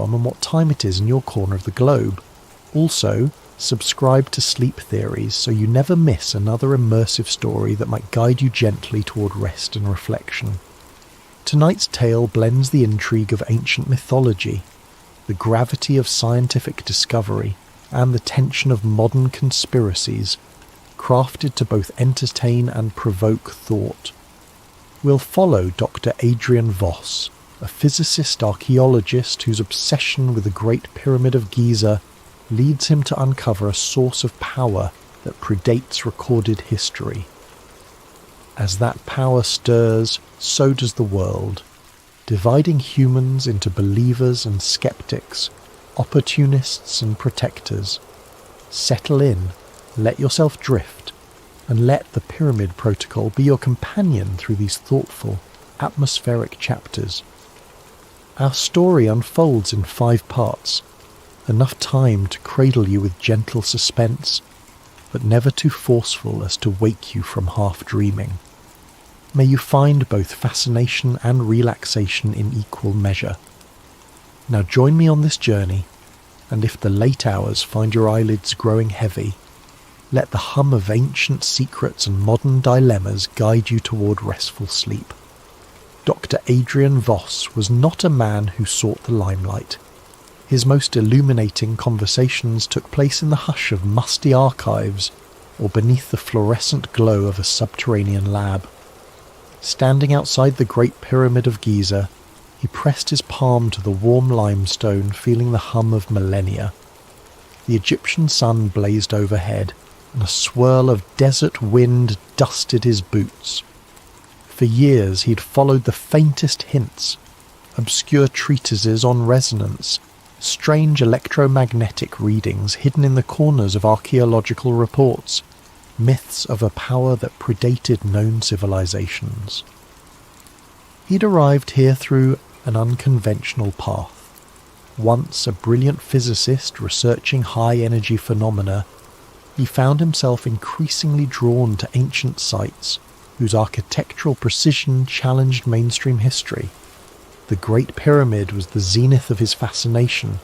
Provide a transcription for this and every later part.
from and what time it is in your corner of the globe. Also, subscribe to Sleep Theories so you never miss another immersive story that might guide you gently toward rest and reflection. Tonight's tale blends the intrigue of ancient mythology, the gravity of scientific discovery, and the tension of modern conspiracies, crafted to both entertain and provoke thought. We'll follow Dr. Adrian Voss, a physicist archaeologist whose obsession with the Great Pyramid of Giza leads him to uncover a source of power that predates recorded history. As that power stirs, so does the world, dividing humans into believers and skeptics, opportunists and protectors. Settle in, let yourself drift, and let the Pyramid Protocol be your companion through these thoughtful, atmospheric chapters. Our story unfolds in 5 parts, enough time to cradle you with gentle suspense, but never too forceful as to wake you from half-dreaming. May you find both fascination and relaxation in equal measure. Now join me on this journey, and if the late hours find your eyelids growing heavy, let the hum of ancient secrets and modern dilemmas guide you toward restful sleep. Dr. Adrian Voss was not a man who sought the limelight. His most illuminating conversations took place in the hush of musty archives or beneath the fluorescent glow of a subterranean lab. Standing outside the Great Pyramid of Giza, he pressed his palm to the warm limestone, feeling the hum of millennia. The Egyptian sun blazed overhead, and a swirl of desert wind dusted his boots. For years he'd followed the faintest hints, obscure treatises on resonance, strange electromagnetic readings hidden in the corners of archaeological reports, myths of a power that predated known civilizations. He'd arrived here through an unconventional path. Once a brilliant physicist researching high-energy phenomena, he found himself increasingly drawn to ancient sites whose architectural precision challenged mainstream history. The Great Pyramid was the zenith of his fascination,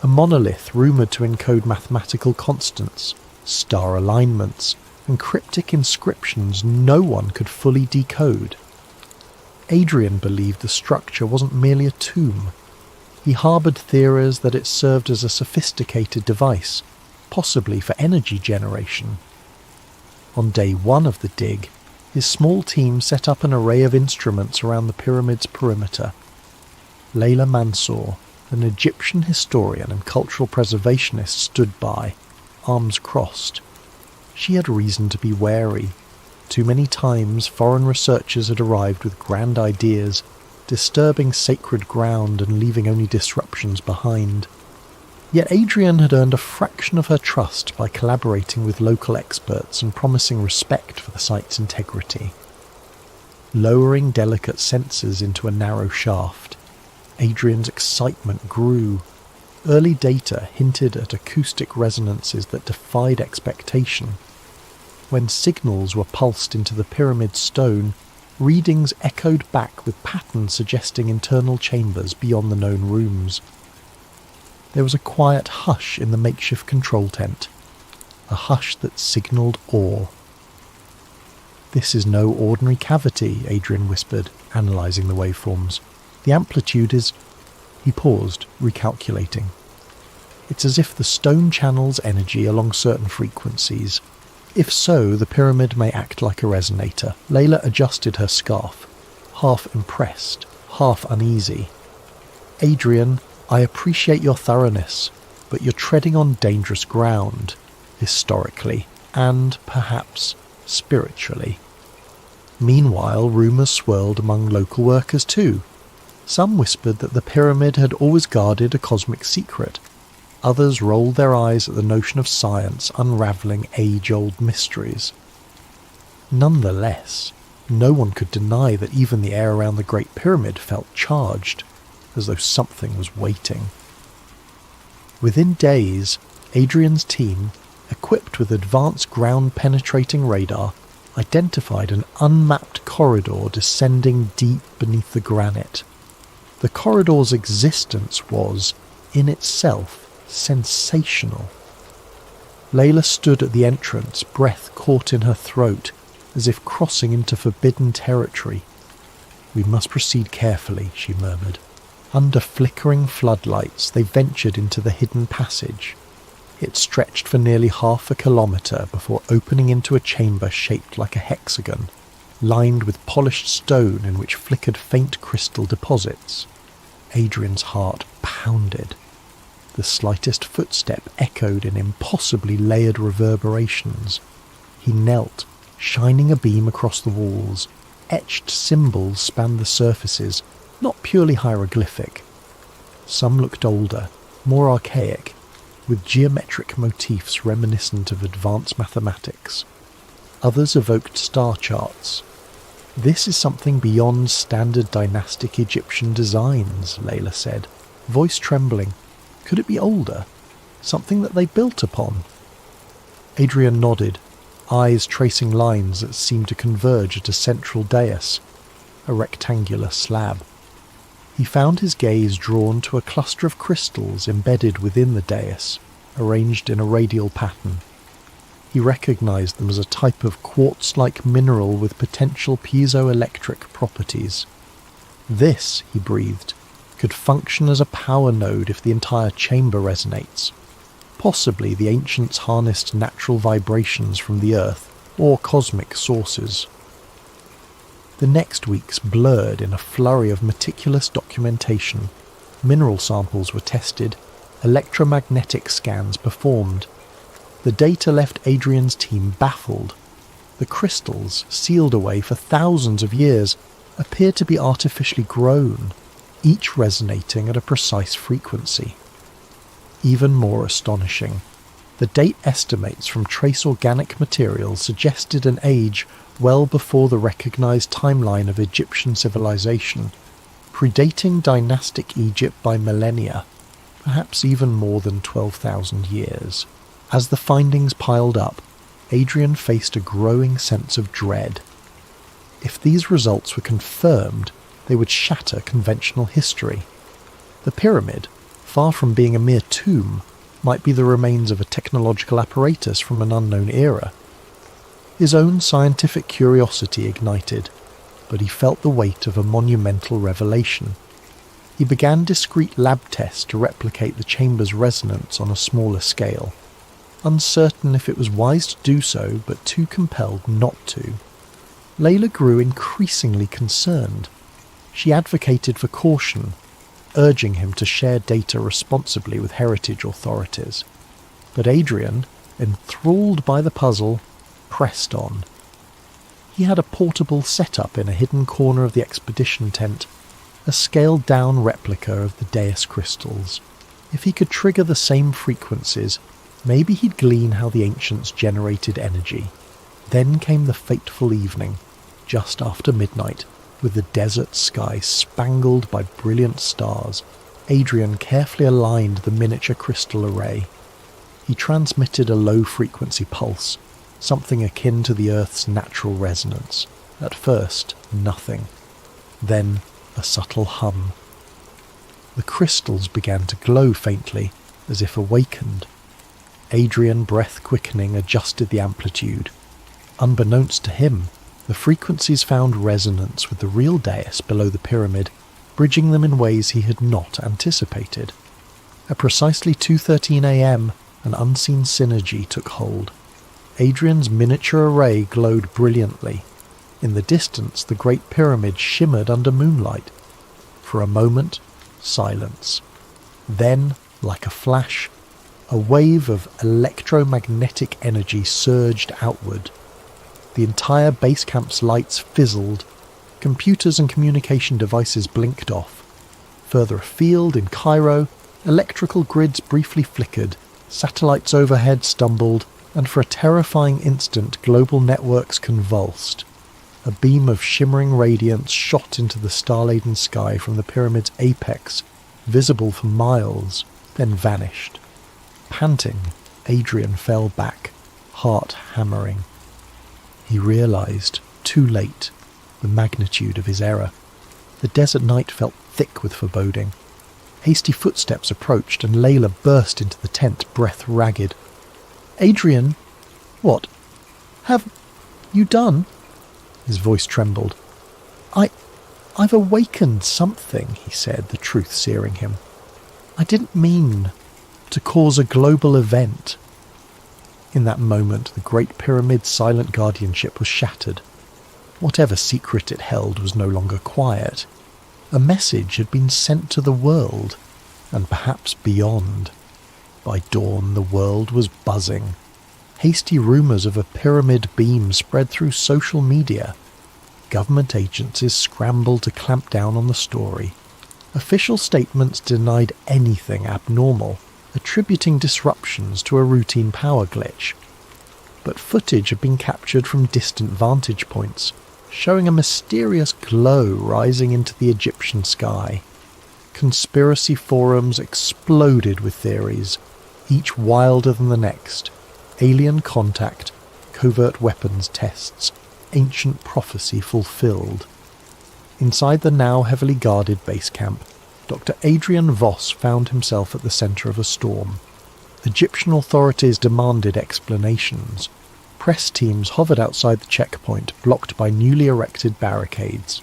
a monolith rumoured to encode mathematical constants, star alignments, and cryptic inscriptions no one could fully decode. Adrian believed the structure wasn't merely a tomb. He harboured theories that it served as a sophisticated device, possibly for energy generation. On day 1 of the dig, his small team set up an array of instruments around the pyramid's perimeter. Layla Mansour, an Egyptian historian and cultural preservationist, stood by, arms crossed. She had reason to be wary. Too many times foreign researchers had arrived with grand ideas, disturbing sacred ground and leaving only disruptions behind. Yet Adrian had earned a fraction of her trust by collaborating with local experts and promising respect for the site's integrity. Lowering delicate sensors into a narrow shaft, Adrian's excitement grew. Early data hinted at acoustic resonances that defied expectation. When signals were pulsed into the pyramid stone, readings echoed back with patterns suggesting internal chambers beyond the known rooms. There was a quiet hush in the makeshift control tent, a hush that signalled awe. "This is no ordinary cavity," Adrian whispered, analysing the waveforms. "The amplitude is—" He paused, recalculating. "It's as if the stone channels energy along certain frequencies. If so, the pyramid may act like a resonator." Layla adjusted her scarf, half impressed, half uneasy. "Adrian, I appreciate your thoroughness, but you're treading on dangerous ground, historically, and, perhaps, spiritually." Meanwhile, rumours swirled among local workers too. Some whispered that the pyramid had always guarded a cosmic secret. Others rolled their eyes at the notion of science unravelling age-old mysteries. Nonetheless, no one could deny that even the air around the Great Pyramid felt charged, as though something was waiting. Within days, Adrian's team, equipped with advanced ground-penetrating radar, identified an unmapped corridor descending deep beneath the granite. The corridor's existence was, in itself sensational. Layla stood at the entrance, breath caught in her throat, as if crossing into forbidden territory. "We must proceed carefully," she murmured. Under flickering floodlights, they ventured into the hidden passage. It stretched for nearly half a kilometre before opening into a chamber shaped like a hexagon, lined with polished stone in which flickered faint crystal deposits. Adrian's heart pounded. The slightest footstep echoed in impossibly layered reverberations. He knelt, shining a beam across the walls. Etched symbols spanned the surfaces, not purely hieroglyphic. Some looked older, more archaic, with geometric motifs reminiscent of advanced mathematics. Others evoked star charts. "This is something beyond standard dynastic Egyptian designs," Layla said, voice trembling. "Could it be older? Something that they built upon?" Adrian nodded, eyes tracing lines that seemed to converge at a central dais, a rectangular slab. He found his gaze drawn to a cluster of crystals embedded within the dais, arranged in a radial pattern. He recognized them as a type of quartz-like mineral with potential piezoelectric properties. This, he breathed, could function as a power node if the entire chamber resonates. Possibly the ancients harnessed natural vibrations from the earth or cosmic sources. The next weeks blurred in a flurry of meticulous documentation. Mineral samples were tested, electromagnetic scans performed. The data left Adrian's team baffled. The crystals, sealed away for thousands of years, appeared to be artificially grown, each resonating at a precise frequency. Even more astonishing, the date estimates from trace organic materials suggested an age well before the recognized timeline of Egyptian civilization, predating dynastic Egypt by millennia, perhaps even more than 12,000 years. As the findings piled up, Adrian faced a growing sense of dread. If these results were confirmed, they would shatter conventional history. The pyramid, far from being a mere tomb, might be the remains of a technological apparatus from an unknown era. His own scientific curiosity ignited, but he felt the weight of a monumental revelation. He began discreet lab tests to replicate the chamber's resonance on a smaller scale, uncertain if it was wise to do so, but too compelled not to. Layla grew increasingly concerned. She advocated for caution, urging him to share data responsibly with heritage authorities. But Adrian, enthralled by the puzzle, pressed on. He had a portable setup in a hidden corner of the expedition tent, a scaled-down replica of the dais crystals. If he could trigger the same frequencies, maybe he'd glean how the ancients generated energy. Then came the fateful evening, just after midnight, with the desert sky spangled by brilliant stars. Adrian carefully aligned the miniature crystal array. He transmitted a low-frequency pulse, something akin to the Earth's natural resonance. At first, nothing. Then, a subtle hum. The crystals began to glow faintly, as if awakened. Adrian, breath quickening, adjusted the amplitude. Unbeknownst to him, the frequencies found resonance with the real dais below the pyramid, bridging them in ways he had not anticipated. At precisely 2:13 a.m., an unseen synergy took hold. Adrian's miniature array glowed brilliantly. In the distance, the Great Pyramid shimmered under moonlight. For a moment, silence. Then, like a flash, a wave of electromagnetic energy surged outward. The entire base camp's lights fizzled. Computers and communication devices blinked off. Further afield, in Cairo, electrical grids briefly flickered, satellites overhead stumbled, and for a terrifying instant global networks convulsed. A beam of shimmering radiance shot into the star-laden sky from the pyramid's apex, visible for miles, then vanished. Panting, Adrian fell back, heart hammering. He realized, too late, the magnitude of his error. The desert night felt thick with foreboding. Hasty footsteps approached, and Layla burst into the tent, breath ragged. "Adrian, what? Have you done?" His voice trembled. I've awakened something," he said, the truth searing him. "I didn't mean to cause a global event." In that moment, the Great Pyramid's silent guardianship was shattered. Whatever secret it held was no longer quiet. A message had been sent to the world, and perhaps beyond. By dawn, the world was buzzing. Hasty rumours of a pyramid beam spread through social media. Government agencies scrambled to clamp down on the story. Official statements denied anything abnormal, attributing disruptions to a routine power glitch. But footage had been captured from distant vantage points, showing a mysterious glow rising into the Egyptian sky. Conspiracy forums exploded with theories, each wilder than the next. Alien contact, covert weapons tests, ancient prophecy fulfilled. Inside the now heavily guarded base camp, Dr. Adrian Voss found himself at the centre of a storm. Egyptian authorities demanded explanations. Press teams hovered outside the checkpoint, blocked by newly erected barricades.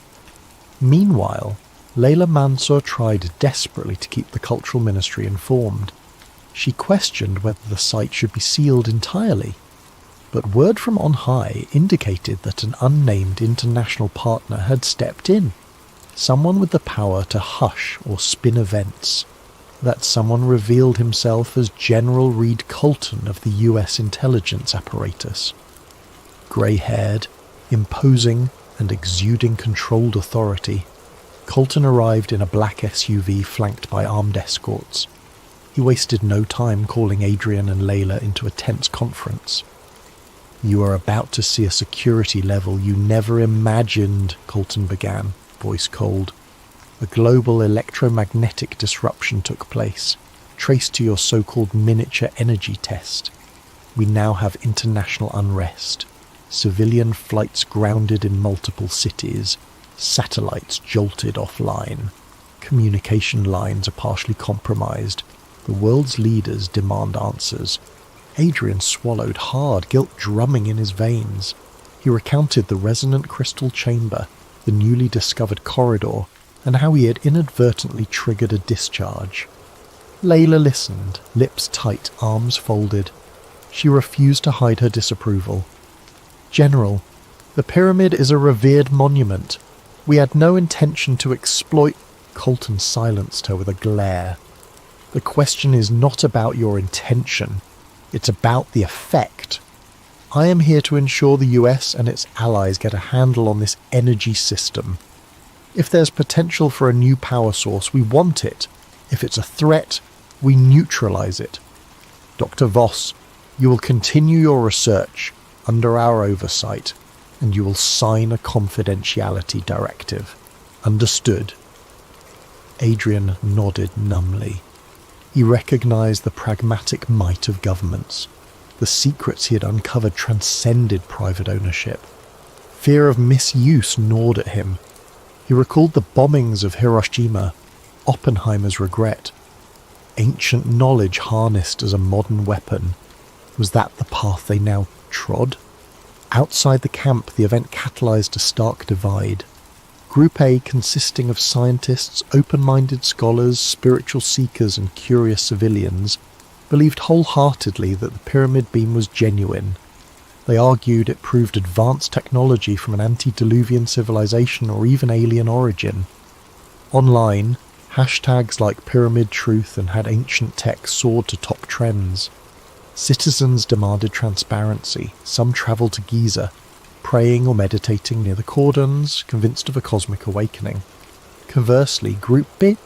Meanwhile, Layla Mansour tried desperately to keep the Cultural Ministry informed. She questioned whether the site should be sealed entirely, but word from on high indicated that an unnamed international partner had stepped in, someone with the power to hush or spin events. That someone revealed himself as General Reed Colton of the US intelligence apparatus. Grey-haired, imposing, and exuding controlled authority, Colton arrived in a black SUV flanked by armed escorts. He wasted no time calling Adrian and Layla into a tense conference. "You are about to see a security level you never imagined," Colton began, voice cold. "A global electromagnetic disruption took place, traced to your so-called miniature energy test. We now have international unrest, civilian flights grounded in multiple cities, satellites jolted offline, communication lines are partially compromised. The world's leaders demand answers." Adrian swallowed hard, guilt drumming in his veins. He recounted the resonant crystal chamber, the newly discovered corridor, and how he had inadvertently triggered a discharge. Layla listened, lips tight, arms folded. She refused to hide her disapproval. "General, the pyramid is a revered monument. We had no intention to exploit—" Colton silenced her with a glare. "The question is not about your intention. It's about the effect. I am here to ensure the US and its allies get a handle on this energy system. If there's potential for a new power source, we want it. If it's a threat, we neutralize it. Dr. Voss, you will continue your research under our oversight, and you will sign a confidentiality directive. Understood?" Adrian nodded numbly. He recognized the pragmatic might of governments. The secrets he had uncovered transcended private ownership. Fear of misuse gnawed at him. He recalled the bombings of Hiroshima, Oppenheimer's regret. Ancient knowledge harnessed as a modern weapon. Was that the path they now trod? Outside the camp, the event catalyzed a stark divide. Group A, consisting of scientists, open-minded scholars, spiritual seekers and curious civilians, believed wholeheartedly that the pyramid beam was genuine. They argued it proved advanced technology from an antediluvian civilization or even alien origin. Online, hashtags like Pyramid Truth and Had Ancient Tech soared to top trends. Citizens demanded transparency. Some travelled to Giza, praying or meditating near the cordons, convinced of a cosmic awakening. Conversely, Group B,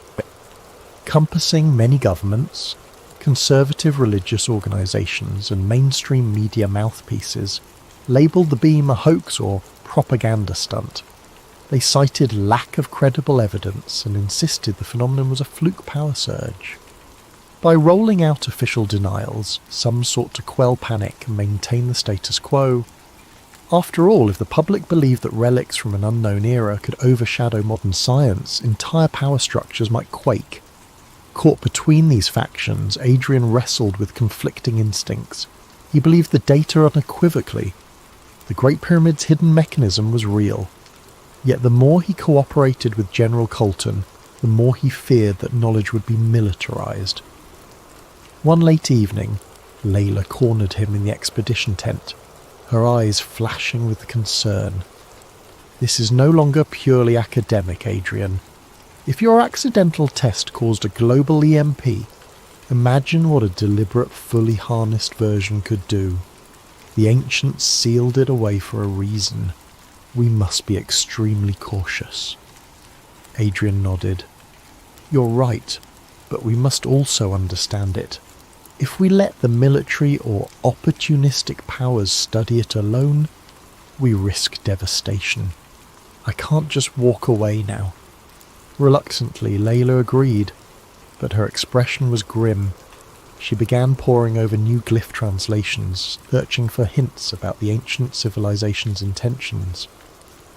encompassing many governments, conservative religious organisations and mainstream media mouthpieces, labelled the beam a hoax or propaganda stunt. They cited lack of credible evidence and insisted the phenomenon was a fluke power surge. By rolling out official denials, some sought to quell panic and maintain the status quo. After all, if the public believed that relics from an unknown era could overshadow modern science, entire power structures might quake. Caught between these factions, Adrian wrestled with conflicting instincts. He believed the data unequivocally. The Great Pyramid's hidden mechanism was real. Yet the more he cooperated with General Colton, the more he feared that knowledge would be militarized. One late evening, Layla cornered him in the expedition tent, her eyes flashing with concern. "This is no longer purely academic, Adrian. If your accidental test caused a global EMP, imagine what a deliberate, fully harnessed version could do. The ancients sealed it away for a reason. We must be extremely cautious." Adrian nodded. "You're right, but we must also understand it. If we let the military or opportunistic powers study it alone, we risk devastation. I can't just walk away now." Reluctantly, Layla agreed, but her expression was grim. She began poring over new glyph translations, searching for hints about the ancient civilization's intentions.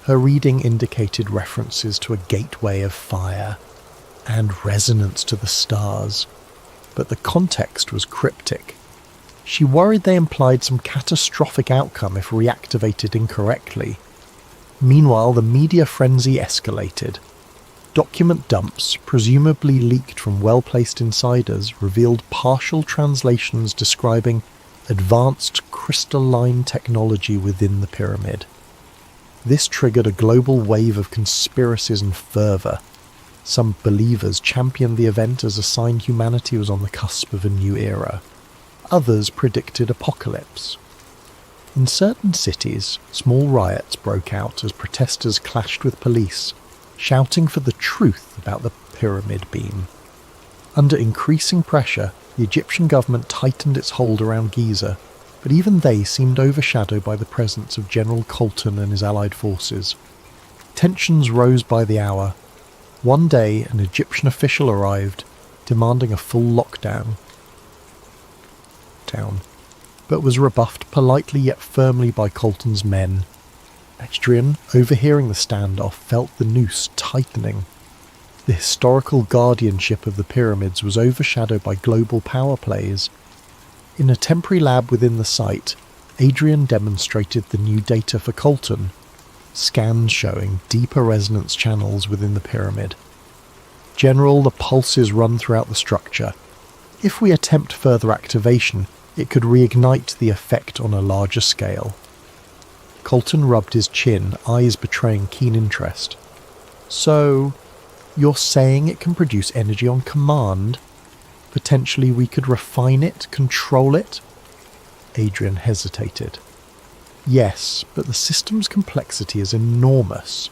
Her reading indicated references to a gateway of fire and resonance to the stars, but the context was cryptic. She worried they implied some catastrophic outcome if reactivated incorrectly. Meanwhile, the media frenzy escalated. Document dumps, presumably leaked from well-placed insiders, revealed partial translations describing advanced crystalline technology within the pyramid. This triggered a global wave of conspiracies and fervour. Some believers championed the event as a sign humanity was on the cusp of a new era. Others predicted apocalypse. In certain cities, small riots broke out as protesters clashed with police, shouting for the truth about the pyramid beam. Under increasing pressure, the Egyptian government tightened its hold around Giza, but even they seemed overshadowed by the presence of General Colton and his allied forces. Tensions rose by the hour. One day, an Egyptian official arrived, demanding a full lockdown, but was rebuffed politely yet firmly by Colton's men. Adrian, overhearing the standoff, felt the noose tightening. The historical guardianship of the pyramids was overshadowed by global power plays. In a temporary lab within the site, Adrian demonstrated the new data for Colton, scans showing deeper resonance channels within the pyramid. "General, the pulses run throughout the structure. If we attempt further activation, it could reignite the effect on a larger scale." Colton rubbed his chin, eyes betraying keen interest. "So, you're saying it can produce energy on command? Potentially we could refine it, control it?" Adrian hesitated. "Yes, but the system's complexity is enormous.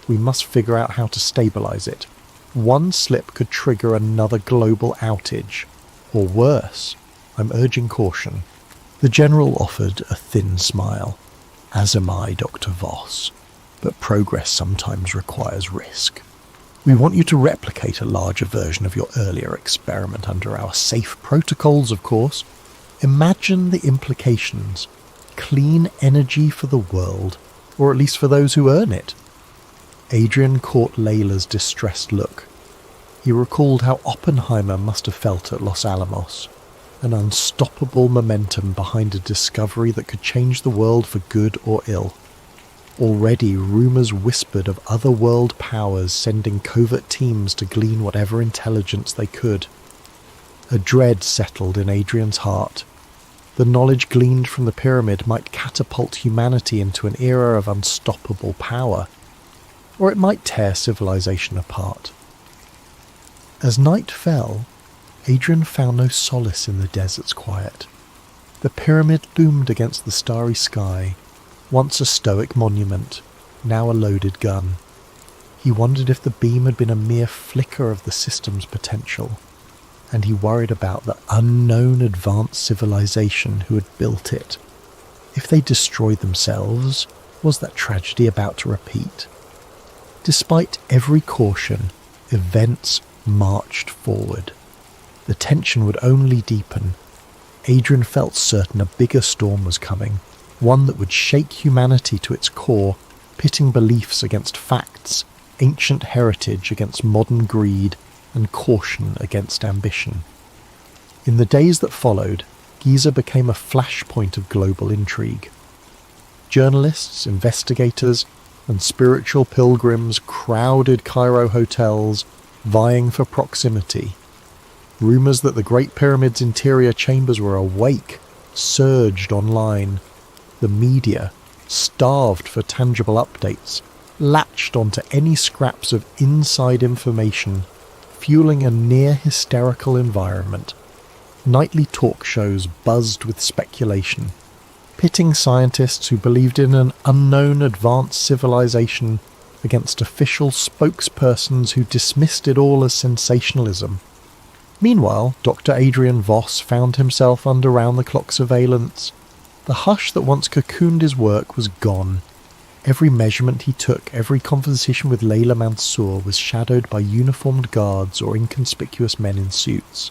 We must figure out how to stabilize it. One slip could trigger another global outage. Or worse. I'm urging caution." The General offered a thin smile. "As am I, Dr. Voss, but progress sometimes requires risk. We want you to replicate a larger version of your earlier experiment under our safe protocols, of course. Imagine the implications. Clean energy for the world, or at least for those who earn it." Adrian caught Layla's distressed look. He recalled how Oppenheimer must have felt at Los Alamos. An unstoppable momentum behind a discovery that could change the world for good or ill. Already rumours whispered of other world powers sending covert teams to glean whatever intelligence they could. A dread settled in Adrian's heart. The knowledge gleaned from the pyramid might catapult humanity into an era of unstoppable power, or it might tear civilization apart. As night fell, Adrian found no solace in the desert's quiet. The pyramid loomed against the starry sky, once a stoic monument, now a loaded gun. He wondered if the beam had been a mere flicker of the system's potential, and he worried about the unknown advanced civilization who had built it. If they destroyed themselves, was that tragedy about to repeat? Despite every caution, events marched forward. The tension would only deepen. Adrian felt certain a bigger storm was coming, one that would shake humanity to its core, pitting beliefs against facts, ancient heritage against modern greed, and caution against ambition. In the days that followed, Giza became a flashpoint of global intrigue. Journalists, investigators, and spiritual pilgrims crowded Cairo hotels, vying for proximity. Rumours that the Great Pyramid's interior chambers were awake surged online. The media, starved for tangible updates, latched onto any scraps of inside information, fueling a near-hysterical environment. Nightly talk shows buzzed with speculation, pitting scientists who believed in an unknown advanced civilization against official spokespersons who dismissed it all as sensationalism. Meanwhile, Dr. Adrian Voss found himself under round-the-clock surveillance. The hush that once cocooned his work was gone. Every measurement he took, every conversation with Layla Mansour was shadowed by uniformed guards or inconspicuous men in suits.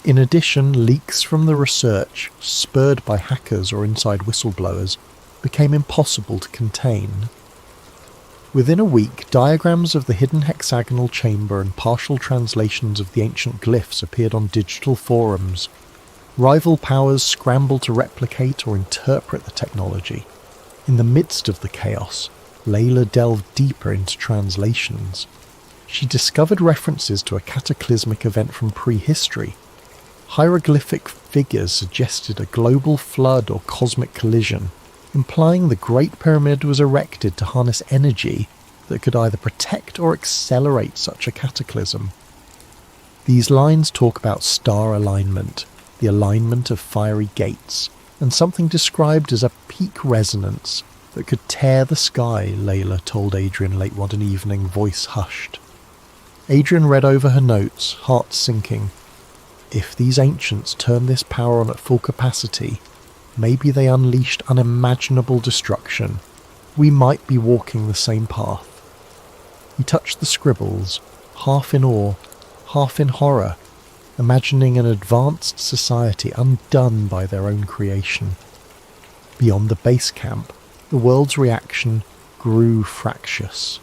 In addition, leaks from the research, spurred by hackers or inside whistleblowers, became impossible to contain. Within a week, diagrams of the hidden hexagonal chamber and partial translations of the ancient glyphs appeared on digital forums. Rival powers scrambled to replicate or interpret the technology. In the midst of the chaos, Layla delved deeper into translations. She discovered references to a cataclysmic event from prehistory. Hieroglyphic figures suggested a global flood or cosmic collision, implying the Great Pyramid was erected to harness energy that could either protect or accelerate such a cataclysm. These lines talk about star alignment, the alignment of fiery gates, and something described as a peak resonance that could tear the sky, Layla told Adrian late one evening, voice hushed. Adrian read over her notes, heart sinking. If these ancients turned this power on at full capacity, maybe they unleashed unimaginable destruction. We might be walking the same path. He touched the scribbles, half in awe, half in horror, imagining an advanced society undone by their own creation. Beyond the base camp, the world's reaction grew fractious.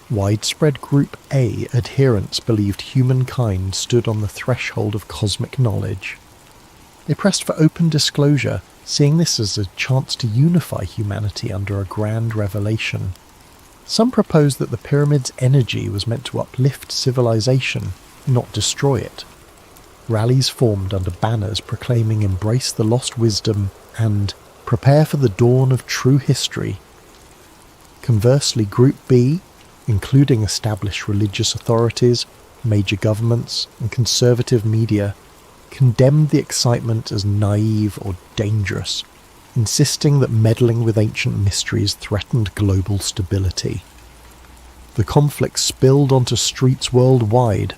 Widespread Group A adherents believed humankind stood on the threshold of cosmic knowledge. They pressed for open disclosure, seeing this as a chance to unify humanity under a grand revelation. Some proposed that the pyramid's energy was meant to uplift civilization, not destroy it. Rallies formed under banners proclaiming "Embrace the Lost Wisdom" and "Prepare for the Dawn of True History." Conversely, Group B, including established religious authorities, major governments, and conservative media, condemned the excitement as naive or dangerous, insisting that meddling with ancient mysteries threatened global stability. The conflict spilled onto streets worldwide.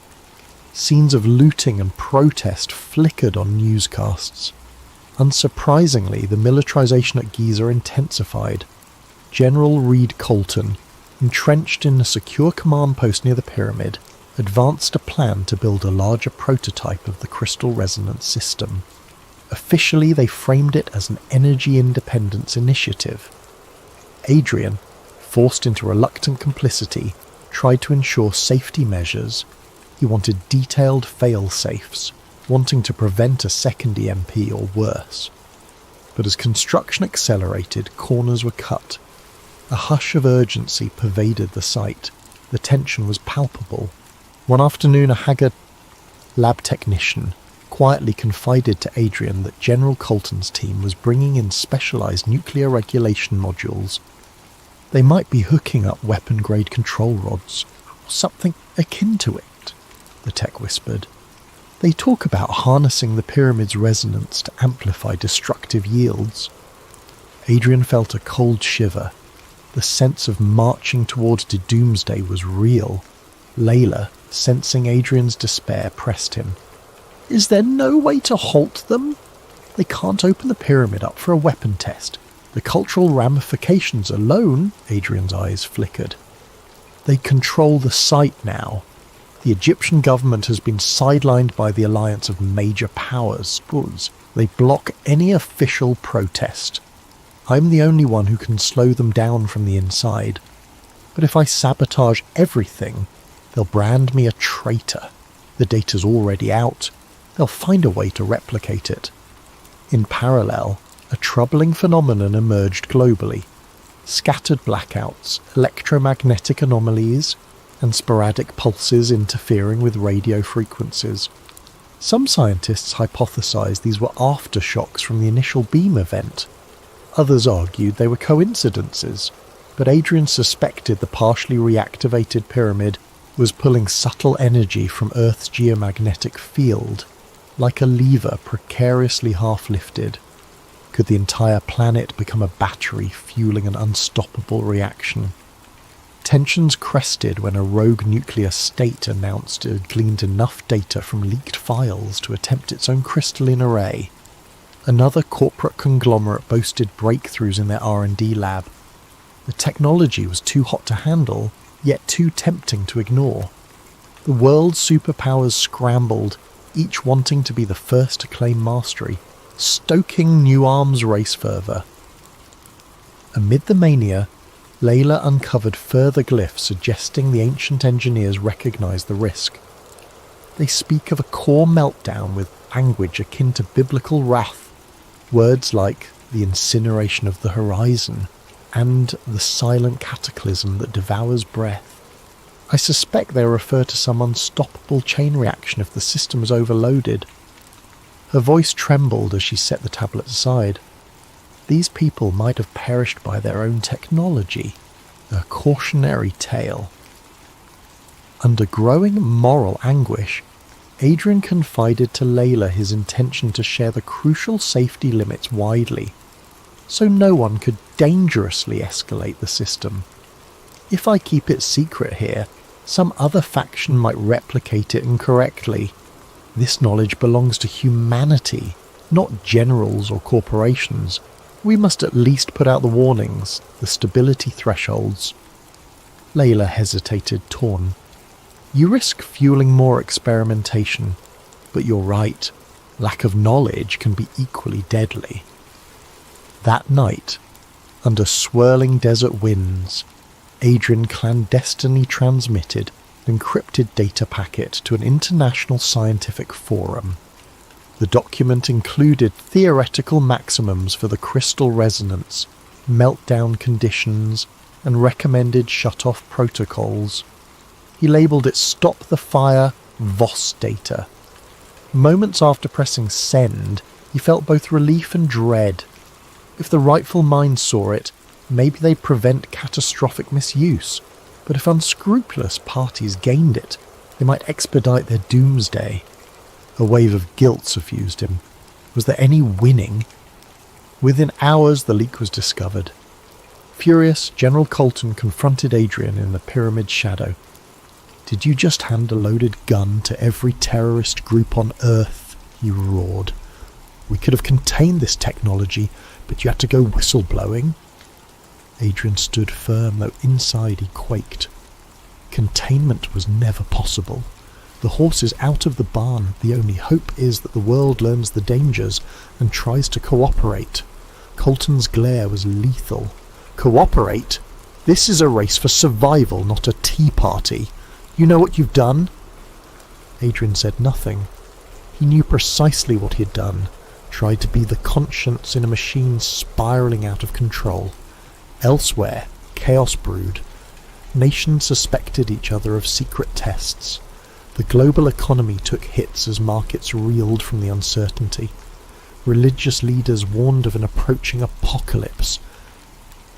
Scenes of looting and protest flickered on newscasts. Unsurprisingly, the militarization at Giza intensified. General Reed Colton, entrenched in a secure command post near the pyramid, advanced a plan to build a larger prototype of the crystal resonance system. Officially, they framed it as an energy independence initiative. Adrian, forced into reluctant complicity, tried to ensure safety measures. He wanted detailed fail-safes, wanting to prevent a second EMP or worse. But as construction accelerated, corners were cut. A hush of urgency pervaded the site. The tension was palpable. One afternoon, a haggard lab technician quietly confided to Adrian that General Colton's team was bringing in specialized nuclear regulation modules. They might be hooking up weapon-grade control rods, or something akin to it, the tech whispered. They talk about harnessing the pyramid's resonance to amplify destructive yields. Adrian felt a cold shiver. The sense of marching towards doomsday was real. Layla, sensing Adrian's despair, pressed him. "Is there no way to halt them? They can't open the pyramid up for a weapon test. The cultural ramifications alone," Adrian's eyes flickered. "They control the site now. The Egyptian government has been sidelined by the alliance of major powers. They block any official protest. I'm the only one who can slow them down from the inside. But if I sabotage everything, They'll brand me a traitor. The data's already out. They'll find a way to replicate it. In parallel, a troubling phenomenon emerged globally. Scattered blackouts, electromagnetic anomalies, and sporadic pulses interfering with radio frequencies. Some scientists hypothesized these were aftershocks from the initial beam event. Others argued they were coincidences, but Adrian suspected the partially reactivated pyramid was pulling subtle energy from Earth's geomagnetic field, like a lever precariously half-lifted. Could the entire planet become a battery fueling an unstoppable reaction? Tensions crested when a rogue nuclear state announced it had gleaned enough data from leaked files to attempt its own crystalline array. Another corporate conglomerate boasted breakthroughs in their R&D lab. The technology was too hot to handle, yet too tempting to ignore. The world's superpowers scrambled, each wanting to be the first to claim mastery, stoking new arms race fervour. Amid the mania, Layla uncovered further glyphs suggesting the ancient engineers recognised the risk. They speak of a core meltdown with language akin to biblical wrath, words like the incineration of the horizon and the silent cataclysm that devours breath. I suspect they refer to some unstoppable chain reaction if the system is overloaded. Her voice trembled as she set the tablet aside. These people might have perished by their own technology, a cautionary tale. Under growing moral anguish, Adrian confided to Layla his intention to share the crucial safety limits widely, so no one could dangerously escalate the system. If I keep it secret here, some other faction might replicate it incorrectly. This knowledge belongs to humanity, not generals or corporations. We must at least put out the warnings, the stability thresholds. Layla hesitated, torn. You risk fueling more experimentation, but you're right, lack of knowledge can be equally deadly. That night, under swirling desert winds, Adrian clandestinely transmitted an encrypted data packet to an international scientific forum. The document included theoretical maximums for the crystal resonance, meltdown conditions, and recommended shut-off protocols. He labelled it Stop the Fire VOS data. Moments after pressing send, he felt both relief and dread. If the rightful minds saw it, maybe they'd prevent catastrophic misuse. But if unscrupulous parties gained it, they might expedite their doomsday. A wave of guilt suffused him. Was there any winning? Within hours the leak was discovered. Furious, General Colton confronted Adrian in the pyramid's shadow. "Did you just hand a loaded gun to every terrorist group on Earth?" he roared. "We could have contained this technology, but you had to go whistleblowing?" Adrian stood firm, though inside he quaked. Containment was never possible. The horse is out of the barn. The only hope is that the world learns the dangers and tries to cooperate. Colton's glare was lethal. Cooperate? This is a race for survival, not a tea party. You know what you've done? Adrian said nothing. He knew precisely what he had done. Tried to be the conscience in a machine spiralling out of control. Elsewhere, chaos brewed. Nations suspected each other of secret tests. The global economy took hits as markets reeled from the uncertainty. Religious leaders warned of an approaching apocalypse.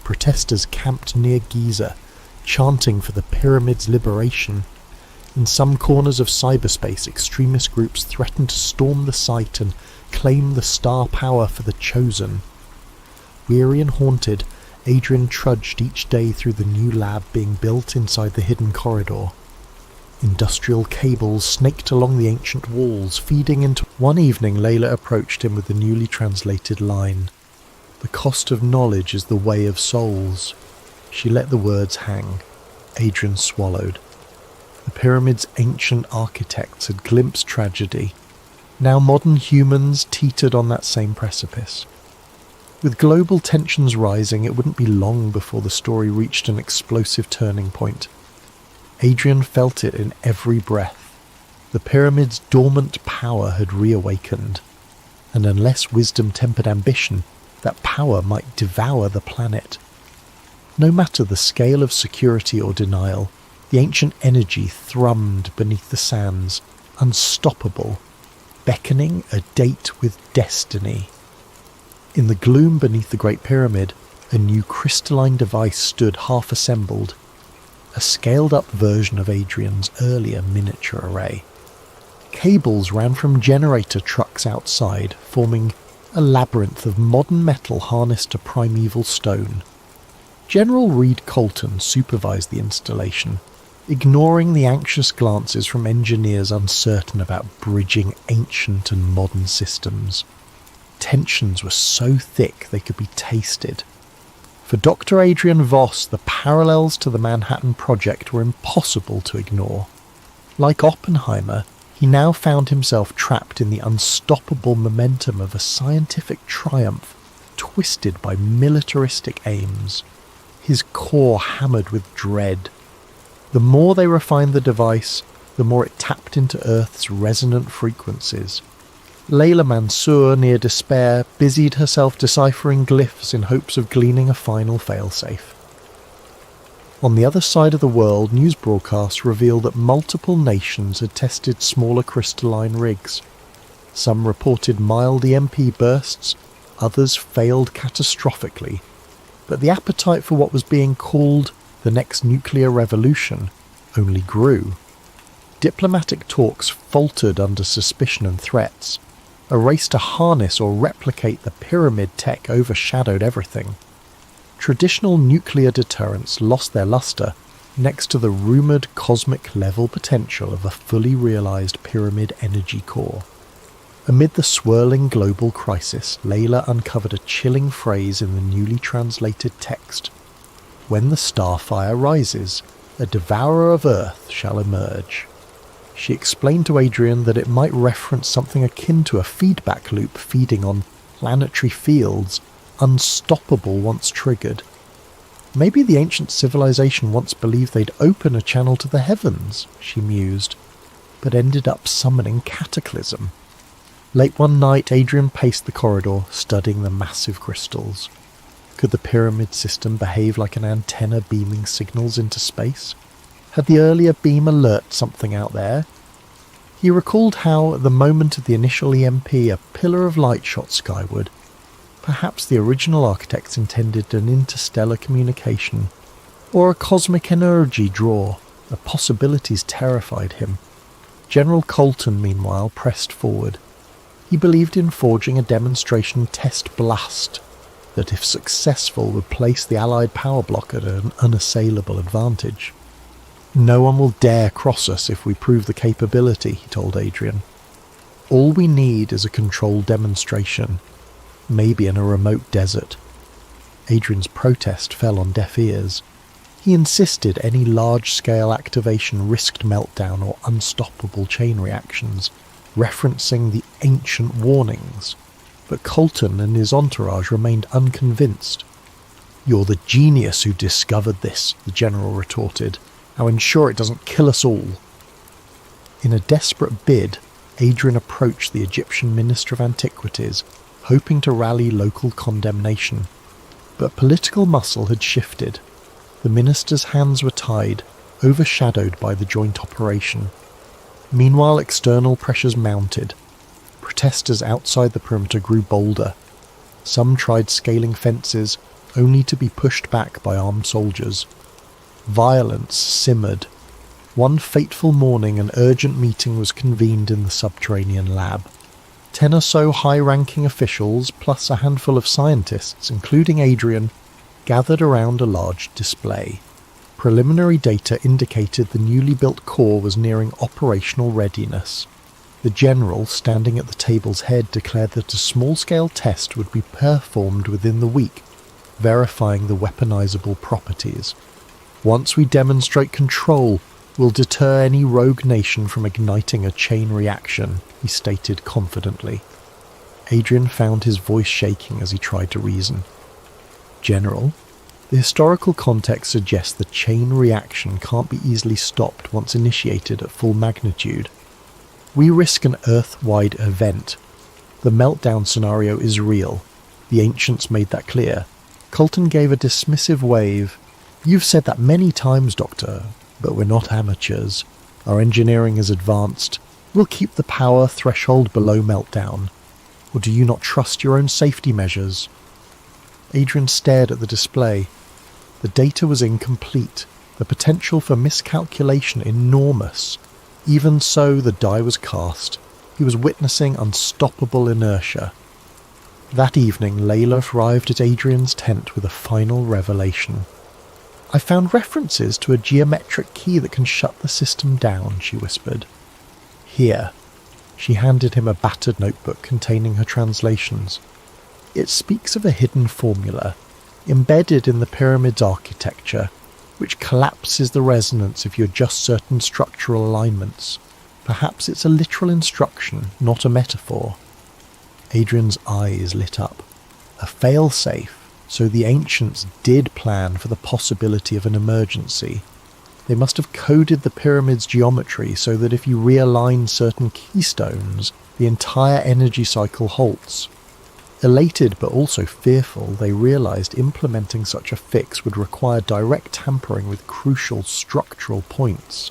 Protesters camped near Giza, chanting for the pyramid's liberation. In some corners of cyberspace, extremist groups threatened to storm the site and claim the star power for the chosen. Weary and haunted, Adrian trudged each day through the new lab being built inside the hidden corridor. Industrial cables snaked along the ancient walls, feeding into... One evening Layla approached him with the newly translated line. "The cost of knowledge is the way of souls." She let the words hang. Adrian swallowed. The pyramid's ancient architects had glimpsed tragedy. Now modern humans teetered on that same precipice. With global tensions rising, it wouldn't be long before the story reached an explosive turning point. Adrian felt it in every breath. The pyramid's dormant power had reawakened, and unless wisdom tempered ambition, that power might devour the planet. No matter the scale of security or denial, the ancient energy thrummed beneath the sands, unstoppable, beckoning a date with destiny. In the gloom beneath the Great Pyramid, a new crystalline device stood half-assembled, a scaled-up version of Adrian's earlier miniature array. Cables ran from generator trucks outside, forming a labyrinth of modern metal harnessed to primeval stone. General Reed Colton supervised the installation, ignoring the anxious glances from engineers uncertain about bridging ancient and modern systems. Tensions were so thick they could be tasted. For Dr. Adrian Voss, the parallels to the Manhattan Project were impossible to ignore. Like Oppenheimer, he now found himself trapped in the unstoppable momentum of a scientific triumph twisted by militaristic aims, his core hammered with dread. The more they refined the device, the more it tapped into Earth's resonant frequencies. Layla Mansour, near despair, busied herself deciphering glyphs in hopes of gleaning a final failsafe. On the other side of the world, news broadcasts revealed that multiple nations had tested smaller crystalline rigs. Some reported mild EMP bursts, others failed catastrophically. But the appetite for what was being called the next nuclear revolution only grew. Diplomatic talks faltered under suspicion and threats. A race to harness or replicate the pyramid tech overshadowed everything. Traditional nuclear deterrents lost their luster next to the rumoured cosmic-level potential of a fully realised pyramid energy core. Amid the swirling global crisis, Layla uncovered a chilling phrase in the newly translated text. When the starfire rises, a devourer of Earth shall emerge. She explained to Adrian that it might reference something akin to a feedback loop feeding on planetary fields, unstoppable once triggered. Maybe the ancient civilization once believed they'd open a channel to the heavens, she mused, but ended up summoning cataclysm. Late one night, Adrian paced the corridor, studying the massive crystals. Could the pyramid system behave like an antenna beaming signals into space? Had the earlier beam alert something out there? He recalled how, at the moment of the initial EMP, a pillar of light shot skyward. Perhaps the original architects intended an interstellar communication, or a cosmic energy draw. The possibilities terrified him. General Colton, meanwhile, pressed forward. He believed in forging a demonstration test blast that, if successful, would place the Allied power block at an unassailable advantage. No one will dare cross us if we prove the capability, he told Adrian. All we need is a controlled demonstration, maybe in a remote desert. Adrian's protest fell on deaf ears. He insisted any large-scale activation risked meltdown or unstoppable chain reactions, referencing the ancient warnings. But Colton and his entourage remained unconvinced. "You're the genius who discovered this," the general retorted. "I'll ensure it doesn't kill us all." In a desperate bid, Adrian approached the Egyptian Minister of Antiquities, hoping to rally local condemnation. But political muscle had shifted. The minister's hands were tied, overshadowed by the joint operation. Meanwhile, external pressures mounted. Protesters outside the perimeter grew bolder. Some tried scaling fences, only to be pushed back by armed soldiers. Violence simmered. One fateful morning, an urgent meeting was convened in the subterranean lab. 10 or so high-ranking officials, plus a handful of scientists, including Adrian, gathered around a large display. Preliminary data indicated the newly built core was nearing operational readiness. The general, standing at the table's head, declared that a small-scale test would be performed within the week, verifying the weaponizable properties. "Once we demonstrate control, we'll deter any rogue nation from igniting a chain reaction," he stated confidently. Adrian found his voice shaking as he tried to reason. "General, The historical context suggests the chain reaction can't be easily stopped once initiated at full magnitude. We risk an Earth-wide event. The meltdown scenario is real. The ancients made that clear. Colton gave a dismissive wave. "You've said that many times, Doctor, but we're not amateurs. Our engineering is advanced. We'll keep the power threshold below meltdown. Or do you not trust your own safety measures?" Adrian stared at the display. The data was incomplete, the potential for miscalculation enormous. Even so, the die was cast. He was witnessing unstoppable inertia. That evening, Layla arrived at Adrian's tent with a final revelation. "I found references to a geometric key that can shut the system down," she whispered. "Here." She handed him a battered notebook containing her translations. "It speaks of a hidden formula, embedded in the pyramid's architecture, which collapses the resonance if you adjust certain structural alignments. Perhaps it's a literal instruction, not a metaphor." Adrian's eyes lit up. A fail-safe, so the ancients did plan for the possibility of an emergency. They must have coded the pyramid's geometry so that if you realign certain keystones, the entire energy cycle halts. Elated but also fearful, they realized implementing such a fix would require direct tampering with crucial structural points.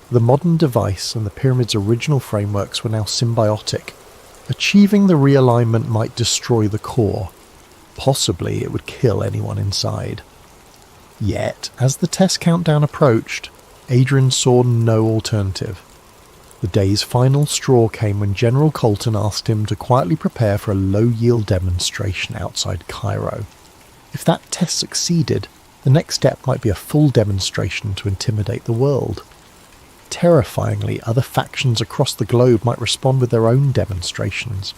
The modern device and the pyramid's original frameworks were now symbiotic. Achieving the realignment might destroy the core. Possibly it would kill anyone inside. Yet, as the test countdown approached, Adrian saw no alternative. The day's final straw came when General Colton asked him to quietly prepare for a low-yield demonstration outside Cairo. If that test succeeded, the next step might be a full demonstration to intimidate the world. Terrifyingly, other factions across the globe might respond with their own demonstrations.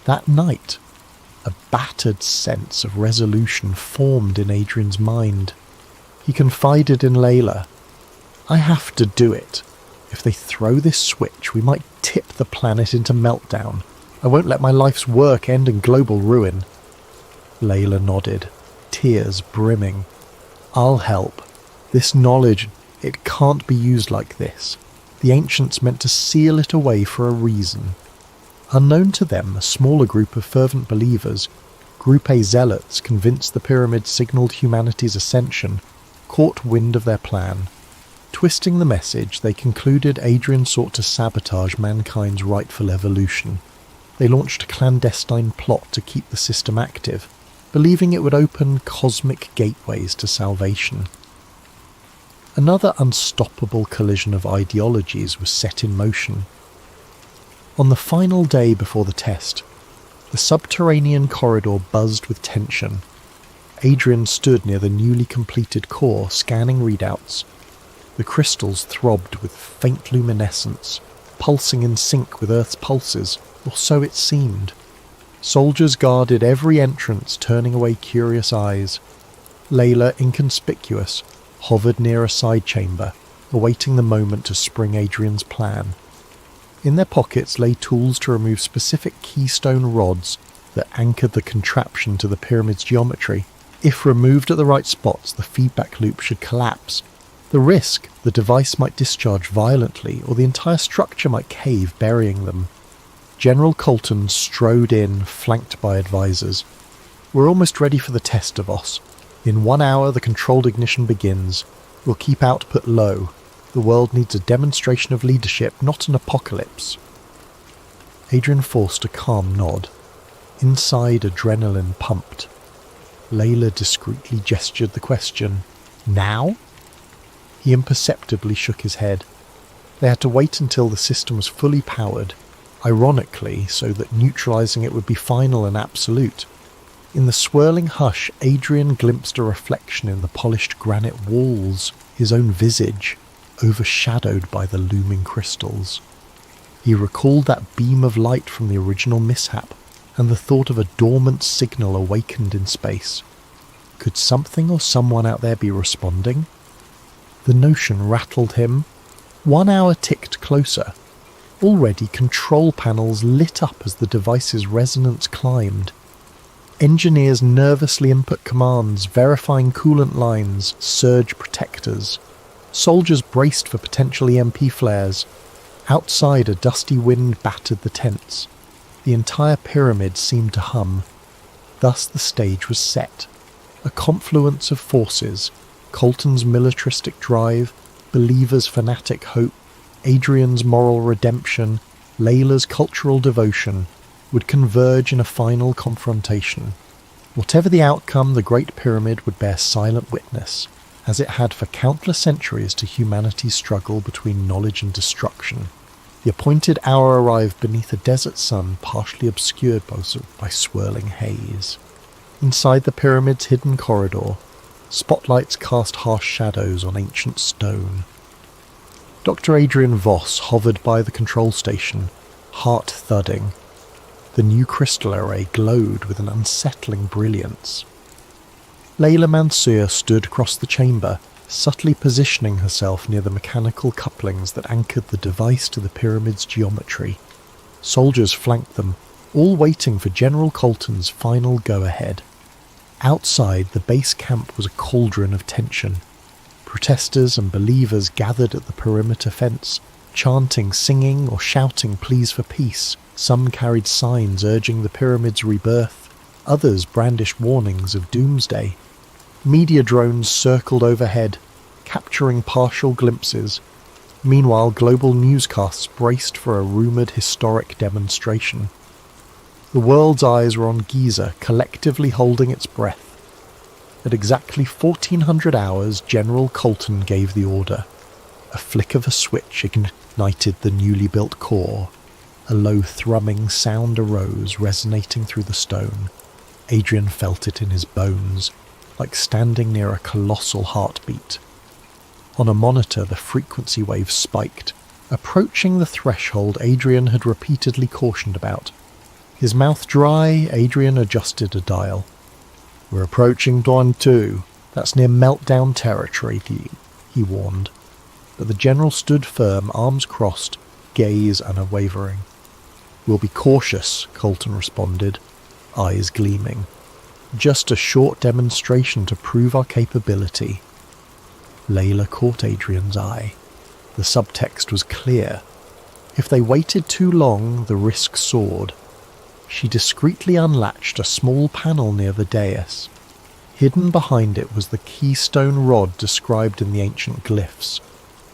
That night, a battered sense of resolution formed in Adrian's mind. He confided in Layla. "I have to do it. If they throw this switch, we might tip the planet into meltdown. I won't let my life's work end in global ruin." Layla nodded, tears brimming. "I'll help. This knowledge, it can't be used like this. The ancients meant to seal it away for a reason." Unknown to them, a smaller group of fervent believers, Group A zealots convinced the pyramid signalled humanity's ascension, caught wind of their plan. Twisting the message, they concluded Adrian sought to sabotage mankind's rightful evolution. They launched a clandestine plot to keep the system active, believing it would open cosmic gateways to salvation. Another unstoppable collision of ideologies was set in motion. On the final day before the test, the subterranean corridor buzzed with tension. Adrian stood near the newly completed core, scanning readouts. The crystals throbbed with faint luminescence, pulsing in sync with Earth's pulses, or so it seemed. Soldiers guarded every entrance, turning away curious eyes. Layla, inconspicuous, hovered near a side chamber, awaiting the moment to spring Adrian's plan. In their pockets lay tools to remove specific keystone rods that anchored the contraption to the pyramid's geometry. If removed at the right spots, the feedback loop should collapse. The risk, the device might discharge violently, or the entire structure might cave, burying them. General Colton strode in, flanked by advisors. "We're almost ready for the test, Davos. In 1 hour the controlled ignition begins. We'll keep output low. The world needs a demonstration of leadership, not an apocalypse." Adrian forced a calm nod. Inside, adrenaline pumped. Layla discreetly gestured the question, "Now?" He imperceptibly shook his head. They had to wait until the system was fully powered, ironically so that neutralizing it would be final and absolute. In the swirling hush, Adrian glimpsed a reflection in the polished granite walls, his own visage, overshadowed by the looming crystals. He recalled that beam of light from the original mishap, and the thought of a dormant signal awakened in space. Could something or someone out there be responding? The notion rattled him. 1 hour ticked closer. Already control panels lit up as the device's resonance climbed. Engineers nervously input commands, verifying coolant lines, surge protectors. Soldiers braced for potential EMP flares. Outside, a dusty wind battered the tents. The entire pyramid seemed to hum. Thus the stage was set. A confluence of forces, Colton's militaristic drive, Believer's fanatic hope, Adrian's moral redemption, Layla's cultural devotion, would converge in a final confrontation. Whatever the outcome, the Great Pyramid would bear silent witness, as it had for countless centuries, to humanity's struggle between knowledge and destruction. The appointed hour arrived beneath a desert sun partially obscured by swirling haze. Inside the pyramid's hidden corridor, spotlights cast harsh shadows on ancient stone. Dr. Adrian Voss hovered by the control station, heart thudding. The new crystal array glowed with an unsettling brilliance. Layla Mansour stood across the chamber, subtly positioning herself near the mechanical couplings that anchored the device to the pyramid's geometry. Soldiers flanked them, all waiting for General Colton's final go-ahead. Outside, the base camp was a cauldron of tension. Protesters and believers gathered at the perimeter fence, chanting, singing, or shouting pleas for peace. Some carried signs urging the pyramid's rebirth. Others brandished warnings of doomsday. Media drones circled overhead, capturing partial glimpses. Meanwhile, global newscasts braced for a rumoured historic demonstration. The world's eyes were on Giza, collectively holding its breath. At exactly 1400 hours, General Colton gave the order. A flick of a switch ignited the newly built core. A low thrumming sound arose, resonating through the stone. Adrian felt it in his bones, like standing near a colossal heartbeat. On a monitor, the frequency wave spiked, approaching the threshold Adrian had repeatedly cautioned about. His mouth dry, Adrian adjusted a dial. "We're approaching Dawn 2. That's near meltdown territory," he warned. But the general stood firm, arms crossed, gaze unwavering. "We'll be cautious," Colton responded, eyes gleaming. "Just a short demonstration to prove our capability." Layla caught Adrian's eye. The subtext was clear. If they waited too long, the risk soared. She discreetly unlatched a small panel near the dais. Hidden behind it was the keystone rod described in the ancient glyphs.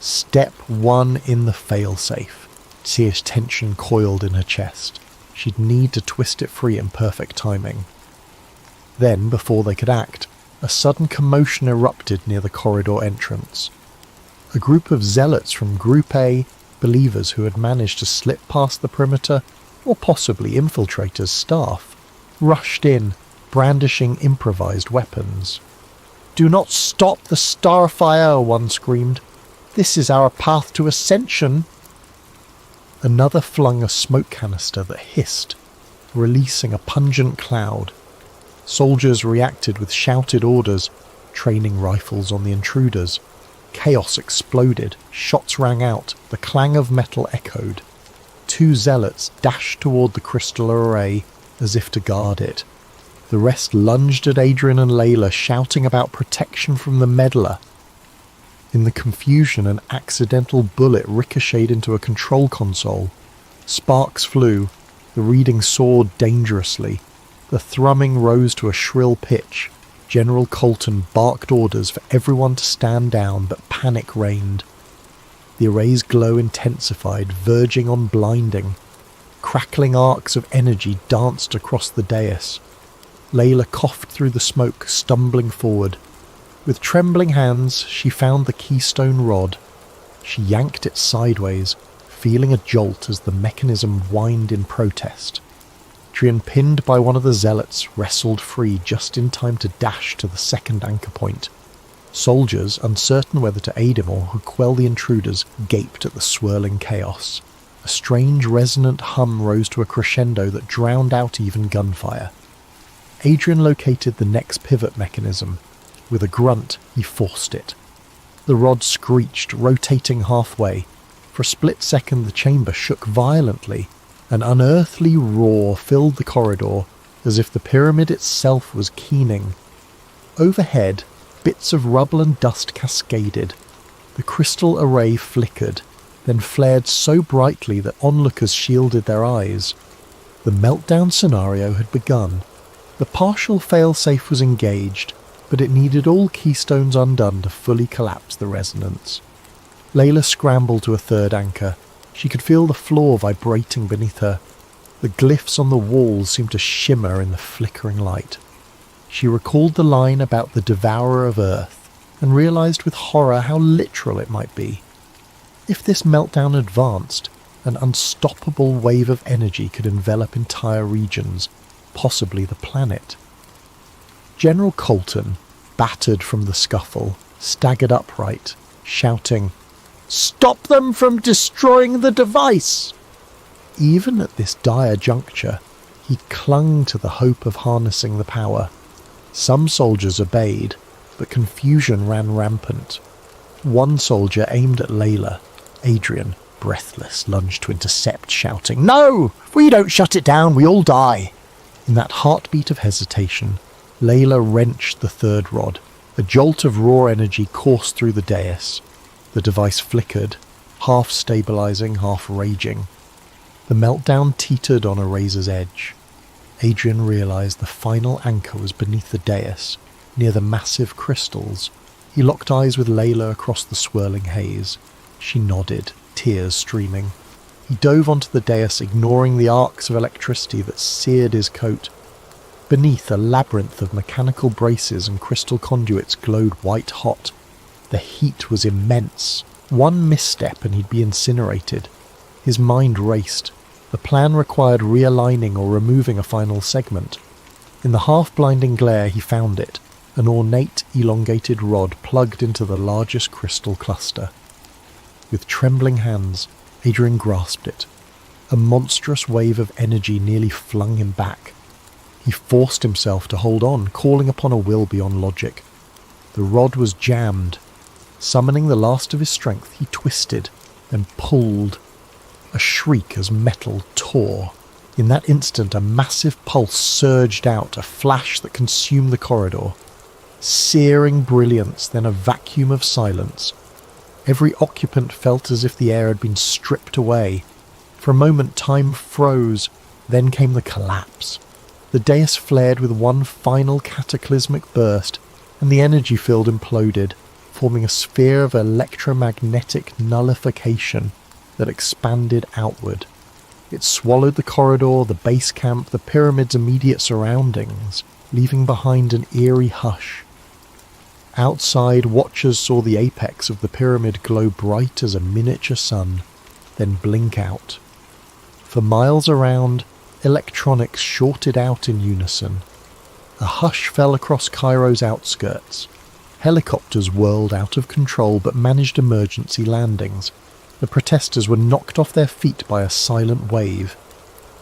Step 1 in the failsafe. Tears tension coiled in her chest. She'd need to twist it free in perfect timing. Then, before they could act, a sudden commotion erupted near the corridor entrance. A group of zealots from Group A, believers who had managed to slip past the perimeter, or possibly infiltrators' staff, rushed in, brandishing improvised weapons. "Do not stop the starfire," one screamed. "This is our path to ascension." Another flung a smoke canister that hissed, releasing a pungent cloud. Soldiers reacted with shouted orders, training rifles on the intruders. Chaos exploded, shots rang out, the clang of metal echoed. 2 zealots dashed toward the crystal array as if to guard it. The rest lunged at Adrian and Layla, shouting about protection from the meddler. In the confusion, an accidental bullet ricocheted into a control console. Sparks flew, the reading soared dangerously. The thrumming rose to a shrill pitch. General Colton barked orders for everyone to stand down, but panic reigned. The array's glow intensified, verging on blinding. Crackling arcs of energy danced across the dais. Layla coughed through the smoke, stumbling forward. With trembling hands, she found the keystone rod. She yanked it sideways, feeling a jolt as the mechanism whined in protest. Adrian, pinned by one of the zealots, wrestled free just in time to dash to the second anchor point. Soldiers, uncertain whether to aid him or quell the intruders, gaped at the swirling chaos. A strange resonant hum rose to a crescendo that drowned out even gunfire. Adrian located the next pivot mechanism. With a grunt, he forced it. The rod screeched, rotating halfway. For a split second, the chamber shook violently. An unearthly roar filled the corridor, as if the pyramid itself was keening. Overhead, bits of rubble and dust cascaded. The crystal array flickered, then flared so brightly that onlookers shielded their eyes. The meltdown scenario had begun. The partial failsafe was engaged, but it needed all keystones undone to fully collapse the resonance. Layla scrambled to a third anchor. She could feel the floor vibrating beneath her. The glyphs on the walls seemed to shimmer in the flickering light. She recalled the line about the devourer of Earth, and realized with horror how literal it might be. If this meltdown advanced, an unstoppable wave of energy could envelop entire regions, possibly the planet. General Colton, battered from the scuffle, staggered upright, shouting, "Stop them from destroying the device!" Even at this dire juncture, he clung to the hope of harnessing the power. Some soldiers obeyed, but confusion ran rampant. One soldier aimed at Layla. Adrian, breathless, lunged to intercept, shouting, "No! If we don't shut it down, we all die!" In that heartbeat of hesitation, Layla wrenched the third rod. A jolt of raw energy coursed through the dais. The device flickered, half stabilizing, half raging. The meltdown teetered on a razor's edge. Adrian realized the final anchor was beneath the dais, near the massive crystals. He locked eyes with Layla across the swirling haze. She nodded, tears streaming. He dove onto the dais, ignoring the arcs of electricity that seared his coat. Beneath, a labyrinth of mechanical braces and crystal conduits glowed white-hot. The heat was immense. One misstep and he'd be incinerated. His mind raced. The plan required realigning or removing a final segment. In the half-blinding glare he found it, an ornate, elongated rod plugged into the largest crystal cluster. With trembling hands, Adrian grasped it. A monstrous wave of energy nearly flung him back. He forced himself to hold on, calling upon a will beyond logic. The rod was jammed. Summoning the last of his strength, he twisted, then pulled. A shriek as metal tore. In that instant, a massive pulse surged out, a flash that consumed the corridor. Searing brilliance, then a vacuum of silence. Every occupant felt as if the air had been stripped away. For a moment, time froze. Then came the collapse. The dais flared with one final cataclysmic burst, and the energy field imploded, forming a sphere of electromagnetic nullification that expanded outward. It swallowed the corridor, the base camp, the pyramid's immediate surroundings, leaving behind an eerie hush. Outside, watchers saw the apex of the pyramid glow bright as a miniature sun, then blink out. For miles around, electronics shorted out in unison. A hush fell across Cairo's outskirts. Helicopters whirled out of control but managed emergency landings. The protesters were knocked off their feet by a silent wave.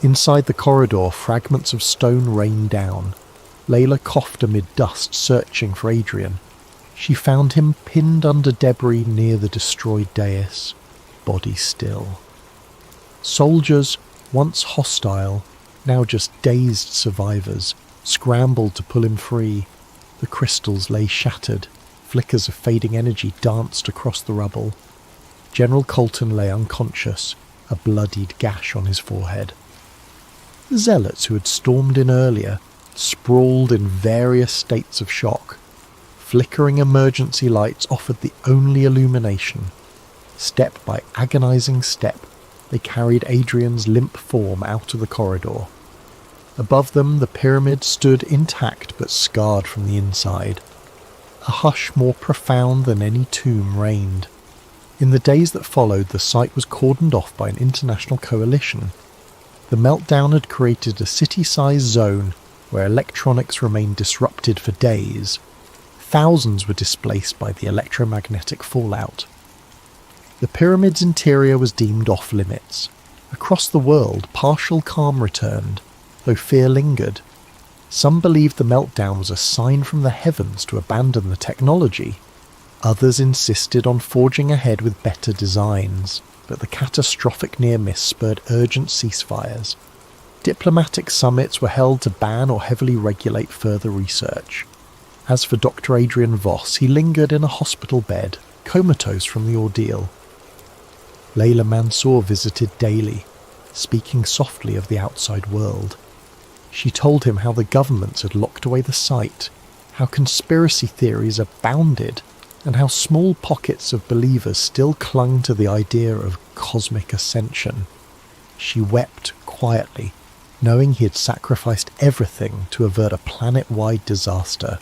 Inside the corridor, fragments of stone rained down. Layla coughed amid dust, searching for Adrian. She found him pinned under debris near the destroyed dais, body still. Soldiers, once hostile, now just dazed survivors, scrambled to pull him free. The crystals lay shattered. Flickers of fading energy danced across the rubble. General Colton lay unconscious, a bloodied gash on his forehead. The zealots who had stormed in earlier sprawled in various states of shock. Flickering emergency lights offered the only illumination. Step by agonizing step, they carried Adrian's limp form out of the corridor. Above them, the pyramid stood intact but scarred from the inside. A hush more profound than any tomb reigned. In the days that followed, the site was cordoned off by an international coalition. The meltdown had created a city-sized zone where electronics remained disrupted for days. Thousands were displaced by the electromagnetic fallout. The pyramid's interior was deemed off-limits. Across the world, partial calm returned, though fear lingered. Some believed the meltdown was a sign from the heavens to abandon the technology. Others insisted on forging ahead with better designs, but the catastrophic near-miss spurred urgent ceasefires. Diplomatic summits were held to ban or heavily regulate further research. As for Dr. Adrian Voss, he lingered in a hospital bed, comatose from the ordeal. Layla Mansour visited daily, speaking softly of the outside world. She told him how the governments had locked away the site, how conspiracy theories abounded, and how small pockets of believers still clung to the idea of cosmic ascension. She wept quietly, knowing he had sacrificed everything to avert a planet-wide disaster.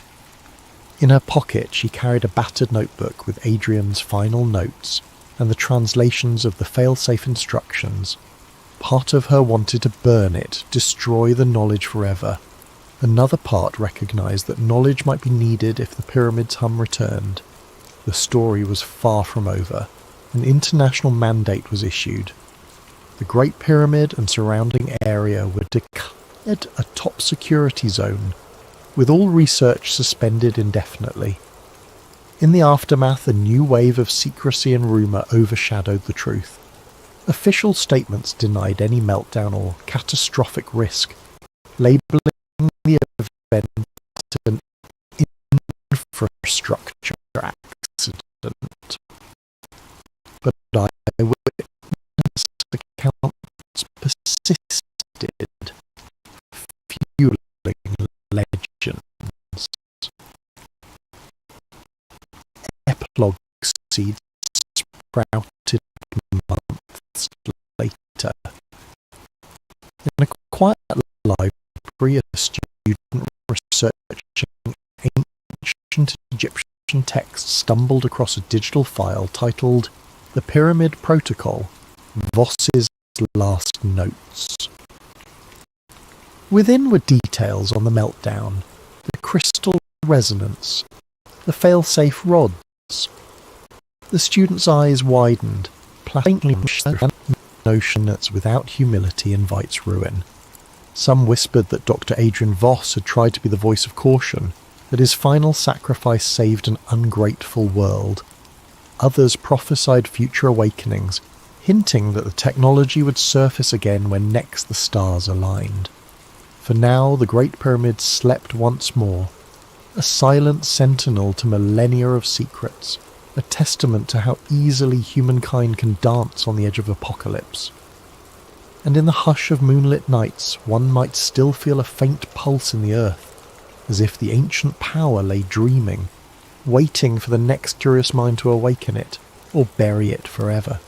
In her pocket she carried a battered notebook with Adrian's final notes and the translations of the fail-safe instructions. Part of her wanted to burn it, destroy the knowledge forever. Another part recognised that knowledge might be needed if the pyramid's hum returned. The story was far from over. An international mandate was issued. The Great Pyramid and surrounding area were declared a top security zone, with all research suspended indefinitely. In the aftermath, a new wave of secrecy and rumour overshadowed the truth. Official statements denied any meltdown or catastrophic risk, labelling the event an infrastructure accident. But eyewitness accounts persisted, fueling legends. Epilogue seeds sprouted months later. In a quiet library, a student researching ancient Egyptian texts stumbled across a digital file titled The Pyramid Protocol, Voss's Last Notes. Within were details on the meltdown, the crystal resonance, the fail-safe rods. The student's eyes widened, plainly the notion that without humility invites ruin. Some whispered that Dr. Adrian Voss had tried to be the voice of caution, that his final sacrifice saved an ungrateful world. Others prophesied future awakenings, hinting that the technology would surface again when next the stars aligned. For now, the Great Pyramid slept once more, a silent sentinel to millennia of secrets, a testament to how easily humankind can dance on the edge of apocalypse. And in the hush of moonlit nights, one might still feel a faint pulse in the earth, as if the ancient power lay dreaming, waiting for the next curious mind to awaken it, or bury it forever.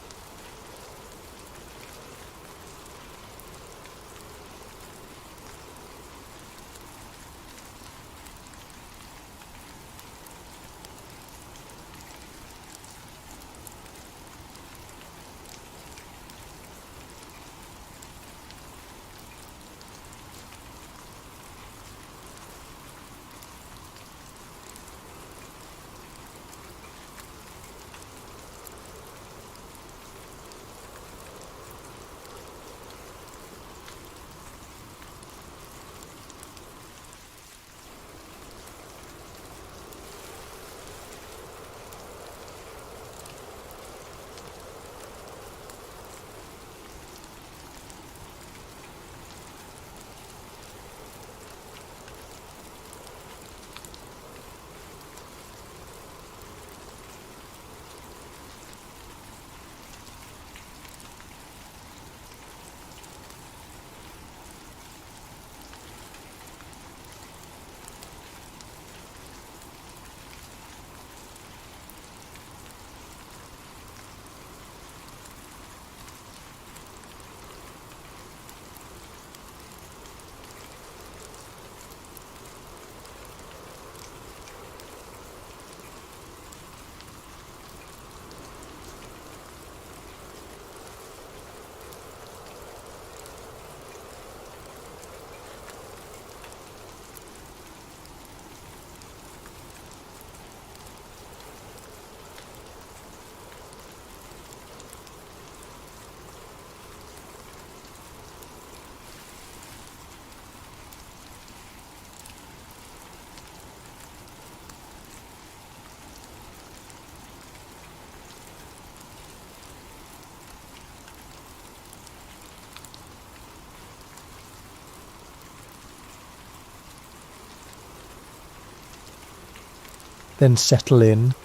Then settle in,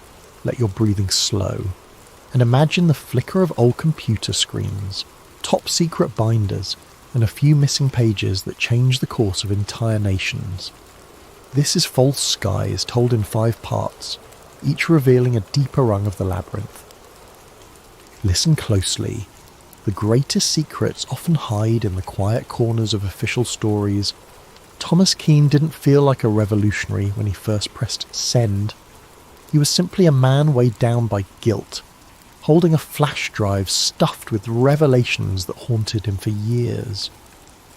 let your breathing slow, and imagine the flicker of old computer screens, top-secret binders, and a few missing pages that change the course of entire nations. This is False Skies told in 5 parts, each revealing a deeper rung of the labyrinth. Listen closely. The greatest secrets often hide in the quiet corners of official stories. Thomas Keane didn't feel like a revolutionary when he first pressed send. He was simply a man weighed down by guilt, holding a flash drive stuffed with revelations that haunted him for years.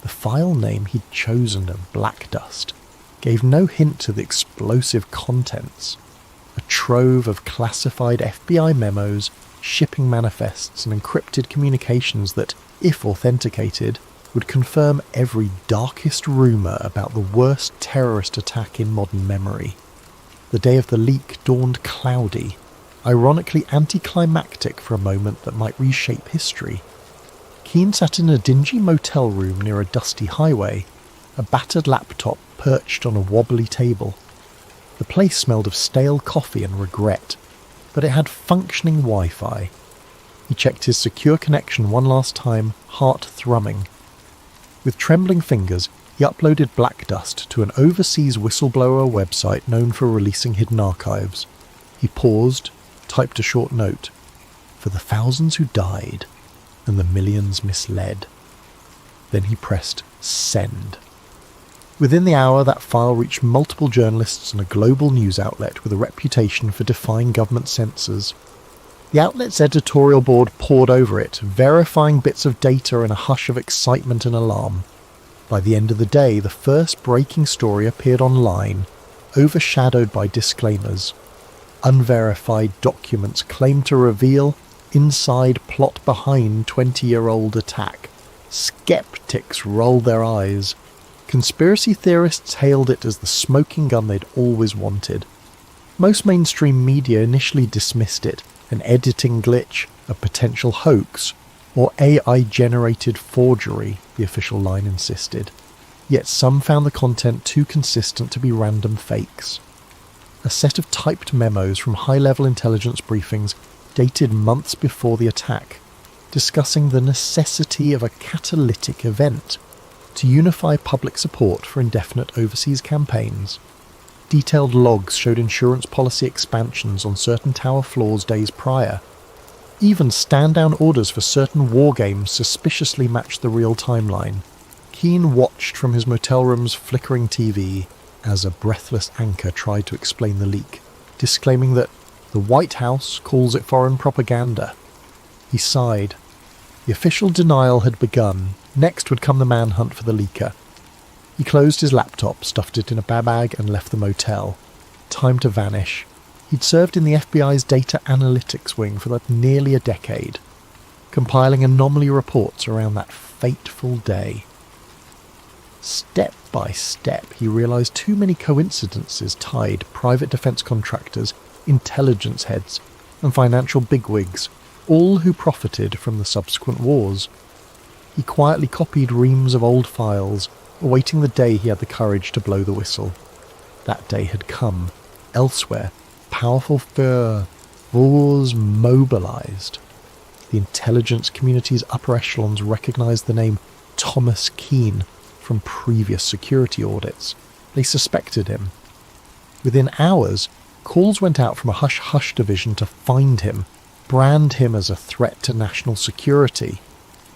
The file name he'd chosen of Black Dust gave no hint to the explosive contents. A trove of classified FBI memos, shipping manifests and encrypted communications that, if authenticated, would confirm every darkest rumour about the worst terrorist attack in modern memory. The day of the leak dawned cloudy, ironically anticlimactic for a moment that might reshape history. Keane sat in a dingy motel room near a dusty highway, a battered laptop perched on a wobbly table. The place smelled of stale coffee and regret, but it had functioning Wi-Fi. He checked his secure connection one last time, heart thrumming. With trembling fingers, he uploaded Black Dust to an overseas whistleblower website known for releasing hidden archives. He paused, typed a short note, for the thousands who died and the millions misled. Then he pressed send. Within the hour, that file reached multiple journalists and a global news outlet with a reputation for defying government censors. The outlet's editorial board pored over it, verifying bits of data in a hush of excitement and alarm. By the end of the day, the first breaking story appeared online, overshadowed by disclaimers. Unverified documents claimed to reveal inside plot behind 20-year-old attack. Skeptics rolled their eyes. Conspiracy theorists hailed it as the smoking gun they'd always wanted. Most mainstream media initially dismissed it, an editing glitch, a potential hoax, or AI-generated forgery, the official line insisted. Yet some found the content too consistent to be random fakes. A set of typed memos from high-level intelligence briefings dated months before the attack, discussing the necessity of a catalytic event to unify public support for indefinite overseas campaigns. Detailed logs showed insurance policy expansions on certain tower floors days prior. Even stand-down orders for certain war games suspiciously matched the real timeline. Keane watched from his motel room's flickering TV as a breathless anchor tried to explain the leak, disclaiming that the White House calls it foreign propaganda. He sighed. The official denial had begun. Next would come the manhunt for the leaker. He closed his laptop, stuffed it in a bag and left the motel. Time to vanish. He'd served in the FBI's data analytics wing for nearly a decade, compiling anomaly reports around that fateful day. Step by step, he realized too many coincidences tied private defense contractors, intelligence heads, and financial bigwigs, all who profited from the subsequent wars. He quietly copied reams of old files, awaiting the day he had the courage to blow the whistle. That day had come. Elsewhere, powerful forces mobilized. The intelligence community's upper echelons recognized the name Thomas Keane from previous security audits. They suspected him. Within hours, calls went out from a hush-hush division to find him, brand him as a threat to national security.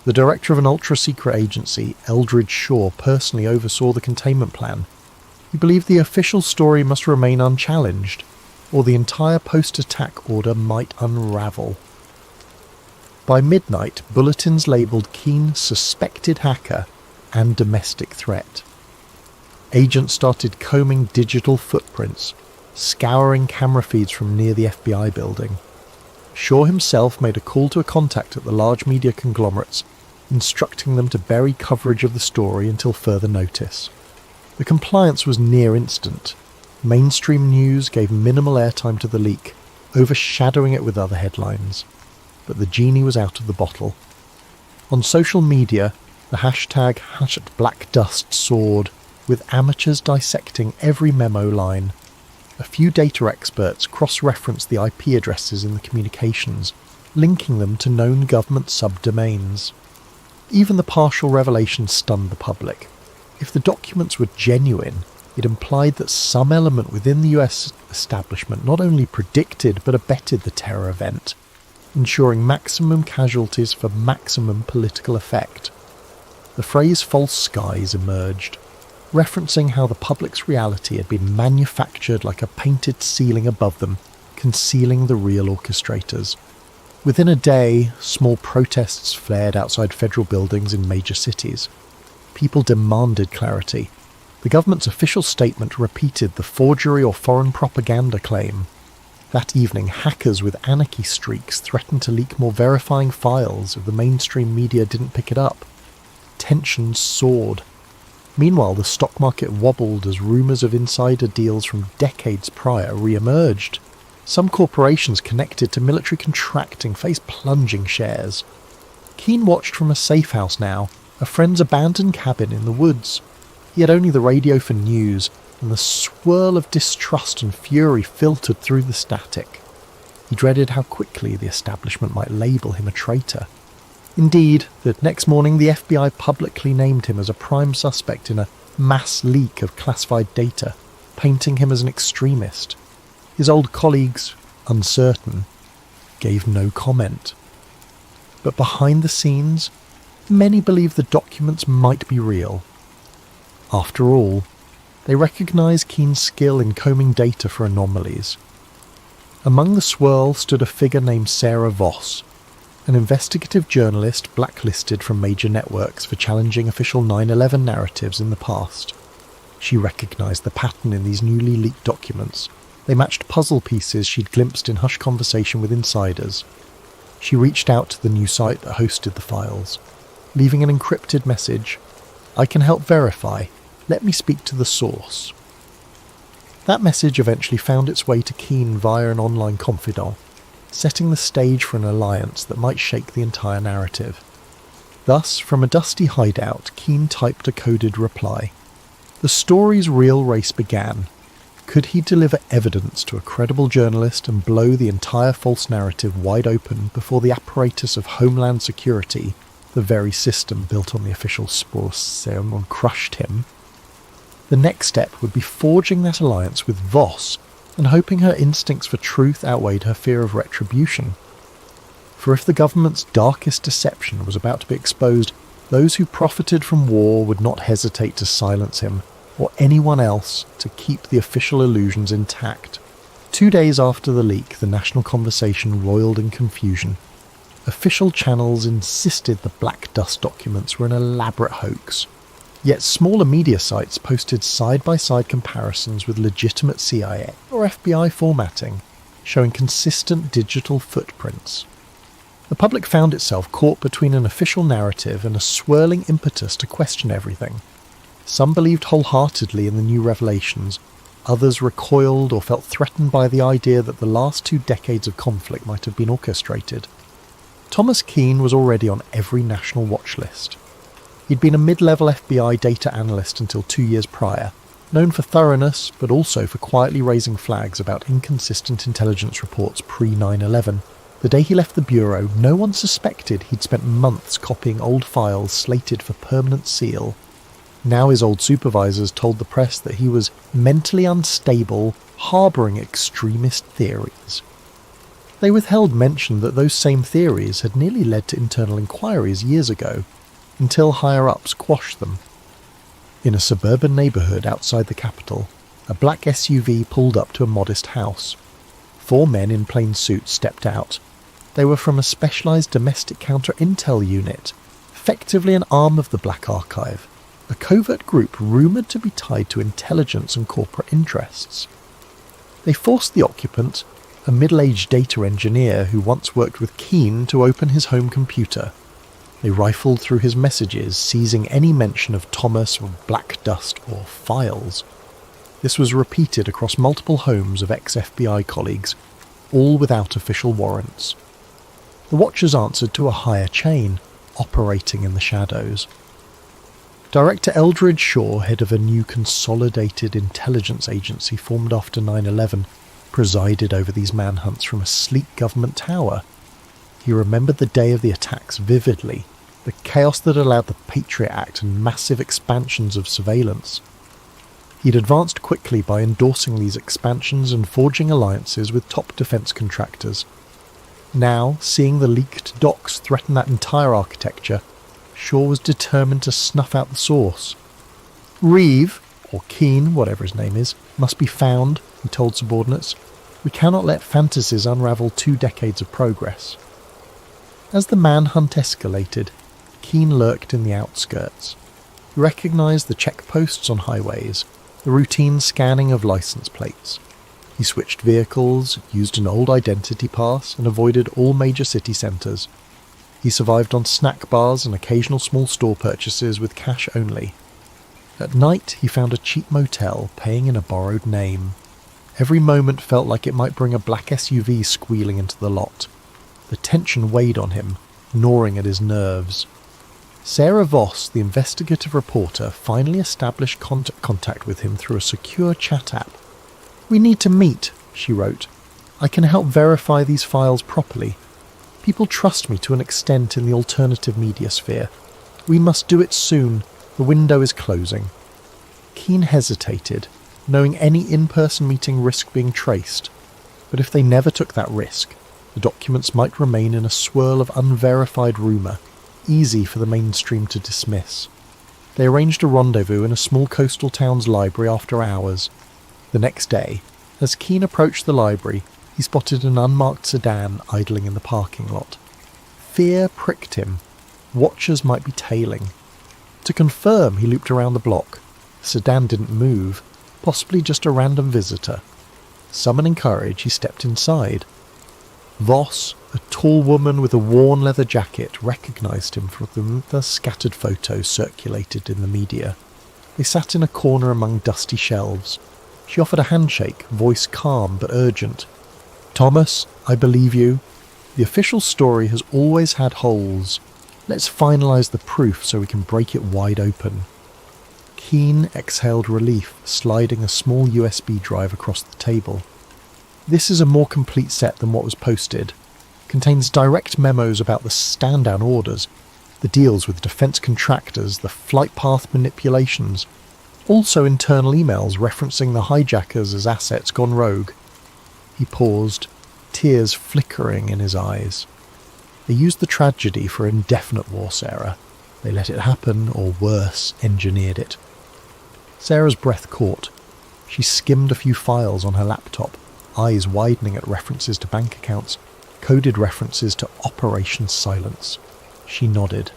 The director of an ultra-secret agency, Eldridge Shaw, personally oversaw the containment plan. He believed the official story must remain unchallenged, or the entire post-attack order might unravel. By midnight, bulletins labelled Keane suspected hacker and domestic threat. Agents started combing digital footprints, scouring camera feeds from near the FBI building. Shaw himself made a call to a contact at the large media conglomerates, instructing them to bury coverage of the story until further notice. The compliance was near instant. Mainstream news gave minimal airtime to the leak, overshadowing it with other headlines. But the genie was out of the bottle. On social media, the hashtag #BlackDust soared, with amateurs dissecting every memo line. a few data experts cross-referenced the IP addresses in the communications, linking them to known government subdomains. Even the partial revelation stunned the public. If the documents were genuine, it implied that some element within the US establishment not only predicted but abetted the terror event, ensuring maximum casualties for maximum political effect. The phrase false skies emerged, referencing how the public's reality had been manufactured like a painted ceiling above them, concealing the real orchestrators. Within a day, small protests flared outside federal buildings in major cities. People demanded clarity. The government's official statement repeated the forgery or foreign propaganda claim. That evening, hackers with anarchy streaks threatened to leak more verifying files if the mainstream media didn't pick it up. Tensions soared. Meanwhile, the stock market wobbled as rumours of insider deals from decades prior re-emerged. Some corporations connected to military contracting faced plunging shares. Keane watched from a safe house now, a friend's abandoned cabin in the woods. He had only the radio for news, and the swirl of distrust and fury filtered through the static. He dreaded how quickly the establishment might label him a traitor. Indeed, the next morning the FBI publicly named him as a prime suspect in a mass leak of classified data, painting him as an extremist. His old colleagues, uncertain, gave no comment. But behind the scenes, many believed the documents might be real. After all, they recognised Keane's skill in combing data for anomalies. Among the swirl stood a figure named Sarah Voss, an investigative journalist blacklisted from major networks for challenging official 9/11 narratives in the past. She recognised the pattern in these newly leaked documents. They matched puzzle pieces she'd glimpsed in hushed conversation with insiders. She reached out to the new site that hosted the files, leaving an encrypted message. "I can help verify. Let me speak to the source." That message eventually found its way to Keane via an online confidant, setting the stage for an alliance that might shake the entire narrative. Thus, from a dusty hideout, Keane typed a coded reply. The story's real race began. Could he deliver evidence to a credible journalist and blow the entire false narrative wide open before the apparatus of Homeland Security, the very system built on the official source, crushed him? The next step would be forging that alliance with Voss and hoping her instincts for truth outweighed her fear of retribution. For if the government's darkest deception was about to be exposed, those who profited from war would not hesitate to silence him, or anyone else, to keep the official illusions intact. 2 days after the leak, the national conversation roiled in confusion. Official channels insisted the black dust documents were an elaborate hoax. Yet smaller media sites posted side-by-side comparisons with legitimate CIA or FBI formatting, showing consistent digital footprints. The public found itself caught between an official narrative and a swirling impetus to question everything. Some believed wholeheartedly in the new revelations, others recoiled or felt threatened by the idea that the last 2 decades of conflict might have been orchestrated. Thomas Keane was already on every national watch list. He'd been a mid-level FBI data analyst until 2 years prior, known for thoroughness but also for quietly raising flags about inconsistent intelligence reports pre-9/11. The day he left the bureau, no one suspected he'd spent months copying old files slated for permanent seal. Now his old supervisors told the press that he was mentally unstable, harbouring extremist theories. They withheld mention that those same theories had nearly led to internal inquiries years ago, until higher-ups quashed them. In a suburban neighbourhood outside the capital, a black SUV pulled up to a modest house. 4 men in plain suits stepped out. They were from a specialised domestic counter-intel unit, effectively an arm of the Black Archive, a covert group rumoured to be tied to intelligence and corporate interests. They forced the occupant, a middle-aged data engineer who once worked with Keane, to open his home computer. They rifled through his messages, seizing any mention of Thomas or black dust or files. This was repeated across multiple homes of ex-FBI colleagues, all without official warrants. The watchers answered to a higher chain, operating in the shadows. Director Eldridge Shaw, head of a new consolidated intelligence agency formed after 9/11, presided over these manhunts from a sleek government tower. He remembered the day of the attacks vividly, the chaos that allowed the Patriot Act and massive expansions of surveillance. He'd advanced quickly by endorsing these expansions and forging alliances with top defence contractors. Now, seeing the leaked docs threaten that entire architecture, Shaw was determined to snuff out the source. Reeve, or Keane, whatever his name is, must be found, he told subordinates. We cannot let fantasies unravel 2 decades of progress. As the manhunt escalated, Keane lurked in the outskirts. He recognised the checkposts on highways, the routine scanning of licence plates. He switched vehicles, used an old identity pass, and avoided all major city centres. He survived on snack bars and occasional small store purchases with cash only. At night, he found a cheap motel, paying in a borrowed name. Every moment felt like it might bring a black SUV squealing into the lot. The tension weighed on him, gnawing at his nerves. Sarah Voss, the investigative reporter, finally established contact with him through a secure chat app. "We need to meet," she wrote. "I can help verify these files properly. People trust me to an extent in the alternative media sphere. We must do it soon. The window is closing." Keane hesitated, knowing any in-person meeting risked being traced. But if they never took that risk, the documents might remain in a swirl of unverified rumour, easy for the mainstream to dismiss. They arranged a rendezvous in a small coastal town's library after hours. The next day, as Keane approached the library, he spotted an unmarked sedan idling in the parking lot. Fear pricked him. Watchers might be tailing. To confirm, he looped around the block. The sedan didn't move, possibly just a random visitor. Summoning courage, he stepped inside. Voss, a tall woman with a worn leather jacket, recognised him from the scattered photos circulated in the media. They sat in a corner among dusty shelves. She offered a handshake, voice calm but urgent. "Thomas, I believe you. The official story has always had holes. Let's finalise the proof so we can break it wide open." Keane exhaled relief, sliding a small USB drive across the table. This is a more complete set than what was posted. Contains direct memos about the stand-down orders, the deals with defence contractors, the flight path manipulations. Also internal emails referencing the hijackers as assets gone rogue. He paused, tears flickering in his eyes. They used the tragedy for indefinite war, Sarah. They let it happen, or worse, engineered it. Sarah's breath caught. She skimmed a few files on her laptop, eyes widening at references to bank accounts, coded references to Operation Silence. She nodded.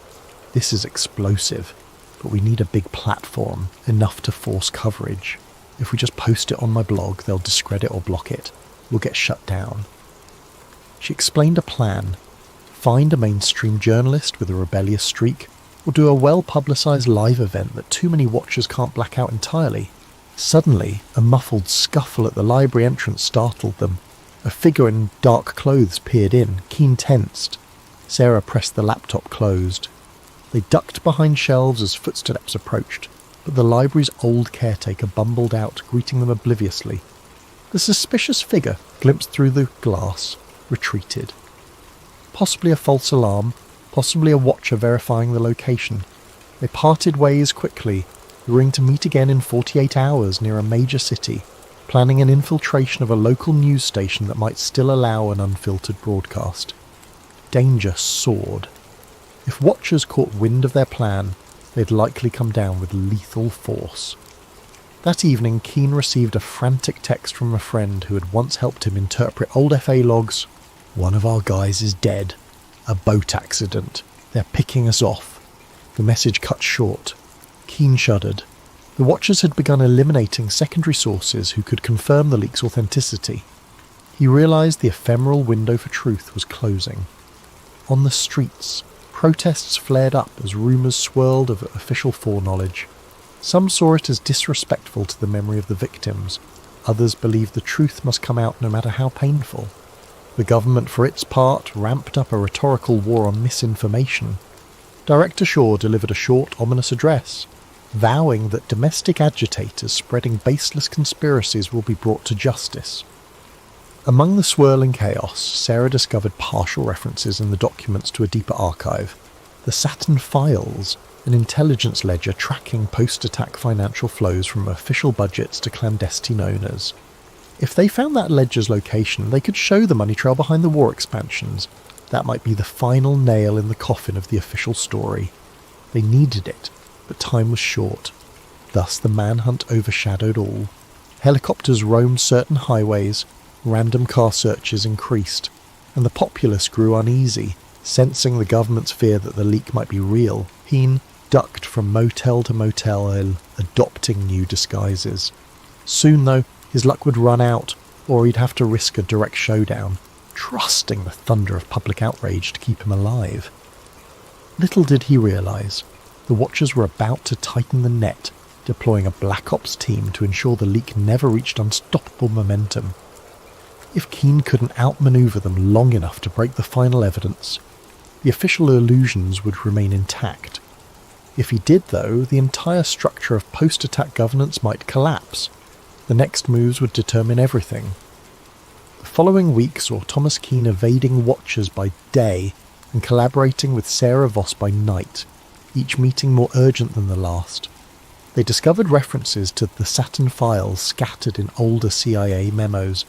This is explosive, but we need a big platform, enough to force coverage. If we just post it on my blog, they'll discredit or block it. We'll get shut down. She explained a plan. Find a mainstream journalist with a rebellious streak, or do a well-publicised live event that too many watchers can't black out entirely. Suddenly, a muffled scuffle at the library entrance startled them. A figure in dark clothes peered in, Keane tensed. Sarah pressed the laptop closed. They ducked behind shelves as footsteps approached, but the library's old caretaker bumbled out, greeting them obliviously. The suspicious figure, glimpsed through the glass, retreated. Possibly a false alarm, possibly a watcher verifying the location. They parted ways quickly, agreeing to meet again in 48 hours near a major city, planning an infiltration of a local news station that might still allow an unfiltered broadcast. Danger soared. If watchers caught wind of their plan, they'd likely come down with lethal force. That evening, Keane received a frantic text from a friend who had once helped him interpret old FA logs. "One of our guys is dead. A boat accident. They're picking us off." The message cut short. Keane shuddered. The watchers had begun eliminating secondary sources who could confirm the leak's authenticity. He realised the ephemeral window for truth was closing. On the streets, protests flared up as rumours swirled of official foreknowledge. Some saw it as disrespectful to the memory of the victims. Others believed the truth must come out no matter how painful. The government, for its part, ramped up a rhetorical war on misinformation. Director Shaw delivered a short, ominous address. vowing that domestic agitators spreading baseless conspiracies will be brought to justice. Among the swirling chaos, Sarah discovered partial references in the documents to a deeper archive. The Saturn Files, an intelligence ledger tracking post-attack financial flows from official budgets to clandestine owners. If they found that ledger's location, they could show the money trail behind the war expansions. That might be the final nail in the coffin of the official story. They needed it, but time was short. Thus the manhunt overshadowed all. Helicopters roamed certain highways, random car searches increased, and the populace grew uneasy, sensing the government's fear that the leak might be real. Keane ducked from motel to motel, adopting new disguises. Soon, though, his luck would run out, or he'd have to risk a direct showdown, trusting the thunder of public outrage to keep him alive. Little did he realise, the Watchers were about to tighten the net, deploying a Black Ops team to ensure the leak never reached unstoppable momentum. If Keane couldn't outmaneuver them long enough to break the final evidence, the official illusions would remain intact. If he did, though, the entire structure of post-attack governance might collapse. The next moves would determine everything. The following week saw Thomas Keane evading Watchers by day and collaborating with Sarah Voss by night, each meeting more urgent than the last. They discovered references to the Saturn Files scattered in older CIA memos.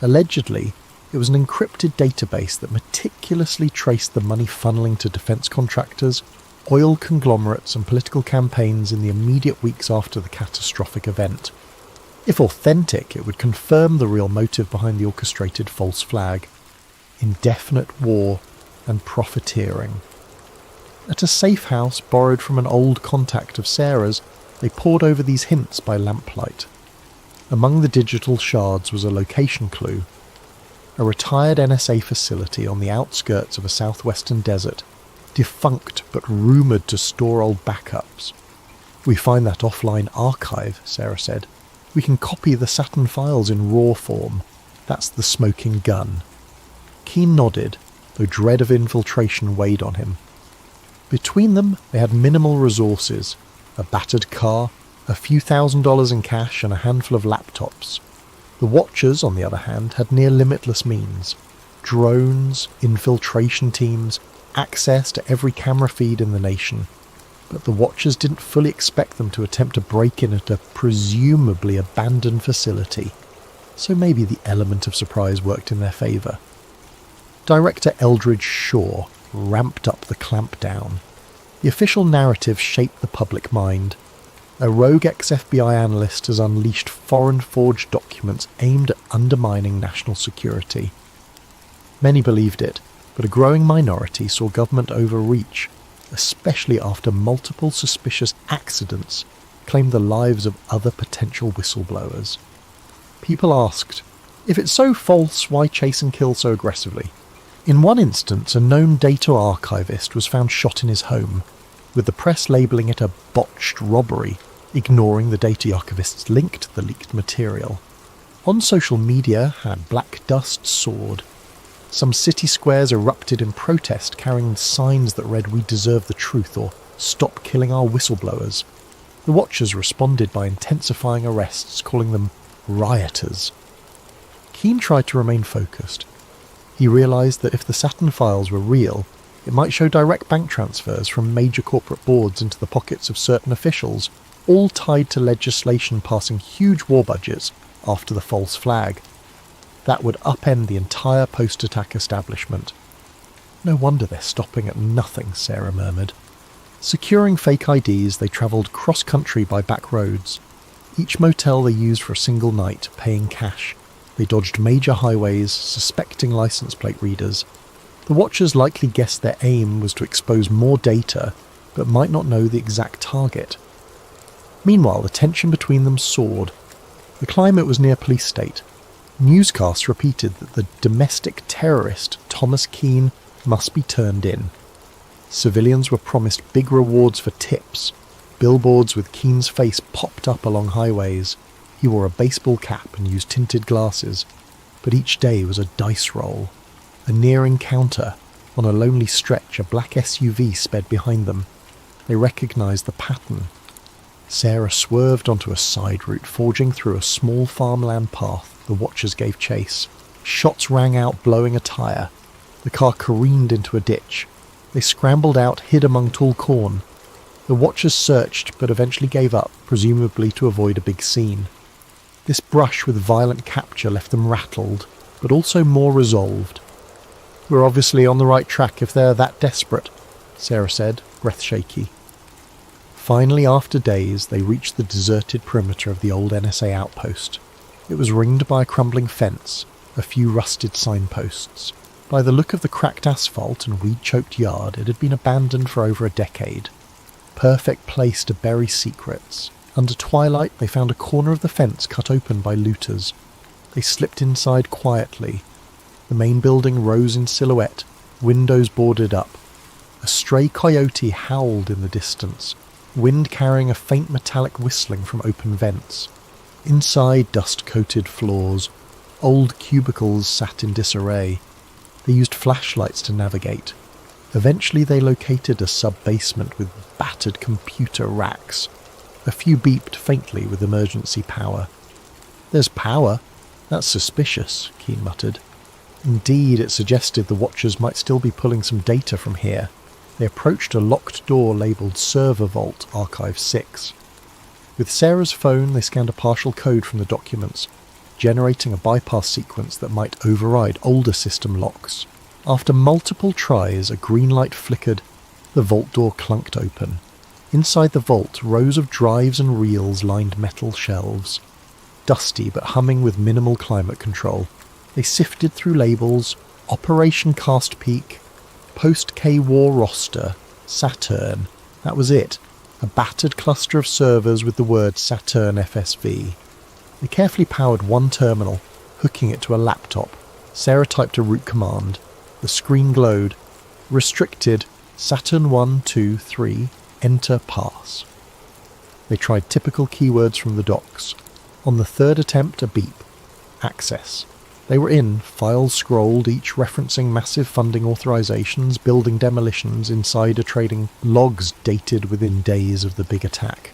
Allegedly, it was an encrypted database that meticulously traced the money funneling to defence contractors, oil conglomerates and political campaigns in the immediate weeks after the catastrophic event. If authentic, it would confirm the real motive behind the orchestrated false flag: indefinite war and profiteering. At a safe house borrowed from an old contact of Sarah's, they pored over these hints by lamplight. Among the digital shards was a location clue: a retired NSA facility on the outskirts of a southwestern desert, defunct but rumoured to store old backups. "We find that offline archive," Sarah said. "We can copy the Saturn Files in raw form. That's the smoking gun." Keane nodded, though dread of infiltration weighed on him. Between them, they had minimal resources: a battered car, a few $1,000s in cash, and a handful of laptops. The Watchers, on the other hand, had near limitless means: drones, infiltration teams, access to every camera feed in the nation. But the Watchers didn't fully expect them to attempt a break-in at a presumably abandoned facility, so maybe the element of surprise worked in their favour. Director Eldridge Shaw ramped up the clampdown. The official narrative shaped the public mind. A rogue ex-FBI analyst has unleashed foreign-forged documents aimed at undermining national security. Many believed it, but a growing minority saw government overreach, especially after multiple suspicious accidents claimed the lives of other potential whistleblowers. People asked, if it's so false, why chase and kill so aggressively? In one instance, a known data archivist was found shot in his home, with the press labelling it a botched robbery, ignoring the data archivist's link to the leaked material. On social media, had black dust soared. Some city squares erupted in protest, carrying signs that read, "We deserve the truth," or "Stop killing our whistleblowers." The Watchers responded by intensifying arrests, calling them rioters. Keane tried to remain focused. He realised that if the Saturn Files were real, it might show direct bank transfers from major corporate boards into the pockets of certain officials, all tied to legislation passing huge war budgets after the false flag. That would upend the entire post-attack establishment. "No wonder they're stopping at nothing," Sarah murmured. Securing fake IDs, they travelled cross-country by back roads. Each motel they used for a single night, paying cash. They dodged major highways, suspecting licence plate readers. The Watchers likely guessed their aim was to expose more data, but might not know the exact target. Meanwhile, the tension between them soared. The climate was near police state. Newscasts repeated that the domestic terrorist Thomas Keane must be turned in. Civilians were promised big rewards for tips. Billboards with Keane's face popped up along highways. He wore a baseball cap and used tinted glasses, but each day was a dice roll. A near encounter. On a lonely stretch, a black SUV sped behind them. They recognised the pattern. Sarah swerved onto a side route, forging through a small farmland path. The watchers gave chase. Shots rang out, blowing a tyre. The car careened into a ditch. They scrambled out, hid among tall corn. The watchers searched, but eventually gave up, presumably to avoid a big scene. This brush with violent capture left them rattled, but also more resolved. "We're obviously on the right track if they're that desperate," Sarah said, breath shaky. Finally, after days, they reached the deserted perimeter of the old NSA outpost. It was ringed by a crumbling fence, a few rusted signposts. By the look of the cracked asphalt and weed-choked yard, it had been abandoned for over a decade. Perfect place to bury secrets. Under twilight, they found a corner of the fence cut open by looters. They slipped inside quietly. The main building rose in silhouette, windows boarded up. A stray coyote howled in the distance, wind carrying a faint metallic whistling from open vents. Inside, dust-coated floors. Old cubicles sat in disarray. They used flashlights to navigate. Eventually they located a sub-basement with battered computer racks. A few beeped faintly with emergency power. "There's power? That's suspicious," Keane muttered. Indeed, it suggested the watchers might still be pulling some data from here. They approached a locked door labelled Server Vault Archive 6. With Sarah's phone, they scanned a partial code from the documents, generating a bypass sequence that might override older system locks. After multiple tries, a green light flickered. The vault door clunked open. Inside the vault, rows of drives and reels lined metal shelves. Dusty but humming with minimal climate control. They sifted through labels: Operation Cast Peak, Post-K-War Roster, Saturn. That was it. A battered cluster of servers with the word Saturn FSV. They carefully powered one terminal, hooking it to a laptop. Sarah typed a root command. The screen glowed. Restricted. Saturn 1, 2, 3. Enter pass. They tried typical keywords from the docs. On the third attempt, a beep. Access. They were in, files scrolled, each referencing massive funding authorizations, building demolitions, insider trading, logs dated within days of the big attack.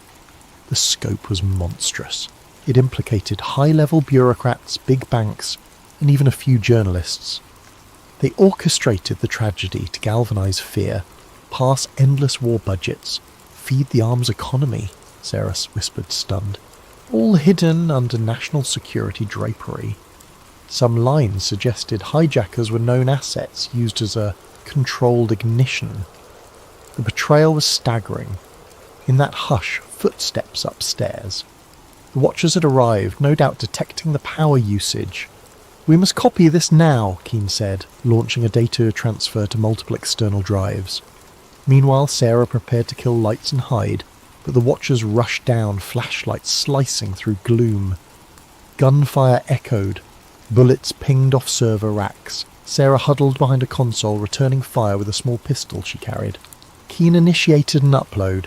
The scope was monstrous. It implicated high-level bureaucrats, big banks, and even a few journalists. They orchestrated the tragedy to galvanize fear, pass endless war budgets, feed the arms economy, Sarah whispered, stunned. All hidden under national security drapery. Some lines suggested hijackers were known assets used as a controlled ignition. The betrayal was staggering. In that hush, footsteps upstairs. The watchers had arrived, no doubt detecting the power usage. "We must copy this now," Keane said, launching a data transfer to multiple external drives. Meanwhile, Sarah prepared to kill lights and hide, but the watchers rushed down, flashlights slicing through gloom. Gunfire echoed. Bullets pinged off server racks. Sarah huddled behind a console, returning fire with a small pistol she carried. Keane initiated an upload,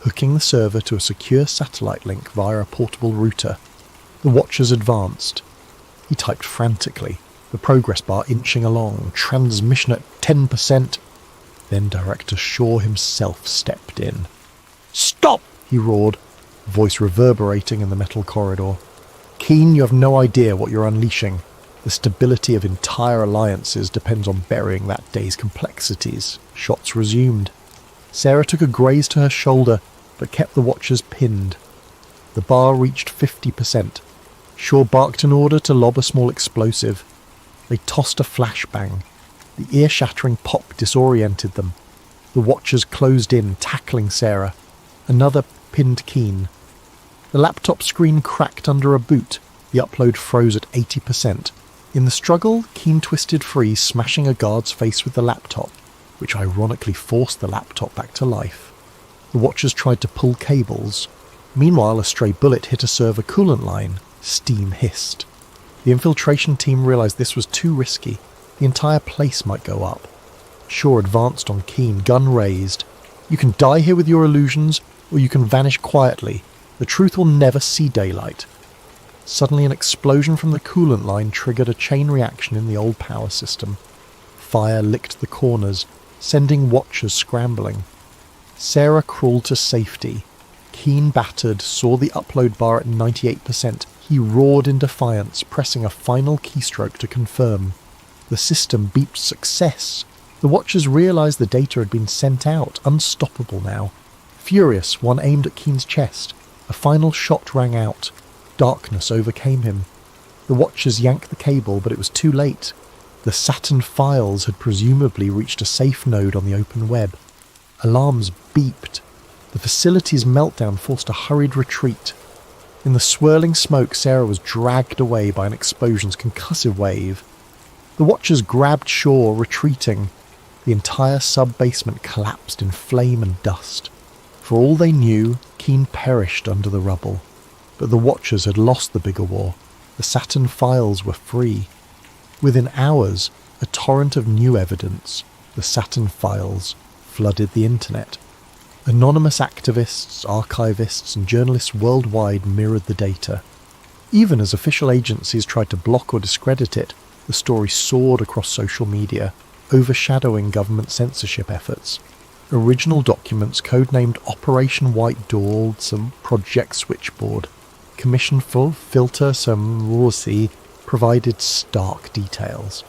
hooking the server to a secure satellite link via a portable router. The watchers advanced. He typed frantically, the progress bar inching along, transmission at 10%. Then Director Shaw himself stepped in. "Stop!" he roared, voice reverberating in the metal corridor. "Keane, you have no idea what you're unleashing. The stability of entire alliances depends on burying that day's complexities." Shots resumed. Sarah took a graze to her shoulder, but kept the watchers pinned. The bar reached 50%. Shaw barked an order to lob a small explosive. They tossed a flashbang. The ear-shattering pop disoriented them. The watchers closed in, tackling Sarah. Another pinned Keane. The laptop screen cracked under a boot. The upload froze at 80%. In the struggle, Keane twisted free, smashing a guard's face with the laptop, which ironically forced the laptop back to life. The watchers tried to pull cables. Meanwhile, a stray bullet hit a server coolant line. Steam hissed. The infiltration team realized this was too risky. The entire place might go up. Shaw advanced on Keane, gun raised. "You can die here with your illusions, or you can vanish quietly. The truth will never see daylight." Suddenly an explosion from the coolant line triggered a chain reaction in the old power system. Fire licked the corners, sending watchers scrambling. Sarah crawled to safety. Keen battered, saw the upload bar at 98%. He roared in defiance, pressing a final keystroke to confirm. The system beeped success. The watchers realised the data had been sent out, unstoppable now. Furious, one aimed at Keen's chest. A final shot rang out. Darkness overcame him. The watchers yanked the cable, but it was too late. The Saturn files had presumably reached a safe node on the open web. Alarms beeped. The facility's meltdown forced a hurried retreat. In the swirling smoke, Sarah was dragged away by an explosion's concussive wave. The watchers grabbed shore, retreating. The entire sub-basement collapsed in flame and dust. For all they knew, Keen perished under the rubble. But the watchers had lost the bigger war. The Saturn files were free. Within hours, a torrent of new evidence, the Saturn files, flooded the internet. Anonymous activists, archivists, and journalists worldwide mirrored the data. Even as official agencies tried to block or discredit it, the story soared across social media, overshadowing government censorship efforts. Original documents codenamed Operation White Dawn, some Project Switchboard, Commission for Filter some Rossi, provided stark details.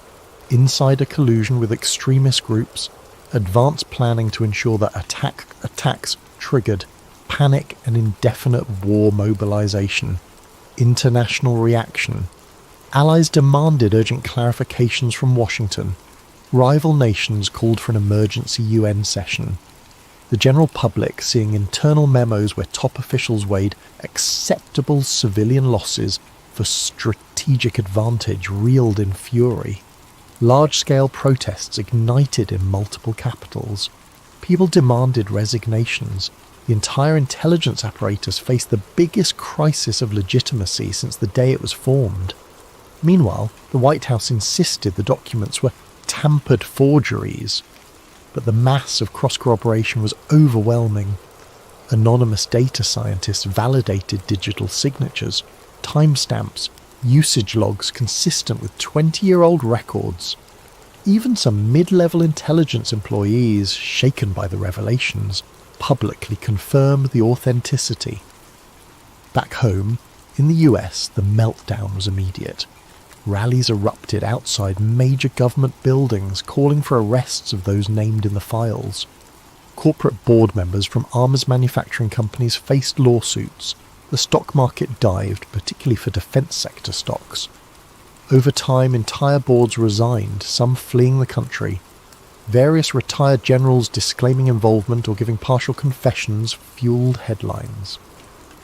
Insider collusion with extremist groups, advanced planning to ensure that attacks triggered panic and indefinite war mobilization, international reaction. Allies demanded urgent clarifications from Washington. Rival nations called for an emergency UN session. The general public, seeing internal memos where top officials weighed acceptable civilian losses for strategic advantage, reeled in fury. Large-scale protests ignited in multiple capitals. People demanded resignations. The entire intelligence apparatus faced the biggest crisis of legitimacy since the day it was formed. Meanwhile, the White House insisted the documents were tampered forgeries, but the mass of cross-corroboration was overwhelming. Anonymous data scientists validated digital signatures, timestamps, usage logs consistent with 20-year-old records. Even some mid-level intelligence employees, shaken by the revelations, publicly confirmed the authenticity. Back home, in the US, the meltdown was immediate. Rallies erupted outside major government buildings, calling for arrests of those named in the files. Corporate board members from arms manufacturing companies faced lawsuits. The stock market dived, particularly for defence sector stocks. Over time, entire boards resigned, some fleeing the country. Various retired generals disclaiming involvement or giving partial confessions fueled headlines.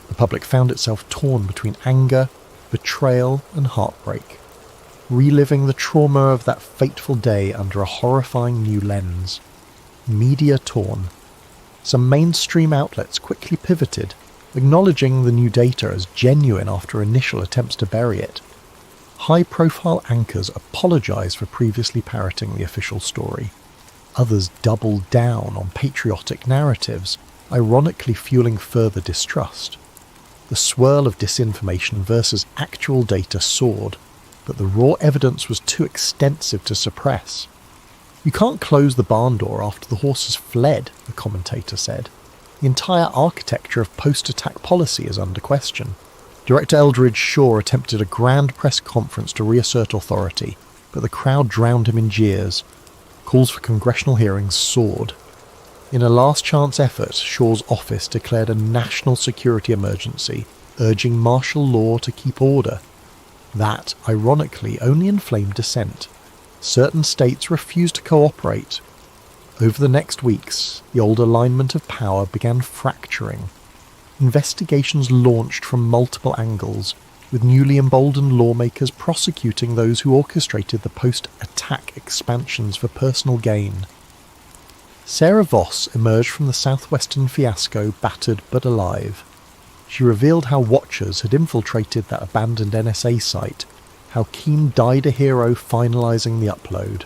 The public found itself torn between anger, betrayal, and heartbreak, reliving the trauma of that fateful day under a horrifying new lens. Media torn. Some mainstream outlets quickly pivoted, acknowledging the new data as genuine after initial attempts to bury it. High-profile anchors apologised for previously parroting the official story. Others doubled down on patriotic narratives, ironically fueling further distrust. The swirl of disinformation versus actual data soared, but the raw evidence was too extensive to suppress. You can't close the barn door after the horses fled, the commentator said. The entire architecture of post-attack policy is under question. Director Eldridge Shaw attempted a grand press conference to reassert authority, but the crowd drowned him in jeers. Calls for congressional hearings soared. In a last-chance effort, Shaw's office declared a national security emergency, urging martial law to keep order. That, ironically, only inflamed dissent. Certain states refused to cooperate. Over the next weeks, the old alignment of power began fracturing. Investigations launched from multiple angles, with newly emboldened lawmakers prosecuting those who orchestrated the post-attack expansions for personal gain. Sarah Voss emerged from the southwestern fiasco battered but alive. She revealed how Watchers had infiltrated that abandoned NSA site, how Keen died a hero finalising the upload.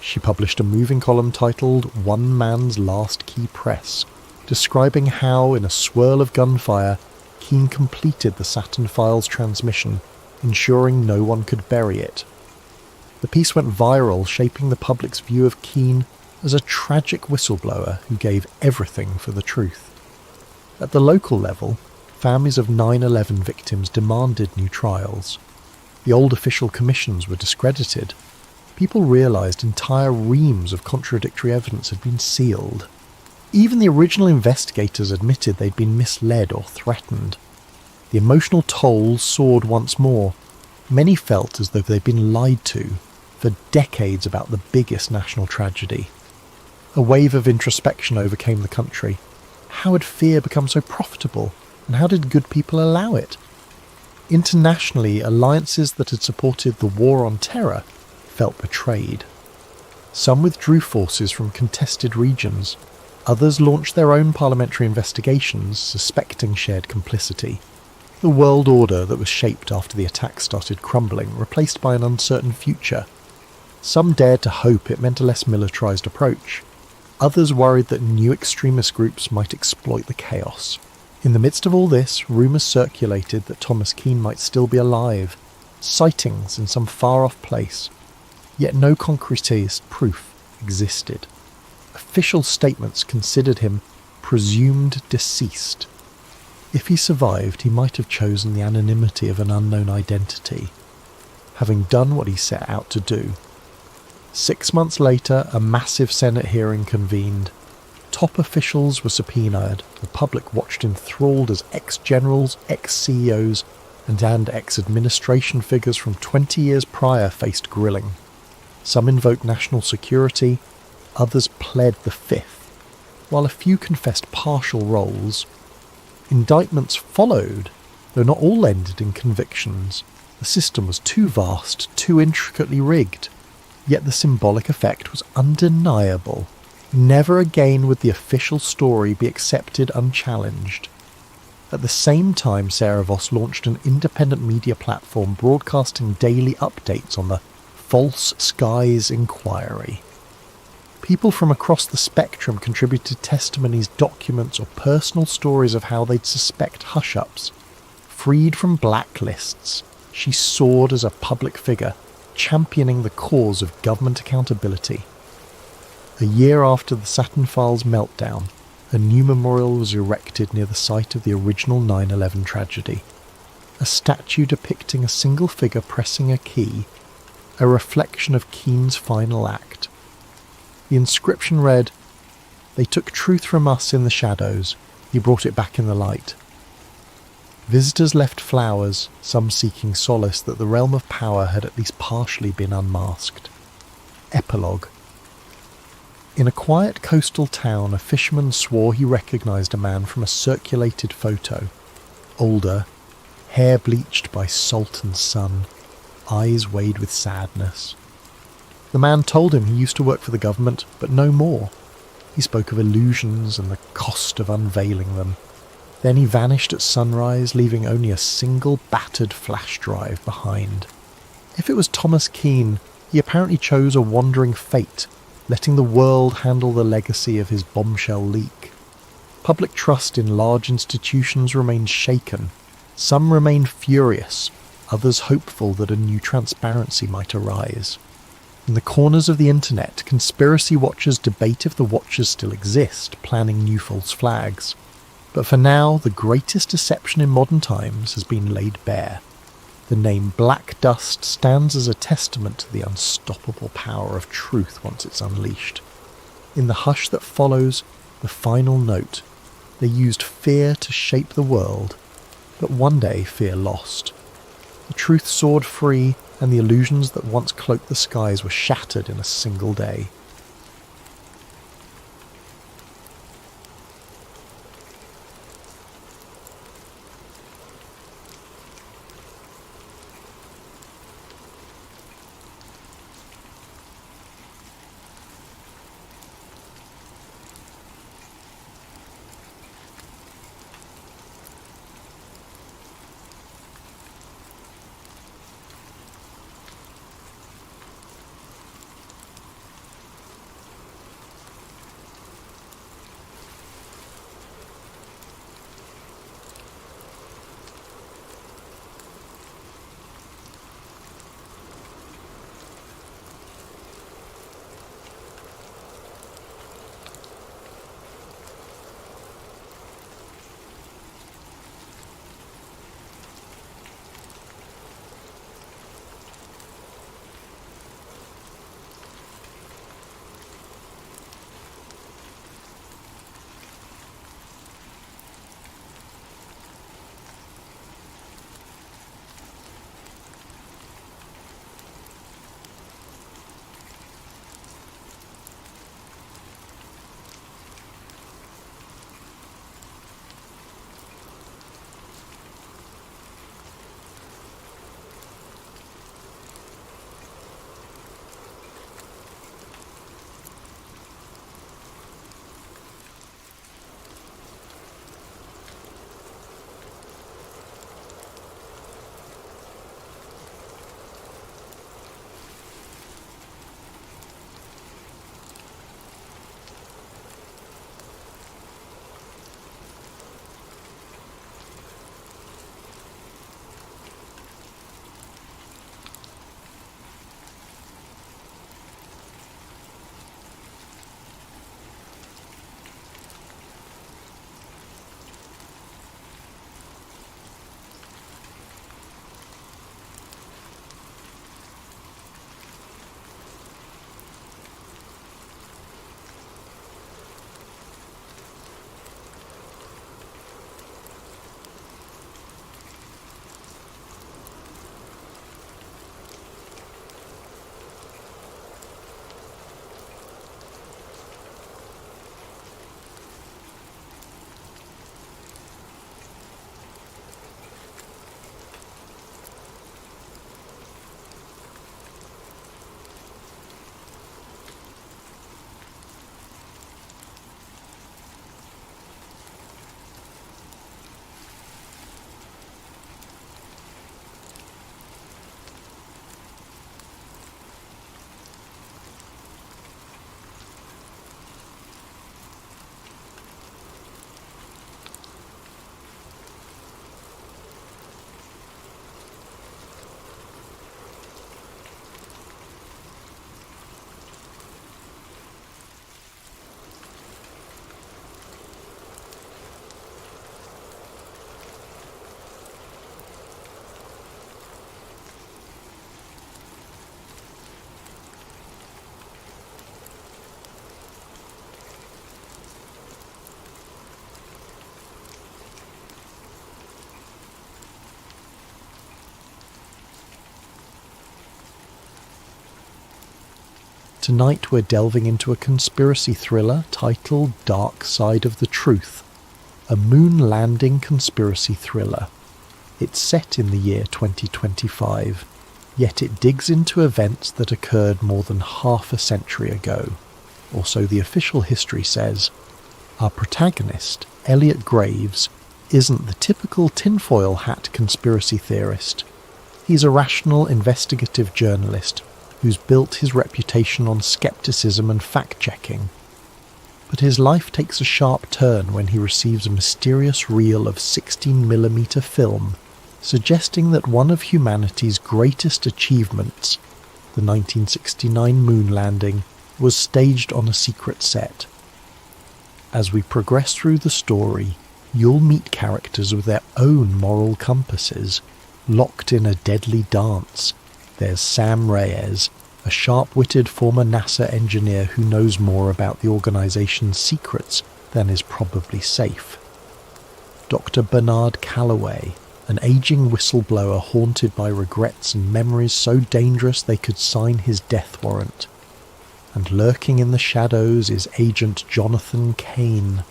She published a moving column titled One Man's Last Key Press, describing how, in a swirl of gunfire, Keen completed the Saturn files transmission, ensuring no one could bury it. The piece went viral, shaping the public's view of Keen as a tragic whistleblower who gave everything for the truth. At the local level, families of 9/11 victims demanded new trials. The old official commissions were discredited. People realised entire reams of contradictory evidence had been sealed. Even the original investigators admitted they'd been misled or threatened. The emotional toll soared once more. Many felt as though they'd been lied to for decades about the biggest national tragedy. A wave of introspection overcame the country. How had fear become so profitable, and how did good people allow it? Internationally, alliances that had supported the war on terror felt betrayed. Some withdrew forces from contested regions. Others launched their own parliamentary investigations, suspecting shared complicity. The world order that was shaped after the attack started crumbling, replaced by an uncertain future. Some dared to hope it meant a less militarized approach. Others worried that new extremist groups might exploit the chaos. In the midst of all this, rumours circulated that Thomas Keane might still be alive, sightings in some far-off place, yet no concrete proof existed. Official statements considered him presumed deceased. If he survived, he might have chosen the anonymity of an unknown identity, having done what he set out to do. 6 months later, a massive Senate hearing convened. Top officials were subpoenaed. The public watched enthralled as ex-generals, ex-CEOs, and ex-administration figures from 20 years prior faced grilling. Some invoked national security, others pled the fifth, while a few confessed partial roles. Indictments followed, though not all ended in convictions. The system was too vast, too intricately rigged. Yet the symbolic effect was undeniable. Never again would the official story be accepted unchallenged. At the same time, Sarah Voss launched an independent media platform broadcasting daily updates on the False Skies Inquiry. People from across the spectrum contributed testimonies, documents, or personal stories of how they'd suspect hush-ups. Freed from blacklists, she soared as a public figure, championing the cause of government accountability. A year after the Saturn Files meltdown, a new memorial was erected near the site of the original 9/11 tragedy. A statue depicting a single figure pressing a key, a reflection of Keane's final act. The inscription read, "They took truth from us in the shadows. He brought it back in the light." Visitors left flowers, some seeking solace that the realm of power had at least partially been unmasked. Epilogue. In a quiet coastal town, a fisherman swore he recognized a man from a circulated photo. Older, hair bleached by salt and sun, eyes weighed with sadness. The man told him he used to work for the government, but no more. He spoke of illusions and the cost of unveiling them. Then he vanished at sunrise, leaving only a single battered flash drive behind. If it was Thomas Keane, he apparently chose a wandering fate, letting the world handle the legacy of his bombshell leak. Public trust in large institutions remained shaken. Some remained furious, others hopeful that a new transparency might arise. In the corners of the internet, conspiracy watchers debate if the watchers still exist, planning new false flags. But for now, the greatest deception in modern times has been laid bare. The name Black Dust stands as a testament to the unstoppable power of truth once it's unleashed. In the hush that follows, the final note, they used fear to shape the world, but one day fear lost. The truth soared free, and the illusions that once cloaked the skies were shattered in a single day. Tonight we're delving into a conspiracy thriller titled Dark Side of the Truth, a moon landing conspiracy thriller. It's set in the year 2025, yet it digs into events that occurred more than half a century ago, or so the official history says. Our protagonist, Elliot Graves, isn't the typical tinfoil hat conspiracy theorist. He's a rational investigative journalist who's built his reputation on skepticism and fact-checking. But his life takes a sharp turn when he receives a mysterious reel of 16mm film, suggesting that one of humanity's greatest achievements, the 1969 moon landing, was staged on a secret set. As we progress through the story, you'll meet characters with their own moral compasses, locked in a deadly dance. There's Sam Reyes, a sharp-witted former NASA engineer who knows more about the organization's secrets than is probably safe. Dr. Bernard Callaway, an aging whistleblower haunted by regrets and memories so dangerous they could sign his death warrant. And lurking in the shadows is Agent Jonathan Kane,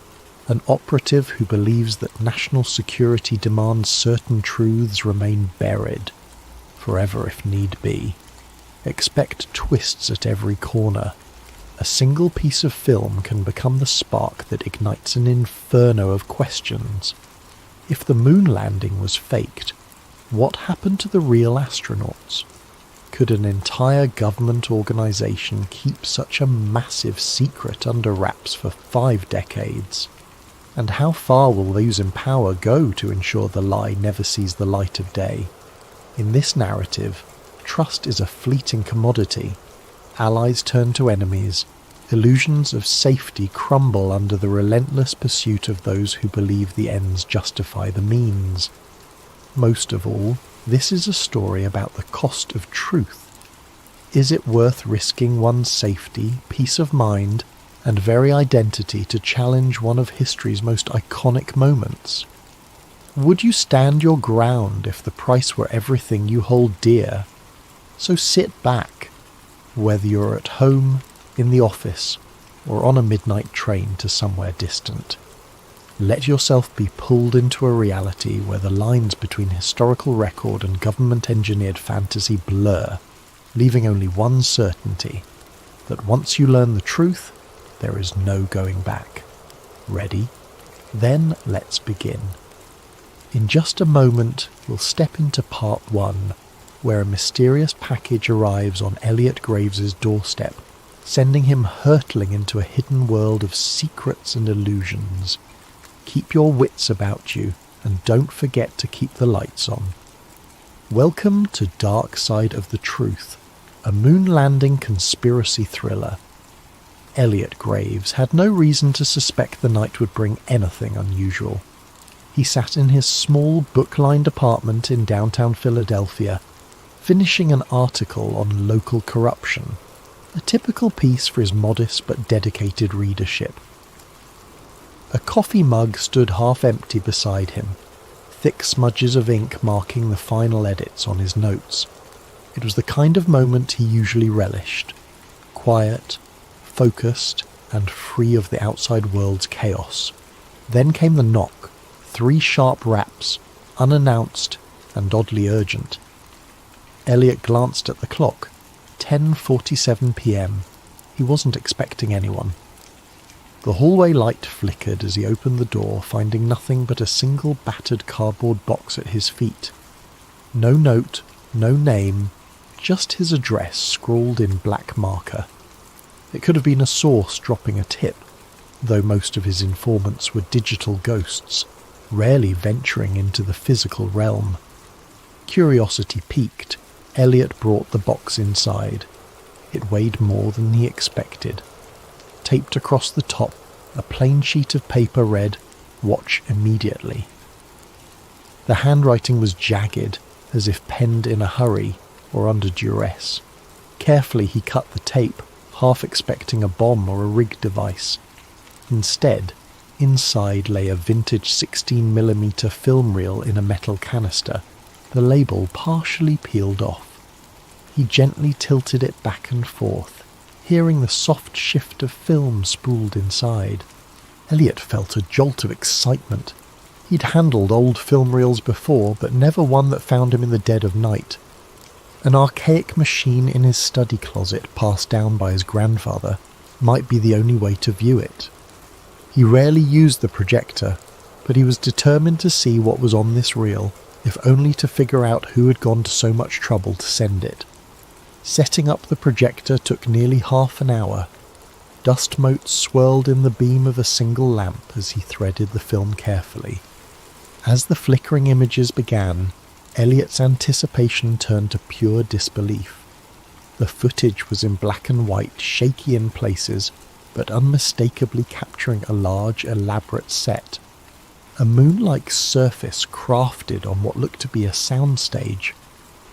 an operative who believes that national security demands certain truths remain buried, forever if need be. Expect twists at every corner. A single piece of film can become the spark that ignites an inferno of questions. If the moon landing was faked, what happened to the real astronauts? Could an entire government organization keep such a massive secret under wraps for 5 decades? And how far will those in power go to ensure the lie never sees the light of day? In this narrative, trust is a fleeting commodity. Allies turn to enemies. Illusions of safety crumble under the relentless pursuit of those who believe the ends justify the means. Most of all, this is a story about the cost of truth. Is it worth risking one's safety, peace of mind, and very identity to challenge one of history's most iconic moments? Would you stand your ground if the price were everything you hold dear? So sit back, whether you're at home, in the office, or on a midnight train to somewhere distant. Let yourself be pulled into a reality where the lines between historical record and government-engineered fantasy blur, leaving only one certainty, that once you learn the truth, there is no going back. Ready? Then let's begin. In just a moment, we'll step into part 1, where a mysterious package arrives on Elliot Graves' doorstep, sending him hurtling into a hidden world of secrets and illusions. Keep your wits about you, and don't forget to keep the lights on. Welcome to Dark Side of the Truth, a moon landing conspiracy thriller. Elliot Graves had no reason to suspect the night would bring anything unusual. He sat in his small book-lined apartment in downtown Philadelphia, finishing an article on local corruption, a typical piece for his modest but dedicated readership. A coffee mug stood half empty beside him, thick smudges of ink marking the final edits on his notes. It was the kind of moment he usually relished, quiet, focused, and free of the outside world's chaos. Then came the knock, 3 sharp raps, unannounced and oddly urgent. Elliot glanced at the clock. 10:47 p.m. He wasn't expecting anyone. The hallway light flickered as he opened the door, finding nothing but a single battered cardboard box at his feet. No note, no name, just his address scrawled in black marker. It could have been a source dropping a tip, though most of his informants were digital ghosts, rarely venturing into the physical realm. Curiosity piqued, Elliot brought the box inside. It weighed more than he expected. Taped across the top, a plain sheet of paper read, "Watch immediately." The handwriting was jagged, as if penned in a hurry or under duress. Carefully he cut the tape, half expecting a bomb or a rig device. Instead, inside lay a vintage 16mm film reel in a metal canister, the label partially peeled off. He gently tilted it back and forth, hearing the soft shift of film spooled inside. Elliot felt a jolt of excitement. He'd handled old film reels before, but never one that found him in the dead of night. An archaic machine in his study closet, passed down by his grandfather, might be the only way to view it. He rarely used the projector, but he was determined to see what was on this reel, if only to figure out who had gone to so much trouble to send it. Setting up the projector took nearly half an hour. Dust motes swirled in the beam of a single lamp as he threaded the film carefully. As the flickering images began, Elliot's anticipation turned to pure disbelief. The footage was in black and white, shaky in places, but unmistakably capturing a large, elaborate set. A moon-like surface crafted on what looked to be a soundstage.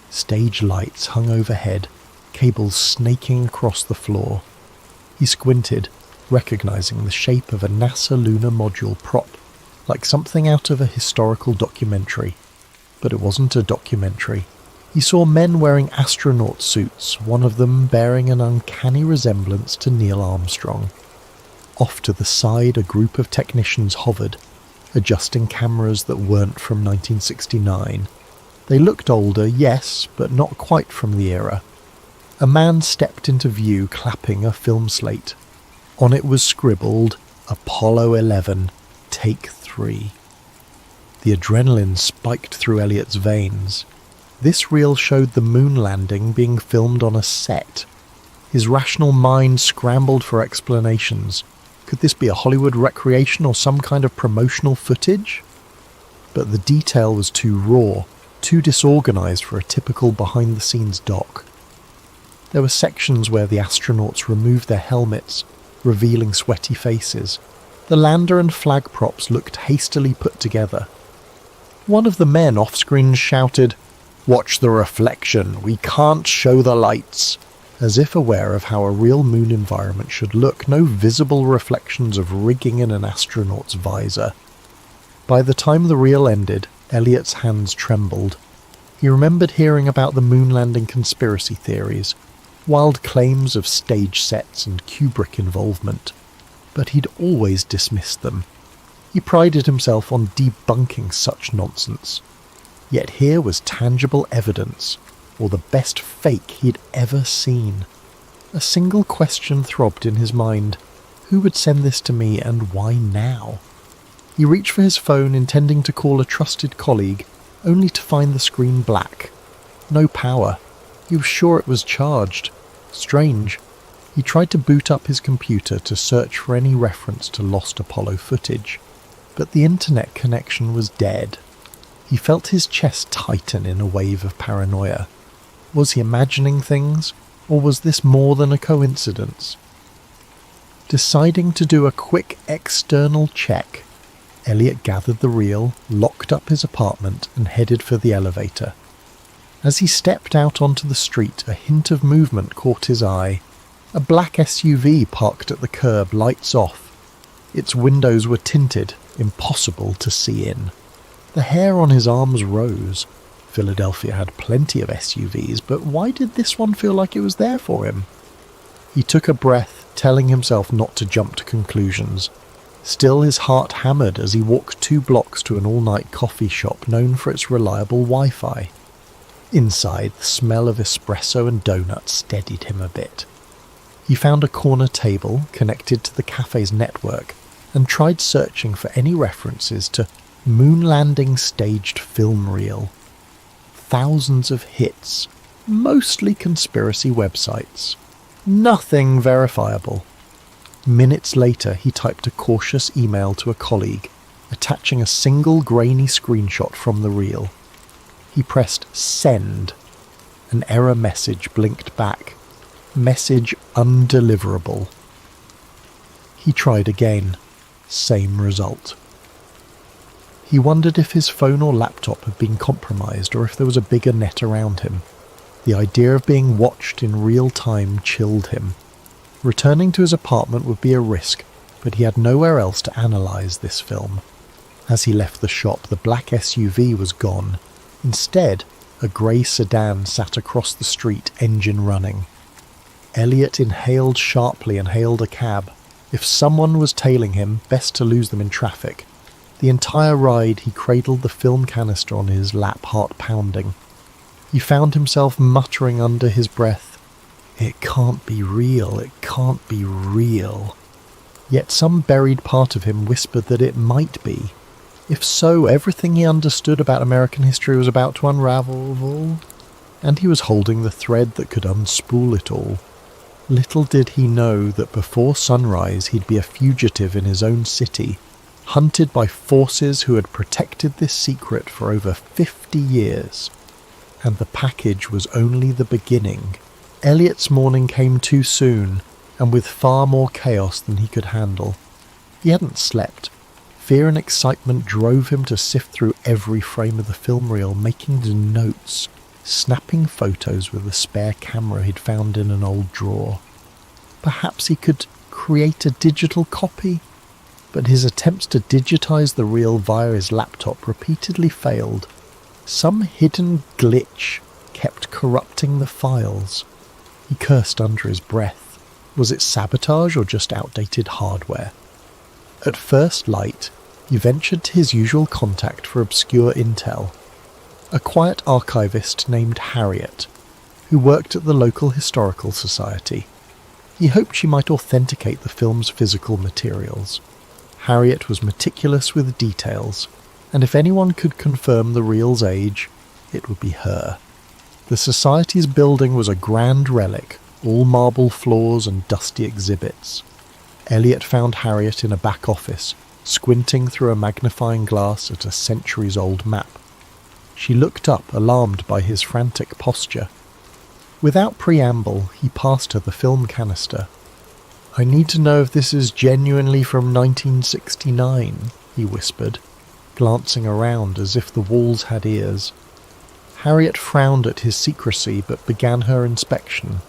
Stage lights hung overhead, cables snaking across the floor. He squinted, recognizing the shape of a NASA lunar module prop, like something out of a historical documentary. But it wasn't a documentary. He saw men wearing astronaut suits, one of them bearing an uncanny resemblance to Neil Armstrong. Off to the side, a group of technicians hovered, adjusting cameras that weren't from 1969. They looked older, yes, but not quite from the era. A man stepped into view clapping a film slate. On it was scribbled, Apollo 11, Take 3. The adrenaline spiked through Elliot's veins. This reel showed the moon landing being filmed on a set. His rational mind scrambled for explanations. Could this be a Hollywood recreation or some kind of promotional footage? But the detail was too raw, too disorganized for a typical behind-the-scenes doc. There were sections where the astronauts removed their helmets, revealing sweaty faces. The lander and flag props looked hastily put together. One of the men off-screen shouted, "Watch the reflection, we can't show the lights," as if aware of how a real moon environment should look, no visible reflections of rigging in an astronaut's visor. By the time the reel ended, Elliot's hands trembled. He remembered hearing about the moon landing conspiracy theories, wild claims of stage sets and Kubrick involvement, but he'd always dismissed them. He prided himself on debunking such nonsense. Yet here was tangible evidence, or the best fake he'd ever seen. A single question throbbed in his mind. Who would send this to me, and why now? He reached for his phone, intending to call a trusted colleague, only to find the screen black. No power. He was sure it was charged. Strange. He tried to boot up his computer to search for any reference to lost Apollo footage, but the internet connection was dead. He felt his chest tighten in a wave of paranoia. Was he imagining things, or was this more than a coincidence? Deciding to do a quick external check, Elliot gathered the reel, locked up his apartment, and headed for the elevator. As he stepped out onto the street, a hint of movement caught his eye. A black SUV parked at the curb, lights off. Its windows were tinted, impossible to see in. The hair on his arms rose. Philadelphia had plenty of SUVs, but why did this one feel like it was there for him? He took a breath, telling himself not to jump to conclusions. Still, his heart hammered as he walked 2 blocks to an all-night coffee shop known for its reliable Wi-Fi. Inside, the smell of espresso and donuts steadied him a bit. He found a corner table connected to the cafe's network and tried searching for any references to moon landing staged film reel. Thousands of hits, mostly conspiracy websites. Nothing verifiable. Minutes later, he typed a cautious email to a colleague, attaching a single grainy screenshot from the reel. He pressed send. An error message blinked back. Message undeliverable. He tried again. Same result. He wondered if his phone or laptop had been compromised or if there was a bigger net around him. The idea of being watched in real time chilled him. Returning to his apartment would be a risk, but he had nowhere else to analyse this film. As he left the shop, the black SUV was gone. Instead, a grey sedan sat across the street, engine running. Elliot inhaled sharply and hailed a cab. If someone was tailing him, best to lose them in traffic. The entire ride he cradled the film canister on his lap, heart pounding. He found himself muttering under his breath, "It can't be real, it can't be real." Yet some buried part of him whispered that it might be. If so, everything he understood about American history was about to unravel, and he was holding the thread that could unspool it all. Little did he know that before sunrise he'd be a fugitive in his own city, hunted by forces who had protected this secret for over 50 years. And the package was only the beginning. Elliot's morning came too soon, and with far more chaos than he could handle. He hadn't slept. Fear and excitement drove him to sift through every frame of the film reel, making notes, snapping photos with a spare camera he'd found in an old drawer. Perhaps he could create a digital copy, but his attempts to digitize the reel via his laptop repeatedly failed. Some hidden glitch kept corrupting the files. He cursed under his breath. Was it sabotage or just outdated hardware? At first light, he ventured to his usual contact for obscure intel, a quiet archivist named Harriet, who worked at the local historical society. He hoped she might authenticate the film's physical materials. Harriet was meticulous with details, and if anyone could confirm the reel's age, it would be her. The society's building was a grand relic, all marble floors and dusty exhibits. Elliot found Harriet in a back office, squinting through a magnifying glass at a centuries-old map. She looked up, alarmed by his frantic posture. Without preamble, he passed her the film canister. "I need to know if this is genuinely from 1969, he whispered, glancing around as if the walls had ears. Harriet frowned at his secrecy but began her inspection.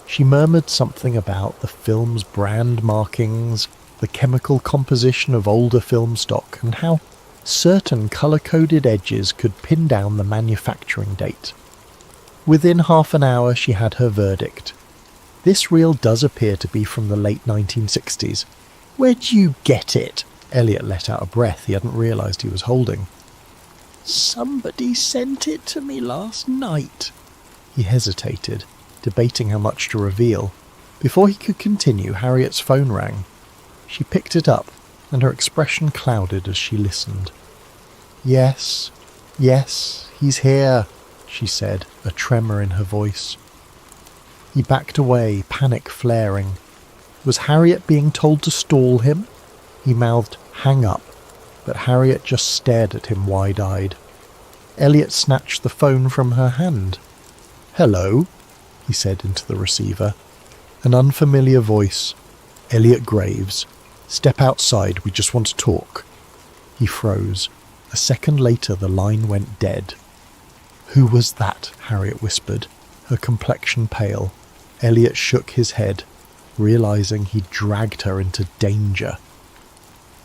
She murmured something about the film's brand markings, the chemical composition of older film stock, and how certain colour-coded edges could pin down the manufacturing date. Within half an hour she had her verdict. "This reel does appear to be from the late 1960s. "Where'd you get it?" Elliot let out a breath he hadn't realised he was holding. "Somebody sent it to me last night." He hesitated, debating how much to reveal. Before he could continue, Harriet's phone rang. She picked it up, and her expression clouded as she listened. Yes, he's here," she said, a tremor in her voice. He backed away, panic flaring. Was Harriet being told to stall him? He mouthed, "Hang up," but Harriet just stared at him wide-eyed. Elliot snatched the phone from her hand. "Hello," he said into the receiver. An unfamiliar voice. "Elliot Graves. Step outside, we just want to talk." He froze. A second later the line went dead. "Who was that?" Harriet whispered, her complexion pale. Elliot shook his head, realizing he'd dragged her into danger.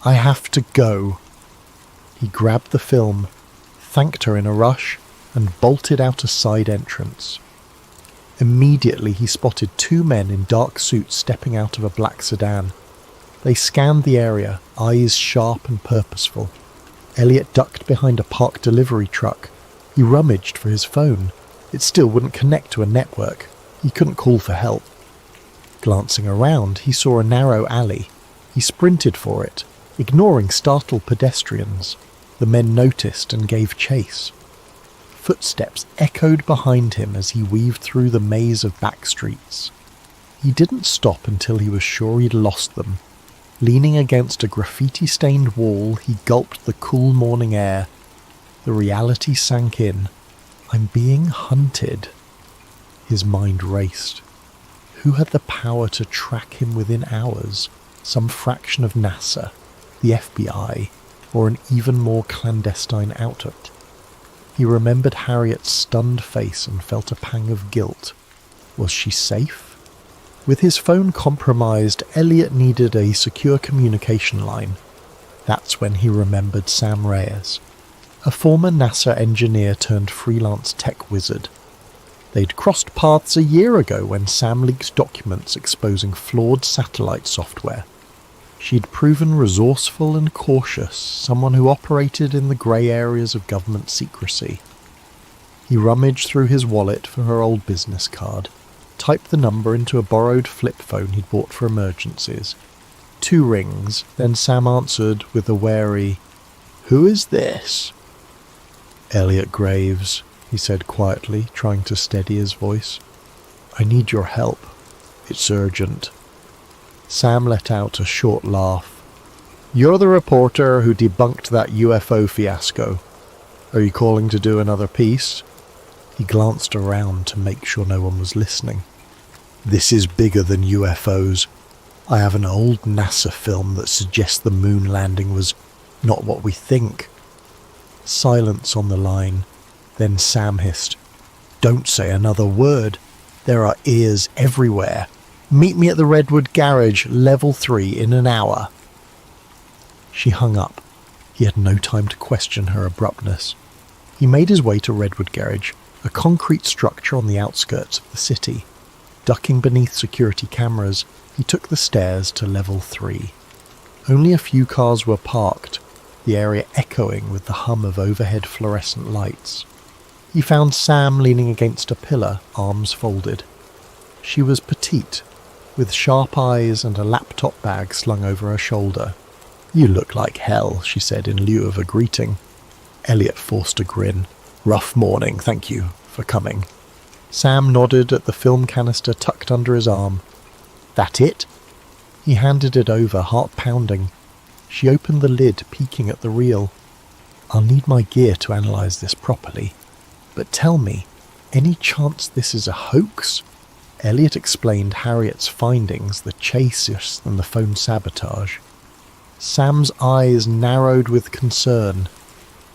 "I have to go." He grabbed the film, thanked her in a rush, and bolted out a side entrance. Immediately he spotted two men in dark suits stepping out of a black sedan. They scanned the area, eyes sharp and purposeful. Elliot ducked behind a parked delivery truck. He rummaged for his phone. It still wouldn't connect to a network. He couldn't call for help. Glancing around, he saw a narrow alley. He sprinted for it, ignoring startled pedestrians. The men noticed and gave chase. Footsteps echoed behind him as he weaved through the maze of back streets. He didn't stop until he was sure he'd lost them. Leaning against a graffiti-stained wall, he gulped the cool morning air. The reality sank in. I'm being hunted. His mind raced. Who had the power to track him within hours? Some fraction of NASA, the FBI, or an even more clandestine outfit? He remembered Harriet's stunned face and felt a pang of guilt. Was she safe? With his phone compromised, Elliot needed a secure communication line. That's when he remembered Sam Reyes, a former NASA engineer turned freelance tech wizard. They'd crossed paths a year ago when Sam leaked documents exposing flawed satellite software. She'd proven resourceful and cautious, someone who operated in the grey areas of government secrecy. He rummaged through his wallet for her old business card, typed the number into a borrowed flip phone he'd bought for emergencies. 2 rings, then Sam answered with a wary, "Who is this?" "Elliot Graves," he said quietly, trying to steady his voice. "I need your help. It's urgent." Sam let out a short laugh. "You're the reporter who debunked that UFO fiasco. Are you calling to do another piece?" He glanced around to make sure no one was listening. "This is bigger than UFOs. I have an old NASA film that suggests the moon landing was not what we think." Silence on the line. Then Sam hissed, "Don't say another word. There are ears everywhere. Meet me at the Redwood Garage, level 3, in an hour." She hung up. He had no time to question her abruptness. He made his way to Redwood Garage, a concrete structure on the outskirts of the city. Ducking beneath security cameras, he took the stairs to level 3. Only a few cars were parked, the area echoing with the hum of overhead fluorescent lights. He found Sam leaning against a pillar, arms folded. She was petite, with sharp eyes and a laptop bag slung over her shoulder. "You look like hell," she said in lieu of a greeting. Elliot forced a grin. "Rough morning, thank you for coming." Sam nodded at the film canister tucked under his arm. "That it?" He handed it over, heart pounding. She opened the lid, peeking at the reel. "I'll need my gear to analyse this properly. But tell me, any chance this is a hoax?" Elliot explained Harriet's findings, the chase and the phone sabotage. Sam's eyes narrowed with concern.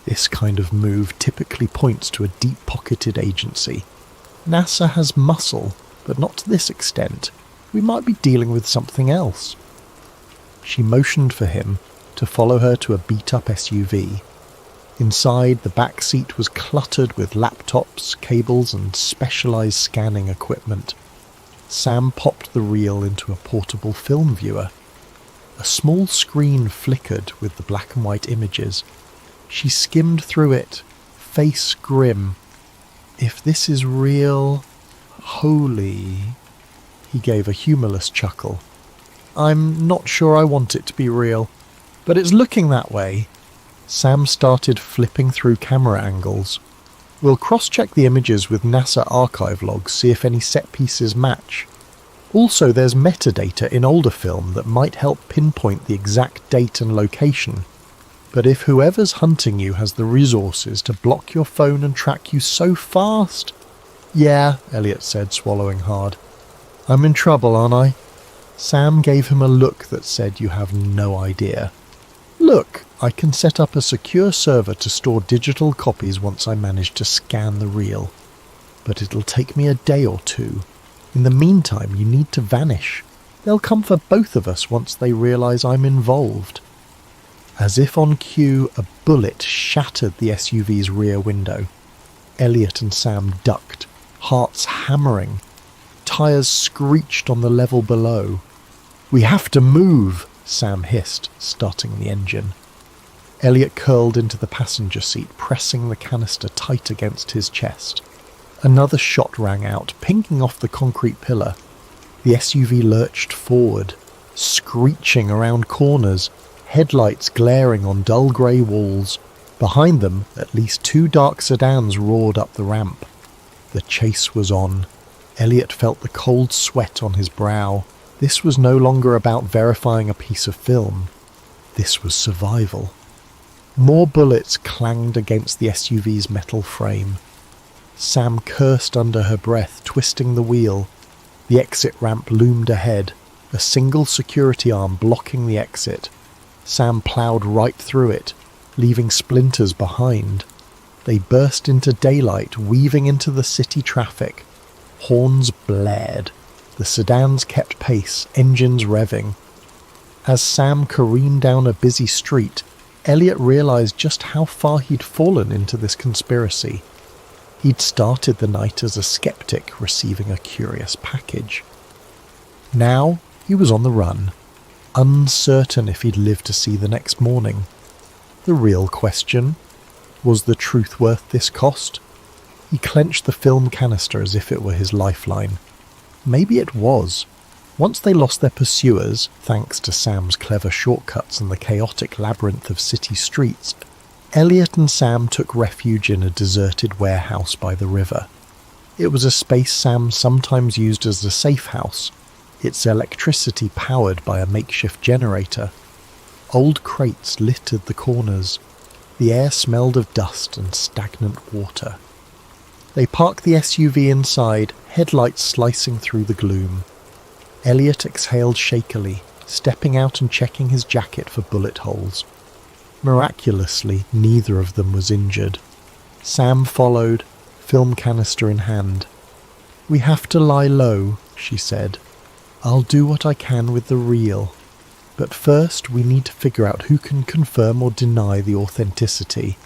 This kind of move typically points to a deep-pocketed agency. NASA has muscle, but not to this extent. We might be dealing with something else. She motioned for him to follow her to a beat-up SUV. Inside, the back seat was cluttered with laptops, cables, and specialized scanning equipment. Sam popped the reel into a portable film viewer. A small screen flickered with the black and white images. She skimmed through it, face grim. "If this is real, holy..." He gave a humorless chuckle. "I'm not sure I want it to be real, but it's looking that way." Sam started flipping through camera angles. "We'll cross-check the images with NASA archive logs, see if any set pieces match. Also, there's metadata in older film that might help pinpoint the exact date and location. But if whoever's hunting you has the resources to block your phone and track you so fast..." "Yeah," Elliot said, swallowing hard. "I'm in trouble, aren't I?" Sam gave him a look that said, "You have no idea. Look, I can set up a secure server to store digital copies once I manage to scan the reel. But it'll take me a day or 2. In the meantime, you need to vanish. They'll come for both of us once they realise I'm involved." As if on cue, a bullet shattered the SUV's rear window. Elliot and Sam ducked, hearts hammering. Tyres screeched on the level below. "We have to move," Sam hissed, starting the engine. Elliot curled into the passenger seat, pressing the canister tight against his chest. Another shot rang out, pinging off the concrete pillar. The SUV lurched forward, screeching around corners, headlights glaring on dull grey walls. Behind them, at least 2 dark sedans roared up the ramp. The chase was on. Elliot felt the cold sweat on his brow. This was no longer about verifying a piece of film. This was survival. More bullets clanged against the SUV's metal frame. Sam cursed under her breath, twisting the wheel. The exit ramp loomed ahead, a single security arm blocking the exit. Sam ploughed right through it, leaving splinters behind. They burst into daylight, weaving into the city traffic. Horns blared. The sedans kept pace, engines revving. As Sam careened down a busy street, Elliot realised just how far he'd fallen into this conspiracy. He'd started the night as a skeptic receiving a curious package. Now he was on the run, uncertain if he'd live to see the next morning. The real question: was the truth worth this cost? He clenched the film canister as if it were his lifeline. Maybe it was. Once they lost their pursuers, thanks to Sam's clever shortcuts and the chaotic labyrinth of city streets, Elliot and Sam took refuge in a deserted warehouse by the river. It was a space Sam sometimes used as a safe house, its electricity powered by a makeshift generator. Old crates littered the corners. The air smelled of dust and stagnant water. They parked the SUV inside, headlights slicing through the gloom. Elliot exhaled shakily, stepping out and checking his jacket for bullet holes. Miraculously, neither of them was injured. Sam followed, film canister in hand. "We have to lie low," she said. "I'll do what I can with the real. But first we need to figure out who can confirm or deny the authenticity.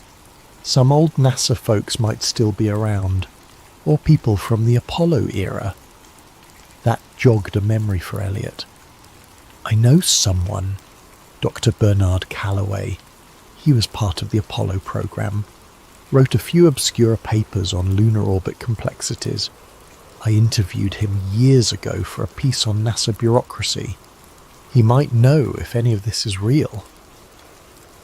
Some old NASA folks might still be around, or people from the Apollo era." That jogged a memory for Elliot. "I know someone, Dr. Bernard Callaway. He was part of the Apollo program. Wrote a few obscure papers on lunar orbit complexities. I interviewed him years ago for a piece on NASA bureaucracy. He might know if any of this is real."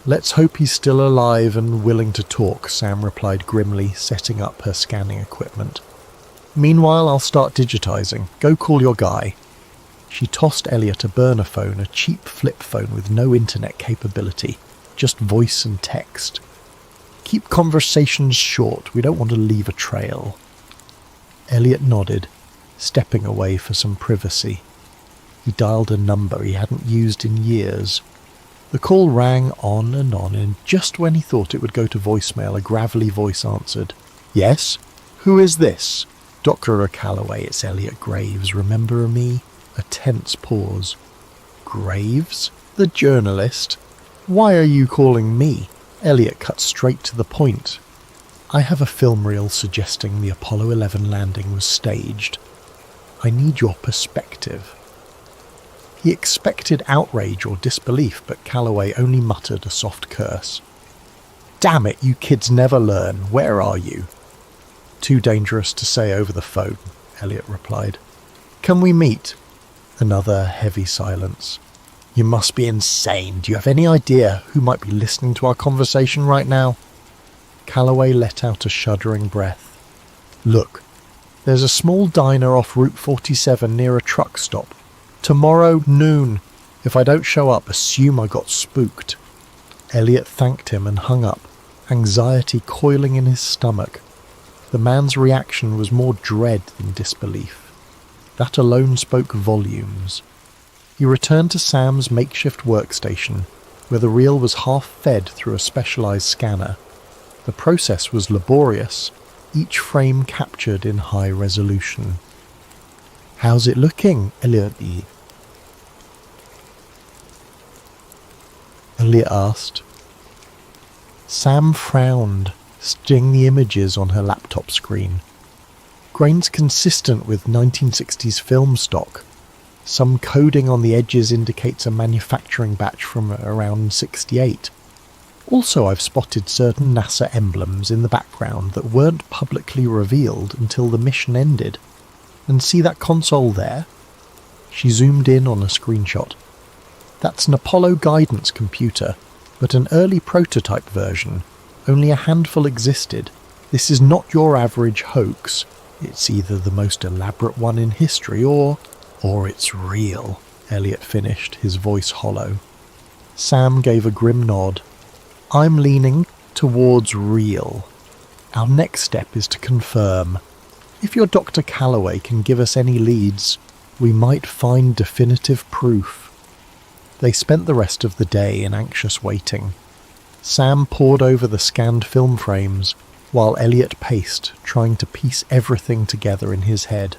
"Let's hope he's still alive and willing to talk," Sam replied grimly, setting up her scanning equipment. "Meanwhile, I'll start digitizing. Go call your guy." She tossed Elliot a burner phone, a cheap flip phone with no internet capability, just voice and text. "Keep conversations short, we don't want to leave a trail." Elliot nodded, stepping away for some privacy. He dialed a number he hadn't used in years. The call rang on, and just when he thought it would go to voicemail, a gravelly voice answered. "Yes? Who is this?" "Dr. Callaway, it's Elliot Graves. Remember me?" A tense pause. "Graves? The journalist? Why are you calling me?" Elliot cut straight to the point. "I have a film reel suggesting the Apollo 11 landing was staged. I need your perspective." He expected outrage or disbelief, but Callaway only muttered a soft curse. "Damn it, you kids never learn. Where are you?" "Too dangerous to say over the phone," Elliot replied. "Can we meet?" Another heavy silence. "You must be insane. Do you have any idea who might be listening to our conversation right now?" Callaway let out a shuddering breath. "Look, there's a small diner off Route 47 near a truck stop. Tomorrow, noon. If I don't show up, assume I got spooked." Elliot thanked him and hung up, anxiety coiling in his stomach. The man's reaction was more dread than disbelief. That alone spoke volumes. He returned to Sam's makeshift workstation, where the reel was half fed through a specialized scanner. The process was laborious, each frame captured in high resolution. "How's it looking, Elliot?" Elliot asked. Sam frowned, studying the images on her laptop screen. Grains consistent with 1960s film stock. Some coding on the edges indicates a manufacturing batch from around 68. Also, I've spotted certain NASA emblems in the background that weren't publicly revealed until the mission ended. And see that console there? She zoomed in on a screenshot. That's an Apollo guidance computer, but an early prototype version. Only a handful existed. This is not your average hoax. It's either the most elaborate one in history or it's real, Elliot finished, his voice hollow. Sam gave a grim nod. I'm leaning towards real. Our next step is to confirm. If your Dr. Callaway can give us any leads, we might find definitive proof. They spent the rest of the day in anxious waiting. Sam pored over the scanned film frames, while Elliot paced, trying to piece everything together in his head.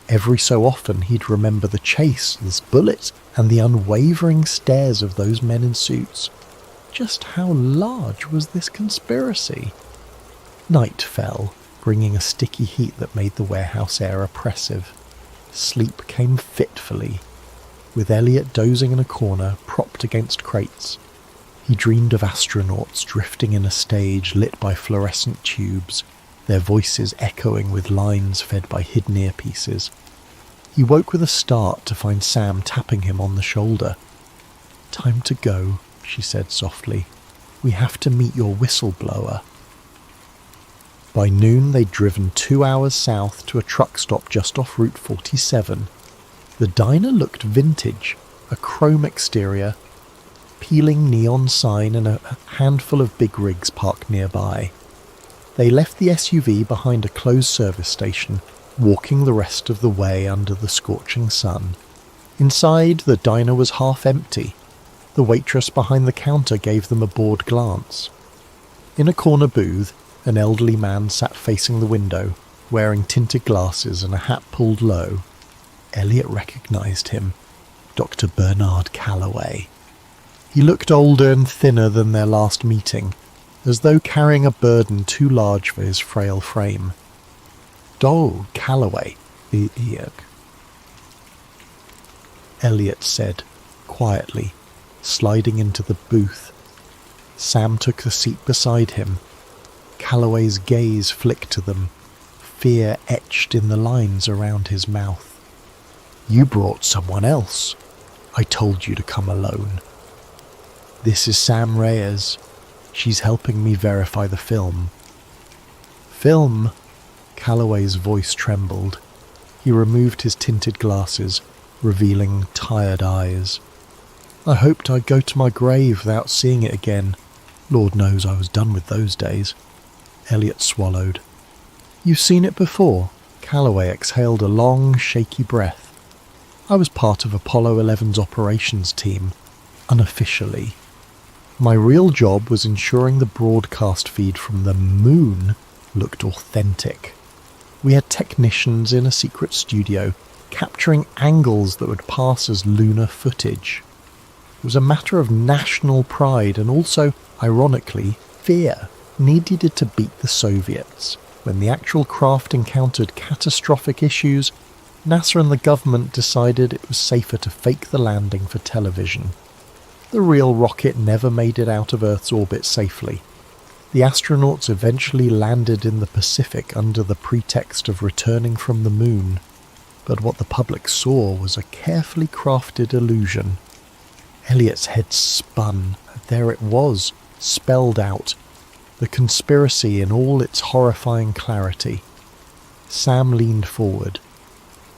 Every so often he'd remember the chase, the bullets, and the unwavering stares of those men in suits. Just how large was this conspiracy? Night fell, bringing a sticky heat that made the warehouse air oppressive. Sleep came fitfully, with Elliot dozing in a corner, propped against crates. He dreamed of astronauts drifting in a stage lit by fluorescent tubes, their voices echoing with lines fed by hidden earpieces. He woke with a start to find Sam tapping him on the shoulder. "Time to go," she said softly. "We have to meet your whistleblower." By noon they'd driven 2 hours south to a truck stop just off Route 47. The diner looked vintage, a chrome exterior, peeling neon sign and a handful of big rigs parked nearby. They left the SUV behind a closed service station, walking the rest of the way under the scorching sun. Inside, the diner was half empty. The waitress behind the counter gave them a bored glance. In a corner booth, an elderly man sat facing the window, wearing tinted glasses and a hat pulled low. Elliot recognized him, Dr. Bernard Callaway. He looked older and thinner than their last meeting, as though carrying a burden too large for his frail frame. Callaway, Elliot said, quietly, sliding into the booth. Sam took the seat beside him. Callaway's gaze flicked to them, fear etched in the lines around his mouth. "You brought someone else. I told you to come alone." "This is Sam Reyes. She's helping me verify the film." "Film?" Callaway's voice trembled. He removed his tinted glasses, revealing tired eyes. "I hoped I'd go to my grave without seeing it again. Lord knows I was done with those days." Elliot swallowed. "You've seen it before?" Callaway exhaled a long, shaky breath. "I was part of Apollo 11's operations team, unofficially. My real job was ensuring the broadcast feed from the moon looked authentic. We had technicians in a secret studio, capturing angles that would pass as lunar footage. It was a matter of national pride and also, ironically, fear. Needed to beat the Soviets. When the actual craft encountered catastrophic issues, NASA and the government decided it was safer to fake the landing for television. The real rocket never made it out of Earth's orbit safely. The astronauts eventually landed in the Pacific under the pretext of returning from the moon, but what the public saw was a carefully crafted illusion. Elliot's head spun. There it was, spelled out. The conspiracy in all its horrifying clarity. Sam leaned forward.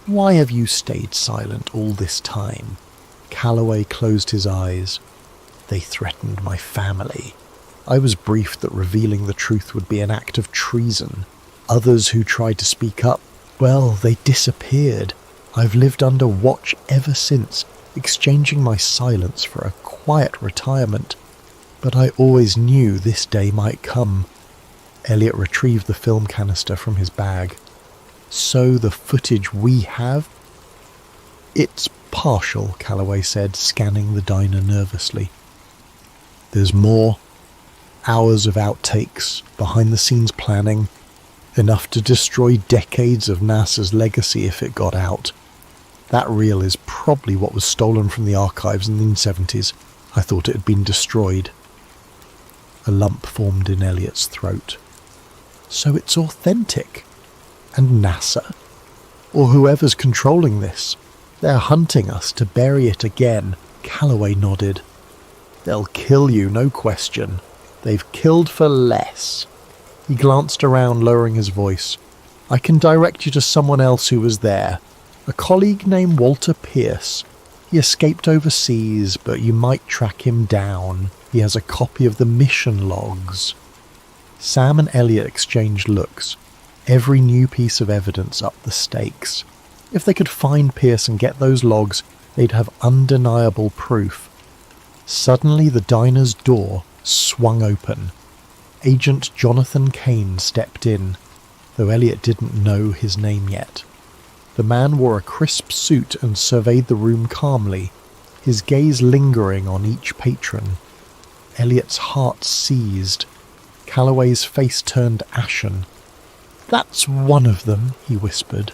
"Why have you stayed silent all this time?" Callaway closed his eyes. "They threatened my family. I was briefed that revealing the truth would be an act of treason. Others who tried to speak up, well, they disappeared. I've lived under watch ever since, exchanging my silence for a quiet retirement. But I always knew this day might come." Elliot retrieved the film canister from his bag. "So the footage we have?" "It's partial," Callaway said, scanning the diner nervously. "There's more. Hours of outtakes, behind-the-scenes planning, enough to destroy decades of NASA's legacy if it got out. That reel is probably what was stolen from the archives in the 70s. I thought it had been destroyed." A lump formed in Elliot's throat. "So it's authentic? And NASA? Or whoever's controlling this? They're hunting us to bury it again." Callaway nodded. "They'll kill you, no question. They've killed for less." He glanced around, lowering his voice. "I can direct you to someone else who was there. A colleague named Walter Pierce. He escaped overseas, but you might track him down. He has a copy of the mission logs." Sam and Elliot exchanged looks. Every new piece of evidence upped the stakes. If they could find Pierce and get those logs, they'd have undeniable proof. Suddenly the diner's door swung open. Agent Jonathan Kane stepped in, though Elliot didn't know his name yet. The man wore a crisp suit and surveyed the room calmly, his gaze lingering on each patron. Elliot's heart seized. Callaway's face turned ashen. "That's one of them," he whispered,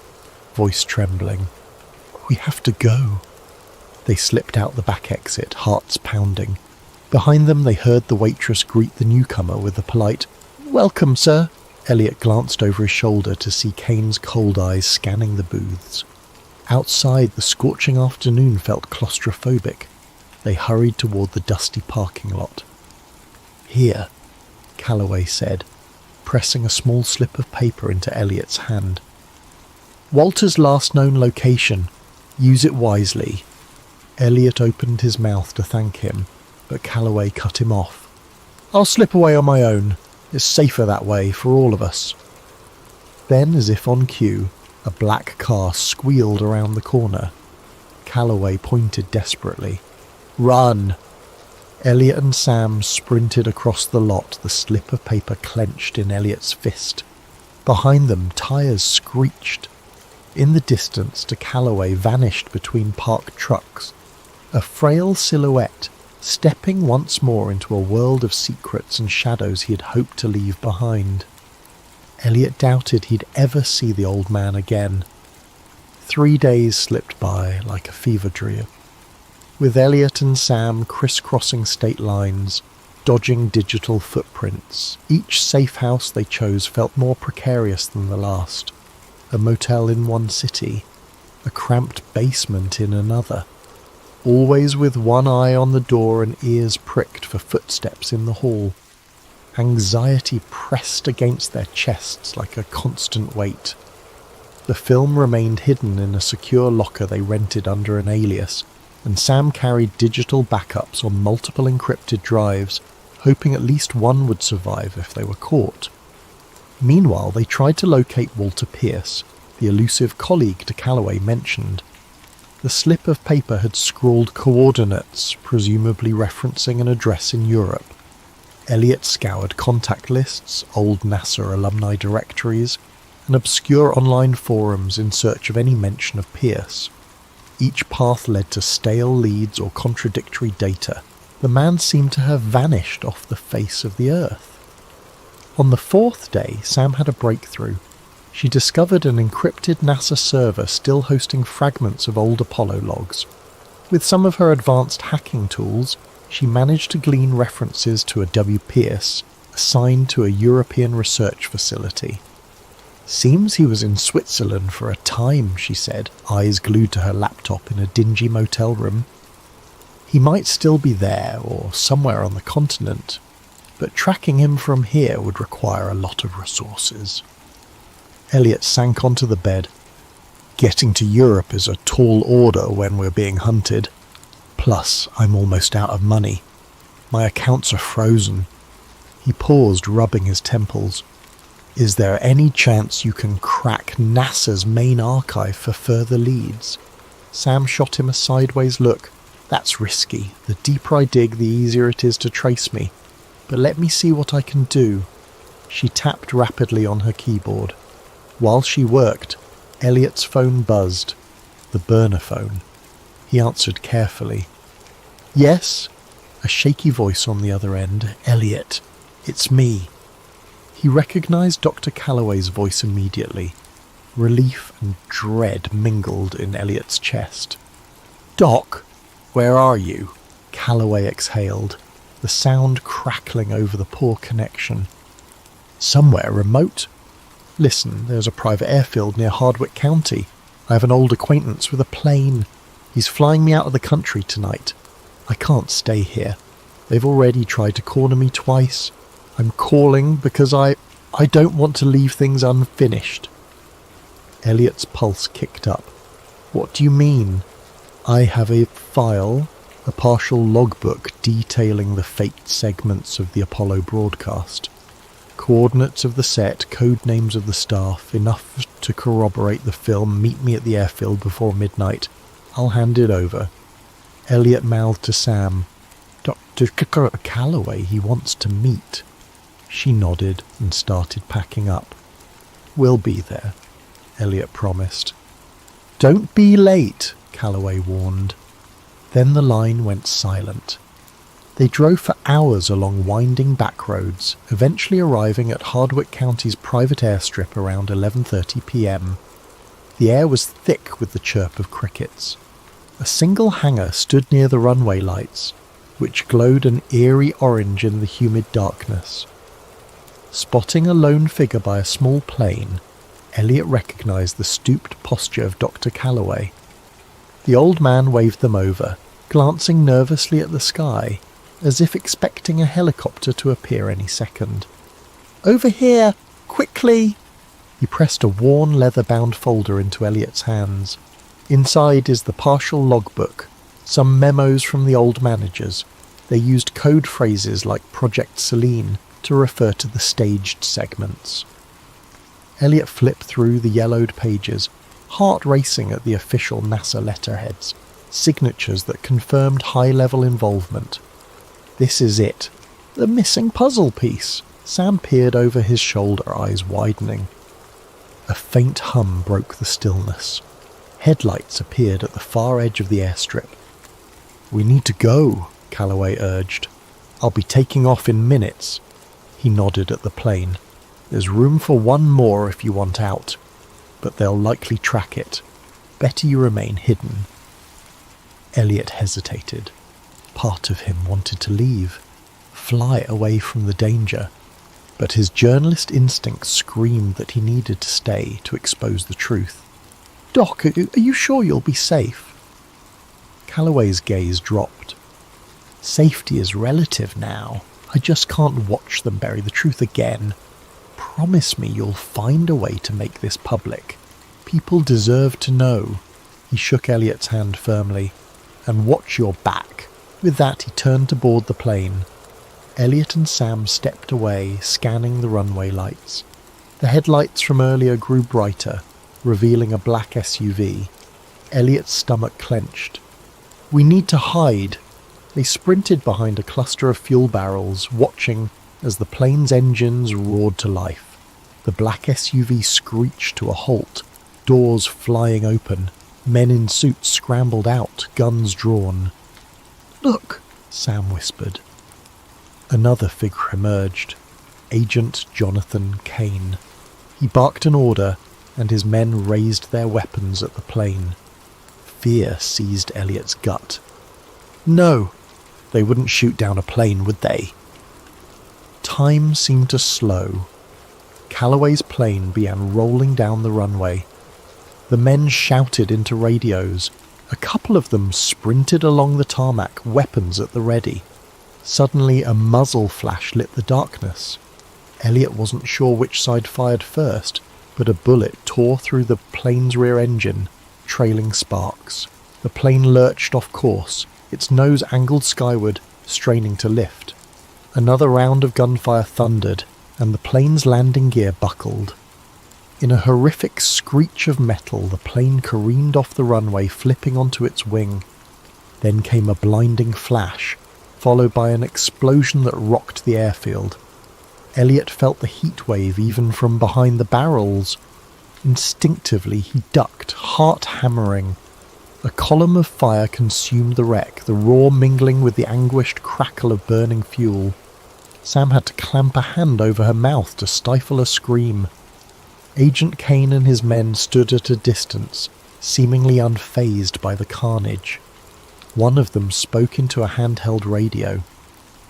voice trembling. "We have to go." They slipped out the back exit, hearts pounding. Behind them they heard the waitress greet the newcomer with a polite, "Welcome, sir." Elliot glanced over his shoulder to see Kane's cold eyes scanning the booths. Outside, the scorching afternoon felt claustrophobic. They hurried toward the dusty parking lot. "Here," Callaway said, pressing a small slip of paper into Elliot's hand. "Walter's last known location. Use it wisely." Elliot opened his mouth to thank him, but Callaway cut him off. "I'll slip away on my own. It's safer that way for all of us." Then, as if on cue, a black car squealed around the corner. Callaway pointed desperately. "Run!" Elliot and Sam sprinted across the lot, the slip of paper clenched in Elliot's fist. Behind them, tyres screeched. In the distance, de Callaway vanished between parked trucks, a frail silhouette, stepping once more into a world of secrets and shadows he had hoped to leave behind. Elliot doubted he'd ever see the old man again. 3 days slipped by like a fever dream, with Elliot and Sam crisscrossing state lines, dodging digital footprints. Each safe house they chose felt more precarious than the last. A motel in one city, a cramped basement in another, always with one eye on the door and ears pricked for footsteps in the hall. Anxiety pressed against their chests like a constant weight. The film remained hidden in a secure locker they rented under an alias, and Sam carried digital backups on multiple encrypted drives, hoping at least one would survive if they were caught. Meanwhile, they tried to locate Walter Pierce, the elusive colleague de Callaway mentioned. The slip of paper had scrawled coordinates, presumably referencing an address in Europe. Elliot scoured contact lists, old NASA alumni directories, and obscure online forums in search of any mention of Pierce. Each path led to stale leads or contradictory data. The man seemed to have vanished off the face of the earth. On the 4th day, Sam had a breakthrough. She discovered an encrypted NASA server still hosting fragments of old Apollo logs. With some of her advanced hacking tools, she managed to glean references to a W. Pierce, assigned to a European research facility. "Seems he was in Switzerland for a time," she said, eyes glued to her laptop in a dingy motel room. "He might still be there, or somewhere on the continent, but tracking him from here would require a lot of resources." Elliot sank onto the bed. "Getting to Europe is a tall order when we're being hunted. Plus, I'm almost out of money. My accounts are frozen." He paused, rubbing his temples. "Is there any chance you can crack NASA's main archive for further leads?" Sam shot him a sideways look. "That's risky. The deeper I dig, the easier it is to trace me. But let me see what I can do." She tapped rapidly on her keyboard. While she worked, Elliot's phone buzzed. The burner phone. He answered carefully. "Yes?" A shaky voice on the other end. "Elliot, it's me." He recognized Dr. Callaway's voice immediately. Relief and dread mingled in Elliot's chest. "Doc, where are you?" Callaway exhaled, the sound crackling over the poor connection. "Somewhere remote. Listen, there's a private airfield near Hardwick County. I have an old acquaintance with a plane. He's flying me out of the country tonight. I can't stay here. They've already tried to corner me twice. I'm calling because I don't want to leave things unfinished." Elliot's pulse kicked up. "What do you mean?" "I have a file, a partial logbook detailing the faked segments of the Apollo broadcast. Coordinates of the set, code names of the staff, enough to corroborate the film. Meet me at the airfield before midnight. I'll hand it over." Elliot mouthed to Sam, "Dr. Callaway he wants to meet." She nodded and started packing up. "We'll be there," Elliot promised. "Don't be late," Callaway warned. Then the line went silent. They drove for hours along winding back roads, eventually arriving at Hardwick County's private airstrip around 11:30 p.m. The air was thick with the chirp of crickets. A single hangar stood near the runway lights, which glowed an eerie orange in the humid darkness. Spotting a lone figure by a small plane, Elliot recognised the stooped posture of Dr. Callaway. The old man waved them over, glancing nervously at the sky, as if expecting a helicopter to appear any second. "Over here! Quickly!" He pressed a worn leather-bound folder into Elliot's hands. Inside is the partial logbook, some memos from the old managers. They used code phrases like Project Seline to refer to the staged segments. Elliot flipped through the yellowed pages, heart racing at the official NASA letterheads, signatures that confirmed high-level involvement. This is it. The missing puzzle piece. Sam peered over his shoulder, eyes widening. A faint hum broke the stillness. Headlights appeared at the far edge of the airstrip. "We need to go," Callaway urged. "I'll be taking off in minutes." He nodded at the plane. "There's room for one more if you want out, but they'll likely track it. Better you remain hidden." Elliot hesitated. Part of him wanted to leave, fly away from the danger, but his journalist instinct screamed that he needed to stay to expose the truth. "Doc, are you sure you'll be safe?" Callaway's gaze dropped. "Safety is relative now. I just can't watch them bury the truth again. Promise me you'll find a way to make this public. People deserve to know." He shook Elliot's hand firmly. "And watch your back." With that, he turned to board the plane. Elliot and Sam stepped away, scanning the runway lights. The headlights from earlier grew brighter, revealing a black SUV. Elliot's stomach clenched. "We need to hide." They sprinted behind a cluster of fuel barrels, watching as the plane's engines roared to life. The black SUV screeched to a halt, doors flying open. Men in suits scrambled out, guns drawn. "Look," Sam whispered. Another figure emerged. Agent Jonathan Kane. He barked an order, and his men raised their weapons at the plane. Fear seized Elliot's gut. No! They wouldn't shoot down a plane, would they? Time seemed to slow. Callaway's plane began rolling down the runway. The men shouted into radios. A couple of them sprinted along the tarmac, weapons at the ready. Suddenly a muzzle flash lit the darkness. Elliot wasn't sure which side fired first, but a bullet tore through the plane's rear engine, trailing sparks. The plane lurched off course, its nose angled skyward, straining to lift. Another round of gunfire thundered, and the plane's landing gear buckled. In a horrific screech of metal, the plane careened off the runway, flipping onto its wing. Then came a blinding flash, followed by an explosion that rocked the airfield. Elliot felt the heat wave even from behind the barrels. Instinctively, he ducked, heart hammering. A column of fire consumed the wreck, the roar mingling with the anguished crackle of burning fuel. Sam had to clamp a hand over her mouth to stifle a scream. Agent Kane and his men stood at a distance, seemingly unfazed by the carnage. One of them spoke into a handheld radio.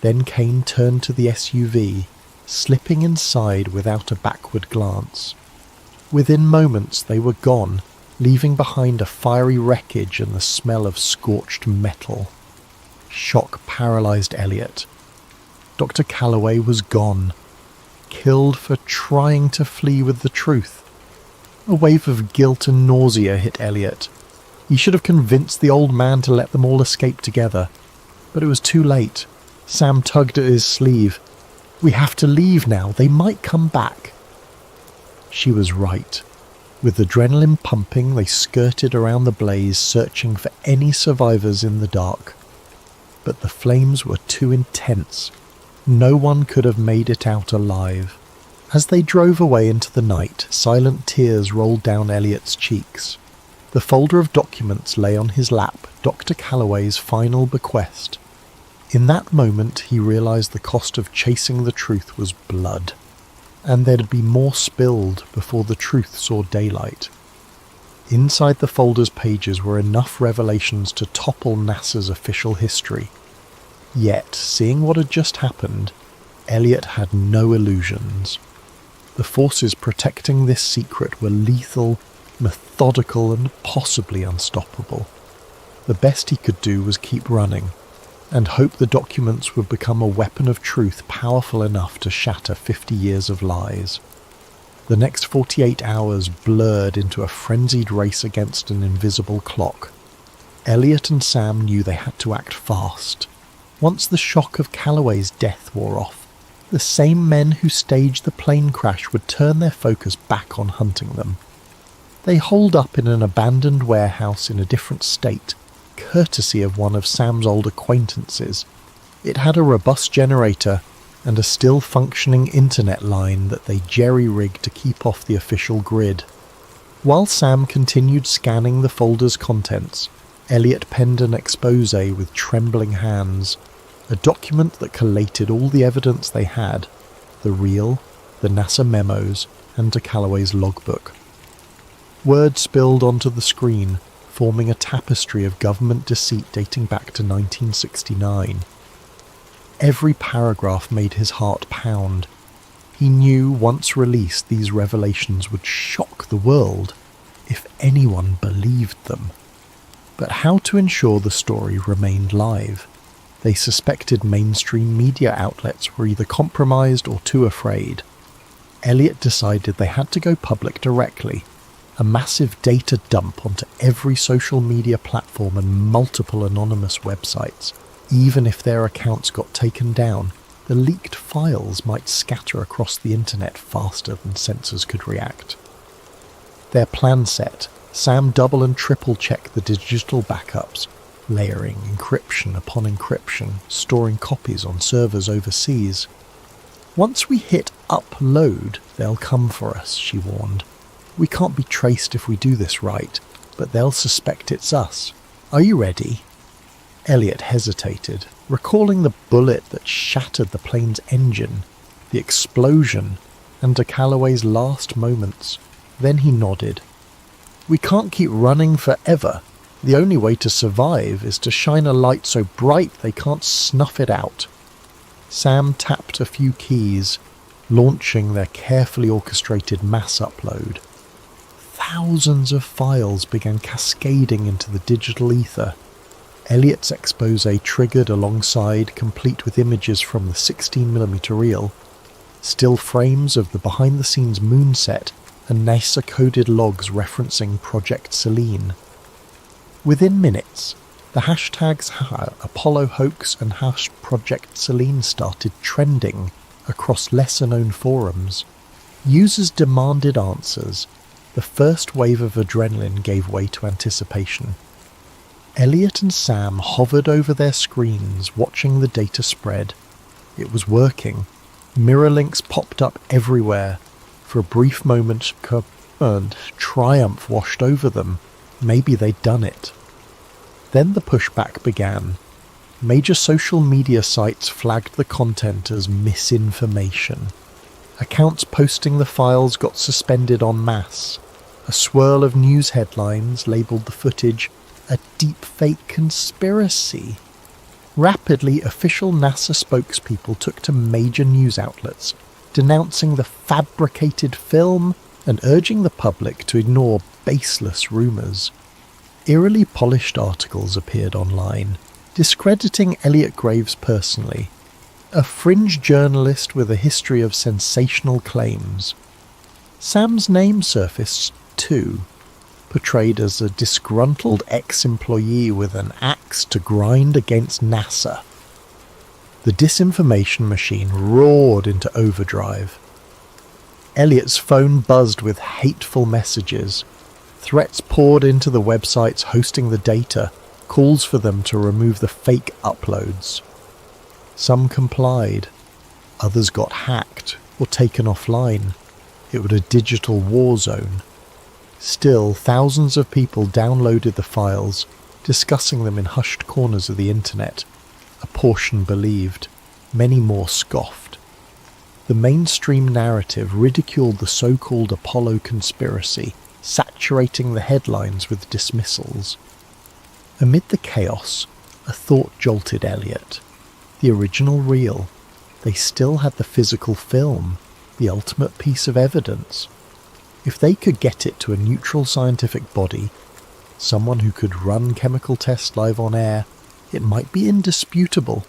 Then Kane turned to the SUV, slipping inside without a backward glance. Within moments they were gone, leaving behind a fiery wreckage and the smell of scorched metal. Shock paralysed Elliot. Dr. Callaway was gone, killed for trying to flee with the truth. A wave of guilt and nausea hit Elliot. He should have convinced the old man to let them all escape together. But it was too late. Sam tugged at his sleeve. "We have to leave now. They might come back." She was right. With adrenaline pumping, they skirted around the blaze, searching for any survivors in the dark. But the flames were too intense. No one could have made it out alive. As they drove away into the night, silent tears rolled down Elliot's cheeks. The folder of documents lay on his lap, Dr. Callaway's final bequest. In that moment, he realized the cost of chasing the truth was blood, and there'd be more spilled before the truth saw daylight. Inside the folder's pages were enough revelations to topple NASA's official history. Yet, seeing what had just happened, Elliot had no illusions. The forces protecting this secret were lethal, methodical, and possibly unstoppable. The best he could do was keep running, and hope the documents would become a weapon of truth powerful enough to shatter 50 years of lies. The next 48 hours blurred into a frenzied race against an invisible clock. Elliot and Sam knew they had to act fast. Once the shock of Callaway's death wore off, the same men who staged the plane crash would turn their focus back on hunting them. They holed up in an abandoned warehouse in a different state, courtesy of one of Sam's old acquaintances. It had a robust generator and a still functioning internet line that they jerry-rigged to keep off the official grid. While Sam continued scanning the folder's contents, Elliot penned an expose with trembling hands, a document that collated all the evidence they had, the reel, the NASA memos, and de Callaway's logbook. Word spilled onto the screen, forming a tapestry of government deceit dating back to 1969. Every paragraph made his heart pound. He knew once released these revelations would shock the world, if anyone believed them. But how to ensure the story remained live? They suspected mainstream media outlets were either compromised or too afraid. Elliot decided they had to go public directly, a massive data dump onto every social media platform and multiple anonymous websites. Even if their accounts got taken down, the leaked files might scatter across the internet faster than sensors could react. Their plan set, Sam double and triple checked the digital backups, layering encryption upon encryption, storing copies on servers overseas. Once we hit upload, they'll come for us, she warned. We can't be traced if we do this right, but they'll suspect it's us. Are you ready? Elliot hesitated, recalling the bullet that shattered the plane's engine, the explosion, and de Callaway's last moments. Then he nodded. We can't keep running forever. The only way to survive is to shine a light so bright they can't snuff it out. Sam tapped a few keys, launching their carefully orchestrated mass upload. Thousands of files began cascading into the digital ether. Elliot's expose triggered alongside, complete with images from the 16mm reel, still frames of the behind-the-scenes moon set, and NASA-coded logs referencing Project Seline. Within minutes, the hashtags Apollo hoax and #Project Seline started trending across lesser-known forums. Users demanded answers. The first wave of adrenaline gave way to anticipation. Elliot and Sam hovered over their screens, watching the data spread. It was working. Mirror links popped up everywhere. For a brief moment, triumph washed over them. Maybe they'd done it. Then the pushback began. Major social media sites flagged the content as misinformation. Accounts posting the files got suspended en masse. A swirl of news headlines labelled the footage a deepfake conspiracy. Rapidly, official NASA spokespeople took to major news outlets, denouncing the fabricated film and urging the public to ignore baseless rumours. Eerily polished articles appeared online, discrediting Elliot Graves personally, a fringe journalist with a history of sensational claims. Sam's name surfaced too, portrayed as a disgruntled ex-employee with an axe to grind against NASA. The disinformation machine roared into overdrive. Elliot's phone buzzed with hateful messages. Threats poured into the websites hosting the data, calls for them to remove the fake uploads. Some complied. Others got hacked or taken offline. It was a digital war zone. Still, thousands of people downloaded the files, discussing them in hushed corners of the internet. A portion believed, many more scoffed. The mainstream narrative ridiculed the so-called Apollo conspiracy, saturating the headlines with dismissals. Amid the chaos, a thought jolted Elliot. The original reel. They still had the physical film, the ultimate piece of evidence. If they could get it to a neutral scientific body, someone who could run chemical tests live on air, it might be indisputable.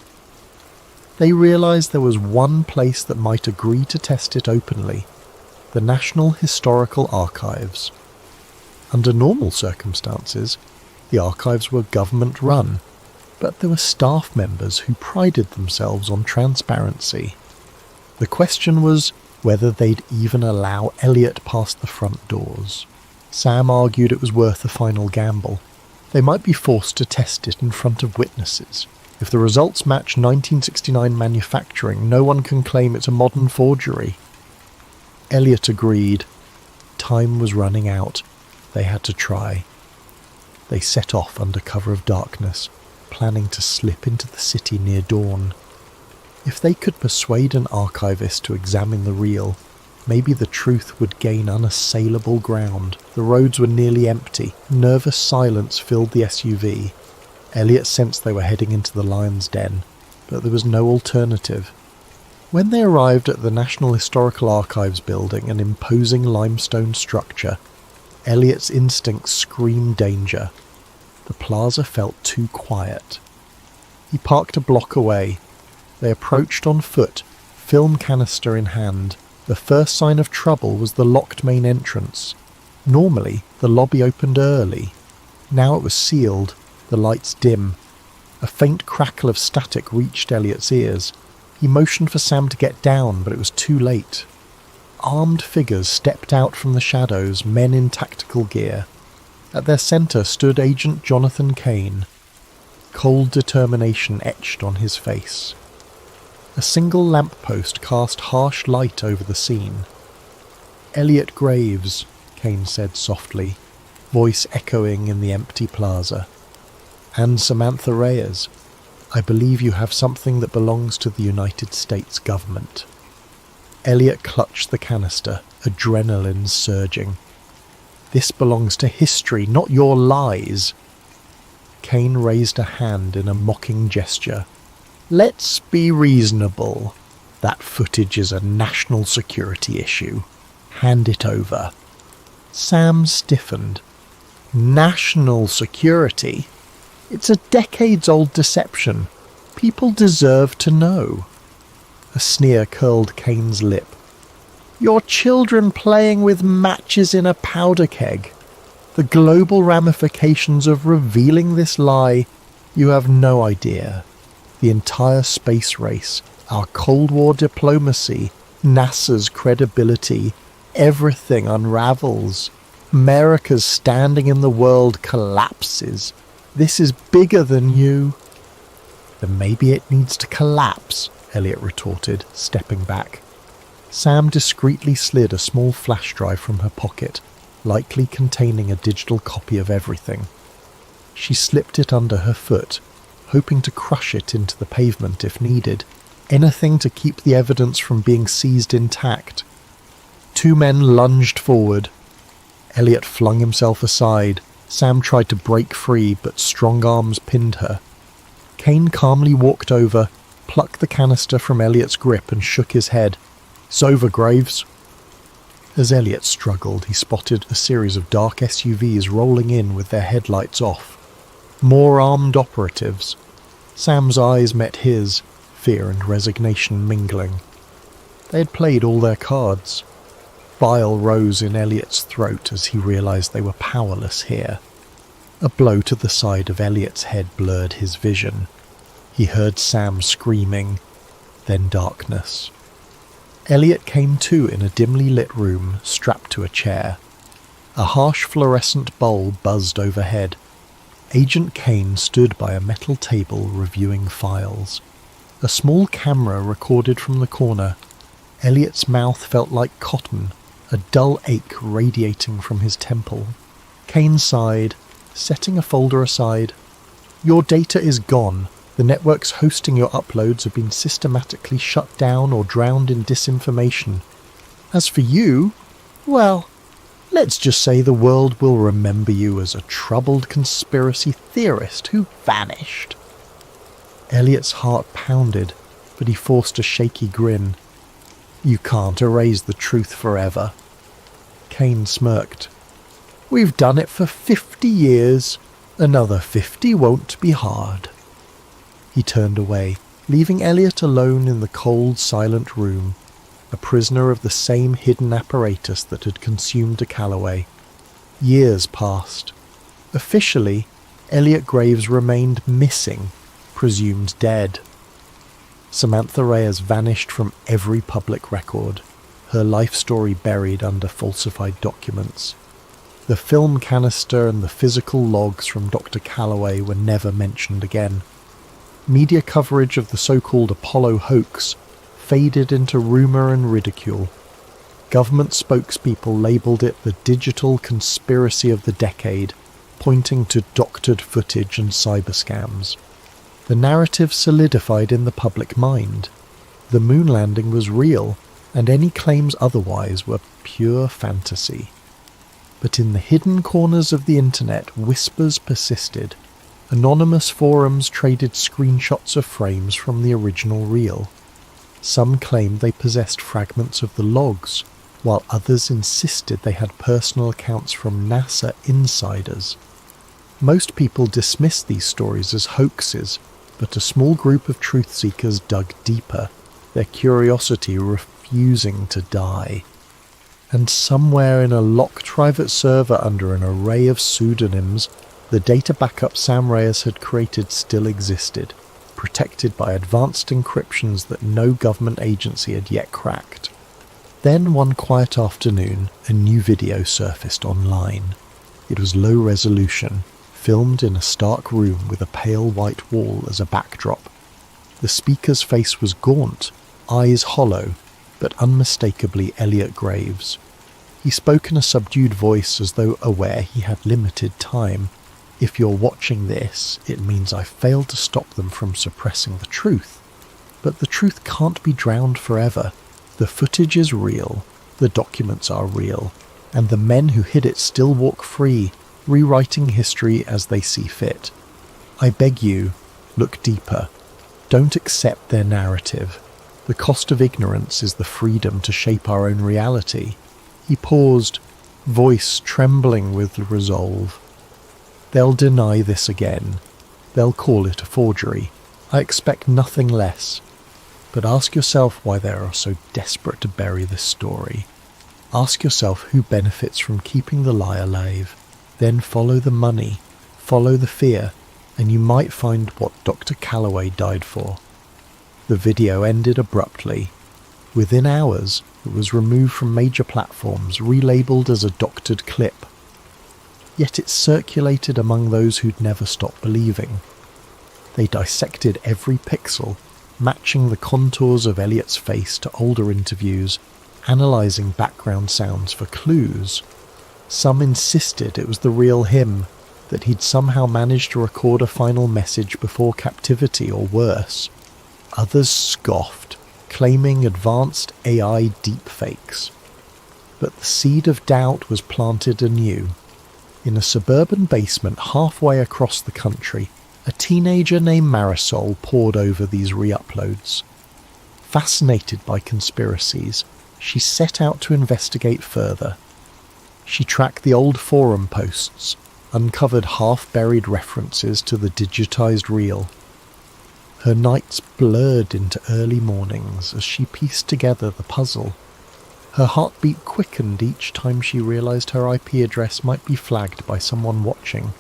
They realised there was one place that might agree to test it openly: the National Historical Archives. Under normal circumstances, the archives were government-run, but there were staff members who prided themselves on transparency. The question was whether they'd even allow Elliot past the front doors. Sam argued it was worth a final gamble. They might be forced to test it in front of witnesses. If the results match 1969 manufacturing, no one can claim it's a modern forgery. Elliot agreed. Time was running out. They had to try. They set off under cover of darkness, planning to slip into the city near dawn. If they could persuade an archivist to examine the reel, maybe the truth would gain unassailable ground. The roads were nearly empty. Nervous silence filled the SUV. Elliot sensed they were heading into the lion's den, but there was no alternative. When they arrived at the National Historical Archives building, an imposing limestone structure, Elliot's instincts screamed danger. The plaza felt too quiet. He parked a block away. They approached on foot, film canister in hand. The first sign of trouble was the locked main entrance. Normally, the lobby opened early. Now it was sealed, the lights dim. A faint crackle of static reached Elliot's ears. He motioned for Sam to get down, but it was too late. Armed figures stepped out from the shadows, men in tactical gear. At their centre stood Agent Jonathan Kane. Cold determination etched on his face. A single lamppost cast harsh light over the scene. "Elliot Graves," Kane said softly, voice echoing in the empty plaza. "And Samantha Reyes. I believe you have something that belongs to the United States government." Elliot clutched the canister, adrenaline surging. "This belongs to history, not your lies." Kane raised a hand in a mocking gesture. "Let's be reasonable. That footage is a national security issue. Hand it over." Sam stiffened. "National security? It's a decades-old deception. People deserve to know." A sneer curled Kane's lip. "Your children playing with matches in a powder keg. The global ramifications of revealing this lie, you have no idea. The entire space race, our Cold War diplomacy, NASA's credibility, everything unravels. America's standing in the world collapses. This is bigger than you." "Then maybe it needs to collapse," Elliot retorted, stepping back. Sam discreetly slid a small flash drive from her pocket, likely containing a digital copy of everything. She slipped it under her foot, hoping to crush it into the pavement if needed, anything to keep the evidence from being seized intact. Two men lunged forward. Elliot flung himself aside. Sam tried to break free, but strong arms pinned her. Kane calmly walked over, plucked the canister from Elliot's grip and shook his head. "It's over, Graves." As Elliot struggled, he spotted a series of dark SUVs rolling in with their headlights off. More armed operatives. Sam's eyes met his, fear and resignation mingling. They had played all their cards. Bile rose in Elliot's throat as he realised they were powerless here. A blow to the side of Elliot's head blurred his vision. He heard Sam screaming, then darkness. Elliot came to in a dimly lit room, strapped to a chair. A harsh fluorescent bulb buzzed overhead. Agent Kane stood by a metal table reviewing files. A small camera recorded from the corner. Elliot's mouth felt like cotton, a dull ache radiating from his temple. Kane sighed, setting a folder aside. "Your data is gone. The networks hosting your uploads have been systematically shut down or drowned in disinformation. As for you, well, let's just say the world will remember you as a troubled conspiracy theorist who vanished." Elliot's heart pounded, but he forced a shaky grin. "You can't erase the truth forever." Kane smirked. "We've done it for 50 years. Another 50 won't be hard." He turned away, leaving Elliot alone in the cold, silent room, a prisoner of the same hidden apparatus that had consumed a Callaway. Years passed. Officially, Elliot Graves remained missing, presumed dead. Samantha Reyes vanished from every public record, her life story buried under falsified documents. The film canister and the physical logs from Dr. Callaway were never mentioned again. Media coverage of the so-called Apollo hoax faded into rumour and ridicule. Government spokespeople labelled it the digital conspiracy of the decade, pointing to doctored footage and cyber scams. The narrative solidified in the public mind. The moon landing was real, and any claims otherwise were pure fantasy. But in the hidden corners of the internet, whispers persisted. Anonymous forums traded screenshots of frames from the original reel. Some claimed they possessed fragments of the logs, while others insisted they had personal accounts from NASA insiders. Most people dismissed these stories as hoaxes, but a small group of truth seekers dug deeper, their curiosity refusing to die. And somewhere in a locked private server under an array of pseudonyms, the data backup Sam Reyes had created still existed, protected by advanced encryptions that no government agency had yet cracked. Then one quiet afternoon, a new video surfaced online. It was low resolution, filmed in a stark room with a pale white wall as a backdrop. The speaker's face was gaunt, eyes hollow, but unmistakably Elliot Graves. He spoke in a subdued voice as though aware he had limited time. "If you're watching this, it means I failed to stop them from suppressing the truth. But the truth can't be drowned forever. The footage is real, the documents are real, and the men who hid it still walk free, rewriting history as they see fit. I beg you, look deeper. Don't accept their narrative. The cost of ignorance is the freedom to shape our own reality." He paused, voice trembling with resolve. "They'll deny this again. They'll call it a forgery. I expect nothing less. But ask yourself why they are so desperate to bury this story. Ask yourself who benefits from keeping the lie alive. Then follow the money, follow the fear, and you might find what Dr. Callaway died for." The video ended abruptly. Within hours, it was removed from major platforms, relabeled as a doctored clip. Yet it circulated among those who'd never stopped believing. They dissected every pixel, matching the contours of Elliot's face to older interviews, analysing background sounds for clues. Some insisted it was the real him, that he'd somehow managed to record a final message before captivity or worse. Others scoffed, claiming advanced AI deepfakes. But the seed of doubt was planted anew. In a suburban basement halfway across the country, a teenager named Marisol pored over these re-uploads. Fascinated by conspiracies, she set out to investigate further. She tracked the old forum posts, uncovered half-buried references to the digitized reel. Her nights blurred into early mornings as she pieced together the puzzle. Her heartbeat quickened each time she realized her IP address might be flagged by someone watching.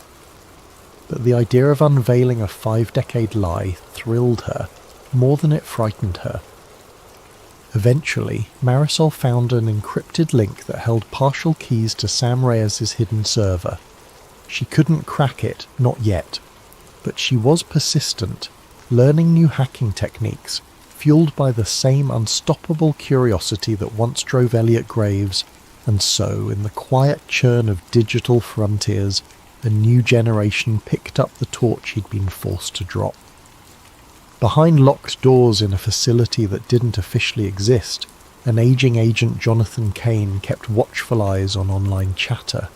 But the idea of unveiling a 5-decade lie thrilled her more than it frightened her. Eventually, Marisol found an encrypted link that held partial keys to Sam Reyes' hidden server. She couldn't crack it, not yet, but she was persistent, learning new hacking techniques, fueled by the same unstoppable curiosity that once drove Elliot Graves, and so, in the quiet churn of digital frontiers, a new generation picked up the torch he'd been forced to drop. Behind locked doors in a facility that didn't officially exist, an aging Agent Jonathan Kane kept watchful eyes on online chatter.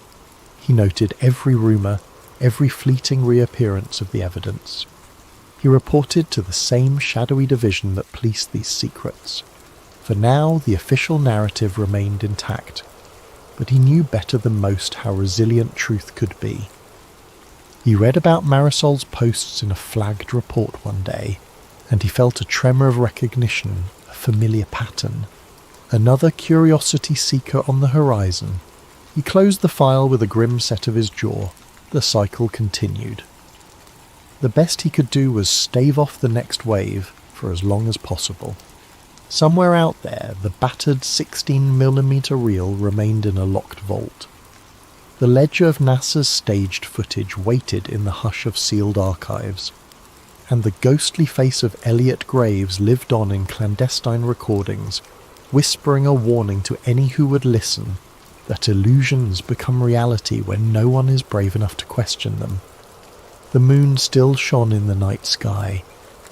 He noted every rumour, every fleeting reappearance of the evidence. He reported to the same shadowy division that policed these secrets. For now, the official narrative remained intact, but he knew better than most how resilient truth could be. He read about Marisol's posts in a flagged report one day, and he felt a tremor of recognition, a familiar pattern. Another curiosity seeker on the horizon. He closed the file with a grim set of his jaw. The cycle continued. The best he could do was stave off the next wave for as long as possible. Somewhere out there, the battered 16mm reel remained in a locked vault. The ledger of NASA's staged footage waited in the hush of sealed archives, and the ghostly face of Elliot Graves lived on in clandestine recordings, whispering a warning to any who would listen that illusions become reality when no one is brave enough to question them. The moon still shone in the night sky,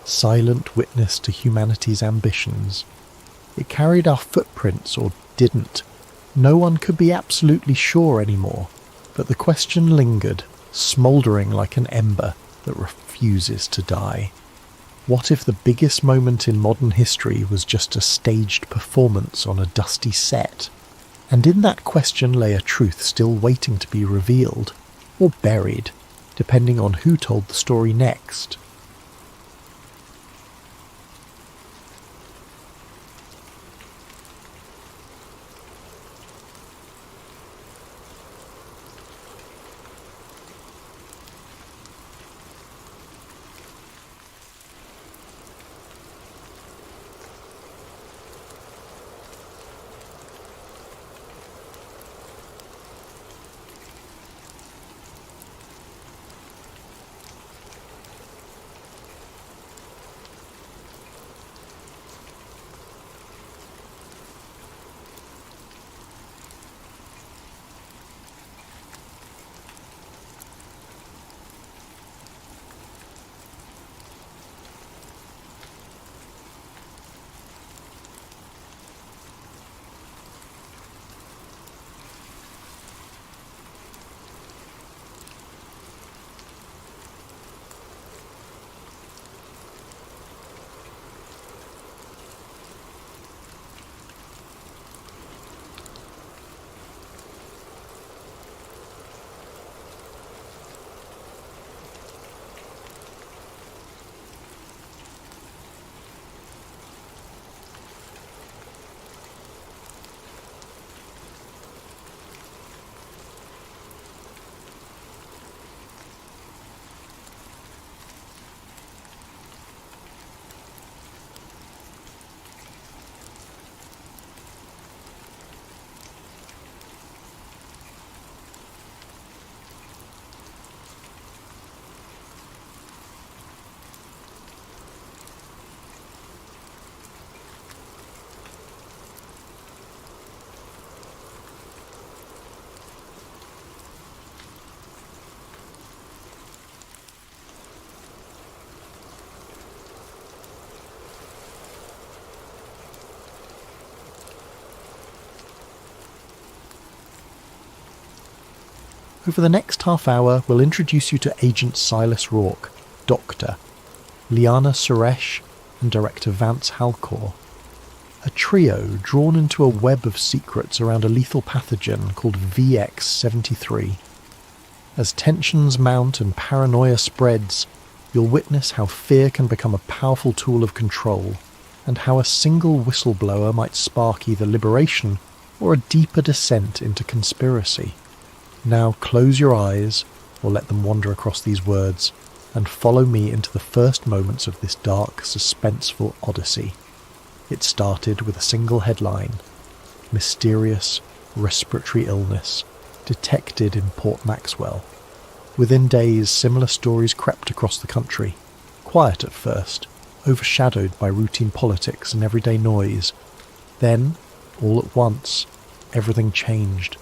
silent witness to humanity's ambitions. It carried our footprints, or didn't. No one could be absolutely sure anymore, but the question lingered, smouldering like an ember that refuses to die. What if the biggest moment in modern history was just a staged performance on a dusty set? And in that question lay a truth still waiting to be revealed, or buried, depending on who told the story next. Over the next half hour, we'll introduce you to Agent Silas Rourke, Doctor, Liana Suresh, and Director Vance Halcor. A trio drawn into a web of secrets around a lethal pathogen called VX-73. As tensions mount and paranoia spreads, you'll witness how fear can become a powerful tool of control, and how a single whistleblower might spark either liberation or a deeper descent into conspiracy. Now close your eyes, or let them wander across these words, and follow me into the first moments of this dark, suspenseful odyssey. It started with a single headline: Mysterious respiratory illness detected in Port Maxwell. Within days, similar stories crept across the country, quiet at first, overshadowed by routine politics and everyday noise. Then, all at once, everything changed.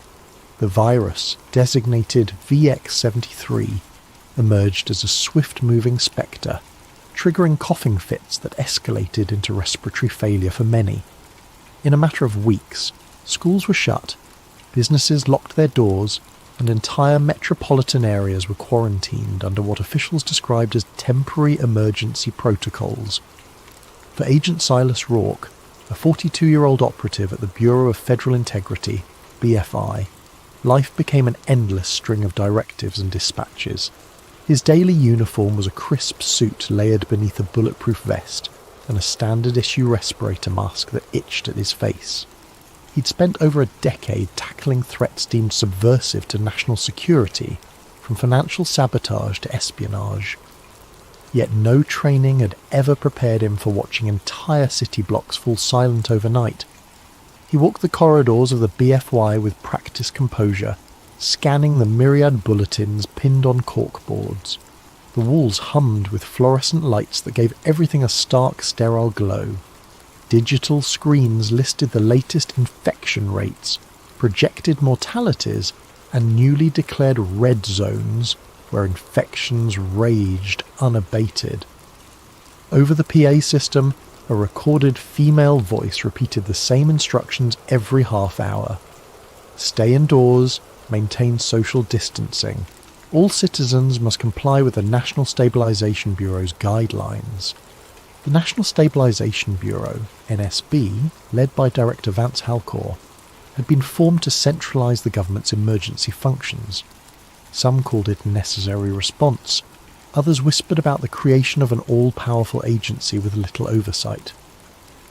The virus, designated VX-73, emerged as a swift-moving spectre, triggering coughing fits that escalated into respiratory failure for many. In a matter of weeks, schools were shut, businesses locked their doors, and entire metropolitan areas were quarantined under what officials described as temporary emergency protocols. For Agent Silas Rourke, a 42-year-old operative at the Bureau of Federal Integrity, BFI, life became an endless string of directives and dispatches. His daily uniform was a crisp suit layered beneath a bulletproof vest and a standard-issue respirator mask that itched at his face. He'd spent over a decade tackling threats deemed subversive to national security, from financial sabotage to espionage. Yet no training had ever prepared him for watching entire city blocks fall silent overnight. He walked the corridors of the BFY with practiced composure, scanning the myriad bulletins pinned on corkboards. The walls hummed with fluorescent lights that gave everything a stark, sterile glow. Digital screens listed the latest infection rates, projected mortalities, and newly declared red zones where infections raged unabated. Over the PA system, a recorded female voice repeated the same instructions every half hour. Stay indoors, maintain social distancing. All citizens must comply with the National Stabilization Bureau's guidelines. The National Stabilization Bureau, NSB, led by Director Vance had been formed to centralise the government's emergency functions. Some called it a necessary response. Others whispered about the creation of an all-powerful agency with little oversight.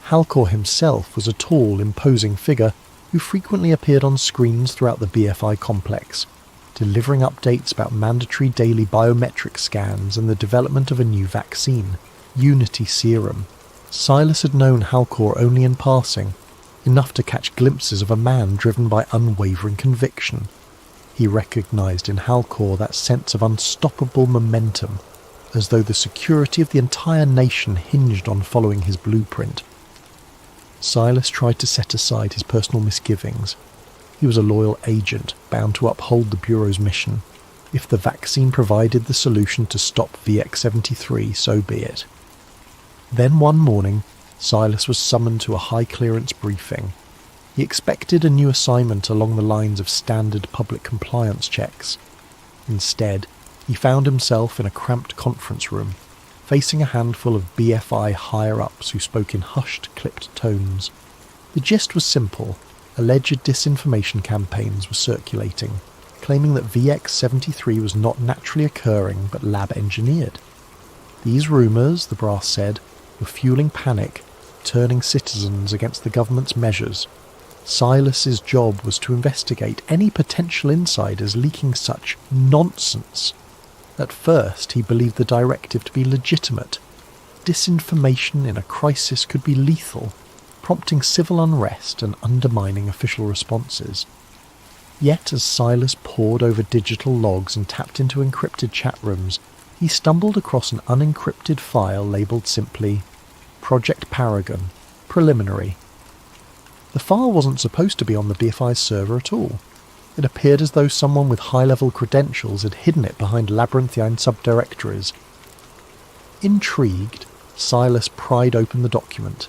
Halcor himself was a tall, imposing figure who frequently appeared on screens throughout the BFI complex, delivering updates about mandatory daily biometric scans and the development of a new vaccine, Unity Serum. Silas had known Halcor only in passing, enough to catch glimpses of a man driven by unwavering conviction. He recognised in Halcor that sense of unstoppable momentum, as though the security of the entire nation hinged on following his blueprint. Silas tried to set aside his personal misgivings. He was a loyal agent, bound to uphold the Bureau's mission. If the vaccine provided the solution to stop VX-73, so be it. Then one morning, Silas was summoned to a high-clearance briefing. He expected a new assignment along the lines of standard public compliance checks. Instead, he found himself in a cramped conference room, facing a handful of BFI higher-ups who spoke in hushed, clipped tones. The gist was simple. Alleged disinformation campaigns were circulating, claiming that VX-73 was not naturally occurring but lab-engineered. These rumours, the brass said, were fueling panic, turning citizens against the government's measures. Silas's job was to investigate any potential insiders leaking such nonsense. At first, he believed the directive to be legitimate. Disinformation in a crisis could be lethal, prompting civil unrest and undermining official responses. Yet as Silas pored over digital logs and tapped into encrypted chat rooms, he stumbled across an unencrypted file labelled simply Project Paragon, Preliminary. The file wasn't supposed to be on the BFI's server at all. It appeared as though someone with high-level credentials had hidden it behind labyrinthine subdirectories. Intrigued, Silas pried open the document.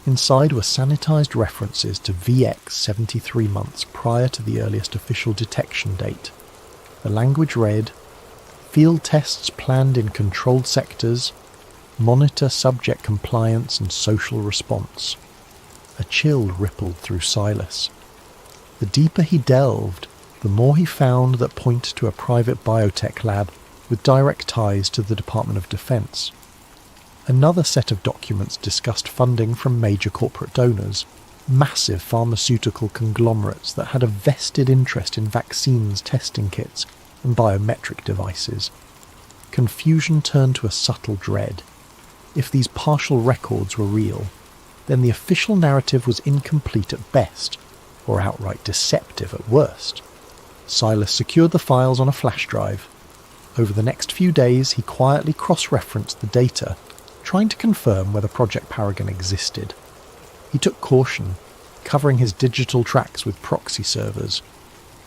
Inside were sanitised references to VX 73 months prior to the earliest official detection date. The language read, "Field tests planned in controlled sectors, monitor subject compliance and social response." A chill rippled through Silas. The deeper he delved, the more he found that pointed to a private biotech lab with direct ties to the Department of Defense. Another set of documents discussed funding from major corporate donors, massive pharmaceutical conglomerates that had a vested interest in vaccines, testing kits, and biometric devices. Confusion turned to a subtle dread. If these partial records were real, then the official narrative was incomplete at best, or outright deceptive at worst. Silas secured the files on a flash drive. Over the next few days, he quietly cross-referenced the data, trying to confirm whether Project Paragon existed. He took caution, covering his digital tracks with proxy servers.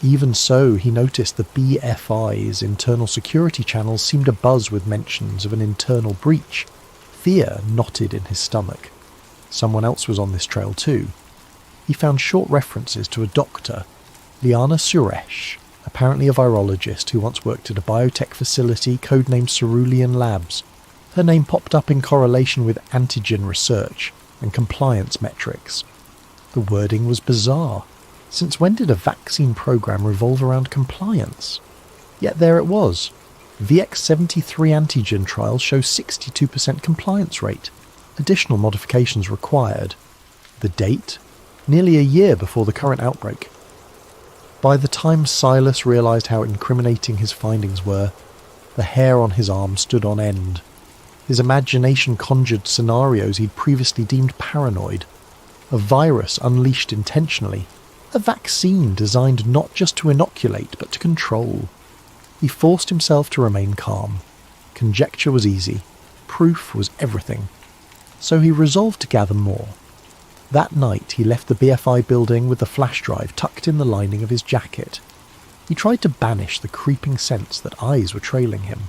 Even so, he noticed the BFI's internal security channels seemed abuzz with mentions of an internal breach, Fear knotted in his stomach. Someone else was on this trail too. He found short references to a doctor, Liana Suresh, apparently a virologist who once worked at a biotech facility codenamed Cerulean Labs. Her name popped up in correlation with antigen research and compliance metrics. The wording was bizarre. Since when did a vaccine program revolve around compliance? Yet there it was. VX73 antigen trials show 62% compliance rate. Additional modifications required. The date? Nearly a year before the current outbreak. By the time Silas realised how incriminating his findings were, the hair on his arm stood on end. His imagination conjured scenarios he'd previously deemed paranoid. A virus unleashed intentionally. A vaccine designed not just to inoculate, but to control. He forced himself to remain calm. Conjecture was easy. Proof was everything. So he resolved to gather more. That night he left the BFI building with the flash drive tucked in the lining of his jacket. He tried to banish the creeping sense that eyes were trailing him.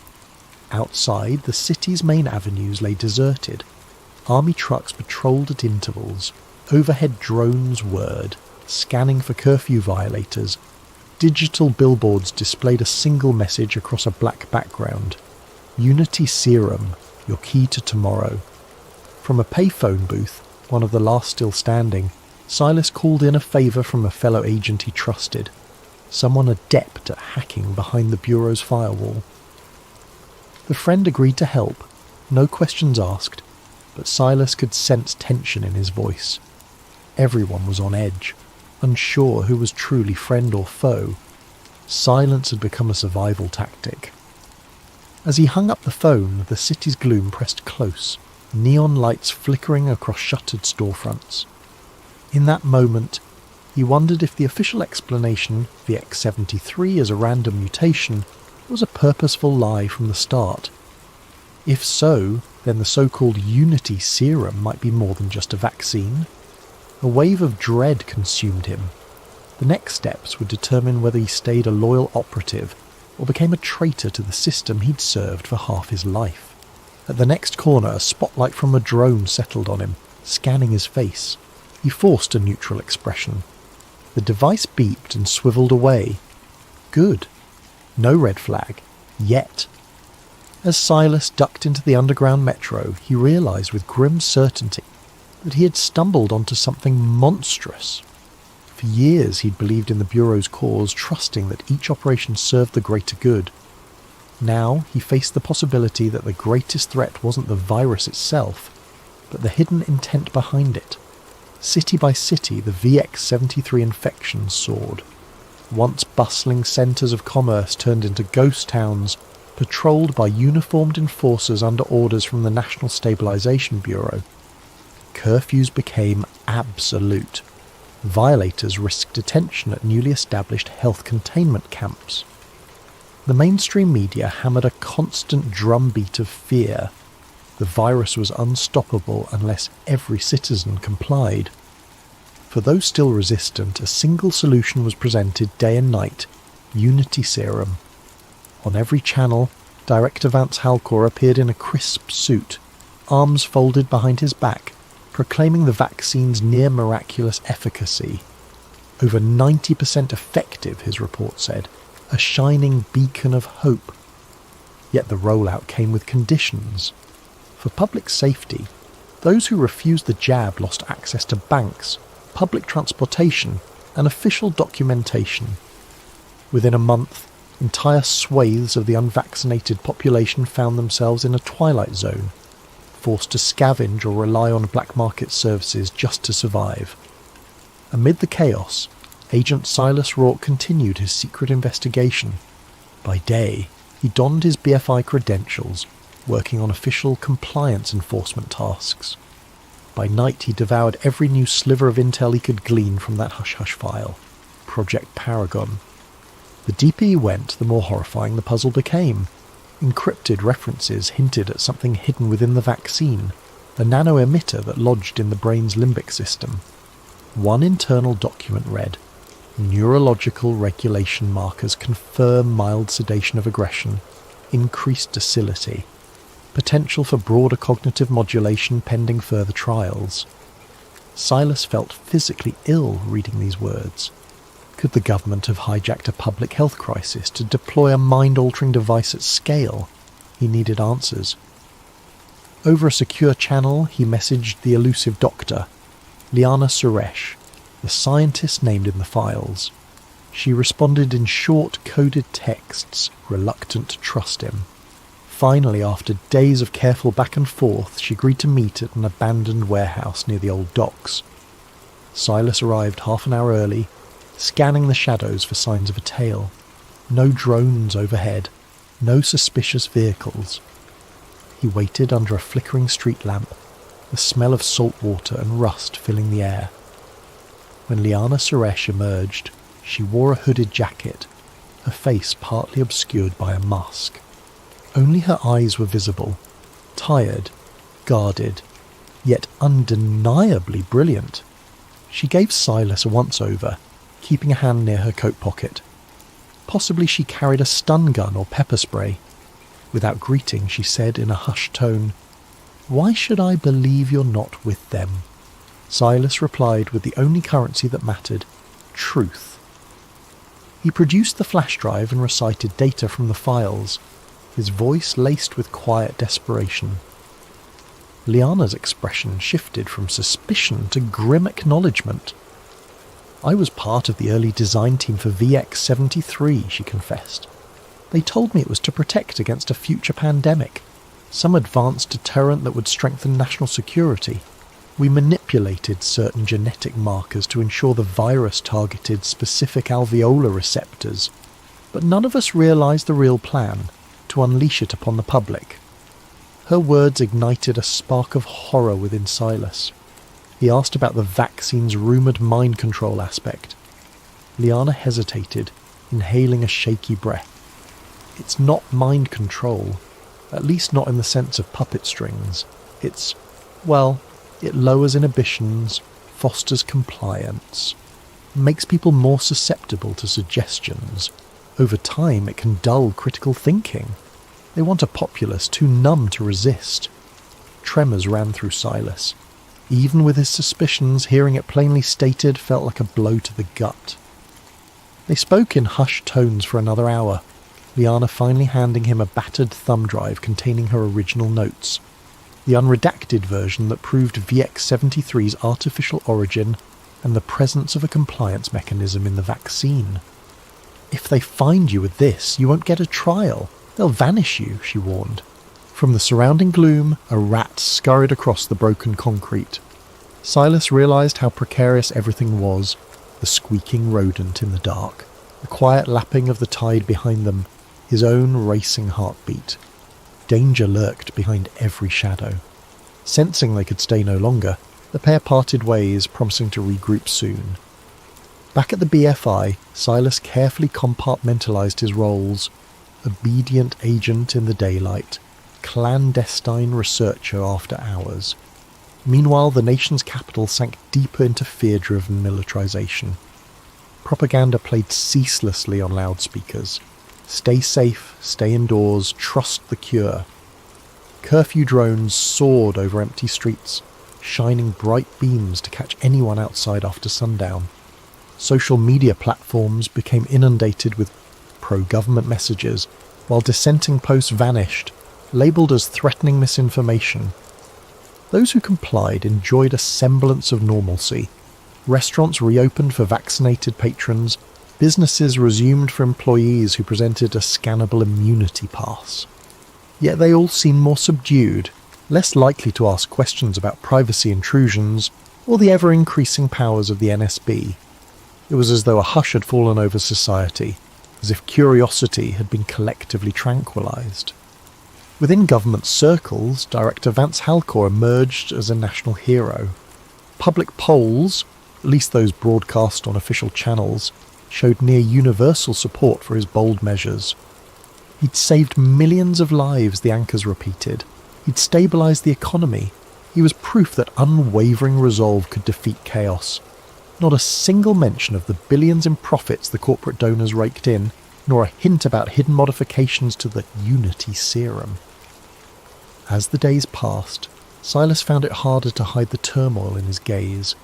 Outside, the city's main avenues lay deserted. Army trucks patrolled at intervals. Overhead drones whirred, scanning for curfew violators. Digital billboards displayed a single message across a black background. Unity Serum, your key to tomorrow. From a payphone booth, one of the last still standing, Silas called in a favour from a fellow agent he trusted. Someone adept at hacking behind the Bureau's firewall. The friend agreed to help, no questions asked, but Silas could sense tension in his voice. Everyone was on edge, unsure who was truly friend or foe. Silence had become a survival tactic. As he hung up the phone, the city's gloom pressed close, neon lights flickering across shuttered storefronts. In that moment, he wondered if the official explanation, VX73 as a random mutation, was a purposeful lie from the start. If so, then the so-called Unity Serum might be more than just a vaccine. A wave of dread consumed him. The next steps would determine whether he stayed a loyal operative or became a traitor to the system he'd served for half his life. At the next corner, a spotlight from a drone settled on him, scanning his face. He forced a neutral expression. The device beeped and swiveled away. Good. No red flag. Yet. As Silas ducked into the underground metro, he realised with grim certainty that he had stumbled onto something monstrous. For years he'd believed in the Bureau's cause, trusting that each operation served the greater good. Now he faced the possibility that the greatest threat wasn't the virus itself, but the hidden intent behind it. City by city, the VX73 infections soared. Once bustling centres of commerce turned into ghost towns, patrolled by uniformed enforcers under orders from the National Stabilization Bureau. Curfews became absolute. Violators risked detention at newly established health containment camps. The mainstream media hammered a constant drumbeat of fear. The virus was unstoppable unless every citizen complied. For those still resistant, a single solution was presented day and night: Unity Serum. On every channel, Director Vance appeared in a crisp suit, arms folded behind his back, proclaiming the vaccine's near-miraculous efficacy. Over 90% effective, his report said, a shining beacon of hope. Yet the rollout came with conditions. For public safety, those who refused the jab lost access to banks, public transportation, and official documentation. Within a month, entire swathes of the unvaccinated population found themselves in a twilight zone, forced to scavenge or rely on black market services just to survive. Amid the chaos, Agent Silas Rourke continued his secret investigation. By day, he donned his BFI credentials, working on official compliance enforcement tasks. By night, he devoured every new sliver of intel he could glean from that hush-hush file, Project Paragon. The deeper he went, the more horrifying the puzzle became. Encrypted references hinted at something hidden within the vaccine, a nano-emitter that lodged in the brain's limbic system. One internal document read, "Neurological regulation markers confirm mild sedation of aggression, increased docility." potential for broader cognitive modulation pending further trials. Silas felt physically ill reading these words. Could the government have hijacked a public health crisis to deploy a mind-altering device at scale? He needed answers. Over a secure channel, he messaged the elusive doctor, Liana Suresh, the scientist named in the files. She responded in short, coded texts, reluctant to trust him. Finally, after days of careful back and forth, she agreed to meet at an abandoned warehouse near the old docks. Silas arrived half an hour early, scanning the shadows for signs of a tail. No drones overhead, no suspicious vehicles. He waited under a flickering street lamp, the smell of salt water and rust filling the air. When Liana Suresh emerged, she wore a hooded jacket, her face partly obscured by a mask. Only her eyes were visible, tired, guarded, yet undeniably brilliant. She gave Silas a once-over, keeping a hand near her coat pocket. Possibly she carried a stun gun or pepper spray. Without greeting, she said in a hushed tone, "Why should I believe you're not with them?" Silas replied with the only currency that mattered, truth. He produced the flash drive and recited data from the files, his voice laced with quiet desperation. Liana's expression shifted from suspicion to grim acknowledgement. "I was part of the early design team for VX-73, she confessed. "They told me it was to protect against a future pandemic, some advanced deterrent that would strengthen national security. We manipulated certain genetic markers to ensure the virus targeted specific alveolar receptors, but none of us realized the real plan, to unleash it upon the public." Her words ignited a spark of horror within Silas. He asked about the vaccine's rumoured mind control aspect. Liana hesitated, inhaling a shaky breath. "It's not mind control, at least not in the sense of puppet strings. It's, well, it lowers inhibitions, fosters compliance, makes people more susceptible to suggestions. Over time, it can dull critical thinking. They want a populace too numb to resist." Tremors ran through Silas. Even with his suspicions, hearing it plainly stated felt like a blow to the gut. They spoke in hushed tones for another hour, Liana finally handing him a battered thumb drive containing her original notes, the unredacted version that proved VX-73's artificial origin and the presence of a compliance mechanism in the vaccine. "If they find you with this, you won't get a trial. They'll vanish you," she warned. From the surrounding gloom, a rat scurried across the broken concrete. Silas realized how precarious everything was, the squeaking rodent in the dark, the quiet lapping of the tide behind them, his own racing heartbeat. Danger lurked behind every shadow. Sensing they could stay no longer, the pair parted ways, promising to regroup soon. Back at the BFI, Silas carefully compartmentalized his roles: obedient agent in the daylight, clandestine researcher after hours. Meanwhile, the nation's capital sank deeper into fear-driven militarization. Propaganda played ceaselessly on loudspeakers. Stay safe, stay indoors, trust the cure. Curfew drones soared over empty streets, shining bright beams to catch anyone outside after sundown. Social media platforms became inundated with pro-government messages, while dissenting posts vanished, labelled as threatening misinformation. Those who complied enjoyed a semblance of normalcy. Restaurants reopened for vaccinated patrons, businesses resumed for employees who presented a scannable immunity pass. Yet they all seemed more subdued, less likely to ask questions about privacy intrusions or the ever-increasing powers of the NSB. It was as though a hush had fallen over society, as if curiosity had been collectively tranquilized. Within government circles, Director Vance emerged as a national hero. Public polls, at least those broadcast on official channels, showed near universal support for his bold measures. He'd saved millions of lives, the anchors repeated. He'd stabilized the economy. He was proof that unwavering resolve could defeat chaos. Not a single mention of the billions in profits the corporate donors raked in, nor a hint about hidden modifications to the Unity serum. As the days passed, Silas found it harder to hide the turmoil in his gaze.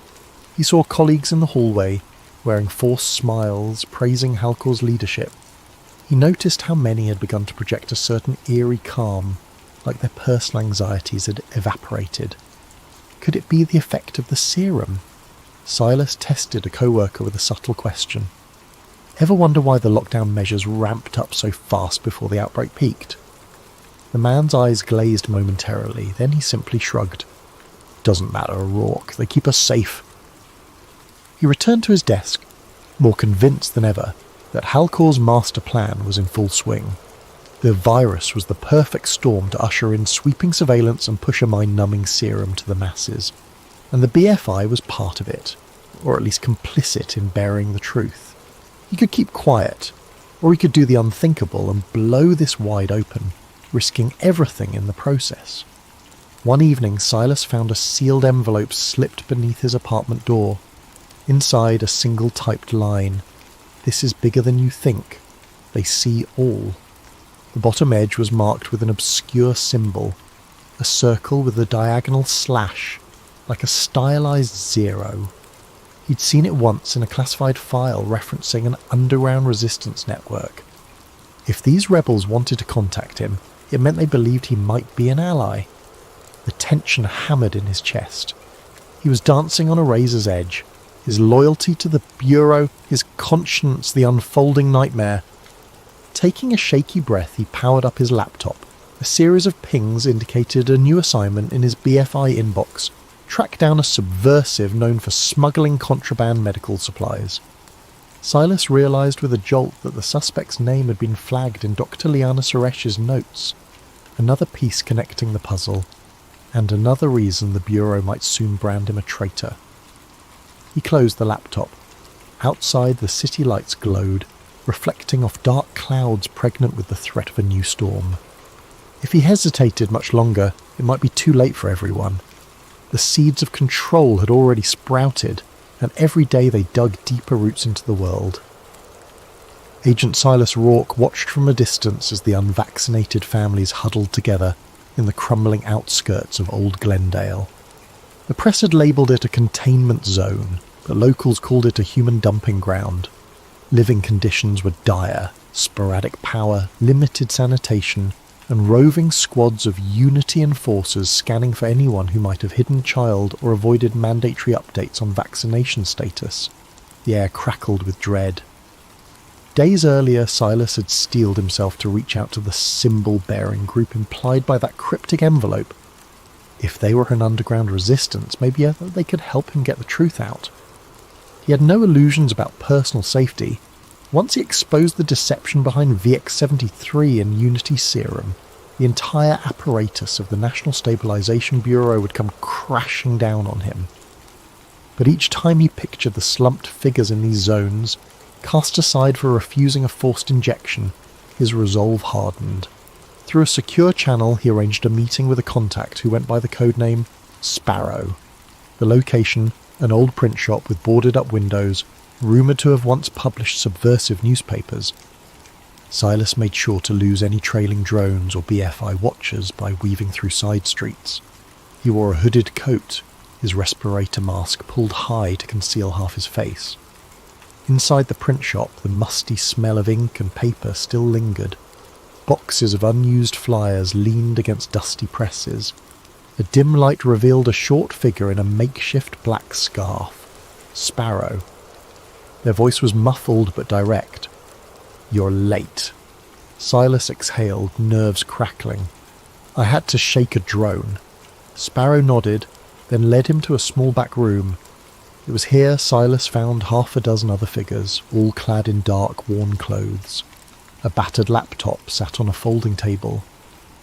He saw colleagues in the hallway, wearing forced smiles, praising Halcor's leadership. He noticed how many had begun to project a certain eerie calm, like their personal anxieties had evaporated. Could it be the effect of the serum? Silas tested a co-worker with a subtle question. Ever wonder why the lockdown measures ramped up so fast before the outbreak peaked? The man's eyes glazed momentarily, then he simply shrugged. Doesn't matter, O'Rourke, they keep us safe. He returned to his desk, more convinced than ever that Halcor's master plan was in full swing. The virus was the perfect storm to usher in sweeping surveillance and push a mind-numbing serum to the masses. And the BFI was part of it, or at least complicit in bearing the truth. He could keep quiet, or he could do the unthinkable and blow this wide open, risking everything in the process. One evening, Silas found a sealed envelope slipped beneath his apartment door. Inside, a single typed line. This is bigger than you think. They see all. The bottom edge was marked with an obscure symbol, a circle with a diagonal slash, like a stylized zero. He'd seen it once in a classified file referencing an underground resistance network. If these rebels wanted to contact him, it meant they believed he might be an ally. The tension hammered in his chest. He was dancing on a razor's edge, his loyalty to the Bureau, his conscience the unfolding nightmare. Taking a shaky breath, he powered up his laptop. A series of pings indicated a new assignment in his BFI inbox. Track down a subversive known for smuggling contraband medical supplies. Silas realised with a jolt that the suspect's name had been flagged in Dr. Liana Suresh's notes. Another piece connecting the puzzle, and another reason the Bureau might soon brand him a traitor. He closed the laptop. Outside, the city lights glowed, reflecting off dark clouds pregnant with the threat of a new storm. If he hesitated much longer, it might be too late for everyone. The seeds of control had already sprouted, and every day they dug deeper roots into the world. Agent Silas Rourke watched from a distance as the unvaccinated families huddled together in the crumbling outskirts of Old Glendale. The press had labelled it a containment zone, but locals called it a human dumping ground. Living conditions were dire, sporadic power, limited sanitation, and roving squads of Unity enforcers scanning for anyone who might have hidden child or avoided mandatory updates on vaccination status. The air crackled with dread. Days earlier, Silas had steeled himself to reach out to the symbol-bearing group implied by that cryptic envelope. If they were an underground resistance, maybe they could help him get the truth out. He had no illusions about personal safety. Once he exposed the deception behind VX-73 and Unity Serum, the entire apparatus of the National Stabilization Bureau would come crashing down on him. But each time he pictured the slumped figures in these zones, cast aside for refusing a forced injection, his resolve hardened. Through a secure channel, he arranged a meeting with a contact who went by the codename Sparrow. The location, an old print shop with boarded-up windows, rumoured to have once published subversive newspapers. Silas made sure to lose any trailing drones or BFI watchers by weaving through side streets. He wore a hooded coat, his respirator mask pulled high to conceal half his face. Inside the print shop, the musty smell of ink and paper still lingered. Boxes of unused flyers leaned against dusty presses. A dim light revealed a short figure in a makeshift black scarf. Sparrow. Their voice was muffled but direct. "You're late." Silas exhaled, nerves crackling. "I had to shake a drone." Sparrow nodded, then led him to a small back room. It was here Silas found half a dozen other figures, all clad in dark, worn clothes. A battered laptop sat on a folding table.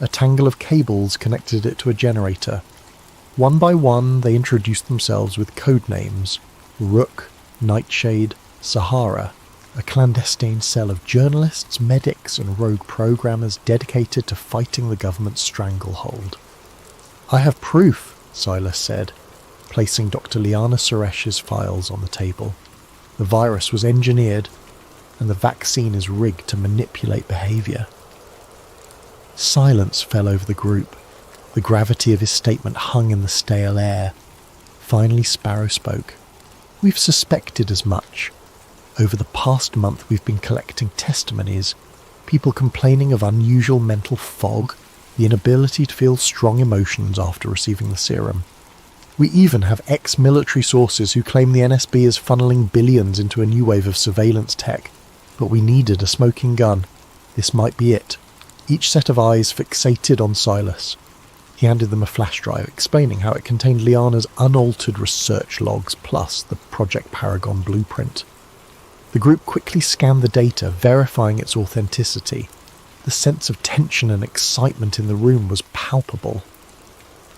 A tangle of cables connected it to a generator. One by one, they introduced themselves with code names: Rook, Nightshade, Sahara, a clandestine cell of journalists, medics, and rogue programmers dedicated to fighting the government's stranglehold. "I have proof," Silas said, placing Dr. Liana Suresh's files on the table. "The virus was engineered, and the vaccine is rigged to manipulate behaviour." Silence fell over the group. The gravity of his statement hung in the stale air. Finally Sparrow spoke. "We've suspected as much. Over the past month we've been collecting testimonies, people complaining of unusual mental fog, the inability to feel strong emotions after receiving the serum. We even have ex-military sources who claim the NSB is funneling billions into a new wave of surveillance tech, but we needed a smoking gun. This might be it." Each set of eyes fixated on Silas. He handed them a flash drive, explaining how it contained Liana's unaltered research logs plus the Project Paragon blueprint. The group quickly scanned the data, verifying its authenticity. The sense of tension and excitement in the room was palpable.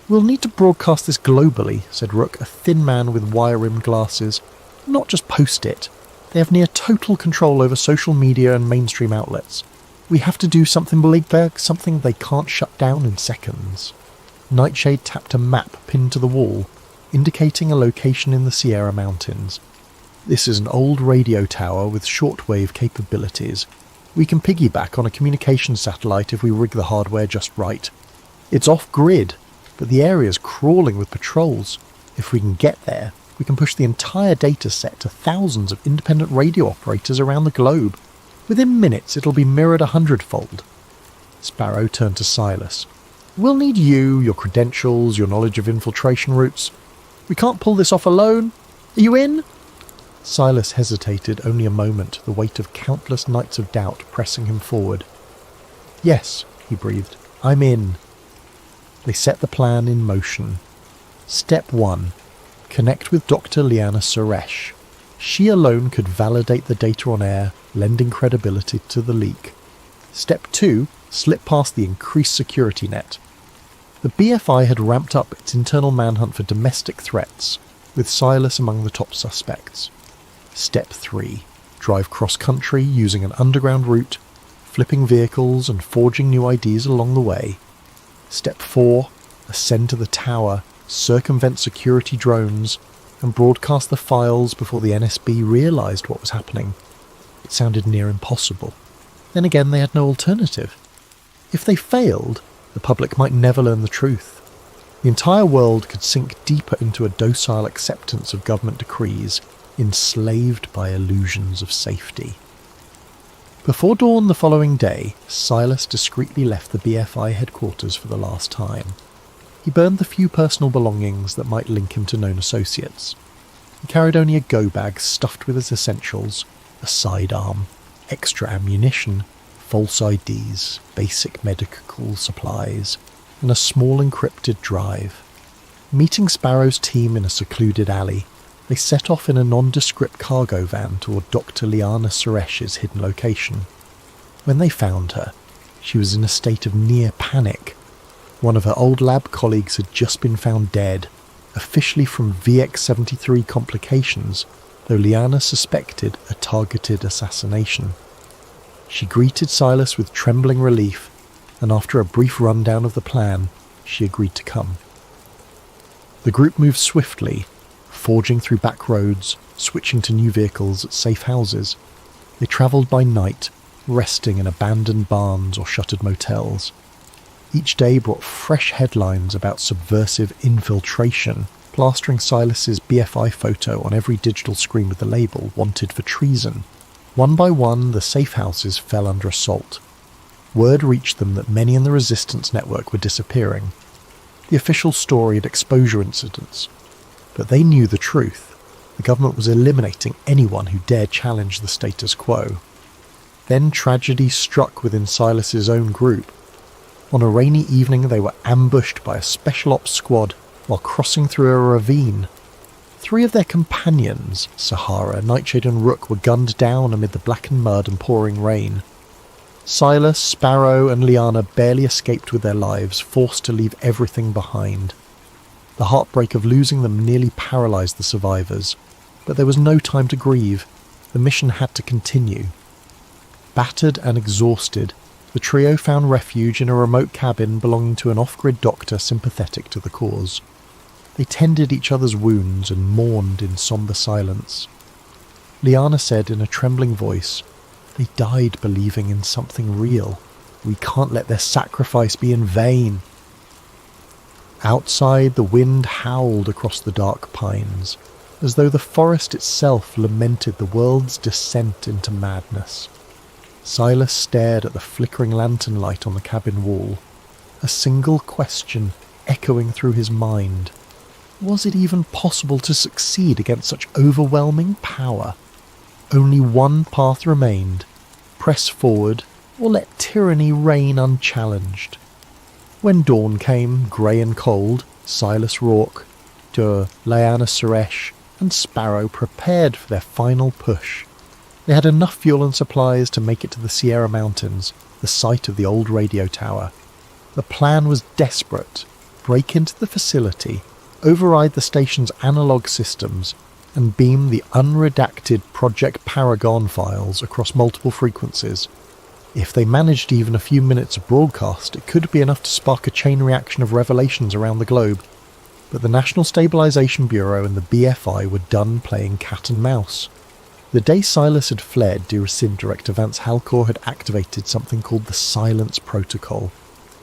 "We'll need to broadcast this globally," said Rook, a thin man with wire-rimmed glasses. "Not just post it. They have near total control over social media and mainstream outlets. We have to do something, Bligberg, something they can't shut down in seconds." Nightshade tapped a map pinned to the wall, indicating a location in the Sierra Mountains. "This is an old radio tower with shortwave capabilities. We can piggyback on a communication satellite if we rig the hardware just right. It's off-grid, but the area's crawling with patrols. If we can get there, we can push the entire data set to thousands of independent radio operators around the globe. Within minutes it'll be mirrored 100-fold. Sparrow turned to Silas. "We'll need you, your credentials, your knowledge of infiltration routes. We can't pull this off alone. Are you in?" Silas hesitated only a moment, the weight of countless nights of doubt pressing him forward. "Yes," he breathed, "I'm in." They set the plan in motion. Step 1. Connect with Dr. Liana Suresh. She alone could validate the data on air, lending credibility to the leak. Step 2. Slip past the increased security net. The BFI had ramped up its internal manhunt for domestic threats, with Silas among the top suspects. Step 3. Drive cross-country using an underground route, flipping vehicles and forging new IDs along the way. Step 4. Ascend to the tower, circumvent security drones, and broadcast the files before the NSB realised what was happening. It sounded near impossible. Then again, they had no alternative. If they failed, the public might never learn the truth. The entire world could sink deeper into a docile acceptance of government decrees, enslaved by illusions of safety. Before dawn the following day, Silas discreetly left the BFI headquarters for the last time. He burned the few personal belongings that might link him to known associates. He carried only a go-bag stuffed with his essentials, a sidearm, extra ammunition, false IDs, basic medical supplies, and a small encrypted drive. Meeting Sparrow's team in a secluded alley, they set off in a nondescript cargo van toward Dr. Liana Suresh's hidden location. When they found her, she was in a state of near panic. One of her old lab colleagues had just been found dead, officially from VX-73 complications, though Liana suspected a targeted assassination. She greeted Silas with trembling relief, and after a brief rundown of the plan, she agreed to come. The group moved swiftly, forging through back roads, switching to new vehicles at safe houses. They travelled by night, resting in abandoned barns or shuttered motels. Each day brought fresh headlines about subversive infiltration, plastering Silas's BFI photo on every digital screen with the label "Wanted for Treason." One by one, the safe houses fell under assault. Word reached them that many in the resistance network were disappearing. The official story had exposure incidents, but they knew the truth. The government was eliminating anyone who dared challenge the status quo. Then tragedy struck within Silas's own group. On a rainy evening they were ambushed by a special ops squad while crossing through a ravine. 3 of their companions, Sahara, Nightshade and Rook, were gunned down amid the blackened mud and pouring rain. Silas, Sparrow and Liana barely escaped with their lives, forced to leave everything behind. The heartbreak of losing them nearly paralysed the survivors, but there was no time to grieve. The mission had to continue. Battered and exhausted, the trio found refuge in a remote cabin belonging to an off-grid doctor sympathetic to the cause. They tended each other's wounds and mourned in sombre silence. Liana said in a trembling voice, "They died believing in something real. We can't let their sacrifice be in vain." Outside, the wind howled across the dark pines, as though the forest itself lamented the world's descent into madness. Silas stared at the flickering lantern light on the cabin wall, a single question echoing through his mind. Was it even possible to succeed against such overwhelming power? Only one path remained: press forward or let tyranny reign unchallenged. When dawn came, grey and cold, Silas Rourke, Liana Suresh and Sparrow prepared for their final push. They had enough fuel and supplies to make it to the Sierra Mountains, the site of the old radio tower. The plan was desperate: break into the facility, override the station's analog systems, and beam the unredacted Project Paragon files across multiple frequencies. If they managed even a few minutes of broadcast, it could be enough to spark a chain reaction of revelations around the globe. But the National Stabilization Bureau and the BFI were done playing cat and mouse. The day Silas had fled, DRSIN Director Vance Halcor had activated something called the Silence Protocol,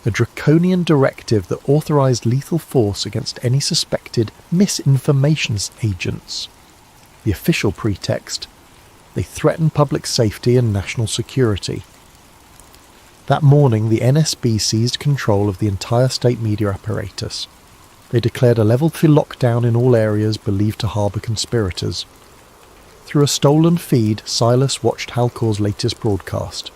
a draconian directive that authorized lethal force against any suspected misinformation agents. The official pretext: they threatened public safety and national security. That morning, the NSB seized control of the entire state media apparatus. They declared a level 3 lockdown in all areas believed to harbour conspirators. Through a stolen feed, Silas watched Halcor's latest broadcast.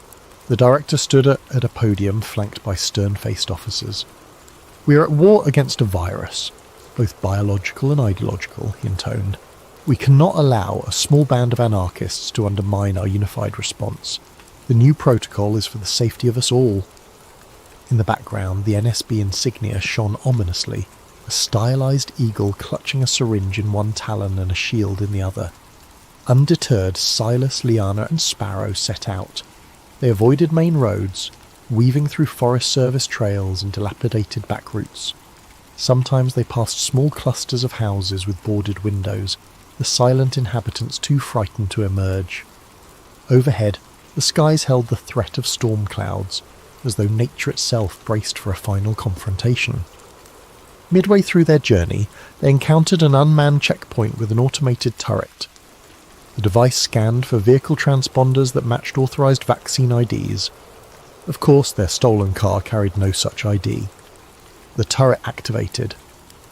The director stood at a podium flanked by stern-faced officers. "We are at war against a virus, both biological and ideological," he intoned. "We cannot allow a small band of anarchists to undermine our unified response. The new protocol is for the safety of us all." In the background, the NSB insignia shone ominously, a stylized eagle clutching a syringe in one talon and a shield in the other. Undeterred, Silas, Liana and Sparrow set out. They avoided main roads, weaving through Forest Service trails and dilapidated back routes. Sometimes they passed small clusters of houses with boarded windows, the silent inhabitants too frightened to emerge. Overhead, the skies held the threat of storm clouds, as though nature itself braced for a final confrontation. Midway through their journey, they encountered an unmanned checkpoint with an automated turret. The device scanned for vehicle transponders that matched authorized vaccine IDs. Of course, their stolen car carried no such ID. The turret activated.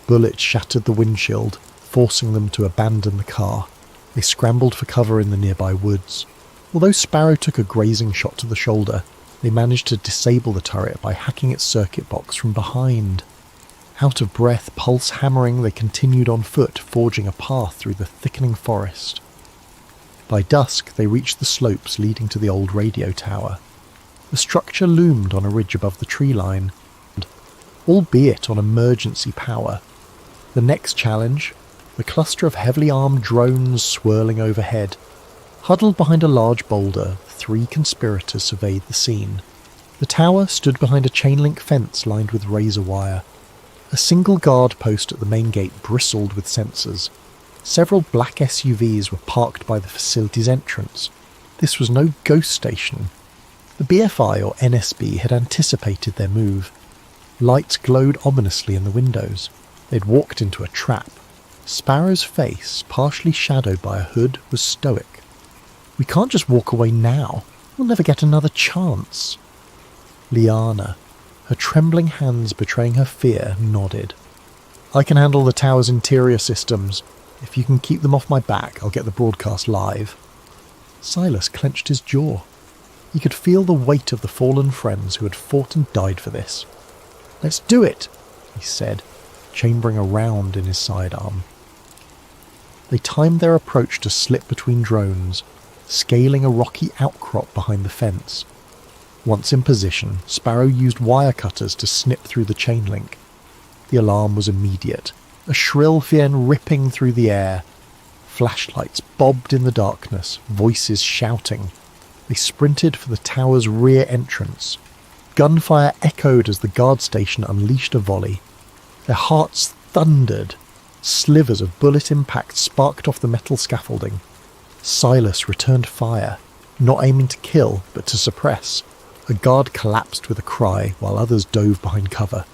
Bullets shattered the windshield, forcing them to abandon the car. They scrambled for cover in the nearby woods. Although Sparrow took a grazing shot to the shoulder, they managed to disable the turret by hacking its circuit box from behind. Out of breath, pulse hammering, they continued on foot, forging a path through the thickening forest. By dusk, they reached the slopes leading to the old radio tower. The structure loomed on a ridge above the tree line, albeit on emergency power. The next challenge: the cluster of heavily armed drones swirling overhead. Huddled behind a large boulder, 3 conspirators surveyed the scene. The tower stood behind a chain-link fence lined with razor wire. A single guard post at the main gate bristled with sensors. Several black SUVs were parked by the facility's entrance. This was no ghost station. The BFI or NSB had anticipated their move. Lights glowed ominously in the windows. They'd walked into a trap. Sparrow's face, partially shadowed by a hood, was stoic. "We can't just walk away now. We'll never get another chance." Liana, her trembling hands betraying her fear, nodded. "I can handle the tower's interior systems. If you can keep them off my back, I'll get the broadcast live." Silas clenched his jaw. He could feel the weight of the fallen friends who had fought and died for this. "Let's do it," he said, chambering a round in his sidearm. They timed their approach to slip between drones, scaling a rocky outcrop behind the fence. Once in position, Sparrow used wire cutters to snip through the chain link. The alarm was immediate, a shrill fiend ripping through the air. Flashlights bobbed in the darkness, voices shouting. They sprinted for the tower's rear entrance. Gunfire echoed as the guard station unleashed a volley. Their hearts thundered. Slivers of bullet impact sparked off the metal scaffolding. Silas returned fire, not aiming to kill, but to suppress. A guard collapsed with a cry, while others dove behind cover.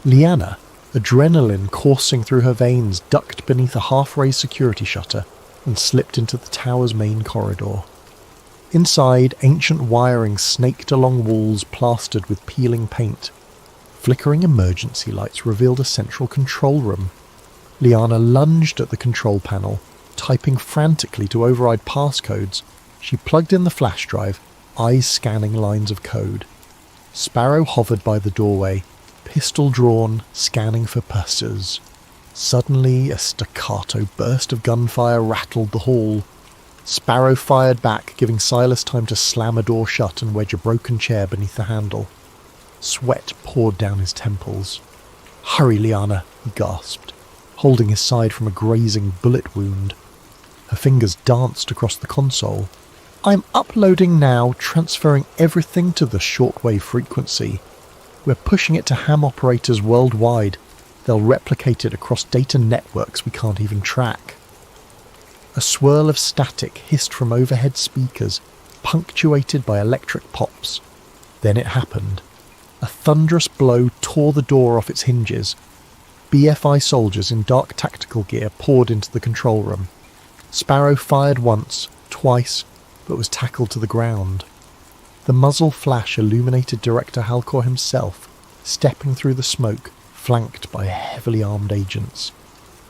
Liana, Adrenaline coursing through her veins, ducked beneath a half-raised security shutter and slipped into the tower's main corridor. Inside, ancient wiring snaked along walls plastered with peeling paint. Flickering emergency lights revealed a central control room. Liana lunged at the control panel, typing frantically to override passcodes. She plugged in the flash drive, eyes scanning lines of code. Sparrow hovered by the doorway, pistol drawn, scanning for pussers. Suddenly, a staccato burst of gunfire rattled the hall. Sparrow fired back, giving Silas time to slam a door shut and wedge a broken chair beneath the handle. Sweat poured down his temples. "Hurry, Liana," he gasped, holding his side from a grazing bullet wound. Her fingers danced across the console. "I'm uploading now, transferring everything to the shortwave frequency. We're pushing it to ham operators worldwide. They'll replicate it across data networks we can't even track." A swirl of static hissed from overhead speakers, punctuated by electric pops. Then it happened. A thunderous blow tore the door off its hinges. BFI soldiers in dark tactical gear poured into the control room. Sparrow fired once, twice, but was tackled to the ground. The muzzle flash illuminated Director Halcor himself, stepping through the smoke, flanked by heavily armed agents.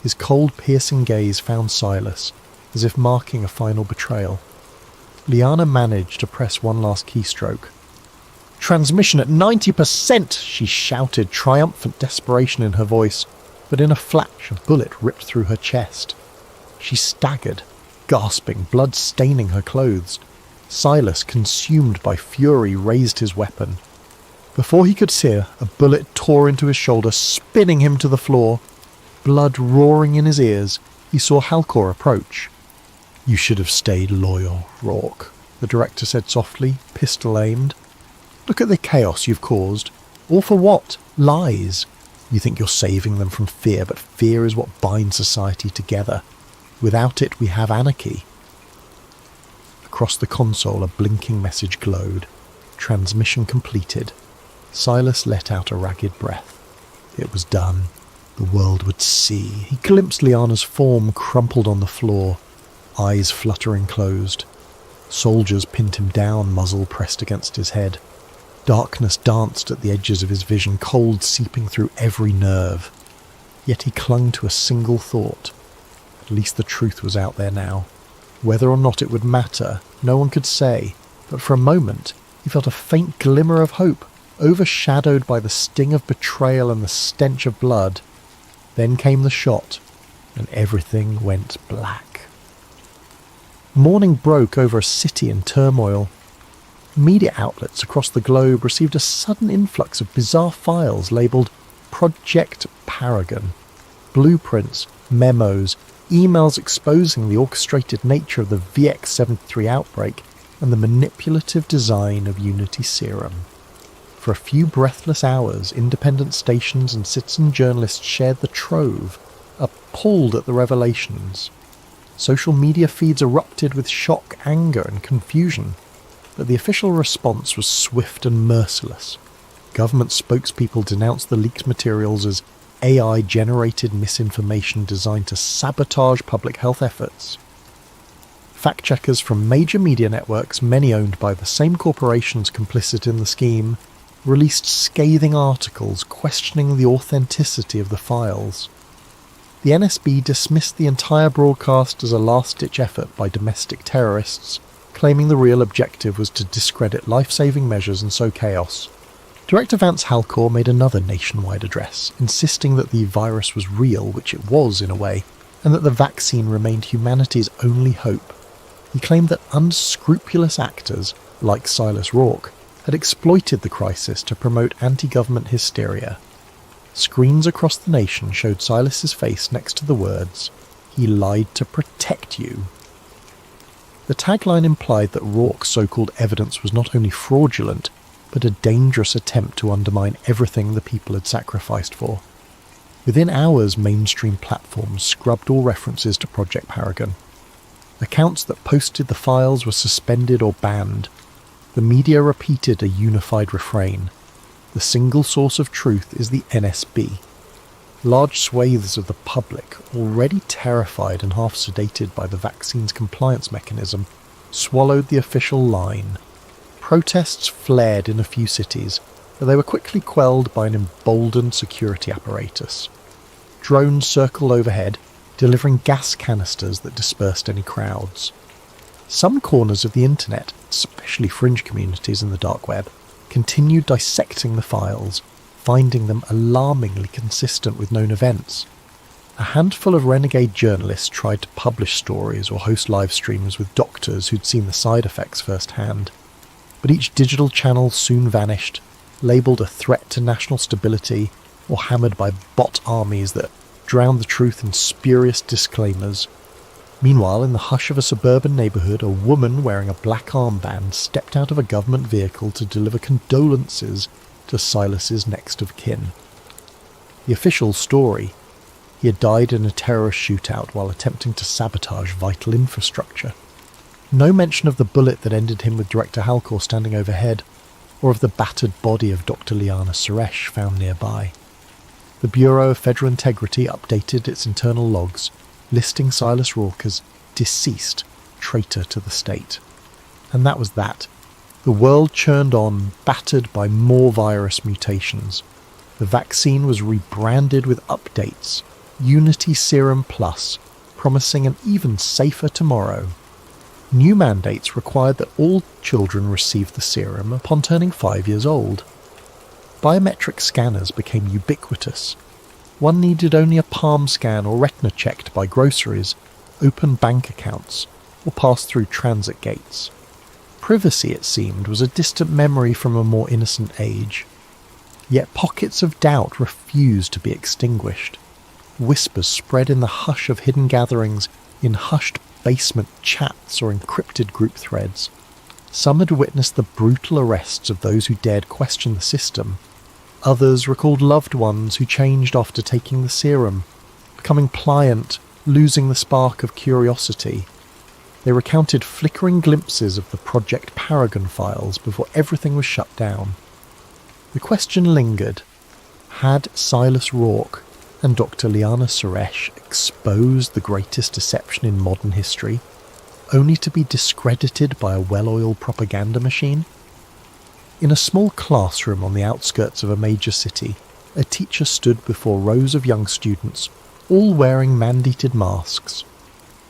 His cold, piercing gaze found Silas, as if marking a final betrayal. Liana managed to press one last keystroke. "Transmission at 90%!" she shouted, triumphant desperation in her voice, but in a flash a bullet ripped through her chest. She staggered, gasping, blood staining her clothes. Silas, consumed by fury, raised his weapon. Before he could steer, a bullet tore into his shoulder, spinning him to the floor. Blood roaring in his ears, he saw Halcor approach. "You should have stayed loyal, Rourke," the director said softly, pistol aimed. "Look at the chaos you've caused. All for what? Lies. You think you're saving them from fear, but fear is what binds society together. Without it, we have anarchy." Across the console, a blinking message glowed. Transmission completed. Silas let out a ragged breath. It was done. The world would see. He glimpsed Liana's form crumpled on the floor, eyes fluttering closed. Soldiers pinned him down, muzzle pressed against his head. Darkness danced at the edges of his vision, cold seeping through every nerve. Yet he clung to a single thought. At least the truth was out there now. Whether or not it would matter, no one could say, but for a moment he felt a faint glimmer of hope, overshadowed by the sting of betrayal and the stench of blood. Then came the shot, and everything went black. Morning broke over a city in turmoil. Media outlets across the globe received a sudden influx of bizarre files labelled Project Paragon. Blueprints, memos, emails exposing the orchestrated nature of the VX-73 outbreak and the manipulative design of Unity Serum. For a few breathless hours, independent stations and citizen journalists shared the trove, appalled at the revelations. Social media feeds erupted with shock, anger and confusion, but the official response was swift and merciless. Government spokespeople denounced the leaked materials as AI-generated misinformation designed to sabotage public health efforts. Fact-checkers from major media networks, many owned by the same corporations complicit in the scheme, released scathing articles questioning the authenticity of the files. The NSB dismissed the entire broadcast as a last-ditch effort by domestic terrorists, claiming the real objective was to discredit life-saving measures and sow chaos. Director Vance Halcor made another nationwide address, insisting that the virus was real, which it was in a way, and that the vaccine remained humanity's only hope. He claimed that unscrupulous actors, like Silas Rourke, had exploited the crisis to promote anti-government hysteria. Screens across the nation showed Silas's face next to the words, "He lied to protect you." The tagline implied that Rourke's so-called evidence was not only fraudulent, but a dangerous attempt to undermine everything the people had sacrificed for. Within hours, mainstream platforms scrubbed all references to Project Paragon. Accounts that posted the files were suspended or banned. The media repeated a unified refrain. The single source of truth is the NSB. Large swathes of the public, already terrified and half sedated by the vaccine's compliance mechanism, swallowed the official line. Protests flared in a few cities, but they were quickly quelled by an emboldened security apparatus. Drones circled overhead, delivering gas canisters that dispersed any crowds. Some corners of the internet, especially fringe communities in the dark web, continued dissecting the files, finding them alarmingly consistent with known events. A handful of renegade journalists tried to publish stories or host live streams with doctors who'd seen the side effects firsthand, but each digital channel soon vanished, labelled a threat to national stability or hammered by bot armies that drowned the truth in spurious disclaimers. Meanwhile, in the hush of a suburban neighbourhood, a woman wearing a black armband stepped out of a government vehicle to deliver condolences to Silas's next of kin. The official story: he had died in a terrorist shootout while attempting to sabotage vital infrastructure. No mention of the bullet that ended him with Director Halcor standing overhead, or of the battered body of Dr. Liana Suresh found nearby. The Bureau of Federal Integrity updated its internal logs, listing Silas Rourke as deceased, traitor to the state. And that was that. The world churned on, battered by more virus mutations. The vaccine was rebranded with updates, Unity Serum Plus, promising an even safer tomorrow. New mandates required that all children receive the serum upon turning 5 years old. Biometric scanners became ubiquitous. One needed only a palm scan or retina check to buy groceries, open bank accounts, or pass through transit gates. Privacy, it seemed, was a distant memory from a more innocent age. Yet pockets of doubt refused to be extinguished. Whispers spread in the hush of hidden gatherings, in hushed basement chats or encrypted group threads. Some had witnessed the brutal arrests of those who dared question the system. Others recalled loved ones who changed after taking the serum, becoming pliant, losing the spark of curiosity. They recounted flickering glimpses of the Project Paragon files before everything was shut down. The question lingered: had Silas Rourke and Dr. Liana Suresh exposed the greatest deception in modern history, only to be discredited by a well-oiled propaganda machine? In a small classroom on the outskirts of a major city, a teacher stood before rows of young students, all wearing mandated masks.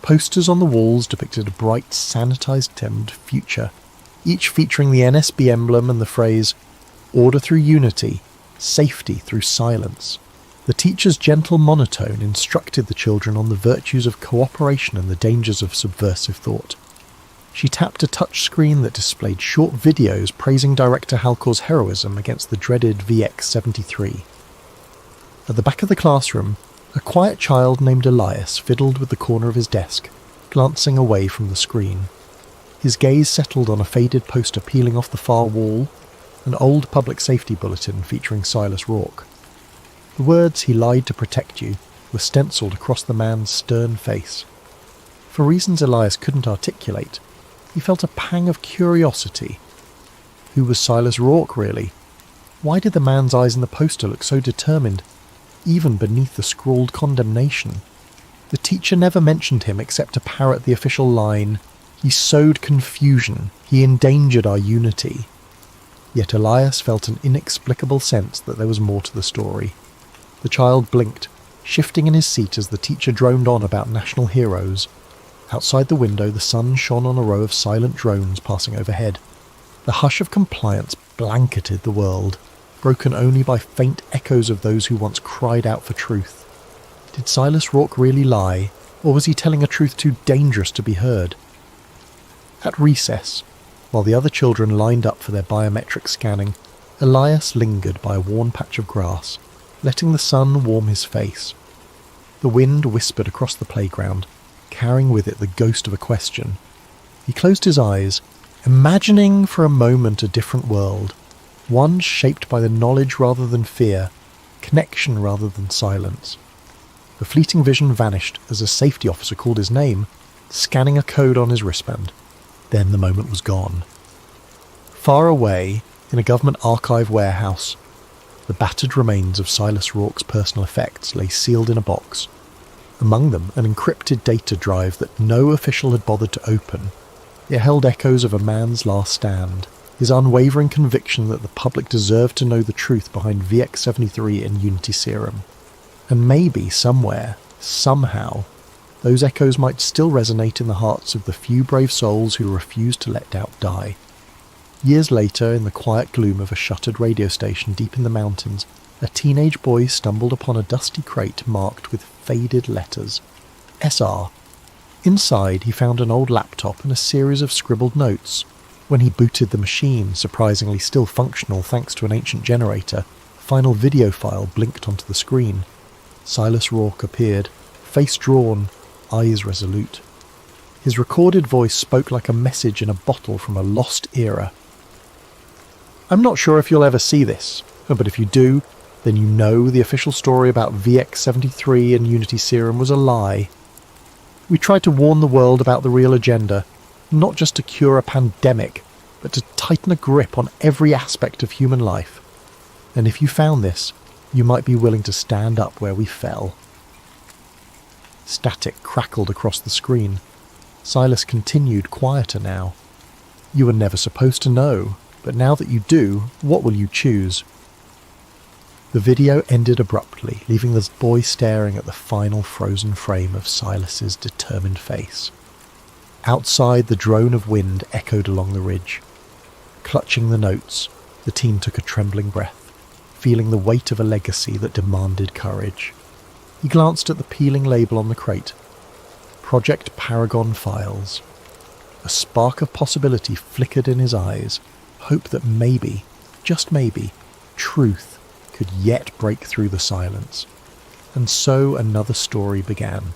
Posters on the walls depicted a bright, sanitized-toned future, each featuring the NSB emblem and the phrase, "Order through unity, safety through silence." The teacher's gentle monotone instructed the children on the virtues of cooperation and the dangers of subversive thought. She tapped a touchscreen that displayed short videos praising Director Halcor's heroism against the dreaded VX-73. At the back of the classroom, a quiet child named Elias fiddled with the corner of his desk, glancing away from the screen. His gaze settled on a faded poster peeling off the far wall, an old public safety bulletin featuring Silas Rourke. The words "he lied to protect you" were stenciled across the man's stern face. For reasons Elias couldn't articulate, he felt a pang of curiosity. Who was Silas Rourke, really? Why did the man's eyes in the poster look so determined, even beneath the scrawled condemnation? The teacher never mentioned him except to parrot the official line, "He sowed confusion, he endangered our unity." Yet Elias felt an inexplicable sense that there was more to the story. The child blinked, shifting in his seat as the teacher droned on about national heroes. Outside the window, the sun shone on a row of silent drones passing overhead. The hush of compliance blanketed the world, broken only by faint echoes of those who once cried out for truth. Did Silas Rourke really lie, or was he telling a truth too dangerous to be heard? At recess, while the other children lined up for their biometric scanning, Elias lingered by a worn patch of grass, letting the sun warm his face. The wind whispered across the playground, carrying with it the ghost of a question. He closed his eyes, imagining for a moment a different world, one shaped by the knowledge rather than fear, connection rather than silence. The fleeting vision vanished as a safety officer called his name, scanning a code on his wristband. Then the moment was gone. Far away, in a government archive warehouse, The battered remains of Silas Rourke's personal effects lay sealed in a box. Among them, an encrypted data drive that no official had bothered to open. It held echoes of a man's last stand, his unwavering conviction that the public deserved to know the truth behind VX-73 and Unity Serum. And maybe somewhere, somehow, those echoes might still resonate in the hearts of the few brave souls who refused to let doubt die. Years later, in the quiet gloom of a shuttered radio station deep in the mountains, a teenage boy stumbled upon a dusty crate marked with faded letters. SR. Inside, he found an old laptop and a series of scribbled notes. When he booted the machine, surprisingly still functional thanks to an ancient generator, a final video file blinked onto the screen. Silas Rourke appeared, face drawn, eyes resolute. His recorded voice spoke like a message in a bottle from a lost era. I'm not sure if you'll ever see this, but if you do, then you know the official story about VX-73 and Unity Serum was a lie. We tried to warn the world about the real agenda, not just to cure a pandemic, but to tighten a grip on every aspect of human life. And if you found this, you might be willing to stand up where we fell. Static crackled across the screen. Silas continued, quieter now. You were never supposed to know, but now that you do, what will you choose? The video ended abruptly, leaving the boy staring at the final frozen frame of Silas's determined face. Outside, the drone of wind echoed along the ridge. Clutching the notes, the teen took a trembling breath, feeling the weight of a legacy that demanded courage. He glanced at the peeling label on the crate. Project Paragon Files. A spark of possibility flickered in his eyes, hope that maybe, just maybe, truth could yet break through the silence. And so another story began.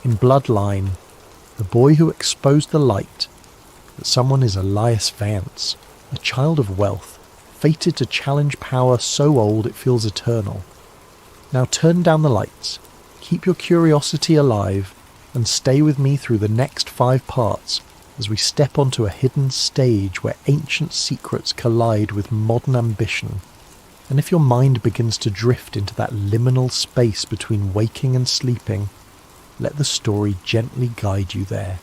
In Bloodline, the boy who exposed the light, that someone is Elias Vance, a child of wealth, fated to challenge power so old it feels eternal. Now turn down the lights, keep your curiosity alive, and stay with me through the next 5 parts as we step onto a hidden stage where ancient secrets collide with modern ambition. And if your mind begins to drift into that liminal space between waking and sleeping, let the story gently guide you there.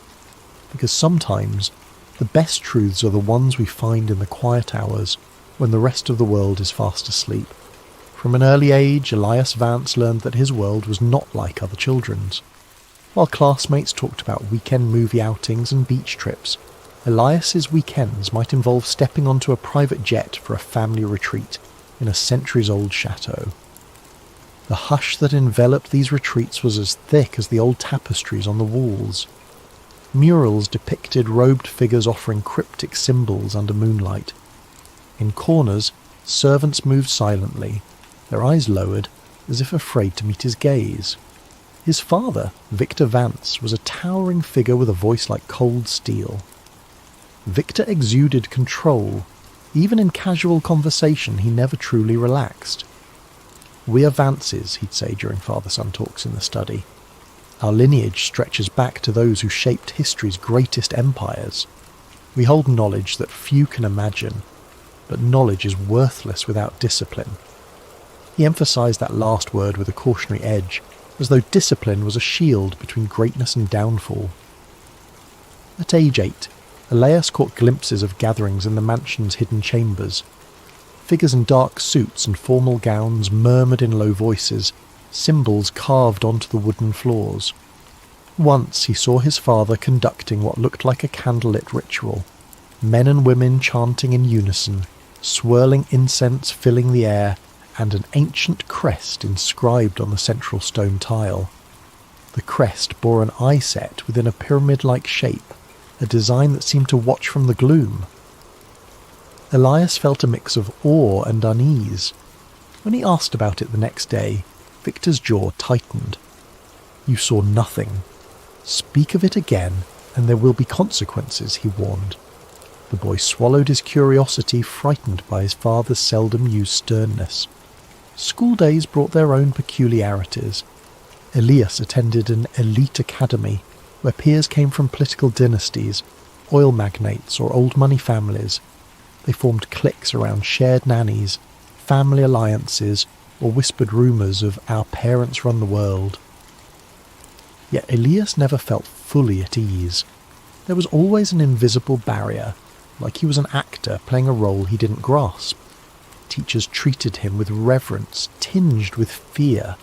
Because sometimes, the best truths are the ones we find in the quiet hours when the rest of the world is fast asleep. From an early age, Elias Vance learned that his world was not like other children's. While classmates talked about weekend movie outings and beach trips, Elias's weekends might involve stepping onto a private jet for a family retreat in a centuries-old chateau. The hush that enveloped these retreats was as thick as the old tapestries on the walls. Murals depicted robed figures offering cryptic symbols under moonlight. In corners, servants moved silently, their eyes lowered, as if afraid to meet his gaze. His father, Victor Vance, was a towering figure with a voice like cold steel. Victor exuded control, Even in casual conversation, he never truly relaxed. "We are Vances," he'd say during father-son talks in the study. "Our lineage stretches back to those who shaped history's greatest empires. We hold knowledge that few can imagine, but knowledge is worthless without discipline." He emphasised that last word with a cautionary edge, as though discipline was a shield between greatness and downfall. At age 8, Elias caught glimpses of gatherings in the mansion's hidden chambers. Figures in dark suits and formal gowns murmured in low voices, symbols carved onto the wooden floors. Once he saw his father conducting what looked like a candlelit ritual, men and women chanting in unison, swirling incense filling the air, and an ancient crest inscribed on the central stone tile. The crest bore an eye set within a pyramid-like shape, a design that seemed to watch from the gloom. Elias felt a mix of awe and unease. When he asked about it the next day, Victor's jaw tightened. "You saw nothing. Speak of it again, and there will be consequences," he warned. The boy swallowed his curiosity, frightened by his father's seldom-used sternness. School days brought their own peculiarities. Elias attended an elite academy, where peers came from political dynasties, oil magnates or old money families. They formed cliques around shared nannies, family alliances, or whispered rumours of "our parents run the world." Yet Elias never felt fully at ease. There was always an invisible barrier, like he was an actor playing a role he didn't grasp. Teachers treated him with reverence tinged with fear,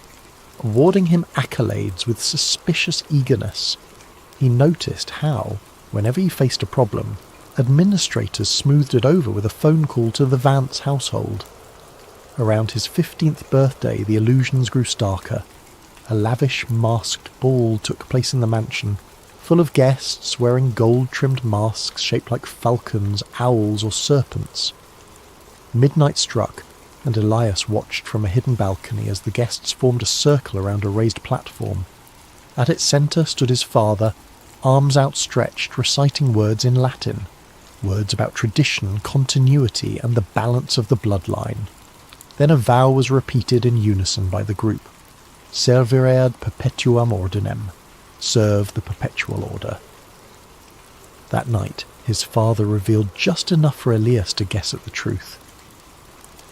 awarding him accolades with suspicious eagerness. He noticed how, whenever he faced a problem, administrators smoothed it over with a phone call to the Vance household. Around his 15th birthday, the illusions grew starker. A lavish masked ball took place in the mansion, full of guests wearing gold-trimmed masks shaped like falcons, owls, or serpents. Midnight struck, and Elias watched from a hidden balcony as the guests formed a circle around a raised platform. At its centre stood his father, arms outstretched, reciting words in Latin, words about tradition, continuity, and the balance of the bloodline. Then a vow was repeated in unison by the group. Servire ad perpetuam ordinem, serve the perpetual order. That night, his father revealed just enough for Elias to guess at the truth.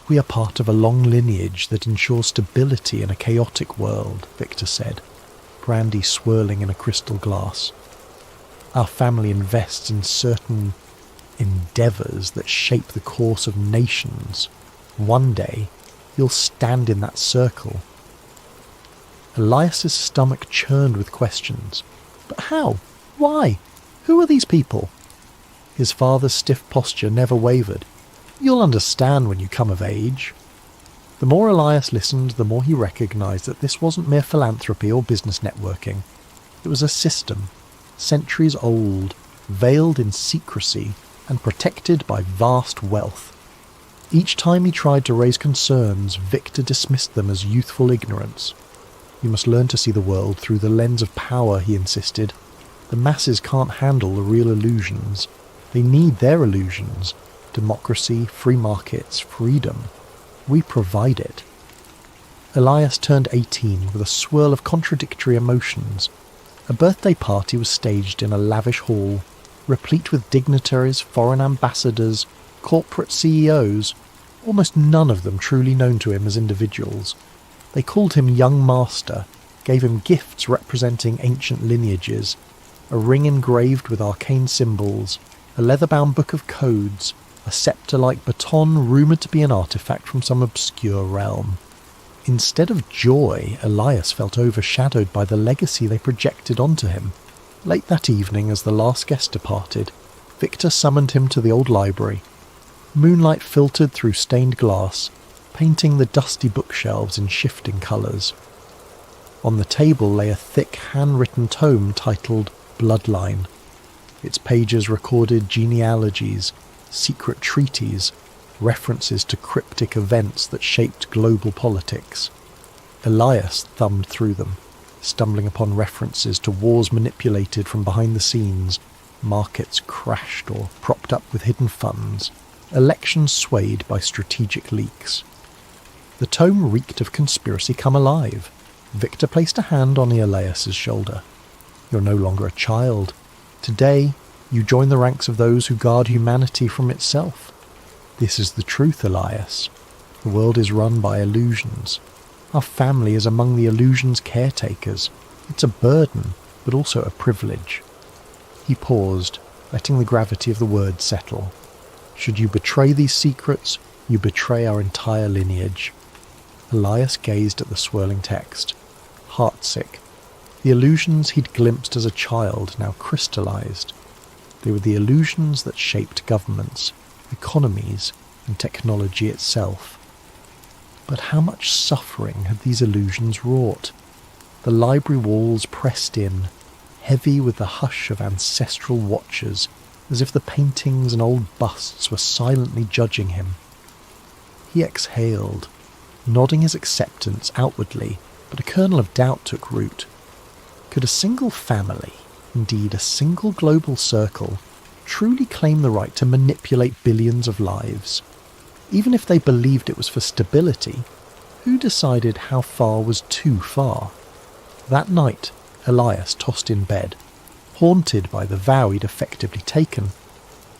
"We are part of a long lineage that ensures stability in a chaotic world," Victor said, brandy swirling in a crystal glass. "Our family invests in certain endeavours that shape the course of nations. One day, you'll stand in that circle." Elias's stomach churned with questions. But how? Why? Who are these people? His father's stiff posture never wavered. "You'll understand when you come of age." The more Elias listened, the more he recognised that this wasn't mere philanthropy or business networking. It was a system, centuries old, veiled in secrecy, and protected by vast wealth. Each time he tried to raise concerns, Victor dismissed them as youthful ignorance. "You must learn to see the world through the lens of power," he insisted. "The masses can't handle the real illusions. They need their illusions. Democracy, free markets, freedom. We provide it." Elias turned 18 with a swirl of contradictory emotions. A birthday party was staged in a lavish hall, replete with dignitaries, foreign ambassadors, corporate CEOs, almost none of them truly known to him as individuals. They called him Young Master, gave him gifts representing ancient lineages, a ring engraved with arcane symbols, a leather-bound book of codes, a scepter-like baton rumoured to be an artefact from some obscure realm. Instead of joy, Elias felt overshadowed by the legacy they projected onto him. Late that evening, as the last guest departed, Victor summoned him to the old library. Moonlight filtered through stained glass, painting the dusty bookshelves in shifting colours. On the table lay a thick handwritten tome titled Bloodline. Its pages recorded genealogies, secret treaties, references to cryptic events that shaped global politics. Elias thumbed through them, stumbling upon references to wars manipulated from behind the scenes, markets crashed or propped up with hidden funds, elections swayed by strategic leaks. The tome reeked of conspiracy come alive. Victor placed a hand on Elias's shoulder. You're no longer a child. Today, you join the ranks of those who guard humanity from itself. This is the truth, Elias. The world is run by illusions. Our family is among the illusion's caretakers. It's a burden, but also a privilege. He paused, letting the gravity of the words settle. Should you betray these secrets, you betray our entire lineage. Elias gazed at the swirling text, heartsick. The illusions he'd glimpsed as a child now crystallized. They were the illusions that shaped governments, economies, and technology itself. But how much suffering had these illusions wrought? The library walls pressed in, heavy with the hush of ancestral watchers, as if the paintings and old busts were silently judging him. He exhaled, nodding his acceptance outwardly, but a kernel of doubt took root. Could a single family, indeed a single global circle, truly claim the right to manipulate billions of lives? Even if they believed it was for stability, who decided how far was too far? That night, Elias tossed in bed, haunted by the vow he'd effectively taken.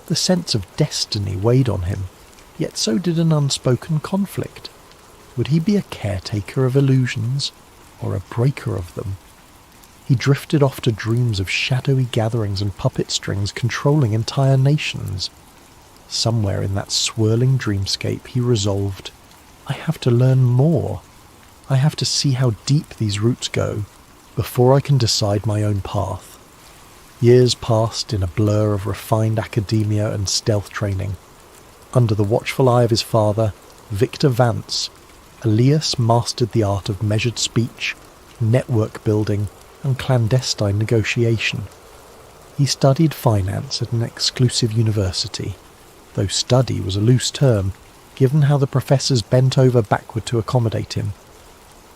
The sense of destiny weighed on him, yet so did an unspoken conflict. Would he be a caretaker of illusions, or a breaker of them? He drifted off to dreams of shadowy gatherings and puppet strings controlling entire nations. Somewhere in that swirling dreamscape he resolved, I have to learn more. I have to see how deep these roots go, before I can decide my own path. Years passed in a blur of refined academia and stealth training. Under the watchful eye of his father, Victor Vance, Elias mastered the art of measured speech, network building, and clandestine negotiation. He studied finance at an exclusive university, though study was a loose term, given how the professors bent over backward to accommodate him.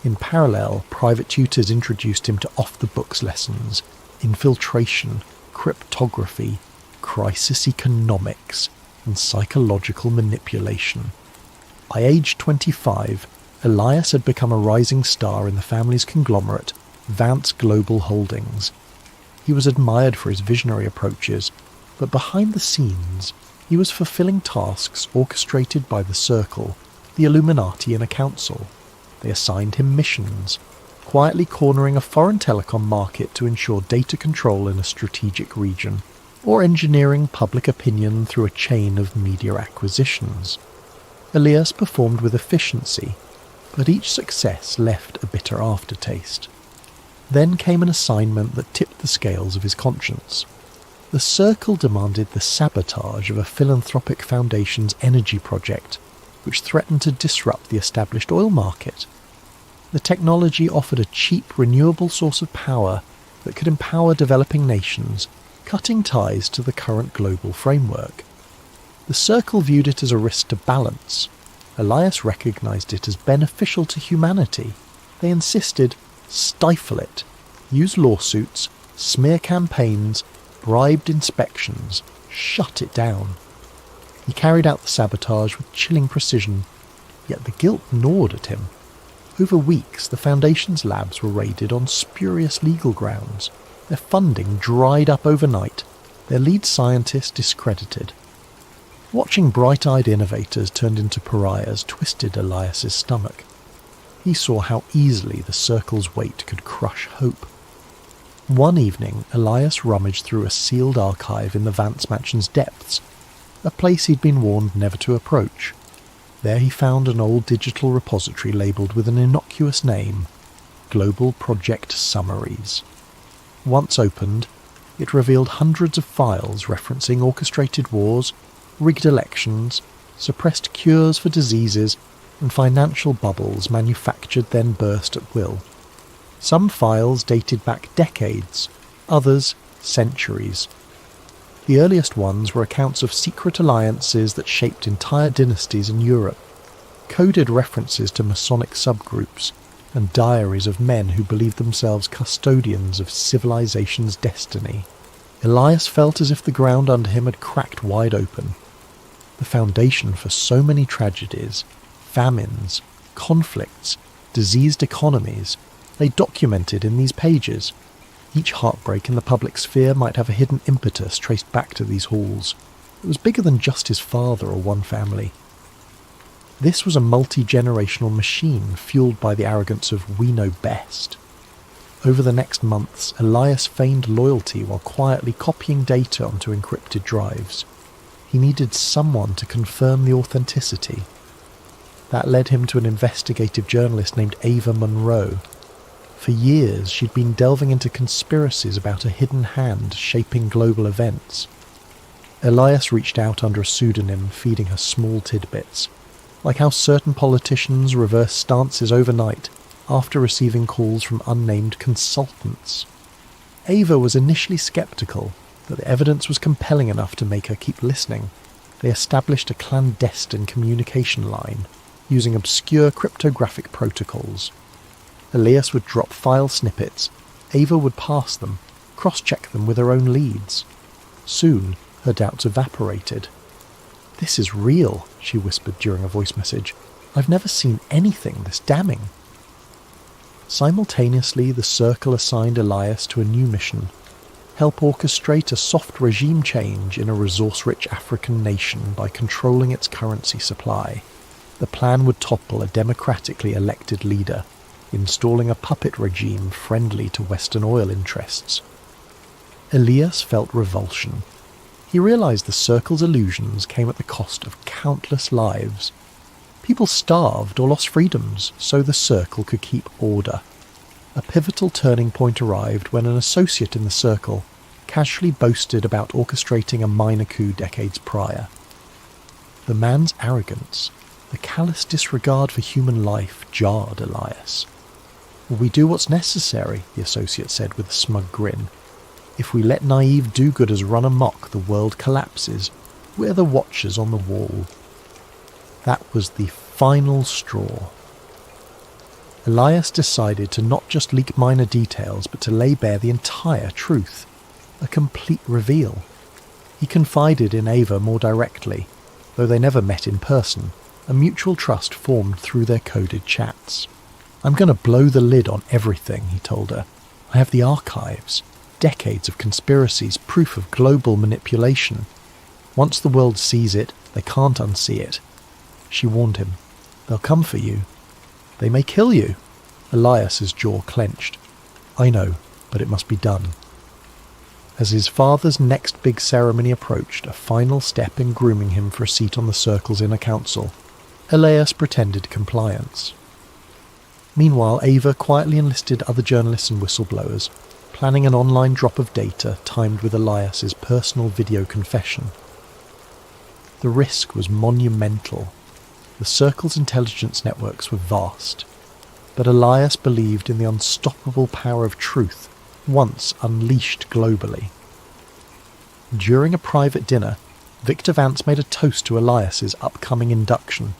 In parallel, private tutors introduced him to off-the-books lessons, infiltration, cryptography, crisis economics, and psychological manipulation. By age 25, Elias had become a rising star in the family's conglomerate, Vance Global Holdings. He was admired for his visionary approaches, but behind the scenes, he was fulfilling tasks orchestrated by the Circle, the Illuminati, and a council. They assigned him missions, quietly cornering a foreign telecom market to ensure data control in a strategic region, or engineering public opinion through a chain of media acquisitions. Elias performed with efficiency, but each success left a bitter aftertaste. Then came an assignment that tipped the scales of his conscience. The Circle demanded the sabotage of a philanthropic foundation's energy project, which threatened to disrupt the established oil market. The technology offered a cheap, renewable source of power that could empower developing nations, cutting ties to the current global framework. The Circle viewed it as a risk to balance. Elias recognized it as beneficial to humanity. They insisted, stifle it, use lawsuits, smear campaigns, bribed inspections, shut it down. He carried out the sabotage with chilling precision, yet the guilt gnawed at him. Over weeks, the Foundation's labs were raided on spurious legal grounds, their funding dried up overnight, their lead scientist discredited. Watching bright-eyed innovators turned into pariahs twisted Elias's stomach. He saw how easily the Circle's weight could crush hope. One evening, Elias rummaged through a sealed archive in the Vance Mansion's depths, a place he'd been warned never to approach. There he found an old digital repository labelled with an innocuous name, Global Project Summaries. Once opened, it revealed hundreds of files referencing orchestrated wars, rigged elections, suppressed cures for diseases, and financial bubbles manufactured then burst at will. Some files dated back decades, others centuries. The earliest ones were accounts of secret alliances that shaped entire dynasties in Europe, coded references to Masonic subgroups, and diaries of men who believed themselves custodians of civilization's destiny. Elias felt as if the ground under him had cracked wide open. the foundation for so many tragedies, famines, conflicts, diseased economies, lay documented in these pages. Each heartbreak in the public sphere might have a hidden impetus traced back to these halls. It was bigger than just his father or one family. This was a multi-generational machine fueled by the arrogance of "we know best." Over the next months, Elias feigned loyalty while quietly copying data onto encrypted drives. He needed someone to confirm the authenticity. That led him to an investigative journalist named Ava Monroe. For years, she'd been delving into conspiracies about a hidden hand shaping global events. Elias reached out under a pseudonym, feeding her small tidbits, like how certain politicians reverse stances overnight after receiving calls from unnamed consultants. Ava was initially skeptical, but the evidence was compelling enough to make her keep listening. They established a clandestine communication line, using obscure cryptographic protocols. Elias would drop file snippets, Ava would parse them, cross-check them with her own leads. Soon, her doubts evaporated. "This is real," she whispered during a voice message. "I've never seen anything this damning." Simultaneously, the Circle assigned Elias to a new mission: help orchestrate a soft regime change in a resource-rich African nation by controlling its currency supply. The plan would topple a democratically elected leader, installing a puppet regime friendly to Western oil interests. Elias felt revulsion. He realized the Circle's illusions came at the cost of countless lives. People starved or lost freedoms so the Circle could keep order. A pivotal turning point arrived when an associate in the Circle casually boasted about orchestrating a minor coup decades prior. The man's arrogance, the callous disregard for human life, jarred Elias. "We do what's necessary," the associate said with a smug grin. "If we let naive do-gooders run amok, the world collapses. We're the watchers on the wall." That was the final straw. Elias decided to not just leak minor details, but to lay bare the entire truth. A complete reveal. He confided in Ava more directly. Though they never met in person, a mutual trust formed through their coded chats. "I'm going to blow the lid on everything," he told her. "I have the archives. Decades of conspiracies, proof of global manipulation. Once the world sees it, they can't unsee it." She warned him. "They'll come for you. They may kill you." Elias's jaw clenched. "I know, but it must be done." As his father's next big ceremony approached, a final step in grooming him for a seat on the Circle's inner council, Elias pretended compliance. Meanwhile, Ava quietly enlisted other journalists and whistleblowers, planning an online drop of data timed with Elias's personal video confession. The risk was monumental. The Circle's intelligence networks were vast, but Elias believed in the unstoppable power of truth once unleashed globally. During a private dinner, Victor Vance made a toast to Elias's upcoming induction.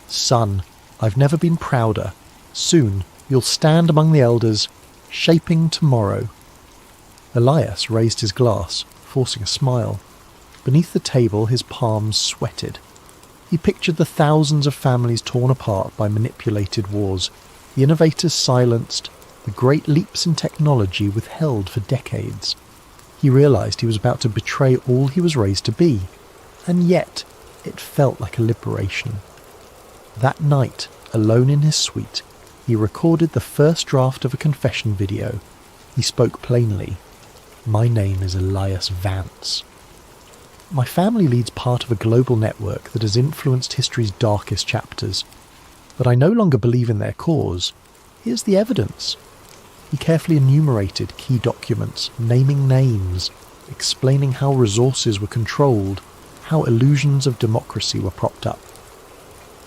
"Son, I've never been prouder. Soon you'll stand among the elders, shaping tomorrow." Elias raised his glass, forcing a smile. Beneath the table, his palms sweated. He pictured the thousands of families torn apart by manipulated wars, the innovators silenced, the great leaps in technology withheld for decades. He realized he was about to betray all he was raised to be, and yet it felt like a liberation. That night, alone in his suite, he recorded the first draft of a confession video. He spoke plainly. "My name is Elias Vance. My family leads part of a global network that has influenced history's darkest chapters, but I no longer believe in their cause. Here's the evidence." He carefully enumerated key documents, naming names, explaining how resources were controlled, how illusions of democracy were propped up.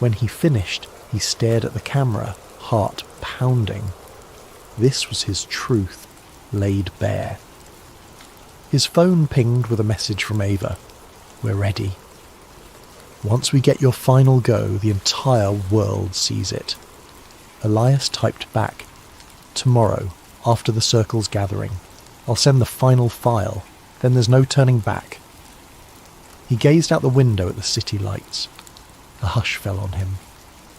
When he finished, he stared at the camera, heart pounding. This was his truth, laid bare. His phone pinged with a message from Ava. "We're ready. Once we get your final go, the entire world sees it." Elias typed back, "Tomorrow, after the Circle's gathering, I'll send the final file, then there's no turning back." He gazed out the window at the city lights. A hush fell on him,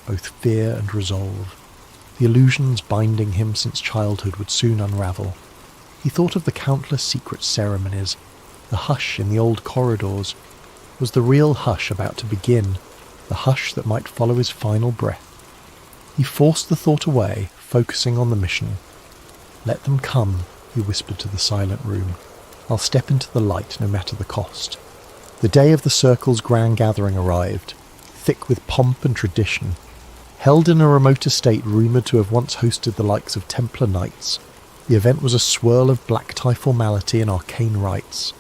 both fear and resolve. The illusions binding him since childhood would soon unravel. He thought of the countless secret ceremonies. The hush in the old corridors was the real hush about to begin, the hush that might follow his final breath. He forced the thought away, focusing on the mission. "Let them come," he whispered to the silent room. "I'll step into the light no matter the cost." The day of the Circle's grand gathering arrived, thick with pomp and tradition. Held in a remote estate rumoured to have once hosted the likes of Templar knights, the event was a swirl of black-tie formality and arcane rites.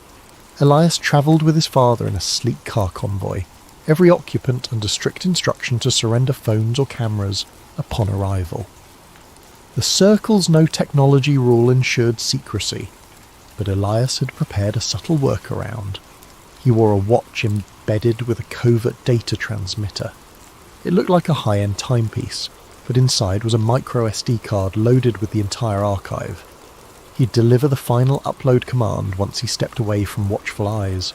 Elias travelled with his father in a sleek car convoy, every occupant under strict instruction to surrender phones or cameras upon arrival. The Circle's no-technology rule ensured secrecy, but Elias had prepared a subtle workaround. He wore a watch embedded with a covert data transmitter. It looked like a high-end timepiece, but inside was a micro SD card loaded with the entire archive. He'd deliver the final upload command once he stepped away from watchful eyes.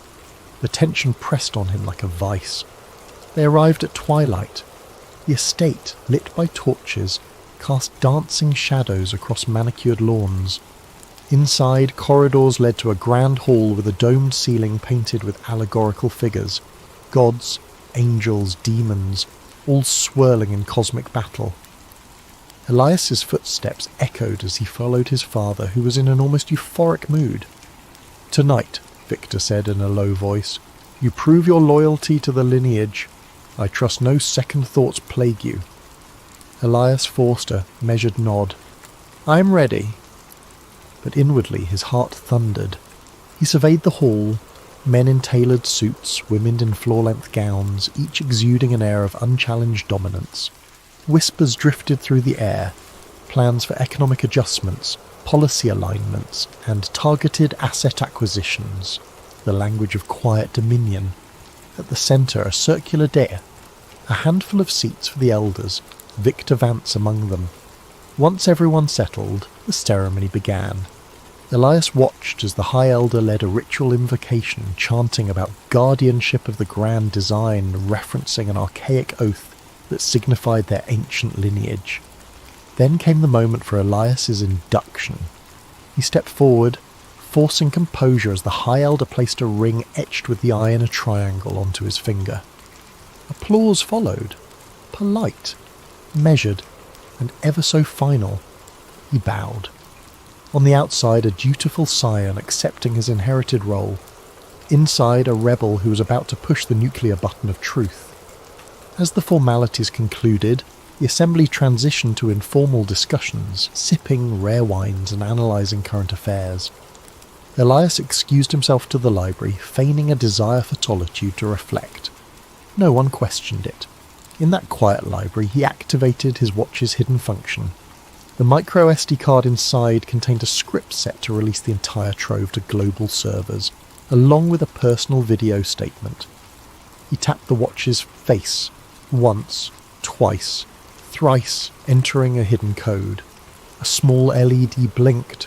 The tension pressed on him like a vice. They arrived at twilight. The estate, lit by torches, cast dancing shadows across manicured lawns. Inside, corridors led to a grand hall with a domed ceiling painted with allegorical figures. Gods, angels, demons, all swirling in cosmic battle. Elias's footsteps echoed as he followed his father, who was in an almost euphoric mood. "Tonight," Victor said in a low voice, "you prove your loyalty to the lineage. I trust no second thoughts plague you." Elias forced a measured nod. "I'm ready." But inwardly his heart thundered. He surveyed the hall, men in tailored suits, women in floor-length gowns, each exuding an air of unchallenged dominance. Whispers drifted through the air, plans for economic adjustments, policy alignments, and targeted asset acquisitions, the language of quiet dominion. At the centre, a circular dais, a handful of seats for the elders, Victor Vance among them. Once everyone settled, the ceremony began. Elias watched as the High Elder led a ritual invocation, chanting about guardianship of the grand design, referencing an archaic oath that signified their ancient lineage. Then came the moment for Elias's induction. He stepped forward, forcing composure as the High Elder placed a ring etched with the eye in a triangle onto his finger. Applause followed, polite, measured, and ever so final. He bowed. On the outside, a dutiful scion accepting his inherited role. Inside, a rebel who was about to push the nuclear button of truth. As the formalities concluded, the assembly transitioned to informal discussions, sipping rare wines and analysing current affairs. Elias excused himself to the library, feigning a desire for solitude to reflect. No one questioned it. In that quiet library, he activated his watch's hidden function. The micro SD card inside contained a script set to release the entire trove to global servers, along with a personal video statement. He tapped the watch's face, once, twice, thrice, entering a hidden code. A small LED blinked.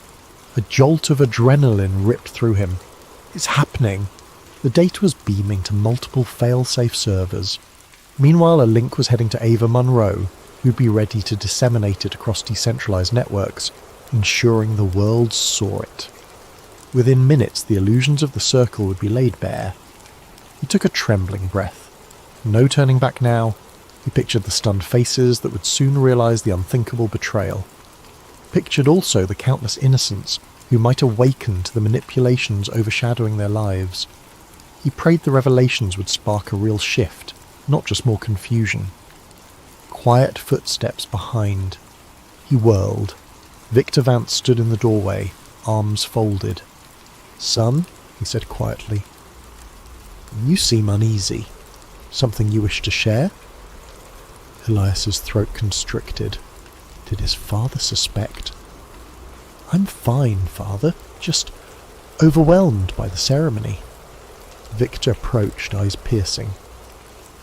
A jolt of adrenaline ripped through him. It's happening. The data was beaming to multiple fail-safe servers. Meanwhile, a link was heading to Ava Munro, who'd be ready to disseminate it across decentralized networks, ensuring the world saw it. Within minutes, the illusions of the Circle would be laid bare. He took a trembling breath. No turning back now. He pictured the stunned faces that would soon realize the unthinkable betrayal. Pictured also the countless innocents who might awaken to the manipulations overshadowing their lives. He prayed the revelations would spark a real shift, not just more confusion. Quiet footsteps behind. He whirled. Victor Vance stood in the doorway, arms folded. "Son," he said quietly, "you seem uneasy. Something you wish to share?" Elias's throat constricted. Did his father suspect? "I'm fine, Father. Just overwhelmed by the ceremony." Victor approached, eyes piercing.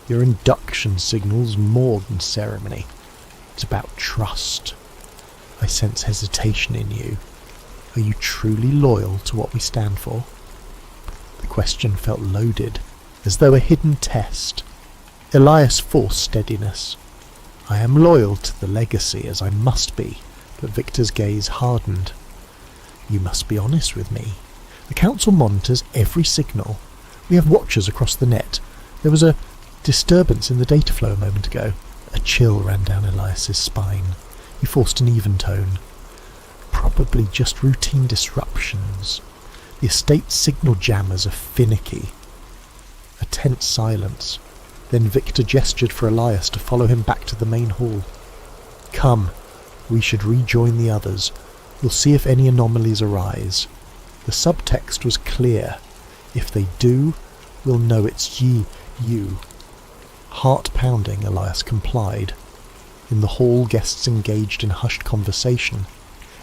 "Your induction signals more than ceremony. It's about trust. I sense hesitation in you. Are you truly loyal to what we stand for?" The question felt loaded. as though a hidden test. Elias forced steadiness. "I am loyal to the legacy, as I must be," but Victor's gaze hardened. "You must be honest with me. The Council monitors every signal. We have watchers across the net. There was a disturbance in the data flow a moment ago." A chill ran down Elias's spine. He forced an even tone. "Probably just routine disruptions. The estate's signal jammers are finicky." A tense silence. Then Victor gestured for Elias to follow him back to the main hall. "Come, we should rejoin the others. We'll see if any anomalies arise." The subtext was clear. If they do, we'll know it's you. Heart-pounding, Elias complied. In the hall, guests engaged in hushed conversation.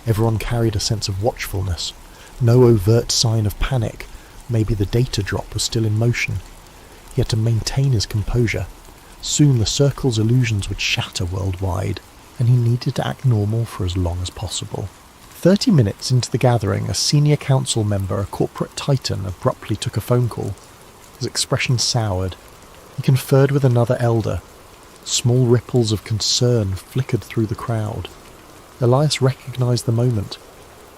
Everyone carried a sense of watchfulness. No overt sign of panic. Maybe the data drop was still in motion. He had to maintain his composure. Soon the circle's illusions would shatter worldwide, and he needed to act normal for as long as possible. 30 minutes into the gathering, a senior council member, a corporate titan, abruptly took a phone call. His expression soured. He conferred with another elder. Small ripples of concern flickered through the crowd. Elias recognized the moment.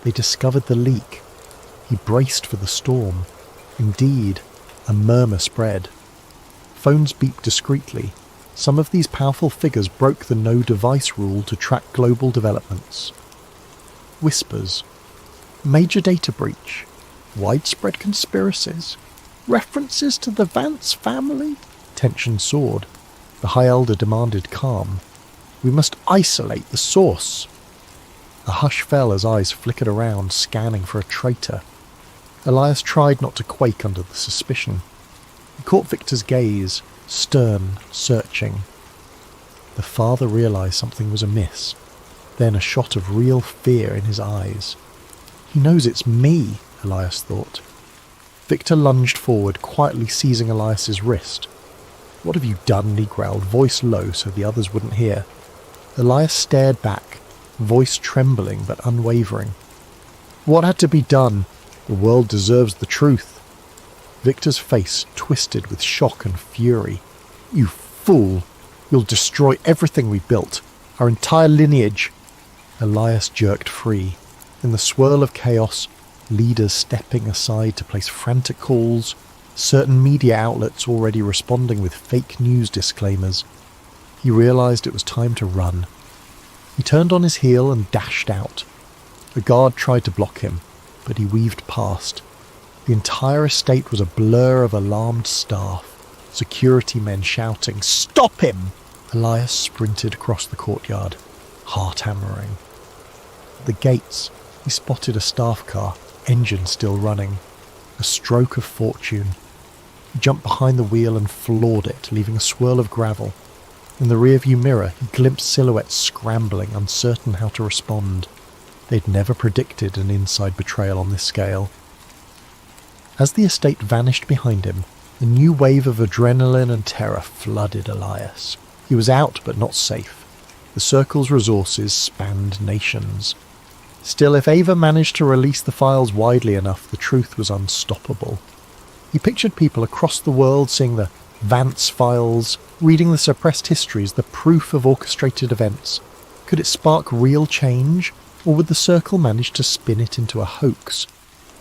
They discovered the leak. He braced for the storm. Indeed, a murmur spread. Phones beeped discreetly. Some of these powerful figures broke the no-device rule to track global developments. Whispers. Major data breach. Widespread conspiracies. References to the Vance family. Tension soared. The High Elder demanded calm. "We must isolate the source." A hush fell as eyes flickered around, scanning for a traitor. Elias tried not to quake under the suspicion. He caught Victor's gaze, stern, searching. The father realized something was amiss. Then a shot of real fear in his eyes. "He knows it's me," Elias thought. Victor lunged forward, quietly seizing Elias's wrist. "What have you done?" he growled, voice low so the others wouldn't hear. Elias stared back, voice trembling but unwavering. "What had to be done? The world deserves the truth." Victor's face twisted with shock and fury. "You fool! You'll destroy everything we built, our entire lineage." Elias jerked free. In the swirl of chaos, leaders stepping aside to place frantic calls, certain media outlets already responding with fake news disclaimers. He realized it was time to run. He turned on his heel and dashed out. A guard tried to block him, but he weaved past. The entire estate was a blur of alarmed staff, security men shouting, "Stop him!" Elias sprinted across the courtyard, heart hammering. At the gates, he spotted a staff car, engine still running. A stroke of fortune. He jumped behind the wheel and floored it, leaving a swirl of gravel. In the rearview mirror, he glimpsed silhouettes scrambling, uncertain how to respond. They'd never predicted an inside betrayal on this scale. As the estate vanished behind him, a new wave of adrenaline and terror flooded Elias. He was out, but not safe. The Circle's resources spanned nations. Still, if Ava managed to release the files widely enough, the truth was unstoppable. He pictured people across the world seeing the Vance files, reading the suppressed histories, the proof of orchestrated events. Could it spark real change, or would the Circle manage to spin it into a hoax?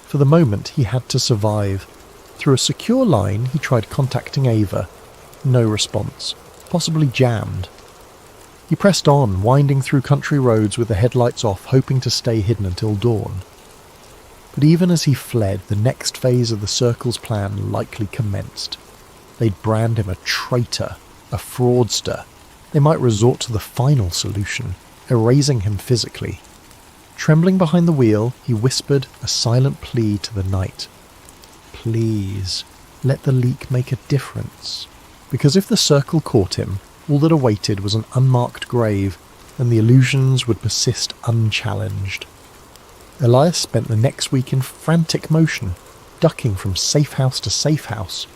For the moment, he had to survive. Through a secure line, he tried contacting Ava. No response. Possibly jammed. He pressed on, winding through country roads with the headlights off, hoping to stay hidden until dawn. But even as he fled, the next phase of the Circle's plan likely commenced. They'd brand him a traitor, a fraudster. They might resort to the final solution, erasing him physically. Trembling behind the wheel, he whispered a silent plea to the night. "Please, let the leak make a difference." Because if the Circle caught him, all that awaited was an unmarked grave, and the illusions would persist unchallenged. Elias spent the next week in frantic motion, ducking from safe house to safe house.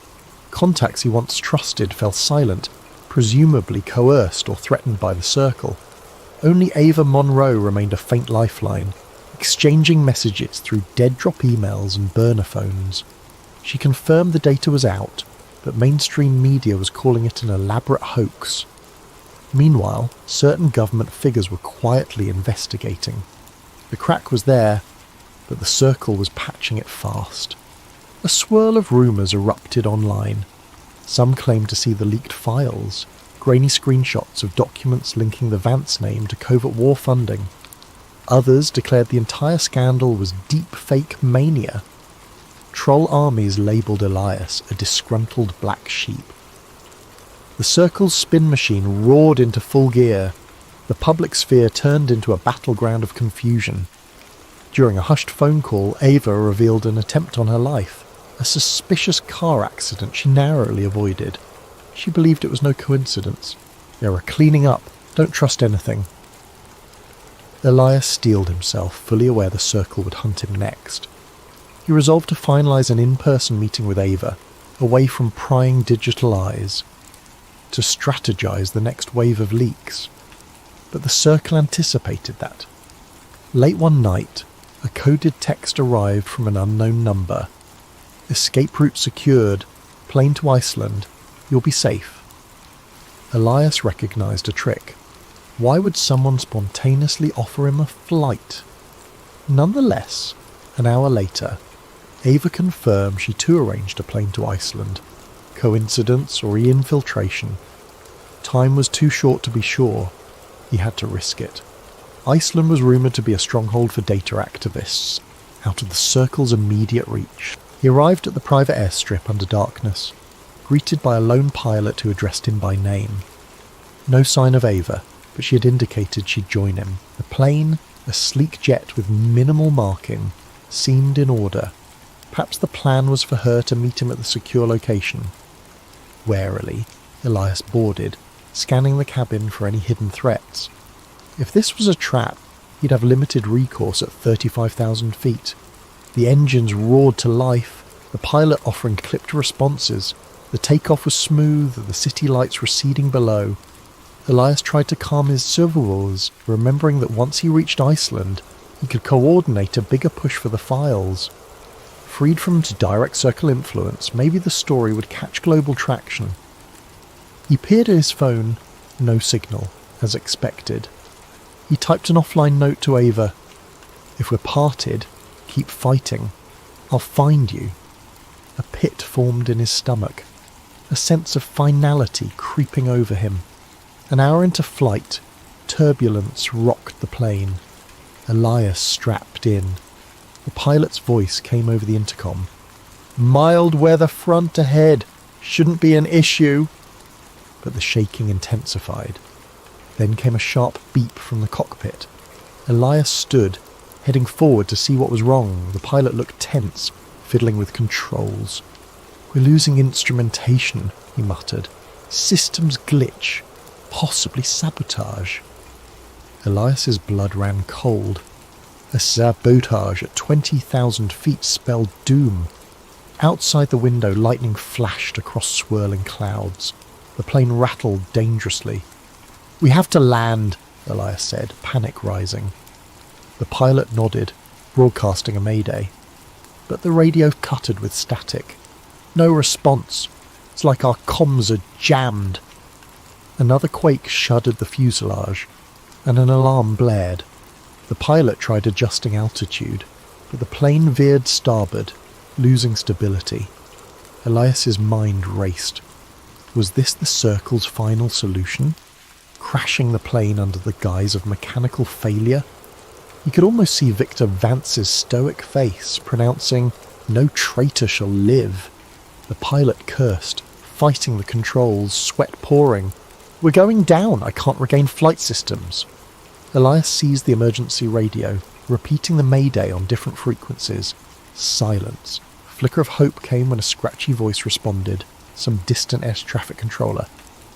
Contacts he once trusted fell silent, presumably coerced or threatened by the Circle. Only Ava Monroe remained a faint lifeline, exchanging messages through dead-drop emails and burner phones. She confirmed the data was out, but mainstream media was calling it an elaborate hoax. Meanwhile, certain government figures were quietly investigating. The crack was there, but the circle was patching it fast. A swirl of rumours erupted online. Some claimed to see the leaked files, grainy screenshots of documents linking the Vance name to covert war funding. Others declared the entire scandal was deep fake mania. Troll armies labelled Elias a disgruntled black sheep. The circle's spin machine roared into full gear. The public sphere turned into a battleground of confusion. During a hushed phone call, Ava revealed an attempt on her life, a suspicious car accident she narrowly avoided. She believed it was no coincidence. They were cleaning up. Don't trust anything. Elias steeled himself, fully aware the circle would hunt him next. He resolved to finalise an in-person meeting with Ava, away from prying digital eyes, to strategise the next wave of leaks. But the circle anticipated that. Late one night, a coded text arrived from an unknown number. Escape route secured. Plane to Iceland. You'll be safe. Elias recognised a trick. Why would someone spontaneously offer him a flight? Nonetheless, an hour later, Ava confirmed she too arranged a plane to Iceland. Coincidence or infiltration? Time was too short to be sure. He had to risk it. Iceland was rumoured to be a stronghold for data activists, out of the circle's immediate reach. He arrived at the private airstrip under darkness, greeted by a lone pilot who addressed him by name. No sign of Ava, but she had indicated she'd join him. The plane, a sleek jet with minimal marking, seemed in order. Perhaps the plan was for her to meet him at the secure location. Warily, Elias boarded, scanning the cabin for any hidden threats. If this was a trap, he'd have limited recourse at 35,000 feet. The engines roared to life, the pilot offering clipped responses. The takeoff was smooth, the city lights receding below. Elias tried to calm his survivors, remembering that once he reached Iceland, he could coordinate a bigger push for the files. Freed from direct circle influence, maybe the story would catch global traction. He peered at his phone, no signal, as expected. He typed an offline note to Ava. If we're parted, keep fighting. I'll find you. A pit formed in his stomach, a sense of finality creeping over him. An hour into flight, turbulence rocked the plane. Elias strapped in. The pilot's voice came over the intercom. Mild weather front ahead. Shouldn't be an issue. But the shaking intensified. Then came a sharp beep from the cockpit. Elias stood, heading forward to see what was wrong. The pilot looked tense, fiddling with controls. We're losing instrumentation, he muttered. Systems glitch. Possibly sabotage. Elias's blood ran cold. A sabotage at 20,000 feet spelled doom. Outside the window, lightning flashed across swirling clouds. The plane rattled dangerously. We have to land, Elias said, panic rising. The pilot nodded, broadcasting a mayday. But the radio cuttered with static. No response. It's like our comms are jammed. Another quake shuddered the fuselage, and an alarm blared. The pilot tried adjusting altitude, but the plane veered starboard, losing stability. Elias's mind raced. Was this the circle's final solution? Crashing the plane under the guise of mechanical failure? He could almost see Victor Vance's stoic face, pronouncing, "No traitor shall live." The pilot cursed, fighting the controls, sweat pouring. We're going down, I can't regain flight systems. Elias seized the emergency radio, repeating the mayday on different frequencies. Silence. A flicker of hope came when a scratchy voice responded, some distant air traffic controller.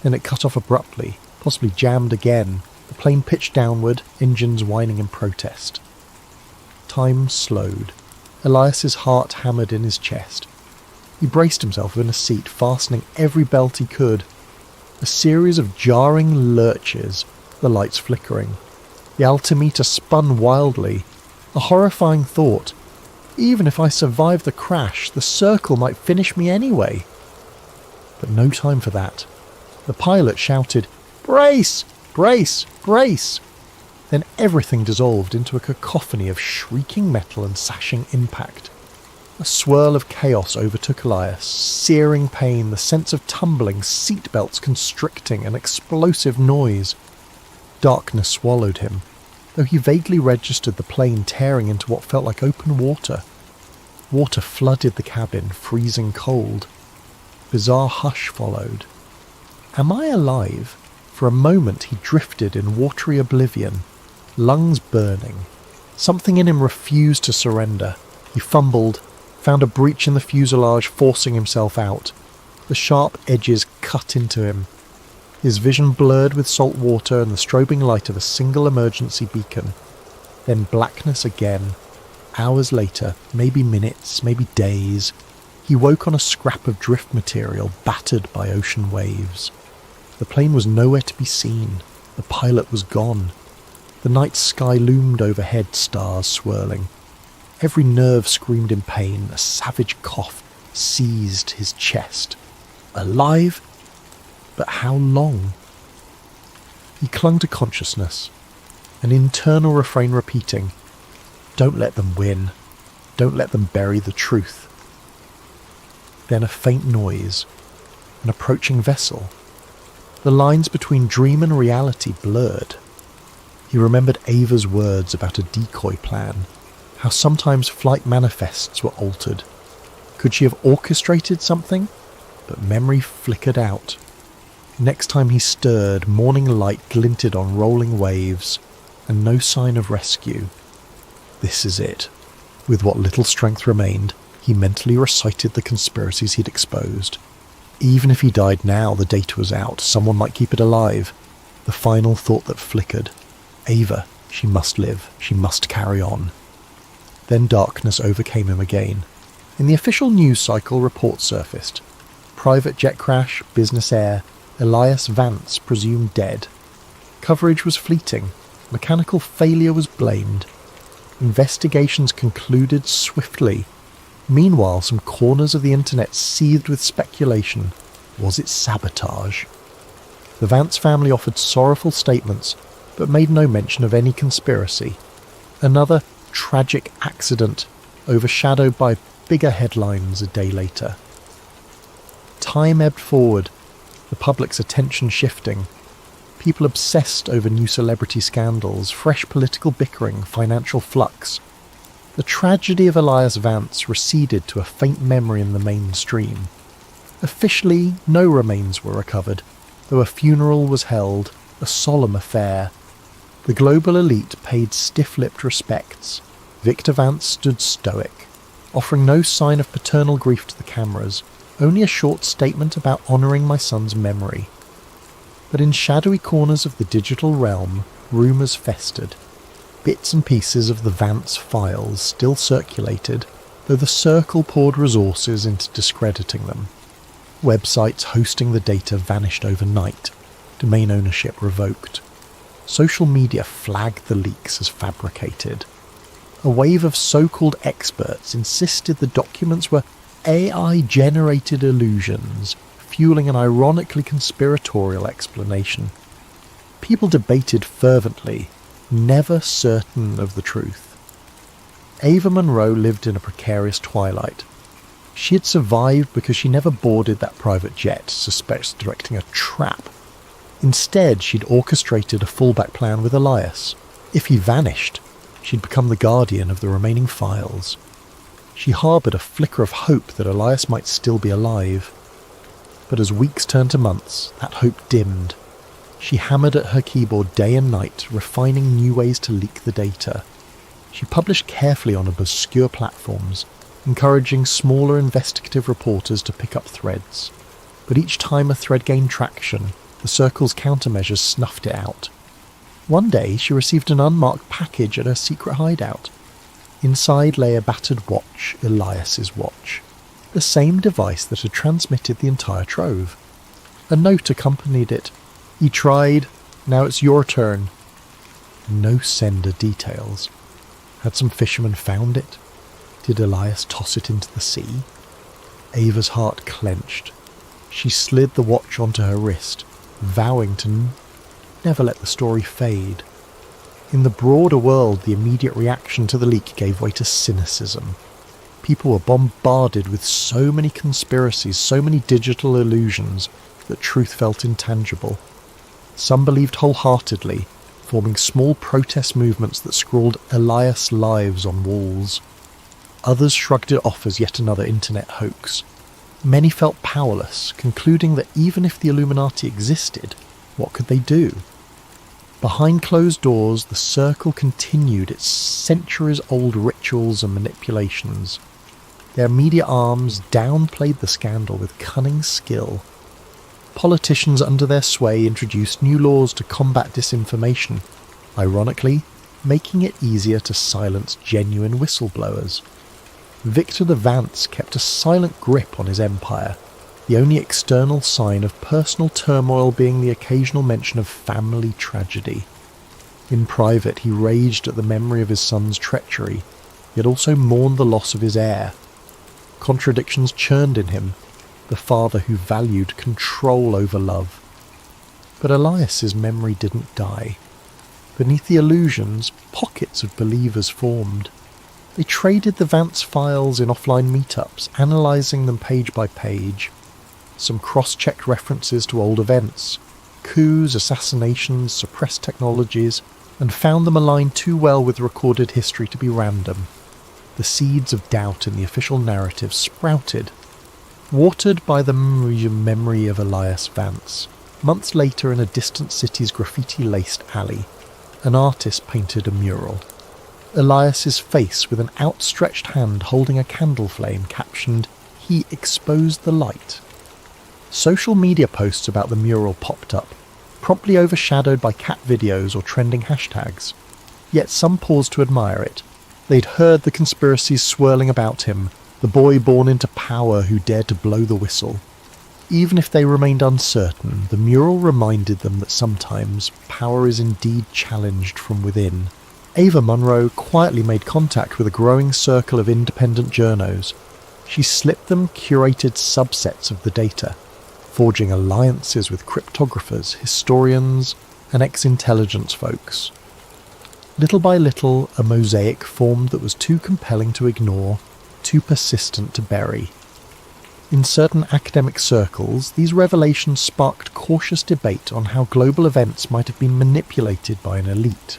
Then it cut off abruptly, possibly jammed again. The plane pitched downward, engines whining in protest. Time slowed. Elias's heart hammered in his chest. He braced himself in a seat, fastening every belt he could. A series of jarring lurches, the lights flickering. The altimeter spun wildly. A horrifying thought. Even if I survive the crash, the circle might finish me anyway. But no time for that. The pilot shouted, "Brace! Brace! Brace!" Then everything dissolved into a cacophony of shrieking metal and sashing impact. A swirl of chaos overtook Elias, searing pain, the sense of tumbling, seatbelts constricting, an explosive noise. Darkness swallowed him, though he vaguely registered the plane tearing into what felt like open water. Water flooded the cabin, freezing cold. Bizarre hush followed. Am I alive? For a moment he drifted in watery oblivion, lungs burning. Something in him refused to surrender. He fumbled, found a breach in the fuselage, forcing himself out. The sharp edges cut into him. His vision blurred with salt water and the strobing light of a single emergency beacon. Then blackness again. Hours later, maybe minutes, maybe days, he woke on a scrap of drift material battered by ocean waves. The plane was nowhere to be seen. The pilot was gone. The night sky loomed overhead, stars swirling. Every nerve screamed in pain. A savage cough seized his chest. Alive? But how long? He clung to consciousness, an internal refrain repeating, "Don't let them win. Don't let them bury the truth." Then a faint noise, an approaching vessel. The lines between dream and reality blurred. He remembered Ava's words about a decoy plan, how sometimes flight manifests were altered. Could she have orchestrated something? But memory flickered out. Next time he stirred, morning light glinted on rolling waves, and no sign of rescue. This is it. With what little strength remained, he mentally recited the conspiracies he'd exposed. Even if he died now, the data was out. Someone might keep it alive. The final thought that flickered. Ava, she must live. She must carry on. Then darkness overcame him again. In the official news cycle, reports surfaced. Private jet crash, business air, Elias Vance presumed dead. Coverage was fleeting. Mechanical failure was blamed. Investigations concluded swiftly. Meanwhile, some corners of the internet seethed with speculation. Was it sabotage? The Vance family offered sorrowful statements, but made no mention of any conspiracy. Another tragic accident, overshadowed by bigger headlines a day later. Time ebbed forward, the public's attention shifting. People obsessed over new celebrity scandals, fresh political bickering, financial flux. The tragedy of Elias Vance receded to a faint memory in the mainstream. Officially, no remains were recovered, though a funeral was held, a solemn affair. The global elite paid stiff-lipped respects. Victor Vance stood stoic, offering no sign of paternal grief to the cameras, only a short statement about honouring my son's memory. But in shadowy corners of the digital realm, rumours festered. Bits and pieces of the Vance files still circulated, though the circle poured resources into discrediting them. Websites hosting the data vanished overnight, domain ownership revoked. Social media flagged the leaks as fabricated. A wave of so-called experts insisted the documents were AI-generated illusions, fueling an ironically conspiratorial explanation. People debated fervently, never certain of the truth. Ava Monroe lived in a precarious twilight. She had survived because she never boarded that private jet, suspects directing a trap. Instead, she'd orchestrated a fallback plan with Elias. If he vanished, she'd become the guardian of the remaining files. She harboured a flicker of hope that Elias might still be alive. But as weeks turned to months, that hope dimmed. She hammered at her keyboard day and night, refining new ways to leak the data. She published carefully on obscure platforms, encouraging smaller investigative reporters to pick up threads. But each time a thread gained traction, the Circle's countermeasures snuffed it out. One day she received an unmarked package at her secret hideout. Inside lay a battered watch, Elias's watch. The same device that had transmitted the entire trove. A note accompanied it. "He tried, now it's your turn." No sender details. Had some fisherman found it? Did Elias toss it into the sea? Ava's heart clenched. She slid the watch onto her wrist, vowing to never let the story fade. In the broader world, the immediate reaction to the leak gave way to cynicism. People were bombarded with so many conspiracies, so many digital illusions, that truth felt intangible. Some believed wholeheartedly, forming small protest movements that scrawled Elias lives on walls. Others shrugged it off as yet another internet hoax. Many felt powerless, concluding that even if the Illuminati existed, what could they do? Behind closed doors, the Circle continued its centuries-old rituals and manipulations. Their media arms downplayed the scandal with cunning skill. Politicians under their sway introduced new laws to combat disinformation, ironically, making it easier to silence genuine whistleblowers. Victor the Vance kept a silent grip on his empire, the only external sign of personal turmoil being the occasional mention of family tragedy. In private, he raged at the memory of his son's treachery, yet also mourned the loss of his heir. Contradictions churned in him, the father who valued control over love. But Elias's memory didn't die. Beneath the illusions, pockets of believers formed. They traded the Vance files in offline meetups, analysing them page by page. Some cross-checked references to old events, coups, assassinations, suppressed technologies, and found them aligned too well with recorded history to be random. The seeds of doubt in the official narrative sprouted. Watered by the memory of Elias Vance, months later in a distant city's graffiti-laced alley, an artist painted a mural. Elias's face with an outstretched hand holding a candle flame captioned, "He exposed the light." Social media posts about the mural popped up, promptly overshadowed by cat videos or trending hashtags. Yet some paused to admire it. They'd heard the conspiracies swirling about him, the boy born into power who dared to blow the whistle. Even if they remained uncertain, the mural reminded them that sometimes power is indeed challenged from within. Ava Munro quietly made contact with a growing circle of independent journos. She slipped them curated subsets of the data, forging alliances with cryptographers, historians, and ex-intelligence folks. Little by little, a mosaic formed that was too compelling to ignore, too persistent to bury. In certain academic circles, these revelations sparked cautious debate on how global events might have been manipulated by an elite.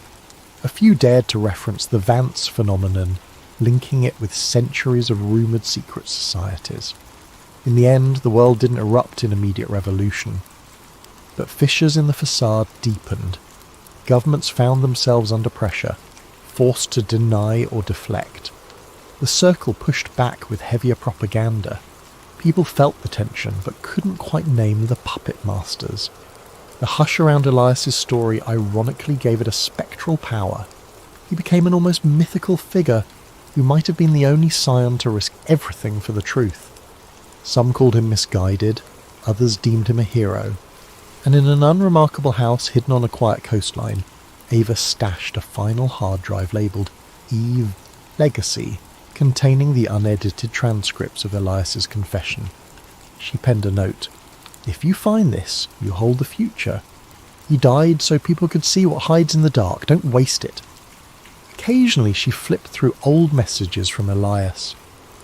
A few dared to reference the Vance phenomenon, linking it with centuries of rumoured secret societies. In the end, the world didn't erupt in immediate revolution. But fissures in the facade deepened. Governments found themselves under pressure, forced to deny or deflect. The Circle pushed back with heavier propaganda. People felt the tension, but couldn't quite name the puppet masters. The hush around Elias's story ironically gave it a spectral power. He became an almost mythical figure who might have been the only scion to risk everything for the truth. Some called him misguided, others deemed him a hero. And in an unremarkable house hidden on a quiet coastline, Ava stashed a final hard drive labelled Eve Legacy, containing the unedited transcripts of Elias's confession. She penned a note. "If you find this, you hold the future. He died so people could see what hides in the dark. Don't waste it." Occasionally she flipped through old messages from Elias.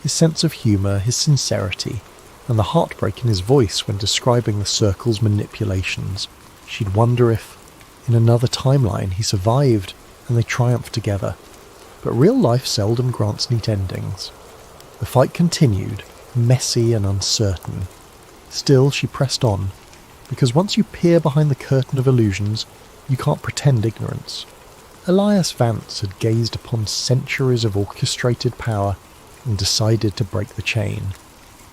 His sense of humour, his sincerity, and the heartbreak in his voice when describing the Circle's manipulations. She'd wonder if, in another timeline, he survived and they triumphed together. But real life seldom grants neat endings. The fight continued, messy and uncertain. Still, she pressed on, because once you peer behind the curtain of illusions, you can't pretend ignorance. Elias Vance had gazed upon centuries of orchestrated power and decided to break the chain.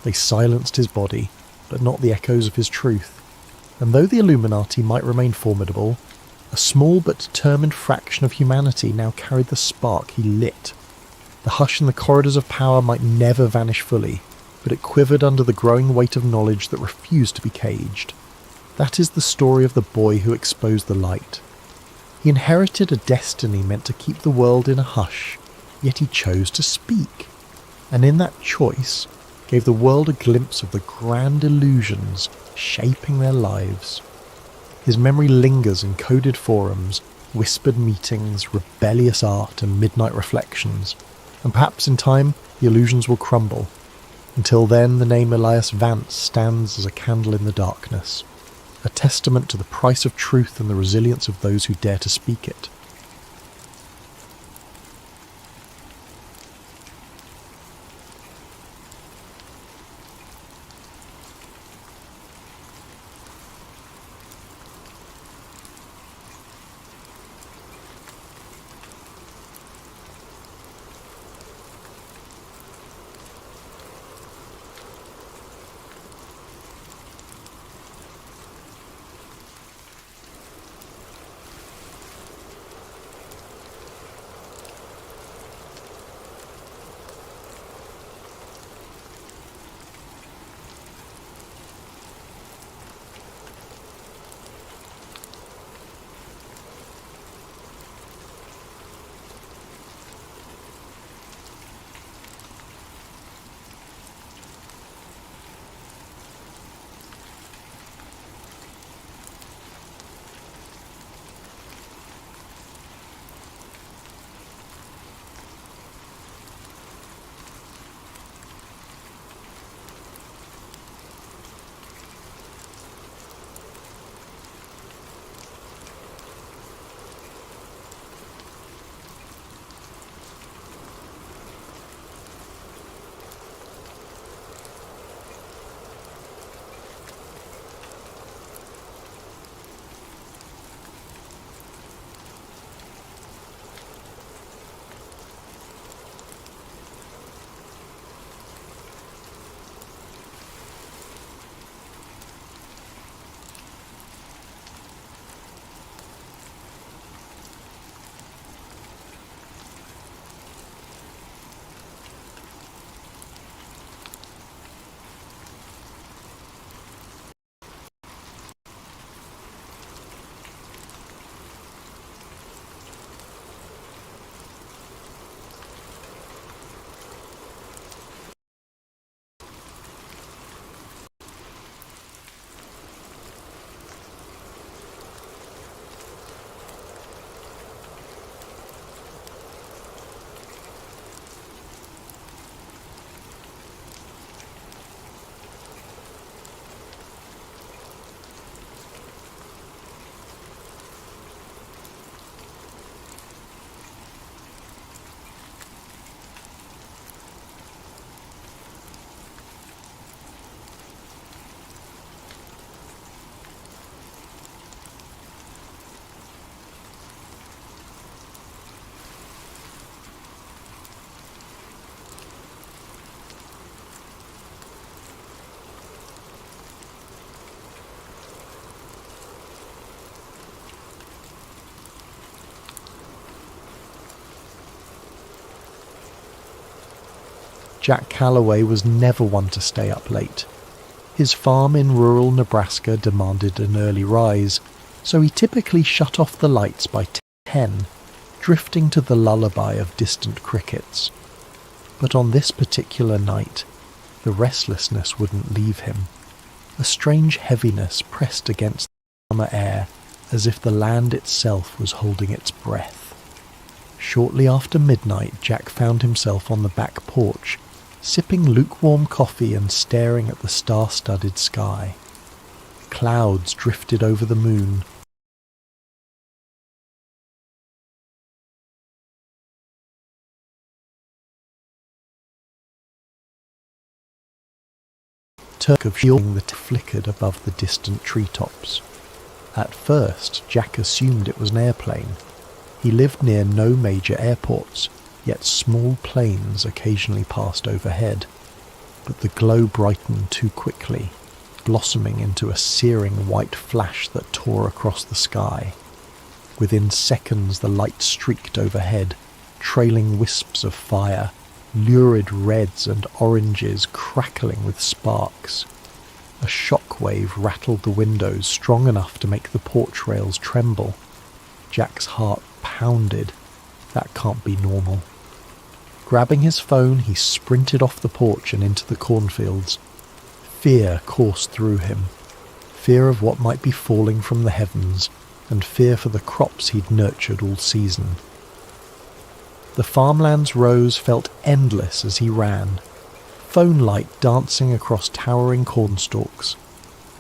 They silenced his body, but not the echoes of his truth. And though the Illuminati might remain formidable, a small but determined fraction of humanity now carried the spark he lit. The hush in the corridors of power might never vanish fully, but it quivered under the growing weight of knowledge that refused to be caged. That is the story of the boy who exposed the light. He inherited a destiny meant to keep the world in a hush, yet he chose to speak. And in that choice, gave the world a glimpse of the grand illusions shaping their lives. His memory lingers in coded forums, whispered meetings, rebellious art and midnight reflections, and perhaps in time the illusions will crumble. Until then, the name Elias Vance stands as a candle in the darkness, a testament to the price of truth and the resilience of those who dare to speak it. Jack Callaway was never one to stay up late. His farm in rural Nebraska demanded an early rise, so he typically shut off the lights by 10, drifting to the lullaby of distant crickets. But on this particular night, the restlessness wouldn't leave him. A strange heaviness pressed against the summer air, as if the land itself was holding its breath. Shortly after midnight, Jack found himself on the back porch, sipping lukewarm coffee and staring at the star-studded sky. Clouds drifted over the moon. Turk of shielding that flickered above the distant treetops. At first, Jack assumed it was an airplane. He lived near no major airports, yet small planes occasionally passed overhead. But the glow brightened too quickly, blossoming into a searing white flash that tore across the sky. Within seconds the light streaked overhead, trailing wisps of fire, lurid reds and oranges crackling with sparks. A shockwave rattled the windows strong enough to make the porch rails tremble. Jack's heart pounded. That can't be normal. Grabbing his phone, he sprinted off the porch and into the cornfields. Fear coursed through him. Fear of what might be falling from the heavens, and fear for the crops he'd nurtured all season. The farmland's rows felt endless as he ran, phone light dancing across towering cornstalks.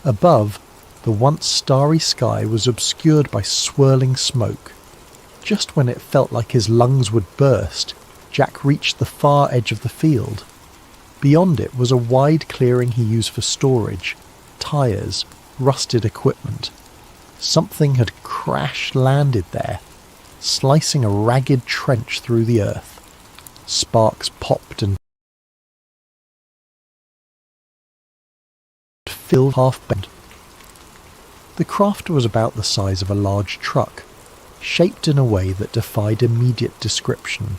Above, the once starry sky was obscured by swirling smoke. Just when it felt like his lungs would burst, Jack reached the far edge of the field. Beyond it was a wide clearing he used for storage, tyres, rusted equipment. Something had crash-landed there, slicing a ragged trench through the earth. Sparks popped and filled half-bent. The craft was about the size of a large truck, shaped in a way that defied immediate description.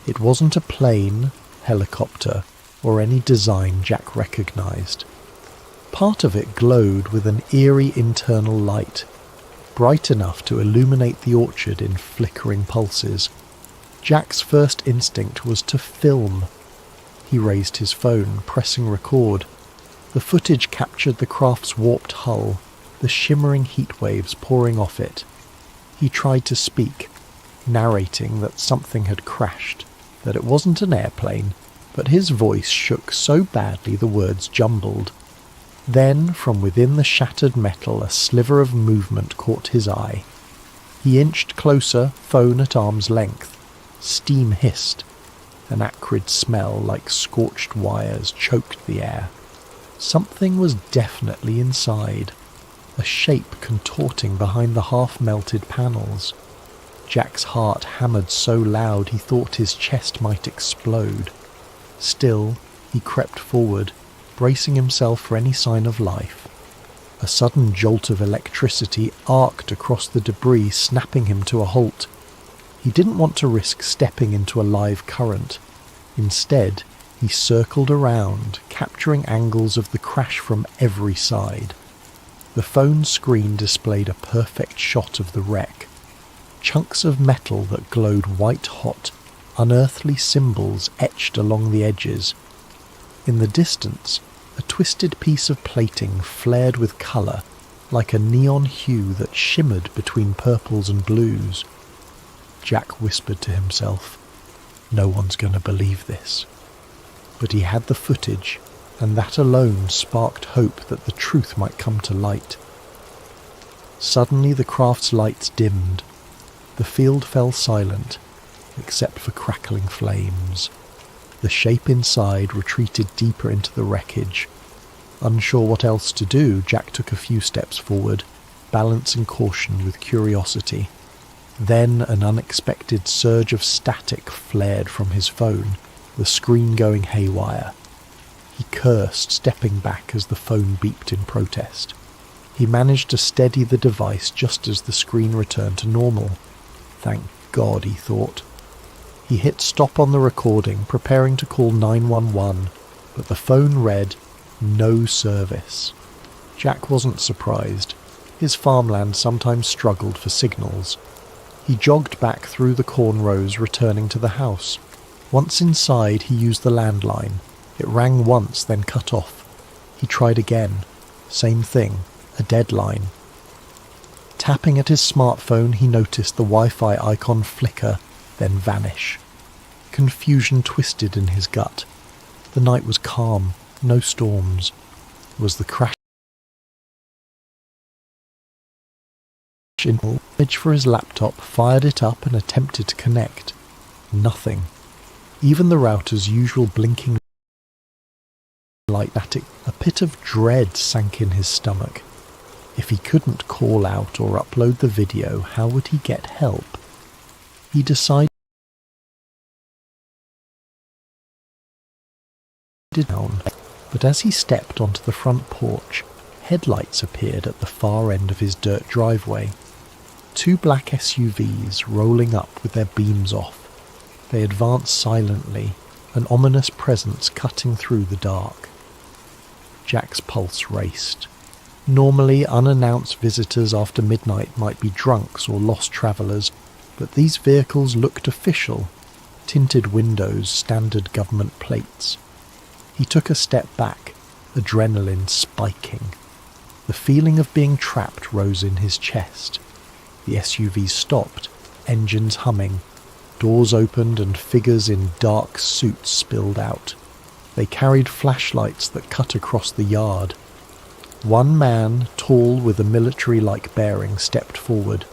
It wasn't a plane, helicopter, or any design Jack recognised. Part of it glowed with an eerie internal light, bright enough to illuminate the orchard in flickering pulses. Jack's first instinct was to film. He raised his phone, pressing record. The footage captured the craft's warped hull, the shimmering heat waves pouring off it. He tried to speak, narrating that something had crashed, that it wasn't an airplane, but his voice shook so badly the words jumbled. Then, from within the shattered metal, a sliver of movement caught his eye. He inched closer, phone at arm's length. Steam hissed. An acrid smell like scorched wires choked the air. Something was definitely inside, a shape contorting behind the half-melted panels. Jack's heart hammered so loud he thought his chest might explode. Still, he crept forward, bracing himself for any sign of life. A sudden jolt of electricity arced across the debris, snapping him to a halt. He didn't want to risk stepping into a live current. Instead, he circled around, capturing angles of the crash from every side. The phone screen displayed a perfect shot of the wreck. Chunks of metal that glowed white-hot, unearthly symbols etched along the edges. In the distance, a twisted piece of plating flared with colour, like a neon hue that shimmered between purples and blues. Jack whispered to himself, "No one's going to believe this." But he had the footage, and that alone sparked hope that the truth might come to light. Suddenly the craft's lights dimmed. The field fell silent, except for crackling flames. The shape inside retreated deeper into the wreckage. Unsure what else to do, Jack took a few steps forward, balancing caution with curiosity. Then an unexpected surge of static flared from his phone, the screen going haywire. He cursed, stepping back as the phone beeped in protest. He managed to steady the device just as the screen returned to normal. Thank God, he thought. He hit stop on the recording, preparing to call 911, but the phone read, "No service." Jack wasn't surprised. His farmland sometimes struggled for signals. He jogged back through the corn rows, returning to the house. Once inside, he used the landline. It rang once, then cut off. He tried again. Same thing, a dead line. Tapping at his smartphone, he noticed the Wi-Fi icon flicker, then vanish. Confusion twisted in his gut. The night was calm, no storms. Was the crash image for his laptop, fired it up and attempted to connect. Nothing. Even the router's usual blinking light static. A pit of dread sank in his stomach. If he couldn't call out or upload the video, how would he get help? He decided down, but as he stepped onto the front porch, headlights appeared at the far end of his dirt driveway. 2 black SUVs rolling up with their beams off. They advanced silently, an ominous presence cutting through the dark. Jack's pulse raced. Normally, unannounced visitors after midnight might be drunks or lost travellers, but these vehicles looked official. tinted windows, standard government plates. He took a step back, adrenaline spiking. The feeling of being trapped rose in his chest. The SUV stopped, engines humming. Doors opened and figures in dark suits spilled out. They carried flashlights that cut across the yard. One man, tall with a military-like bearing, stepped forward.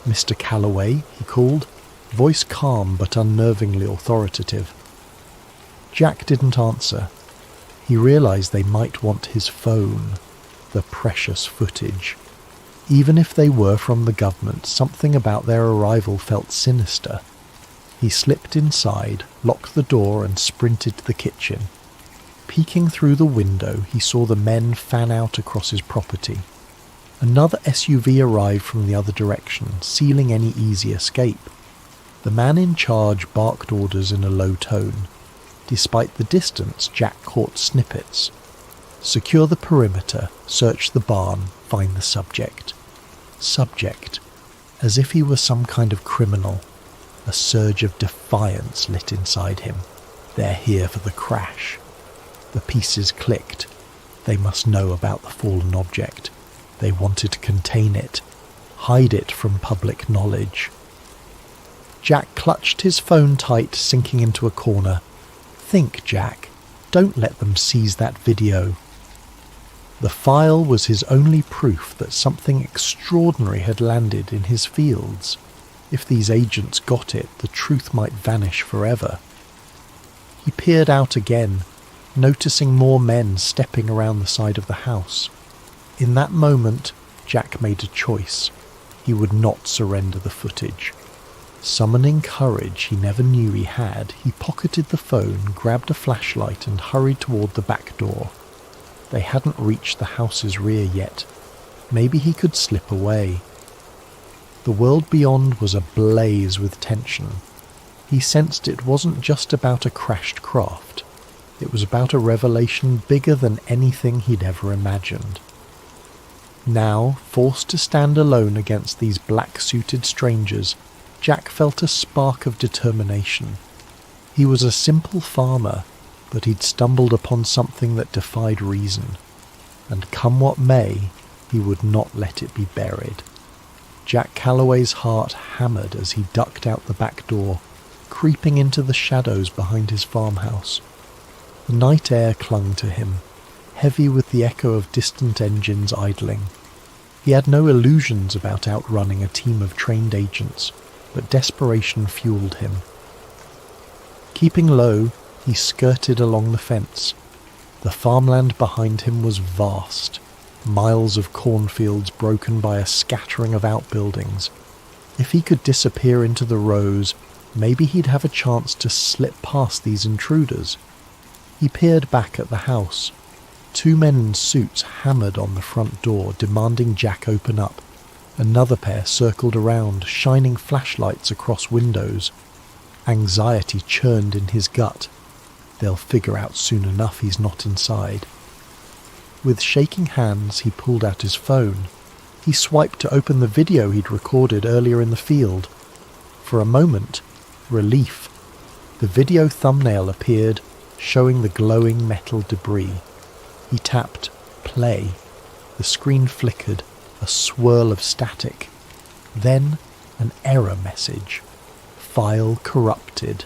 "Mr. Callaway," he called, voice calm but unnervingly authoritative. Jack didn't answer. He realized they might want his phone, the precious footage. Even if they were from the government, something about their arrival felt sinister. He slipped inside, locked the door and sprinted to the kitchen. Peeking through the window, he saw the men fan out across his property. Another SUV arrived from the other direction, sealing any easy escape. The man in charge barked orders in a low tone. Despite the distance, Jack caught snippets. Secure the perimeter, search the barn, find the subject. Subject, as if he were some kind of criminal. A surge of defiance lit inside him. They're here for the crash. The pieces clicked. They must know about the fallen object. They wanted to contain it, hide it from public knowledge. Jack clutched his phone tight, sinking into a corner. Think, Jack. Don't let them seize that video. The file was his only proof that something extraordinary had landed in his fields. If these agents got it, the truth might vanish forever. He peered out again, noticing more men stepping around the side of the house. In that moment, Jack made a choice. He would not surrender the footage. Summoning courage he never knew he had, he pocketed the phone, grabbed a flashlight and hurried toward the back door. They hadn't reached the house's rear yet. Maybe he could slip away. The world beyond was ablaze with tension. He sensed it wasn't just about a crashed craft. It was about a revelation bigger than anything he'd ever imagined. Now, forced to stand alone against these black-suited strangers, Jack felt a spark of determination. He was a simple farmer, but he'd stumbled upon something that defied reason. And come what may, he would not let it be buried. Jack Callaway's heart hammered as he ducked out the back door, creeping into the shadows behind his farmhouse. The night air clung to him, heavy with the echo of distant engines idling. He had no illusions about outrunning a team of trained agents, but desperation fueled him. Keeping low, he skirted along the fence. The farmland behind him was vast, miles of cornfields broken by a scattering of outbuildings. If he could disappear into the rows, maybe he'd have a chance to slip past these intruders. He peered back at the house. Two men in suits hammered on the front door, demanding Jack open up. Another pair circled around, shining flashlights across windows. Anxiety churned in his gut. They'll figure out soon enough he's not inside. With shaking hands, he pulled out his phone. He swiped to open the video he'd recorded earlier in the field. For a moment, relief. The video thumbnail appeared, showing the glowing metal debris. He tapped play. The screen flickered, a swirl of static. Then an error message. File corrupted.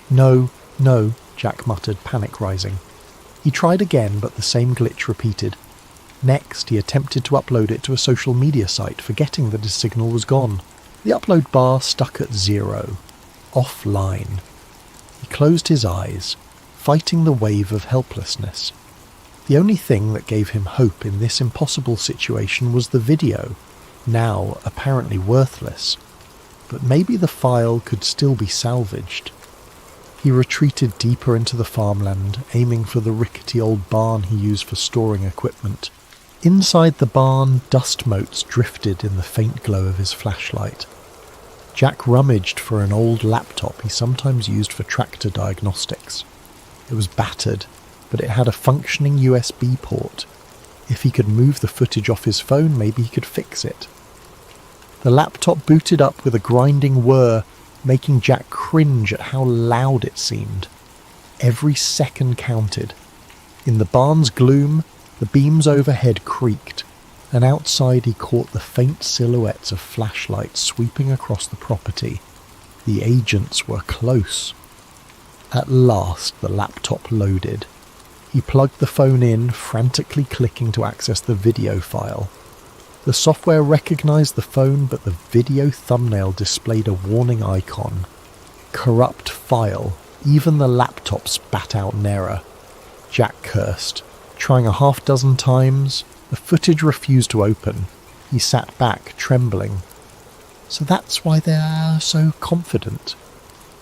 No, Jack muttered, panic rising. He tried again, but the same glitch repeated. Next, he attempted to upload it to a social media site, forgetting that his signal was gone. The upload bar stuck at 0. Offline. He closed his eyes, fighting the wave of helplessness. The only thing that gave him hope in this impossible situation was the video, now apparently worthless. But maybe the file could still be salvaged. He retreated deeper into the farmland, aiming for the rickety old barn he used for storing equipment. Inside the barn, dust motes drifted in the faint glow of his flashlight. Jack rummaged for an old laptop he sometimes used for tractor diagnostics. It was battered, but it had a functioning USB port. If he could move the footage off his phone, maybe he could fix it. The laptop booted up with a grinding whir, making Jack cringe at how loud it seemed. Every second counted. In the barn's gloom, the beams overhead creaked, and outside he caught the faint silhouettes of flashlights sweeping across the property. The agents were close. At last the laptop loaded. He plugged the phone in, frantically clicking to access the video file. The software recognized the phone, but the video thumbnail displayed a warning icon. Corrupt file. Even the laptop spat out an error. Jack cursed. Trying a half-dozen times, the footage refused to open. He sat back, trembling. So that's why they're so confident.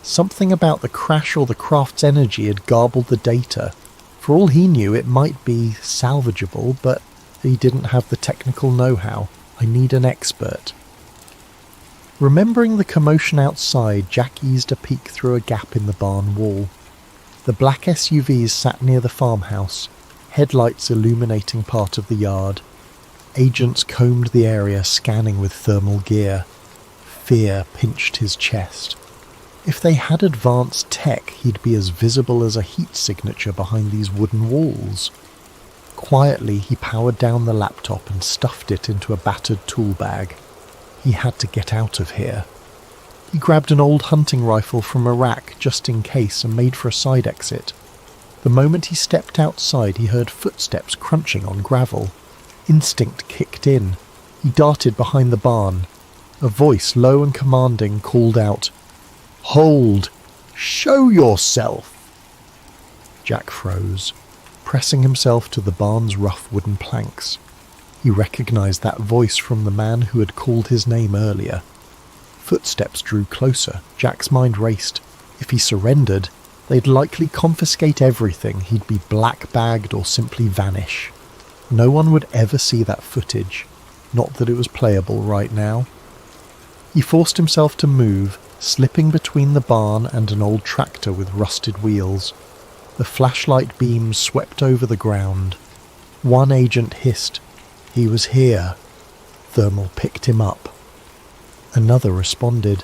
Something about the crash or the craft's energy had garbled the data. For all he knew, it might be salvageable, but he didn't have the technical know-how. I need an expert. Remembering the commotion outside, Jack eased a peek through a gap in the barn wall. The black SUVs sat near the farmhouse, headlights illuminating part of the yard. Agents combed the area, scanning with thermal gear. Fear pinched his chest. If they had advanced tech, he'd be as visible as a heat signature behind these wooden walls. Quietly, he powered down the laptop and stuffed it into a battered tool bag. He had to get out of here. He grabbed an old hunting rifle from a rack just in case and made for a side exit. The moment he stepped outside, he heard footsteps crunching on gravel. Instinct kicked in. He darted behind the barn. A voice, low and commanding, called out, "Hold! Show yourself!" Jack froze, pressing himself to the barn's rough wooden planks. He recognized that voice from the man who had called his name earlier. Footsteps drew closer. Jack's mind raced. If he surrendered, they'd likely confiscate everything. He'd be black-bagged or simply vanish. No one would ever see that footage. Not that it was playable right now. He forced himself to move, slipping between the barn and an old tractor with rusted wheels. The flashlight beams swept over the ground. One agent hissed, "He was here." Thermal picked him up. Another responded,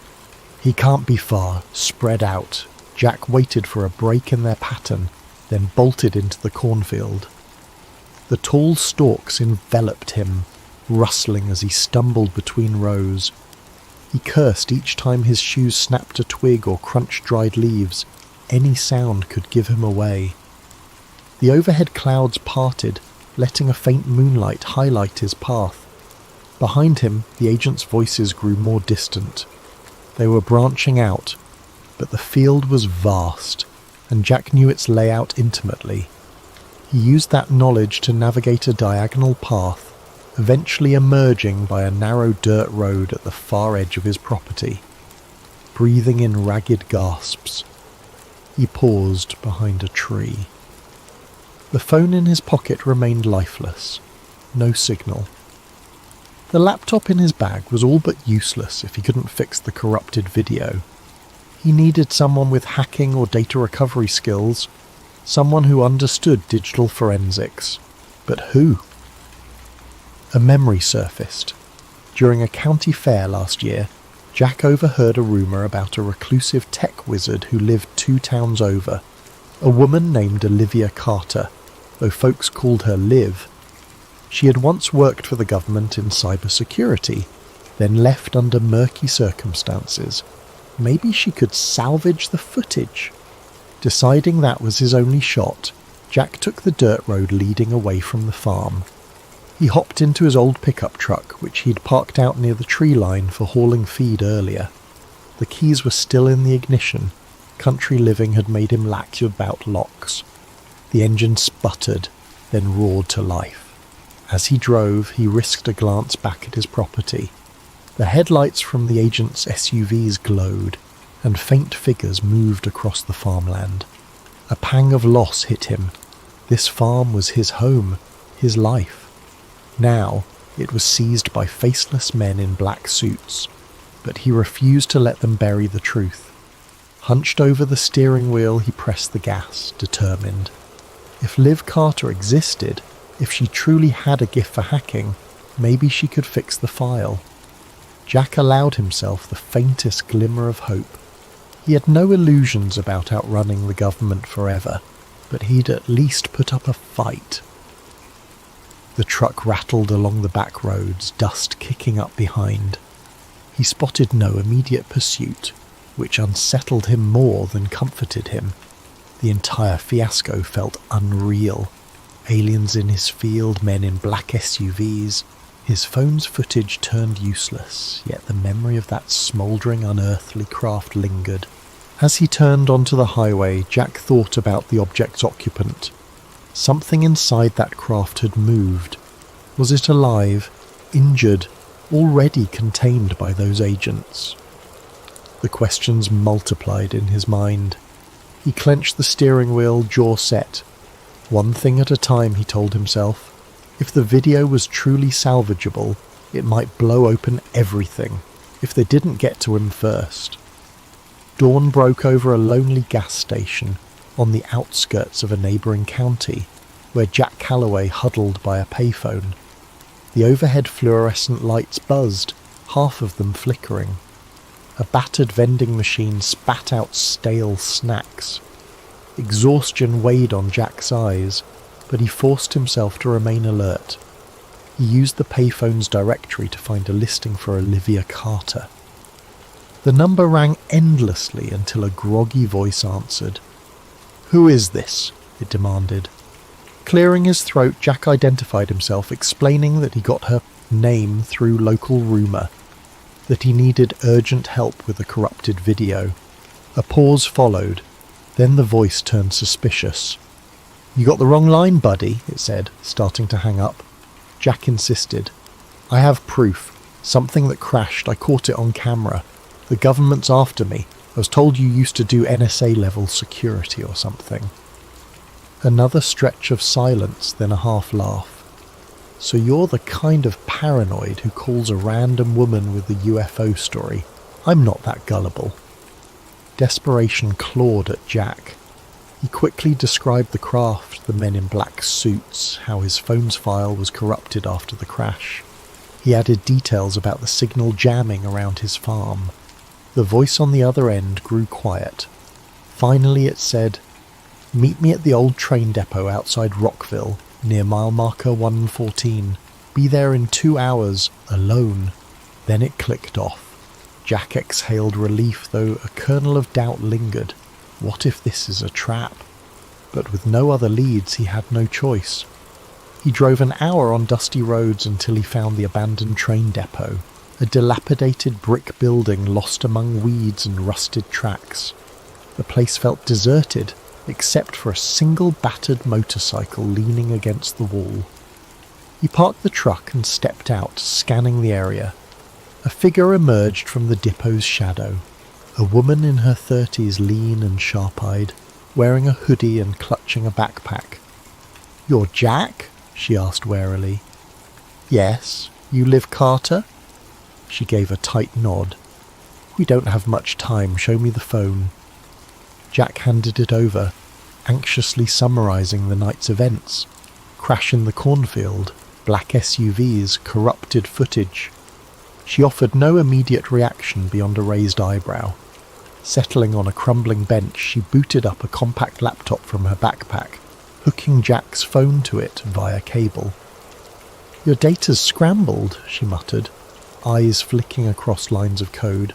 "He can't be far, spread out." Jack waited for a break in their pattern, then bolted into the cornfield. The tall stalks enveloped him, rustling as he stumbled between rows. He cursed each time his shoes snapped a twig or crunched dried leaves. Any sound could give him away. The overhead clouds parted, letting a faint moonlight highlight his path. Behind him, the agents' voices grew more distant. They were branching out, but the field was vast, and Jack knew its layout intimately. He used that knowledge to navigate a diagonal path, eventually emerging by a narrow dirt road at the far edge of his property. Breathing in ragged gasps, he paused behind a tree. The phone in his pocket remained lifeless. No signal. The laptop in his bag was all but useless if he couldn't fix the corrupted video. He needed someone with hacking or data recovery skills, someone who understood digital forensics. But who? A memory surfaced. During a county fair last year, Jack overheard a rumour about a reclusive tech wizard who lived 2 towns over. A woman named Olivia Carter, though folks called her Liv. She had once worked for the government in cybersecurity, then left under murky circumstances. Maybe she could salvage the footage. Deciding that was his only shot, Jack took the dirt road leading away from the farm. He hopped into his old pickup truck, which he'd parked out near the tree line for hauling feed earlier. The keys were still in the ignition. Country living had made him lax about locks. The engine sputtered, then roared to life. As he drove, he risked a glance back at his property. The headlights from the agent's SUVs glowed, and faint figures moved across the farmland. A pang of loss hit him. This farm was his home, his life. Now, it was seized by faceless men in black suits, but he refused to let them bury the truth. Hunched over the steering wheel, he pressed the gas, determined. If Liv Carter existed, if she truly had a gift for hacking, maybe she could fix the file. Jack allowed himself the faintest glimmer of hope. He had no illusions about outrunning the government forever, but he'd at least put up a fight. The truck rattled along the back roads, dust kicking up behind. He spotted no immediate pursuit, which unsettled him more than comforted him. The entire fiasco felt unreal. Aliens in his field, men in black SUVs. His phone's footage turned useless, yet the memory of that smouldering, unearthly craft lingered. As he turned onto the highway, Jack thought about the object's occupant. Something inside that craft had moved. Was it alive, injured, already contained by those agents? The questions multiplied in his mind. He clenched the steering wheel, jaw set. One thing at a time, he told himself. If the video was truly salvageable, it might blow open everything, if they didn't get to him first. Dawn broke over a lonely gas station on the outskirts of a neighbouring county, where Jack Callaway huddled by a payphone. The overhead fluorescent lights buzzed, half of them flickering. A battered vending machine spat out stale snacks. Exhaustion weighed on Jack's eyes, but he forced himself to remain alert. He used the payphone's directory to find a listing for Olivia Carter. The number rang endlessly until a groggy voice answered. "Who is this?" it demanded. Clearing his throat, Jack identified himself, explaining that he got her name through local rumour, that he needed urgent help with a corrupted video. A pause followed, then the voice turned suspicious. "You got the wrong line, buddy," it said, starting to hang up. Jack insisted. "I have proof. Something that crashed. I caught it on camera. The government's after me. I was told you used to do NSA-level security or something." Another stretch of silence, then a half-laugh. "So you're the kind of paranoid who calls a random woman with a UFO story. I'm not that gullible." Desperation clawed at Jack. He quickly described the craft, the men in black suits, how his phone's file was corrupted after the crash. He added details about the signal jamming around his farm. The voice on the other end grew quiet. Finally it said, "Meet me at the old train depot outside Rockville, near mile marker 114. Be there in 2 hours, alone." Then it clicked off. Jack exhaled relief, though a kernel of doubt lingered. What if this is a trap? But with no other leads, he had no choice. He drove an hour on dusty roads until he found the abandoned train depot, a dilapidated brick building lost among weeds and rusted tracks. The place felt deserted, except for a single battered motorcycle leaning against the wall. He parked the truck and stepped out, scanning the area. A figure emerged from the depot's shadow. A woman in her 30s, lean and sharp-eyed, wearing a hoodie and clutching a backpack. "You're Jack?" she asked warily. "Yes. You live Carter?" She gave a tight nod. "We don't have much time. Show me the phone." Jack handed it over, anxiously summarising the night's events. Crash in the cornfield, black SUVs, corrupted footage. She offered no immediate reaction beyond a raised eyebrow. Settling on a crumbling bench, she booted up a compact laptop from her backpack, hooking Jack's phone to it via cable. "Your data's scrambled," she muttered, eyes flicking across lines of code.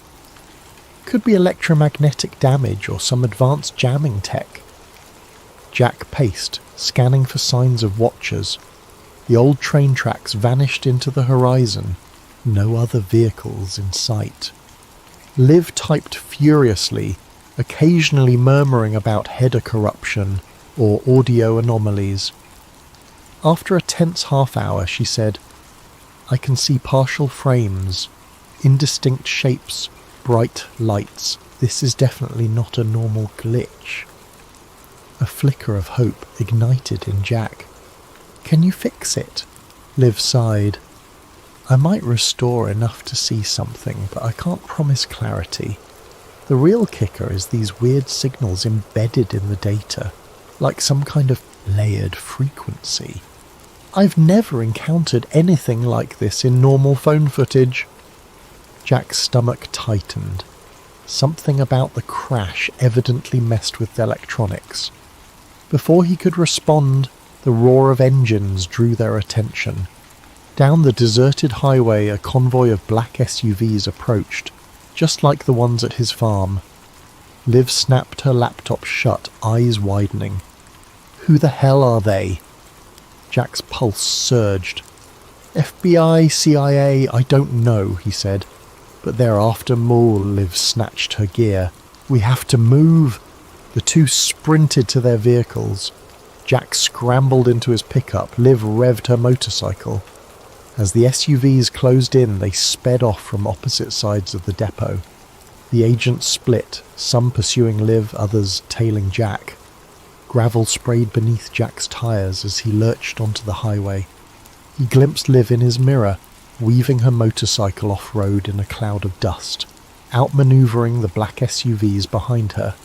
"Could be electromagnetic damage or some advanced jamming tech." Jack paced, scanning for signs of watchers. The old train tracks vanished into the horizon. No other vehicles in sight. Liv typed furiously, occasionally murmuring about header corruption or audio anomalies. After a tense half-hour, she said, "I can see partial frames, indistinct shapes, bright lights. This is definitely not a normal glitch." A flicker of hope ignited in Jack. "Can you fix it?" Liv sighed. "I might restore enough to see something, but I can't promise clarity. The real kicker is these weird signals embedded in the data, like some kind of layered frequency. I've never encountered anything like this in normal phone footage." Jack's stomach tightened. Something about the crash evidently messed with the electronics. Before he could respond, the roar of engines drew their attention. Down the deserted highway, a convoy of black SUVs approached, just like the ones at his farm. Liv snapped her laptop shut, eyes widening. Who the hell are they? Jack's pulse surged. FBI, CIA, I don't know, he said. But they're after Maul. Liv snatched her gear. We have to move. The two sprinted to their vehicles. Jack scrambled into his pickup. Liv revved her motorcycle. As the SUVs closed in, they sped off from opposite sides of the depot. The agents split, some pursuing Liv, others tailing Jack. Gravel sprayed beneath Jack's tyres as he lurched onto the highway. He glimpsed Liv in his mirror, weaving her motorcycle off-road in a cloud of dust, outmanoeuvring the black SUVs behind her.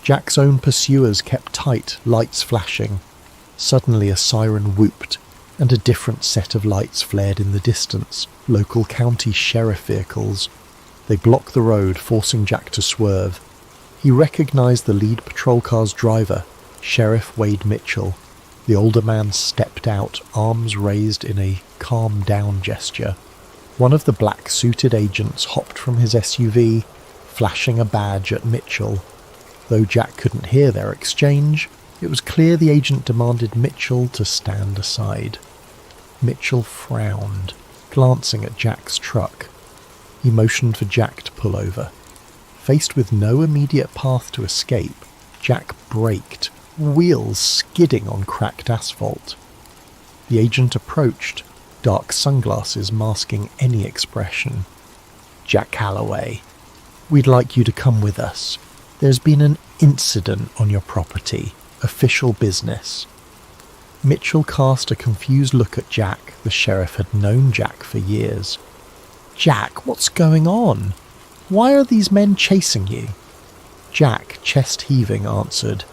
Jack's own pursuers kept tight, lights flashing. Suddenly a siren whooped, and a different set of lights flared in the distance, local county sheriff vehicles. They blocked the road, forcing Jack to swerve. He recognised the lead patrol car's driver, Sheriff Wade Mitchell. The older man stepped out, arms raised in a calm down gesture. One of the black-suited agents hopped from his SUV, flashing a badge at Mitchell. Though Jack couldn't hear their exchange, it was clear the agent demanded Mitchell to stand aside. Mitchell frowned, glancing at Jack's truck. He motioned for Jack to pull over. Faced with no immediate path to escape, Jack braked, wheels skidding on cracked asphalt. The agent approached, dark sunglasses masking any expression. Jack Callaway, we'd like you to come with us. There's been an incident on your property. Official business. Mitchell cast a confused look at Jack. The sheriff had known Jack for years. Jack, what's going on? Why are these men chasing you? Jack, chest heaving, answered,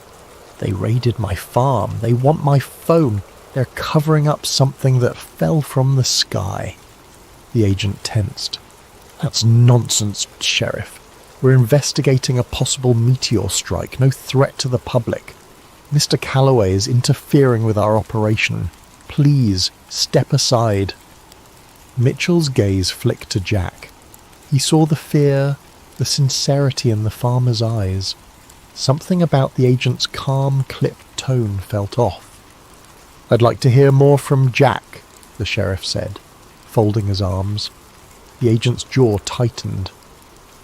They raided my farm. They want my phone. They're covering up something that fell from the sky. The agent tensed. That's nonsense, Sheriff. We're investigating a possible meteor strike, no threat to the public. Mr. Callaway is interfering with our operation. Please, step aside. Mitchell's gaze flicked to Jack. He saw the fear, the sincerity in the farmer's eyes. Something about the agent's calm, clipped tone felt off. I'd like to hear more from Jack, the sheriff said, folding his arms. The agent's jaw tightened.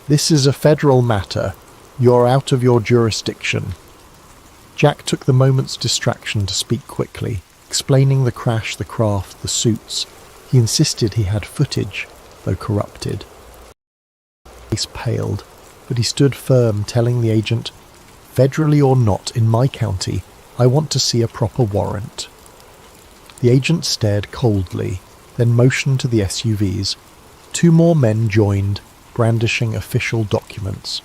This is a federal matter. You're out of your jurisdiction. Jack took the moment's distraction to speak quickly, explaining the crash, the craft, the suits. He insisted he had footage, though corrupted. His face paled, but he stood firm, telling the agent, Federally or not, in my county, I want to see a proper warrant. The agent stared coldly, then motioned to the SUVs. 2 more men joined, brandishing official documents.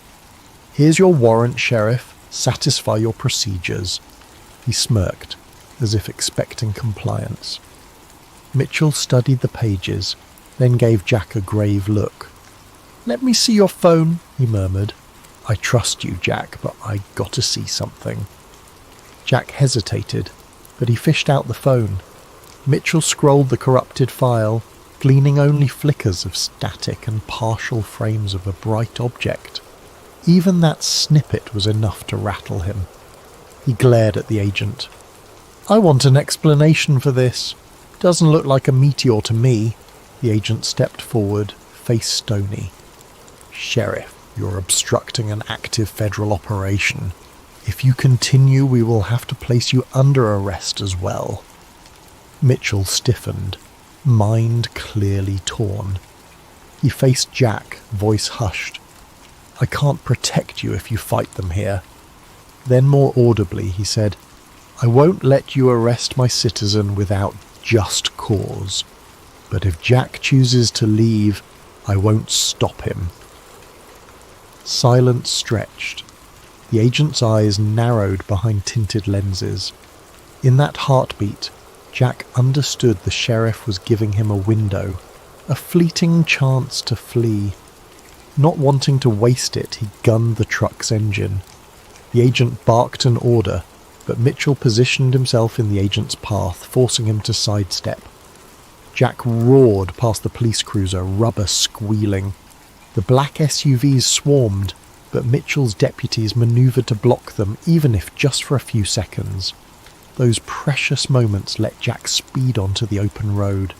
Here's your warrant, Sheriff. Satisfy your procedures. He smirked, as if expecting compliance. Mitchell studied the pages, then gave Jack a grave look. Let me see your phone, he murmured. I trust you, Jack, but I got to see something. Jack hesitated, but he fished out the phone. Mitchell scrolled the corrupted file, gleaning only flickers of static and partial frames of a bright object. Even that snippet was enough to rattle him. He glared at the agent. I want an explanation for this. Doesn't look like a meteor to me. The agent stepped forward, face stony. Sheriff, you're obstructing an active federal operation. If you continue, we will have to place you under arrest as well. Mitchell stiffened, mind clearly torn. He faced Jack, voice hushed. I can't protect you if you fight them here. Then more audibly he said, I won't let you arrest my citizen without just cause. But if Jack chooses to leave, I won't stop him. Silence stretched. The agent's eyes narrowed behind tinted lenses. In that heartbeat, Jack understood the sheriff was giving him a window, a fleeting chance to flee. Not wanting to waste it, he gunned the truck's engine. The agent barked an order, but Mitchell positioned himself in the agent's path, forcing him to sidestep. Jack roared past the police cruiser, rubber squealing. The black SUVs swarmed, but Mitchell's deputies manoeuvred to block them, even if just for a few seconds. Those precious moments let Jack speed onto the open road.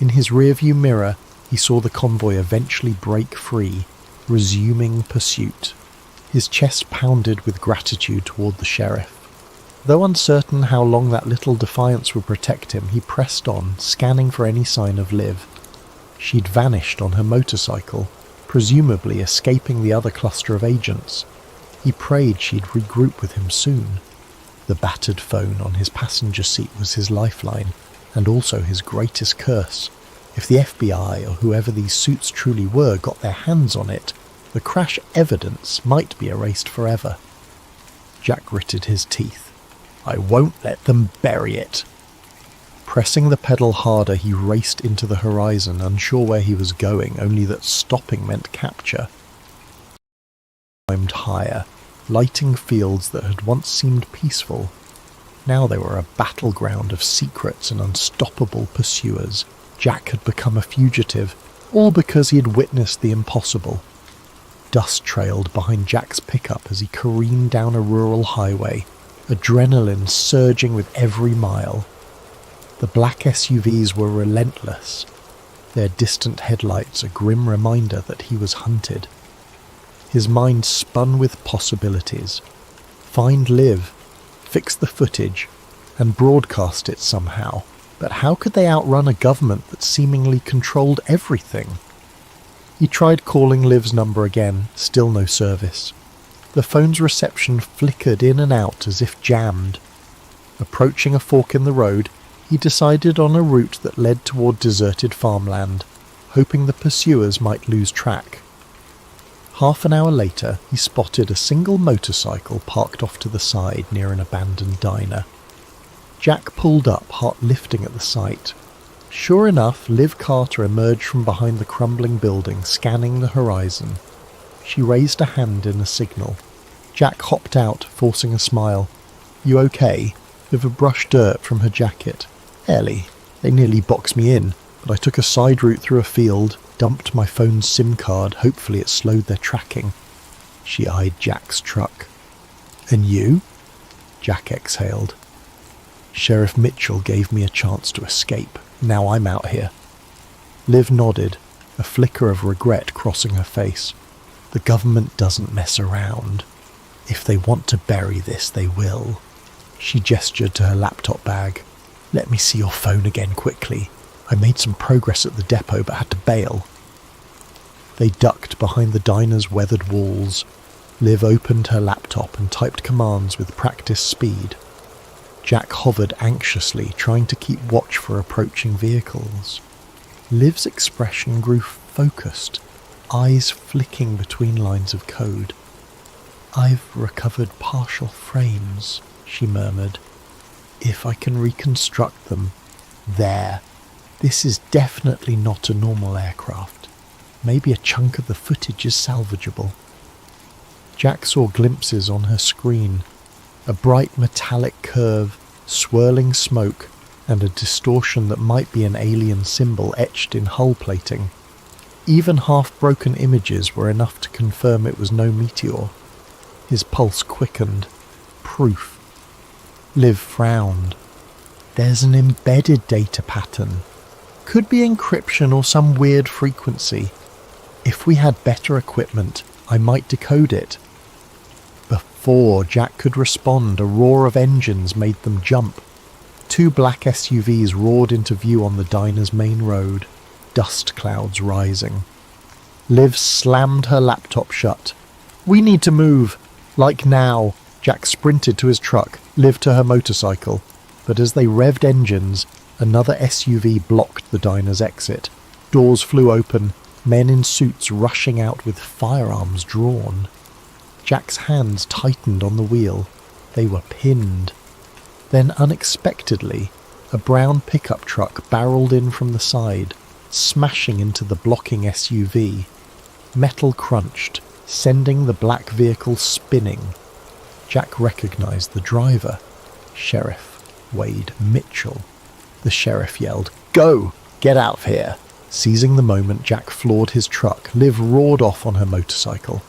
In his rearview mirror, he saw the convoy eventually break free, resuming pursuit. His chest pounded with gratitude toward the sheriff. Though uncertain how long that little defiance would protect him, he pressed on, scanning for any sign of Liv. She'd vanished on her motorcycle, presumably escaping the other cluster of agents. He prayed she'd regroup with him soon. The battered phone on his passenger seat was his lifeline, and also his greatest curse. If the FBI, or whoever these suits truly were, got their hands on it, the crash evidence might be erased forever. Jack gritted his teeth. I won't let them bury it. Pressing the pedal harder, he raced into the horizon, unsure where he was going, only that stopping meant capture. He climbed higher, lighting fields that had once seemed peaceful. Now they were a battleground of secrets and unstoppable pursuers. Jack had become a fugitive, all because he had witnessed the impossible. Dust trailed behind Jack's pickup as he careened down a rural highway, adrenaline surging with every mile. The black SUVs were relentless, their distant headlights a grim reminder that he was hunted. His mind spun with possibilities. Find Liv, fix the footage, and broadcast it somehow. But how could they outrun a government that seemingly controlled everything? He tried calling Liv's number again, still no service. The phone's reception flickered in and out as if jammed. Approaching a fork in the road, he decided on a route that led toward deserted farmland, hoping the pursuers might lose track. Half an hour later, he spotted a single motorcycle parked off to the side near an abandoned diner. Jack pulled up, heart lifting at the sight. Sure enough, Liv Carter emerged from behind the crumbling building, scanning the horizon. She raised a hand in a signal. Jack hopped out, forcing a smile. You okay? Liv brushed dirt from her jacket. Ellie, they nearly boxed me in, but I took a side route through a field, dumped my phone's SIM card, hopefully it slowed their tracking. She eyed Jack's truck. And you? Jack exhaled. Sheriff Mitchell gave me a chance to escape. Now I'm out here. Liv nodded, a flicker of regret crossing her face. The government doesn't mess around. If they want to bury this, they will. She gestured to her laptop bag. Let me see your phone again quickly. I made some progress at the depot but had to bail. They ducked behind the diner's weathered walls. Liv opened her laptop and typed commands with practiced speed. Jack hovered anxiously, trying to keep watch for approaching vehicles. Liv's expression grew focused, eyes flicking between lines of code. I've recovered partial frames, she murmured. If I can reconstruct them. There. This is definitely not a normal aircraft. Maybe a chunk of the footage is salvageable. Jack saw glimpses on her screen. A bright metallic curve, swirling smoke, and a distortion that might be an alien symbol etched in hull plating. Even half-broken images were enough to confirm it was no meteor. His pulse quickened. Proof. Liv frowned. There's an embedded data pattern. Could be encryption or some weird frequency. If we had better equipment, I might decode it. Before Jack could respond, a roar of engines made them jump. 2 black SUVs roared into view on the diner's main road, dust clouds rising. Liv slammed her laptop shut. We need to move. Like now. Jack sprinted to his truck, Liv to her motorcycle, but as they revved engines, another SUV blocked the diner's exit. Doors flew open, men in suits rushing out with firearms drawn. Jack's hands tightened on the wheel. They were pinned. Then unexpectedly, a brown pickup truck barreled in from the side, smashing into the blocking SUV. Metal crunched, sending the black vehicle spinning. Jack recognized the driver. Sheriff Wade Mitchell. The sheriff yelled, "Go! Get out of here!" Seizing the moment, Jack floored his truck. Liv roared off on her motorcycle.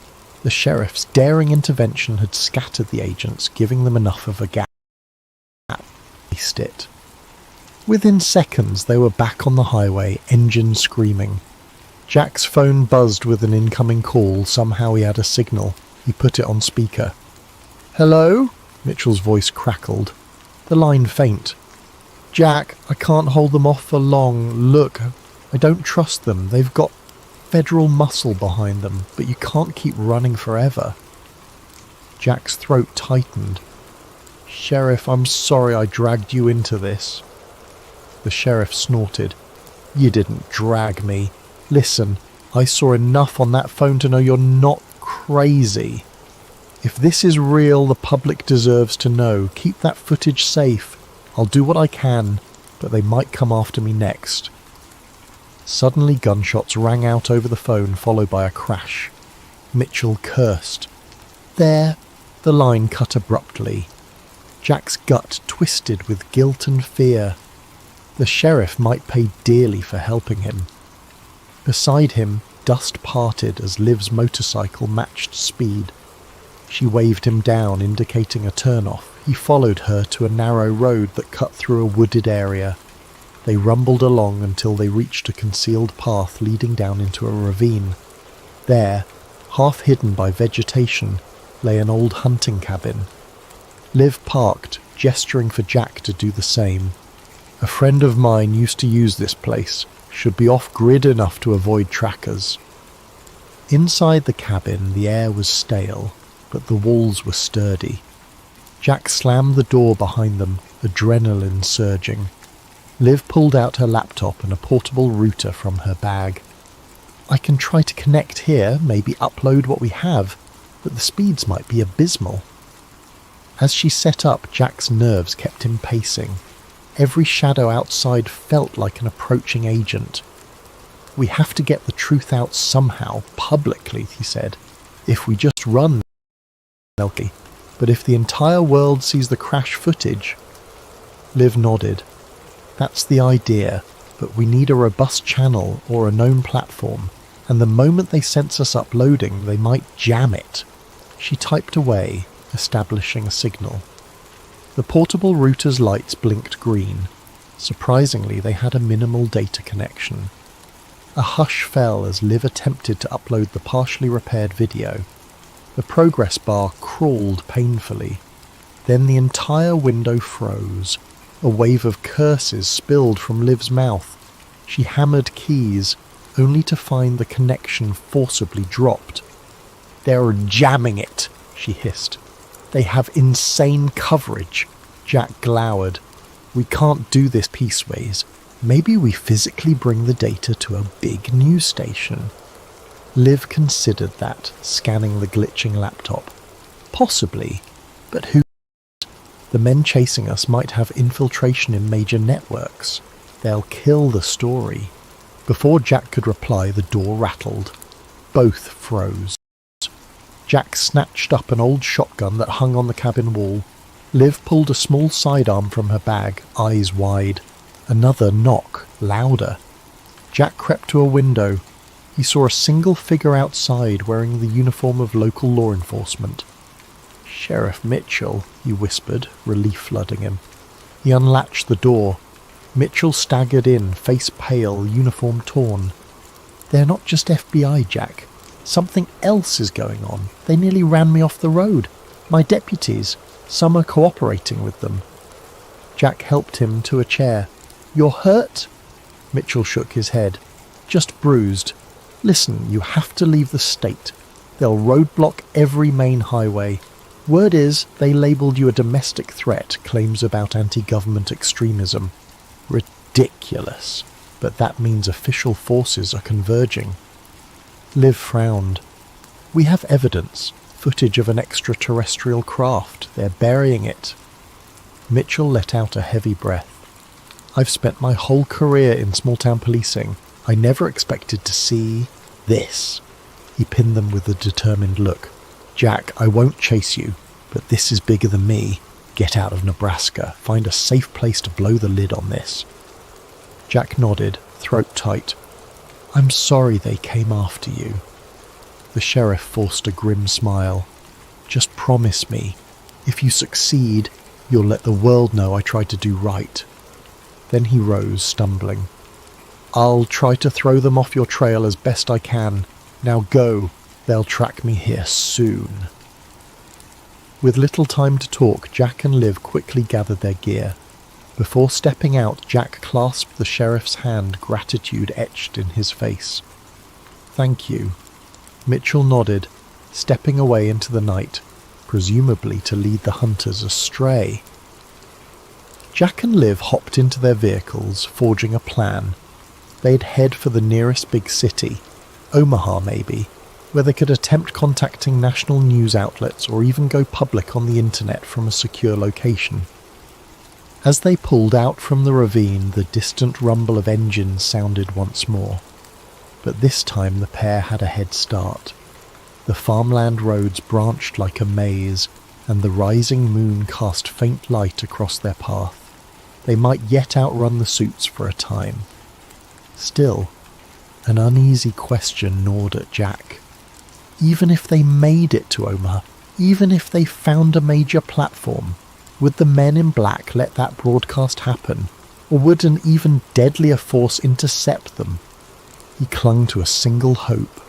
The sheriff's daring intervention had scattered the agents, giving them enough of a gap. Faced it. Within seconds, they were back on the highway, engine screaming. Jack's phone buzzed with an incoming call. Somehow he had a signal. He put it on speaker. "Hello?" Mitchell's voice crackled. The line faint. "Jack, I can't hold them off for long. Look, I don't trust them. They've got federal muscle behind them, but you can't keep running forever." Jack's throat tightened. "Sheriff, I'm sorry I dragged you into this." The sheriff snorted. "You didn't drag me. Listen, I saw enough on that phone to know you're not crazy. If this is real, the public deserves to know. Keep that footage safe. I'll do what I can, but they might come after me next." Suddenly gunshots rang out over the phone, followed by a crash. Mitchell cursed. There, the line cut abruptly. Jack's gut twisted with guilt and fear. The sheriff might pay dearly for helping him. Beside him, dust parted as Liv's motorcycle matched speed. She waved him down, indicating a turn-off. He followed her to a narrow road that cut through a wooded area. They rumbled along until they reached a concealed path leading down into a ravine. There, half hidden by vegetation, lay an old hunting cabin. Liv parked, gesturing for Jack to do the same. "A friend of mine used to use this place. Should be off-grid enough to avoid trackers." Inside the cabin, the air was stale, but the walls were sturdy. Jack slammed the door behind them, adrenaline surging. Liv pulled out her laptop and a portable router from her bag. "I can try to connect here, maybe upload what we have, but the speeds might be abysmal." As she set up, Jack's nerves kept him pacing. Every shadow outside felt like an approaching agent. "We have to get the truth out somehow, publicly," he said. "If we just run, Melky. But if the entire world sees the crash footage..." Liv nodded. "That's the idea, but we need a robust channel or a known platform, and the moment they sense us uploading, they might jam it." She typed away, establishing a signal. The portable router's lights blinked green. Surprisingly, they had a minimal data connection. A hush fell as Liv attempted to upload the partially repaired video. The progress bar crawled painfully. Then the entire window froze. A wave of curses spilled from Liv's mouth. She hammered keys, only to find the connection forcibly dropped. "They're jamming it," she hissed. "They have insane coverage." Jack glowered. "We can't do this pieceways. Maybe we physically bring the data to a big news station." Liv considered that, scanning the glitching laptop. "Possibly, but who? The men chasing us might have infiltration in major networks. They'll kill the story." Before Jack could reply, the door rattled. Both froze. Jack snatched up an old shotgun that hung on the cabin wall. Liv pulled a small sidearm from her bag, eyes wide. Another knock, louder. Jack crept to a window. He saw a single figure outside wearing the uniform of local law enforcement. "Sheriff Mitchell," he whispered, relief flooding him. He unlatched the door. Mitchell staggered in, face pale, uniform torn. "They're not just FBI, Jack. Something else is going on. They nearly ran me off the road. My deputies. Some are cooperating with them." Jack helped him to a chair. "You're hurt?" Mitchell shook his head. "Just bruised. Listen, you have to leave the state. They'll roadblock every main highway. Word is, they labelled you a domestic threat, claims about anti-government extremism. Ridiculous. But that means official forces are converging." Liv frowned. "We have evidence. Footage of an extraterrestrial craft. They're burying it." Mitchell let out a heavy breath. "I've spent my whole career in small-town policing. I never expected to see this." He pinned them with a determined look. "Jack, I won't chase you, but this is bigger than me. Get out of Nebraska. Find a safe place to blow the lid on this." Jack nodded, throat tight. "I'm sorry they came after you." The sheriff forced a grim smile. "Just promise me, if you succeed, you'll let the world know I tried to do right." Then he rose, stumbling. "I'll try to throw them off your trail as best I can. Now go. They'll track me here soon." With little time to talk, Jack and Liv quickly gathered their gear. Before stepping out, Jack clasped the sheriff's hand, gratitude etched in his face. "Thank you." Mitchell nodded, stepping away into the night, presumably to lead the hunters astray. Jack and Liv hopped into their vehicles, forging a plan. They'd head for the nearest big city, Omaha maybe, where they could attempt contacting national news outlets or even go public on the internet from a secure location. As they pulled out from the ravine, the distant rumble of engines sounded once more. But this time the pair had a head start. The farmland roads branched like a maze, and the rising moon cast faint light across their path. They might yet outrun the suits for a time. Still, an uneasy question gnawed at Jack. Even if they made it to Omaha, even if they found a major platform, would the men in black let that broadcast happen, or would an even deadlier force intercept them? He clung to a single hope,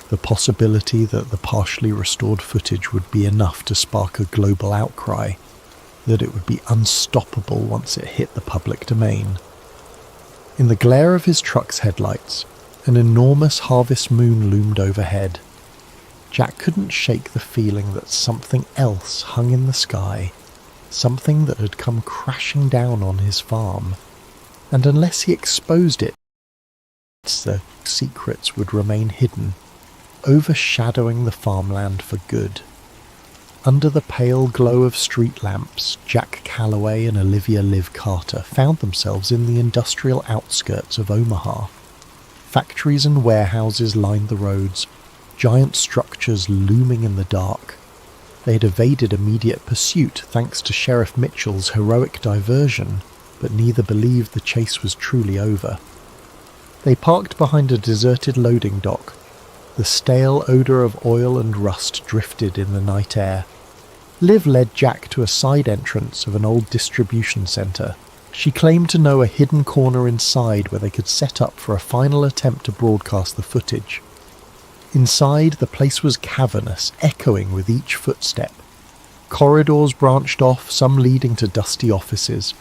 the possibility that the partially restored footage would be enough to spark a global outcry, that it would be unstoppable once it hit the public domain. In the glare of his truck's headlights, an enormous harvest moon loomed overhead. Jack couldn't shake the feeling that something else hung in the sky, something that had come crashing down on his farm, and unless he exposed it, the secrets would remain hidden, overshadowing the farmland for good. Under the pale glow of street lamps, Jack Callaway and Olivia Liv Carter found themselves in the industrial outskirts of Omaha. Factories and warehouses lined the roads, giant structures looming in the dark. They had evaded immediate pursuit thanks to Sheriff Mitchell's heroic diversion, but neither believed the chase was truly over. They parked behind a deserted loading dock. The stale odour of oil and rust drifted in the night air. Liv led Jack to a side entrance of an old distribution centre. She claimed to know a hidden corner inside where they could set up for a final attempt to broadcast the footage. Inside, the place was cavernous, echoing with each footstep. Corridors branched off, some leading to dusty offices.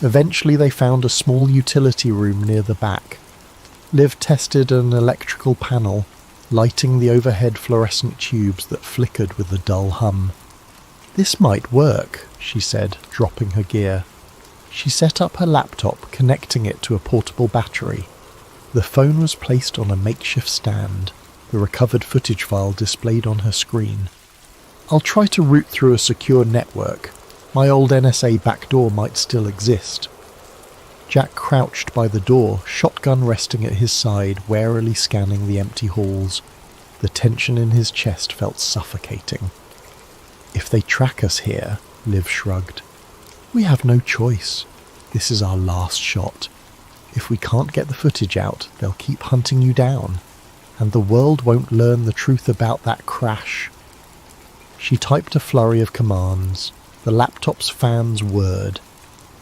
Eventually they found a small utility room near the back. Liv tested an electrical panel, lighting the overhead fluorescent tubes that flickered with a dull hum. "This might work," she said, dropping her gear. She set up her laptop, connecting it to a portable battery. The phone was placed on a makeshift stand, the recovered footage file displayed on her screen. "I'll try to route through a secure network. My old NSA backdoor might still exist." Jack crouched by the door, shotgun resting at his side, warily scanning the empty halls. The tension in his chest felt suffocating. "If they track us here," Liv shrugged, "we have no choice. This is our last shot. If we can't get the footage out, they'll keep hunting you down, and the world won't learn the truth about that crash." She typed a flurry of commands. The laptop's fans whirred.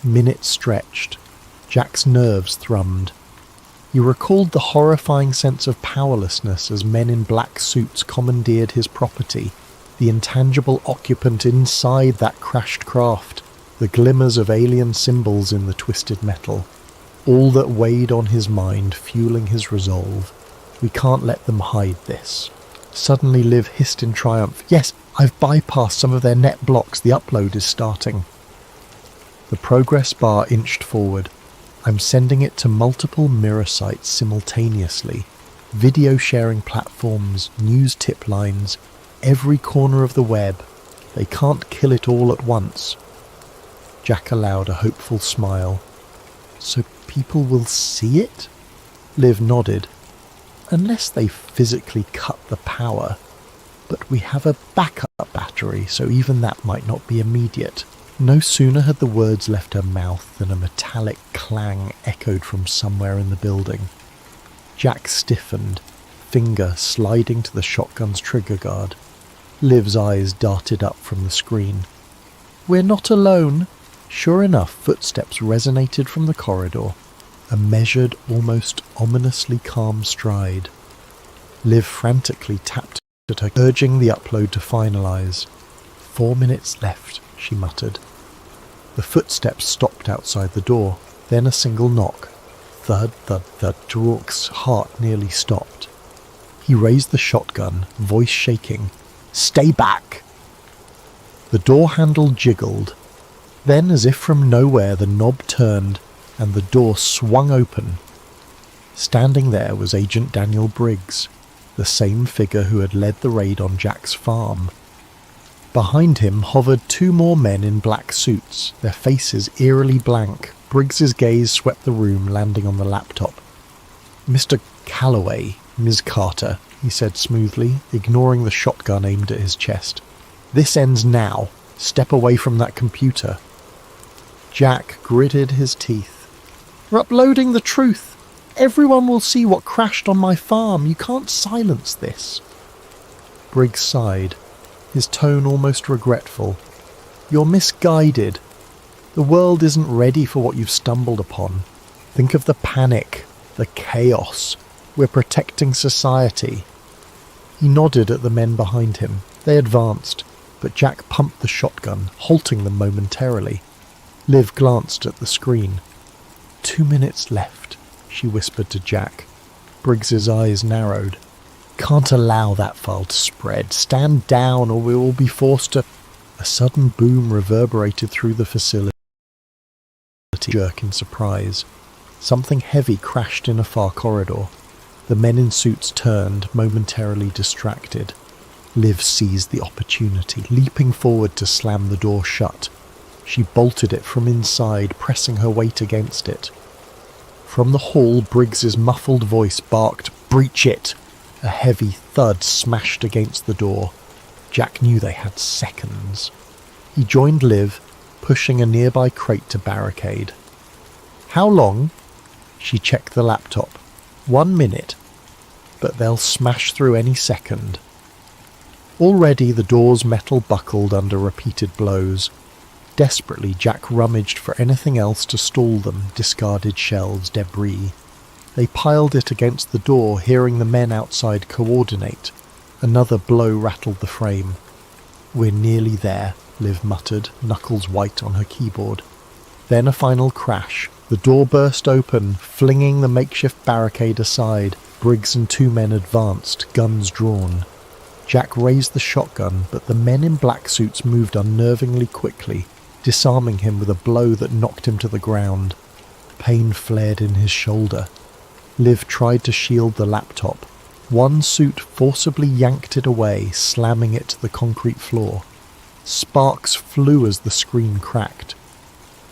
Minutes stretched. Jack's nerves thrummed. He recalled the horrifying sense of powerlessness as men in black suits commandeered his property, the intangible occupant inside that crashed craft, the glimmers of alien symbols in the twisted metal. All that weighed on his mind, fueling his resolve. We can't let them hide this. Suddenly Liv hissed in triumph. "Yes, I've bypassed some of their net blocks. The upload is starting." The progress bar inched forward. "I'm sending it to multiple mirror sites simultaneously. Video sharing platforms, news tip lines, every corner of the web. They can't kill it all at once." Jack allowed a hopeful smile. "So people will see it?" Liv nodded. Unless they physically cut the power. But we have a backup battery, so even that might not be immediate. No sooner had the words left her mouth than a metallic clang echoed from somewhere in the building. Jack stiffened, finger sliding to the shotgun's trigger guard. Liv's eyes darted up from the screen. "We're not alone." Sure enough, footsteps resonated from the corridor, a measured, almost ominously calm stride. Liv frantically tapped at her, urging the upload to finalize. 4 minutes left, she muttered. The footsteps stopped outside the door, then a single knock. Thud, thud, thud. Rourke's heart nearly stopped. He raised the shotgun, voice shaking. "Stay back!" The door handle jiggled. Then, as if from nowhere, the knob turned and the door swung open. Standing there was Agent Daniel Briggs, the same figure who had led the raid on Jack's farm. Behind him hovered 2 more men in black suits, their faces eerily blank. Briggs's gaze swept the room, landing on the laptop. "Mr. Callaway, Ms. Carter," he said smoothly, ignoring the shotgun aimed at his chest. "This ends now. Step away from that computer." Jack gritted his teeth. "We're uploading the truth. Everyone will see what crashed on my farm. You can't silence this." Briggs sighed, his tone almost regretful. "You're misguided. The world isn't ready for what you've stumbled upon. Think of the panic, the chaos. We're protecting society." He nodded at the men behind him. They advanced, but Jack pumped the shotgun, halting them momentarily. Liv glanced at the screen. 2 minutes left, she whispered to Jack. Briggs's eyes narrowed. "Can't allow that file to spread. Stand down or we will be forced to..." A sudden boom reverberated through the facility. Jerk in surprise. Something heavy crashed in a far corridor. The men in suits turned, momentarily distracted. Liv seized the opportunity, leaping forward to slam the door shut. She bolted it from inside, pressing her weight against it. From the hall, Briggs's muffled voice barked, "Breach it!" A heavy thud smashed against the door. Jack knew they had seconds. He joined Liv, pushing a nearby crate to barricade. "How long?" She checked the laptop. 1 minute. But they'll smash through any second. Already the door's metal buckled under repeated blows. Desperately, Jack rummaged for anything else to stall them, discarded shelves, debris. They piled it against the door, hearing the men outside coordinate. Another blow rattled the frame. "We're nearly there," Liv muttered, knuckles white on her keyboard. Then a final crash. The door burst open, flinging the makeshift barricade aside. Briggs and 2 men advanced, guns drawn. Jack raised the shotgun, but the men in black suits moved unnervingly quickly, disarming him with a blow that knocked him to the ground. Pain flared in his shoulder. Liv tried to shield the laptop. One suit forcibly yanked it away, slamming it to the concrete floor. Sparks flew as the screen cracked.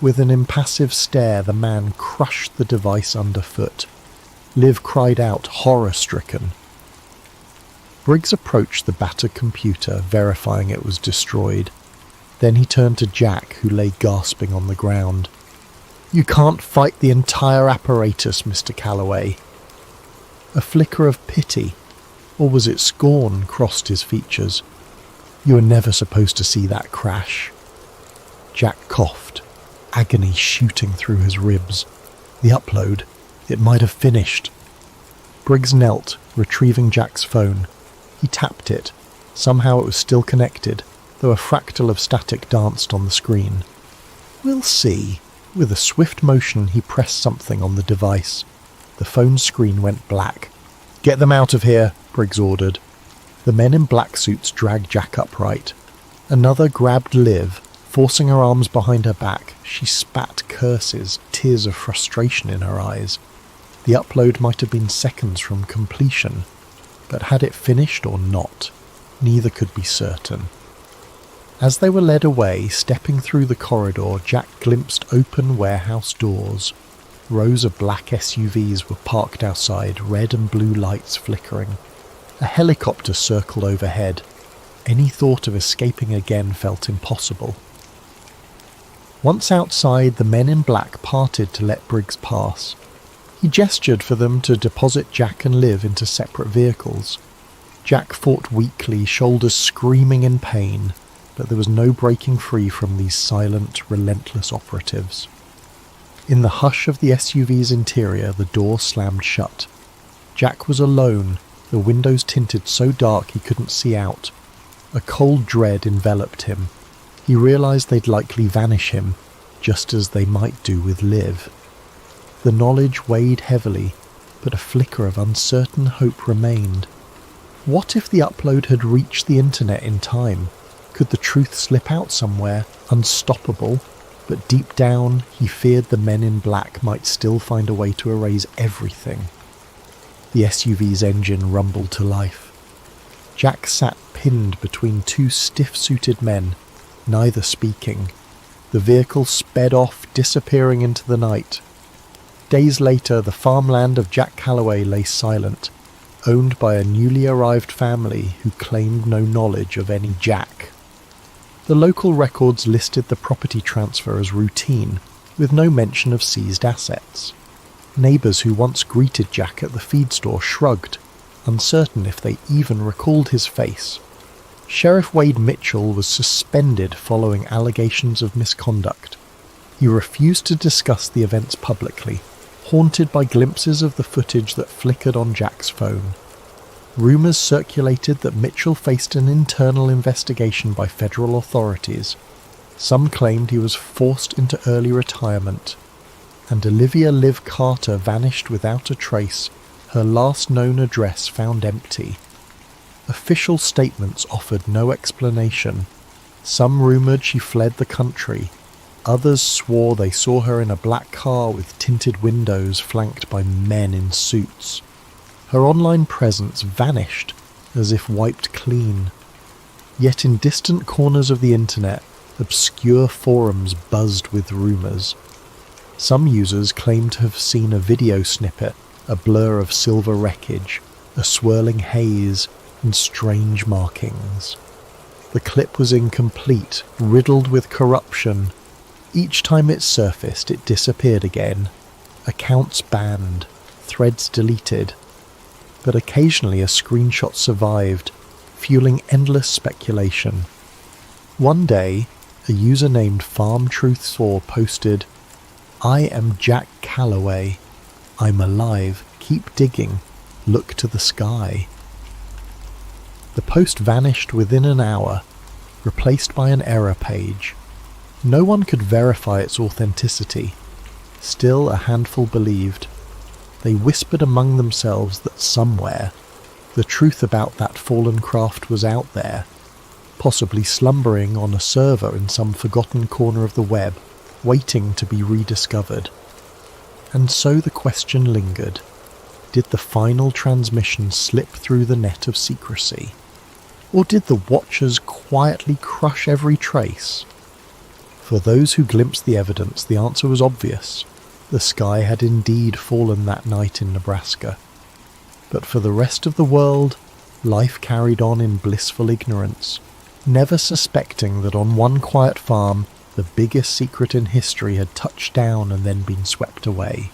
With an impassive stare, the man crushed the device underfoot. Liv cried out, horror-stricken. Briggs approached the battered computer, verifying it was destroyed. Then he turned to Jack, who lay gasping on the ground. "You can't fight the entire apparatus, Mr. Callaway." A flicker of pity, or was it scorn, crossed his features. "You were never supposed to see that crash." Jack coughed, agony shooting through his ribs. The upload, it might have finished. Briggs knelt, retrieving Jack's phone. He tapped it. Somehow it was still connected, though a fractal of static danced on the screen. "We'll see." With a swift motion, he pressed something on the device. The phone screen went black. "Get them out of here," Briggs ordered. The men in black suits dragged Jack upright. Another grabbed Liv, forcing her arms behind her back. She spat curses, tears of frustration in her eyes. The upload might have been seconds from completion, but had it finished or not, neither could be certain. As they were led away, stepping through the corridor, Jack glimpsed open warehouse doors. Rows of black SUVs were parked outside, red and blue lights flickering. A helicopter circled overhead. Any thought of escaping again felt impossible. Once outside, the men in black parted to let Briggs pass. He gestured for them to deposit Jack and Liv into separate vehicles. Jack fought weakly, shoulders screaming in pain, but there was no breaking free from these silent, relentless operatives. In the hush of the SUV's interior, the door slammed shut. Jack was alone, the windows tinted so dark he couldn't see out. A cold dread enveloped him. He realised they'd likely vanish him, just as they might do with Liv. The knowledge weighed heavily, but a flicker of uncertain hope remained. What if the upload had reached the internet in time? Could the truth slip out somewhere, unstoppable? But deep down, he feared the men in black might still find a way to erase everything. The SUV's engine rumbled to life. Jack sat pinned between two stiff-suited men, neither speaking. The vehicle sped off, disappearing into the night. Days later, the farmland of Jack Callaway lay silent, owned by a newly arrived family who claimed no knowledge of any Jack. The local records listed the property transfer as routine, with no mention of seized assets. Neighbours who once greeted Jack at the feed store shrugged, uncertain if they even recalled his face. Sheriff Wade Mitchell was suspended following allegations of misconduct. He refused to discuss the events publicly, haunted by glimpses of the footage that flickered on Jack's phone. Rumours circulated that Mitchell faced an internal investigation by federal authorities. Some claimed he was forced into early retirement. And Olivia Liv Carter vanished without a trace, her last known address found empty. Official statements offered no explanation. Some rumoured she fled the country. Others swore they saw her in a black car with tinted windows flanked by men in suits. Her online presence vanished, as if wiped clean. Yet in distant corners of the internet, obscure forums buzzed with rumours. Some users claimed to have seen a video snippet, a blur of silver wreckage, a swirling haze, and strange markings. The clip was incomplete, riddled with corruption. Each time it surfaced, it disappeared again. Accounts banned, threads deleted. But occasionally a screenshot survived, fueling endless speculation. One day, a user named Farm Truth Saw posted, "I am Jack Callaway. I'm alive. Keep digging. Look to the sky." The post vanished within an hour, replaced by an error page. No one could verify its authenticity. Still, a handful believed. They whispered among themselves that somewhere, the truth about that fallen craft was out there, possibly slumbering on a server in some forgotten corner of the web, waiting to be rediscovered. And so the question lingered. Did the final transmission slip through the net of secrecy? Or did the Watchers quietly crush every trace? For those who glimpsed the evidence, the answer was obvious. The sky had indeed fallen that night in Nebraska. But for the rest of the world, life carried on in blissful ignorance, never suspecting that on one quiet farm, the biggest secret in history had touched down and then been swept away.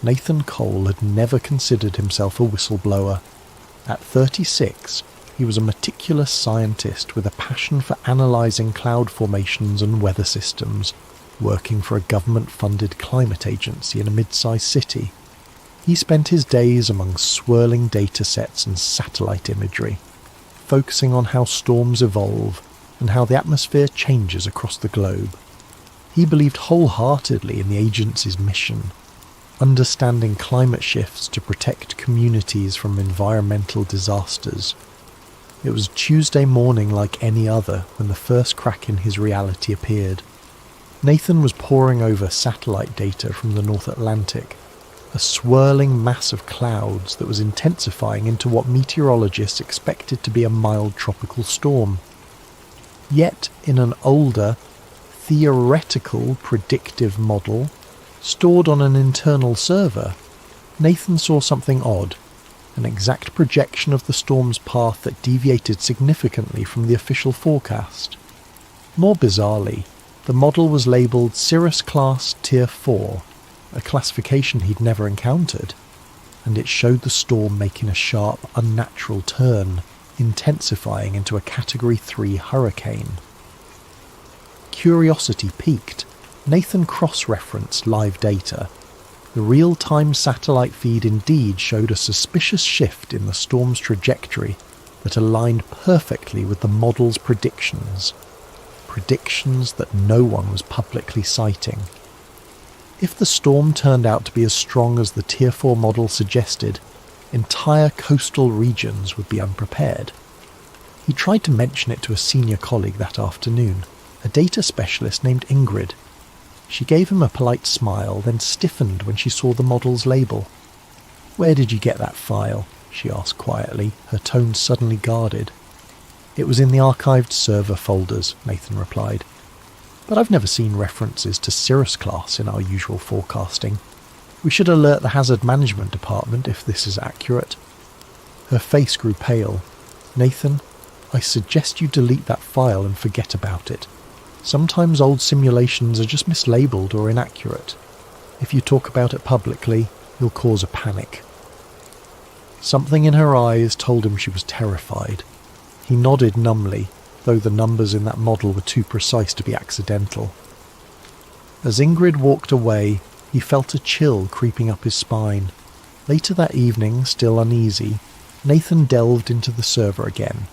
Nathan Cole had never considered himself a whistleblower. At 36, he was a meticulous scientist with a passion for analysing cloud formations and weather systems, working for a government-funded climate agency in a mid-sized city. He spent his days among swirling data sets and satellite imagery, focusing on how storms evolve and how the atmosphere changes across the globe. He believed wholeheartedly in the agency's mission, understanding climate shifts to protect communities from environmental disasters. It was Tuesday morning like any other when the first crack in his reality appeared. Nathan was poring over satellite data from the North Atlantic, a swirling mass of clouds that was intensifying into what meteorologists expected to be a mild tropical storm. Yet, in an older, theoretical predictive model, stored on an internal server, Nathan saw something odd, an exact projection of the storm's path that deviated significantly from the official forecast. More bizarrely, the model was labelled Cirrus Class Tier 4, a classification he'd never encountered, and it showed the storm making a sharp, unnatural turn, intensifying into a Category 3 hurricane. Curiosity piqued, Nathan cross-referenced live data. The real-time satellite feed indeed showed a suspicious shift in the storm's trajectory that aligned perfectly with the model's predictions that no one was publicly citing. If the storm turned out to be as strong as the Tier 4 model suggested, entire coastal regions would be unprepared. He tried to mention it to a senior colleague that afternoon, a data specialist named Ingrid. She gave him a polite smile, then stiffened when she saw the model's label. "Where did you get that file?" she asked quietly, her tone suddenly guarded. "It was in the archived server folders," Nathan replied. "But I've never seen references to Cirrus class in our usual forecasting. We should alert the hazard management department if this is accurate." Her face grew pale. "Nathan, I suggest you delete that file and forget about it. Sometimes old simulations are just mislabeled or inaccurate. If you talk about it publicly, you'll cause a panic." Something in her eyes told him she was terrified. He nodded numbly, though the numbers in that model were too precise to be accidental. As Ingrid walked away, he felt a chill creeping up his spine. Later that evening, still uneasy, Nathan delved into the server again.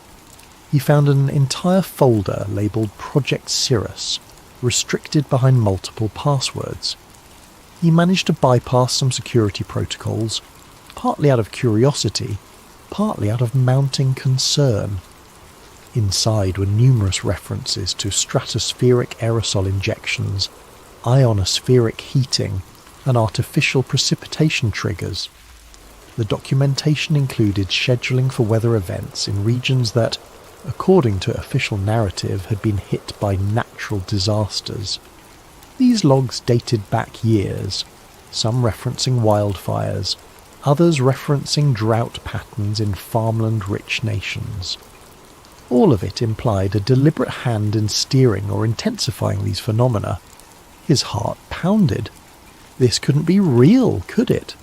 He found an entire folder labelled Project Cirrus, restricted behind multiple passwords. He managed to bypass some security protocols, partly out of curiosity, partly out of mounting concern. Inside were numerous references to stratospheric aerosol injections, ionospheric heating, and artificial precipitation triggers. The documentation included scheduling for weather events in regions that, according to official narrative, had been hit by natural disasters. These logs dated back years, some referencing wildfires, others referencing drought patterns in farmland-rich nations. All of it implied a deliberate hand in steering or intensifying these phenomena. His heart pounded. This couldn't be real, could it?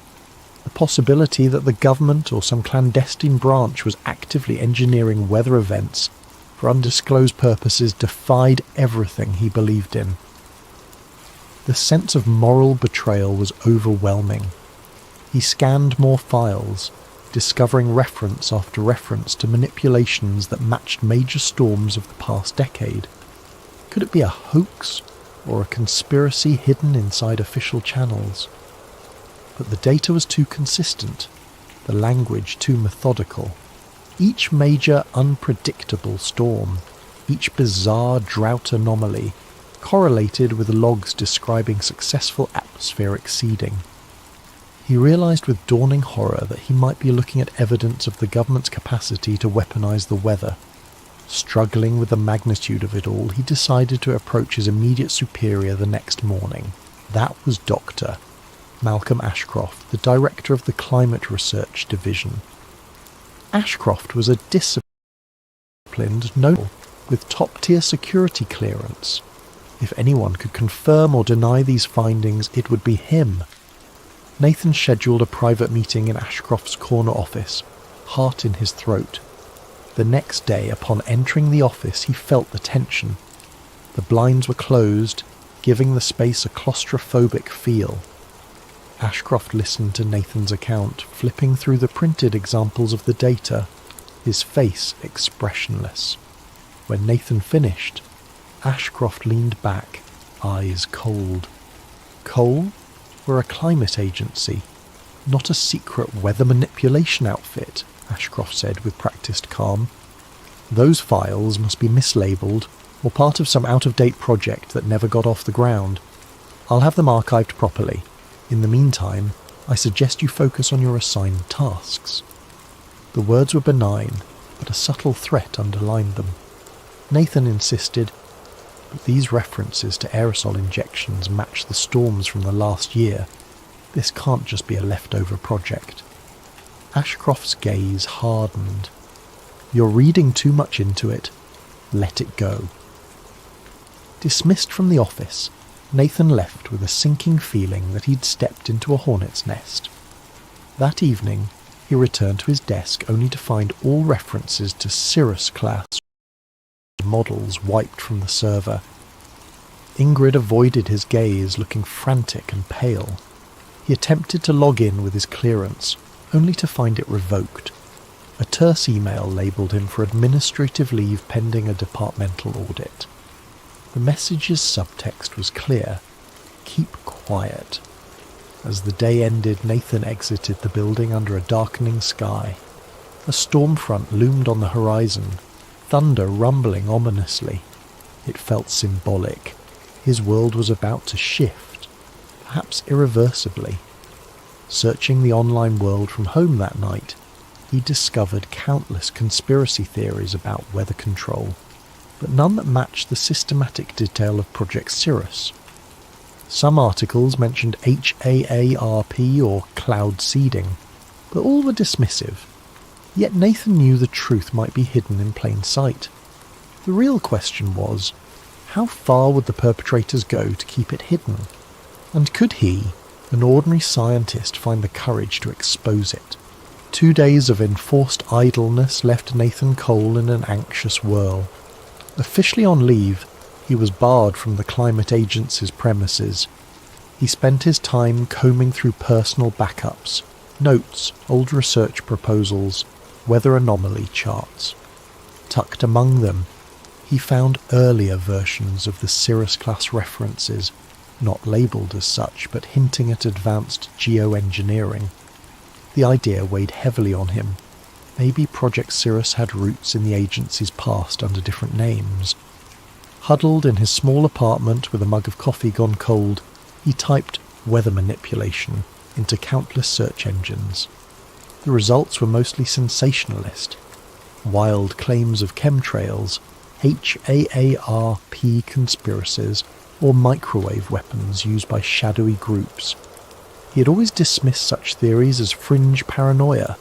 The possibility that the government or some clandestine branch was actively engineering weather events for undisclosed purposes defied everything he believed in. The sense of moral betrayal was overwhelming. He scanned more files, discovering reference after reference to manipulations that matched major storms of the past decade. Could it be a hoax or a conspiracy hidden inside official channels? But the data was too consistent, the language too methodical. Each major unpredictable storm, each bizarre drought anomaly, correlated with logs describing successful atmospheric seeding. He realised with dawning horror that he might be looking at evidence of the government's capacity to weaponise the weather. Struggling with the magnitude of it all, he decided to approach his immediate superior the next morning. That was Dr. Malcolm Ashcroft, the director of the Climate Research Division. Ashcroft was a disciplined noble with top-tier security clearance. If anyone could confirm or deny these findings, it would be him. Nathan scheduled a private meeting in Ashcroft's corner office, heart in his throat. The next day, upon entering the office, he felt the tension. The blinds were closed, giving the space a claustrophobic feel. Ashcroft listened to Nathan's account, flipping through the printed examples of the data, his face expressionless. When Nathan finished, Ashcroft leaned back, eyes cold. Coal? We're a climate agency, not a secret weather manipulation outfit, Ashcroft said with practised calm. Those files must be mislabeled or part of some out-of-date project that never got off the ground. I'll have them archived properly. In the meantime, I suggest you focus on your assigned tasks. The words were benign, but a subtle threat underlined them. Nathan insisted, but these references to aerosol injections match the storms from the last year. This can't just be a leftover project. Ashcroft's gaze hardened. You're reading too much into it. Let it go. Dismissed from the office, Nathan left with a sinking feeling that he'd stepped into a hornet's nest. That evening, he returned to his desk only to find all references to Cirrus class models wiped from the server. Ingrid avoided his gaze, looking frantic and pale. He attempted to log in with his clearance, only to find it revoked. A terse email labelled him for administrative leave pending a departmental audit. The message's subtext was clear. Keep quiet. As the day ended, Nathan exited the building under a darkening sky. A storm front loomed on the horizon, thunder rumbling ominously. It felt symbolic. His world was about to shift, perhaps irreversibly. Searching the online world from home that night, he discovered countless conspiracy theories about weather control, but none that matched the systematic detail of Project Cirrus. Some articles mentioned HAARP or cloud seeding, but all were dismissive. Yet Nathan knew the truth might be hidden in plain sight. The real question was, how far would the perpetrators go to keep it hidden? And could he, an ordinary scientist, find the courage to expose it? 2 days of enforced idleness left Nathan Cole in an anxious whirl. Officially on leave, he was barred from the climate agency's premises. He spent his time combing through personal backups, notes, old research proposals, weather anomaly charts. Tucked among them, he found earlier versions of the Cirrus-class references, not labelled as such, but hinting at advanced geoengineering. The idea weighed heavily on him. Maybe Project Cirrus had roots in the agency's past under different names. Huddled in his small apartment with a mug of coffee gone cold, he typed weather manipulation into countless search engines. The results were mostly sensationalist. Wild claims of chemtrails, HAARP conspiracies, or microwave weapons used by shadowy groups. He had always dismissed such theories as fringe paranoia.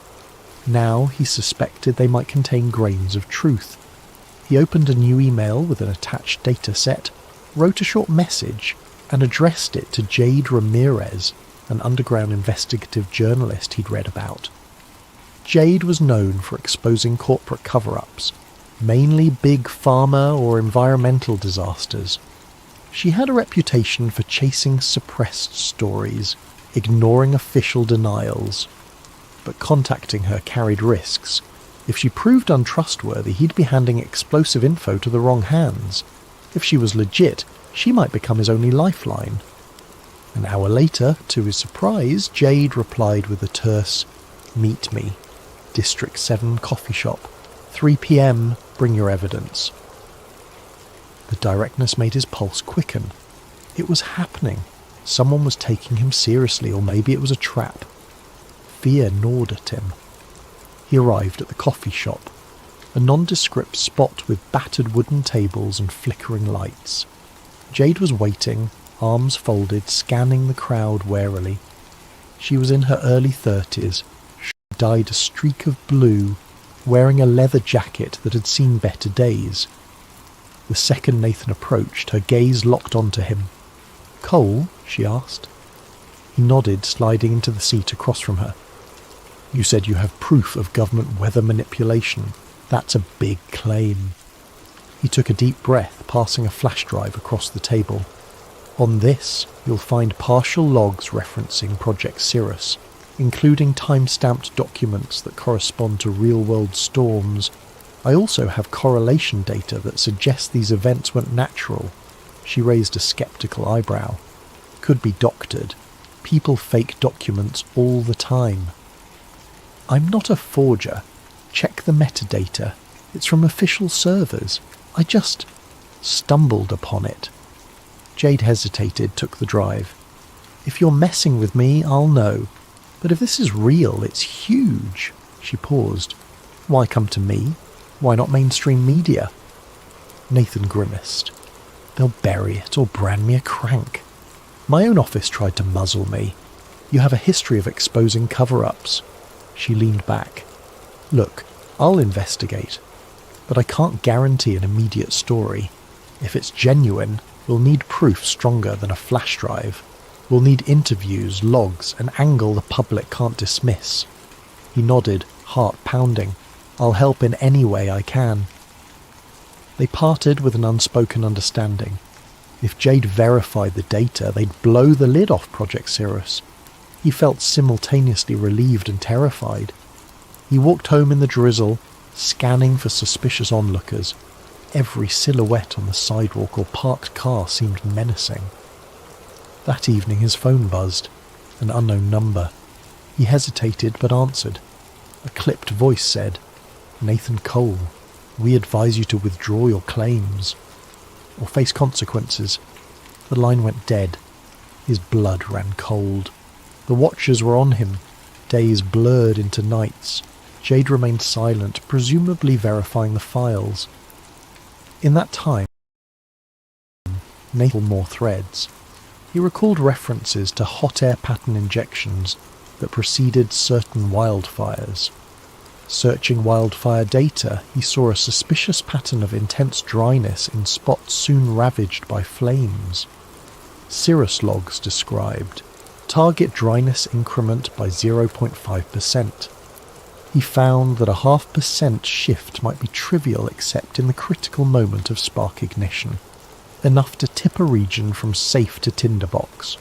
Now he suspected they might contain grains of truth. He opened a new email with an attached data set, wrote a short message, and addressed it to Jade Ramirez, an underground investigative journalist he'd read about. Jade was known for exposing corporate cover-ups, mainly big pharma or environmental disasters. She had a reputation for chasing suppressed stories, ignoring official denials. But contacting her carried risks. If she proved untrustworthy, he'd be handing explosive info to the wrong hands. If she was legit, she might become his only lifeline. An hour later, to his surprise, Jade replied with a terse, "Meet me. District 7 coffee shop. 3 p.m, bring your evidence." The directness made his pulse quicken. It was happening. Someone was taking him seriously, or maybe it was a trap. Fear gnawed at him. He arrived at the coffee shop, a nondescript spot with battered wooden tables and flickering lights. Jade was waiting, arms folded, scanning the crowd warily. She was in her early 30s, dyed a streak of blue, wearing a leather jacket that had seen better days. The second Nathan approached, her gaze locked onto him. "Cole?" she asked. He nodded, sliding into the seat across from her. You said you have proof of government weather manipulation. That's a big claim. He took a deep breath, passing a flash drive across the table. On this, you'll find partial logs referencing Project Cirrus, including time-stamped documents that correspond to real-world storms. I also have correlation data that suggests these events weren't natural. She raised a skeptical eyebrow. Could be doctored. People fake documents all the time. I'm not a forger. Check the metadata. It's from official servers. I just stumbled upon it. Jade hesitated, took the drive. If you're messing with me, I'll know. But if this is real, it's huge. She paused. Why come to me? Why not mainstream media? Nathan grimaced. They'll bury it or brand me a crank. My own office tried to muzzle me. You have a history of exposing cover-ups. She leaned back. Look, I'll investigate. But I can't guarantee an immediate story. If it's genuine, we'll need proof stronger than a flash drive. We'll need interviews, logs, an angle the public can't dismiss. He nodded, heart pounding. I'll help in any way I can. They parted with an unspoken understanding. If Jade verified the data, they'd blow the lid off Project Cirrus. He felt simultaneously relieved and terrified. He walked home in the drizzle, scanning for suspicious onlookers. Every silhouette on the sidewalk or parked car seemed menacing. That evening his phone buzzed, an unknown number. He hesitated but answered. A clipped voice said, Nathan Cole, we advise you to withdraw your claims, or face consequences. The line went dead. His blood ran cold. The watchers were on him. Days blurred into nights. Jade remained silent, presumably verifying the files. In that time, Nathan more threads. He recalled references to hot air pattern injections that preceded certain wildfires. Searching wildfire data, he saw a suspicious pattern of intense dryness in spots soon ravaged by flames. Cirrus logs described target dryness increment by 0.5%. He found that a 0.5% shift might be trivial except in the critical moment of spark ignition, enough to tip a region from safe to tinderbox.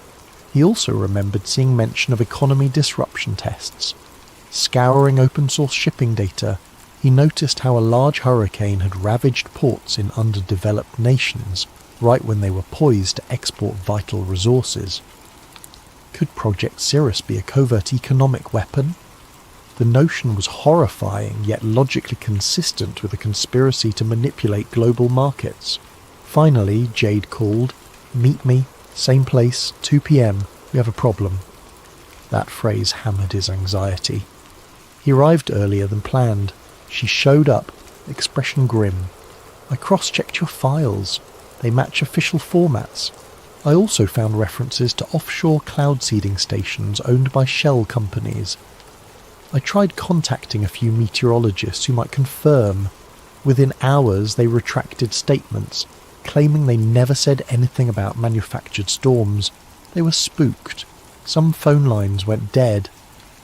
He also remembered seeing mention of economy disruption tests. Scouring open-source shipping data, he noticed how a large hurricane had ravaged ports in underdeveloped nations, right when they were poised to export vital resources. Could Project Cirrus be a covert economic weapon? The notion was horrifying, yet logically consistent with a conspiracy to manipulate global markets. Finally, Jade called, "Meet me, same place, 2 p.m, we have a problem." That phrase hammered his anxiety. He arrived earlier than planned. She showed up, expression grim. "I cross-checked your files. They match official formats. I also found references to offshore cloud seeding stations owned by shell companies. I tried contacting a few meteorologists who might confirm. Within hours they retracted statements, claiming they never said anything about manufactured storms. They were spooked. Some phone lines went dead.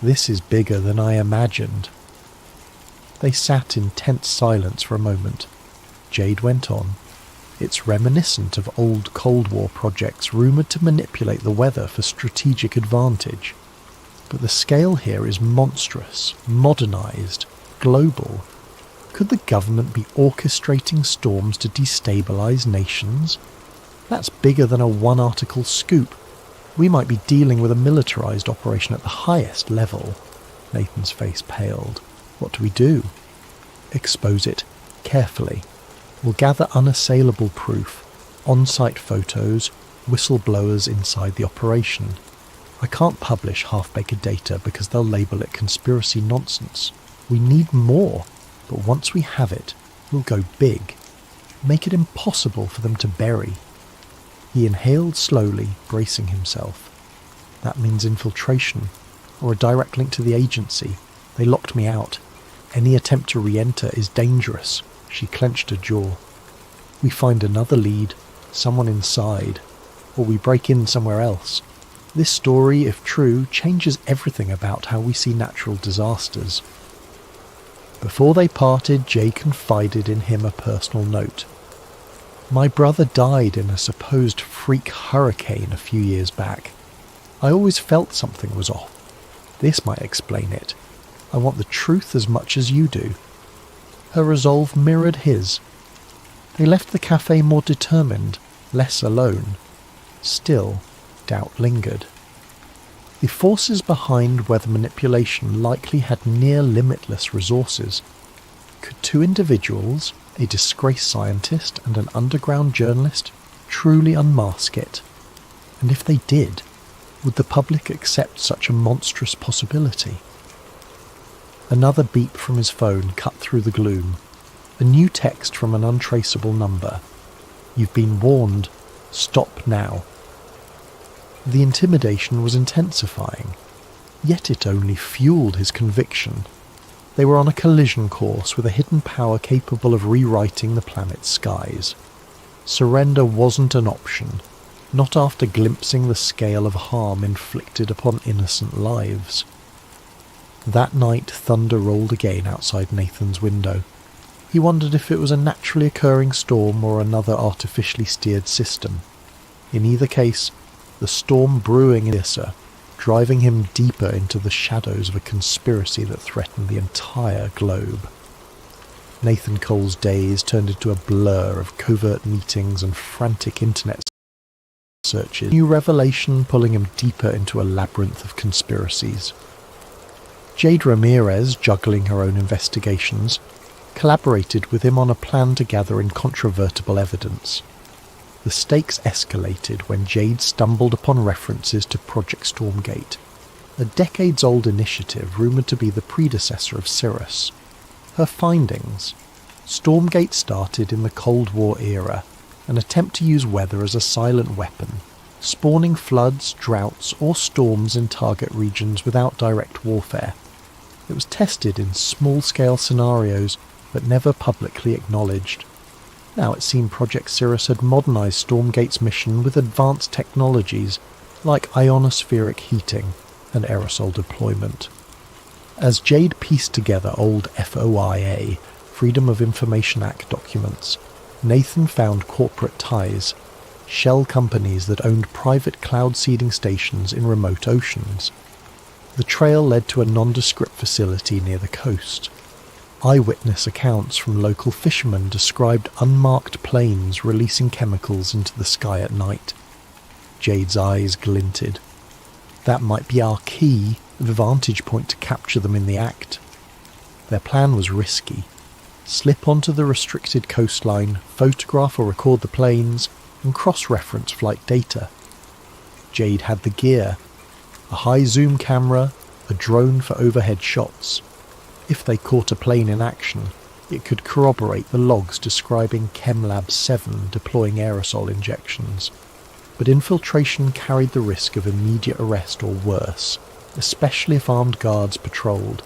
This is bigger than I imagined." They sat in tense silence for a moment. Jade went on. "It's reminiscent of old Cold War projects rumoured to manipulate the weather for strategic advantage. But the scale here is monstrous, modernised, global. Could the government be orchestrating storms to destabilise nations? That's bigger than a one-article scoop. We might be dealing with a militarised operation at the highest level." Nathan's face paled. "What do we do?" "Expose it, carefully. We'll gather unassailable proof, on-site photos, whistleblowers inside the operation. I can't publish half-baked data because they'll label it conspiracy nonsense. We need more, but once we have it, we'll go big. Make it impossible for them to bury." He inhaled slowly, bracing himself. "That means infiltration, or a direct link to the agency. They locked me out. Any attempt to re-enter is dangerous." She clenched her jaw. "We find another lead, someone inside, or we break in somewhere else. This story, if true, changes everything about how we see natural disasters. Before they parted, Jade confided in him a personal note. "My brother died in a supposed freak hurricane a few years back. I always felt something was off. This might explain it. I want the truth as much as you do." Her resolve mirrored his. They left the cafe more determined, less alone. Still, doubt lingered. The forces behind weather manipulation likely had near limitless resources. Could two individuals, a disgraced scientist and an underground journalist, truly unmask it? And if they did, would the public accept such a monstrous possibility? Another beep from his phone cut through the gloom. A new text from an untraceable number. "You've been warned. Stop now." The intimidation was intensifying, yet it only fueled his conviction. They were on a collision course with a hidden power capable of rewriting the planet's skies. Surrender wasn't an option, not after glimpsing the scale of harm inflicted upon innocent lives. That night, thunder rolled again outside Nathan's window. He wondered if it was a naturally occurring storm or another artificially steered system. In either case, the storm brewing in Giza, driving him deeper into the shadows of a conspiracy that threatened the entire globe. Nathan Cole's days turned into a blur of covert meetings and frantic internet searches, new revelation pulling him deeper into a labyrinth of conspiracies. Jade Ramirez, juggling her own investigations, collaborated with him on a plan to gather incontrovertible evidence. The stakes escalated when Jade stumbled upon references to Project Stormgate, a decades-old initiative rumoured to be the predecessor of Cirrus. Her findings: Stormgate started in the Cold War era, an attempt to use weather as a silent weapon, spawning floods, droughts, or storms in target regions without direct warfare. It was tested in small-scale scenarios, but never publicly acknowledged. Now it seemed Project Cirrus had modernised Stormgate's mission with advanced technologies like ionospheric heating and aerosol deployment. As Jade pieced together old FOIA, Freedom of Information Act documents, Nathan found corporate ties, shell companies that owned private cloud seeding stations in remote oceans. The trail led to a nondescript facility near the coast. Eyewitness accounts from local fishermen described unmarked planes releasing chemicals into the sky at night. Jade's eyes glinted. That might be our key, the vantage point to capture them in the act. Their plan was risky. Slip onto the restricted coastline, photograph or record the planes, and cross-reference flight data. Jade had the gear. A high-zoom camera, a drone for overhead shots. If they caught a plane in action, it could corroborate the logs describing ChemLab 7 deploying aerosol injections. But infiltration carried the risk of immediate arrest or worse, especially if armed guards patrolled.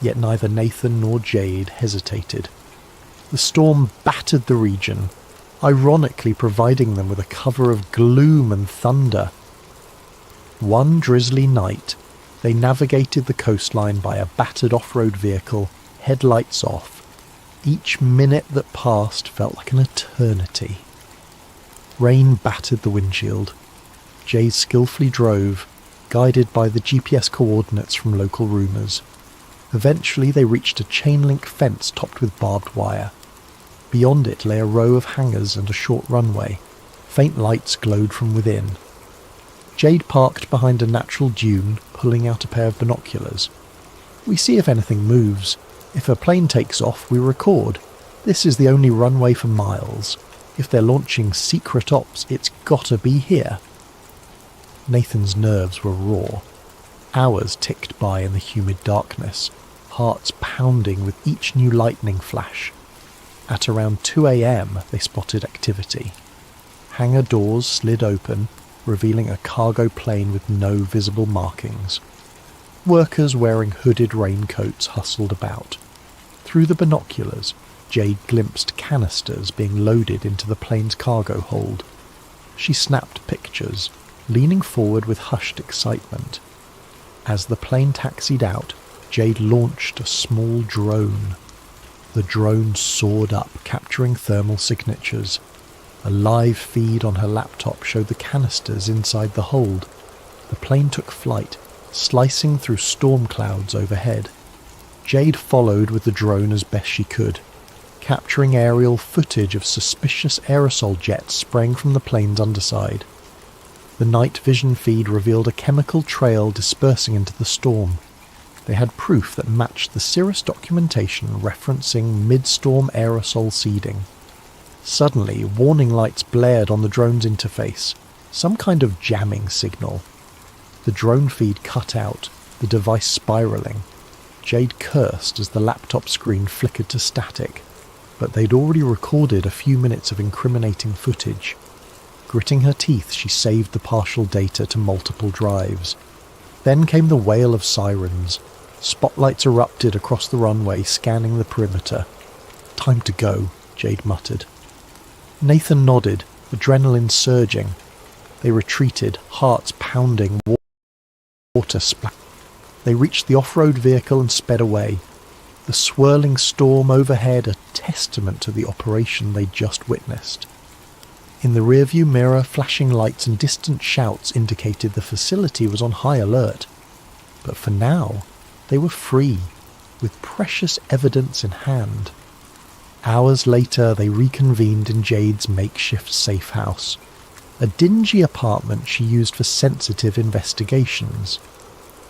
Yet neither Nathan nor Jade hesitated. The storm battered the region, ironically providing them with a cover of gloom and thunder. One drizzly night, they navigated the coastline by a battered off-road vehicle, headlights off. Each minute that passed felt like an eternity. Rain battered the windshield. Jade skillfully drove, guided by the GPS coordinates from local rumours. Eventually they reached a chain-link fence topped with barbed wire. Beyond it lay a row of hangars and a short runway. Faint lights glowed from within. Jade parked behind a natural dune, pulling out a pair of binoculars. "We see if anything moves. If a plane takes off, we record. This is the only runway for miles. If they're launching secret ops, it's gotta be here." Nathan's nerves were raw. Hours ticked by in the humid darkness, hearts pounding with each new lightning flash. At around 2 a.m, they spotted activity. Hangar doors slid open, revealing a cargo plane with no visible markings. Workers wearing hooded raincoats hustled about. Through the binoculars, Jade glimpsed canisters being loaded into the plane's cargo hold. She snapped pictures, leaning forward with hushed excitement. As the plane taxied out, Jade launched a small drone. The drone soared up, capturing thermal signatures. A live feed on her laptop showed the canisters inside the hold. The plane took flight, slicing through storm clouds overhead. Jade followed with the drone as best she could, capturing aerial footage of suspicious aerosol jets spraying from the plane's underside. The night vision feed revealed a chemical trail dispersing into the storm. They had proof that matched the Cirrus documentation referencing mid-storm aerosol seeding. Suddenly, warning lights blared on the drone's interface, some kind of jamming signal. The drone feed cut out, the device spiralling. Jade cursed as the laptop screen flickered to static, but they'd already recorded a few minutes of incriminating footage. Gritting her teeth, she saved the partial data to multiple drives. Then came the wail of sirens. Spotlights erupted across the runway, scanning the perimeter. "Time to go," Jade muttered. Nathan nodded, adrenaline surging. They retreated, hearts pounding, water splash. They reached the off-road vehicle and sped away. The swirling storm overhead a testament to the operation they'd just witnessed. In the rearview mirror, flashing lights and distant shouts indicated the facility was on high alert. But for now, they were free, with precious evidence in hand. Hours later, they reconvened in Jade's makeshift safe house, a dingy apartment she used for sensitive investigations.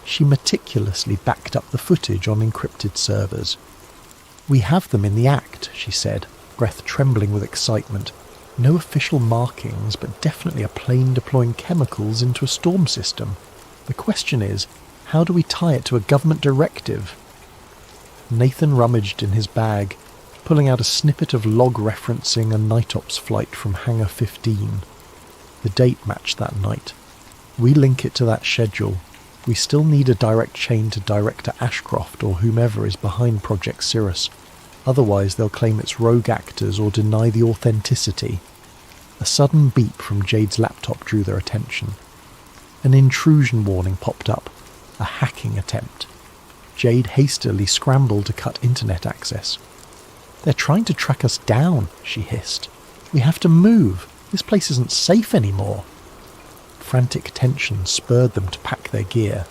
She meticulously backed up the footage on encrypted servers. "We have them in the act," she said, breath trembling with excitement. "No official markings, but definitely a plane deploying chemicals into a storm system. The question is, how do we tie it to a government directive?" Nathan rummaged in his bag, pulling out a snippet of log referencing a night ops flight from Hangar 15. The date matched that night. "We link it to that schedule. We still need a direct chain to Director Ashcroft or whomever is behind Project Cirrus. Otherwise they'll claim it's rogue actors or deny the authenticity." A sudden beep from Jade's laptop drew their attention. An intrusion warning popped up, a hacking attempt. Jade hastily scrambled to cut internet access. "They're trying to track us down," she hissed. "We have to move. This place isn't safe anymore." Frantic tension spurred them to pack their gear.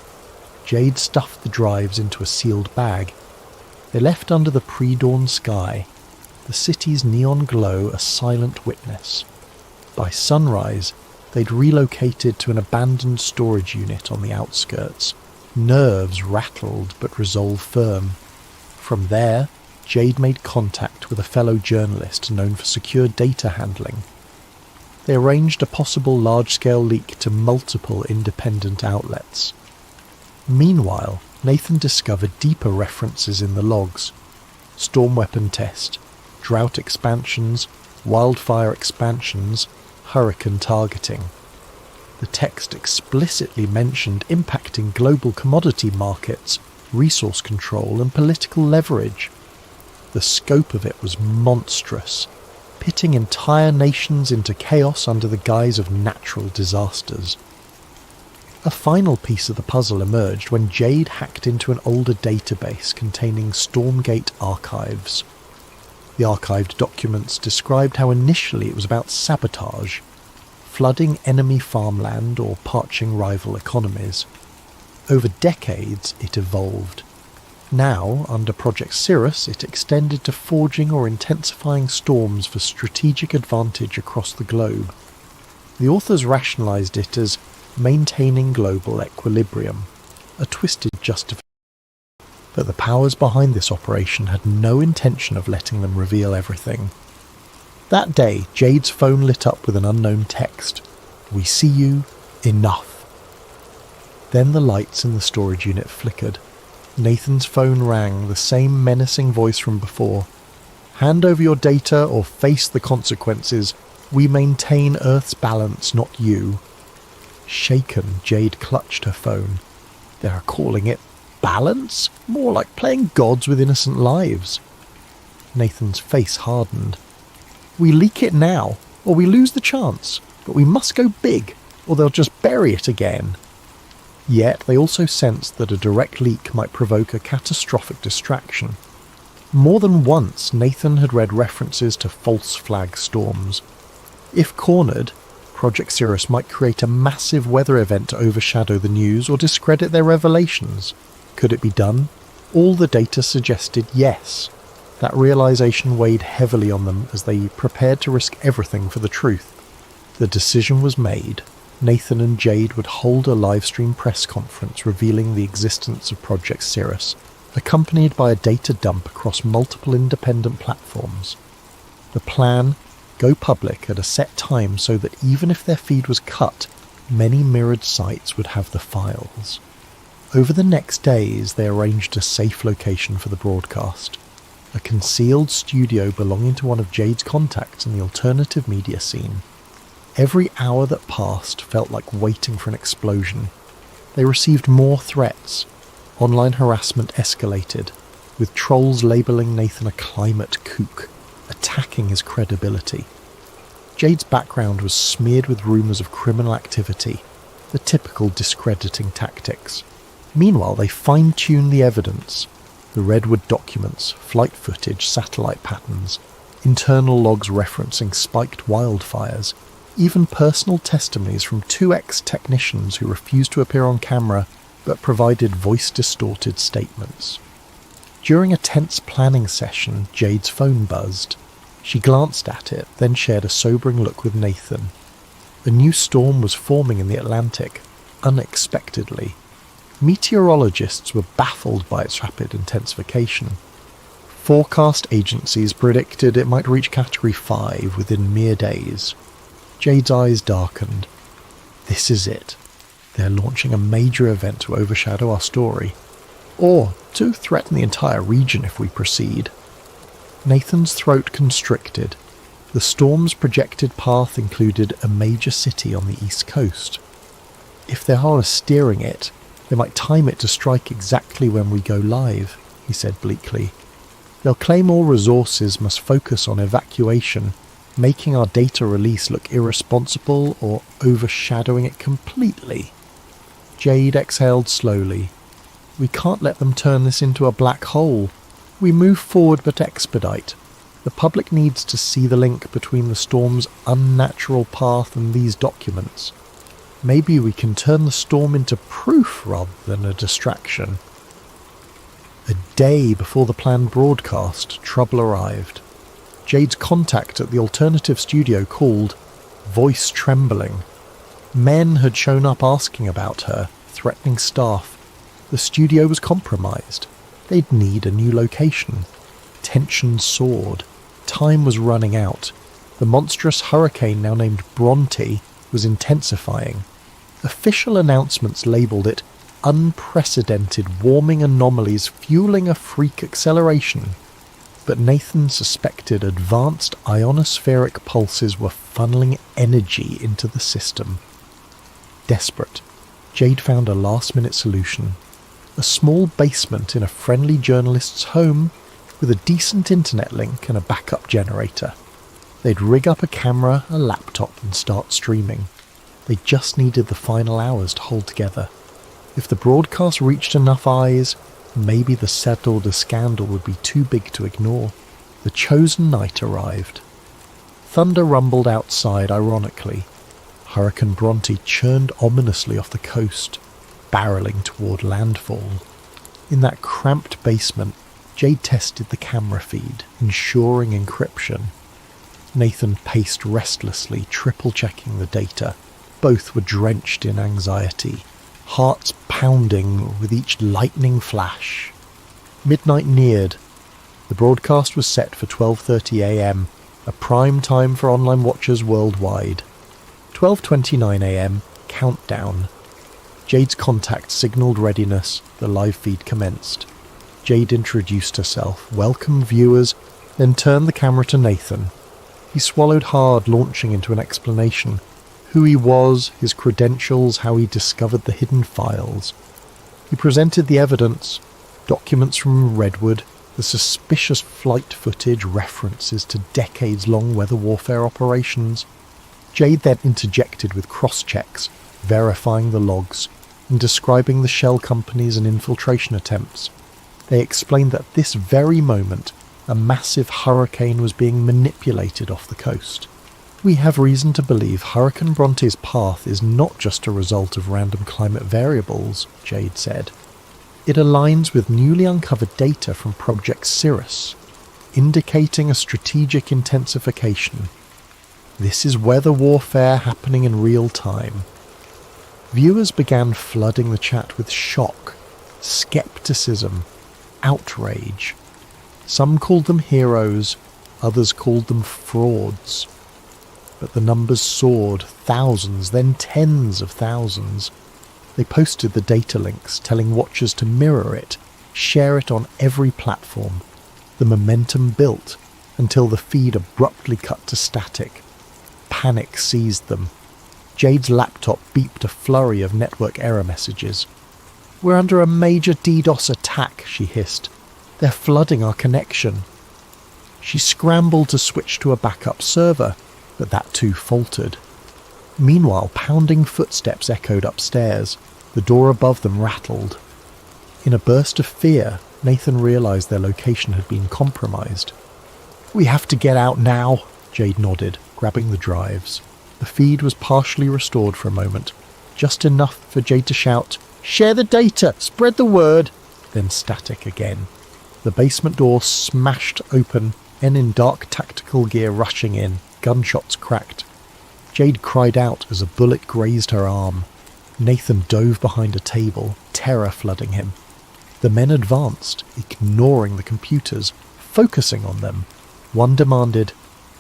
Jade stuffed the drives into a sealed bag. They left under the pre-dawn sky, the city's neon glow a silent witness. By sunrise, they'd relocated to an abandoned storage unit on the outskirts. Nerves rattled but resolve firm. From there, Jade made contact with a fellow journalist known for secure data handling. They arranged a possible large-scale leak to multiple independent outlets. Meanwhile, Nathan discovered deeper references in the logs. Storm weapon test, drought expansions, wildfire expansions, hurricane targeting. The text explicitly mentioned impacting global commodity markets, resource control and political leverage. The scope of it was monstrous, pitting entire nations into chaos under the guise of natural disasters. A final piece of the puzzle emerged when Jade hacked into an older database containing Stormgate archives. The archived documents described how initially it was about sabotage, flooding enemy farmland or parching rival economies. Over decades, it evolved. Now, under Project Cirrus, it extended to forging or intensifying storms for strategic advantage across the globe. The authors rationalized it as maintaining global equilibrium, a twisted justification. But the powers behind this operation had no intention of letting them reveal everything. That day, Jade's phone lit up with an unknown text. "We see you. Enough." Then the lights in the storage unit flickered. Nathan's phone rang, the same menacing voice from before. "Hand over your data or face the consequences. We maintain Earth's balance, not you." Shaken, Jade clutched her phone. They're calling it balance? More like playing gods with innocent lives. Nathan's face hardened. "We leak it now, or we lose the chance, but we must go big. or they'll just bury it again. Yet they also sensed that a direct leak might provoke a catastrophic distraction. More than once, Nathan had read references to false flag storms. If cornered, Project Cirrus might create a massive weather event to overshadow the news or discredit their revelations. Could it be done? All the data suggested yes. That realization weighed heavily on them as they prepared to risk everything for the truth. The decision was made. Nathan and Jade would hold a live-stream press conference revealing the existence of Project Cirrus, accompanied by a data dump across multiple independent platforms. The plan: go public at a set time so that even if their feed was cut, many mirrored sites would have the files. Over the next days, they arranged a safe location for the broadcast. A concealed studio belonging to one of Jade's contacts in the alternative media scene. Every hour that passed felt like waiting for an explosion. They received more threats. Online harassment escalated, with trolls labelling Nathan a climate kook, attacking his credibility. Jade's background was smeared with rumours of criminal activity, the typical discrediting tactics. Meanwhile, they fine-tuned the evidence. The Redwood documents, flight footage, satellite patterns, internal logs referencing spiked wildfires, even personal testimonies from 2 ex-technicians who refused to appear on camera but provided voice-distorted statements. During a tense planning session, Jade's phone buzzed. She glanced at it, then shared a sobering look with Nathan. A new storm was forming in the Atlantic, unexpectedly. Meteorologists were baffled by its rapid intensification. Forecast agencies predicted it might reach Category 5 within mere days. Jade's eyes darkened. This is it. They're launching a major event to overshadow our story, or to threaten the entire region if we proceed. Nathan's throat constricted. The storm's projected path included a major city on the east coast. If they are steering it, they might time it to strike exactly when we go live, he said bleakly. They'll claim all resources must focus on evacuation, making our data release look irresponsible or overshadowing it completely. Jade exhaled slowly. We can't let them turn this into a black hole. We move forward but expedite. The public needs to see the link between the storm's unnatural path and these documents. Maybe we can turn the storm into proof rather than a distraction. A day before the planned broadcast, trouble arrived. Jade's contact at the alternative studio called, voice trembling. Men had shown up asking about her, threatening staff. The studio was compromised. They'd need a new location. Tension soared. Time was running out. The monstrous hurricane, now named Bronte, was intensifying. Official announcements labelled it unprecedented warming anomalies fueling a freak acceleration. But Nathan suspected advanced ionospheric pulses were funneling energy into the system. Desperate, Jade found a last-minute solution. A small basement in a friendly journalist's home with a decent internet link and a backup generator. They'd rig up a camera, a laptop and start streaming. They just needed the final hours to hold together. If the broadcast reached enough eyes, maybe the settled scandal would be too big to ignore. The chosen night arrived. Thunder rumbled outside ironically. Hurricane Bronte churned ominously off the coast, barreling toward landfall. In that cramped basement, Jade tested the camera feed, ensuring encryption. Nathan paced restlessly, triple-checking the data. Both were drenched in anxiety, hearts pounding with each lightning flash. Midnight neared. The broadcast was set for 12:30 a.m., a prime time for online watchers worldwide. 12:29 a.m., countdown. Jade's contact signalled readiness. The live feed commenced. Jade introduced herself, welcomed viewers, then turned the camera to Nathan. He swallowed hard, launching into an explanation. Who he was, his credentials, how he discovered the hidden files. He presented the evidence, documents from Redwood, the suspicious flight footage, references to decades-long weather warfare operations. Jade then interjected with cross-checks, verifying the logs, and describing the shell companies and infiltration attempts. They explained that this very moment, a massive hurricane was being manipulated off the coast. We have reason to believe Hurricane Bronte's path is not just a result of random climate variables, Jade said. It aligns with newly uncovered data from Project Cirrus, indicating a strategic intensification. This is weather warfare happening in real time. Viewers began flooding the chat with shock, skepticism, outrage. Some called them heroes, others called them frauds. But the numbers soared, thousands, then tens of thousands. They posted the data links, telling watchers to mirror it, share it on every platform. The momentum built until the feed abruptly cut to static. Panic seized them. Jade's laptop beeped a flurry of network error messages. "We're under a major DDoS attack," she hissed. "They're flooding our connection." She scrambled to switch to a backup server, but that too faltered. Meanwhile, pounding footsteps echoed upstairs. The door above them rattled. In a burst of fear, Nathan realized their location had been compromised. "We have to get out now," Jade nodded, grabbing the drives. The feed was partially restored for a moment, just enough for Jade to shout, "Share the data! Spread the word!" Then static again. The basement door smashed open, men in dark tactical gear rushing in. Gunshots cracked. Jade cried out as a bullet grazed her arm. Nathan dove behind a table, terror flooding him. The men advanced, ignoring the computers, focusing on them. One demanded,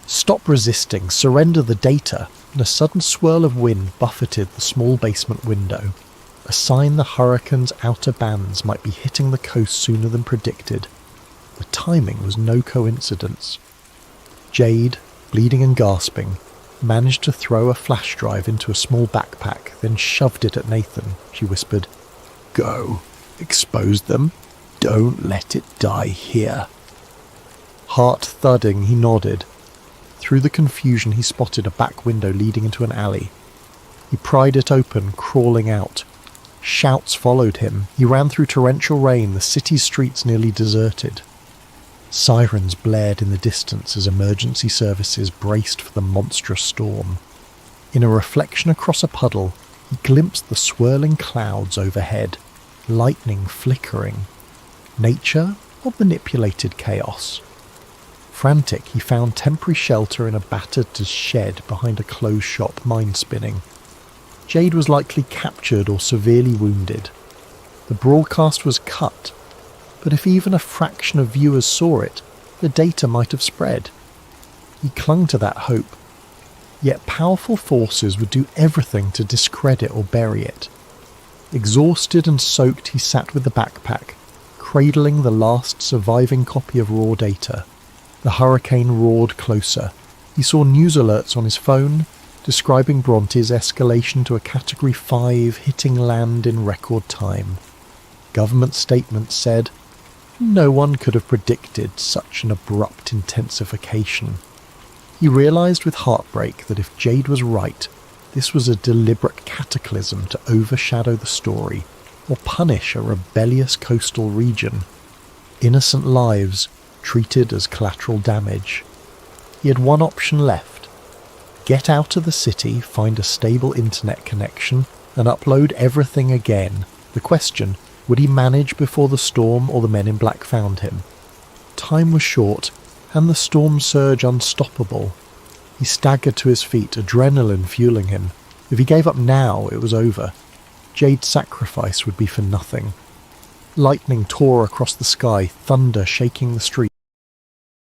"Stop resisting, surrender the data," and a sudden swirl of wind buffeted the small basement window, a sign the hurricane's outer bands might be hitting the coast sooner than predicted. The timing was no coincidence. Jade, bleeding and gasping, managed to throw a flash drive into a small backpack, then shoved it at Nathan. She whispered, "Go. Expose them. Don't let it die here." Heart thudding, he nodded. Through the confusion, he spotted a back window leading into an alley. He pried it open, crawling out. Shouts followed him. He ran through torrential rain, the city's streets nearly deserted. Sirens blared in the distance as emergency services braced for the monstrous storm. In a reflection across a puddle, he glimpsed the swirling clouds overhead, lightning flickering. Nature or manipulated chaos? Frantic, he found temporary shelter in a battered shed behind a closed shop, mind spinning. Jade was likely captured or severely wounded. The broadcast was cut, but if even a fraction of viewers saw it, the data might have spread. He clung to that hope. Yet powerful forces would do everything to discredit or bury it. Exhausted and soaked, he sat with the backpack, cradling the last surviving copy of raw data. The hurricane roared closer. He saw news alerts on his phone, describing Bronte's escalation to a Category 5 hitting land in record time. Government statements said, no one could have predicted such an abrupt intensification. He realized with heartbreak that if Jade was right, this was a deliberate cataclysm to overshadow the story or punish a rebellious coastal region. Innocent lives treated as collateral damage. He had one option left. Get out of the city, find a stable internet connection, and upload everything again. The question, would he manage before the storm or the men in black found him? Time was short, and the storm surge unstoppable. He staggered to his feet, adrenaline fueling him. If he gave up now, it was over. Jade's sacrifice would be for nothing. Lightning tore across the sky, thunder shaking the street.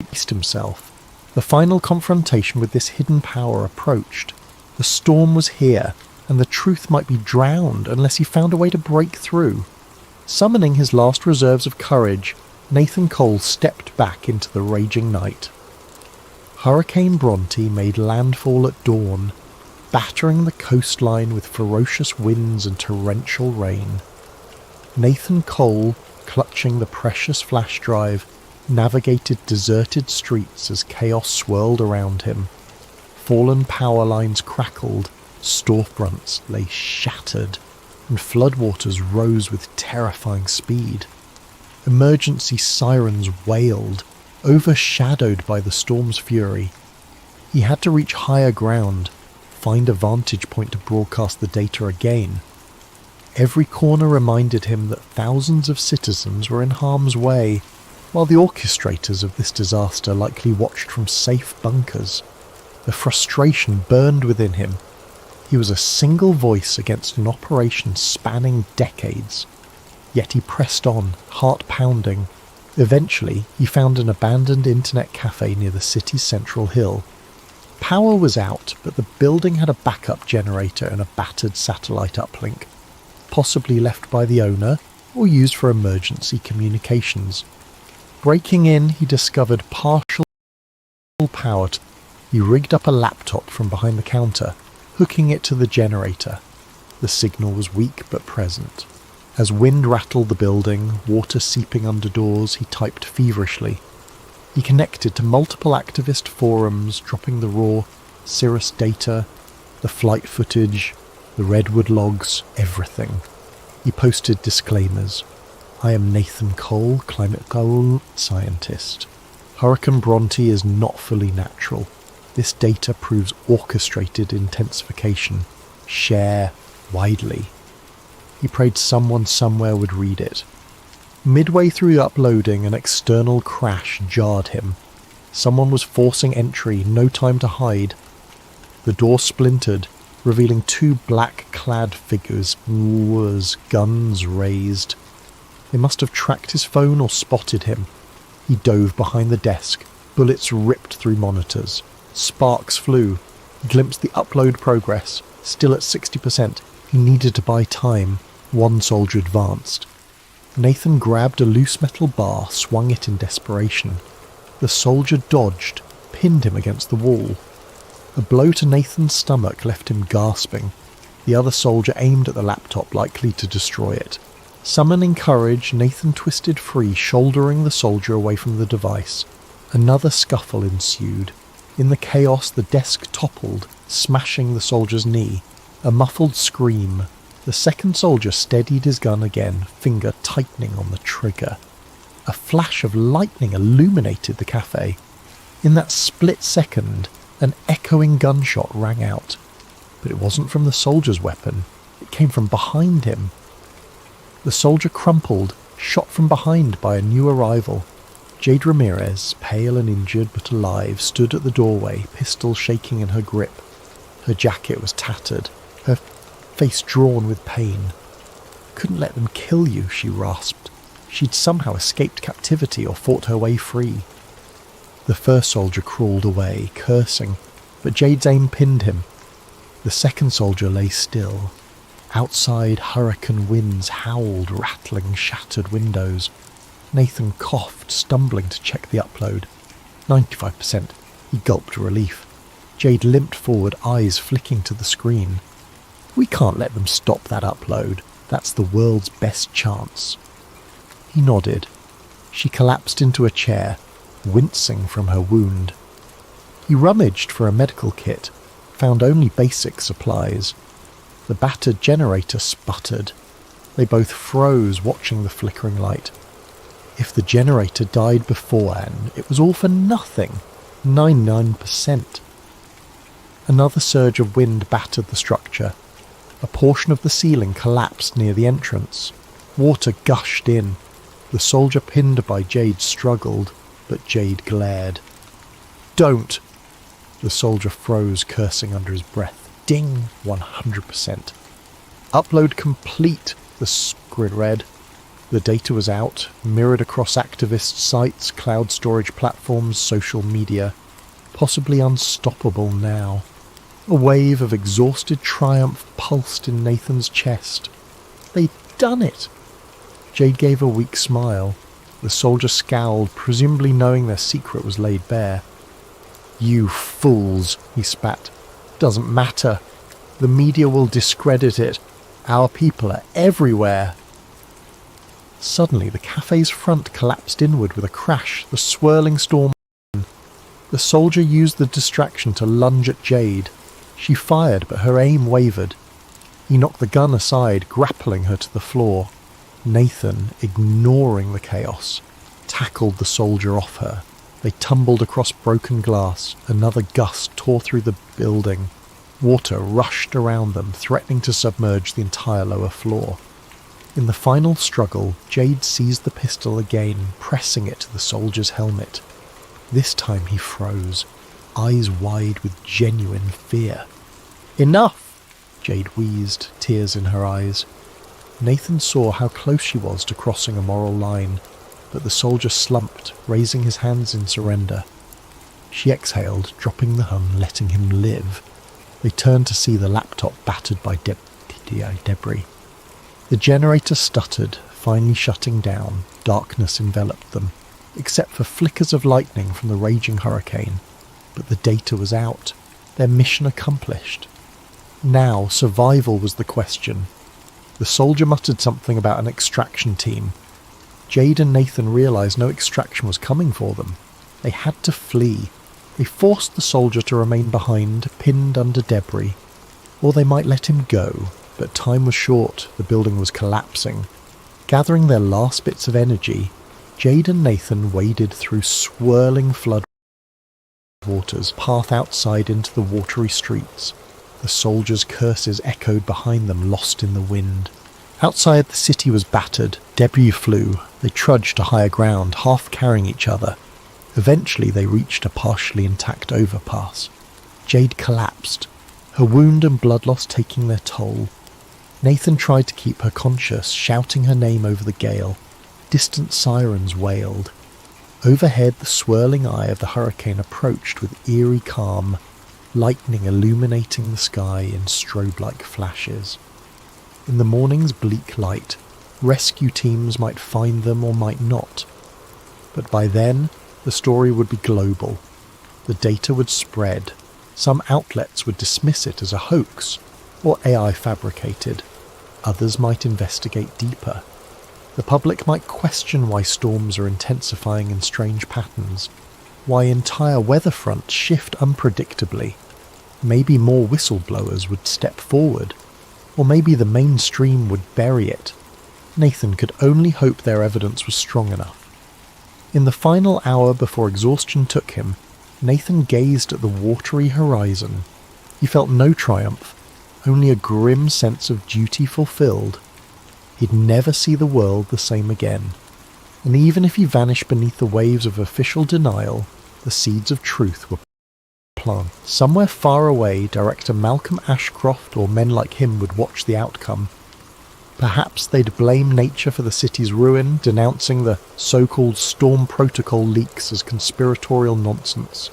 He braced himself. The final confrontation with this hidden power approached. The storm was here, and the truth might be drowned unless he found a way to break through. Summoning his last reserves of courage, Nathan Cole stepped back into the raging night. Hurricane Bronte made landfall at dawn, battering the coastline with ferocious winds and torrential rain. Nathan Cole, clutching the precious flash drive, navigated deserted streets as chaos swirled around him. Fallen power lines crackled, storefronts lay shattered, and floodwaters rose with terrifying speed. Emergency sirens wailed, overshadowed by the storm's fury. He had to reach higher ground, find a vantage point to broadcast the data again. Every corner reminded him that thousands of citizens were in harm's way, while the orchestrators of this disaster likely watched from safe bunkers. The frustration burned within him. He was a single voice against an operation spanning decades. Yet he pressed on, heart pounding. Eventually, he found an abandoned internet cafe near the city's central hill. Power was out, but the building had a backup generator and a battered satellite uplink, possibly left by the owner or used for emergency communications. Breaking in, he discovered partial power. He rigged up a laptop from behind the counter, hooking it to the generator. The signal was weak but present. As wind rattled the building, water seeping under doors, he typed feverishly. He connected to multiple activist forums, dropping the raw Cirrus data, the flight footage, the redwood logs, everything. He posted disclaimers. I am Nathan Cole, climate goal scientist. Hurricane Bronte is not fully natural. This data proves orchestrated intensification. Share widely. He prayed someone somewhere would read it. Midway through uploading, an external crash jarred him. Someone was forcing entry, no time to hide. The door splintered, revealing two black-clad figures, guns raised. They must have tracked his phone or spotted him. He dove behind the desk. Bullets ripped through monitors. Sparks flew. He glimpsed the upload progress. Still at 60%. He needed to buy time. One soldier advanced. Nathan grabbed a loose metal bar, swung it in desperation. The soldier dodged, pinned him against the wall. A blow to Nathan's stomach left him gasping. The other soldier aimed at the laptop, likely to destroy it. Summoning courage, Nathan twisted free, shouldering the soldier away from the device. Another scuffle ensued. In the chaos, the desk toppled, smashing the soldier's knee. A muffled scream. The second soldier steadied his gun again, finger tightening on the trigger. A flash of lightning illuminated the cafe. In that split second, an echoing gunshot rang out. But it wasn't from the soldier's weapon. It came from behind him. The soldier crumpled, shot from behind by a new arrival. Jade Ramirez, pale and injured but alive, stood at the doorway, pistol shaking in her grip. Her jacket was tattered, her face drawn with pain. Couldn't let them kill you, she rasped. She'd somehow escaped captivity or fought her way free. The first soldier crawled away, cursing, but Jade's aim pinned him. The second soldier lay still. Outside, hurricane winds howled, rattling shattered windows. Nathan coughed, stumbling to check the upload. 95%. He gulped relief. Jade limped forward, eyes flicking to the screen. We can't let them stop that upload. That's the world's best chance. He nodded. She collapsed into a chair, wincing from her wound. He rummaged for a medical kit, found only basic supplies. The battered generator sputtered. They both froze, watching the flickering light. If the generator died beforehand, it was all for nothing. 99%. Another surge of wind battered the structure. A portion of the ceiling collapsed near the entrance. Water gushed in. The soldier pinned by Jade struggled, but Jade glared. Don't! The soldier froze, cursing under his breath. Ding! 100%. Upload complete, the screen read. The data was out, mirrored across activist sites, cloud storage platforms, social media. Possibly unstoppable now. A wave of exhausted triumph pulsed in Nathan's chest. They'd done it! Jade gave a weak smile. The soldier scowled, presumably knowing their secret was laid bare. You fools, he spat. Doesn't matter. The media will discredit it. Our people are everywhere. Suddenly, the cafe's front collapsed inward with a crash, the swirling storm. The soldier used the distraction to lunge at Jade. She fired, but her aim wavered. He knocked the gun aside, grappling her to the floor. Nathan, ignoring the chaos, tackled the soldier off her. They tumbled across broken glass. Another gust tore through the building. Water rushed around them, threatening to submerge the entire lower floor. In the final struggle, Jade seized the pistol again, pressing it to the soldier's helmet. This time he froze, eyes wide with genuine fear. "Enough!" Jade wheezed, tears in her eyes. Nathan saw how close she was to crossing a moral line, but the soldier slumped, raising his hands in surrender. She exhaled, dropping the gun, letting him live. They turned to see the laptop battered by debris. The generator stuttered, finally shutting down. Darkness enveloped them, except for flickers of lightning from the raging hurricane. But the data was out, their mission accomplished. Now survival was the question. The soldier muttered something about an extraction team. Jade and Nathan realised no extraction was coming for them. They had to flee. They forced the soldier to remain behind, pinned under debris. Or they might let him go, but time was short, the building was collapsing. Gathering their last bits of energy, Jade and Nathan waded through swirling flood waters, path outside into the watery streets. The soldiers' curses echoed behind them, lost in the wind. Outside, the city was battered. Debris flew. They trudged to higher ground, half carrying each other. Eventually, they reached a partially intact overpass. Jade collapsed, her wound and blood loss taking their toll. Nathan tried to keep her conscious, shouting her name over the gale. Distant sirens wailed. Overhead, the swirling eye of the hurricane approached with eerie calm, lightning illuminating the sky in strobe-like flashes. In the morning's bleak light, rescue teams might find them or might not. But by then, the story would be global. The data would spread. Some outlets would dismiss it as a hoax or AI fabricated. Others might investigate deeper. The public might question why storms are intensifying in strange patterns, why entire weather fronts shift unpredictably. Maybe more whistleblowers would step forward, or maybe the mainstream would bury it. Nathan could only hope their evidence was strong enough. In the final hour before exhaustion took him, Nathan gazed at the watery horizon. He felt no triumph, only a grim sense of duty fulfilled. He'd never see the world the same again. And even if he vanished beneath the waves of official denial, the seeds of truth were planted. Somewhere far away, director Malcolm Ashcroft or men like him would watch the outcome. Perhaps they'd blame nature for the city's ruin, denouncing the so-called storm protocol leaks as conspiratorial nonsense.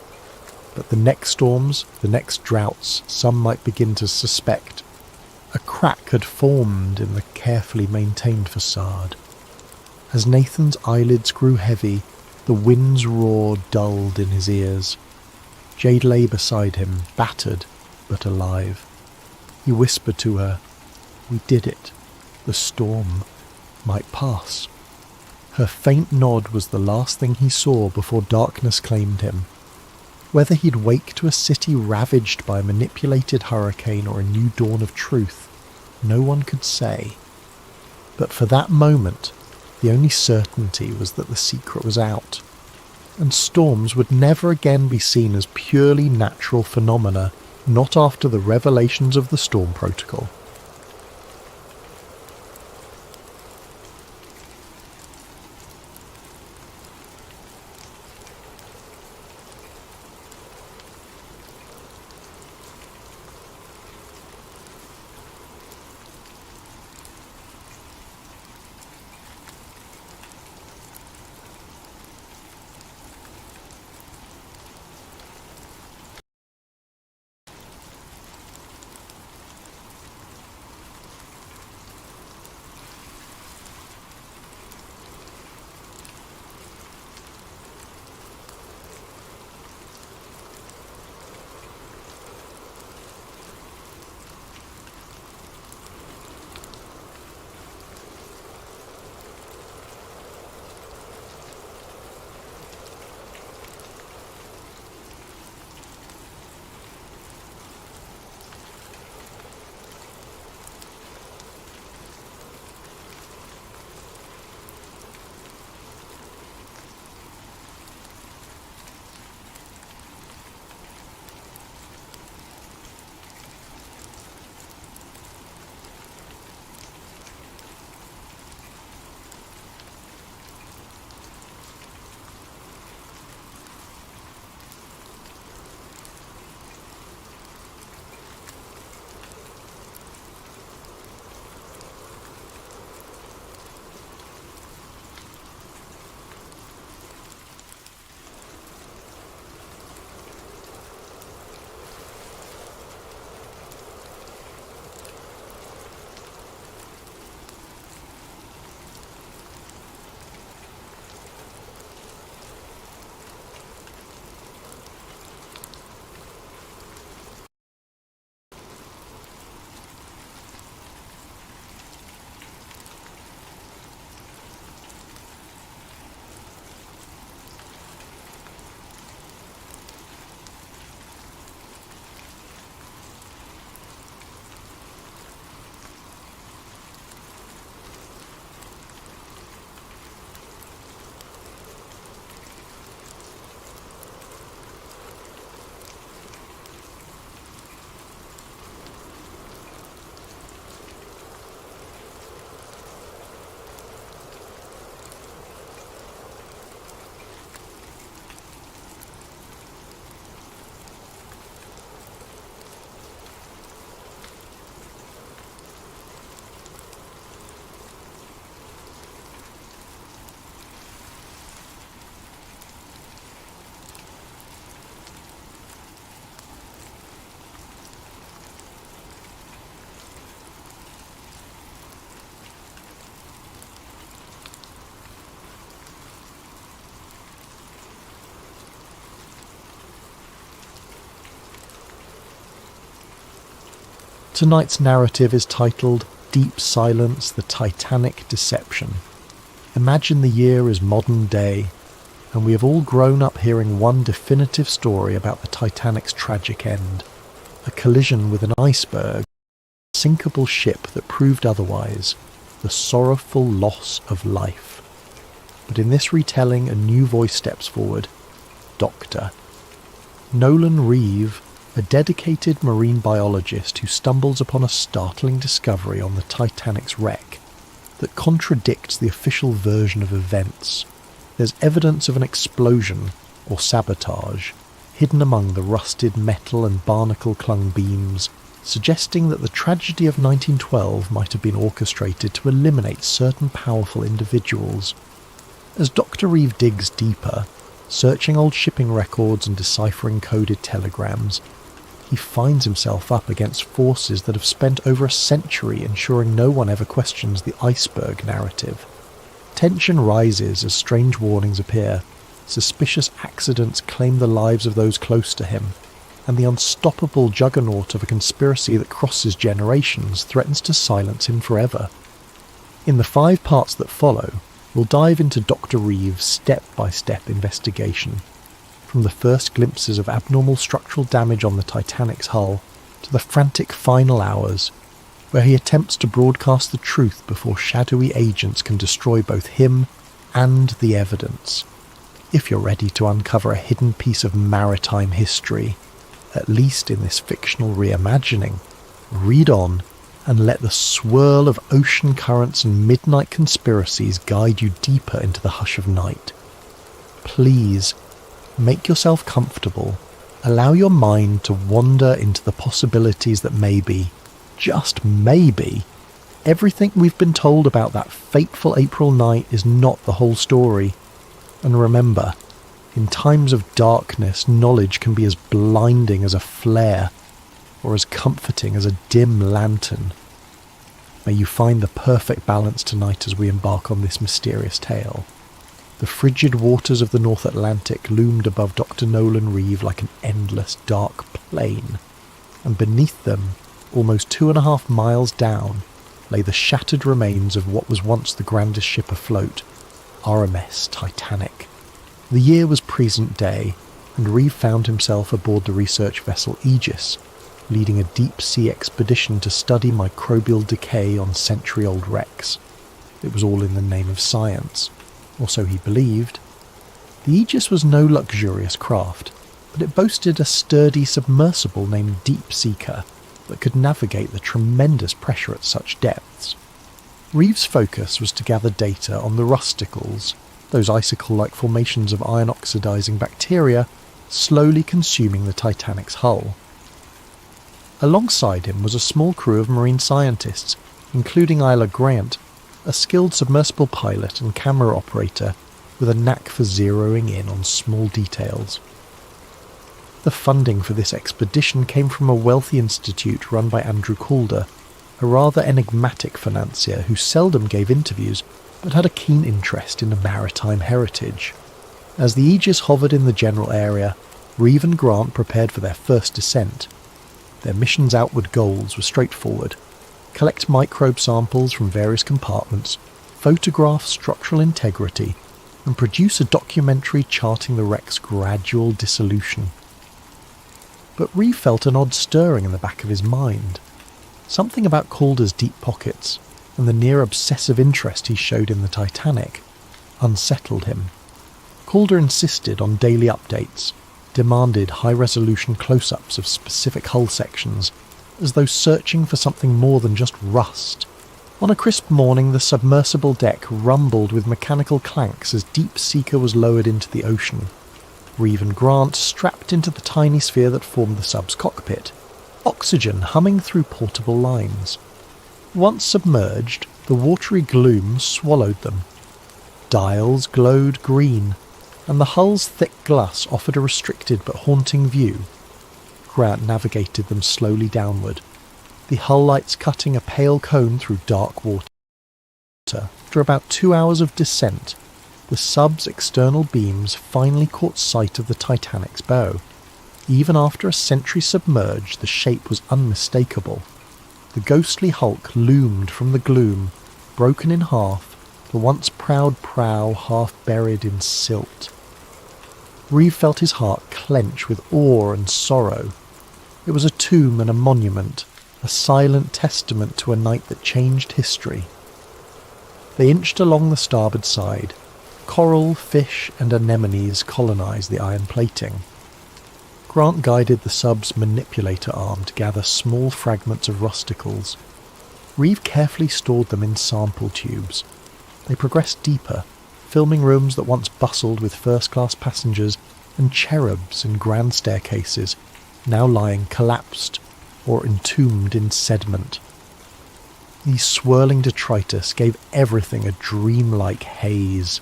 But the next storms, the next droughts, some might begin to suspect. A crack had formed in the carefully maintained facade. As Nathan's eyelids grew heavy, the wind's roar dulled in his ears. Jade lay beside him, battered but alive. He whispered to her, "We did it. The storm might pass." Her faint nod was the last thing he saw before darkness claimed him. Whether he'd wake to a city ravaged by a manipulated hurricane or a new dawn of truth, no one could say. But for that moment, the only certainty was that the secret was out, and storms would never again be seen as purely natural phenomena, not after the revelations of the Storm Protocol. Tonight's narrative is titled Deep Silence, the Titanic Deception. Imagine the year as modern day, and we have all grown up hearing one definitive story about the Titanic's tragic end. A collision with an iceberg, a sinkable ship that proved otherwise, the sorrowful loss of life. But in this retelling, a new voice steps forward. Doctor. Nolan Reeve, a dedicated marine biologist who stumbles upon a startling discovery on the Titanic's wreck that contradicts the official version of events. There's evidence of an explosion, or sabotage, hidden among the rusted metal and barnacle-clung beams, suggesting that the tragedy of 1912 might have been orchestrated to eliminate certain powerful individuals. As Dr. Reeve digs deeper, searching old shipping records and deciphering coded telegrams, he finds himself up against forces that have spent over a century ensuring no one ever questions the iceberg narrative. Tension rises as strange warnings appear, suspicious accidents claim the lives of those close to him, and the unstoppable juggernaut of a conspiracy that crosses generations threatens to silence him forever. In the 5 parts that follow, we'll dive into Dr. Reeve's step-by-step investigation, from the first glimpses of abnormal structural damage on the Titanic's hull to the frantic final hours, where he attempts to broadcast the truth before shadowy agents can destroy both him and the evidence. If you're ready to uncover a hidden piece of maritime history, at least in this fictional reimagining, read on and let the swirl of ocean currents and midnight conspiracies guide you deeper into the hush of night. Please, make yourself comfortable. Allow your mind to wander into the possibilities that maybe, just maybe, everything we've been told about that fateful April night is not the whole story. And remember, in times of darkness, knowledge can be as blinding as a flare, or as comforting as a dim lantern. May you find the perfect balance tonight as we embark on this mysterious tale. The frigid waters of the North Atlantic loomed above Dr. Nolan Reeve like an endless dark plain, and beneath them, almost 2.5 miles down, lay the shattered remains of what was once the grandest ship afloat, RMS Titanic. The year was present day, and Reeve found himself aboard the research vessel Aegis, leading a deep-sea expedition to study microbial decay on century-old wrecks. It was all in the name of science, or so he believed. The Aegis was no luxurious craft, but it boasted a sturdy submersible named Deep Seeker that could navigate the tremendous pressure at such depths. Reeve's focus was to gather data on the rusticles, those icicle-like formations of iron-oxidizing bacteria slowly consuming the Titanic's hull. Alongside him was a small crew of marine scientists, including Isla Grant, a skilled submersible pilot and camera operator with a knack for zeroing in on small details. The funding for this expedition came from a wealthy institute run by Andrew Calder, a rather enigmatic financier who seldom gave interviews but had a keen interest in the maritime heritage. As the Aegis hovered in the general area, Reeve and Grant prepared for their first descent. Their mission's outward goals were straightforward: collect microbe samples from various compartments, photograph structural integrity, and produce a documentary charting the wreck's gradual dissolution. But Reeve felt an odd stirring in the back of his mind. Something about Calder's deep pockets and the near-obsessive interest he showed in the Titanic unsettled him. Calder insisted on daily updates, demanded high-resolution close-ups of specific hull sections, as though searching for something more than just rust. On a crisp morning, the submersible deck rumbled with mechanical clanks as Deep Seeker was lowered into the ocean. Reeve and Grant strapped into the tiny sphere that formed the sub's cockpit, oxygen humming through portable lines. Once submerged, the watery gloom swallowed them. Dials glowed green, and the hull's thick glass offered a restricted but haunting view. Grant navigated them slowly downward, the hull lights cutting a pale cone through dark water. After about 2 hours of descent, the sub's external beams finally caught sight of the Titanic's bow. Even after a century submerged, the shape was unmistakable. the ghostly hulk loomed from the gloom, broken in half, the once proud prow half buried in silt. Reeve felt his heart clench with awe and sorrow. It was a tomb and a monument, a silent testament to a night that changed history. They inched along the starboard side. Coral, fish and anemones colonised the iron plating. Grant guided the sub's manipulator arm to gather small fragments of rusticles. Reeve carefully stored them in sample tubes. They progressed deeper, filming rooms that once bustled with first-class passengers and cherubs and grand staircases, now lying collapsed or entombed in sediment. These swirling detritus gave everything a dreamlike haze.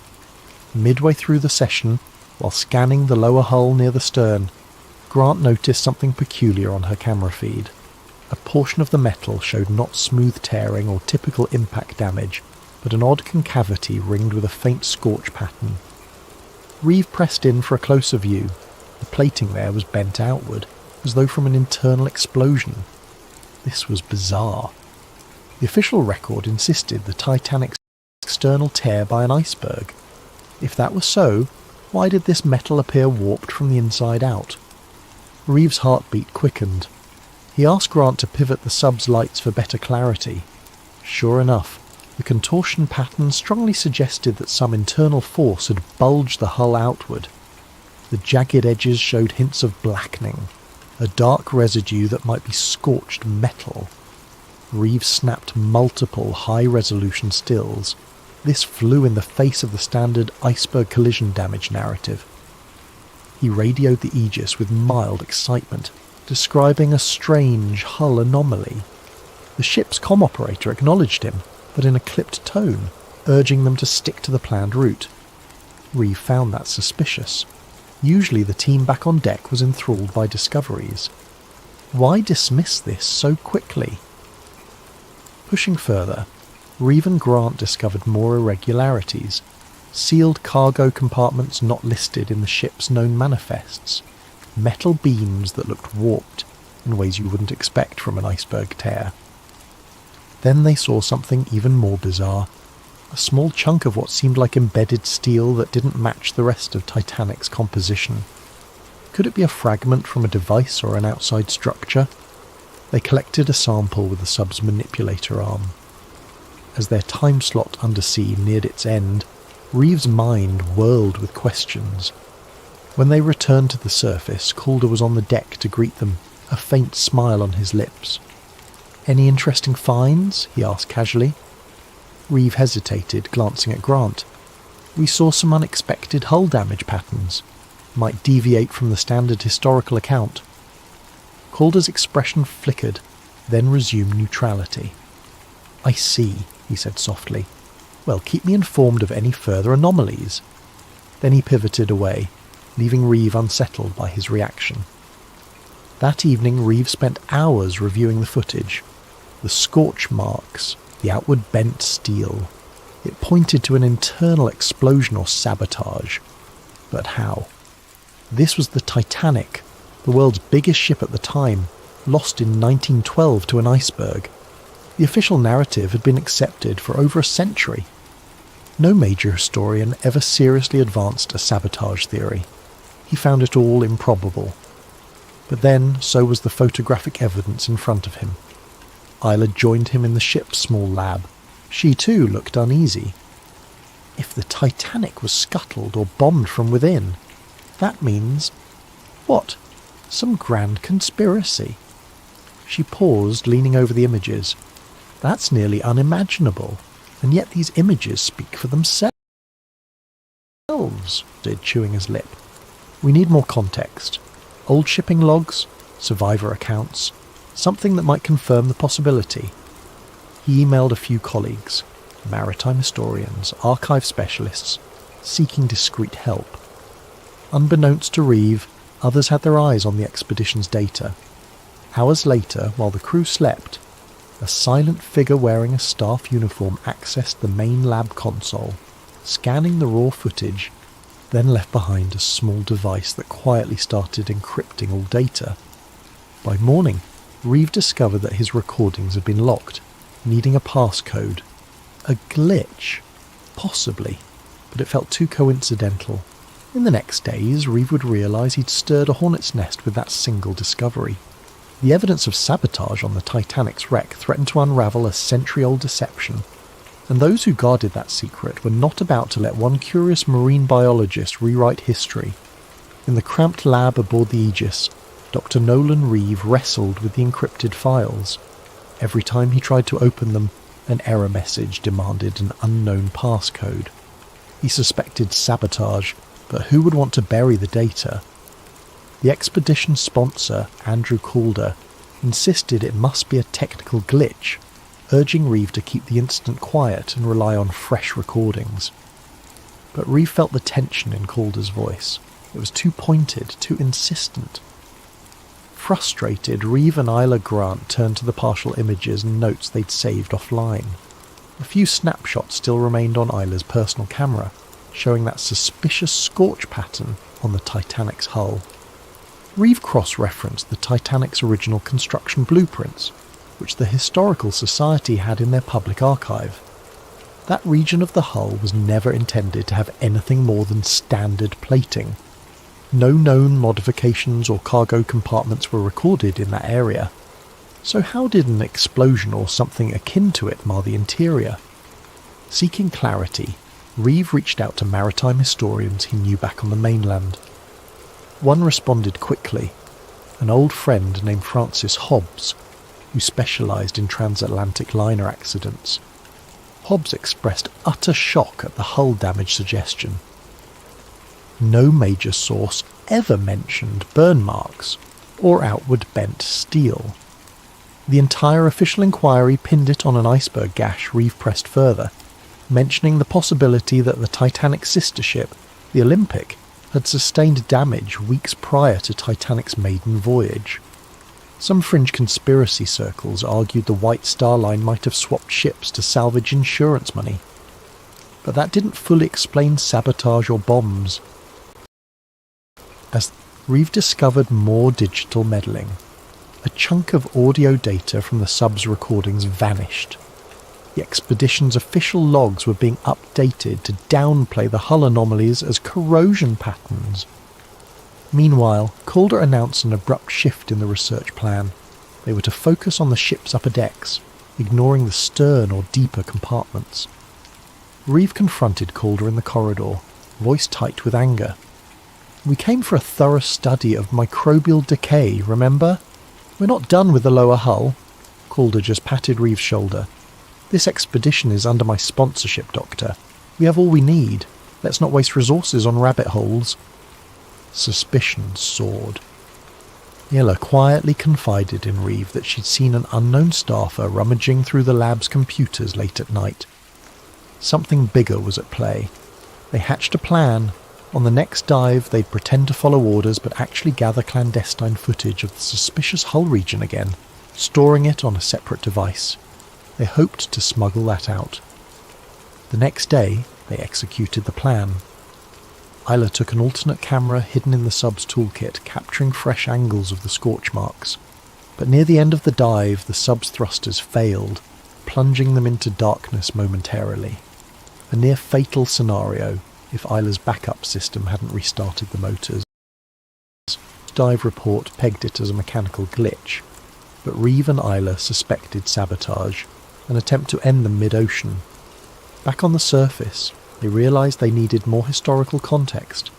Midway through the session, while scanning the lower hull near the stern, Grant noticed something peculiar on her camera feed. A portion of the metal showed not smooth tearing or typical impact damage, but an odd concavity ringed with a faint scorch pattern. Reeve pressed in for a closer view. The plating there was bent outward, as though from an internal explosion. This was bizarre. The official record insisted the Titanic's external tear by an iceberg. If that was so, why did this metal appear warped from the inside out? Reeve's heartbeat quickened. He asked Grant to pivot the sub's lights for better clarity. Sure enough, the contortion pattern strongly suggested that some internal force had bulged the hull outward. The jagged edges showed hints of blackening, a dark residue that might be scorched metal. Reeve snapped multiple high-resolution stills. This flew in the face of the standard iceberg collision damage narrative. He radioed the Aegis with mild excitement, describing a strange hull anomaly. The ship's comm operator acknowledged him, but in a clipped tone, urging them to stick to the planned route. Reeve found that suspicious. Usually the team back on deck was enthralled by discoveries. Why dismiss this so quickly? Pushing further, Reeve and Grant discovered more irregularities. Sealed cargo compartments not listed in the ship's known manifests. Metal beams that looked warped in ways you wouldn't expect from an iceberg tear. Then they saw something even more bizarre. A small chunk of what seemed like embedded steel that didn't match the rest of Titanic's composition. Could it be a fragment from a device or an outside structure? They collected a sample with the sub's manipulator arm. As their time slot undersea neared its end, Reeve's mind whirled with questions. When they returned to the surface, Calder was on the deck to greet them, a faint smile on his lips. "Any interesting finds?" he asked casually. Reeve hesitated, glancing at Grant. "We saw some unexpected hull damage patterns. Might deviate from the standard historical account." Calder's expression flickered, then resumed neutrality. "I see," he said softly. "Well, keep me informed of any further anomalies." Then he pivoted away, leaving Reeve unsettled by his reaction. That evening Reeve spent hours reviewing the footage. The scorch marks, the outward bent steel. It pointed to an internal explosion or sabotage. But how? This was the Titanic, the world's biggest ship at the time, lost in 1912 to an iceberg. The official narrative had been accepted for over a century. No major historian ever seriously advanced a sabotage theory. He found it all improbable. But then, so was the photographic evidence in front of him. Isla joined him in the ship's small lab. She too looked uneasy. If the Titanic was scuttled or bombed from within, that means... what? Some grand conspiracy. She paused, leaning over the images. That's nearly unimaginable, and yet these images speak for themselves, said, chewing his lip. We need more context. Old shipping logs, survivor accounts, something that might confirm the possibility. He emailed a few colleagues, maritime historians, archive specialists, seeking discreet help. Unbeknownst to Reeve, others had their eyes on the expedition's data. Hours later, while the crew slept, a silent figure wearing a staff uniform accessed the main lab console, scanning the raw footage, then left behind a small device that quietly started encrypting all data. By morning, Reeve discovered that his recordings had been locked, needing a passcode. A glitch? Possibly, but it felt too coincidental. In the next days, Reeve would realise he'd stirred a hornet's nest with that single discovery. The evidence of sabotage on the Titanic's wreck threatened to unravel a century-old deception, and those who guarded that secret were not about to let one curious marine biologist rewrite history. In the cramped lab aboard the Aegis, Dr. Nolan Reeve wrestled with the encrypted files. Every time he tried to open them, an error message demanded an unknown passcode. He suspected sabotage, but who would want to bury the data? The expedition sponsor, Andrew Calder, insisted it must be a technical glitch, urging Reeve to keep the incident quiet and rely on fresh recordings. But Reeve felt the tension in Calder's voice. It was too pointed, too insistent. Frustrated, Reeve and Isla Grant turned to the partial images and notes they'd saved offline. A few snapshots still remained on Isla's personal camera, showing that suspicious scorch pattern on the Titanic's hull. Reeve cross-referenced the Titanic's original construction blueprints, which the Historical Society had in their public archive. That region of the hull was never intended to have anything more than standard plating. No known modifications or cargo compartments were recorded in that area. So how did an explosion or something akin to it mar the interior? Seeking clarity, Reeve reached out to maritime historians he knew back on the mainland. One responded quickly, an old friend named Francis Hobbs, who specialised in transatlantic liner accidents. Hobbs expressed utter shock at the hull damage suggestion. No major source ever mentioned burn marks or outward bent steel. The entire official inquiry pinned it on an iceberg gash. Reeve pressed further, mentioning the possibility that the Titanic's sister ship, the Olympic, had sustained damage weeks prior to Titanic's maiden voyage. Some fringe conspiracy circles argued the White Star Line might have swapped ships to salvage insurance money, but that didn't fully explain sabotage or bombs. As Reeve discovered more digital meddling, a chunk of audio data from the sub's recordings vanished. The expedition's official logs were being updated to downplay the hull anomalies as corrosion patterns. Meanwhile, Calder announced an abrupt shift in the research plan. They were to focus on the ship's upper decks, ignoring the stern or deeper compartments. Reeve confronted Calder in the corridor, voice tight with anger. "We came for a thorough study of microbial decay, remember? We're not done with the lower hull." Calder just patted Reeve's shoulder. "This expedition is under my sponsorship, Doctor. We have all we need. Let's not waste resources on rabbit holes." Suspicion soared. Ella quietly confided in Reeve that she'd seen an unknown staffer rummaging through the lab's computers late at night. Something bigger was at play. They hatched a plan. On the next dive, they'd pretend to follow orders but actually gather clandestine footage of the suspicious hull region again, storing it on a separate device. They hoped to smuggle that out. The next day, they executed the plan. Isla took an alternate camera hidden in the sub's toolkit, capturing fresh angles of the scorch marks. But near the end of the dive, the sub's thrusters failed, plunging them into darkness momentarily. A near-fatal scenario if Isla's backup system hadn't restarted the motors. The dive report pegged it as a mechanical glitch, but Reeve and Isla suspected sabotage, an attempt to end them mid-ocean. Back on the surface, they realised they needed more historical context.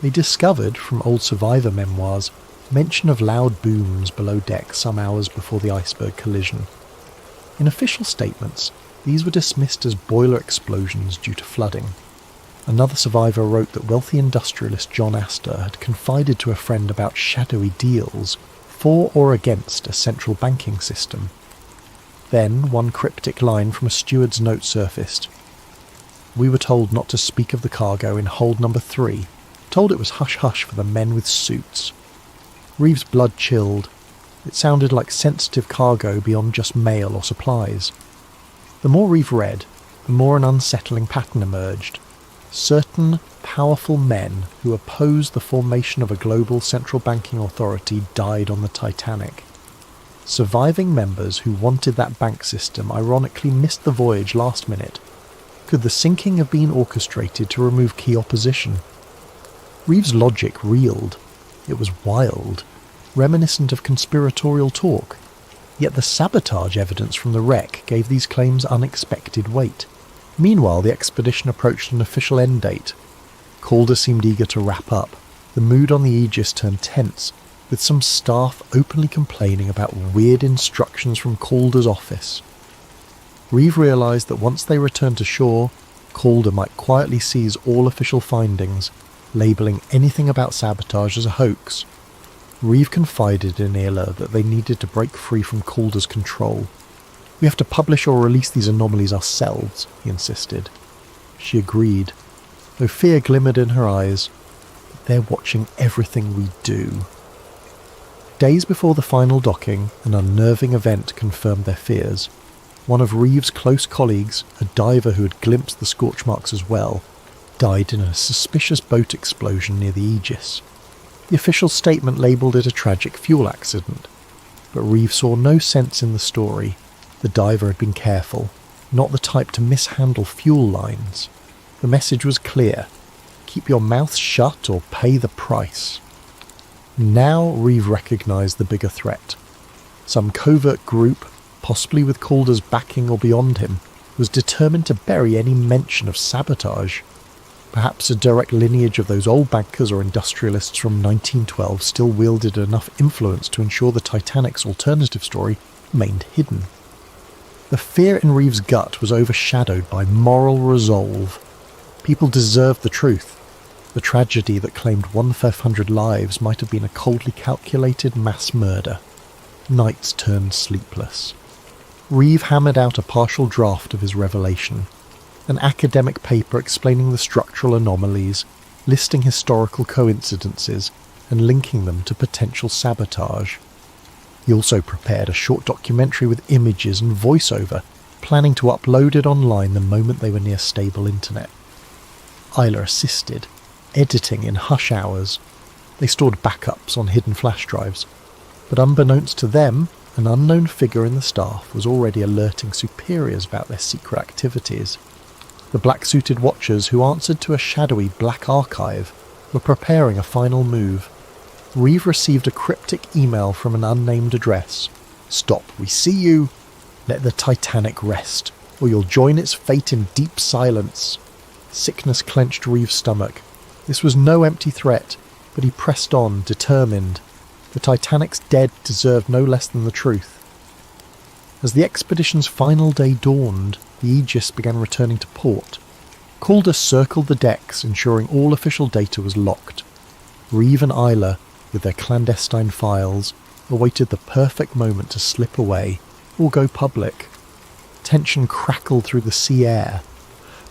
They discovered, from old survivor memoirs, mention of loud booms below deck some hours before the iceberg collision. In official statements, these were dismissed as boiler explosions due to flooding. Another survivor wrote that wealthy industrialist John Astor had confided to a friend about shadowy deals for or against a central banking system. Then one cryptic line from a steward's note surfaced. "We were told not to speak of the cargo in hold number 3, told it was hush-hush for the men with suits." Reeve's blood chilled. It sounded like sensitive cargo beyond just mail or supplies. The more Reeve read, the more an unsettling pattern emerged. Certain powerful men who opposed the formation of a global central banking authority died on the Titanic. Surviving members who wanted that bank system ironically missed the voyage last minute. Could the sinking have been orchestrated to remove key opposition? Reeves' logic reeled. It was wild, reminiscent of conspiratorial talk. Yet the sabotage evidence from the wreck gave these claims unexpected weight. Meanwhile, the expedition approached an official end date. Calder seemed eager to wrap up. The mood on the Aegis turned tense, with some staff openly complaining about weird instructions from Calder's office. Reeve realised that once they returned to shore, Calder might quietly seize all official findings, labelling anything about Sabotage as a hoax. Reeve confided in Ayla that they needed to break free from Calder's control. "We have to publish or release these anomalies ourselves," he insisted. She agreed, though fear glimmered in her eyes. "They're watching everything we do." Days before the final docking, an unnerving event confirmed their fears. One of Reeves' close colleagues, a diver who had glimpsed the scorch marks as well, died in a suspicious boat explosion near the Aegis. The official statement labelled it a tragic fuel accident, but Reeves saw no sense in the story. The diver had been careful, not the type to mishandle fuel lines. The message was clear: keep your mouth shut or pay the price. Now Reeve recognised the bigger threat. Some covert group, possibly with Calder's backing or beyond him, was determined to bury any mention of Sabotage. Perhaps a direct lineage of those old bankers or industrialists from 1912 still wielded enough influence to ensure the Titanic's alternative story remained hidden. The fear in Reeves' gut was overshadowed by moral resolve. People deserved the truth. The tragedy that claimed 1/500 lives might have been a coldly calculated mass murder. Nights turned sleepless. Reeve hammered out a partial draft of his revelation, an academic paper explaining the structural anomalies, listing historical coincidences, and linking them to potential sabotage. He also prepared a short documentary with images and voiceover, planning to upload it online the moment they were near stable internet. Isla assisted, editing in hush hours. They stored backups on hidden flash drives, but unbeknownst to them, an unknown figure in the staff was already alerting superiors about their secret activities. The black-suited watchers who answered to a shadowy black archive were preparing a final move. Reeve received a cryptic email from an unnamed address. "Stop, we see you. Let the Titanic rest, or you'll join its fate in deep silence." Sickness clenched Reeve's stomach. This was no empty threat, but he pressed on, determined. The Titanic's dead deserved no less than the truth. As the expedition's final day dawned, the Aegis began returning to port. Calder circled the decks, ensuring all official data was locked. Reeve and Isla, with their clandestine files, awaited the perfect moment to slip away or go public. Tension crackled through the sea air.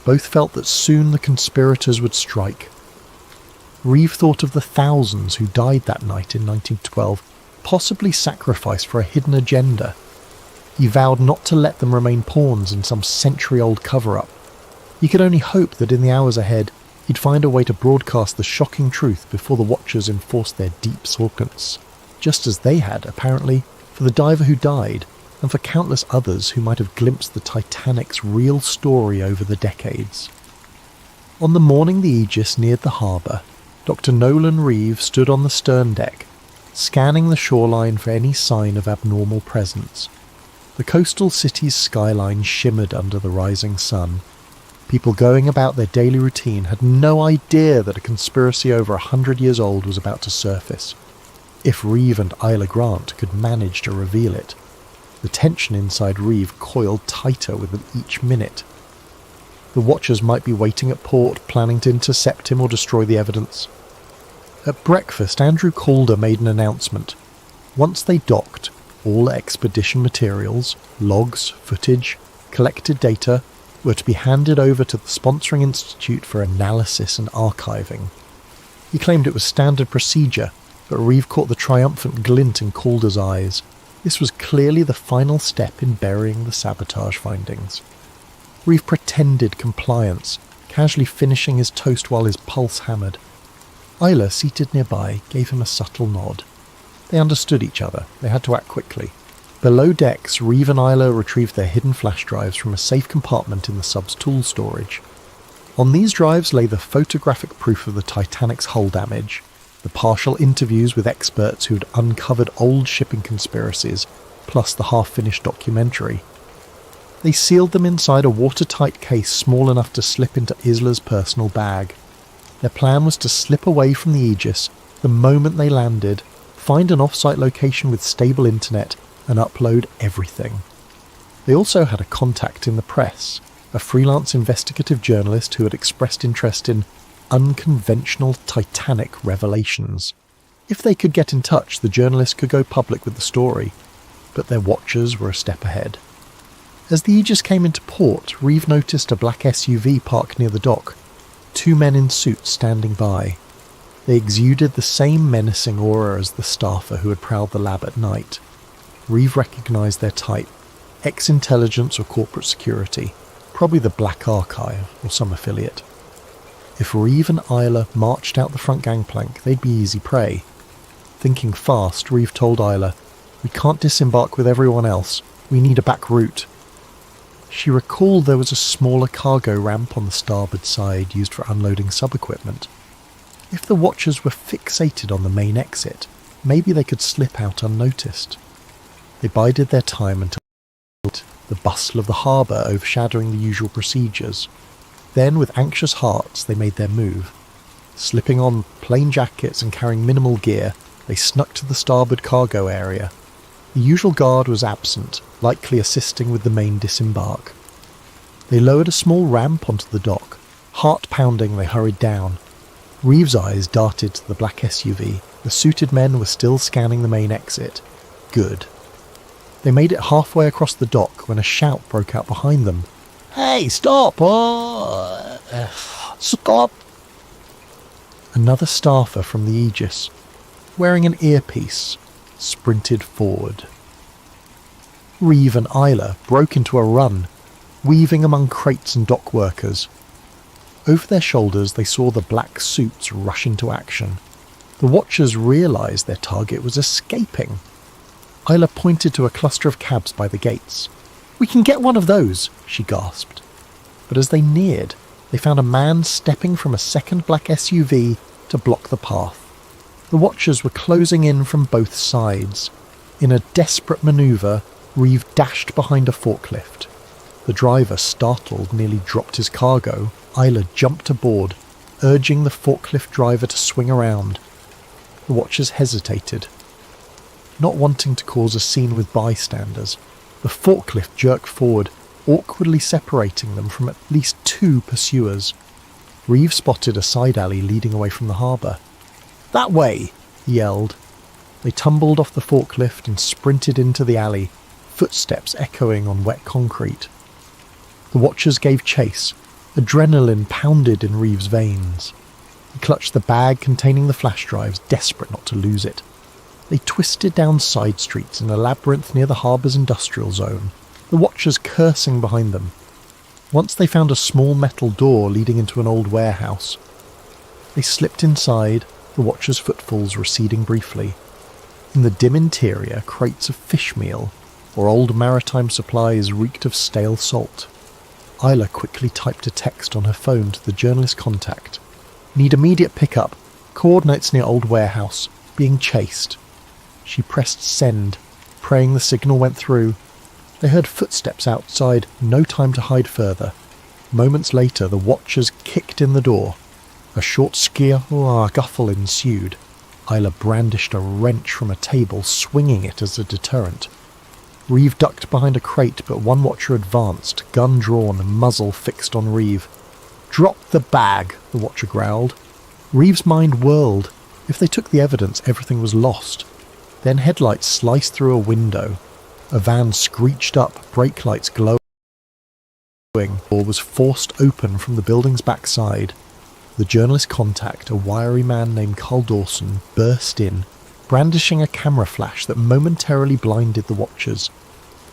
Both felt that soon the conspirators would strike. Reeve thought of the thousands who died that night in 1912, possibly sacrificed for a hidden agenda. He vowed not to let them remain pawns in some century-old cover-up. He could only hope that in the hours ahead, he'd find a way to broadcast the shocking truth before the Watchers enforced their deep silence, just as they had, apparently, for the diver who died, and for countless others who might have glimpsed the Titanic's real story over the decades. On the morning the Aegis neared the harbour, Dr. Nolan Reeve stood on the stern deck, scanning the shoreline for any sign of abnormal presence. The coastal city's skyline shimmered under the rising sun. People going about their daily routine had no idea that a conspiracy over 100 years old was about to surface, if Reeve and Isla Grant could manage to reveal it. The tension inside Reeve coiled tighter with each minute. The Watchers might be waiting at port, planning to intercept him or destroy the evidence. At breakfast, Andrew Calder made an announcement. Once they docked, all expedition materials, logs, footage, collected data were to be handed over to the sponsoring institute for analysis and archiving. He claimed it was standard procedure, but Reeve caught the triumphant glint in Calder's eyes. This was clearly the final step in burying the sabotage findings. Reeve pretended compliance, casually finishing his toast while his pulse hammered. Isla, seated nearby, gave him a subtle nod. They understood each other. They had to act quickly. Below decks, Reeve and Isla retrieved their hidden flash drives from a safe compartment in the sub's tool storage. On these drives lay the photographic proof of the Titanic's hull damage, the partial interviews with experts who had uncovered old shipping conspiracies, plus the half-finished documentary. They sealed them inside a watertight case small enough to slip into Isla's personal bag. Their plan was to slip away from the Aegis the moment they landed, find an off-site location with stable internet, and upload everything. They also had a contact in the press, a freelance investigative journalist who had expressed interest in unconventional Titanic revelations. If they could get in touch, the journalist could go public with the story, but their watchers were a step ahead. As the Aegis came into port, Reeve noticed a black SUV parked near the dock, 2 men in suits standing by. They exuded the same menacing aura as the staffer who had prowled the lab at night. Reeve recognised their type, ex-intelligence or corporate security, probably the Black Archive or some affiliate. If Reeve and Isla marched out the front gangplank, they'd be easy prey. Thinking fast, Reeve told Isla, "We can't disembark with everyone else. We need a back route." She recalled there was a smaller cargo ramp on the starboard side used for unloading sub-equipment. If the watchers were fixated on the main exit, maybe they could slip out unnoticed. They bided their time until the bustle of the harbour overshadowing the usual procedures. Then, with anxious hearts, they made their move. Slipping on plain jackets and carrying minimal gear, they snuck to the starboard cargo area. The usual guard was absent, likely assisting with the main disembark. They lowered a small ramp onto the dock. Heart pounding, they hurried down. Reeve's eyes darted to the black SUV. The suited men were still scanning the main exit. Good. They made it halfway across the dock when a shout broke out behind them. "Hey, stop! Stop!" Another staffer from the Aegis, wearing an earpiece, sprinted forward. Reeve and Isla broke into a run, weaving among crates and dock workers. Over their shoulders they saw the black suits rush into action. The watchers realised their target was escaping. Isla pointed to a cluster of cabs by the gates. "We can get one of those," she gasped. But as they neared, they found a man stepping from a second black SUV to block the path. The watchers were closing in from both sides. In a desperate manoeuvre, Reeve dashed behind a forklift. The driver, startled, nearly dropped his cargo. Isla jumped aboard, urging the forklift driver to swing around. The watchers hesitated, not wanting to cause a scene with bystanders. The forklift jerked forward, awkwardly separating them from at least 2 pursuers. Reeve spotted a side alley leading away from the harbour. "That way!" he yelled. They tumbled off the forklift and sprinted into the alley, footsteps echoing on wet concrete. The watchers gave chase. Adrenaline pounded in Reeve's veins. He clutched the bag containing the flash drives, desperate not to lose it. They twisted down side streets in a labyrinth near the harbour's industrial zone, the watchers cursing behind them. Once they found a small metal door leading into an old warehouse. They slipped inside, the watchers' footfalls receding briefly. In the dim interior, crates of fish meal or old maritime supplies reeked of stale salt. Isla quickly typed a text on her phone to the journalist contact. "Need immediate pickup. Coordinates near old warehouse. Being chased." She pressed send, praying the signal went through. They heard footsteps outside, no time to hide further. Moments later, the watchers kicked in the door. A short scuffle ensued. Isla brandished a wrench from a table, swinging it as a deterrent. Reeve ducked behind a crate, but one watcher advanced, gun drawn, muzzle fixed on Reeve. "Drop the bag," the watcher growled. Reeve's mind whirled. If they took the evidence, everything was lost. Then headlights sliced through a window. A van screeched up, brake lights glowing. The door was forced open from the building's backside. The journalist contact, a wiry man named Carl Dawson, burst in, brandishing a camera flash that momentarily blinded the watchers.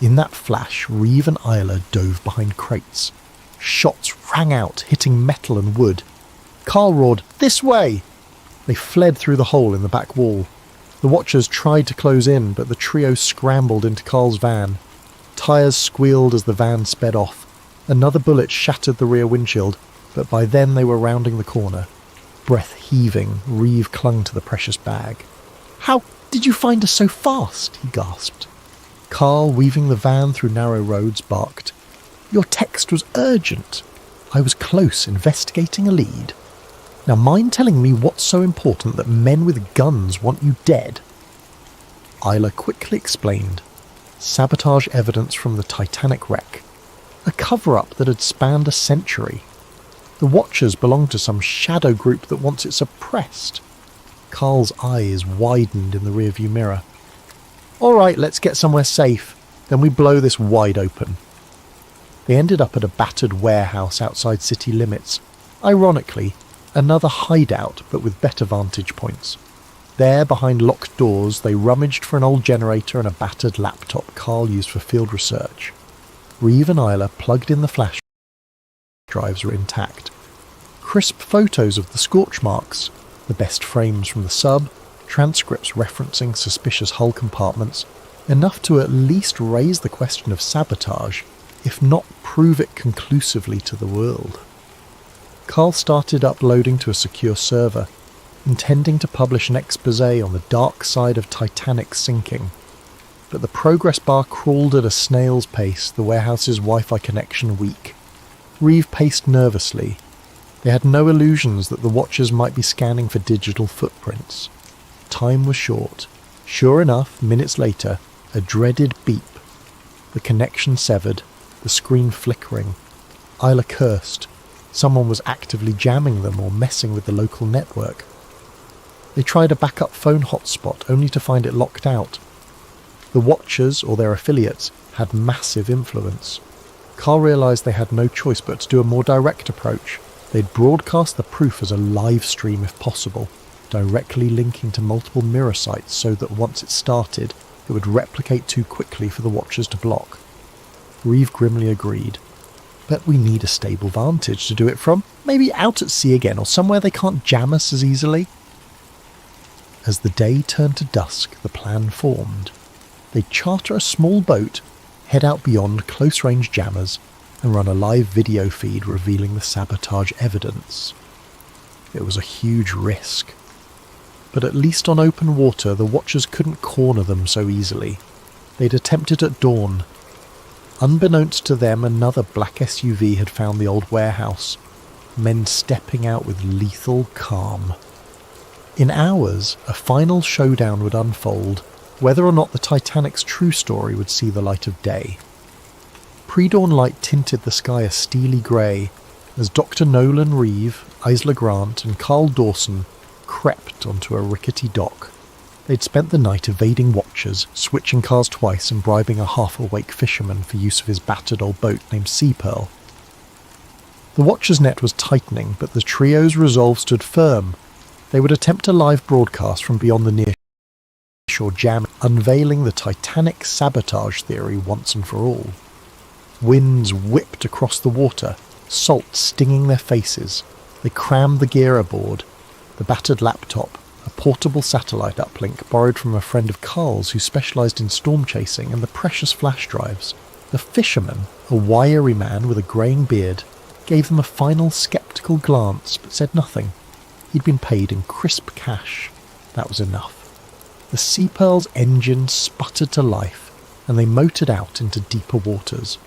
In that flash, Reeve and Isla dove behind crates. Shots rang out, hitting metal and wood. Carl roared, "This way!" They fled through the hole in the back wall. The watchers tried to close in, but the trio scrambled into Carl's van. Tyres squealed as the van sped off. Another bullet shattered the rear windshield, but by then they were rounding the corner. Breath heaving, Reeve clung to the precious bag. "How did you find us so fast?" he gasped. Carl, weaving the van through narrow roads, barked. "Your text was urgent. I was close, investigating a lead. Now mind telling me what's so important that men with guns want you dead?" Isla quickly explained. Sabotage evidence from the Titanic wreck. A cover-up that had spanned a century. The Watchers belong to some shadow group that wants it suppressed. Carl's eyes widened in the rearview mirror. "All right, let's get somewhere safe. Then we blow this wide open." They ended up at a battered warehouse outside city limits. Ironically, another hideout, but with better vantage points. There, behind locked doors, they rummaged for an old generator and a battered laptop Carl used for field research. Reeve and Isla plugged in the flash drives were intact. Crisp photos of the scorch marks, the best frames from the sub, transcripts referencing suspicious hull compartments, enough to at least raise the question of sabotage, if not prove it conclusively to the world. Carl started uploading to a secure server, intending to publish an exposé on the dark side of Titanic sinking. But the progress bar crawled at a snail's pace, the warehouse's Wi-Fi connection weak. Reeve paced nervously. They had no illusions that the Watchers might be scanning for digital footprints. Time was short. Sure enough, minutes later, a dreaded beep. The connection severed, the screen flickering. Isla cursed. Someone was actively jamming them or messing with the local network. They tried a backup phone hotspot, only to find it locked out. The Watchers, or their affiliates, had massive influence. Carl realised they had no choice but to do a more direct approach. They'd broadcast the proof as a live stream if possible, directly linking to multiple mirror sites so that once it started, it would replicate too quickly for the Watchers to block. Reeve grimly agreed. "Bet we need a stable vantage to do it from. Maybe out at sea again, or somewhere they can't jam us as easily." As the day turned to dusk, the plan formed. They'd charter a small boat, head out beyond close-range jammers, and run a live video feed revealing the sabotage evidence. It was a huge risk. But at least on open water, the Watchers couldn't corner them so easily. They'd attempted at dawn. Unbeknownst to them, another black SUV had found the old warehouse, men stepping out with lethal calm. In hours, a final showdown would unfold, whether or not the Titanic's true story would see the light of day. Pre-dawn light tinted the sky a steely grey as Dr. Nolan Reeve, Isla Grant and Carl Dawson crept onto a rickety dock. They'd spent the night evading Watchers, switching cars twice and bribing a half-awake fisherman for use of his battered old boat named Sea Pearl. The Watchers' net was tightening, but the trio's resolve stood firm. They would attempt a live broadcast from beyond the near-shore jam, unveiling the Titanic sabotage theory once and for all. Winds whipped across the water, salt stinging their faces. They crammed the gear aboard, the battered laptop, a portable satellite uplink borrowed from a friend of Carl's who specialised in storm chasing, and the precious flash drives. The fisherman, a wiry man with a greying beard, gave them a final sceptical glance but said nothing. He'd been paid in crisp cash. That was enough. The Sea Pearl's engine sputtered to life, and they motored out into deeper waters.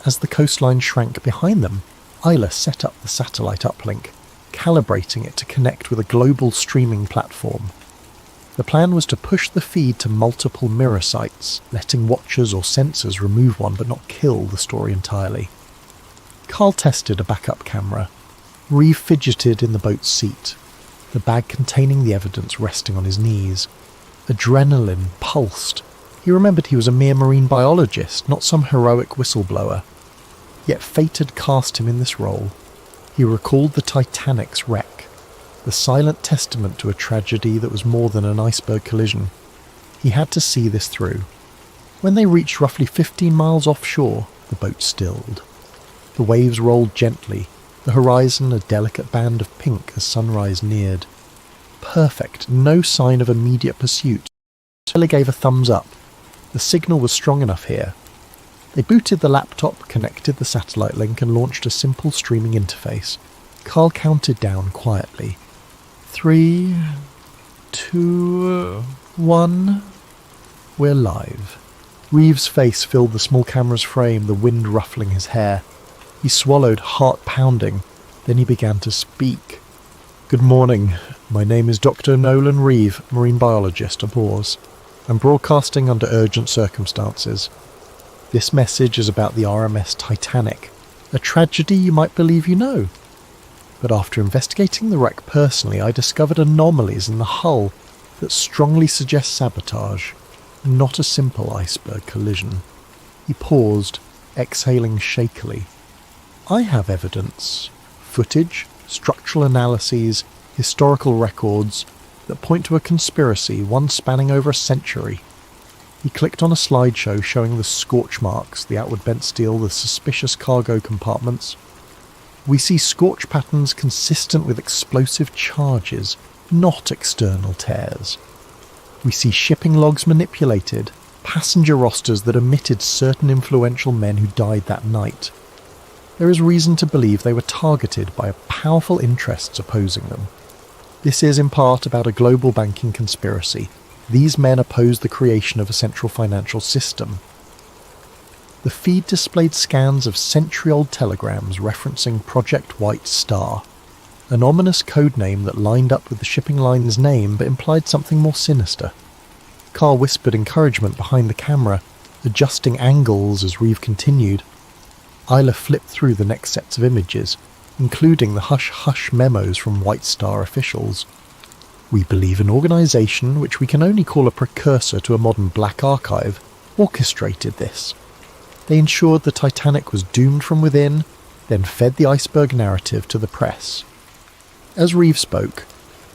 As the coastline shrank behind them, Isla set up the satellite uplink, calibrating it to connect with a global streaming platform. The plan was to push the feed to multiple mirror sites, letting Watchers or sensors remove one but not kill the story entirely. Carl tested a backup camera. Reeve fidgeted in the boat's seat, the bag containing the evidence resting on his knees. Adrenaline pulsed. He remembered he was a mere marine biologist, not some heroic whistleblower. Yet fate had cast him in this role. He recalled the Titanic's wreck, the silent testament to a tragedy that was more than an iceberg collision. He had to see this through. When they reached roughly 15 miles offshore, the boat stilled. The waves rolled gently, the horizon a delicate band of pink as sunrise neared. perfect, no sign of immediate pursuit. Taylor gave a thumbs up. The signal was strong enough here. They booted the laptop, connected the satellite link, and launched a simple streaming interface. Carl counted down quietly. 3, 2, 1... We're live. Reeves' face filled the small camera's frame, the wind ruffling his hair. He swallowed, heart pounding. Then he began to speak. "Good morning. My name is Dr. Nolan Reeve, marine biologist." A pause. "I'm broadcasting under urgent circumstances. This message is about the RMS Titanic, a tragedy you might believe you know. But after investigating the wreck personally, I discovered anomalies in the hull that strongly suggest sabotage, not a simple iceberg collision." He paused, exhaling shakily. "I have evidence, footage, structural analyses, historical records that point to a conspiracy, one spanning over a century." He clicked on a slideshow showing the scorch marks, the outward bent steel, the suspicious cargo compartments. "We see scorch patterns consistent with explosive charges, not external tears. We see shipping logs manipulated, passenger rosters that omitted certain influential men who died that night. There is reason to believe they were targeted by powerful interests opposing them. This is in part about a global banking conspiracy. These men oppose the creation of a central financial system." The feed displayed scans of century-old telegrams referencing Project White Star, an ominous code name that lined up with the shipping line's name but implied something more sinister. Carl whispered encouragement behind the camera, adjusting angles as Reeve continued. Isla flipped through the next sets of images, including the hush-hush memos from White Star officials. "We believe an organisation, which we can only call a precursor to a modern black archive, orchestrated this. They ensured the Titanic was doomed from within, then fed the iceberg narrative to the press." As Reeve spoke,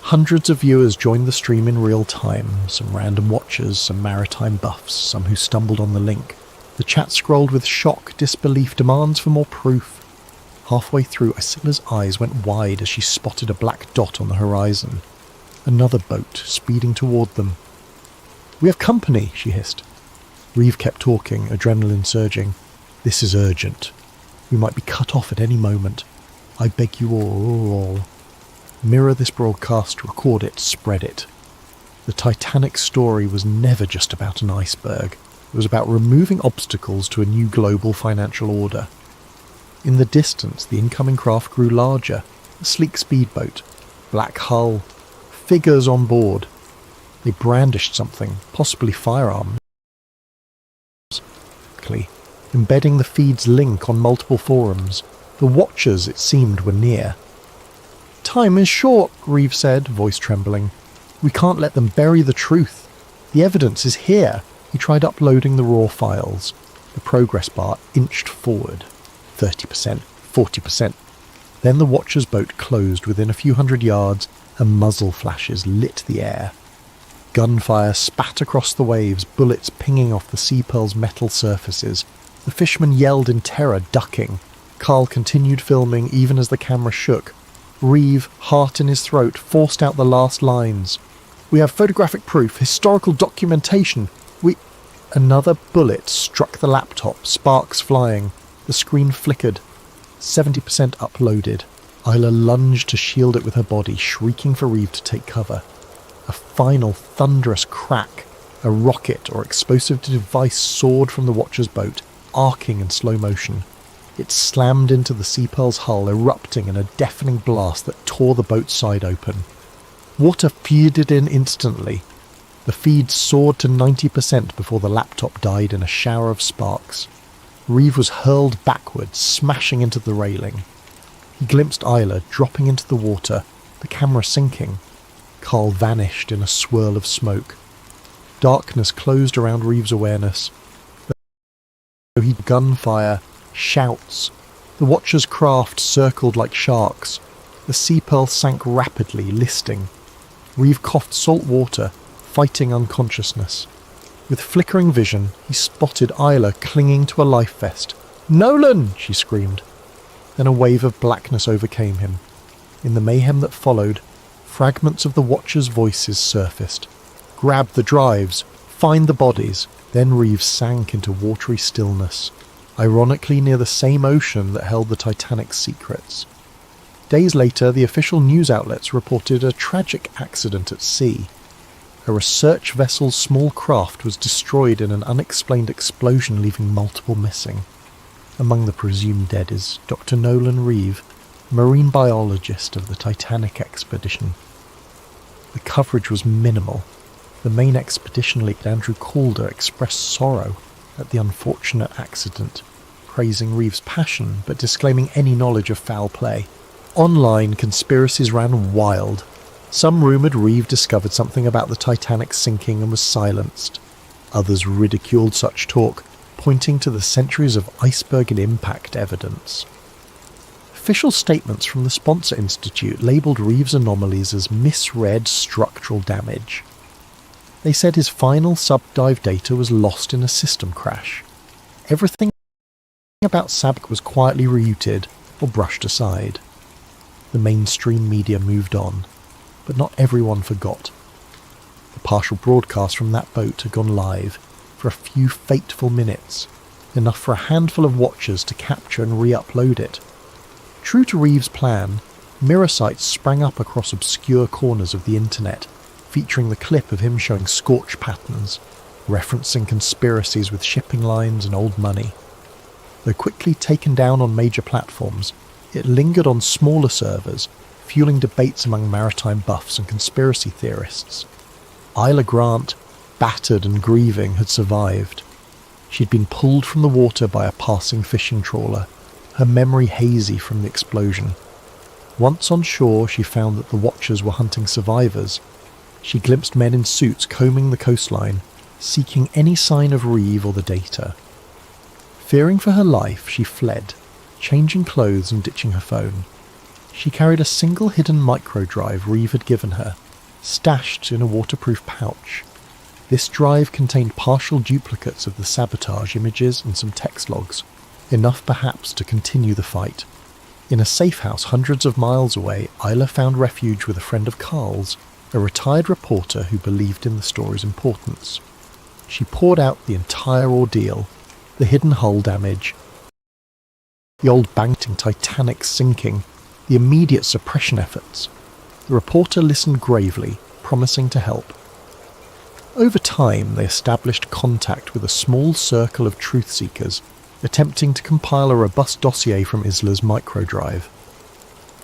hundreds of viewers joined the stream in real time, some random watchers, some maritime buffs, some who stumbled on the link. The chat scrolled with shock, disbelief, demands for more proof. Halfway through, Isila's eyes went wide as she spotted a black dot on the horizon. Another boat, speeding toward them. "We have company," she hissed. Reeve kept talking, adrenaline surging. "This is urgent. We might be cut off at any moment. I beg you all. Mirror this broadcast, record it, spread it. The Titanic story was never just about an iceberg. It was about removing obstacles to a new global financial order." In the distance, the incoming craft grew larger. A sleek speedboat, black hull, figures on board. They brandished something, possibly firearms, embedding the feed's link on multiple forums. The watchers, it seemed, were near. "Time is short," Reeve said, voice trembling. "We can't let them bury the truth. The evidence is here." He tried uploading the raw files. The progress bar inched forward. 30%, 40%. Then the watcher's boat closed within a few hundred yards, and muzzle flashes lit the air. Gunfire spat across the waves, bullets pinging off the Sea Pearl's metal surfaces. The fishermen yelled in terror, ducking. Carl continued filming even as the camera shook. Reeve, heart in his throat, forced out the last lines. "We have photographic proof, historical documentation. Another bullet struck the laptop, sparks flying. The screen flickered. 70% uploaded. Isla lunged to shield it with her body, shrieking for Reeve to take cover. A final thunderous crack. A rocket or explosive device soared from the watcher's boat, arcing in slow motion. It slammed into the Sea Pearl's hull, erupting in a deafening blast that tore the boat's side open. Water flooded in instantly. The feed soared to 90% before the laptop died in a shower of sparks. Reeve was hurled backwards, smashing into the railing. He glimpsed Isla dropping into the water, the camera sinking. Carl vanished in a swirl of smoke. Darkness closed around Reeve's awareness. Though he gunfire, shouts. The watcher's craft circled like sharks. The Sea Pearl sank rapidly, listing. Reeve coughed salt water, fighting unconsciousness. With flickering vision, he spotted Isla clinging to a life vest. "Nolan!" she screamed. Then a wave of blackness overcame him. In the mayhem that followed, fragments of the watchers' voices surfaced. "Grab the drives! Find the bodies!" Then Reeves sank into watery stillness, ironically near the same ocean that held the Titanic's secrets. Days later, the official news outlets reported a tragic accident at sea. A research vessel's small craft was destroyed in an unexplained explosion, leaving multiple missing. Among the presumed dead is Dr. Nolan Reeve, marine biologist of the Titanic expedition. The coverage was minimal. The main expedition lead, Andrew Calder, expressed sorrow at the unfortunate accident, praising Reeve's passion but disclaiming any knowledge of foul play. Online, conspiracies ran wild. Some rumoured Reeve discovered something about the Titanic sinking and was silenced. Others ridiculed such talk, pointing to the centuries of iceberg and impact evidence. Official statements from the Sponsor Institute labelled Reeve's anomalies as misread structural damage. They said his final sub-dive data was lost in a system crash. Everything about Sabotage was quietly rerouted or brushed aside. The mainstream media moved on, but not everyone forgot. The partial broadcast from that boat had gone live for a few fateful minutes, enough for a handful of watchers to capture and re-upload it. True to Reeve's plan, mirror sites sprang up across obscure corners of the internet, featuring the clip of him showing scorch patterns, referencing conspiracies with shipping lines and old money. Though quickly taken down on major platforms, it lingered on smaller servers, fueling debates among maritime buffs and conspiracy theorists. Isla Grant, battered and grieving, had survived. She'd been pulled from the water by a passing fishing trawler, her memory hazy from the explosion. Once on shore, she found that the watchers were hunting survivors. She glimpsed men in suits combing the coastline, seeking any sign of Reeve or the data. Fearing for her life, she fled, changing clothes and ditching her phone. She carried a single hidden microdrive Reeve had given her, stashed in a waterproof pouch. This drive contained partial duplicates of the Sabotage images and some text logs, enough perhaps to continue the fight. In a safe house hundreds of miles away, Isla found refuge with a friend of Carl's, a retired reporter who believed in the story's importance. She poured out the entire ordeal, the hidden hull damage, the old banking Titanic sinking, the immediate suppression efforts. The reporter listened gravely, promising to help. Over time, they established contact with a small circle of truth seekers, attempting to compile a robust dossier from Isla's microdrive.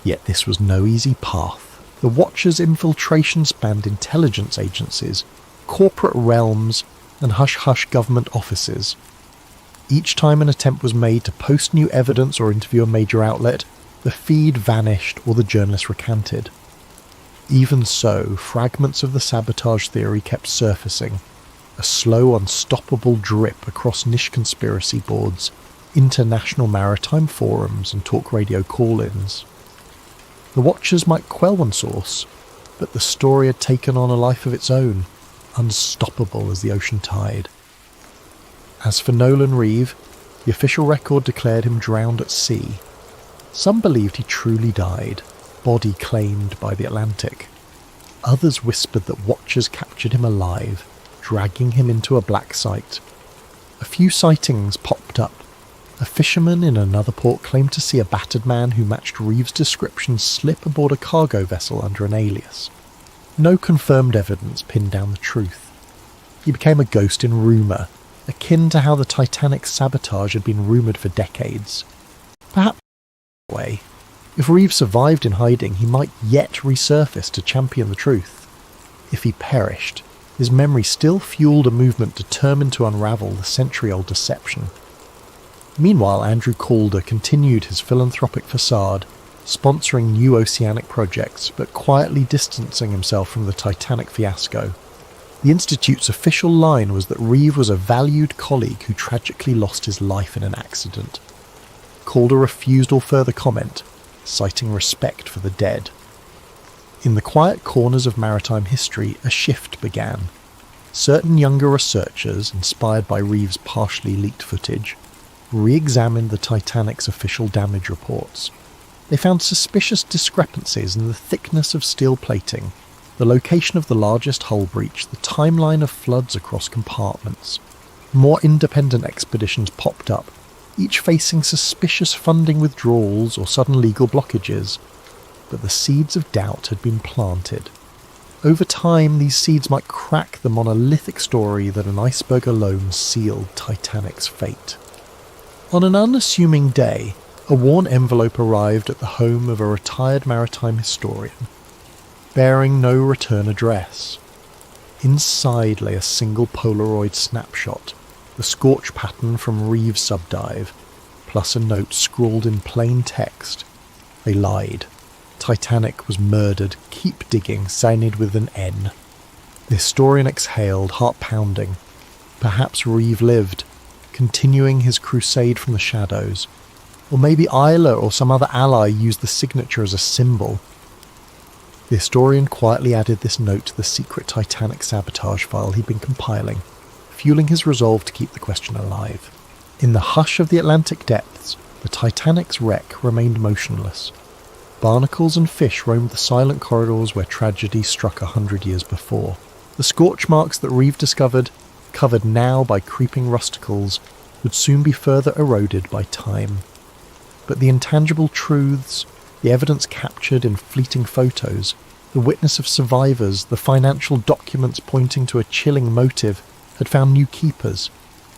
Yet this was no easy path. The Watcher's infiltration spanned intelligence agencies, corporate realms, and hush-hush government offices. Each time an attempt was made to post new evidence or interview a major outlet, the feed vanished or the journalist recanted. Even so, fragments of the Sabotage theory kept surfacing, a slow, unstoppable drip across niche conspiracy boards, international maritime forums, and talk radio call-ins. The Watchers might quell one source, but the story had taken on a life of its own, unstoppable as the ocean tide. As for Nolan Reeve, the official record declared him drowned at sea. Some believed he truly died, body claimed by the Atlantic. Others whispered that watchers captured him alive, dragging him into a black site. A few sightings popped up. A fisherman in another port claimed to see a battered man who matched Reeve's description slip aboard a cargo vessel under an alias. No confirmed evidence pinned down the truth. He became a ghost in rumour, akin to how the Titanic's sabotage had been rumoured for decades. Perhaps way. If Reeve survived in hiding, he might yet resurface to champion the truth. If he perished, his memory still fueled a movement determined to unravel the century-old deception. Meanwhile, Andrew Calder continued his philanthropic facade, sponsoring new oceanic projects, but quietly distancing himself from the Titanic fiasco. The Institute's official line was that Reeve was a valued colleague who tragically lost his life in an accident. Calder refused all further comment, citing respect for the dead. In the quiet corners of maritime history, a shift began. Certain younger researchers, inspired by Reeve's partially leaked footage, re-examined the Titanic's official damage reports. They found suspicious discrepancies in the thickness of steel plating, the location of the largest hull breach, the timeline of floods across compartments. More independent expeditions popped up, each facing suspicious funding withdrawals or sudden legal blockages, but the seeds of doubt had been planted. Over time, these seeds might crack the monolithic story that an iceberg alone sealed Titanic's fate. On an unassuming day, a worn envelope arrived at the home of a retired maritime historian, bearing no return address. Inside lay a single Polaroid snapshot, the scorch pattern from Reeves' subdive, plus a note scrawled in plain text. They lied. Titanic was murdered. Keep digging, signed with an N. The historian exhaled, heart pounding. Perhaps Reeve lived, continuing his crusade from the shadows. Or maybe Isla or some other ally used the signature as a symbol. The historian quietly added this note to the secret Titanic sabotage file he'd been compiling, fueling his resolve to keep the question alive. In the hush of the Atlantic depths, the Titanic's wreck remained motionless. Barnacles and fish roamed the silent corridors where tragedy struck 100 years before. The scorch marks that Reeve discovered, covered now by creeping rusticles, would soon be further eroded by time. But the intangible truths, the evidence captured in fleeting photos, the witness of survivors, the financial documents pointing to a chilling motive, had found new keepers.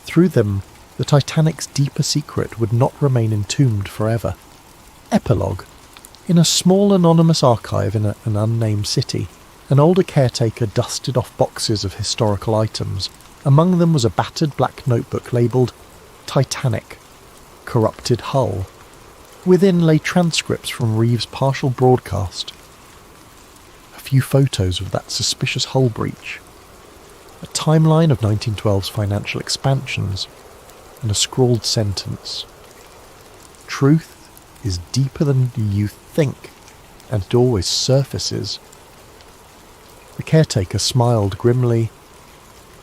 Through them, the Titanic's deeper secret would not remain entombed forever. Epilogue. In a small anonymous archive in an unnamed city, an older caretaker dusted off boxes of historical items. Among them was a battered black notebook labelled Titanic, corrupted hull. Within lay transcripts from Reeves' partial broadcast. A few photos of that suspicious hull breach. A timeline of 1912's financial expansions, and a scrawled sentence. Truth is deeper than you think, and it always surfaces. The caretaker smiled grimly.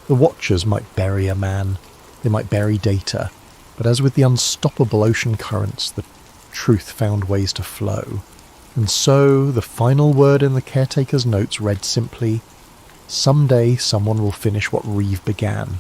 The watchers might bury a man, they might bury data, but as with the unstoppable ocean currents, the truth found ways to flow. And so the final word in the caretaker's notes read simply, "Someday someone will finish what Reeve began."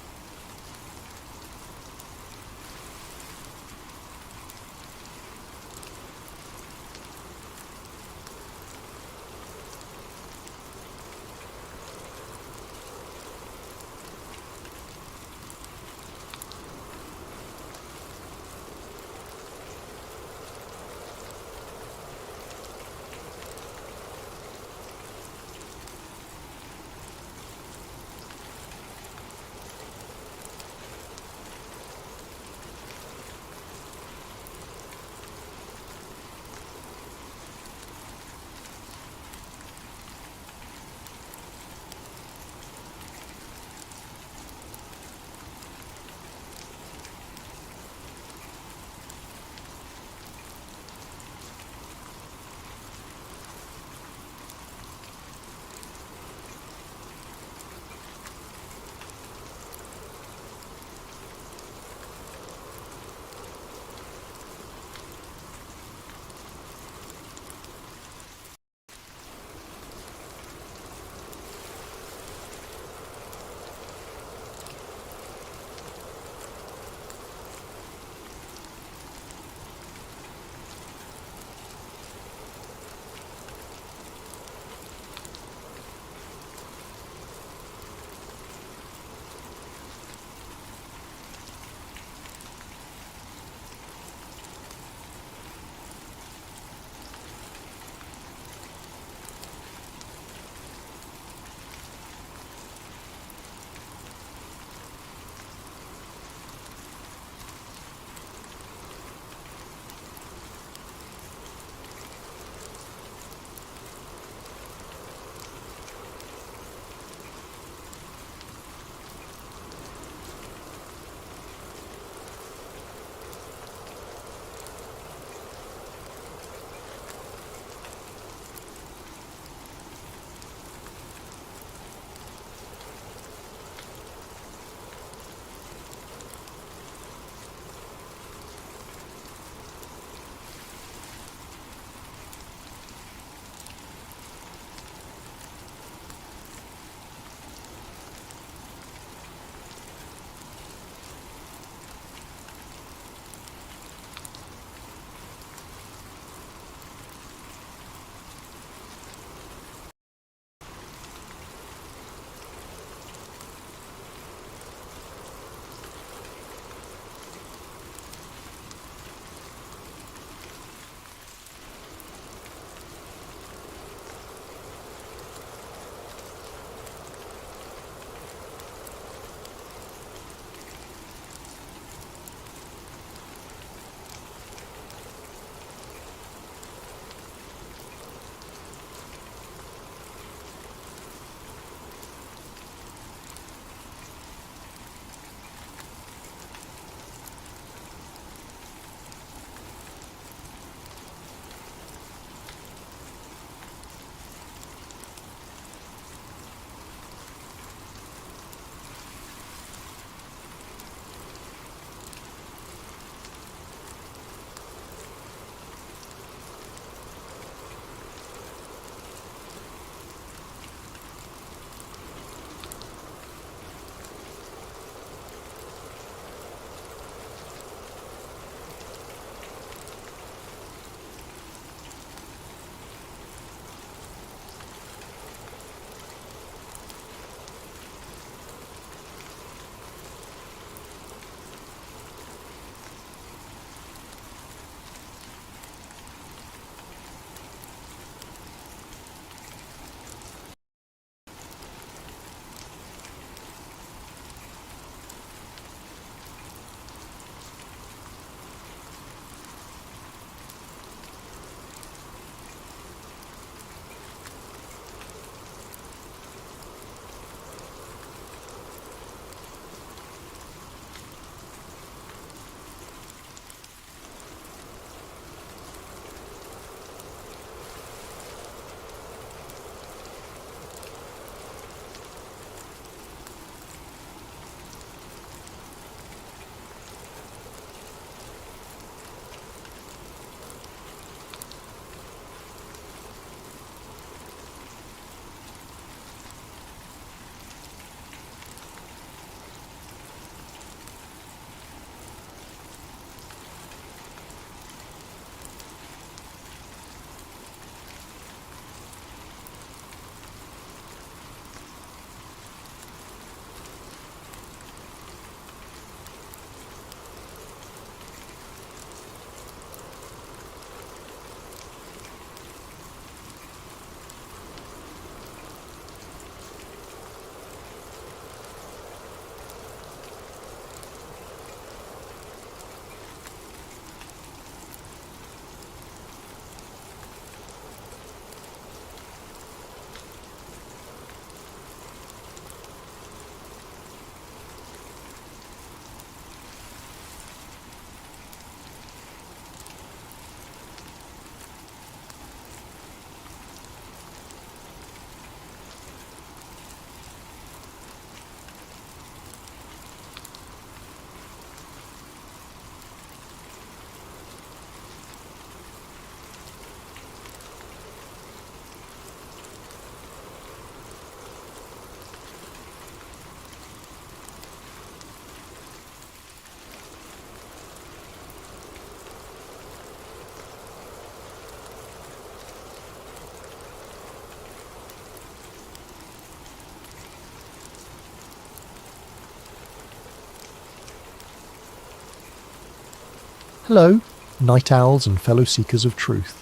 Hello, night owls and fellow seekers of truth.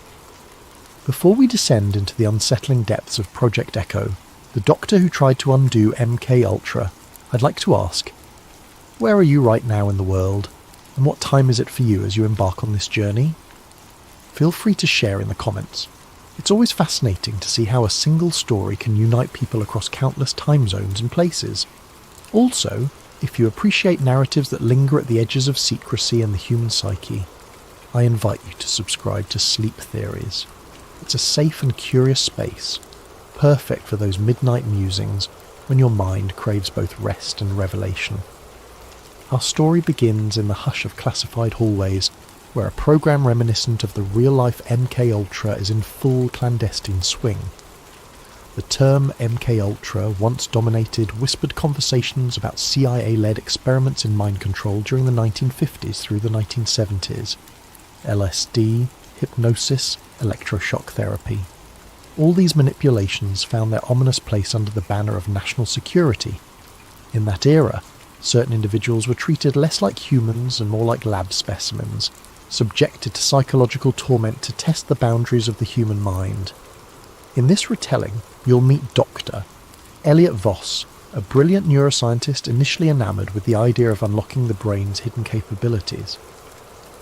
Before we descend into the unsettling depths of Project Echo, the Doctor who tried to undo MK Ultra, I'd like to ask, where are you right now in the world, and what time is it for you as you embark on this journey? Feel free to share in the comments. It's always fascinating to see how a single story can unite people across countless time zones and places. Also, if you appreciate narratives that linger at the edges of secrecy and the human psyche, I invite you to subscribe to Sleep Theories. It's a safe and curious space, perfect for those midnight musings when your mind craves both rest and revelation. Our story begins in the hush of classified hallways, where a program reminiscent of the real-life MK Ultra is in full clandestine swing. The term MK Ultra once dominated whispered conversations about CIA-led experiments in mind control during the 1950s through the 1970s. LSD, hypnosis, electroshock therapy. All these manipulations found their ominous place under the banner of national security. In that era, certain individuals were treated less like humans and more like lab specimens, subjected to psychological torment to test the boundaries of the human mind. In this retelling, you'll meet Dr. Elliot Voss, a brilliant neuroscientist initially enamoured with the idea of unlocking the brain's hidden capabilities.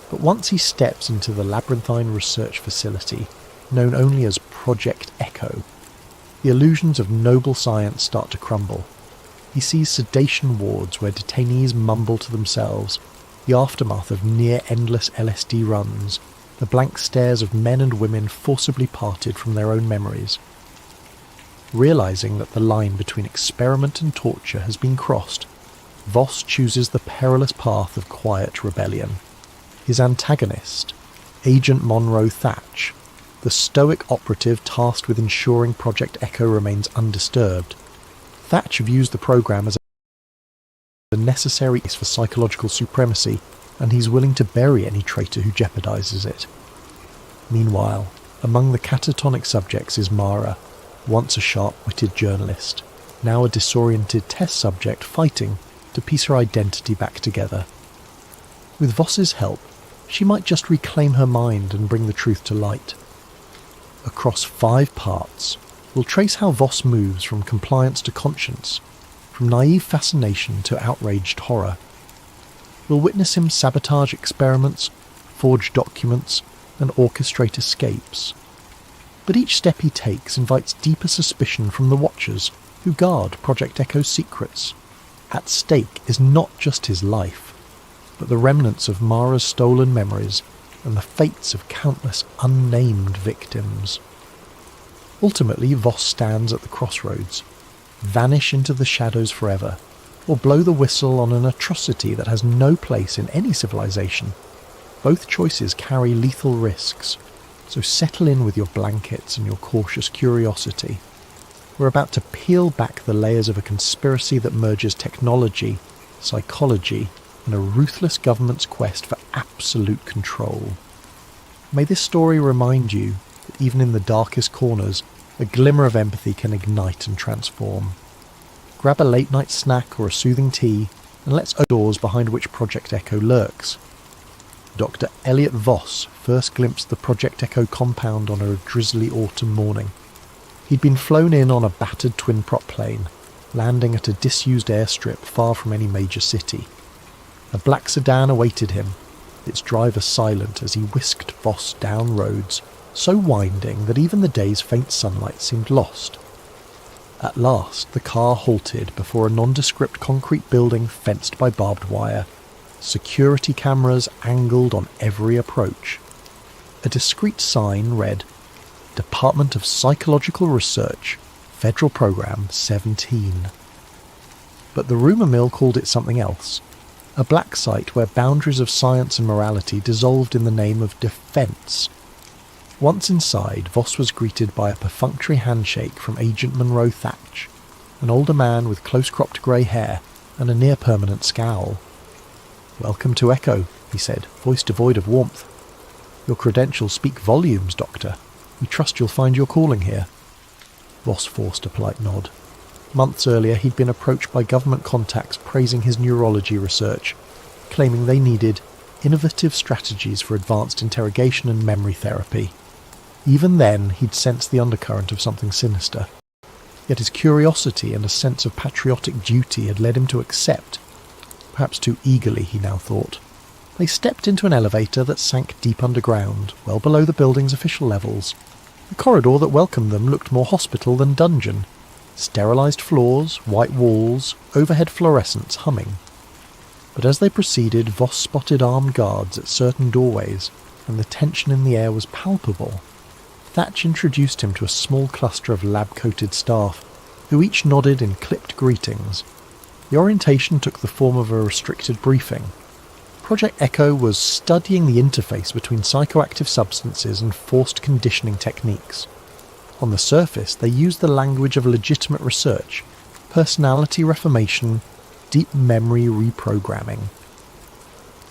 But once he steps into the labyrinthine research facility, known only as Project Echo, the illusions of noble science start to crumble. He sees sedation wards where detainees mumble to themselves, the aftermath of near-endless LSD runs, the blank stares of men and women forcibly parted from their own memories. Realising that the line between experiment and torture has been crossed, Voss chooses the perilous path of quiet rebellion. His antagonist, Agent Monroe Thatch, the stoic operative tasked with ensuring Project Echo remains undisturbed. Thatch views the program as a necessary piece for psychological supremacy, and he's willing to bury any traitor who jeopardizes it. Meanwhile, among the catatonic subjects is Mara, once a sharp-witted journalist, now a disoriented test subject fighting to piece her identity back together. With Voss's help, she might just reclaim her mind and bring the truth to light. Across 5 parts, we'll trace how Voss moves from compliance to conscience, from naive fascination to outraged horror. We'll witness him sabotage experiments, forge documents, and orchestrate escapes. But each step he takes invites deeper suspicion from the Watchers, who guard Project Echo's secrets. At stake is not just his life, but the remnants of Mara's stolen memories and the fates of countless unnamed victims. Ultimately, Voss stands at the crossroads. Vanish into the shadows forever, or blow the whistle on an atrocity that has no place in any civilization. Both choices carry lethal risks, so settle in with your blankets and your cautious curiosity. We're about to peel back the layers of a conspiracy that merges technology, psychology, and a ruthless government's quest for absolute control. May this story remind you that even in the darkest corners, a glimmer of empathy can ignite and transform. Grab a late-night snack or a soothing tea, and let's open the doors behind which Project Echo lurks. Dr. Elliot Voss first glimpsed the Project Echo compound on a drizzly autumn morning. He'd been flown in on a battered twin-prop plane, landing at a disused airstrip far from any major city. A black sedan awaited him, its driver silent as he whisked Voss down roads so winding that even the day's faint sunlight seemed lost. At last the car halted before a nondescript concrete building fenced by barbed wire, security cameras angled on every approach. A discreet sign read, Department of Psychological Research, Federal Program 17. But the rumour mill called it something else. A black site where boundaries of science and morality dissolved in the name of defence. Once inside, Voss was greeted by a perfunctory handshake from Agent Monroe Thatch, an older man with close-cropped grey hair and a near-permanent scowl. "Welcome to Echo," he said, voice devoid of warmth. "Your credentials speak volumes, Doctor. We trust you'll find your calling here." Voss forced a polite nod. Months earlier, he'd been approached by government contacts praising his neurology research, claiming they needed innovative strategies for advanced interrogation and memory therapy. Even then, he'd sensed the undercurrent of something sinister. Yet his curiosity and a sense of patriotic duty had led him to accept, perhaps too eagerly, he now thought. They stepped into an elevator that sank deep underground, well below the building's official levels. The corridor that welcomed them looked more hospital than dungeon. Sterilised floors, white walls, overhead fluorescents humming. But as they proceeded, Voss spotted armed guards at certain doorways, and the tension in the air was palpable. Thatch introduced him to a small cluster of lab-coated staff, who each nodded in clipped greetings. The orientation took the form of a restricted briefing. Project Echo was studying the interface between psychoactive substances and forced conditioning techniques. On the surface, they used the language of legitimate research, personality reformation, deep memory reprogramming.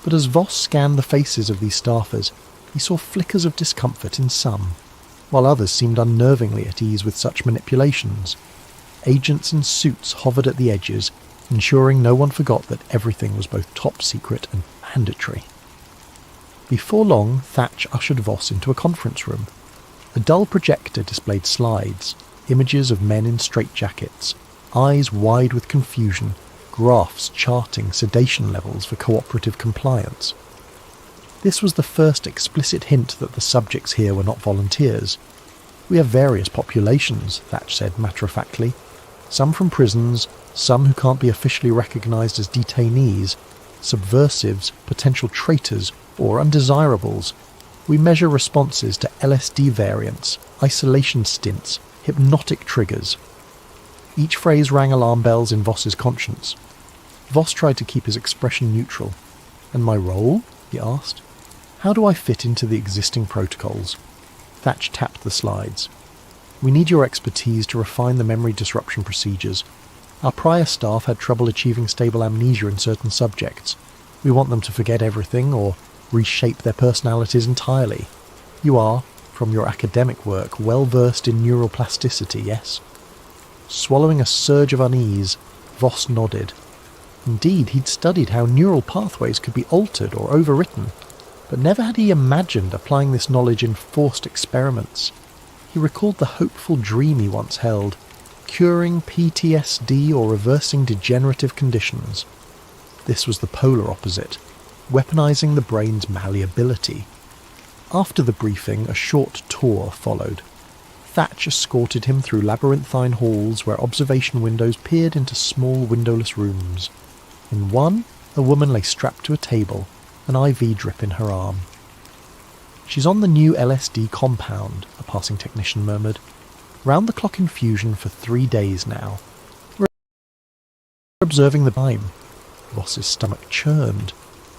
But as Voss scanned the faces of these staffers, he saw flickers of discomfort in some, while others seemed unnervingly at ease with such manipulations. Agents in suits hovered at the edges, ensuring no one forgot that everything was both top secret and mandatory. Before long, Thatch ushered Voss into a conference room. A dull projector displayed slides, images of men in straitjackets, eyes wide with confusion, graphs charting sedation levels for cooperative compliance. This was the first explicit hint that the subjects here were not volunteers. "We have various populations," Thatch said matter-of-factly. "Some from prisons, some who can't be officially recognised as detainees, subversives, potential traitors, or undesirables. We measure responses to LSD variants, isolation stints, hypnotic triggers." Each phrase rang alarm bells in Voss's conscience. Voss tried to keep his expression neutral. "And my role?" he asked. "How do I fit into the existing protocols?" Thatch tapped the slides. "We need your expertise to refine the memory disruption procedures. Our prior staff had trouble achieving stable amnesia in certain subjects. We want them to forget everything or reshape their personalities entirely. You are, from your academic work, well versed in neuroplasticity, yes?" Swallowing a surge of unease, Voss nodded. Indeed, he'd studied how neural pathways could be altered or overwritten, but never had he imagined applying this knowledge in forced experiments. He recalled the hopeful dream he once held, curing PTSD or reversing degenerative conditions. This was the polar opposite, weaponizing the brain's malleability. After the briefing, a short tour followed. Thatch escorted him through labyrinthine halls where observation windows peered into small windowless rooms. In one, a woman lay strapped to a table, an IV drip in her arm. "She's on the new LSD compound," a passing technician murmured. "Round-the-clock infusion for 3 days now. We're observing the time." Voss's stomach churned.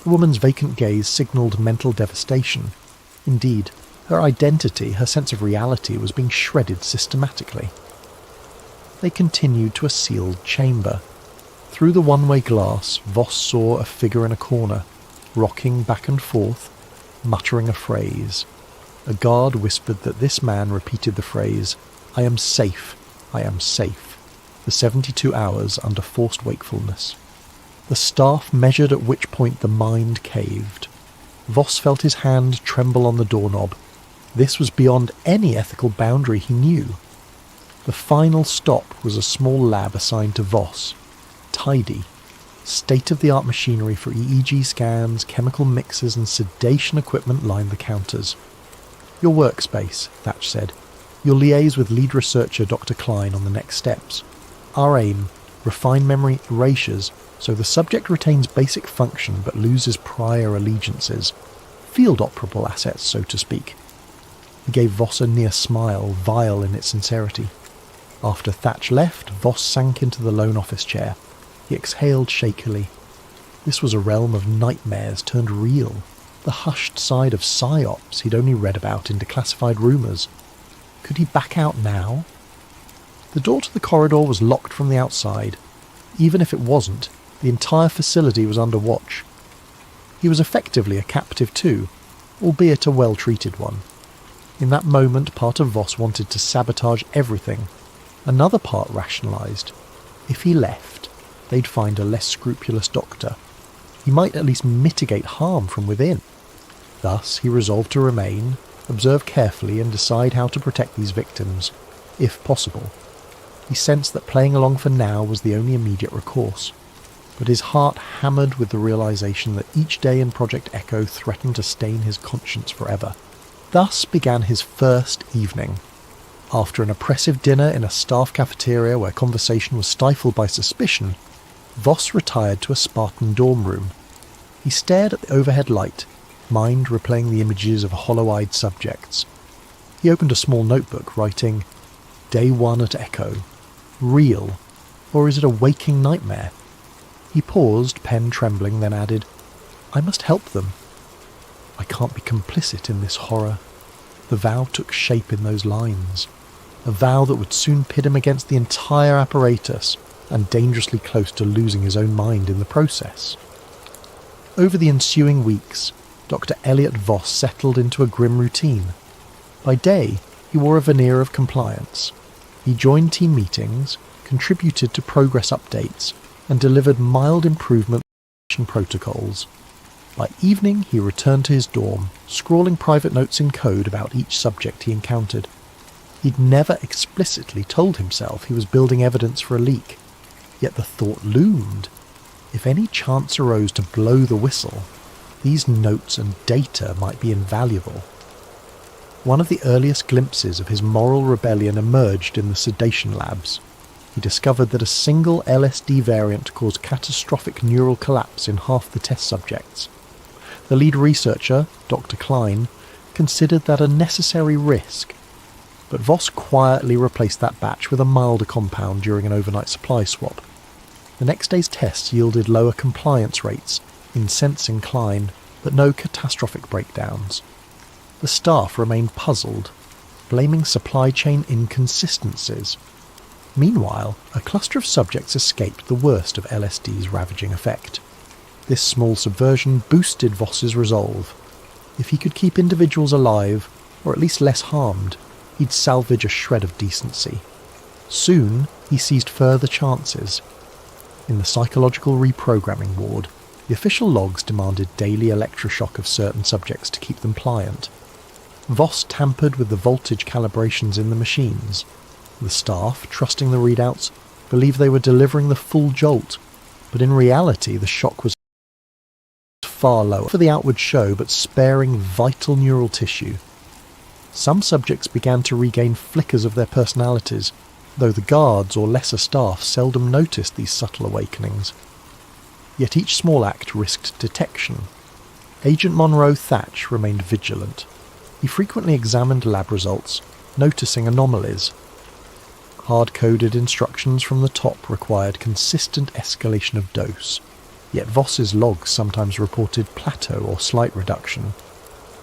The woman's vacant gaze signalled mental devastation. Indeed, her identity, her sense of reality, was being shredded systematically. They continued to a sealed chamber. Through the one-way glass, Voss saw a figure in a corner, rocking back and forth, muttering a phrase. A guard whispered that this man repeated the phrase, "I am safe, I am safe," for 72 hours under forced wakefulness. The staff measured at which point the mind caved. Voss felt his hand tremble on the doorknob. This was beyond any ethical boundary he knew. The final stop was a small lab assigned to Voss. Tidy. State-of-the-art machinery for EEG scans, chemical mixers and sedation equipment lined the counters. "Your workspace," Thatch said. "You'll liaise with lead researcher Dr. Klein on the next steps. Our aim, refine memory erasures so the subject retains basic function but loses prior allegiances. Field operable assets, so to speak." He gave Voss a near smile, vile in its sincerity. After Thatch left, Voss sank into the lone office chair. He exhaled shakily. This was a realm of nightmares turned real, the hushed side of psyops he'd only read about in declassified rumours. Could he back out now? The door to the corridor was locked from the outside. Even if it wasn't, the entire facility was under watch. He was effectively a captive too, albeit a well-treated one. In that moment, part of Voss wanted to sabotage everything. Another part rationalised. If he left, they'd find a less scrupulous doctor. He might at least mitigate harm from within. Thus, he resolved to remain, observe carefully and decide how to protect these victims, if possible. He sensed that playing along for now was the only immediate recourse, but his heart hammered with the realization that each day in Project Echo threatened to stain his conscience forever. Thus began his first evening. After an oppressive dinner in a staff cafeteria where conversation was stifled by suspicion, Voss retired to a Spartan dorm room. He stared at the overhead light, mind replaying the images of hollow-eyed subjects. He opened a small notebook, writing, "Day 1 at Echo. Real, or is it a waking nightmare?" He paused, pen trembling, then added, "I must help them. I can't be complicit in this horror." The vow took shape in those lines. A vow that would soon pit him against the entire apparatus, and dangerously close to losing his own mind in the process. Over the ensuing weeks, Dr. Elliot Voss settled into a grim routine. By day, he wore a veneer of compliance. He joined team meetings, contributed to progress updates, and delivered mild improvement protocols. By evening, he returned to his dorm, scrawling private notes in code about each subject he encountered. He'd never explicitly told himself he was building evidence for a leak, yet the thought loomed. If any chance arose to blow the whistle, these notes and data might be invaluable. One of the earliest glimpses of his moral rebellion emerged in the sedation labs. He discovered that a single LSD variant caused catastrophic neural collapse in half the test subjects. The lead researcher, Dr. Klein, considered that a necessary risk, but Voss quietly replaced that batch with a milder compound during an overnight supply swap. The next day's tests yielded lower compliance rates, incensing Klein, but no catastrophic breakdowns. The staff remained puzzled, blaming supply chain inconsistencies. Meanwhile, a cluster of subjects escaped the worst of LSD's ravaging effect. This small subversion boosted Voss's resolve. If he could keep individuals alive, or at least less harmed, he'd salvage a shred of decency. Soon, he seized further chances. In the psychological reprogramming ward, the official logs demanded daily electroshock of certain subjects to keep them pliant. Voss tampered with the voltage calibrations in the machines. The staff, trusting the readouts, believed they were delivering the full jolt, but in reality the shock was far lower for the outward show, but sparing vital neural tissue. Some subjects began to regain flickers of their personalities, though the guards or lesser staff seldom noticed these subtle awakenings. Yet each small act risked detection. Agent Monroe Thatch remained vigilant. He frequently examined lab results, noticing anomalies. Hard-coded instructions from the top required consistent escalation of dose, yet Voss's logs sometimes reported plateau or slight reduction.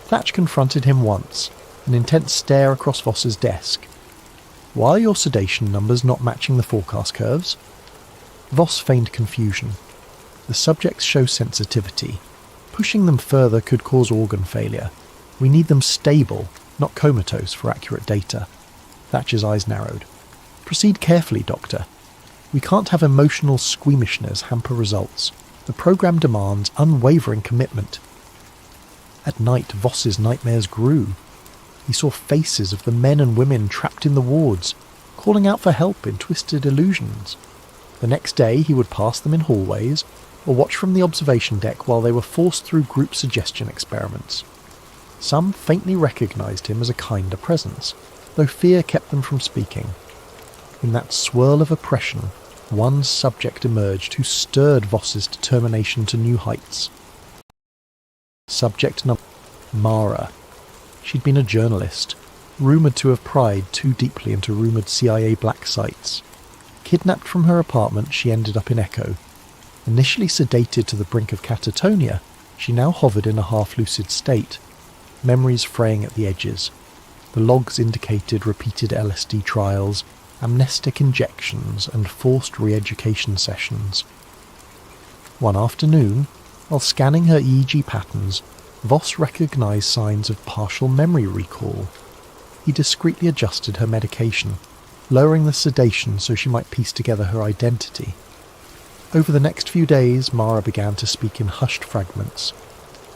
Thatch confronted him once, an intense stare across Voss's desk. "Why are your sedation numbers not matching the forecast curves?" Voss feigned confusion. "The subjects show sensitivity. Pushing them further could cause organ failure. We need them stable, not comatose, for accurate data." Thatch's eyes narrowed. "Proceed carefully, Doctor. We can't have emotional squeamishness hamper results. The program demands unwavering commitment." At night, Voss's nightmares grew. He saw faces of the men and women trapped in the wards, calling out for help in twisted illusions. The next day he would pass them in hallways, or watch from the observation deck while they were forced through group suggestion experiments. Some faintly recognized him as a kinder presence, though fear kept them from speaking. In that swirl of oppression, one subject emerged who stirred Voss's determination to new heights. Subject number Mara. She'd been a journalist, rumoured to have pried too deeply into rumoured CIA black sites. Kidnapped from her apartment, she ended up in Echo. Initially sedated to the brink of catatonia, she now hovered in a half-lucid state, memories fraying at the edges. The logs indicated repeated LSD trials, amnestic injections, and forced re-education sessions. One afternoon, while scanning her EEG patterns, Voss recognised signs of partial memory recall. He discreetly adjusted her medication, lowering the sedation so she might piece together her identity. Over the next few days, Mara began to speak in hushed fragments.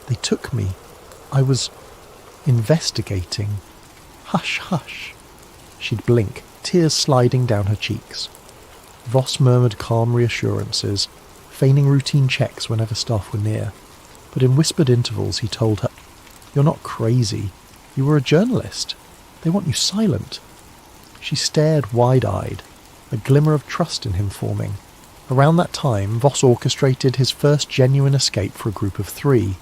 "They took me. I was investigating. Hush, hush." She'd blink, tears sliding down her cheeks. Voss murmured calm reassurances, feigning routine checks whenever staff were near. But in whispered intervals he told her, "You're not crazy. You were a journalist. They want you silent." She stared wide-eyed, a glimmer of trust in him forming. Around that time, Voss orchestrated his first genuine escape for a group of 3.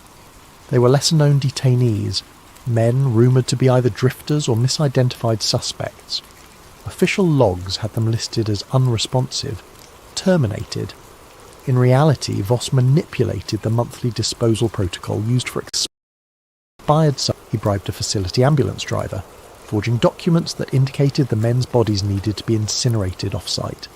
They were lesser-known detainees, men rumoured to be either drifters or misidentified suspects. Official logs had them listed as unresponsive, terminated. In reality, Voss manipulated the monthly disposal protocol used for expired. He bribed a facility ambulance driver, forging documents that indicated the men's bodies needed to be incinerated off-site.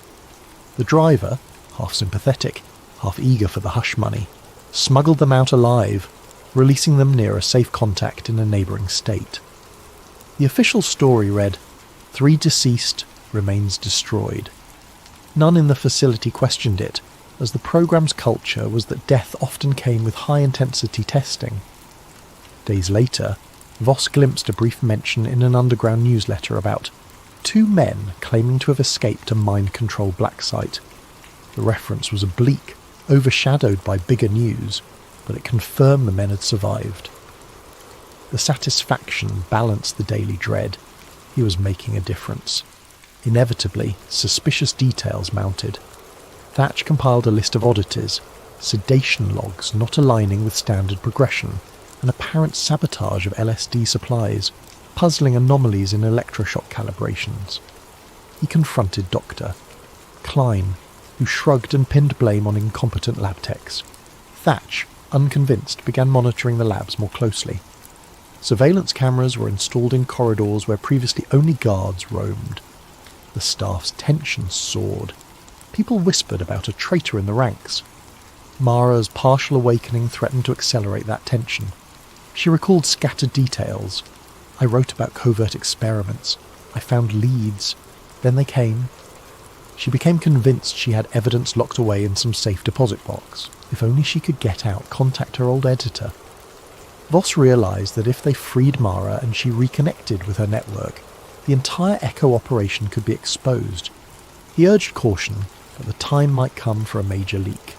The driver, half sympathetic, half eager for the hush money, smuggled them out alive, releasing them near a safe contact in a neighbouring state. The official story read, 3 deceased, remains destroyed. None in the facility questioned it, as the programme's culture was that death often came with high-intensity testing. Days later, Voss glimpsed a brief mention in an underground newsletter about 2 men claiming to have escaped a mind-controlled black site. The reference was oblique, overshadowed by bigger news, but it confirmed the men had survived. The satisfaction balanced the daily dread. He was making a difference. Inevitably, suspicious details mounted. Thatch compiled a list of oddities, sedation logs not aligning with standard progression, an apparent sabotage of LSD supplies, puzzling anomalies in electroshock calibrations. He confronted Dr. Klein, who shrugged and pinned blame on incompetent lab techs. Thatch, unconvinced, began monitoring the labs more closely. Surveillance cameras were installed in corridors where previously only guards roamed. The staff's tension soared. People whispered about a traitor in the ranks. Mara's partial awakening threatened to accelerate that tension. She recalled scattered details. "I wrote about covert experiments. I found leads. Then they came." She became convinced she had evidence locked away in some safe deposit box. If only she could get out, contact her old editor. Voss realised that if they freed Mara and she reconnected with her network, the entire Echo operation could be exposed. He urged caution, but the time might come for a major leak.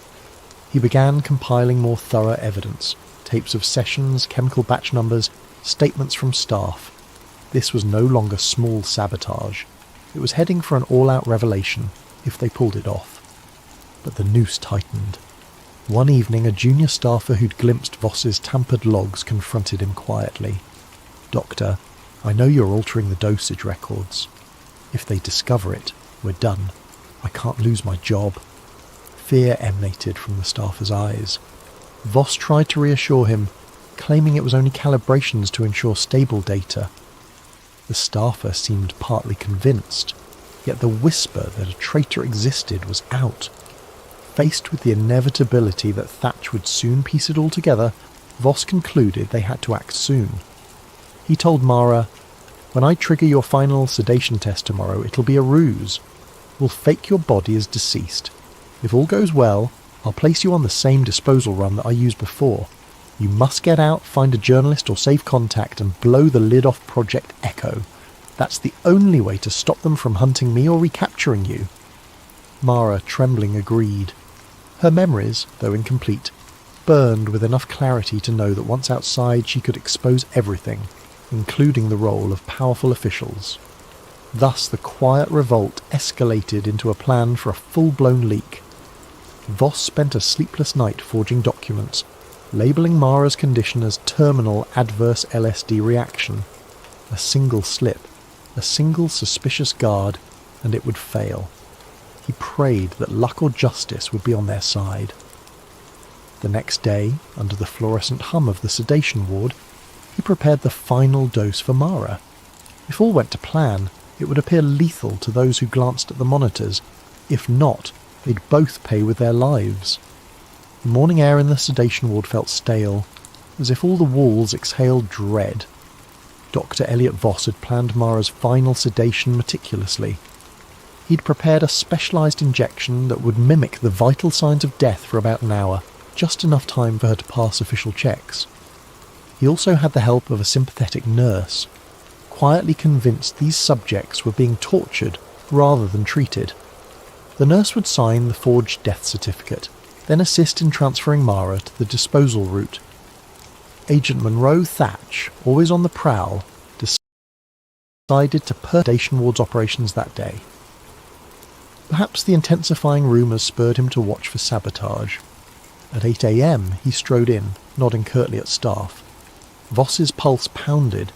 He began compiling more thorough evidence, tapes of sessions, chemical batch numbers, statements from staff. This was no longer small sabotage. It was heading for an all-out revelation, if they pulled it off. But the noose tightened. One evening, a junior staffer who'd glimpsed Voss's tampered logs confronted him quietly. "Doctor, I know you're altering the dosage records. If they discover it, we're done. I can't lose my job." Fear emanated from the staffer's eyes. Voss tried to reassure him, claiming it was only calibrations to ensure stable data. The staffer seemed partly convinced, yet the whisper that a traitor existed was out. Faced with the inevitability that Thatch would soon piece it all together, Voss concluded they had to act soon. He told Mara, "When I trigger your final sedation test tomorrow, it'll be a ruse. We'll fake your body as deceased. If all goes well, I'll place you on the same disposal run that I used before. You must get out, find a journalist or save contact, and blow the lid off Project Echo. That's the only way to stop them from hunting me or recapturing you." Mara, trembling, agreed. Her memories, though incomplete, burned with enough clarity to know that once outside she could expose everything, including the role of powerful officials. Thus the quiet revolt escalated into a plan for a full-blown leak. Voss spent a sleepless night forging documents, labelling Mara's condition as terminal adverse LSD reaction. A single slip, a single suspicious guard, and it would fail. He prayed that luck or justice would be on their side. The next day, under the fluorescent hum of the sedation ward, he prepared the final dose for Mara. If all went to plan, it would appear lethal to those who glanced at the monitors. If not, they'd both pay with their lives. The morning air in the sedation ward felt stale, as if all the walls exhaled dread. Dr. Elliot Voss had planned Mara's final sedation meticulously. He'd prepared a specialised injection that would mimic the vital signs of death for about an hour, just enough time for her to pass official checks. He also had the help of a sympathetic nurse, quietly convinced these subjects were being tortured rather than treated. The nurse would sign the forged death certificate, then assist in transferring Mara to the disposal route. Agent Monroe Thatch, always on the prowl, decided to Station Ward's operations that day. Perhaps the intensifying rumours spurred him to watch for sabotage. At 8 a.m. he strode in, nodding curtly at staff. Voss's pulse pounded.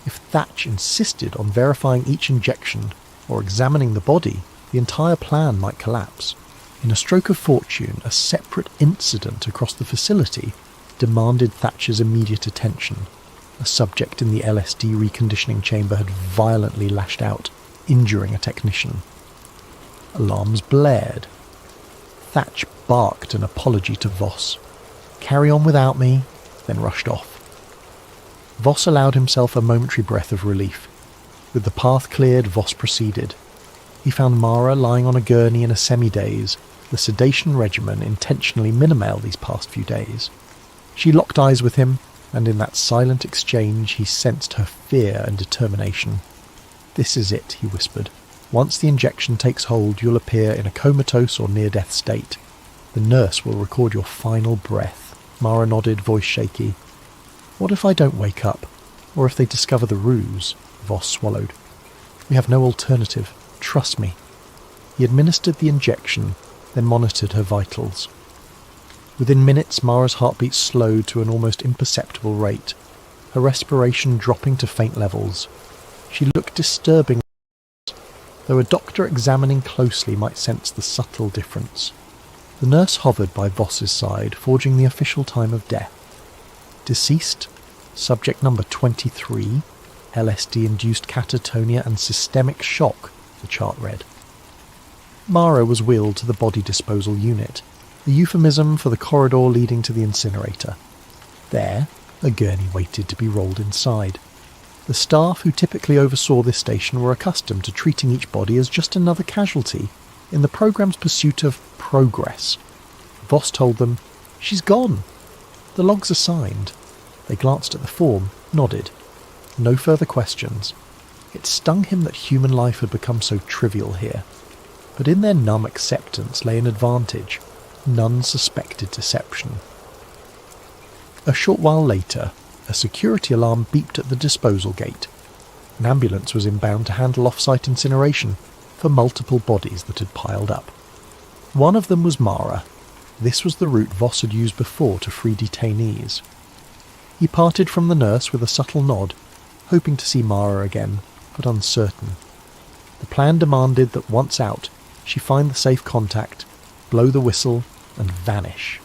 If Thatch insisted on verifying each injection, or examining the body, the entire plan might collapse. In a stroke of fortune, a separate incident across the facility demanded Thatcher's immediate attention. A subject in the LSD reconditioning chamber had violently lashed out, injuring a technician. Alarms blared. Thatch barked an apology to Voss. "Carry on without me," then rushed off. Voss allowed himself a momentary breath of relief. With the path cleared, Voss proceeded. He found Mara lying on a gurney in a semi-daze, the sedation regimen intentionally minimal these past few days. She locked eyes with him, and in that silent exchange he sensed her fear and determination. "This is it," he whispered. "Once the injection takes hold, you'll appear in a comatose or near-death state. The nurse will record your final breath." Mara nodded, voice shaky. "What if I don't wake up? Or if they discover the ruse?" Voss swallowed. "We have no alternative. Trust me." He administered the injection, then monitored her vitals. Within minutes, Mara's heartbeat slowed to an almost imperceptible rate, her respiration dropping to faint levels. She looked disturbing, though a doctor examining closely might sense the subtle difference. The nurse hovered by Voss's side, forging the official time of death. Deceased, subject number 23, LSD-induced catatonia and systemic shock, the chart read. Mara was wheeled to the body disposal unit, a euphemism for the corridor leading to the incinerator. There, a gurney waited to be rolled inside. The staff who typically oversaw this station were accustomed to treating each body as just another casualty in the programme's pursuit of progress. Voss told them, "She's gone. The logs are signed." They glanced at the form, nodded. No further questions. It stung him that human life had become so trivial here. But in their numb acceptance lay an advantage. None suspected deception. A short while later, a security alarm beeped at the disposal gate. An ambulance was inbound to handle off-site incineration for multiple bodies that had piled up. One of them was Mara. This was the route Voss had used before to free detainees. He parted from the nurse with a subtle nod, hoping to see Mara again, but uncertain. The plan demanded that once out, she find the safe contact, blow the whistle, and vanish.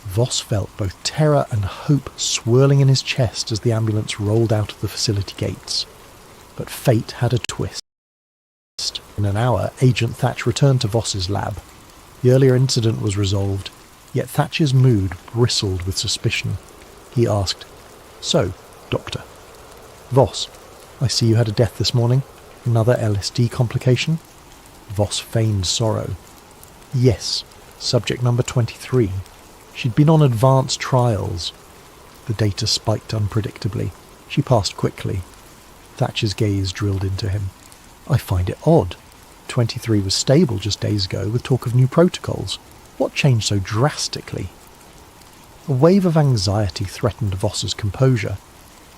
Voss felt both terror and hope swirling in his chest as the ambulance rolled out of the facility gates. But fate had a twist. In an hour, Agent Thatch returned to Voss's lab. The earlier incident was resolved, yet Thatch's mood bristled with suspicion. He asked, "So, Doctor?" "Voss, I see you had a death this morning. Another LSD complication?" Voss feigned sorrow. "Yes, subject number 23. She'd been on advanced trials." The data spiked unpredictably. She passed quickly. Thatcher's gaze drilled into him. "I find it odd. 23 was stable just days ago with talk of new protocols. What changed so drastically?" A wave of anxiety threatened Voss's composure.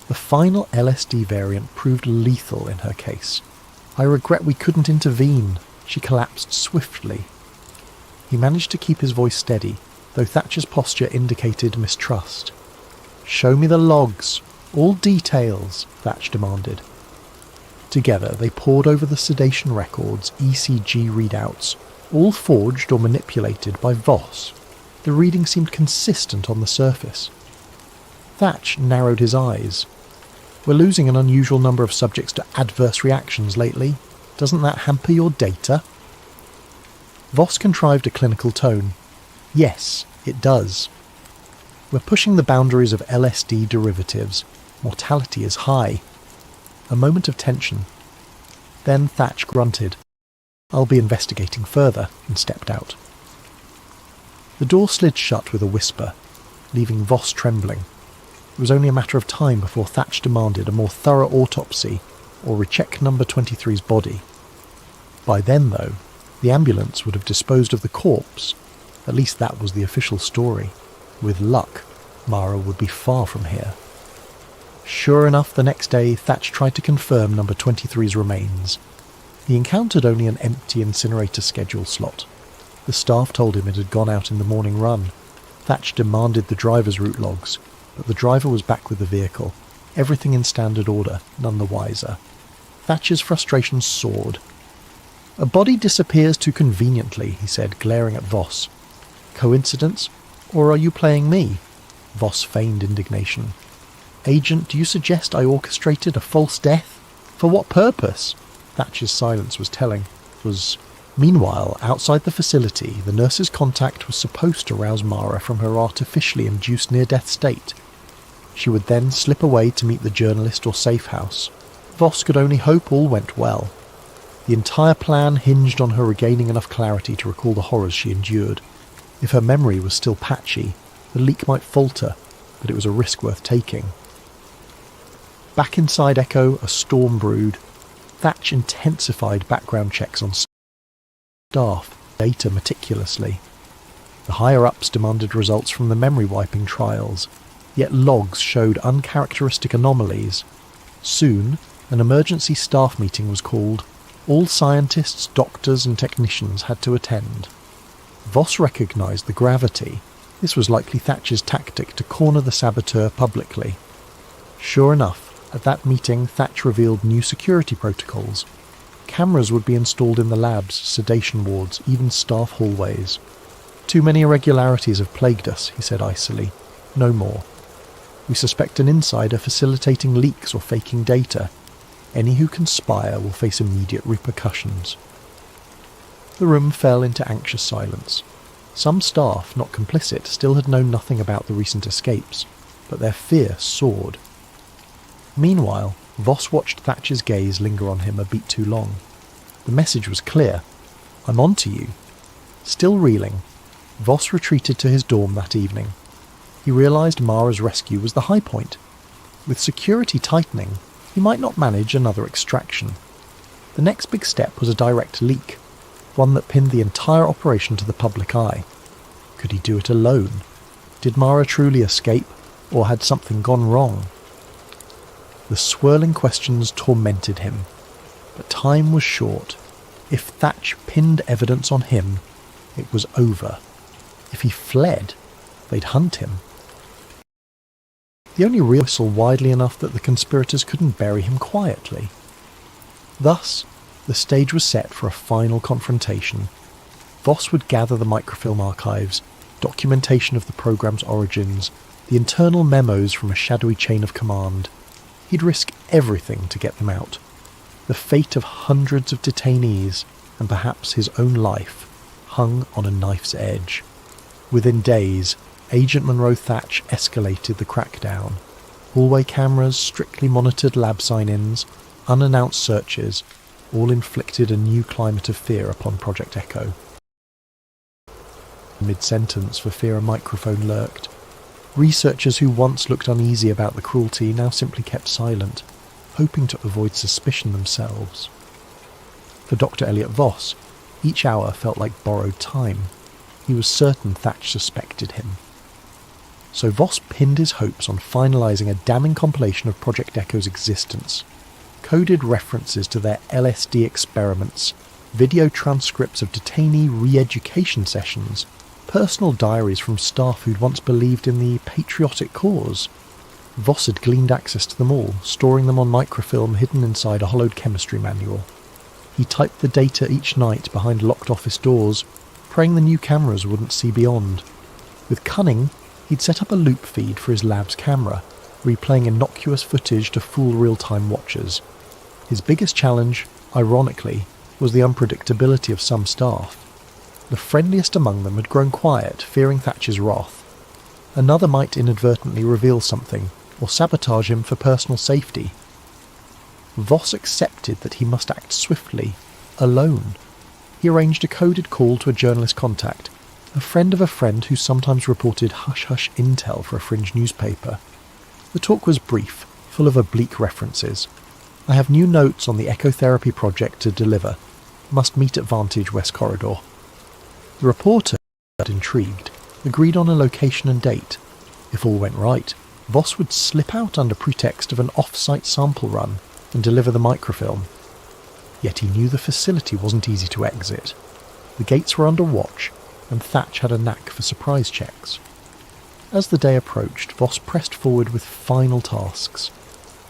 The final LSD variant proved lethal in her case. "I regret we couldn't intervene." She collapsed swiftly. He managed to keep his voice steady, though Thatcher's posture indicated mistrust. "Show me the logs. All details," Thatch demanded. Together they pored over the sedation records, ECG readouts, all forged or manipulated by Voss. The reading seemed consistent on the surface. Thatch narrowed his eyes. "We're losing an unusual number of subjects to adverse reactions lately. Doesn't that hamper your data?" Voss contrived a clinical tone. "Yes, it does. We're pushing the boundaries of LSD derivatives. Mortality is high." A moment of tension. Then Thatch grunted. I'll be investigating further, and stepped out. The door slid shut with a whisper, leaving Voss trembling. It was only a matter of time before Thatch demanded a more thorough autopsy or recheck number 23's body. By then, though, the ambulance would have disposed of the corpse. At least that was the official story. With luck, Mara would be far from here. Sure enough, the next day, Thatch tried to confirm number 23's remains. He encountered only an empty incinerator schedule slot. The staff told him it had gone out in the morning run. Thatch demanded the driver's route logs, but the driver was back with the vehicle. Everything in standard order, none the wiser. Thatch's frustration soared. "A body disappears too conveniently," he said, glaring at Voss. "Coincidence? Or are you playing me?" Voss feigned indignation. "Agent, do you suggest I orchestrated a false death? For what purpose?" Thatch's silence was telling. Meanwhile, outside the facility, the nurse's contact was supposed to rouse Mara from her artificially induced near-death state. She would then slip away to meet the journalist or safe house. Voss could only hope all went well. The entire plan hinged on her regaining enough clarity to recall the horrors she endured. If her memory was still patchy, the leak might falter, but it was a risk worth taking. Back inside Echo, a storm brewed. Thatch intensified background checks on staff, data meticulously. The higher-ups demanded results from the memory-wiping trials, yet logs showed uncharacteristic anomalies. Soon, an emergency staff meeting was called. All scientists, doctors and technicians had to attend. Voss recognised the gravity. This was likely Thatch's tactic to corner the saboteur publicly. Sure enough, at that meeting, Thatch revealed new security protocols. Cameras would be installed in the labs, sedation wards, even staff hallways. "Too many irregularities have plagued us," he said icily. "No more. We suspect an insider facilitating leaks or faking data. Any who conspire will face immediate repercussions." The room fell into anxious silence. Some staff, not complicit, still had known nothing about the recent escapes, but their fear soared. Meanwhile, Voss watched Thatch's gaze linger on him a beat too long. The message was clear. "I'm on to you." Still reeling, Voss retreated to his dorm that evening. He realised Mara's rescue was the high point. With security tightening, he might not manage another extraction. The next big step was a direct leak, one that pinned the entire operation to the public eye. Could he do it alone? Did Mara truly escape, or had something gone wrong? The swirling questions tormented him, but time was short. If Thatch pinned evidence on him, it was over. If he fled, they'd hunt him. The only real whistle widely enough that the conspirators couldn't bury him quietly. Thus, the stage was set for a final confrontation. Voss would gather the microfilm archives, documentation of the program's origins, the internal memos from a shadowy chain of command. He'd risk everything to get them out. The fate of hundreds of detainees, and perhaps his own life, hung on a knife's edge. Within days, Agent Monroe Thatch escalated the crackdown. Hallway cameras, strictly monitored lab sign-ins, unannounced searches, all inflicted a new climate of fear upon Project Echo. Mid-sentence, for fear a microphone lurked. Researchers who once looked uneasy about the cruelty now simply kept silent, hoping to avoid suspicion themselves. For Dr. Elliot Voss, each hour felt like borrowed time. He was certain Thatch suspected him. So Voss pinned his hopes on finalising a damning compilation of Project Echo's existence. Coded references to their LSD experiments, video transcripts of detainee re-education sessions, personal diaries from staff who'd once believed in the patriotic cause. Voss had gleaned access to them all, storing them on microfilm hidden inside a hollowed chemistry manual. He typed the data each night behind locked office doors, praying the new cameras wouldn't see beyond. With cunning, he'd set up a loop feed for his lab's camera, replaying innocuous footage to fool real-time watchers. His biggest challenge, ironically, was the unpredictability of some staff. The friendliest among them had grown quiet, fearing Thatch's wrath. Another might inadvertently reveal something, or sabotage him for personal safety. Voss accepted that he must act swiftly, alone. He arranged a coded call to a journalist contact, a friend of a friend who sometimes reported hush-hush intel for a fringe newspaper. The talk was brief, full of oblique references. I have new notes on the echotherapy project to deliver. Must meet at Vantage West Corridor. The reporter, intrigued, agreed on a location and date. If all went right, Voss would slip out under pretext of an off-site sample run and deliver the microfilm. Yet he knew the facility wasn't easy to exit. The gates were under watch, and Thatch had a knack for surprise checks. As the day approached, Voss pressed forward with final tasks.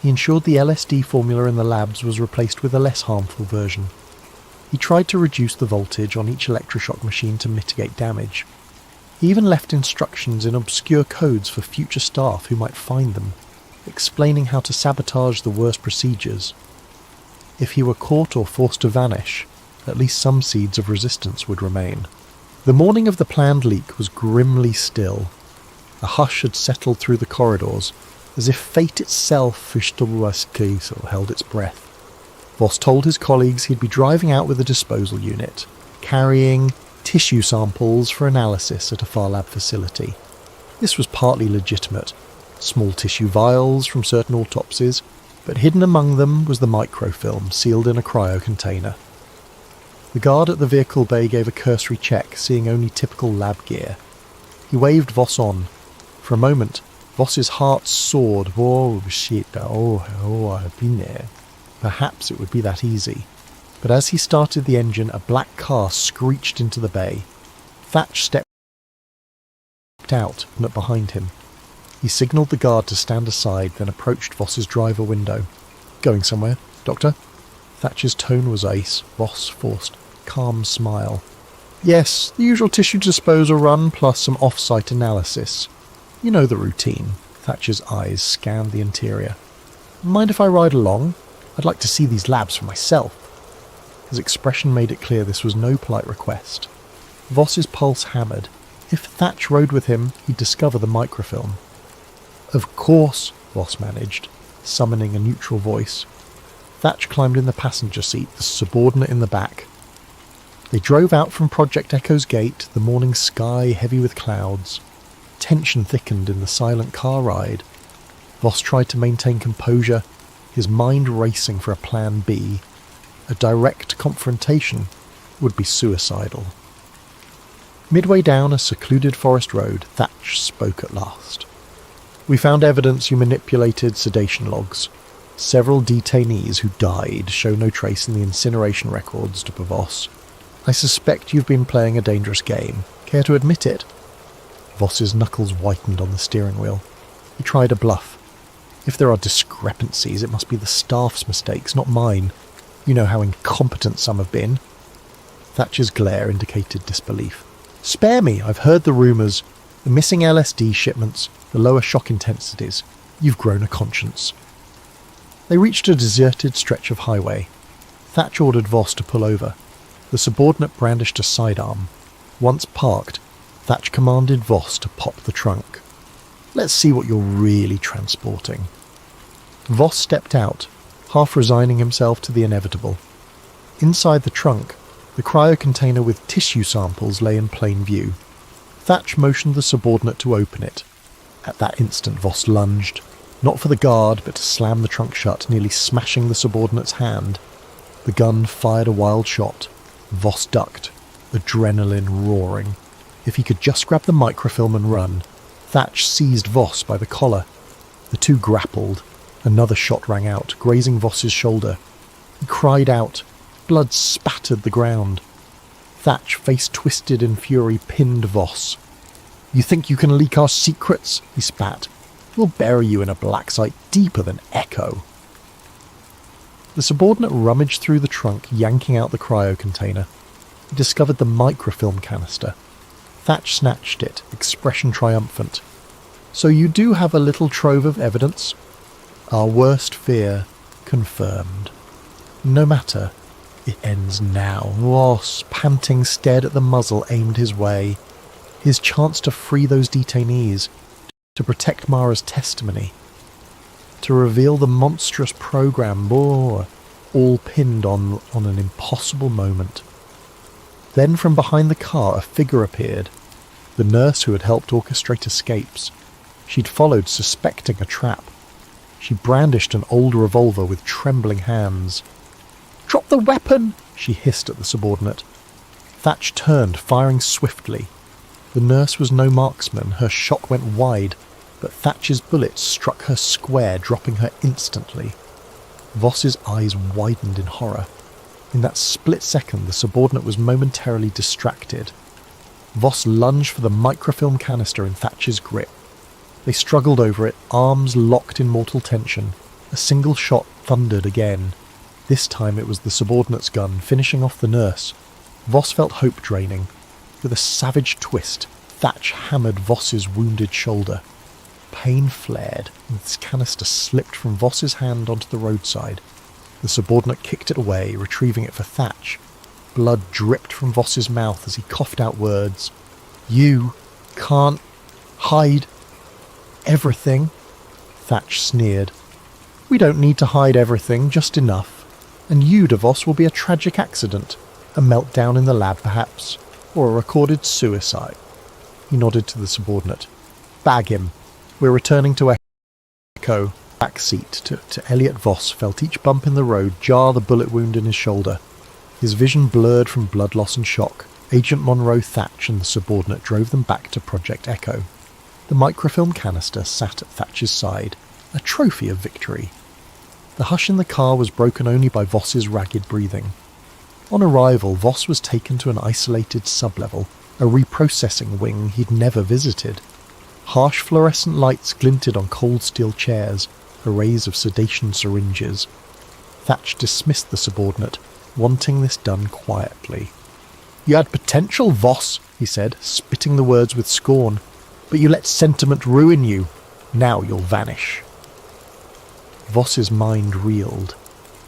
He ensured the LSD formula in the labs was replaced with a less harmful version. He tried to reduce the voltage on each electroshock machine to mitigate damage. He even left instructions in obscure codes for future staff who might find them, explaining how to sabotage the worst procedures. If he were caught or forced to vanish, at least some seeds of resistance would remain. The morning of the planned leak was grimly still. A hush had settled through the corridors, as if fate itself held its breath. Voss told his colleagues he'd be driving out with a disposal unit, carrying tissue samples for analysis at a far lab facility. This was partly legitimate. Small tissue vials from certain autopsies, but hidden among them was the microfilm sealed in a cryo container. The guard at the vehicle bay gave a cursory check, seeing only typical lab gear. He waved Voss on. For a moment, Voss's heart soared. Oh shit, I've been there. Perhaps it would be that easy. But as he started the engine, a black car screeched into the bay. Thatch stepped out and up behind him. He signalled the guard to stand aside, then approached Voss's driver window. Going somewhere, Doctor? Thatch's tone was ice. Voss forced calm smile. Yes, the usual tissue disposal run plus some off-site analysis. You know the routine. Thatcher's eyes scanned the interior. Mind if I ride along? I'd like to see these labs for myself. His expression made it clear this was no polite request. Voss's pulse hammered. If Thatch rode with him, he'd discover the microfilm. Of course, Voss managed, summoning a neutral voice. Thatch climbed in the passenger seat, the subordinate in the back. They drove out from Project Echo's gate, the morning sky heavy with clouds. Tension thickened in the silent car ride. Voss tried to maintain composure, his mind racing for a plan B. A direct confrontation would be suicidal. Midway down a secluded forest road, Thatch spoke at last. We found evidence you manipulated sedation logs. Several detainees who died show no trace in the incineration records, Dr. Voss. I suspect you've been playing a dangerous game. Care to admit it? Voss's knuckles whitened on the steering wheel. He tried a bluff. If there are discrepancies, it must be the staff's mistakes, not mine. You know how incompetent some have been. Thatcher's glare indicated disbelief. Spare me, I've heard the rumours. The missing LSD shipments, the lower shock intensities. You've grown a conscience. They reached a deserted stretch of highway. Thatch ordered Voss to pull over. The subordinate brandished a sidearm. Once parked, Thatch commanded Voss to pop the trunk. Let's see what you're really transporting. Voss stepped out, half resigning himself to the inevitable. Inside the trunk, the cryo container with tissue samples lay in plain view. Thatch motioned the subordinate to open it. At that instant Voss lunged, not for the guard, but to slam the trunk shut, nearly smashing the subordinate's hand. The gun fired a wild shot. Voss ducked, adrenaline roaring. If he could just grab the microfilm and run. Thatch seized Voss by the collar. The two grappled. Another shot rang out, grazing Voss's shoulder. He cried out. Blood spattered the ground. Thatch, face twisted in fury, pinned Voss. You think you can leak our secrets? He spat. We'll bury you in a black site deeper than Echo. The subordinate rummaged through the trunk, yanking out the cryo container. He discovered the microfilm canister. Thatch snatched it, expression triumphant. So you do have a little trove of evidence? Our worst fear confirmed. No matter. It ends now. Voss, panting, stared at the muzzle aimed his way. His chance to free those detainees, to protect Mara's testimony, to reveal the monstrous program, all pinned on an impossible moment. Then from behind the car a figure appeared, the nurse who had helped orchestrate escapes. She'd followed, suspecting a trap. She brandished an old revolver with trembling hands. "Drop the weapon!" she hissed at the subordinate. Thatch turned, firing swiftly. The nurse was no marksman. Her shot went wide, but Thatch's bullet struck her square, dropping her instantly. Voss's eyes widened in horror. In that split second, the subordinate was momentarily distracted. Voss lunged for the microfilm canister in Thatch's grip. They struggled over it, arms locked in mortal tension. A single shot thundered again. This time it was the subordinate's gun, finishing off the nurse. Voss felt hope draining. With a savage twist, Thatch hammered Voss's wounded shoulder. Pain flared, and the canister slipped from Voss's hand onto the roadside. The subordinate kicked it away, retrieving it for Thatch. Blood dripped from Voss's mouth as he coughed out words. "You can't hide everything," Thatch sneered. "We don't need to hide everything, just enough. And you, Voss, will be a tragic accident. A meltdown in the lab, perhaps. Or a recorded suicide." He nodded to the subordinate. "Bag him. We're returning to Echo." Back seat to Elliot Voss felt each bump in the road jar the bullet wound in his shoulder. His vision blurred from blood loss and shock. Agent Monroe, Thatch and the subordinate drove them back to Project Echo. The microfilm canister sat at Thatch's side, a trophy of victory. The hush in the car was broken only by Voss's ragged breathing. On arrival, Voss was taken to an isolated sublevel, a reprocessing wing he'd never visited. Harsh fluorescent lights glinted on cold steel chairs, arrays of sedation syringes. Thatch dismissed the subordinate, wanting this done quietly. "You had potential, Voss," he said, spitting the words with scorn, "but you let sentiment ruin you. Now you'll vanish." Voss's mind reeled.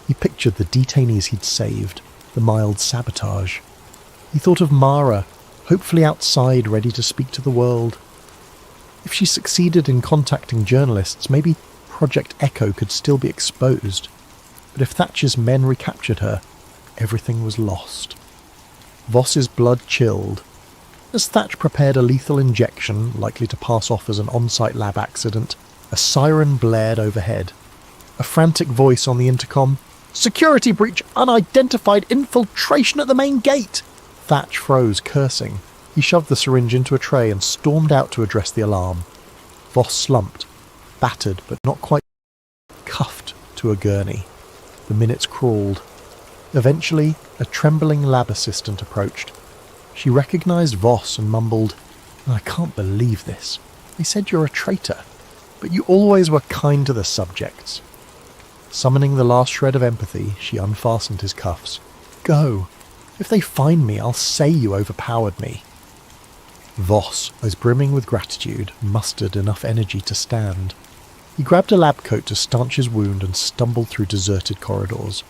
He pictured the detainees he'd saved, the mild Sabotage. He thought of Mara, hopefully outside, ready to speak to the world. If she succeeded in contacting journalists, maybe Project Echo could still be exposed. But if Thatch's men recaptured her, everything was lost. Voss's blood chilled. As Thatch prepared a lethal injection, likely to pass off as an on-site lab accident, a siren blared overhead. A frantic voice on the intercom. "Security breach! Unidentified infiltration at the main gate!" Thatch froze, cursing. He shoved the syringe into a tray and stormed out to address the alarm. Voss slumped, battered but not quite cuffed to a gurney. The minutes crawled. Eventually, a trembling lab assistant approached. She recognised Voss and mumbled, "I can't believe this. They said you're a traitor, but you always were kind to the subjects." Summoning the last shred of empathy, she unfastened his cuffs. "Go. If they find me, I'll say you overpowered me." Voss, eyes brimming with gratitude, mustered enough energy to stand. He grabbed a lab coat to stanch his wound and stumbled through deserted corridors.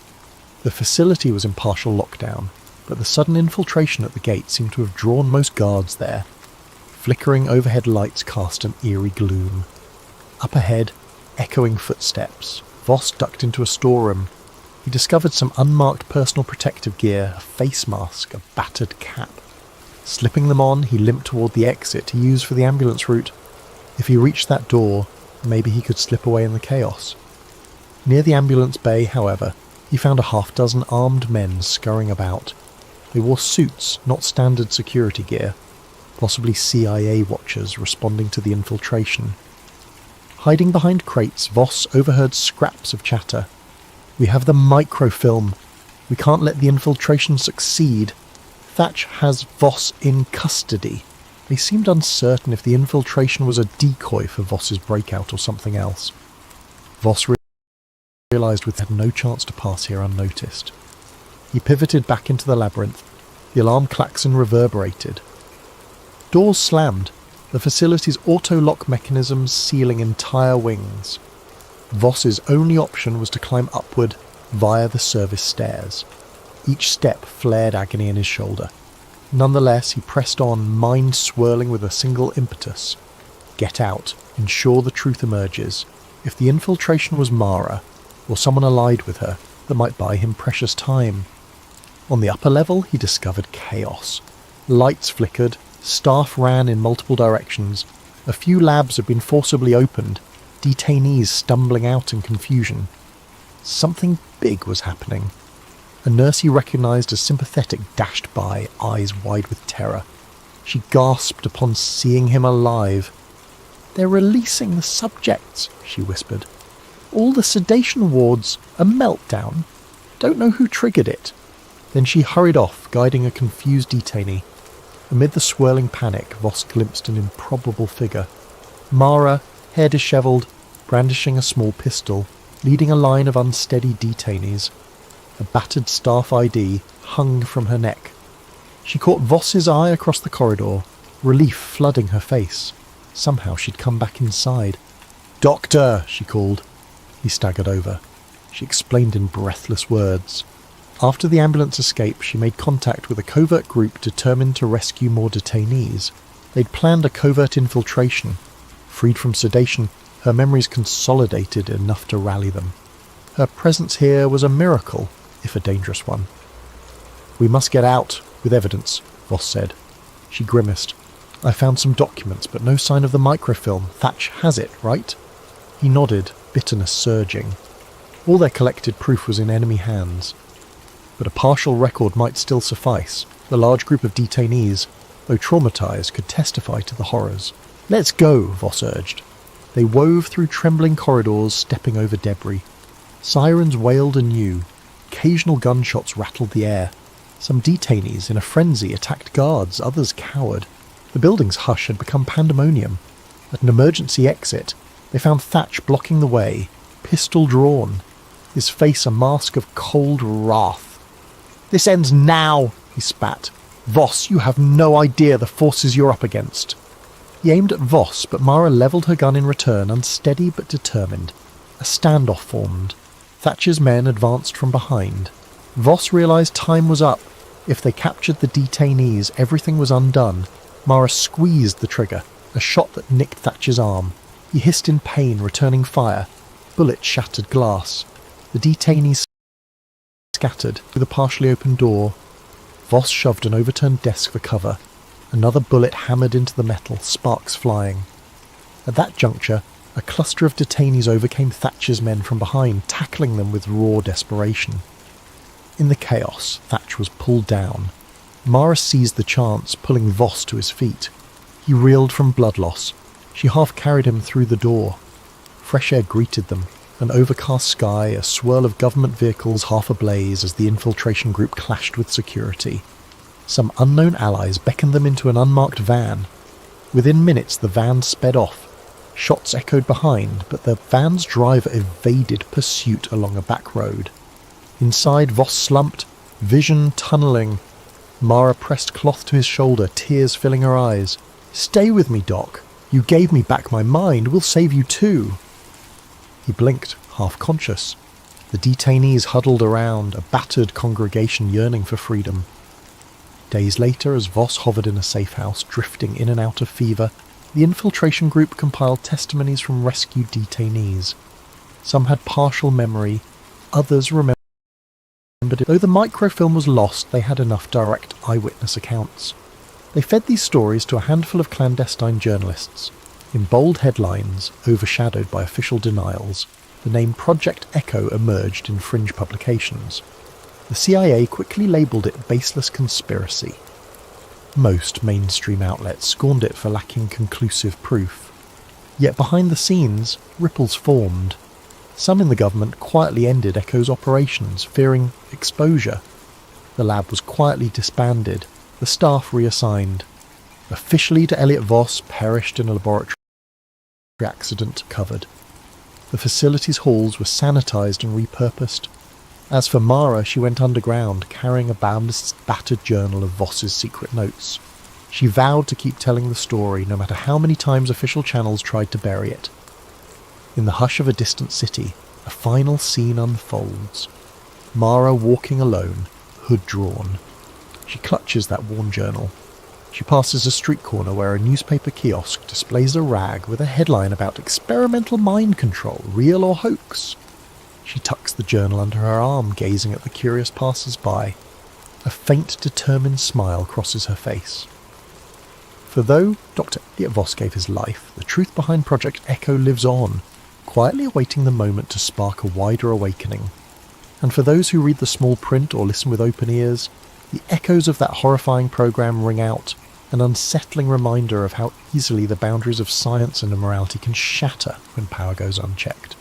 The facility was in partial lockdown, but the sudden infiltration at the gate seemed to have drawn most guards there. Flickering overhead lights cast an eerie gloom. Up ahead, echoing footsteps. Voss ducked into a storeroom. He discovered some unmarked personal protective gear, a face mask, a battered cap. Slipping them on, he limped toward the exit he used for the ambulance route. If he reached that door, maybe he could slip away in the chaos. Near the ambulance bay, however, he found a half-dozen armed men scurrying about. They wore suits, not standard security gear, possibly CIA watchers responding to the infiltration. Hiding behind crates, Voss overheard scraps of chatter. "We have the microfilm. We can't let the infiltration succeed. Thatch has Voss in custody." They seemed uncertain if the infiltration was a decoy for Voss's breakout or something else. Voss realised we had no chance to pass here unnoticed. He pivoted back into the labyrinth. The alarm klaxon reverberated. Doors slammed, the facility's auto-lock mechanisms sealing entire wings. Voss's only option was to climb upward via the service stairs. Each step flared agony in his shoulder. Nonetheless, he pressed on, mind swirling with a single impetus. Get out, ensure the truth emerges. If the infiltration was Mara, or someone allied with her, that might buy him precious time. On the upper level, he discovered chaos. Lights flickered, staff ran in multiple directions, a few labs had been forcibly opened, detainees stumbling out in confusion. Something big was happening. A nurse he recognised as sympathetic dashed by, eyes wide with terror. She gasped upon seeing him alive. "They're releasing the subjects," she whispered. "All the sedation wards, a meltdown. Don't know who triggered it." Then she hurried off, guiding a confused detainee. Amid the swirling panic, Voss glimpsed an improbable figure. Mara, hair dishevelled, brandishing a small pistol, leading a line of unsteady detainees. A battered staff ID hung from her neck. She caught Voss's eye across the corridor, relief flooding her face. Somehow she'd come back inside. "Doctor!" she called. He staggered over. She explained in breathless words. After the ambulance escape, she made contact with a covert group determined to rescue more detainees. They'd planned a covert infiltration. Freed from sedation, her memories consolidated enough to rally them. Her presence here was a miracle, if a dangerous one. "We must get out, with evidence," Voss said. She grimaced. "I found some documents, but no sign of the microfilm. Thatch has it, right?" He nodded, bitterness surging. All their collected proof was in enemy hands. But a partial record might still suffice. The large group of detainees, though traumatized, could testify to the horrors. "Let's go," Voss urged. They wove through trembling corridors, stepping over debris. Sirens wailed anew. Occasional gunshots rattled the air. Some detainees, in a frenzy, attacked guards, others cowered. The building's hush had become pandemonium. At an emergency exit, they found Thatch blocking the way, pistol drawn, his face a mask of cold wrath. "This ends now," he spat. "Voss, you have no idea the forces you're up against." He aimed at Voss, but Mara levelled her gun in return, unsteady but determined. A standoff formed. Thatcher's men advanced from behind. Voss realised time was up. If they captured the detainees, everything was undone. Mara squeezed the trigger, a shot that nicked Thatcher's arm. He hissed in pain, returning fire. Bullets shattered glass. The detainees scattered through the partially open door. Voss shoved an overturned desk for cover. Another bullet hammered into the metal, sparks flying. At that juncture, a cluster of detainees overcame Thatcher's men from behind, tackling them with raw desperation. In the chaos, Thatch was pulled down. Mara seized the chance, pulling Voss to his feet. He reeled from blood loss. She half carried him through the door. Fresh air greeted them, an overcast sky, a swirl of government vehicles half ablaze as the infiltration group clashed with security. Some unknown allies beckoned them into an unmarked van. Within minutes the van sped off. Shots echoed behind, but the van's driver evaded pursuit along a back road. Inside, Voss slumped, vision tunnelling. Mara pressed cloth to his shoulder, tears filling her eyes. "Stay with me, Doc. You gave me back my mind. We'll save you too." He blinked, half-conscious. The detainees huddled around, a battered congregation yearning for freedom. Days later, as Voss hovered in a safe house, drifting in and out of fever, the infiltration group compiled testimonies from rescued detainees. Some had partial memory, others remembered it. Though the microfilm was lost, they had enough direct eyewitness accounts. They fed these stories to a handful of clandestine journalists. In bold headlines, overshadowed by official denials, the name Project Echo emerged in fringe publications. The CIA quickly labelled it baseless conspiracy. Most mainstream outlets scorned it for lacking conclusive proof. Yet behind the scenes, ripples formed. Some in the government quietly ended Echo's operations, fearing exposure. The lab was quietly disbanded, the staff reassigned. Officially to Elliot Voss, perished in a laboratory accident covered. The facility's halls were sanitised and repurposed. As for Mara, she went underground, carrying a battered journal of Voss's secret notes. She vowed to keep telling the story, no matter how many times official channels tried to bury it. In the hush of a distant city, a final scene unfolds. Mara walking alone, hood drawn. She clutches that worn journal. She passes a street corner where a newspaper kiosk displays a rag with a headline about experimental mind control, real or hoax. She tucks the journal under her arm, gazing at the curious passers-by. A faint, determined smile crosses her face. For though Dr. Elliot Voss gave his life, the truth behind Project Echo lives on, quietly awaiting the moment to spark a wider awakening. And for those who read the small print or listen with open ears, the echoes of that horrifying program ring out, an unsettling reminder of how easily the boundaries of science and immorality can shatter when power goes unchecked.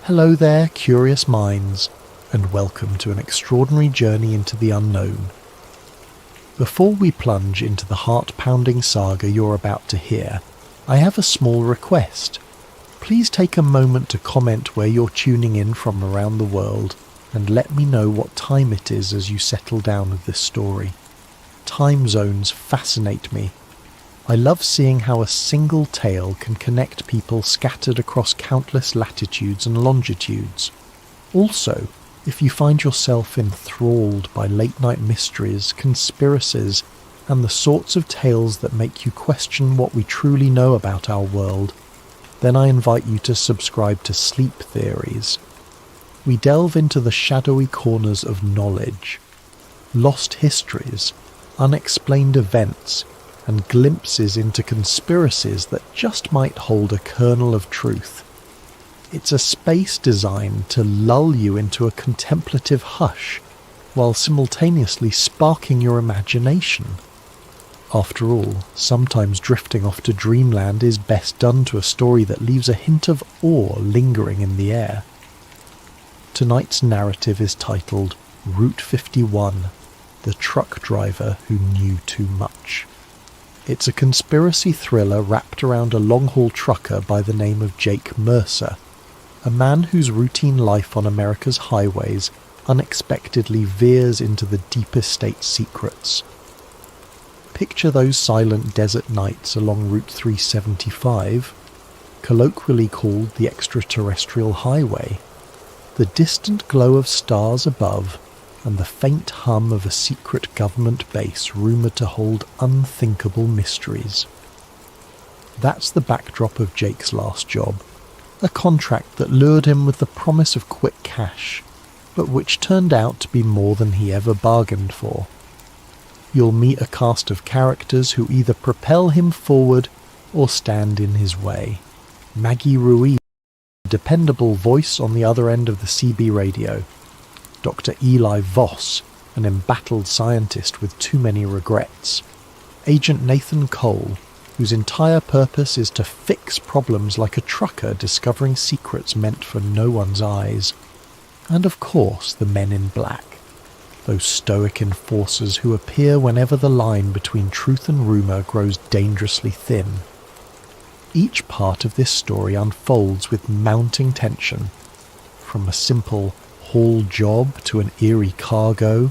Hello there, curious minds, and welcome to an extraordinary journey into the unknown. Before we plunge into the heart-pounding saga you're about to hear, I have a small request. Please take a moment to comment where you're tuning in from around the world, and let me know what time it is as you settle down with this story. Time zones fascinate me. I love seeing how a single tale can connect people scattered across countless latitudes and longitudes. Also, if you find yourself enthralled by late-night mysteries, conspiracies, and the sorts of tales that make you question what we truly know about our world, then I invite you to subscribe to Sleep Theories. We delve into the shadowy corners of knowledge, lost histories, unexplained events, and glimpses into conspiracies that just might hold a kernel of truth. It's a space designed to lull you into a contemplative hush, while simultaneously sparking your imagination. After all, sometimes drifting off to dreamland is best done to a story that leaves a hint of awe lingering in the air. Tonight's narrative is titled Route 51, The Truck Driver Who Knew Too Much. It's a conspiracy thriller wrapped around a long-haul trucker by the name of Jake Mercer, a man whose routine life on America's highways unexpectedly veers into the deepest state secrets. Picture those silent desert nights along Route 375, colloquially called the extraterrestrial highway, the distant glow of stars above, and the faint hum of a secret government base rumoured to hold unthinkable mysteries. That's the backdrop of Jake's last job, a contract that lured him with the promise of quick cash, but which turned out to be more than he ever bargained for. You'll meet a cast of characters who either propel him forward or stand in his way. Maggie Ruiz, a dependable voice on the other end of the CB radio. Dr. Eli Voss, an embattled scientist with too many regrets. Agent Nathan Cole, whose entire purpose is to fix problems like a trucker discovering secrets meant for no one's eyes. And of course the men in black, those stoic enforcers who appear whenever the line between truth and rumour grows dangerously thin. Each part of this story unfolds with mounting tension, from a simple haul job to an eerie cargo,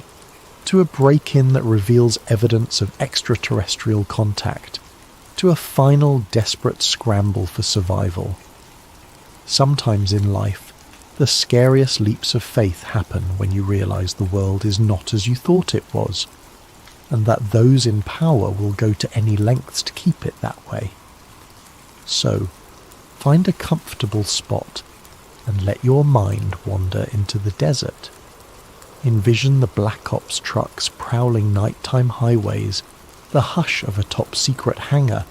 to a break-in that reveals evidence of extraterrestrial contact, to a final desperate scramble for survival. Sometimes in life, the scariest leaps of faith happen when you realise the world is not as you thought it was, and that those in power will go to any lengths to keep it that way. So, find a comfortable spot and let your mind wander into the desert. Envision the Black Ops trucks prowling nighttime highways, the hush of a top-secret hangar,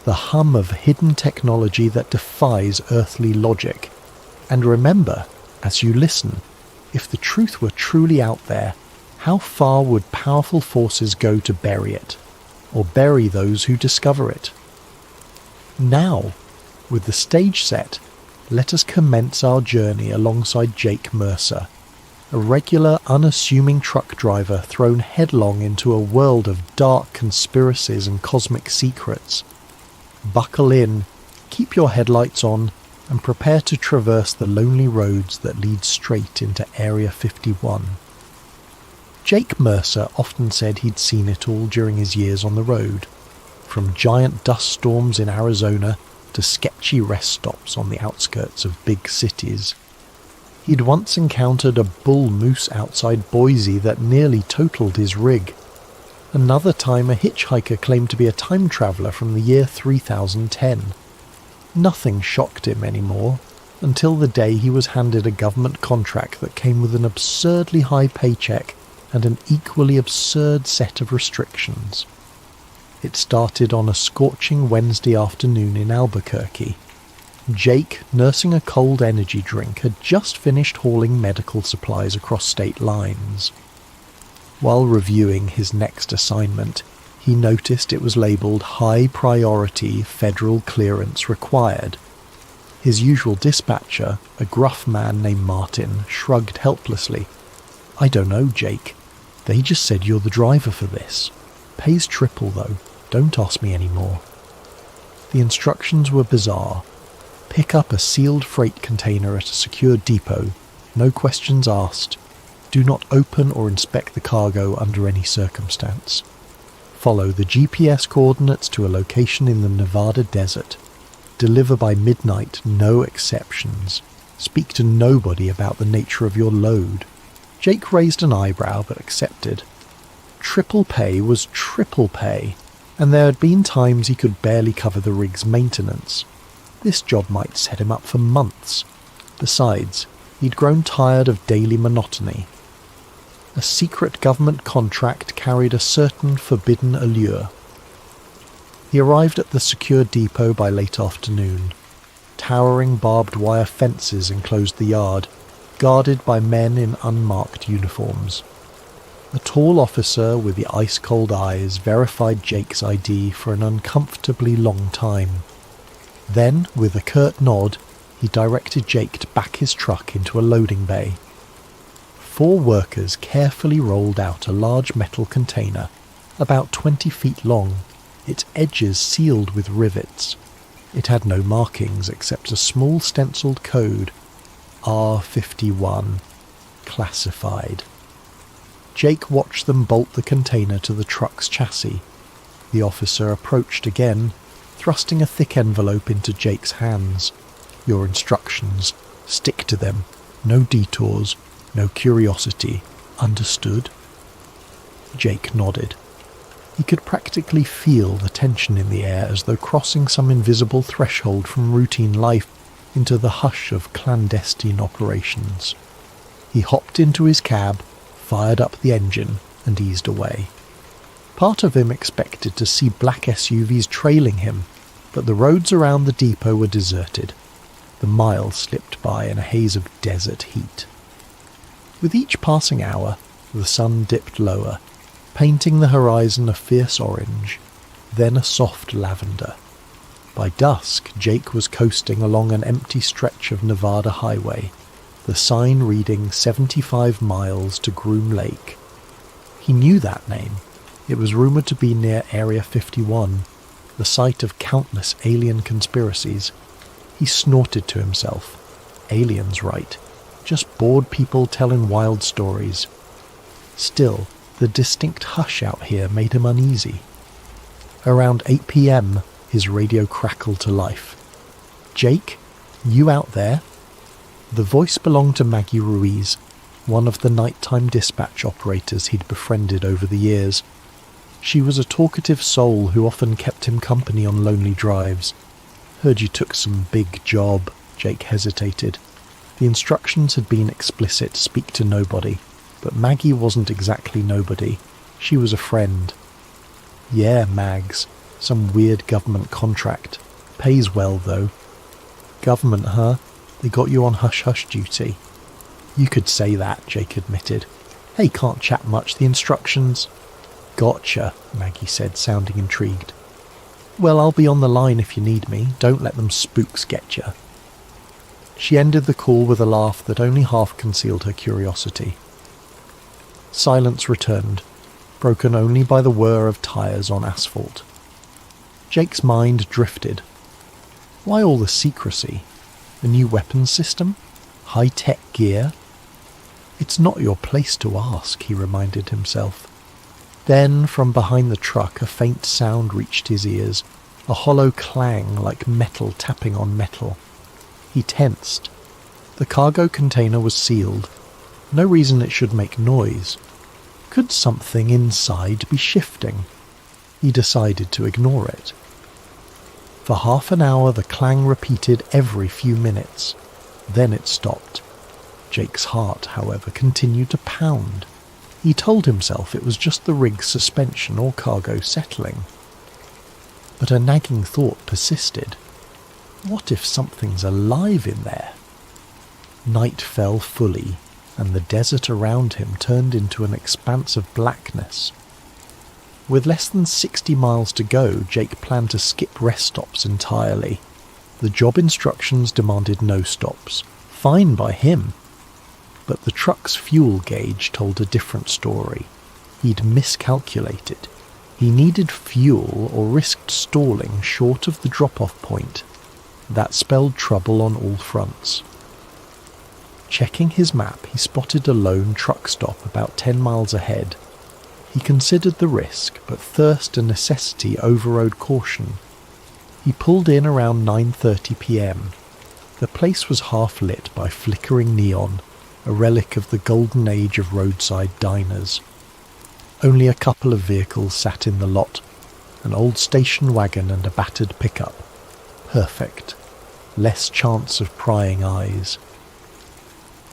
the hum of hidden technology that defies earthly logic. And remember, as you listen, if the truth were truly out there, how far would powerful forces go to bury it, or bury those who discover it? Now, with the stage set, let us commence our journey alongside Jake Mercer, a regular, unassuming truck driver thrown headlong into a world of dark conspiracies and cosmic secrets. Buckle in, keep your headlights on, and prepare to traverse the lonely roads that lead straight into Area 51. Jake Mercer often said he'd seen it all during his years on the road, from giant dust storms in Arizona to sketchy rest stops on the outskirts of big cities. He'd once encountered a bull moose outside Boise that nearly totaled his rig. Another time a hitchhiker claimed to be a time traveller from the year 3010. Nothing shocked him anymore, until the day he was handed a government contract that came with an absurdly high paycheck and an equally absurd set of restrictions. It started on a scorching Wednesday afternoon in Albuquerque. Jake, nursing a cold energy drink, had just finished hauling medical supplies across state lines. While reviewing his next assignment, he noticed it was labelled High Priority Federal Clearance Required. His usual dispatcher, a gruff man named Martin, shrugged helplessly. "I don't know, Jake. They just said you're the driver for this. Pays triple, though. Don't ask me any more." The instructions were bizarre. Pick up a sealed freight container at a secure depot. No questions asked. Do not open or inspect the cargo under any circumstance. Follow the GPS coordinates to a location in the Nevada desert. Deliver by midnight, no exceptions. Speak to nobody about the nature of your load. Jake raised an eyebrow but accepted. Triple pay was triple pay, and there had been times he could barely cover the rig's maintenance. This job might set him up for months. Besides, he'd grown tired of daily monotony. A secret government contract carried a certain forbidden allure. He arrived at the secure depot by late afternoon. Towering barbed wire fences enclosed the yard, guarded by men in unmarked uniforms. A tall officer with the ice-cold eyes verified Jake's ID for an uncomfortably long time. Then, with a curt nod, he directed Jake to back his truck into a loading bay. 4 workers carefully rolled out a large metal container, about 20 feet long, its edges sealed with rivets. It had no markings except a small stenciled code, R51, classified. Jake watched them bolt the container to the truck's chassis. The officer approached again, thrusting a thick envelope into Jake's hands. "Your instructions. Stick to them. No detours, no curiosity. Understood? Jake nodded. He could practically feel the tension in the air as though crossing some invisible threshold from routine life into the hush of clandestine operations. He hopped into his cab, fired up the engine, and eased away. Part of him expected to see black SUVs trailing him, but the roads around the depot were deserted. The miles slipped by in a haze of desert heat. With each passing hour, the sun dipped lower, painting the horizon a fierce orange, then a soft lavender. By dusk, Jake was coasting along an empty stretch of Nevada highway, the sign reading 75 miles to Groom Lake. He knew that name. It was rumoured to be near Area 51, the site of countless alien conspiracies. He snorted to himself. Aliens, right. Just bored people telling wild stories. Still, the distinct hush out here made him uneasy. Around 8 p.m, his radio crackled to life. "Jake, you out there?" The voice belonged to Maggie Ruiz, one of the nighttime dispatch operators he'd befriended over the years. She was a talkative soul who often kept him company on lonely drives. "Heard you took some big job," Jake hesitated. The instructions had been explicit, speak to nobody, but Maggie wasn't exactly nobody. She was a friend. "Yeah, Mags. Some weird government contract. Pays well, though." "Government, huh? They got you on hush-hush duty." "You could say that," Jake admitted. "Hey, can't chat much, the instructions." "Gotcha," Maggie said, sounding intrigued. "Well, I'll be on the line if you need me. Don't let them spooks get you." She ended the call with a laugh that only half concealed her curiosity. Silence returned, broken only by the whir of tyres on asphalt. Jake's mind drifted. Why all the secrecy? A new weapons system? High-tech gear? "It's not your place to ask," he reminded himself. Then, from behind the truck, a faint sound reached his ears, a hollow clang like metal tapping on metal. He tensed. The cargo container was sealed. No reason it should make noise. Could something inside be shifting? He decided to ignore it. For half an hour the clang repeated every few minutes. Then it stopped. Jake's heart, however, continued to pound. He told himself it was just the rig's suspension or cargo settling. But a nagging thought persisted. What if something's alive in there? Night fell fully, and the desert around him turned into an expanse of blackness. With less than 60 miles to go, Jake planned to skip rest stops entirely. The job instructions demanded no stops. Fine by him. But the truck's fuel gauge told a different story. He'd miscalculated. He needed fuel or risked stalling short of the drop-off point. That spelled trouble on all fronts. Checking his map, he spotted a lone truck stop about 10 miles ahead. He considered the risk, but thirst and necessity overrode caution. He pulled in around 9:30 p.m. The place was half lit by flickering neon, a relic of the golden age of roadside diners. Only a couple of vehicles sat in the lot, an old station wagon and a battered pickup. Perfect. Less chance of prying eyes.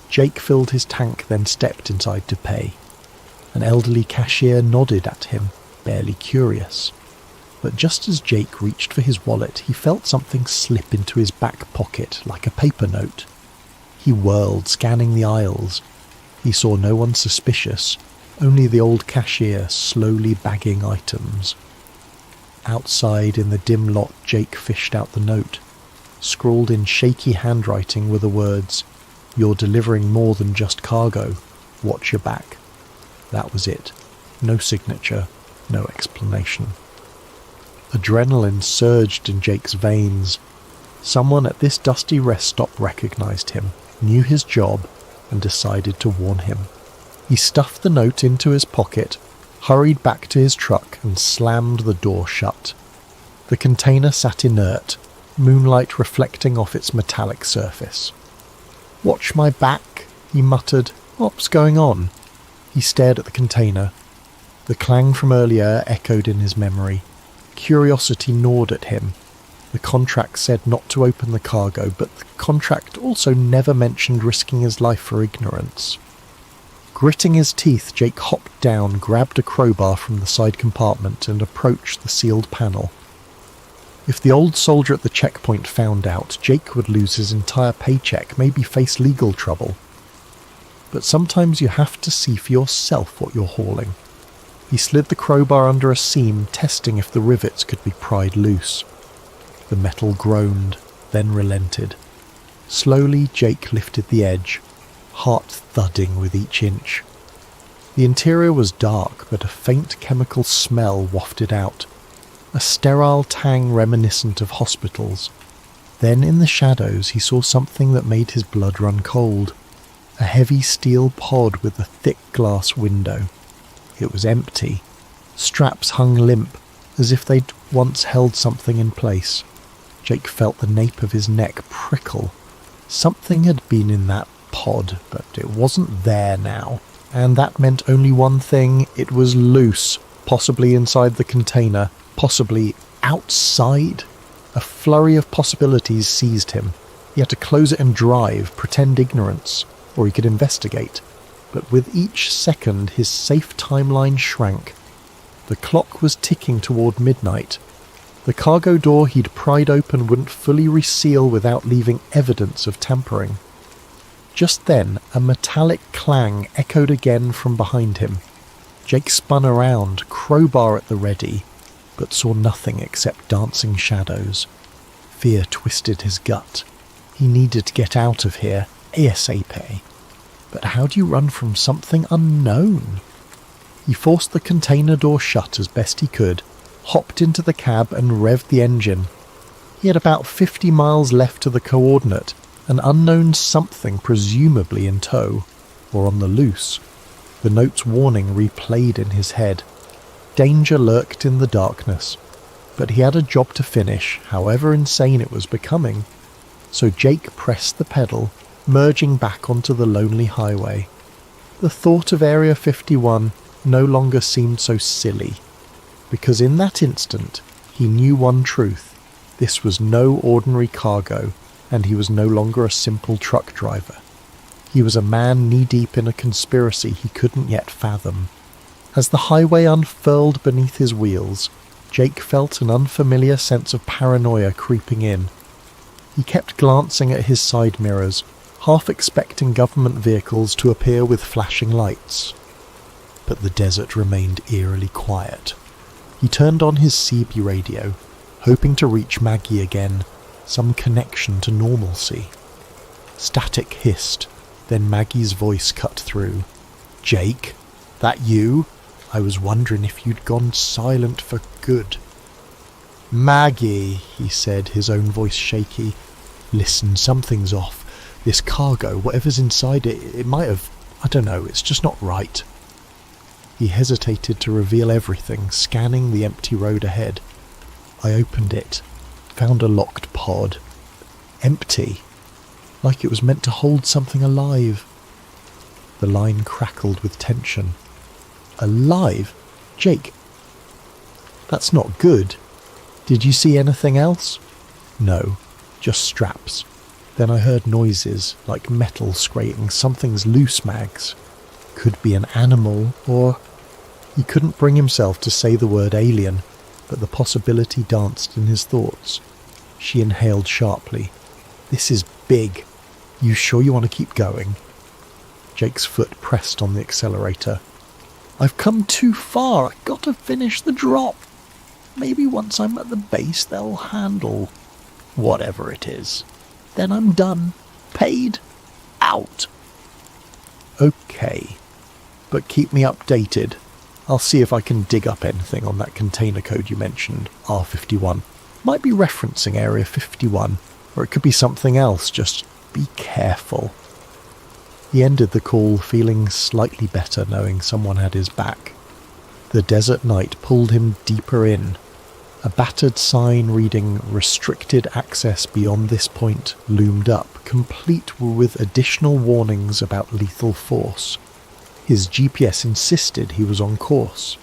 Jake filled his tank, then stepped inside to pay. An elderly cashier nodded at him, barely curious. But just as Jake reached for his wallet, he felt something slip into his back pocket like a paper note. He whirled, scanning the aisles. He saw no one suspicious, only the old cashier slowly bagging items. Outside in the dim lot, Jake fished out the note. Scrawled in shaky handwriting were the words, "You're delivering more than just cargo. Watch your back." That was it. No signature, no explanation. Adrenaline surged in Jake's veins. Someone at this dusty rest stop recognized him, knew his job, and decided to warn him. He stuffed the note into his pocket, hurried back to his truck, and slammed the door shut. The container sat inert, moonlight reflecting off its metallic surface. "Watch my back," he muttered. "What's going on?" He stared at the container. The clang from earlier echoed in his memory. Curiosity gnawed at him. The contract said not to open the cargo, but the contract also never mentioned risking his life for ignorance. Gritting his teeth, Jake hopped down, grabbed a crowbar from the side compartment, and approached the sealed panel. If the old soldier at the checkpoint found out, Jake would lose his entire paycheck, maybe face legal trouble. But sometimes you have to see for yourself what you're hauling. He slid the crowbar under a seam, testing if the rivets could be pried loose. The metal groaned, then relented. Slowly, Jake lifted the edge, heart thudding with each inch. The interior was dark, but a faint chemical smell wafted out, a sterile tang reminiscent of hospitals. Then in the shadows he saw something that made his blood run cold. A heavy steel pod with a thick glass window. It was empty. Straps hung limp, as if they'd once held something in place. Jake felt the nape of his neck prickle. Something had been in that pod, but it wasn't there now. And that meant only one thing: it was loose, possibly inside the container, possibly outside. A flurry of possibilities seized him. He had to close it and drive, pretend ignorance, or he could investigate. But with each second his safe timeline shrank. The clock was ticking toward midnight. The cargo door he'd pried open wouldn't fully reseal without leaving evidence of tampering. Just then, a metallic clang echoed again from behind him. Jake spun around, crowbar at the ready, but saw nothing except dancing shadows. Fear twisted his gut. He needed to get out of here, ASAP. But how do you run from something unknown? He forced the container door shut as best he could, hopped into the cab and revved the engine. He had about 50 miles left to the coordinate, an unknown something presumably in tow, or on the loose. The note's warning replayed in his head. Danger lurked in the darkness, but he had a job to finish, however insane it was becoming. So Jake pressed the pedal, merging back onto the lonely highway. The thought of Area 51 no longer seemed so silly, because in that instant he knew one truth: this was no ordinary cargo, and he was no longer a simple truck driver. He was a man knee-deep in a conspiracy he couldn't yet fathom. As the highway unfurled beneath his wheels, Jake felt an unfamiliar sense of paranoia creeping in. He kept glancing at his side mirrors, half expecting government vehicles to appear with flashing lights. But the desert remained eerily quiet. He turned on his CB radio, hoping to reach Maggie again, some connection to normalcy. Static hissed, then Maggie's voice cut through. "Jake, that you? I was wondering if you'd gone silent for good." "Maggie," he said, his own voice shaky. "Listen, something's off. This cargo, whatever's inside it, it might have... I don't know, it's just not right." He hesitated to reveal everything, scanning the empty road ahead. I opened it, found a locked pod. Empty, like it was meant to hold something alive. The line crackled with tension. "Alive? Jake, that's not good. Did you see anything else?" "No, just straps." Then I heard noises, like metal scraping. "Something's loose, Mags. Could be an animal, or..." He couldn't bring himself to say the word alien, but the possibility danced in his thoughts. She inhaled sharply. "This is big. You sure you want to keep going?" Jake's foot pressed on the accelerator. "I've come too far. I've got to finish the drop. Maybe once I'm at the base they'll handle whatever it is. Then I'm done. Paid. Out." "Okay. But keep me updated. I'll see if I can dig up anything on that container code you mentioned, R51. Might be referencing Area 51, or it could be something else. Just be careful." He ended the call feeling slightly better, knowing someone had his back. The desert night pulled him deeper in. A battered sign reading "Restricted access beyond this point" loomed up, complete with additional warnings about lethal force. His GPS insisted he was on course.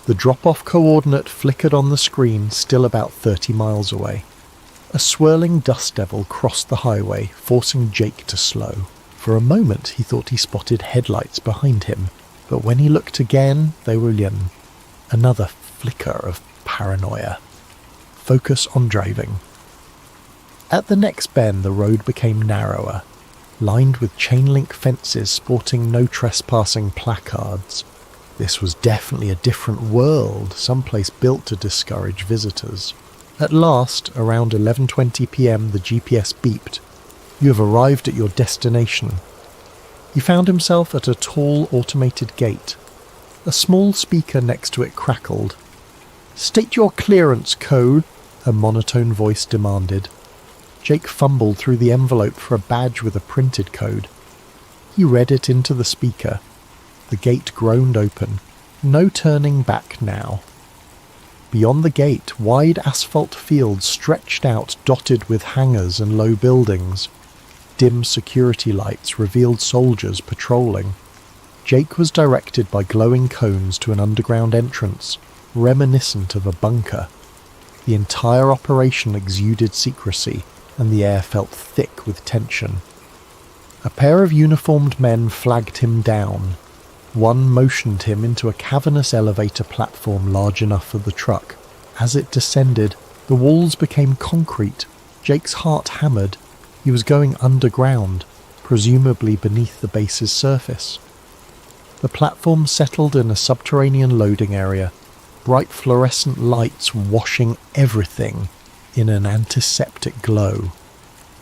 The drop-off coordinate flickered on the screen, still about 30 miles away. A swirling dust devil crossed the highway, forcing Jake to slow. For a moment he thought he spotted headlights behind him, but when he looked again, they were gone. Another flicker of paranoia. Focus on driving. At the next bend, the road became narrower, lined with chain-link fences sporting no trespassing placards. This was definitely a different world, someplace built to discourage visitors. At last, around 11:20 p.m, the GPS beeped. "You have arrived at your destination." He found himself at a tall automated gate. A small speaker next to it crackled. "State your clearance code," a monotone voice demanded. Jake fumbled through the envelope for a badge with a printed code. He read it into the speaker. The gate groaned open. No turning back now. Beyond the gate, wide asphalt fields stretched out, dotted with hangars and low buildings. Dim security lights revealed soldiers patrolling. Jake was directed by glowing cones to an underground entrance, reminiscent of a bunker. The entire operation exuded secrecy, and the air felt thick with tension. A pair of uniformed men flagged him down. One motioned him into a cavernous elevator platform large enough for the truck. As it descended, the walls became concrete. Jake's heart hammered. He was going underground, presumably beneath the base's surface. The platform settled in a subterranean loading area, bright fluorescent lights washing everything in an antiseptic glow.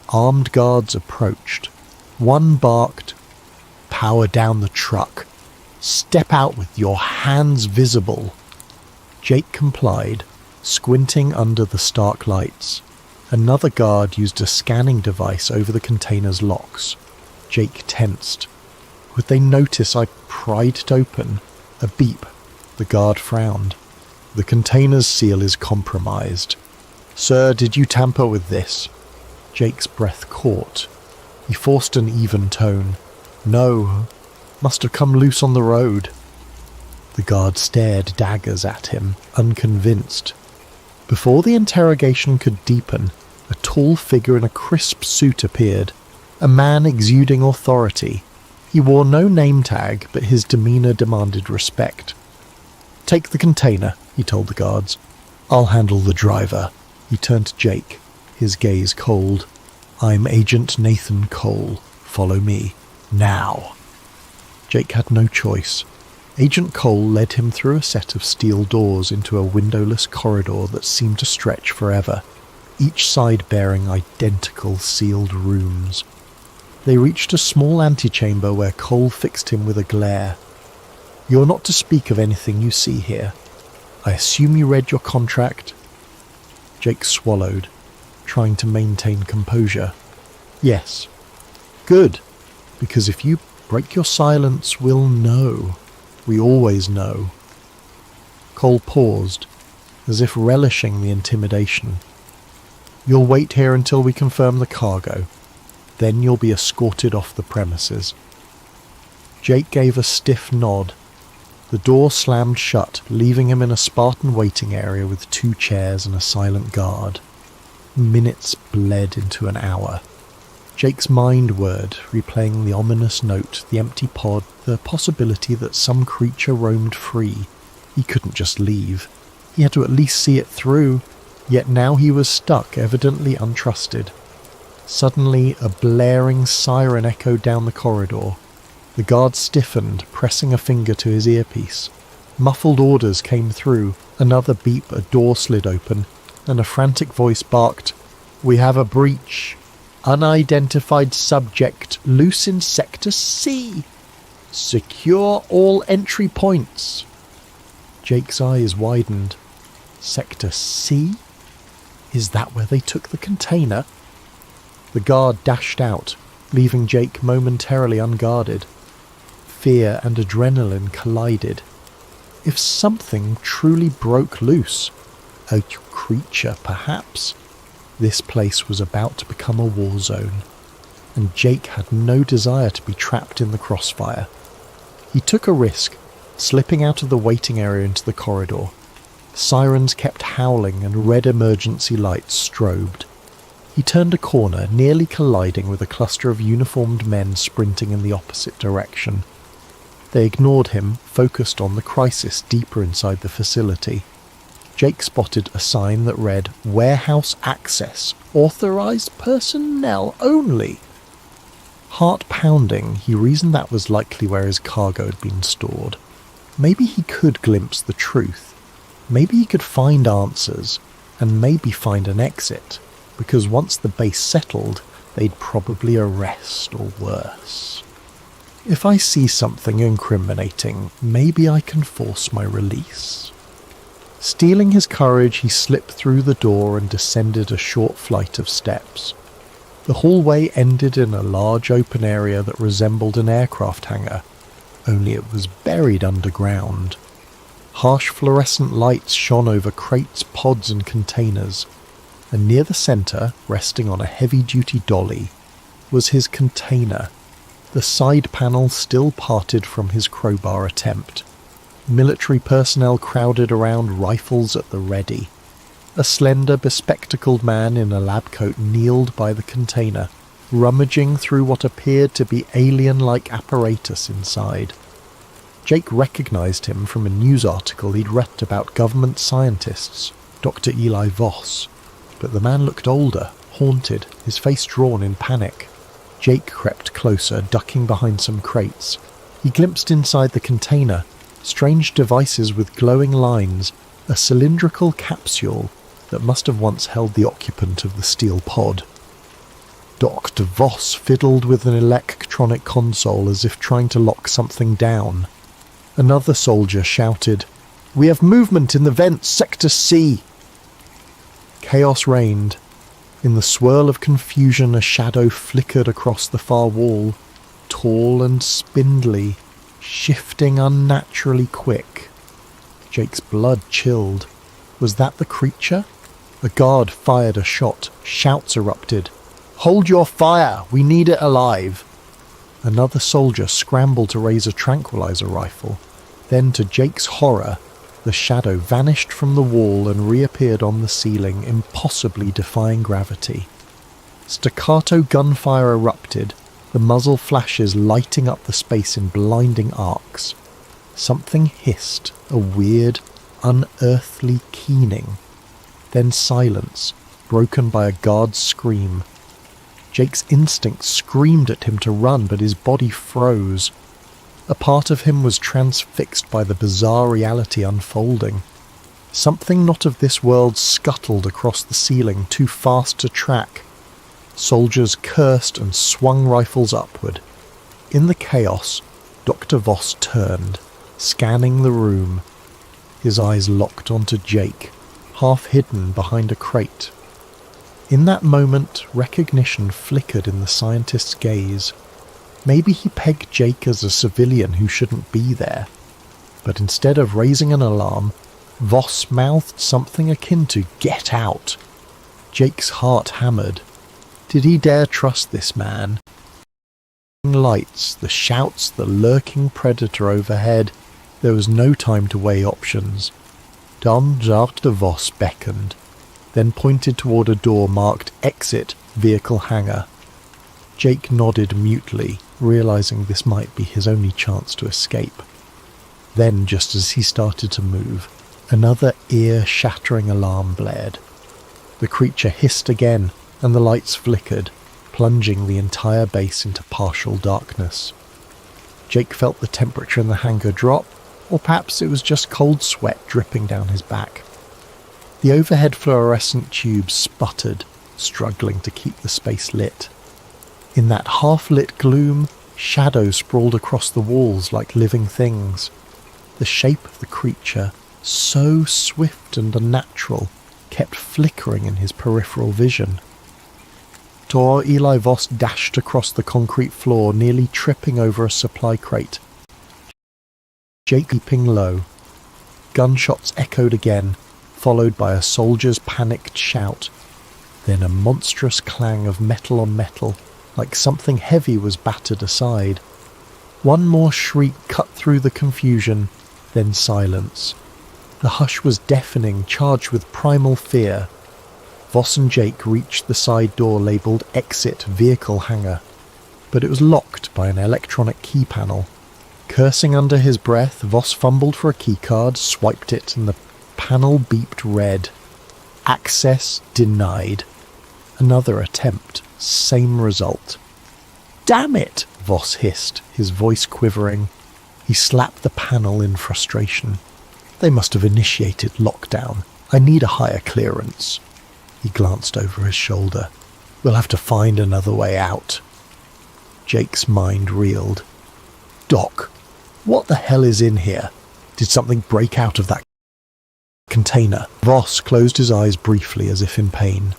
Armed guards approached. One barked, "Power down the truck. Step out with your hands visible." Jake complied, squinting under the stark lights. Another guard used a scanning device over the container's locks. Jake tensed. Would they notice I pried it open? A beep. The guard frowned. "The container's seal is compromised. Sir, did you tamper with this?" Jake's breath caught. He forced an even tone. "No. Must have come loose on the road." The guard stared daggers at him, unconvinced. Before the interrogation could deepen, a tall figure in a crisp suit appeared, a man exuding authority. He wore no name tag, but his demeanor demanded respect. "Take the container," he told the guards. "I'll handle the driver." He turned to Jake, his gaze cold. "I'm Agent Nathan Cole. Follow me. Now." Jake had no choice. Agent Cole led him through a set of steel doors into a windowless corridor that seemed to stretch forever, each side bearing identical sealed rooms. They reached a small antechamber where Cole fixed him with a glare. "You're not to speak of anything you see here. I assume you read your contract?" Jake swallowed, trying to maintain composure. "Yes." "Good, because if you break your silence, we'll know. We always know." Cole paused, as if relishing the intimidation. "You'll wait here until we confirm the cargo. Then you'll be escorted off the premises." Jake gave a stiff nod. The door slammed shut, leaving him in a Spartan waiting area with 2 chairs and a silent guard. Minutes bled into an hour. Jake's mind whirred, replaying the ominous note, the empty pod, the possibility that some creature roamed free. He couldn't just leave. He had to at least see it through, yet now he was stuck, evidently untrusted. Suddenly, a blaring siren echoed down the corridor. The guard stiffened, pressing a finger to his earpiece. Muffled orders came through. Another beep, a door slid open, and a frantic voice barked, "We have a breach. Unidentified subject loose in Sector C. Secure all entry points." Jake's eyes widened. Sector C? Is that where they took the container? The guard dashed out, leaving Jake momentarily unguarded. Fear and adrenaline collided. If something truly broke loose, A creature, perhaps. This place was about to become a war zone, and Jake had no desire to be trapped in the crossfire. He took a risk, slipping out of the waiting area into the corridor. Sirens kept howling and red emergency lights strobed. He turned a corner, nearly colliding with a cluster of uniformed men sprinting in the opposite direction. They ignored him, focused on the crisis deeper inside the facility. Jake spotted a sign that read, "Warehouse access, authorized personnel only." Heart pounding, he reasoned that was likely where his cargo had been stored. Maybe he could glimpse the truth. Maybe he could find answers, and maybe find an exit, because once the base settled, they'd probably arrest or worse. If I see something incriminating, maybe I can force my release. Steeling his courage, he slipped through the door and descended a short flight of steps. The hallway ended in a large open area that resembled an aircraft hangar, only it was buried underground. Harsh fluorescent lights shone over crates, pods and containers, and near the centre, resting on a heavy-duty dolly, was his container, the side panel still parted from his crowbar attempt. Military personnel crowded around, rifles at the ready. A slender, bespectacled man in a lab coat kneeled by the container, rummaging through what appeared to be alien-like apparatus inside. Jake recognised him from a news article he'd read about government scientists, Dr. Eli Voss, but the man looked older, haunted, his face drawn in panic. Jake crept closer, ducking behind some crates. He glimpsed inside the container, strange devices with glowing lines, a cylindrical capsule that must have once held the occupant of the steel pod. Dr. Voss fiddled with an electronic console as if trying to lock something down. Another soldier shouted, "We have movement in the vents, Sector C!" Chaos reigned. In the swirl of confusion, a shadow flickered across the far wall, tall and spindly, shifting unnaturally quick. Jake's blood chilled. Was that the creature? A guard fired a shot. Shouts erupted. "Hold your fire! We need it alive!" Another soldier scrambled to raise a tranquilizer rifle. Then, to Jake's horror, the shadow vanished from the wall and reappeared on the ceiling, impossibly defying gravity. Staccato gunfire erupted, the muzzle flashes lighting up the space in blinding arcs. Something hissed, a weird, unearthly keening. Then silence, broken by a guard's scream. Jake's instincts screamed at him to run, but his body froze. A part of him was transfixed by the bizarre reality unfolding. Something not of this world scuttled across the ceiling, too fast to track. Soldiers cursed and swung rifles upward. In the chaos, Dr. Voss turned, scanning the room. His eyes locked onto Jake, half hidden behind a crate. In that moment, recognition flickered in the scientist's gaze. Maybe he pegged Jake as a civilian who shouldn't be there. But instead of raising an alarm, Voss mouthed something akin to "Get out!" Jake's heart hammered. Did he dare trust this man? Lights, the shouts, the lurking predator overhead. There was no time to weigh options. Dr. Voss beckoned, then pointed toward a door marked "Exit, Vehicle Hangar." Jake nodded mutely, realizing this might be his only chance to escape. Then, just as he started to move, another ear-shattering alarm blared. The creature hissed again, and the lights flickered, plunging the entire base into partial darkness. Jake felt the temperature in the hangar drop, or perhaps it was just cold sweat dripping down his back. The overhead fluorescent tubes sputtered, struggling to keep the space lit. In that half-lit gloom, shadows sprawled across the walls like living things. The shape of the creature, so swift and unnatural, kept flickering in his peripheral vision. Dr. Eli Voss dashed across the concrete floor, nearly tripping over a supply crate. Jake leaping low. Gunshots echoed again, followed by a soldier's panicked shout, then a monstrous clang of metal on metal, like something heavy was battered aside. One more shriek cut through the confusion, then silence. The hush was deafening, charged with primal fear. Voss and Jake reached the side door labelled Exit Vehicle Hangar, but it was locked by an electronic key panel. Cursing under his breath, Voss fumbled for a keycard, swiped it, and the panel beeped red. Access denied. Another attempt, same result. "Damn it!" Voss hissed, his voice quivering. He slapped the panel in frustration. "They must have initiated lockdown. I need a higher clearance." He glanced over his shoulder. "We'll have to find another way out." Jake's mind reeled. "Doc, what the hell is in here? Did something break out of that container?" Voss closed his eyes briefly as if in pain.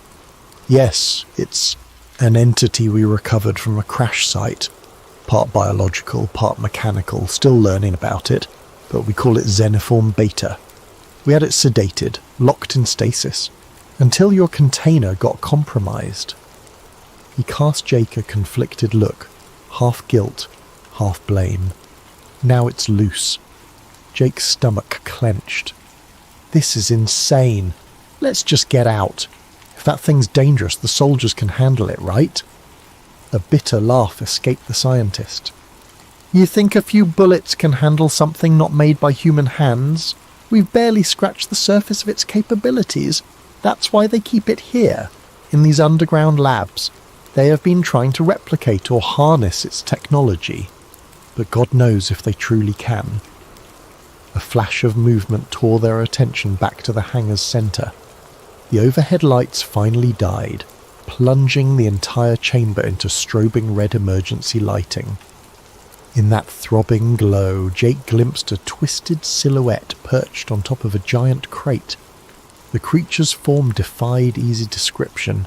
"Yes, it's an entity we recovered from a crash site. Part biological, part mechanical, still learning about it, but we call it Xeniform Beta. We had it sedated, locked in stasis, until your container got compromised." He cast Jake a conflicted look, half guilt, half blame. "Now it's loose." Jake's stomach clenched. "This is insane. Let's just get out. If that thing's dangerous, the soldiers can handle it, right?" A bitter laugh escaped the scientist. "You think a few bullets can handle something not made by human hands? We've barely scratched the surface of its capabilities. That's why they keep it here, in these underground labs. They have been trying to replicate or harness its technology, but God knows if they truly can." A flash of movement tore their attention back to the hangar's centre. The overhead lights finally died, plunging the entire chamber into strobing red emergency lighting. In that throbbing glow, Jake glimpsed a twisted silhouette perched on top of a giant crate. The creature's form defied easy description.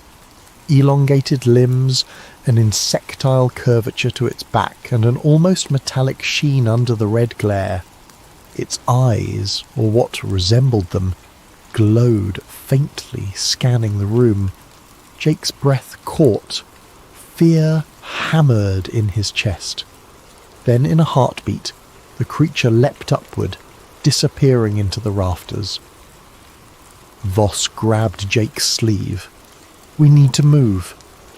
Elongated limbs, an insectile curvature to its back, and an almost metallic sheen under the red glare. Its eyes, or what resembled them, glowed faintly, scanning the room. Jake's breath caught. Fear hammered in his chest. Then, in a heartbeat, the creature leapt upward, disappearing into the rafters. Voss grabbed Jake's sleeve. "We need to move.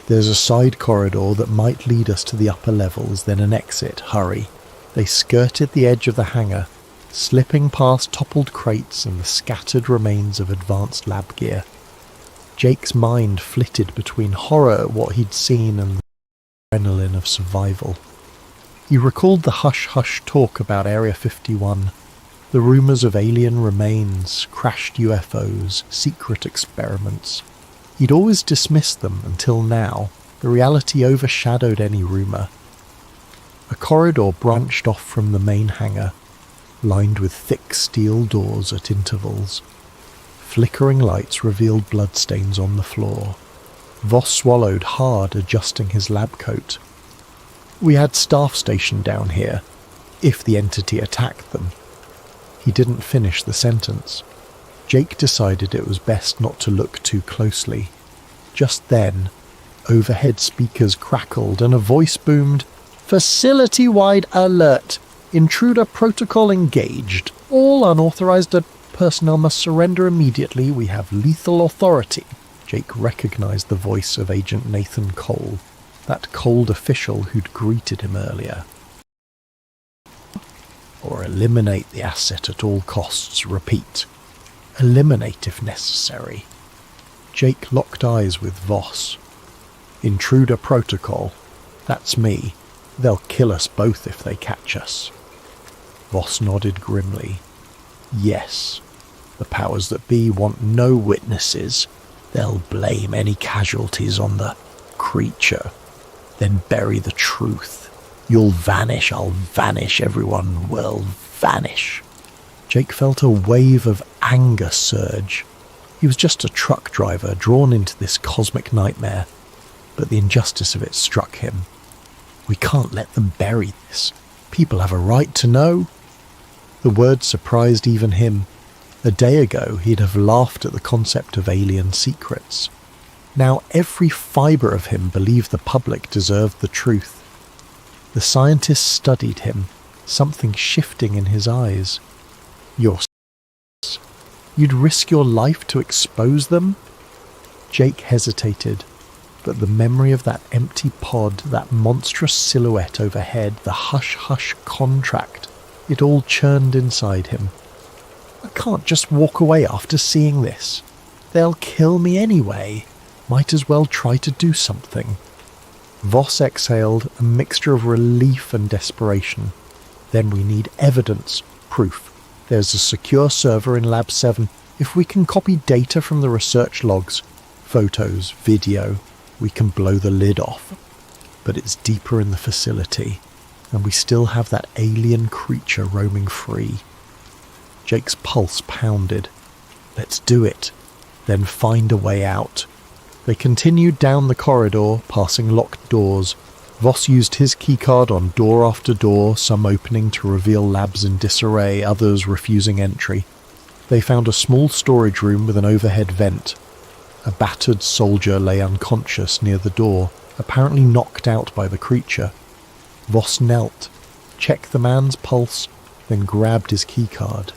There's a side corridor that might lead us to the upper levels, then an exit. Hurry." They skirted the edge of the hangar, slipping past toppled crates and the scattered remains of advanced lab gear. Jake's mind flitted between horror at what he'd seen and the adrenaline of survival. He recalled the hush-hush talk about Area 51, the rumours of alien remains, crashed UFOs, secret experiments. He'd always dismissed them until now. The reality overshadowed any rumour. A corridor branched off from the main hangar, lined with thick steel doors at intervals. Flickering lights revealed bloodstains on the floor. Voss swallowed hard, adjusting his lab coat. "We had staff stationed down here, if the entity attacked them." He didn't finish the sentence. Jake decided it was best not to look too closely. Just then, overhead speakers crackled and a voice boomed, "Facility-wide alert! Intruder protocol engaged. All unauthorized personnel must surrender immediately. We have lethal authority." Jake recognized the voice of Agent Nathan Cole, that cold official who'd greeted him earlier. "Or eliminate the asset at all costs. Repeat. Eliminate if necessary." Jake locked eyes with Voss. "Intruder protocol. That's me. They'll kill us both if they catch us." Voss nodded grimly. "Yes. The powers that be want no witnesses. They'll blame any casualties on the creature, then bury the truth. You'll vanish, I'll vanish, everyone will vanish." Jake felt a wave of anger surge. He was just a truck driver drawn into this cosmic nightmare, but the injustice of it struck him. "We can't let them bury this. People have a right to know." The words surprised even him. A day ago, he'd have laughed at the concept of alien secrets. Now every fibre of him believed the public deserved the truth. The scientists studied him, something shifting in his eyes. You're s***. You'd risk your life to expose them? Jake hesitated, but the memory of that empty pod, that monstrous silhouette overhead, the hush-hush contract, it all churned inside him. I can't just walk away after seeing this. They'll kill me anyway. Might as well try to do something. Voss exhaled, a mixture of relief and desperation. Then we need evidence, proof. There's a secure server in Lab 7. If we can copy data from the research logs, photos, video, we can blow the lid off. But it's deeper in the facility, and we still have that alien creature roaming free. Jake's pulse pounded. Let's do it, then find a way out. They continued down the corridor, passing locked doors. Voss used his keycard on door after door, some opening to reveal labs in disarray, others refusing entry. They found a small storage room with an overhead vent. A battered soldier lay unconscious near the door, apparently knocked out by the creature. Voss knelt, checked the man's pulse, then grabbed his keycard.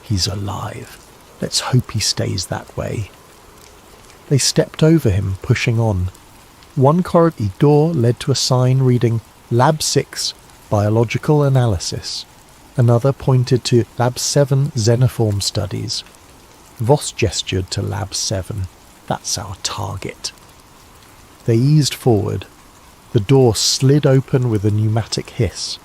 He's alive. Let's hope he stays that way. They stepped over him, pushing on. One corridor door led to a sign reading Lab 6, Biological Analysis. Another pointed to Lab 7, Xenoform Studies. Voss gestured to Lab 7. That's our target. They eased forward. The door slid open with a pneumatic hiss.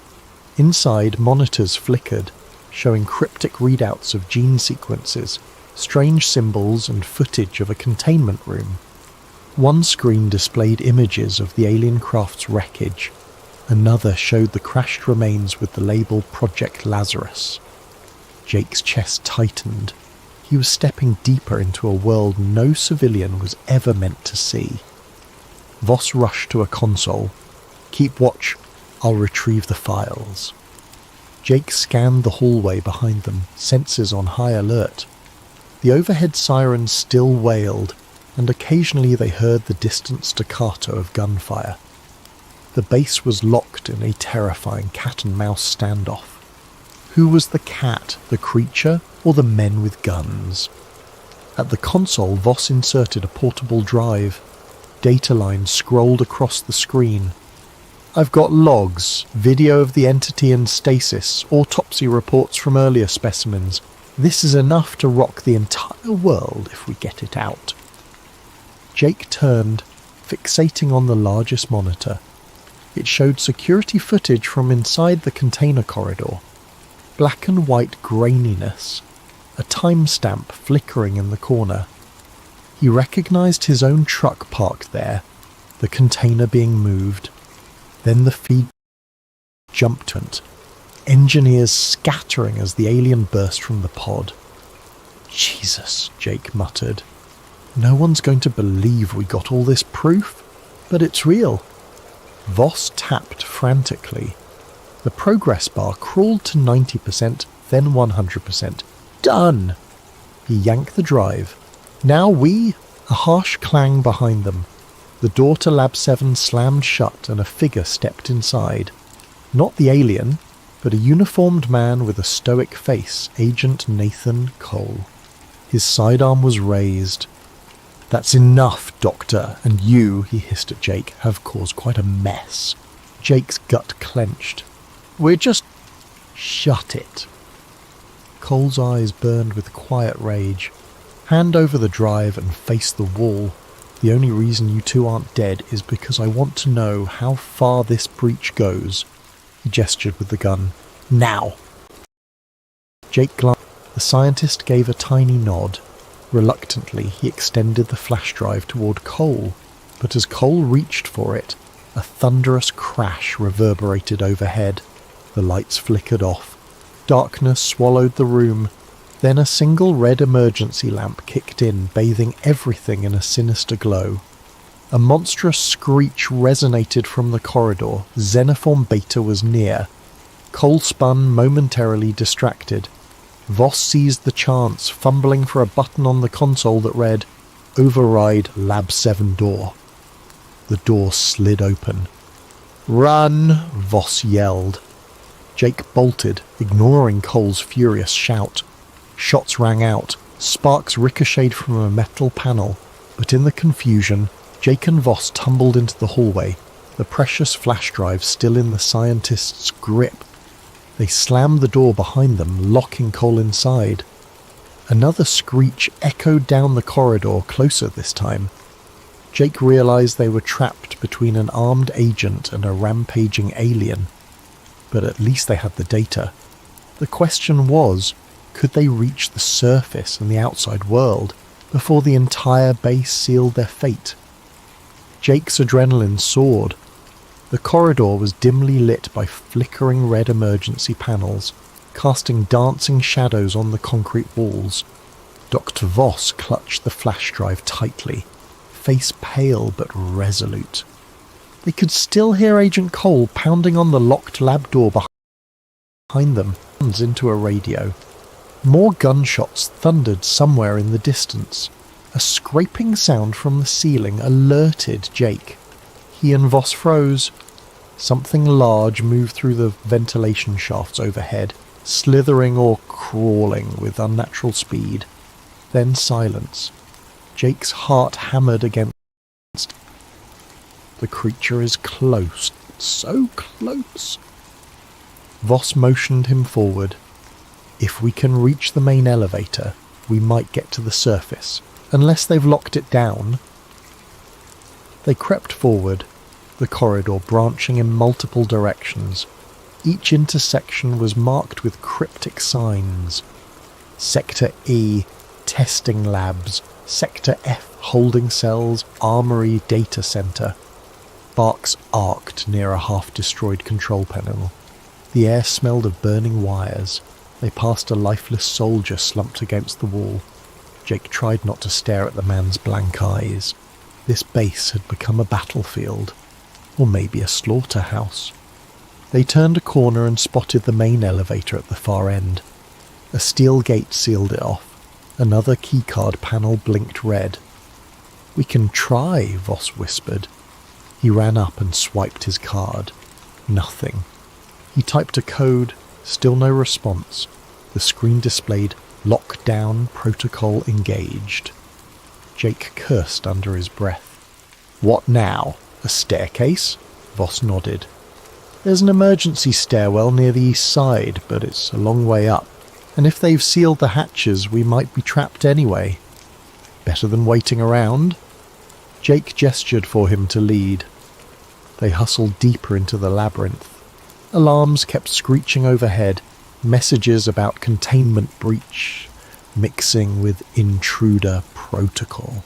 Inside, monitors flickered, showing cryptic readouts of gene sequences, strange symbols and footage of a containment room. One screen displayed images of the alien craft's wreckage. Another showed the crashed remains with the label Project Lazarus. Jake's chest tightened. He was stepping deeper into a world no civilian was ever meant to see. Voss rushed to a console. Keep watch. I'll retrieve the files. Jake scanned the hallway behind them, senses on high alert. The overhead sirens still wailed, and occasionally they heard the distant staccato of gunfire. The base was locked in a terrifying cat-and-mouse standoff. Who was the cat, the creature, or the men with guns? At the console, Voss inserted a portable drive. Data lines scrolled across the screen. I've got logs, video of the entity in stasis, autopsy reports from earlier specimens. This is enough to rock the entire world if we get it out. Jake turned, fixating on the largest monitor. It showed security footage from inside the container corridor. Black and white graininess, a timestamp flickering in the corner. He recognized his own truck parked there, the container being moved. Then the feed jumped to it, engineers scattering as the alien burst from the pod. Jesus, Jake muttered. No one's going to believe we got all this proof, but it's real. Voss tapped frantically. The progress bar crawled to 90%, then 100%. Done! He yanked the drive. Now a harsh clang behind them. The door to Lab 7 slammed shut and a figure stepped inside. Not the alien, but a uniformed man with a stoic face, Agent Nathan Cole. His sidearm was raised. That's enough, Doctor, and you, he hissed at Jake, have caused quite a mess. Jake's gut clenched. We're just... Shut it. Cole's eyes burned with quiet rage. Hand over the drive and face the wall. The only reason you two aren't dead is because I want to know how far this breach goes. He gestured with the gun. Now! Jake glanced. The scientist gave a tiny nod. Reluctantly, he extended the flash drive toward Cole, but as Cole reached for it, a thunderous crash reverberated overhead. The lights flickered off. Darkness swallowed the room. Then a single red emergency lamp kicked in, bathing everything in a sinister glow. A monstrous screech resonated from the corridor. Xenoform Beta was near. Cole spun, momentarily distracted. Voss seized the chance, fumbling for a button on the console that read, "Override Lab 7 door." The door slid open. "Run!" Voss yelled. Jake bolted, ignoring Cole's furious shout. Shots rang out, sparks ricocheted from a metal panel, but in the confusion, Jake and Voss tumbled into the hallway, the precious flash drive still in the scientist's grip. They slammed the door behind them, locking Cole inside. Another screech echoed down the corridor, closer this time. Jake realized they were trapped between an armed agent and a rampaging alien. But at least they had the data. The question was, could they reach the surface and the outside world before the entire base sealed their fate? Jake's adrenaline soared. The corridor was dimly lit by flickering red emergency panels, casting dancing shadows on the concrete walls. Dr. Voss clutched the flash drive tightly, face pale but resolute. They could still hear Agent Cole pounding on the locked lab door behind them, into a radio. More gunshots thundered somewhere in the distance. A scraping sound from the ceiling alerted Jake. He and Voss froze. Something large moved through the ventilation shafts overhead, slithering or crawling with unnatural speed. Then silence. Jake's heart hammered against. The creature is close, so close. Voss motioned him forward. If we can reach the main elevator, we might get to the surface, unless they've locked it down. They crept forward, the corridor branching in multiple directions. Each intersection was marked with cryptic signs. Sector E, testing labs. Sector F, holding cells, armory, data center. Sparks arced near a half-destroyed control panel. The air smelled of burning wires. They passed a lifeless soldier slumped against the wall. Jake tried not to stare at the man's blank eyes. This base had become a battlefield, or maybe a slaughterhouse. They turned a corner and spotted the main elevator at the far end. A steel gate sealed it off. Another keycard panel blinked red. "We can try," Voss whispered. He ran up and swiped his card. Nothing. He typed a code, still no response. The screen displayed "Lockdown protocol engaged." Jake cursed under his breath. "What now? A staircase?" Voss nodded. "There's an emergency stairwell near the east side, but it's a long way up. And if they've sealed the hatches, we might be trapped anyway. Better than waiting around." Jake gestured for him to lead. They hustled deeper into the labyrinth. Alarms kept screeching overhead, messages about containment breach, mixing with intruder protocol.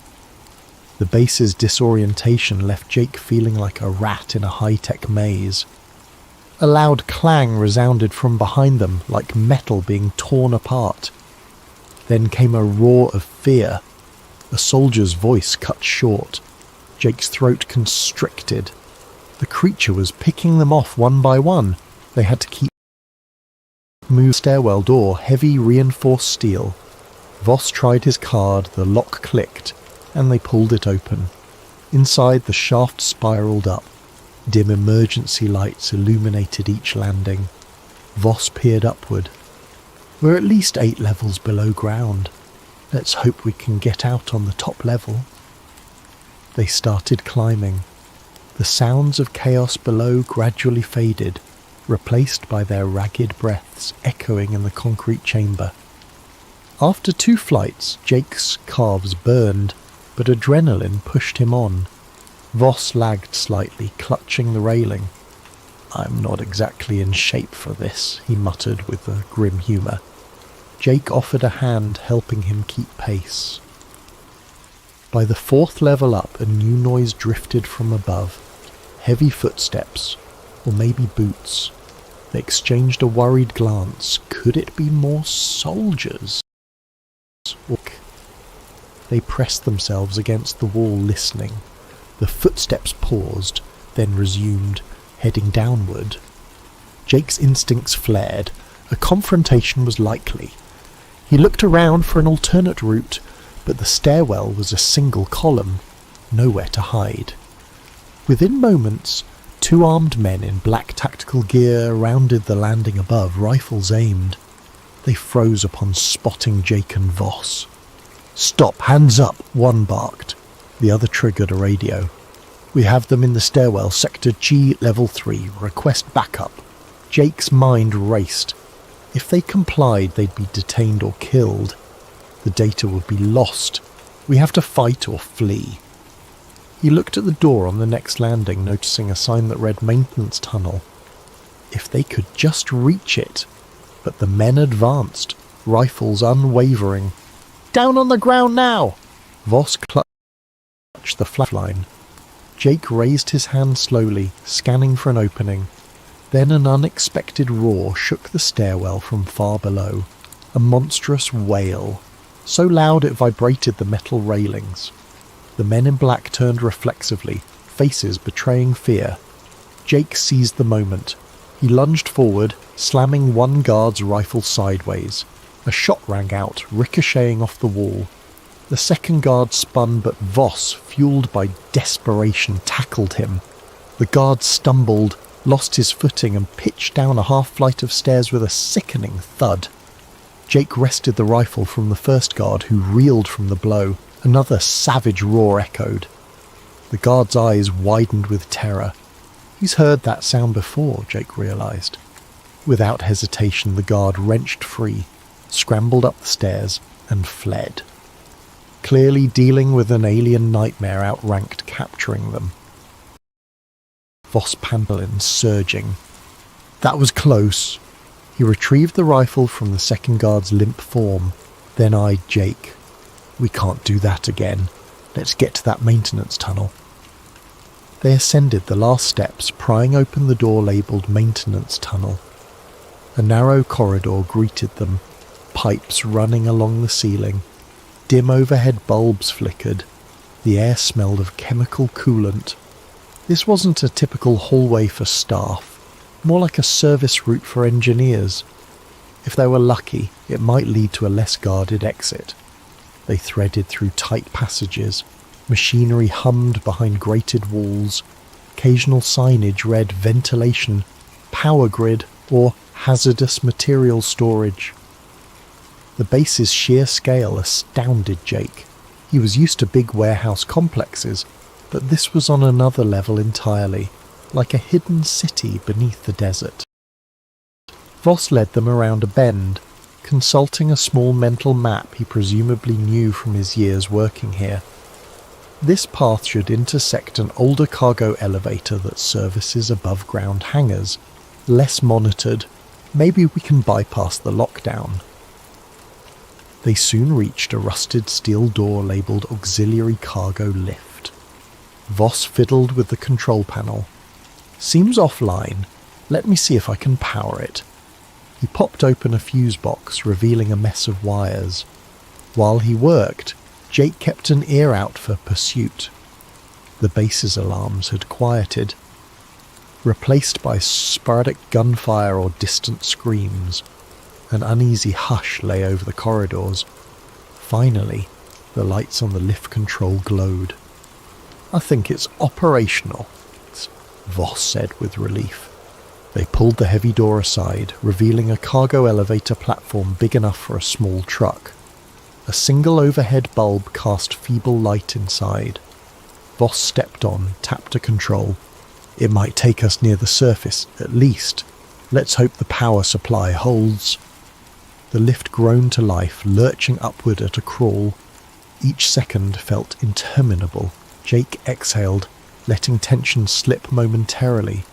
The base's disorientation left Jake feeling like a rat in a high-tech maze. A loud clang resounded from behind them, like metal being torn apart. Then came a roar of fear. A soldier's voice cut short. Jake's throat constricted. The creature was picking them off one by one. They had to keep moving. Stairwell door, heavy reinforced steel. Voss tried his card, the lock clicked, and they pulled it open. Inside, the shaft spiraled up. Dim emergency lights illuminated each landing. Voss peered upward. "We're at least 8 levels below ground. Let's hope we can get out on the top level." They started climbing. The sounds of chaos below gradually faded, replaced by their ragged breaths echoing in the concrete chamber. After 2 flights, Jake's calves burned, but adrenaline pushed him on. Voss lagged slightly, clutching the railing. "I'm not exactly in shape for this," he muttered with a grim humour. Jake offered a hand, helping him keep pace. By the 4th level up, a new noise drifted from above. Heavy footsteps, or maybe boots. They exchanged a worried glance. Could it be more soldiers? They pressed themselves against the wall, listening. The footsteps paused, then resumed, heading downward. Jake's instincts flared. A confrontation was likely. He looked around for an alternate route, but the stairwell was a single column, nowhere to hide. Within moments, 2 armed men in black tactical gear rounded the landing above, rifles aimed. They froze upon spotting Jake and Voss. "Stop, hands up," one barked. The other triggered a radio. "We have them in the stairwell, Sector G, Level 3. Request backup." Jake's mind raced. If they complied, they'd be detained or killed. The data would be lost. We have to fight or flee. He looked at the door on the next landing, noticing a sign that read Maintenance Tunnel. If they could just reach it. But the men advanced, rifles unwavering. "Down on the ground now!" Voss clutched the flashlight. Jake raised his hand slowly, scanning for an opening. Then an unexpected roar shook the stairwell from far below. A monstrous wail, so loud it vibrated the metal railings. The men in black turned reflexively, faces betraying fear. Jake seized the moment. He lunged forward, slamming one guard's rifle sideways. A shot rang out, ricocheting off the wall. The second guard spun, but Voss, fueled by desperation, tackled him. The guard stumbled, lost his footing, and pitched down a half-flight of stairs with a sickening thud. Jake wrested the rifle from the first guard, who reeled from the blow. Another savage roar echoed. The guard's eyes widened with terror. He's heard that sound before, Jake realized. Without hesitation, the guard wrenched free, scrambled up the stairs, and fled. Clearly dealing with an alien nightmare outranked capturing them. Voss Pantolin surging. That was close. He retrieved the rifle from the second guard's limp form, then eyed Jake. We can't do that again. Let's get to that maintenance tunnel. They ascended the last steps, prying open the door labelled Maintenance Tunnel. A narrow corridor greeted them, pipes running along the ceiling. Dim overhead bulbs flickered. The air smelled of chemical coolant. This wasn't a typical hallway for staff, more like a service route for engineers. If they were lucky, it might lead to a less guarded exit. They threaded through tight passages. Machinery hummed behind grated walls. Occasional signage read ventilation, power grid, or hazardous material storage. The base's sheer scale astounded Jake. He was used to big warehouse complexes, but this was on another level entirely, like a hidden city beneath the desert. Voss led them around a bend, consulting a small mental map he presumably knew from his years working here. This path should intersect an older cargo elevator that services above-ground hangars, less monitored. Maybe we can bypass the lockdown. They soon reached a rusted steel door labelled Auxiliary Cargo Lift. Voss fiddled with the control panel. Seems offline. Let me see if I can power it. He popped open a fuse box, revealing a mess of wires. While he worked, Jake kept an ear out for pursuit. The base's alarms had quieted, replaced by sporadic gunfire or distant screams. An uneasy hush lay over the corridors. Finally, the lights on the lift control glowed. I think it's operational, Voss said with relief. They pulled the heavy door aside, revealing a cargo elevator platform big enough for a small truck. A single overhead bulb cast feeble light inside. Voss stepped on, tapped a control. It might take us near the surface, at least. Let's hope the power supply holds. The lift groaned to life, lurching upward at a crawl. Each second felt interminable. Jake exhaled, letting tension slip momentarily.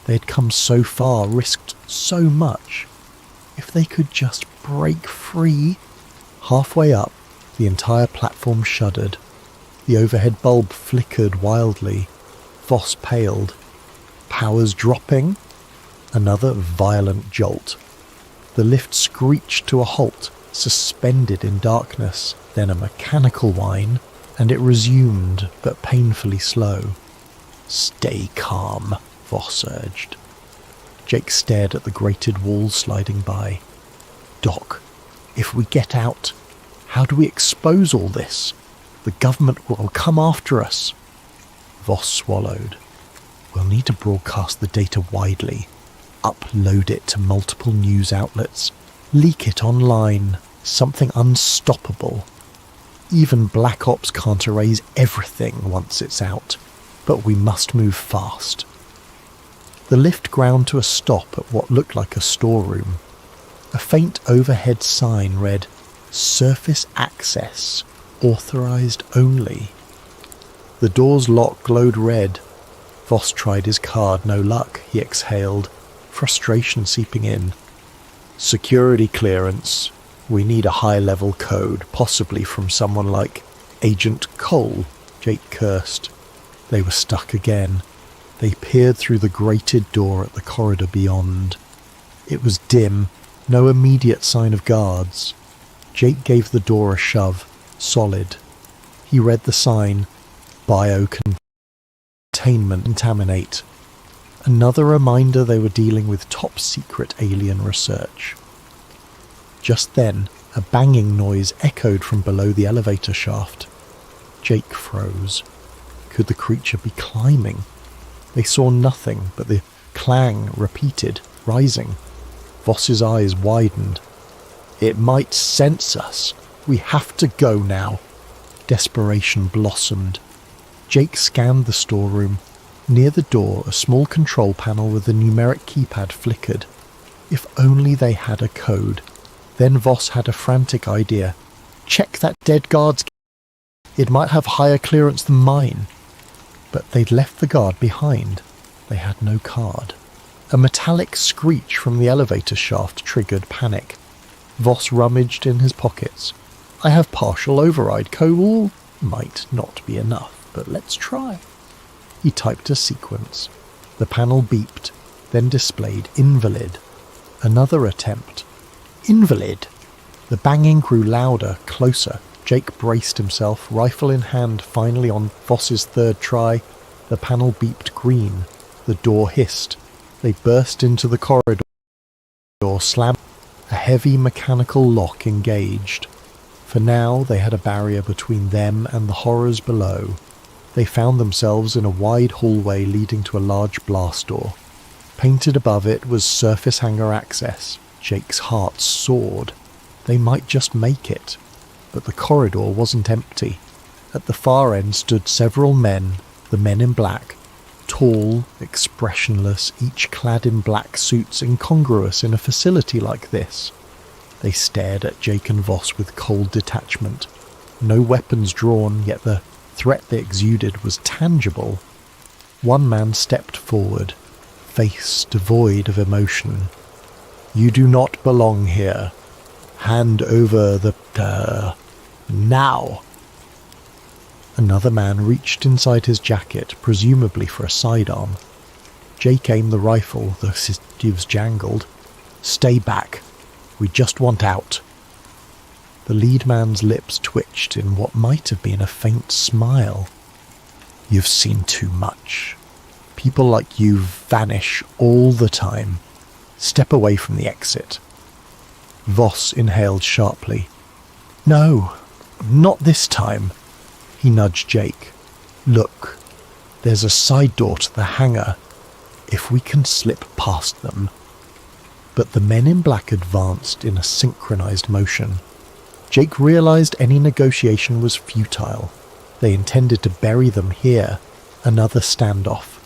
They had come so far, risked so much. If they could just break free. Halfway up, the entire platform shuddered. The overhead bulb flickered wildly. Voss paled. Powers dropping? Another violent jolt. The lift screeched to a halt, suspended in darkness, then a mechanical whine, and it resumed, but painfully slow. Stay calm, Voss urged. Jake stared at the grated walls sliding by. Doc, If we get out, how do we expose all this? The government will come after us. Voss swallowed. We'll need to broadcast the data widely, upload it to multiple news outlets, leak it online, something unstoppable. Even Black Ops can't erase everything once it's out, but we must move fast. The lift ground to a stop at what looked like a storeroom. A faint overhead sign read, "Surface access, authorized only." The door's lock glowed red. Voss tried his card, no luck, he exhaled, frustration seeping in. "Security clearance. We need a high-level code, possibly from someone like Agent Cole," Jake cursed. They were stuck again. They peered through the grated door at the corridor beyond. It was dim, no immediate sign of guards. Jake gave the door a shove, solid. He read the sign, "Biocontainment contaminate." Another reminder they were dealing with top-secret alien research. Just then, a banging noise echoed from below the elevator shaft. Jake froze. Could the creature be climbing? They saw nothing, but the clang repeated, rising. Voss's eyes widened. "It might sense us. We have to go now." Desperation blossomed. Jake scanned the storeroom. Near the door, a small control panel with a numeric keypad flickered. If only they had a code. Then Voss had a frantic idea. Check that dead guard's... It might have higher clearance than mine. But they'd left the guard behind. They had no card. A metallic screech from the elevator shaft triggered panic. Voss rummaged in his pockets. "I have partial override code. Might not be enough, but let's try." He typed a sequence. The panel beeped, then displayed invalid. Another attempt. Invalid. The banging grew louder, closer. Jake braced himself, rifle in hand, finally on Voss's third try. The panel beeped green. The door hissed. They burst into the corridor. Slammed. A heavy mechanical lock engaged. For now, they had a barrier between them and the horrors below. They found themselves in a wide hallway leading to a large blast door. Painted above it was surface hangar access. Jake's heart soared. They might just make it. But the corridor wasn't empty. At the far end stood several men, the men in black, tall, expressionless, each clad in black suits incongruous in a facility like this. They stared at Jake and Voss with cold detachment. No weapons drawn, yet the threat they exuded was tangible. One man stepped forward, face devoid of emotion. "You do not belong here. Hand over the... now!" Another man reached inside his jacket, presumably for a sidearm. Jake aimed the rifle, the sieves jangled. "Stay back. We just want out." The lead man's lips twitched in what might have been a faint smile. "You've seen too much. People like you vanish all the time. Step away from the exit." Voss inhaled sharply. "No, not this time." He nudged Jake. "Look, there's a side door to the hangar. If we can slip past them." But the men in black advanced in a synchronized motion. Jake realized any negotiation was futile. They intended to bury them here. Another standoff.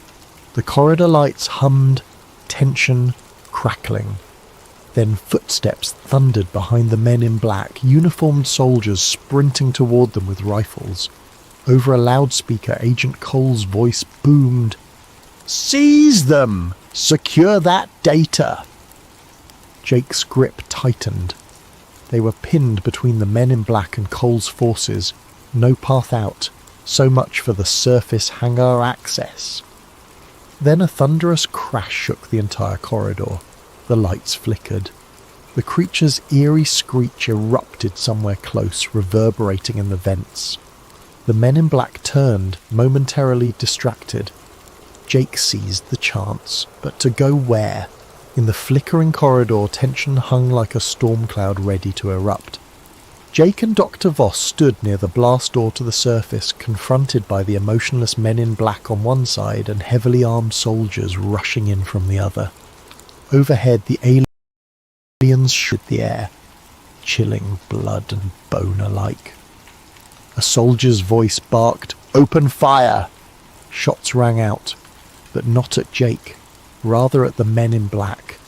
The corridor lights hummed, tension, crackling. Then footsteps thundered behind the men in black, uniformed soldiers sprinting toward them with rifles. Over a loudspeaker, Agent Cole's voice boomed, "Seize them! Secure that data!" Jake's grip tightened. They were pinned between the men in black and Cole's forces. No path out. So much for the surface hangar access. Then a thunderous crash shook the entire corridor. The lights flickered. The creature's eerie screech erupted somewhere close, reverberating in the vents. The men in black turned, momentarily distracted. Jake seized the chance, but to go where? In the flickering corridor, tension hung like a storm cloud ready to erupt. Jake and Dr. Voss stood near the blast door to the surface, confronted by the emotionless men in black on one side and heavily armed soldiers rushing in from the other. Overhead, the aliens shook the air, chilling blood and bone alike. A soldier's voice barked, "Open fire!" Shots rang out, but not at Jake, rather at the men in black.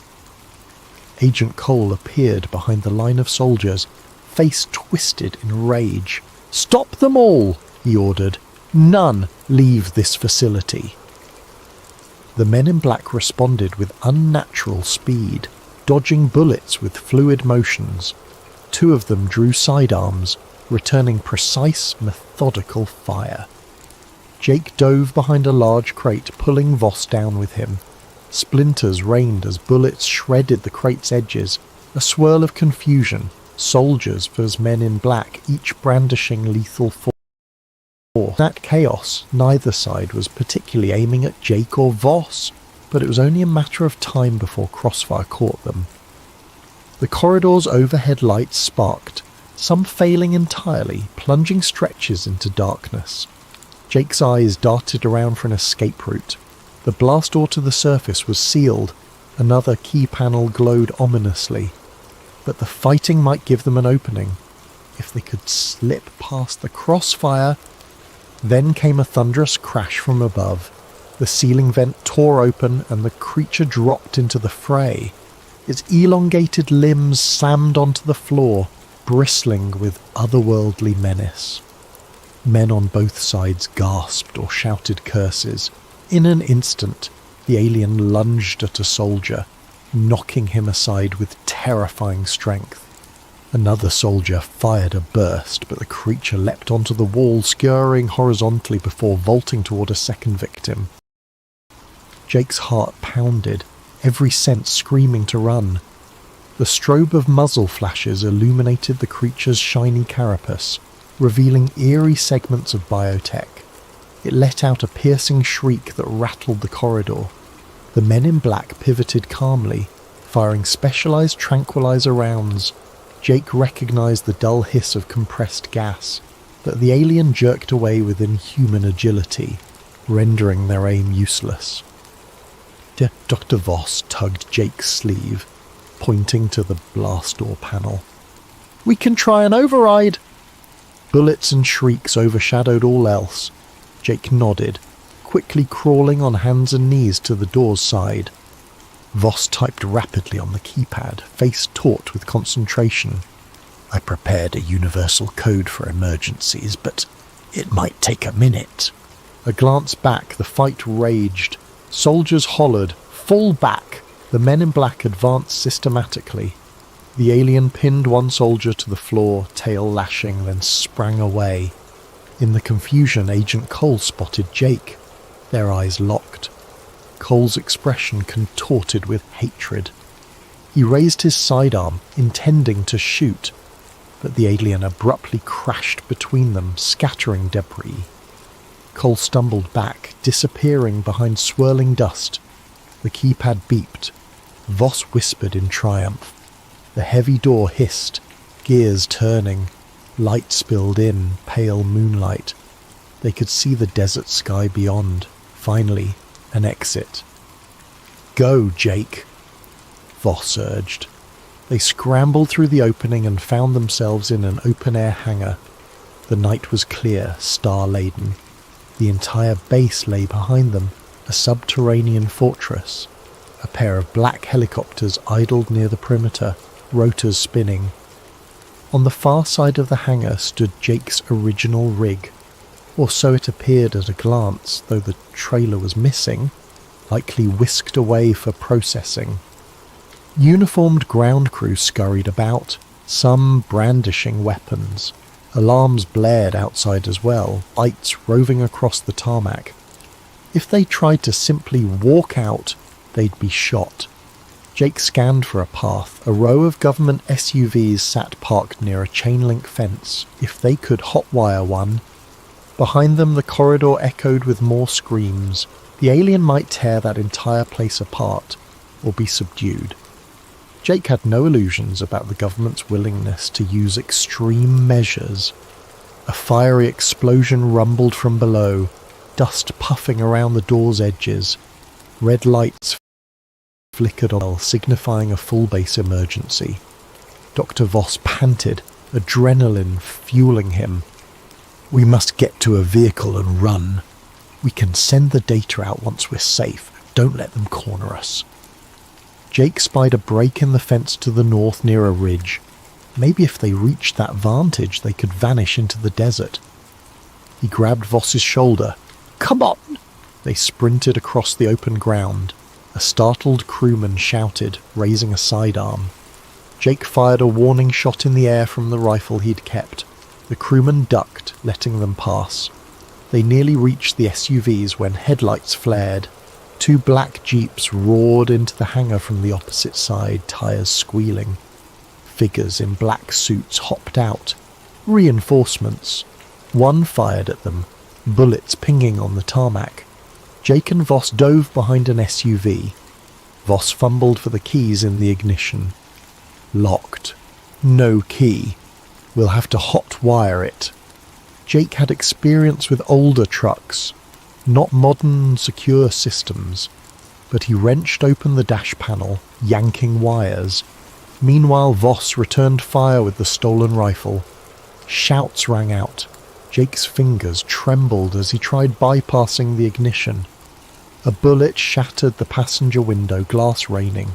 Agent Cole appeared behind the line of soldiers, face twisted in rage. "Stop them all!" he ordered. "None leave this facility." The men in black responded with unnatural speed, dodging bullets with fluid motions. Two of them drew sidearms, returning precise, methodical fire. Jake dove behind a large crate, pulling Voss down with him. Splinters rained as bullets shredded the crate's edges, a swirl of confusion, soldiers versus men in black, each brandishing lethal force. In that chaos, neither side was particularly aiming at Jake or Voss, but it was only a matter of time before crossfire caught them. The corridor's overhead lights sparked, some failing entirely, plunging stretches into darkness. Jake's eyes darted around for an escape route. The blast door to the surface was sealed, another key panel glowed ominously. But the fighting might give them an opening, if they could slip past the crossfire. Then came a thunderous crash from above. The ceiling vent tore open and the creature dropped into the fray. Its elongated limbs slammed onto the floor, bristling with otherworldly menace. Men on both sides gasped or shouted curses. In an instant, the alien lunged at a soldier, knocking him aside with terrifying strength. Another soldier fired a burst, but the creature leapt onto the wall, scurrying horizontally before vaulting toward a second victim. Jake's heart pounded, every sense screaming to run. The strobe of muzzle flashes illuminated the creature's shiny carapace, revealing eerie segments of biotech. It let out a piercing shriek that rattled the corridor. The men in black pivoted calmly, firing specialized tranquilizer rounds. Jake recognized the dull hiss of compressed gas, but the alien jerked away with inhuman agility, rendering their aim useless. Dr. Voss tugged Jake's sleeve, pointing to the blast door panel. "We can try an override!" Bullets and shrieks overshadowed all else. Jake nodded, quickly crawling on hands and knees to the door's side. Voss typed rapidly on the keypad, face taut with concentration. "I prepared a universal code for emergencies, but it might take a minute." A glance back, the fight raged. Soldiers hollered, "Fall back!" The men in black advanced systematically. The alien pinned one soldier to the floor, tail lashing, then sprang away. In the confusion, Agent Cole spotted Jake. Their eyes locked. Cole's expression contorted with hatred. He raised his sidearm, intending to shoot, but the alien abruptly crashed between them, scattering debris. Cole stumbled back, disappearing behind swirling dust. The keypad beeped. Voss whispered in triumph. The heavy door hissed, gears turning. Light spilled in, pale moonlight. They could see the desert sky beyond. Finally, an exit. "Go, Jake," Voss urged. They scrambled through the opening and found themselves in an open-air hangar. The night was clear, star-laden. The entire base lay behind them, a subterranean fortress. A pair of black helicopters idled near the perimeter, rotors spinning. On the far side of the hangar stood Jake's original rig, or so it appeared at a glance, though the trailer was missing, likely whisked away for processing. Uniformed ground crew scurried about, some brandishing weapons. Alarms blared outside as well, lights roving across the tarmac. If they tried to simply walk out, they'd be shot. Jake scanned for a path. A row of government SUVs sat parked near a chain-link fence. If they could hotwire one. Behind them the corridor echoed with more screams. The alien might tear that entire place apart. or be subdued. Jake had no illusions about the government's willingness to use extreme measures. A fiery explosion rumbled from below, dust puffing around the door's edges. Red lights flickered on, signifying a full base emergency. Dr. Voss panted, adrenaline fueling him. "We must get to a vehicle and run. We can send the data out once we're safe. Don't let them corner us." Jake spied a break in the fence to the north near a ridge. Maybe if they reached that vantage, they could vanish into the desert. He grabbed Voss's shoulder. "Come on!" They sprinted across the open ground. A startled crewman shouted, raising a sidearm. Jake fired a warning shot in the air from the rifle he'd kept. The crewman ducked, letting them pass. They nearly reached the SUVs when headlights flared. Two black jeeps roared into the hangar from the opposite side, tires squealing. Figures in black suits hopped out. Reinforcements. One fired at them, bullets pinging on the tarmac. Jake and Voss dove behind an SUV. Voss fumbled for the keys in the ignition. Locked. No key. We'll have to hot wire it. Jake had experience with older trucks, not modern, secure systems, but he wrenched open the dash panel, yanking wires. Meanwhile, Voss returned fire with the stolen rifle. Shouts rang out. Jake's fingers trembled as he tried bypassing the ignition. A bullet shattered the passenger window, glass raining.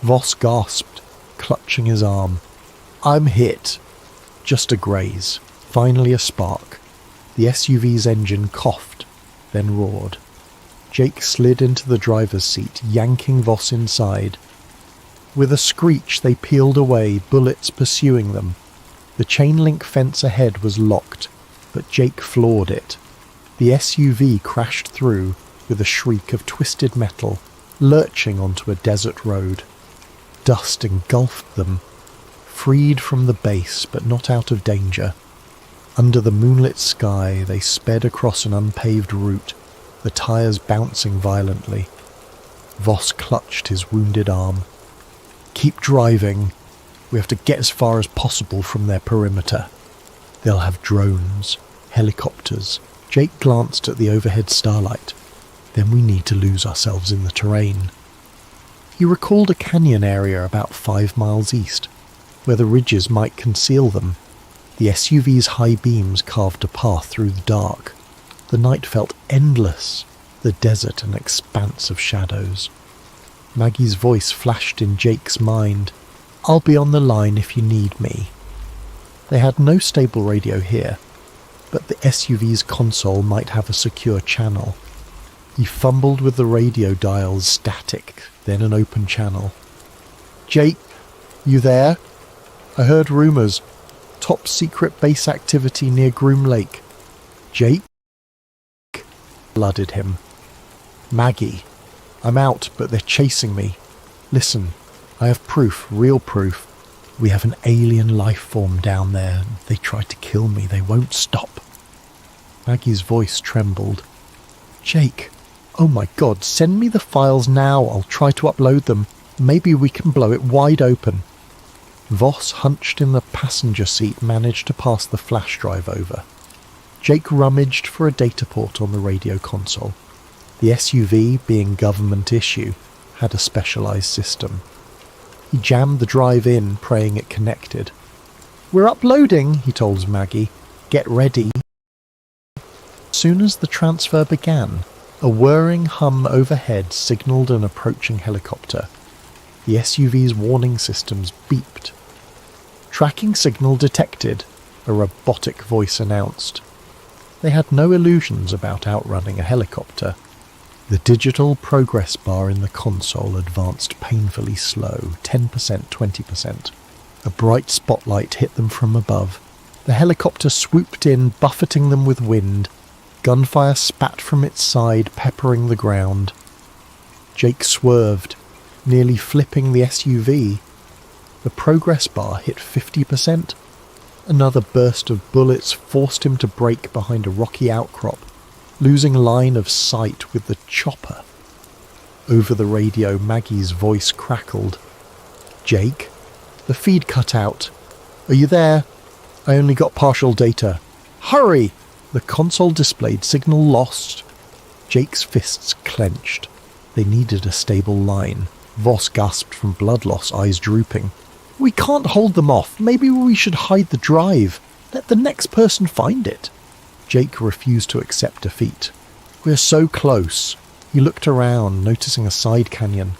Voss gasped, clutching his arm. "I'm hit." Just a graze. Finally a spark. The SUV's engine coughed, then roared. Jake slid into the driver's seat, yanking Voss inside. With a screech they peeled away, bullets pursuing them. The chain-link fence ahead was locked, but Jake floored it. The SUV crashed through with a shriek of twisted metal, lurching onto a desert road. Dust engulfed them, freed from the base but not out of danger. Under the moonlit sky they sped across an unpaved route, the tires bouncing violently. Voss clutched his wounded arm. "Keep driving. We have to get as far as possible from their perimeter. They'll have drones, helicopters." Jake glanced at the overhead starlight. "Then we need to lose ourselves in the terrain." He recalled a canyon area about 5 miles east, where the ridges might conceal them. The SUV's high beams carved a path through the dark. The night felt endless, the desert an expanse of shadows. Maggie's voice flashed in Jake's mind. "I'll be on the line if you need me." They had no stable radio here, but the SUV's console might have a secure channel. He fumbled with the radio dials, static, then an open channel. "Jake, you there? I heard rumours. Top secret base activity near Groom Lake." "Jake?" Blooded him. "Maggie, I'm out, but they're chasing me. Listen, I have proof, real proof. We have an alien life form down there. They tried to kill me. They won't stop." Maggie's voice trembled. "Jake, oh my God, send me the files now. I'll try to upload them. Maybe we can blow it wide open." Voss, hunched in the passenger seat, managed to pass the flash drive over. Jake rummaged for a data port on the radio console. The SUV, being government issue, had a specialised system. He jammed the drive in, praying it connected. "We're uploading," he told Maggie. "Get ready." As soon as the transfer began, a whirring hum overhead signalled an approaching helicopter. The SUV's warning systems beeped. "Tracking signal detected," a robotic voice announced. They had no illusions about outrunning a helicopter. The digital progress bar in the console advanced painfully slow, 10%, 20%. A bright spotlight hit them from above. The helicopter swooped in, buffeting them with wind. Gunfire spat from its side, peppering the ground. Jake swerved, nearly flipping the SUV. The progress bar hit 50%. Another burst of bullets forced him to brake behind a rocky outcrop, losing line of sight with the chopper. Over the radio, Maggie's voice crackled. "Jake? The feed cut out. Are you there? I only got partial data. Hurry!" The console displayed signal lost. Jake's fists clenched. They needed a stable line. Voss gasped from blood loss, eyes drooping. "We can't hold them off. Maybe we should hide the drive. Let the next person find it." Jake refused to accept defeat. "We're so close." He looked around, noticing a side canyon.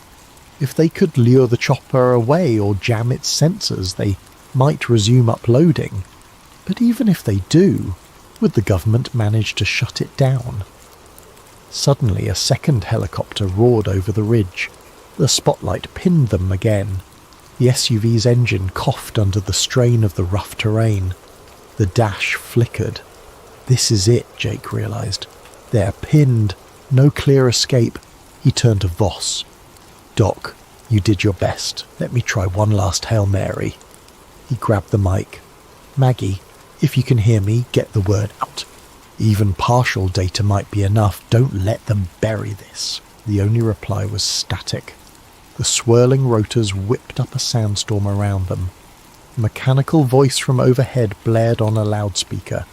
If they could lure the chopper away or jam its sensors, they might resume uploading. But even if they do, would the government manage to shut it down? Suddenly, a second helicopter roared over the ridge. The spotlight pinned them again. The SUV's engine coughed under the strain of the rough terrain. The dash flickered. This is it, Jake realized. They're pinned. No clear escape. He turned to Voss. "Doc, you did your best. Let me try one last Hail Mary." He grabbed the mic. "Maggie, if you can hear me, get the word out. Even partial data might be enough. Don't let them bury this." The only reply was static. The swirling rotors whipped up a sandstorm around them. A mechanical voice from overhead blared on a loudspeaker.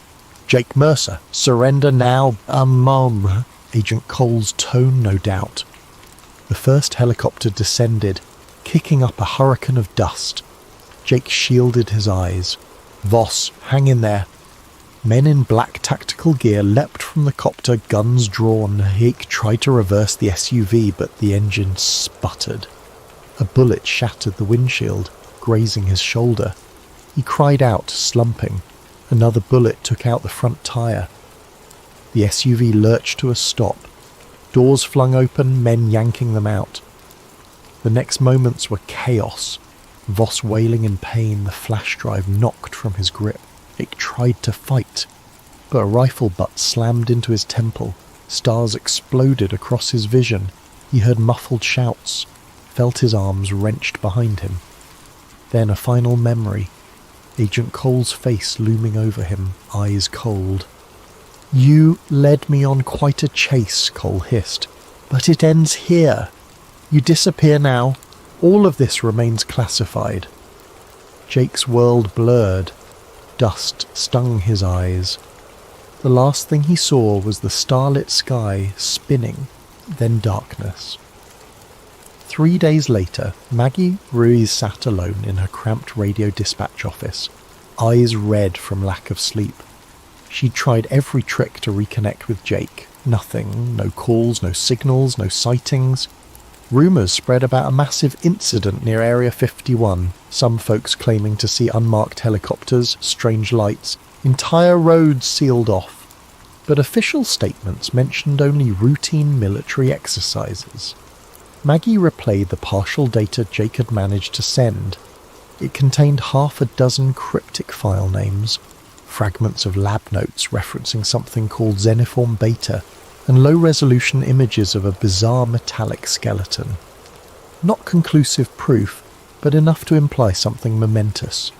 "Jake Mercer, surrender now, Mom." Agent Cole's tone, no doubt. The first helicopter descended, kicking up a hurricane of dust. Jake shielded his eyes. "Voss, hang in there." Men in black tactical gear leapt from the copter, guns drawn. Jake tried to reverse the SUV, but the engine sputtered. A bullet shattered the windshield, grazing his shoulder. He cried out, slumping. Another bullet took out the front tire. The SUV lurched to a stop. Doors flung open, men yanking them out. The next moments were chaos. Voss wailing in pain, the flash drive knocked from his grip. Jake tried to fight, but a rifle butt slammed into his temple. Stars exploded across his vision. He heard muffled shouts, felt his arms wrenched behind him. Then a final memory. Agent Cole's face looming over him, eyes cold. "You led me on quite a chase," Cole hissed. "But it ends here. You disappear now. All of this remains classified." Jake's world blurred. Dust stung his eyes. The last thing he saw was the starlit sky spinning, then darkness. 3 days later, Maggie Ruiz sat alone in her cramped radio dispatch office, eyes red from lack of sleep. She'd tried every trick to reconnect with Jake. Nothing. No calls, no signals, no sightings. Rumours spread about a massive incident near Area 51, some folks claiming to see unmarked helicopters, strange lights, entire roads sealed off. But official statements mentioned only routine military exercises. Maggie replayed the partial data Jake had managed to send. It contained 6 cryptic file names, fragments of lab notes referencing something called Xeniform Beta, and low-resolution images of a bizarre metallic skeleton. Not conclusive proof, but enough to imply something momentous.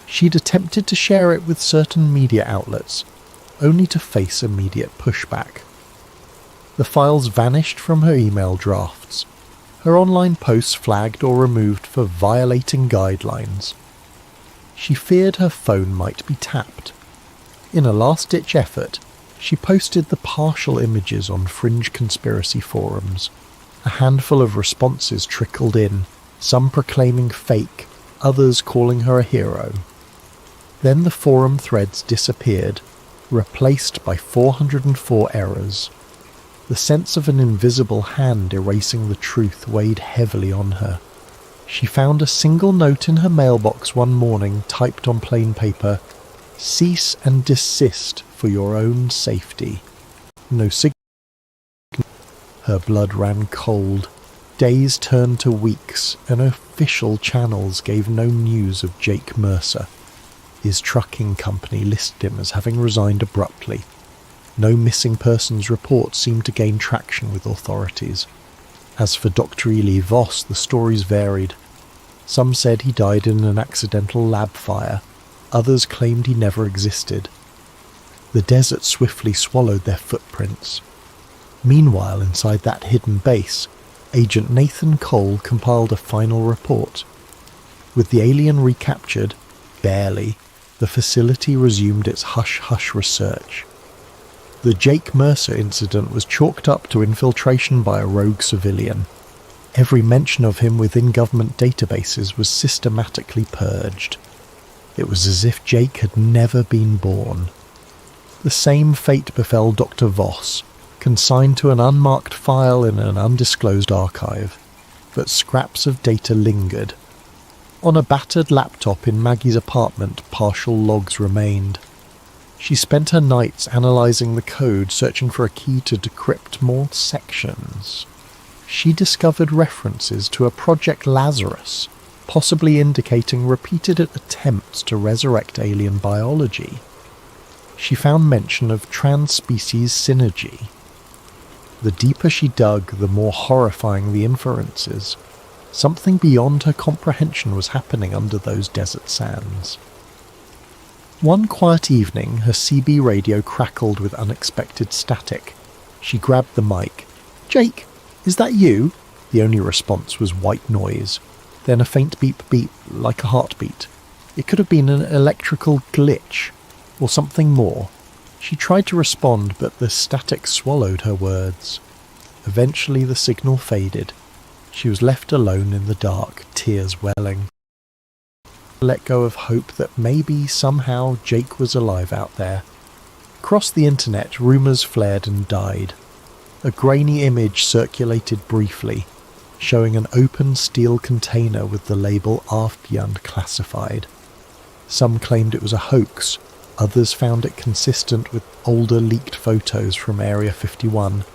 She'd attempted to share it with certain media outlets, only to face immediate pushback. The files vanished from her email drafts. Her online posts flagged or removed for violating guidelines. She feared her phone might be tapped. In a last-ditch effort, she posted the partial images on fringe conspiracy forums. A handful of responses trickled in, some proclaiming fake, others calling her a hero. Then the forum threads disappeared, replaced by 404 errors. The sense of an invisible hand erasing the truth weighed heavily on her. She found a single note in her mailbox one morning, typed on plain paper, "Cease and desist for your own safety." No signal. Her blood ran cold. Days turned to weeks, and official channels gave no news of Jake Mercer. His trucking company listed him as having resigned abruptly. No missing persons report seemed to gain traction with authorities. As for Dr. Ely Voss, the stories varied. Some said he died in an accidental lab fire. Others claimed he never existed. The desert swiftly swallowed their footprints. Meanwhile, inside that hidden base, Agent Nathan Cole compiled a final report. With the alien recaptured, barely, the facility resumed its hush-hush research. The Jake Mercer incident was chalked up to infiltration by a rogue civilian. Every mention of him within government databases was systematically purged. It was as if Jake had never been born. The same fate befell Dr. Voss, consigned to an unmarked file in an undisclosed archive, but scraps of data lingered. On a battered laptop in Maggie's apartment, partial logs remained. She spent her nights analysing the code, searching for a key to decrypt more sections. She discovered references to a Project Lazarus, possibly indicating repeated attempts to resurrect alien biology. She found mention of trans-species synergy. The deeper she dug, the more horrifying the inferences. Something beyond her comprehension was happening under those desert sands. One quiet evening, her CB radio crackled with unexpected static. She grabbed the mic. "Jake, is that you?" The only response was white noise. Then a faint beep-beep, like a heartbeat. It could have been an electrical glitch, or something more. She tried to respond, but the static swallowed her words. Eventually the signal faded. She was left alone in the dark, tears welling. Let go of hope that maybe, somehow, Jake was alive out there. Across the internet, rumours flared and died. A grainy image circulated briefly, showing an open steel container with the label AFB classified. Some claimed it was a hoax, others found it consistent with older leaked photos from Area 51.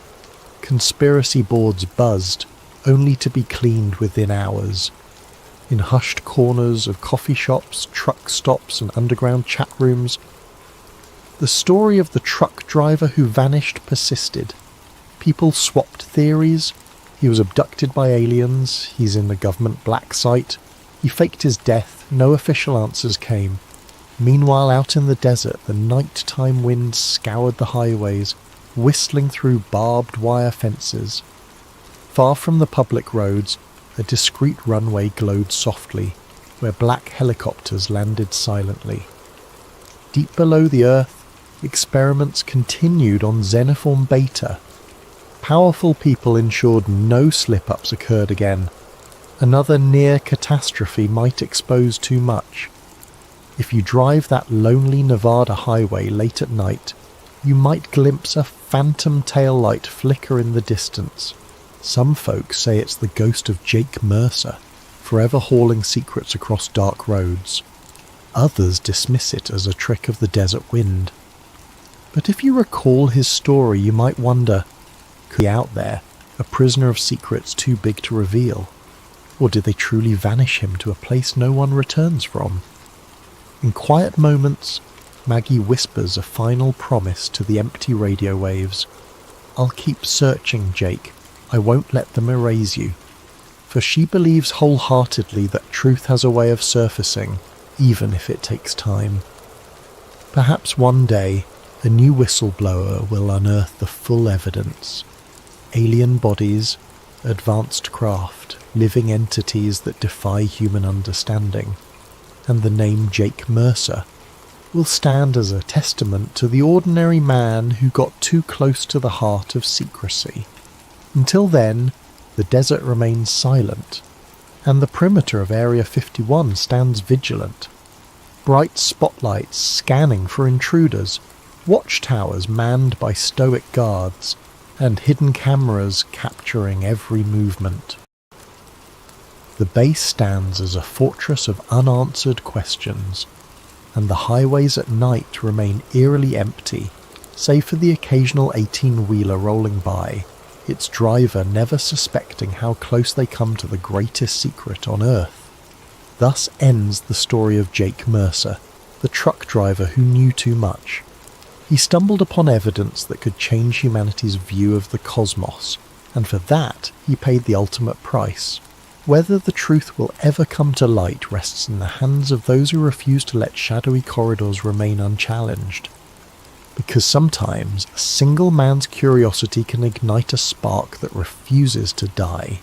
Conspiracy boards buzzed, only to be cleaned within hours. In hushed corners of coffee shops, truck stops and underground chat rooms, the story of the truck driver who vanished persisted. People swapped theories. He was abducted by aliens, he's in the government black site, he faked his death, no official answers came. Meanwhile, out in the desert, the nighttime winds scoured the highways, whistling through barbed wire fences. Far from the public roads, a discreet runway glowed softly, where black helicopters landed silently. Deep below the earth, experiments continued on Xenoform Beta. Powerful people ensured no slip-ups occurred again. Another near catastrophe might expose too much. If you drive that lonely Nevada highway late at night, you might glimpse a phantom taillight flicker in the distance. Some folks say it's the ghost of Jake Mercer, forever hauling secrets across dark roads. Others dismiss it as a trick of the desert wind. But if you recall his story, you might wonder, could he be out there, a prisoner of secrets too big to reveal? Or did they truly vanish him to a place no one returns from? In quiet moments, Maggie whispers a final promise to the empty radio waves. "I'll keep searching, Jake. I won't let them erase you." For she believes wholeheartedly that truth has a way of surfacing, even if it takes time. Perhaps one day, a new whistleblower will unearth the full evidence. Alien bodies, advanced craft, living entities that defy human understanding. And the name Jake Mercer will stand as a testament to the ordinary man who got too close to the heart of secrecy. Until then, the desert remains silent, and the perimeter of Area 51 stands vigilant. Bright spotlights scanning for intruders, watchtowers manned by stoic guards, and hidden cameras capturing every movement. The base stands as a fortress of unanswered questions, and the highways at night remain eerily empty, save for the occasional 18-wheeler rolling by, its driver never suspecting how close they come to the greatest secret on Earth. Thus ends the story of Jake Mercer, the truck driver who knew too much. He stumbled upon evidence that could change humanity's view of the cosmos, and for that he paid the ultimate price. Whether the truth will ever come to light rests in the hands of those who refuse to let shadowy corridors remain unchallenged. Because sometimes a single man's curiosity can ignite a spark that refuses to die.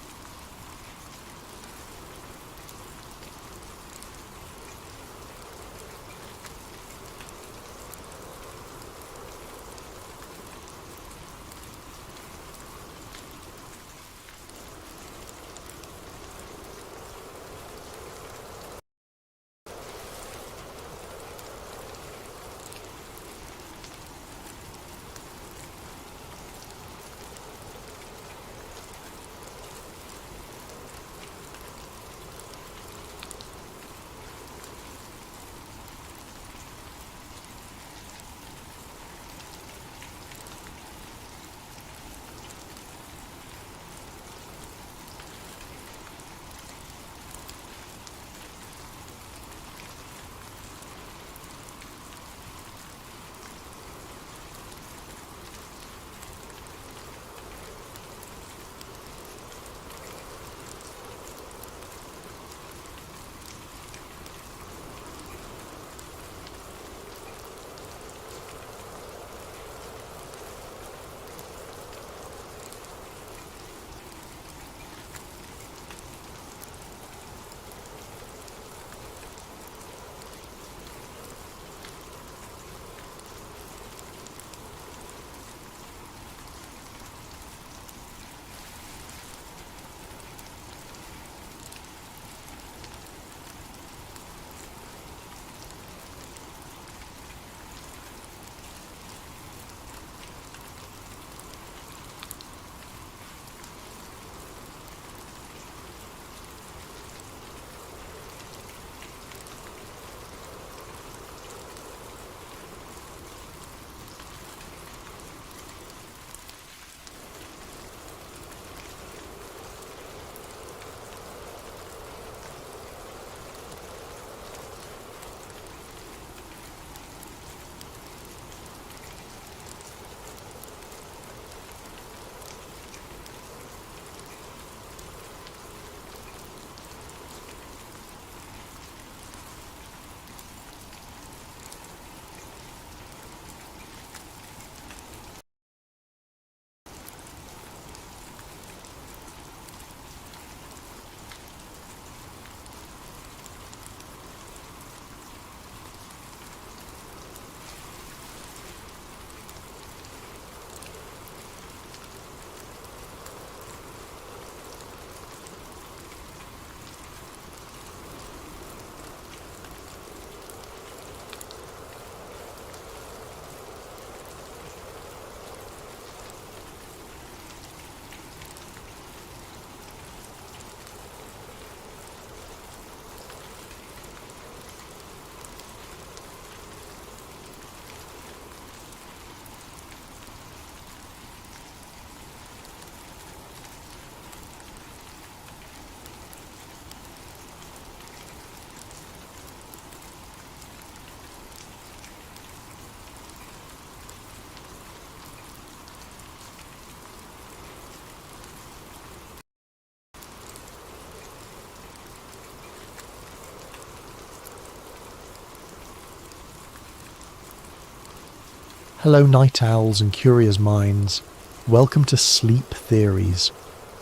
Hello night owls and curious minds. Welcome to Sleep Theories,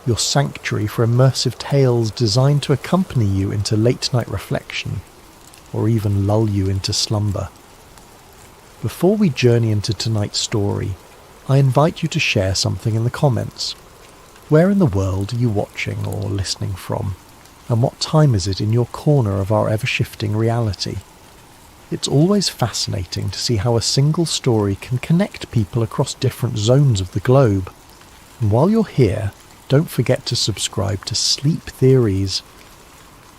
your sanctuary for immersive tales designed to accompany you into late night reflection, or even lull you into slumber. Before we journey into tonight's story, I invite you to share something in the comments. Where in the world are you watching or listening from? And what time is it in your corner of our ever-shifting reality? It's always fascinating to see how a single story can connect people across different zones of the globe. And while you're here, don't forget to subscribe to Sleep Theories.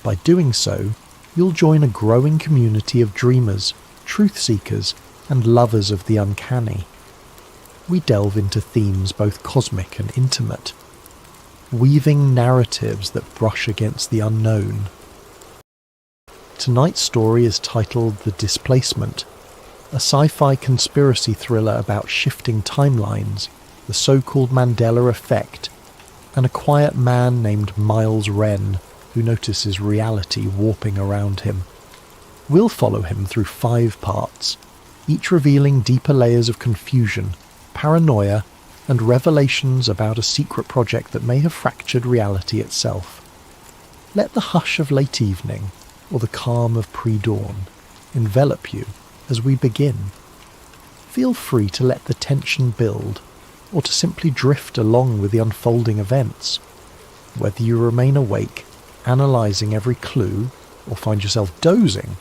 By doing so, you'll join a growing community of dreamers, truth seekers, and lovers of the uncanny. We delve into themes both cosmic and intimate, weaving narratives that brush against the unknown. Tonight's story is titled The Displacement, a sci-fi conspiracy thriller about shifting timelines, the so-called Mandela effect, and a quiet man named Miles Wren who notices reality warping around him. We'll follow him through 5 parts, each revealing deeper layers of confusion, paranoia, and revelations about a secret project that may have fractured reality itself. Let the hush of late evening, or the calm of pre-dawn, envelop you as we begin. Feel free to let the tension build, or to simply drift along with the unfolding events. Whether you remain awake, analysing every clue, or find yourself dozing,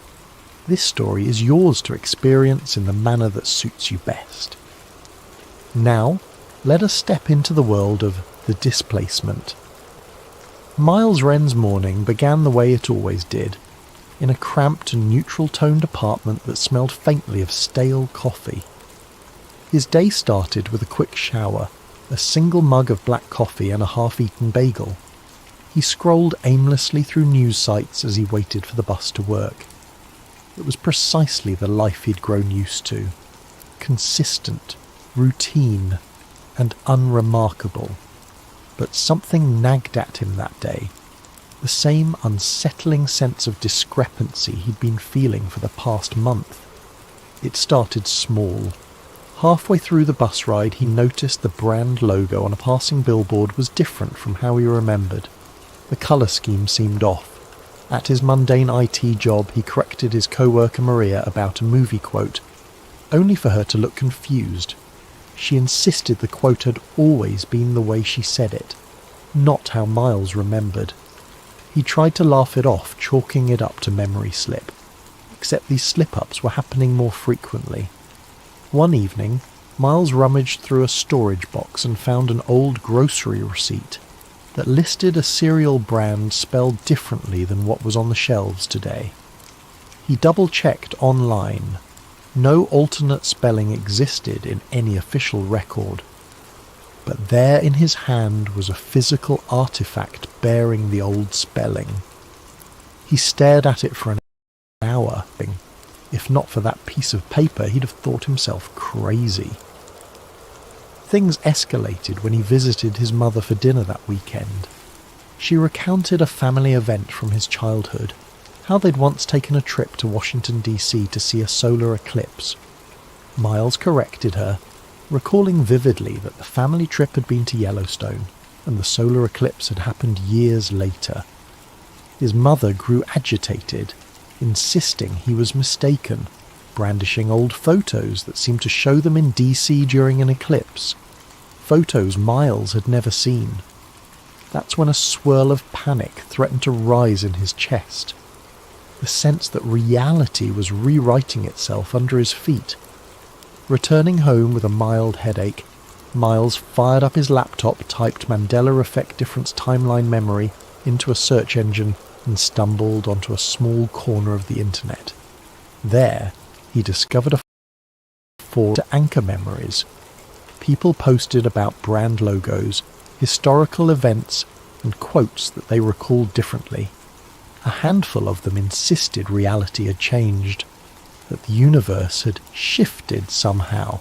this story is yours to experience in the manner that suits you best. Now, let us step into the world of the Displacement. Miles Wren's morning began the way it always did, in a cramped and neutral-toned apartment that smelled faintly of stale coffee. His day started with a quick shower, a single mug of black coffee and a half-eaten bagel. He scrolled aimlessly through news sites as he waited for the bus to work. It was precisely the life he'd grown used to. Consistent, routine, and unremarkable. But something nagged at him that day. The same unsettling sense of discrepancy he'd been feeling for the past month. It started small. Halfway through the bus ride, he noticed the brand logo on a passing billboard was different from how he remembered. The colour scheme seemed off. At his mundane IT job, he corrected his co-worker Maria about a movie quote, only for her to look confused. She insisted the quote had always been the way she said it, not how Miles remembered. He tried to laugh it off, chalking it up to memory slip. Except these slip-ups were happening more frequently. One evening, Miles rummaged through a storage box and found an old grocery receipt that listed a cereal brand spelled differently than what was on the shelves today. He double-checked online. No alternate spelling existed in any official record. But there in his hand was a physical artifact bearing the old spelling. He stared at it for an hour. If not for that piece of paper, he'd have thought himself crazy. Things escalated when he visited his mother for dinner that weekend. She recounted a family event from his childhood, how they'd once taken a trip to Washington, D.C. to see a solar eclipse. Miles corrected her, recalling vividly that the family trip had been to Yellowstone, and the solar eclipse had happened years later. His mother grew agitated, insisting he was mistaken, brandishing old photos that seemed to show them in DC during an eclipse. Photos Miles had never seen. That's when a swirl of panic threatened to rise in his chest. The sense that reality was rewriting itself under his feet. Returning home with a mild headache, Miles fired up his laptop, typed Mandela Effect Difference Timeline Memory into a search engine, and stumbled onto a small corner of the internet. There, he discovered a forum to anchor memories. People posted about brand logos, historical events, and quotes that they recalled differently. A handful of them insisted reality had changed, that the universe had shifted somehow.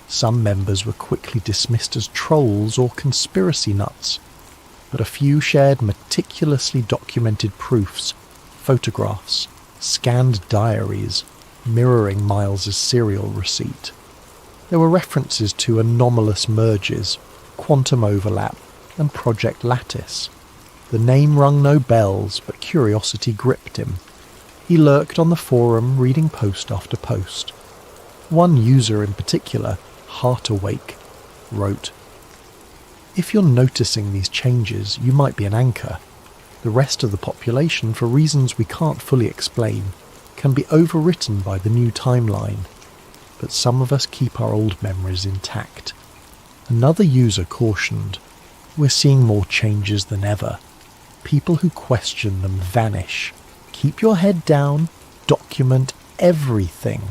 Some members were quickly dismissed as trolls or conspiracy nuts, but a few shared meticulously documented proofs, photographs, scanned diaries, mirroring Miles's serial receipt. There were references to anomalous merges, quantum overlap, and Project Lattice. The name rung no bells, but curiosity gripped him. He lurked on the forum, reading post after post. One user in particular, Heart Awake, wrote, "If you're noticing these changes, you might be an anchor. The rest of the population, for reasons we can't fully explain, can be overwritten by the new timeline. But some of us keep our old memories intact." Another user cautioned, "We're seeing more changes than ever. People who question them vanish. Keep your head down, document everything."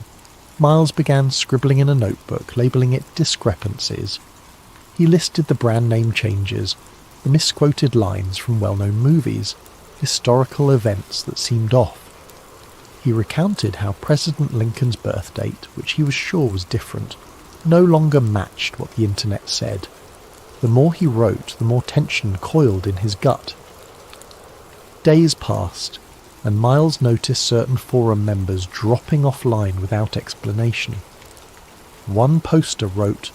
Miles began scribbling in a notebook, labelling it discrepancies. He listed the brand name changes, the misquoted lines from well-known movies, historical events that seemed off. He recounted how President Lincoln's birth date, which he was sure was different, no longer matched what the internet said. The more he wrote, the more tension coiled in his gut. Days passed, and Miles noticed certain forum members dropping offline without explanation. One poster wrote,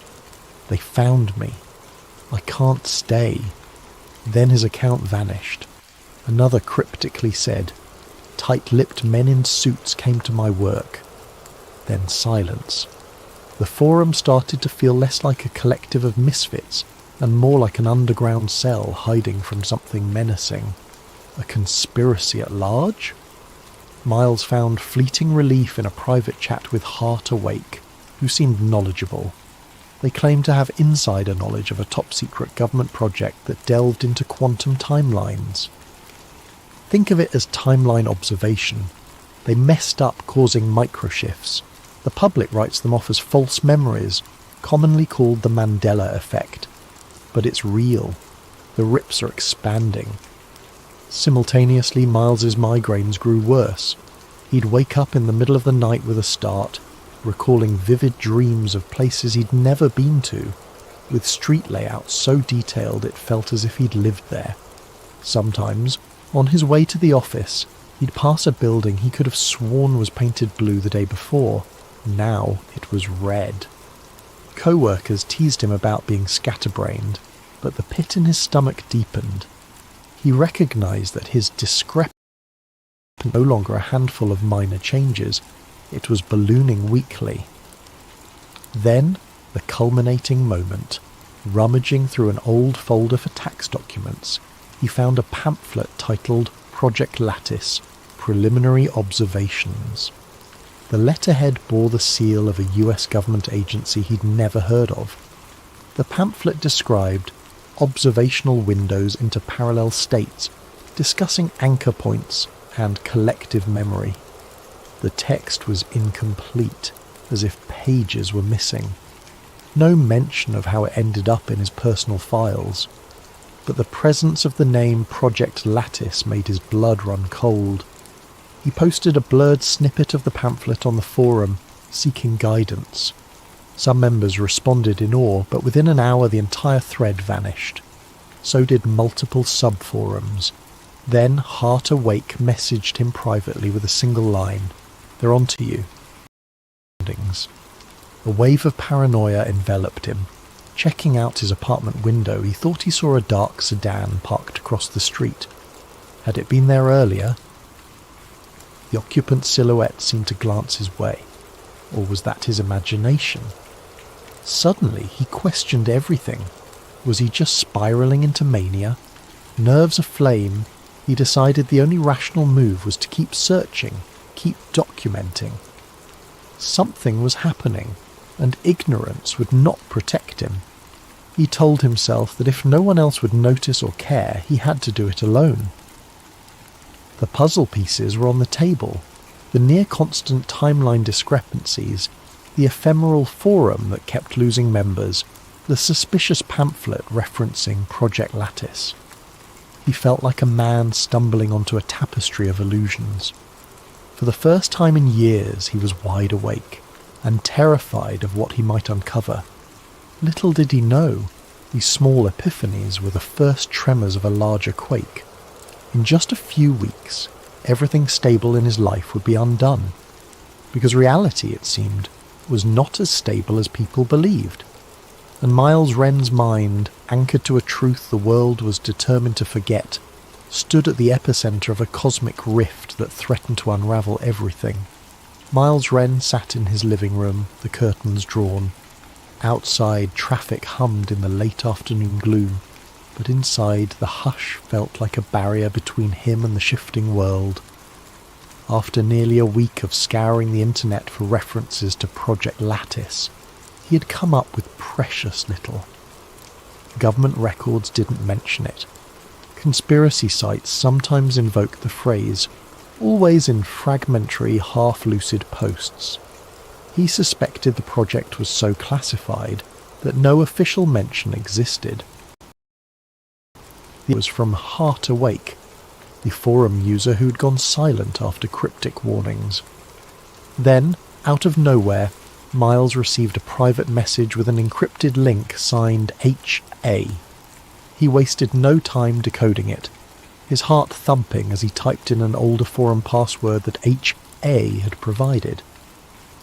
"They found me. I can't stay." Then his account vanished. Another cryptically said, "Tight-lipped men in suits came to my work." Then silence. The forum started to feel less like a collective of misfits and more like an underground cell hiding from something menacing. A conspiracy at large? Miles found fleeting relief in a private chat with Heart Awake, who seemed knowledgeable. They claimed to have insider knowledge of a top-secret government project that delved into quantum timelines. Think of it as timeline observation. They messed up, causing microshifts. The public writes them off as false memories, commonly called the Mandela effect. But it's real. The rips are expanding. Simultaneously, Miles's migraines grew worse. He'd wake up in the middle of the night with a start, recalling vivid dreams of places he'd never been to, with street layouts so detailed it felt as if he'd lived there. Sometimes, on his way to the office, he'd pass a building he could have sworn was painted blue the day before. Now it was red. Co-workers teased him about being scatterbrained, but the pit in his stomach deepened. He recognised that his discrepancy was no longer a handful of minor changes. It was ballooning weekly. Then, the culminating moment. Rummaging through an old folder for tax documents, he found a pamphlet titled Project Lattice, Preliminary Observations. The letterhead bore the seal of a US government agency he'd never heard of. The pamphlet described observational windows into parallel states, discussing anchor points and collective memory. The text was incomplete, as if pages were missing. No mention of how it ended up in his personal files, but the presence of the name Project Lattice made his blood run cold. He posted a blurred snippet of the pamphlet on the forum, seeking guidance. Some members responded in awe, but within an hour the entire thread vanished. So did multiple sub-forums. Then Heart Awake messaged him privately with a single line, "They're on to you." A wave of paranoia enveloped him. Checking out his apartment window, he thought he saw a dark sedan parked across the street. Had it been there earlier? The occupant's silhouette seemed to glance his way. Or was that his imagination? Suddenly, he questioned everything. Was he just spiralling into mania? Nerves aflame, he decided the only rational move was to keep searching, keep documenting. Something was happening, and ignorance would not protect him. He told himself that if no one else would notice or care, he had to do it alone. The puzzle pieces were on the table. The near-constant timeline discrepancies, the ephemeral forum that kept losing members, the suspicious pamphlet referencing Project Lattice. He felt like a man stumbling onto a tapestry of illusions. For the first time in years he was wide awake, and terrified of what he might uncover. Little did he know, these small epiphanies were the first tremors of a larger quake. In just a few weeks, everything stable in his life would be undone, because reality, it seemed, was not as stable as people believed. And Miles Wren's mind, anchored to a truth the world was determined to forget, stood at the epicenter of a cosmic rift that threatened to unravel everything. Miles Wren sat in his living room, the curtains drawn. Outside, traffic hummed in the late afternoon gloom, but inside the hush felt like a barrier between him and the shifting world. After nearly a week of scouring the internet for references to Project Lattice, he had come up with precious little. Government records didn't mention it. Conspiracy sites sometimes invoked the phrase, always in fragmentary, half-lucid posts. He suspected the project was so classified that no official mention existed. It was from Heart Awake, the forum user who'd gone silent after cryptic warnings. Then, out of nowhere, Miles received a private message with an encrypted link signed H.A. He wasted no time decoding it. his heart thumping as he typed in an older forum password that HA had provided.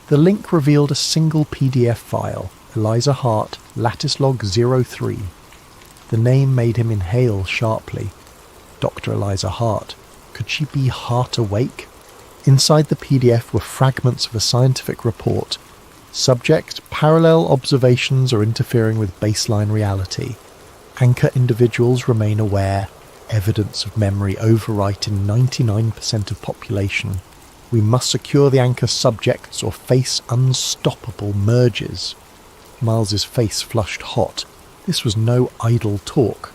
The link revealed a single PDF file, Eliza Hart, Latticelog 03. The name made him inhale sharply. Dr. Eliza Hart. Could she be heart awake? Inside the PDF were fragments of a scientific report. Subject: parallel observations are interfering with baseline reality. Anchor individuals remain aware. Evidence of memory overwrite in 99% of population. We must secure the anchor subjects or face unstoppable merges. Miles's face flushed hot. This was no idle talk.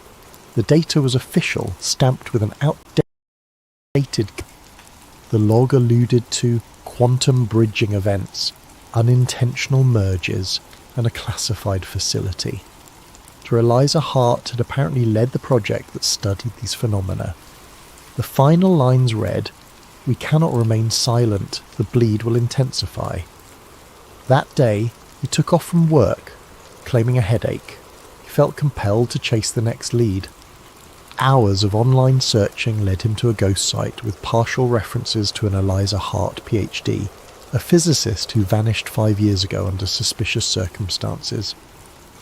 The data was official, stamped with an outdated. The log alluded to quantum bridging events, unintentional merges, and a classified facility. Dr. Eliza Hart had apparently led the project that studied these phenomena. The final lines read, "We cannot remain silent, the bleed will intensify." That day, he took off from work, claiming a headache. He felt compelled to chase the next lead. Hours of online searching led him to a ghost site with partial references to an Eliza Hart PhD, a physicist who vanished 5 years ago under suspicious circumstances.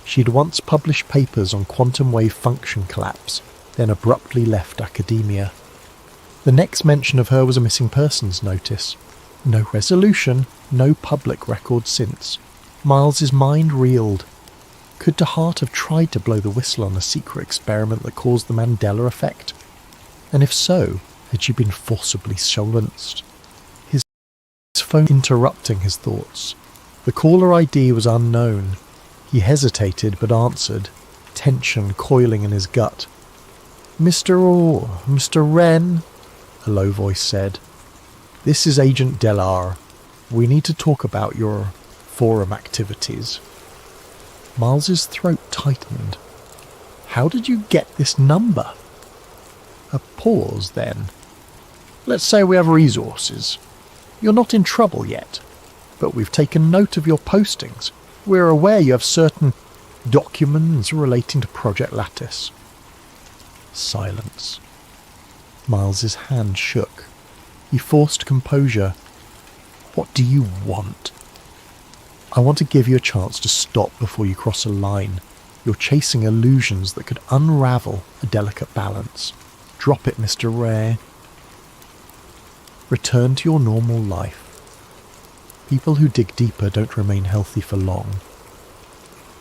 She had once published papers on quantum wave function collapse, then abruptly left academia. The next mention of her was a missing persons notice. No resolution, no public record since. Miles's mind reeled. Could Hart have tried to blow the whistle on a secret experiment that caused the Mandela effect? And if so, had she been forcibly silenced? His phone interrupting his thoughts. The caller ID was unknown. He hesitated but answered, tension coiling in his gut. Mr. Wren, a low voice said. This is Agent Delar. We need to talk about your forum activities. Miles's throat tightened. How did you get this number? A pause then. Let's say we have resources. You're not in trouble yet, but we've taken note of your postings. We're aware you have certain documents relating to Project Lattice. Silence. Miles's hand shook. He forced composure. What do you want? I want to give you a chance to stop before you cross a line. You're chasing illusions that could unravel a delicate balance. Drop it, Mr. Ray. Return to your normal life. People who dig deeper don't remain healthy for long.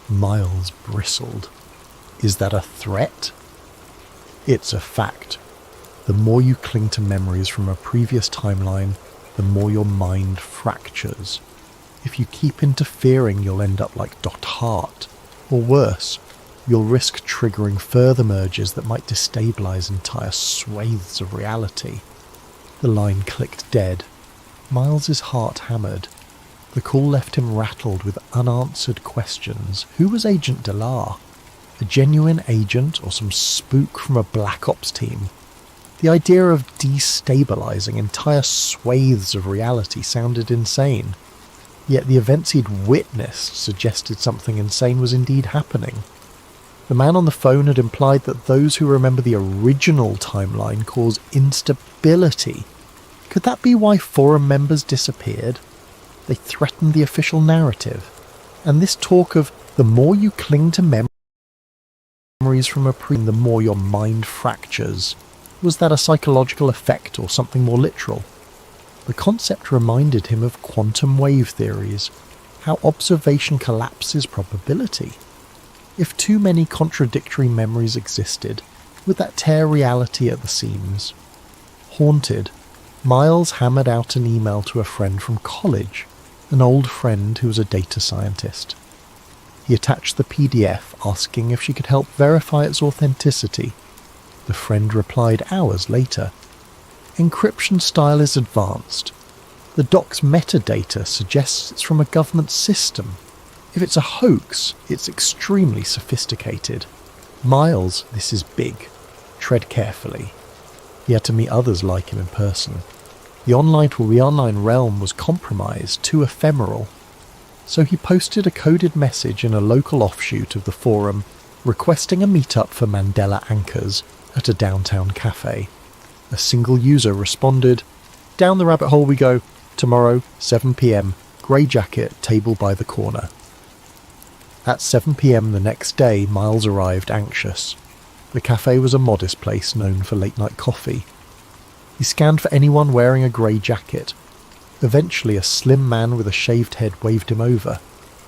Miles bristled. Is that a threat? It's a fact. The more you cling to memories from a previous timeline, the more your mind fractures. If you keep interfering, you'll end up like Hart. Or worse, you'll risk triggering further merges that might destabilize entire swathes of reality. The line clicked dead. Miles's heart hammered. The call left him rattled with unanswered questions. Who was Agent Delar? A genuine agent or some spook from a Black Ops team? The idea of destabilizing entire swathes of reality sounded insane. Yet the events he'd witnessed suggested something insane was indeed happening. The man on the phone had implied that those who remember the original timeline cause instability. Could that be why forum members disappeared? They threatened the official narrative. And this talk of the more you cling to memories from a the more your mind fractures. Was that a psychological effect or something more literal? The concept reminded him of quantum wave theories, how observation collapses probability. If too many contradictory memories existed, would that tear reality at the seams? Haunted, Miles hammered out an email to a friend from college, an old friend who was a data scientist. He attached the PDF asking if she could help verify its authenticity. The friend replied hours later. Encryption style is advanced. The doc's metadata suggests it's from a government system. If it's a hoax, it's extremely sophisticated. Miles, this is big. Tread carefully. He had to meet others like him in person. The online realm was compromised, too ephemeral. So he posted a coded message in a local offshoot of the forum, requesting a meetup for Mandela anchors, at a downtown cafe. A single user responded, "Down the rabbit hole we go. Tomorrow, 7 p.m, grey jacket, table by the corner." At 7 p.m. the next day, Miles arrived anxious. The cafe was a modest place known for late-night coffee. He scanned for anyone wearing a grey jacket. Eventually, a slim man with a shaved head waved him over.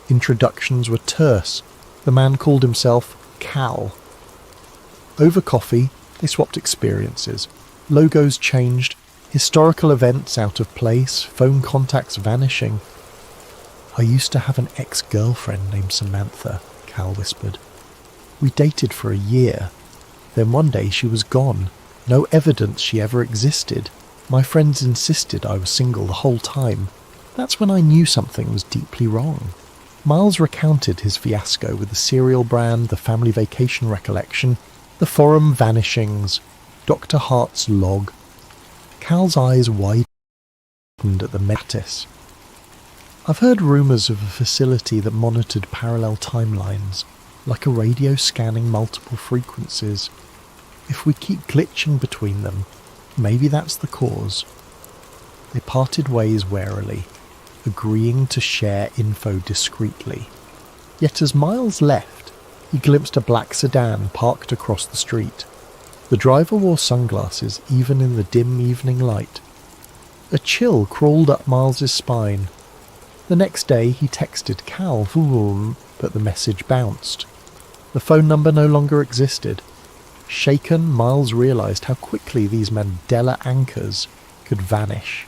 Introductions were terse. The man called himself Cal. Over coffee, they swapped experiences. Logos changed, historical events out of place, phone contacts vanishing. "I used to have an ex-girlfriend named Samantha," Cal whispered. "We dated for a year. Then one day she was gone. No evidence she ever existed. My friends insisted I was single the whole time. That's when I knew something was deeply wrong." Miles recounted his fiasco with the cereal brand, the family vacation recollection, the forum vanishings, Dr. Hart's log. Cal's eyes widened at the metis. "I've heard rumours of a facility that monitored parallel timelines, like a radio scanning multiple frequencies. If we keep glitching between them, maybe that's the cause." They parted ways warily, agreeing to share info discreetly. Yet as Miles left, he glimpsed a black sedan parked across the street. The driver wore sunglasses even in the dim evening light. A chill crawled up Miles's spine. The next day he texted Cal, but the message bounced. The phone number no longer existed. Shaken, Miles realised how quickly these Mandela anchors could vanish.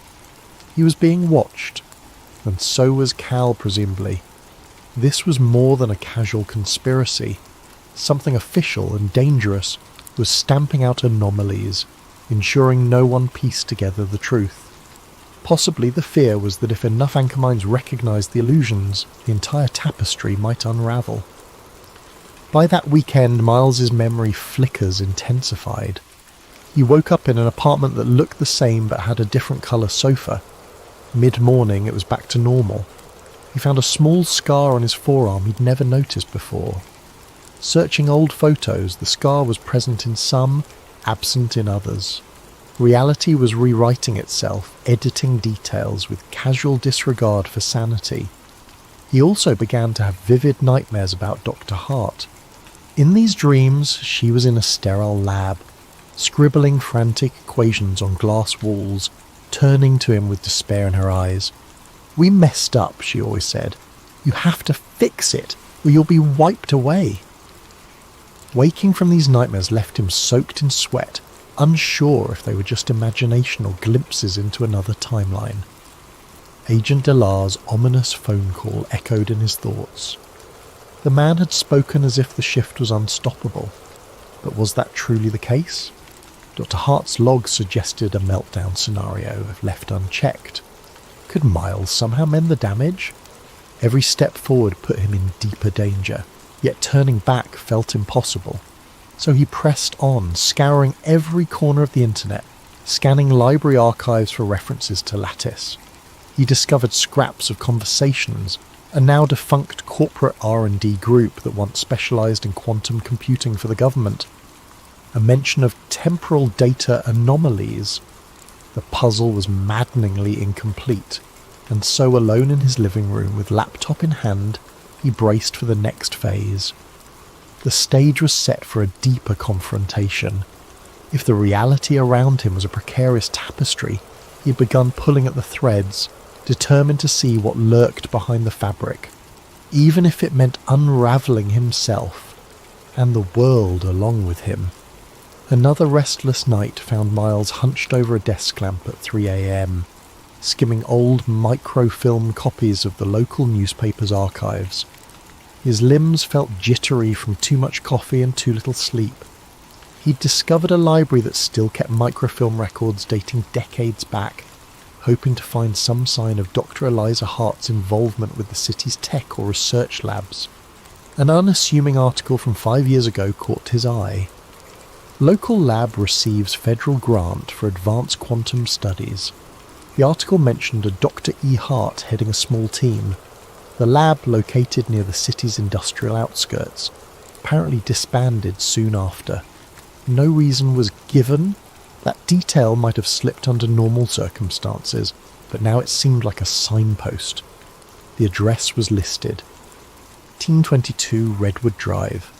He was being watched, and so was Cal, presumably. This was more than a casual conspiracy. Something official and dangerous was stamping out anomalies, ensuring no one pieced together the truth. Possibly the fear was that if enough anchor minds recognised the illusions, the entire tapestry might unravel. By that weekend, Miles's memory flickers intensified. He woke up in an apartment that looked the same but had a different colour sofa. Mid-morning, it was back to normal. He found a small scar on his forearm he'd never noticed before. Searching old photos, the scar was present in some, absent in others. Reality was rewriting itself, editing details with casual disregard for sanity. He also began to have vivid nightmares about Dr. Hart. In these dreams, she was in a sterile lab, scribbling frantic equations on glass walls, turning to him with despair in her eyes. "We messed up," she always said. "You have to fix it, or you'll be wiped away." Waking from these nightmares left him soaked in sweat, unsure if they were just imagination or glimpses into another timeline. Agent Delar's ominous phone call echoed in his thoughts. The man had spoken as if the shift was unstoppable, but was that truly the case? Dr. Hart's log suggested a meltdown scenario if left unchecked. Could Miles somehow mend the damage? Every step forward put him in deeper danger, yet turning back felt impossible. So he pressed on, scouring every corner of the internet, scanning library archives for references to Lattice. He discovered scraps of conversations, a now defunct corporate R&D group that once specialised in quantum computing for the government. A mention of temporal data anomalies. The puzzle was maddeningly incomplete, and so alone in his living room with laptop in hand, he braced for the next phase. The stage was set for a deeper confrontation. If the reality around him was a precarious tapestry, he had begun pulling at the threads, determined to see what lurked behind the fabric, even if it meant unravelling himself, and the world along with him. Another restless night found Miles hunched over a desk lamp at 3 a.m, skimming old microfilm copies of the local newspaper's archives. His limbs felt jittery from too much coffee and too little sleep. He'd discovered a library that still kept microfilm records dating decades back, hoping to find some sign of Dr. Eliza Hart's involvement with the city's tech or research labs. An unassuming article from 5 years ago caught his eye. Local lab receives federal grant for advanced quantum studies. The article mentioned a Dr. E. Hart heading a small team. The lab, located near the city's industrial outskirts, apparently disbanded soon after. No reason was given. That detail might have slipped under normal circumstances, but now it seemed like a signpost. The address was listed. 1822 Redwood Drive.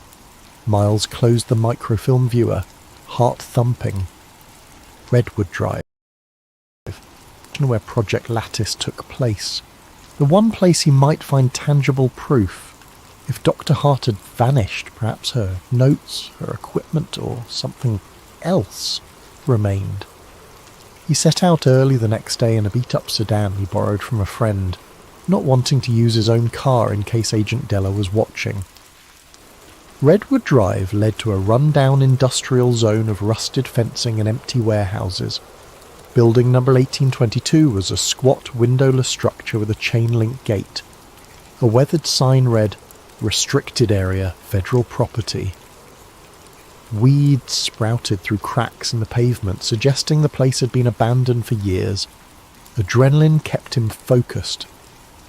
Miles closed the microfilm viewer, heart thumping. Redwood Drive. Where Project Lattice took place. The one place he might find tangible proof. If Dr. Hart had vanished, perhaps her notes, her equipment, or something else remained. He set out early the next day in a beat-up sedan he borrowed from a friend, not wanting to use his own car in case Agent Della was watching. Redwood Drive led to a run-down industrial zone of rusted fencing and empty warehouses. Building number 1822 was a squat, windowless structure with a chain-link gate. A weathered sign read, "Restricted Area, Federal Property." Weeds sprouted through cracks in the pavement, suggesting the place had been abandoned for years. Adrenaline kept him focused.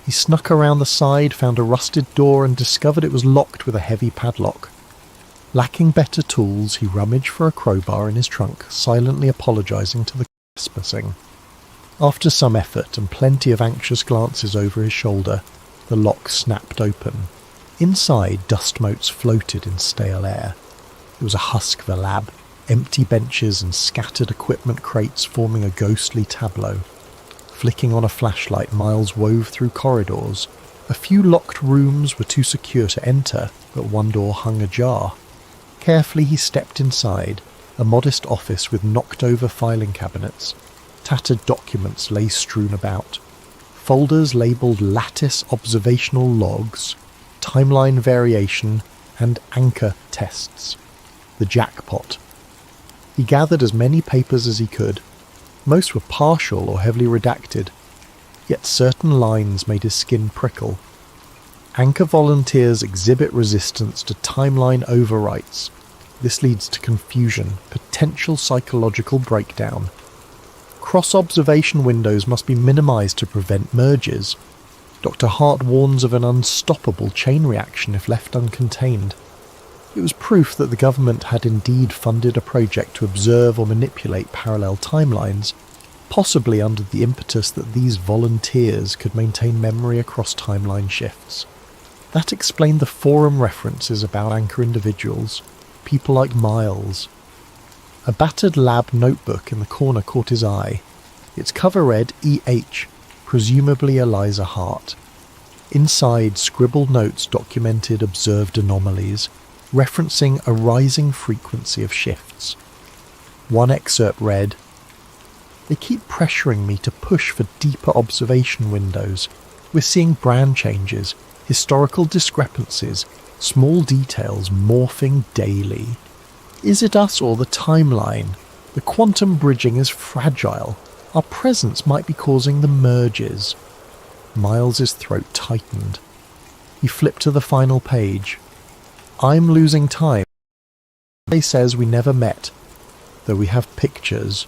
He snuck around the side, found a rusted door, and discovered it was locked with a heavy padlock. Lacking better tools, he rummaged for a crowbar in his trunk, silently apologising to the trespassing. After some effort and plenty of anxious glances over his shoulder, the lock snapped open. Inside, dust motes floated in stale air. It was a husk of a lab, empty benches and scattered equipment crates forming a ghostly tableau. Flicking on a flashlight, Miles wove through corridors. A few locked rooms were too secure to enter, but one door hung ajar. Carefully he stepped inside, a modest office with knocked-over filing cabinets. Tattered documents lay strewn about. Folders labelled Lattice Observational Logs, Timeline Variation, and Anchor Tests. The jackpot. He gathered as many papers as he could. Most were partial or heavily redacted, yet certain lines made his skin prickle. Anchor volunteers exhibit resistance to timeline overwrites. This leads to confusion, potential psychological breakdown. Cross-observation windows must be minimized to prevent merges. Dr. Hart warns of an unstoppable chain reaction if left uncontained. It was proof that the government had indeed funded a project to observe or manipulate parallel timelines, possibly under the impetus that these volunteers could maintain memory across timeline shifts. That explained the forum references about anchor individuals, people like Miles. A battered lab notebook in the corner caught his eye. Its cover read E.H., presumably Eliza Hart. Inside, scribbled notes documented observed anomalies, referencing a rising frequency of shifts. One excerpt read, "They keep pressuring me to push for deeper observation windows. We're seeing brand changes, historical discrepancies, small details morphing daily. Is it us or the timeline? The quantum bridging is fragile. Our presence might be causing the merges." Miles's throat tightened. He flipped to the final page. "I'm losing time. They says we never met, though we have pictures.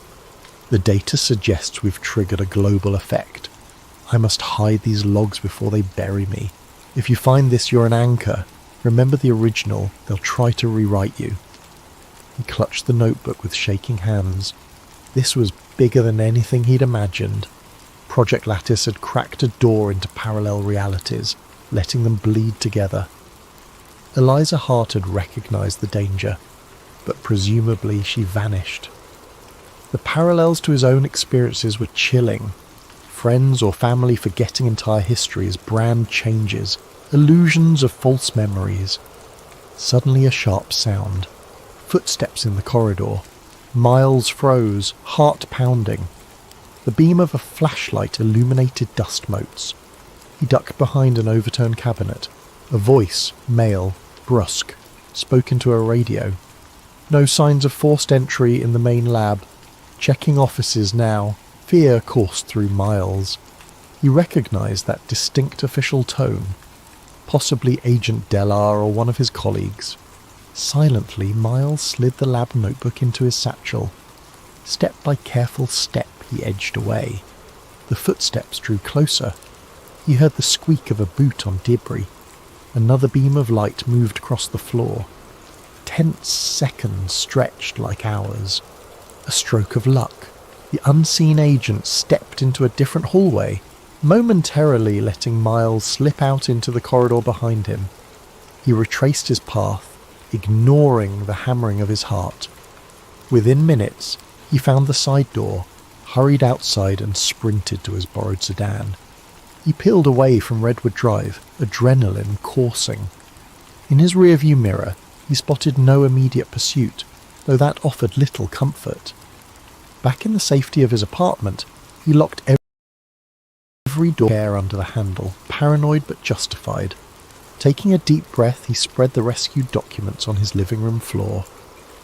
The data suggests we've triggered a global effect. I must hide these logs before they bury me. If you find this, you're an anchor. Remember the original. They'll try to rewrite you." He clutched the notebook with shaking hands. This was bigger than anything he'd imagined. Project Lattice had cracked a door into parallel realities, letting them bleed together. Eliza Hart had recognized the danger, but presumably she vanished. The parallels to his own experiences were chilling. Friends or family forgetting entire histories, brand changes, illusions of false memories. Suddenly a sharp sound. Footsteps in the corridor. Miles froze, heart pounding. The beam of a flashlight illuminated dust motes. He ducked behind an overturned cabinet. A voice, male, brusque, spoke into a radio. No signs of forced entry in the main lab. Checking offices now. Fear coursed through Miles. He recognized that distinct official tone. Possibly Agent Dellar or one of his colleagues. Silently, Miles slid the lab notebook into his satchel. Step by careful step, he edged away. The footsteps drew closer. He heard the squeak of a boot on debris. Another beam of light moved across the floor. tense seconds stretched like hours. A stroke of luck. The unseen agent stepped into a different hallway, momentarily letting Miles slip out into the corridor behind him. He retraced his path, ignoring the hammering of his heart. Within minutes, he found the side door, hurried outside and sprinted to his borrowed sedan. He peeled away from Redwood Drive, adrenaline coursing. In his rearview mirror, he spotted no immediate pursuit, though that offered little comfort. Back in the safety of his apartment, he locked every door under the handle, paranoid but justified. Taking a deep breath, he spread the rescued documents on his living room floor.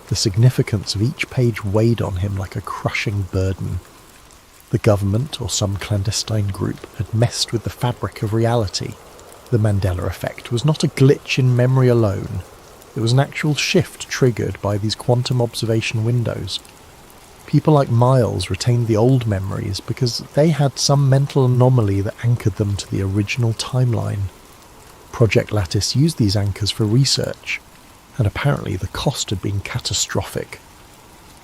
The significance of each page weighed on him like a crushing burden. The government, or some clandestine group, had messed with the fabric of reality. The Mandela effect was not a glitch in memory alone. It was an actual shift triggered by these quantum observation windows. People like Miles retained the old memories because they had some mental anomaly that anchored them to the original timeline. Project Lattice used these anchors for research, and apparently the cost had been catastrophic.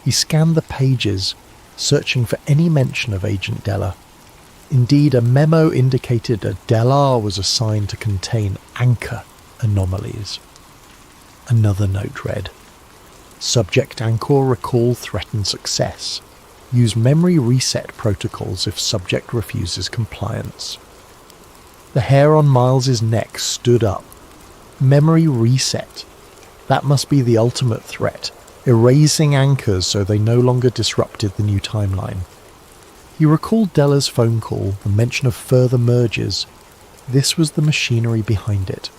He scanned the pages, searching for any mention of Agent Della. Indeed, a memo indicated a Della was assigned to contain anchor anomalies. Another note read, Subject Anchor Recall Threatened Success. Use memory reset protocols if subject refuses compliance. The hair on Miles's neck stood up. Memory reset. That must be the ultimate threat, erasing anchors so they no longer disrupted the new timeline. He recalled Della's phone call, the mention of further mergers. This was the machinery behind it.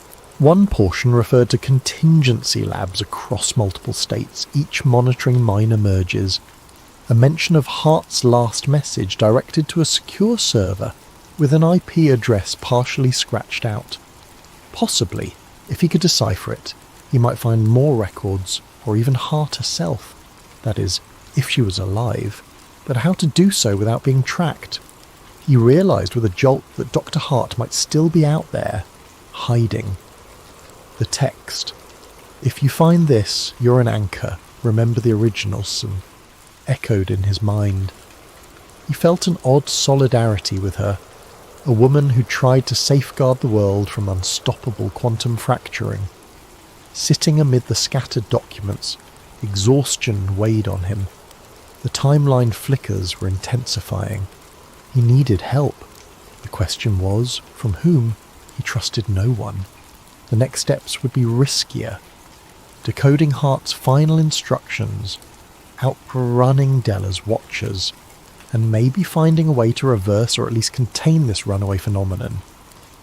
One portion referred to contingency labs across multiple states, each monitoring minor mergers. A mention of Hart's last message directed to a secure server with an IP address partially scratched out. Possibly, if he could decipher it, he might find more records, or even Hart herself. That is, if she was alive. But how to do so without being tracked? He realised with a jolt that Dr. Hart might still be out there, hiding. The text. If you find this, you're an anchor. Remember the originals, echoed in his mind. He felt an odd solidarity with her, a woman who tried to safeguard the world from unstoppable quantum fracturing. Sitting amid the scattered documents, exhaustion weighed on him. The timeline flickers were intensifying. He needed help. The question was, from whom? He trusted no one. The next steps would be riskier. Decoding Hart's final instructions, outrunning Della's watchers, and maybe finding a way to reverse or at least contain this runaway phenomenon.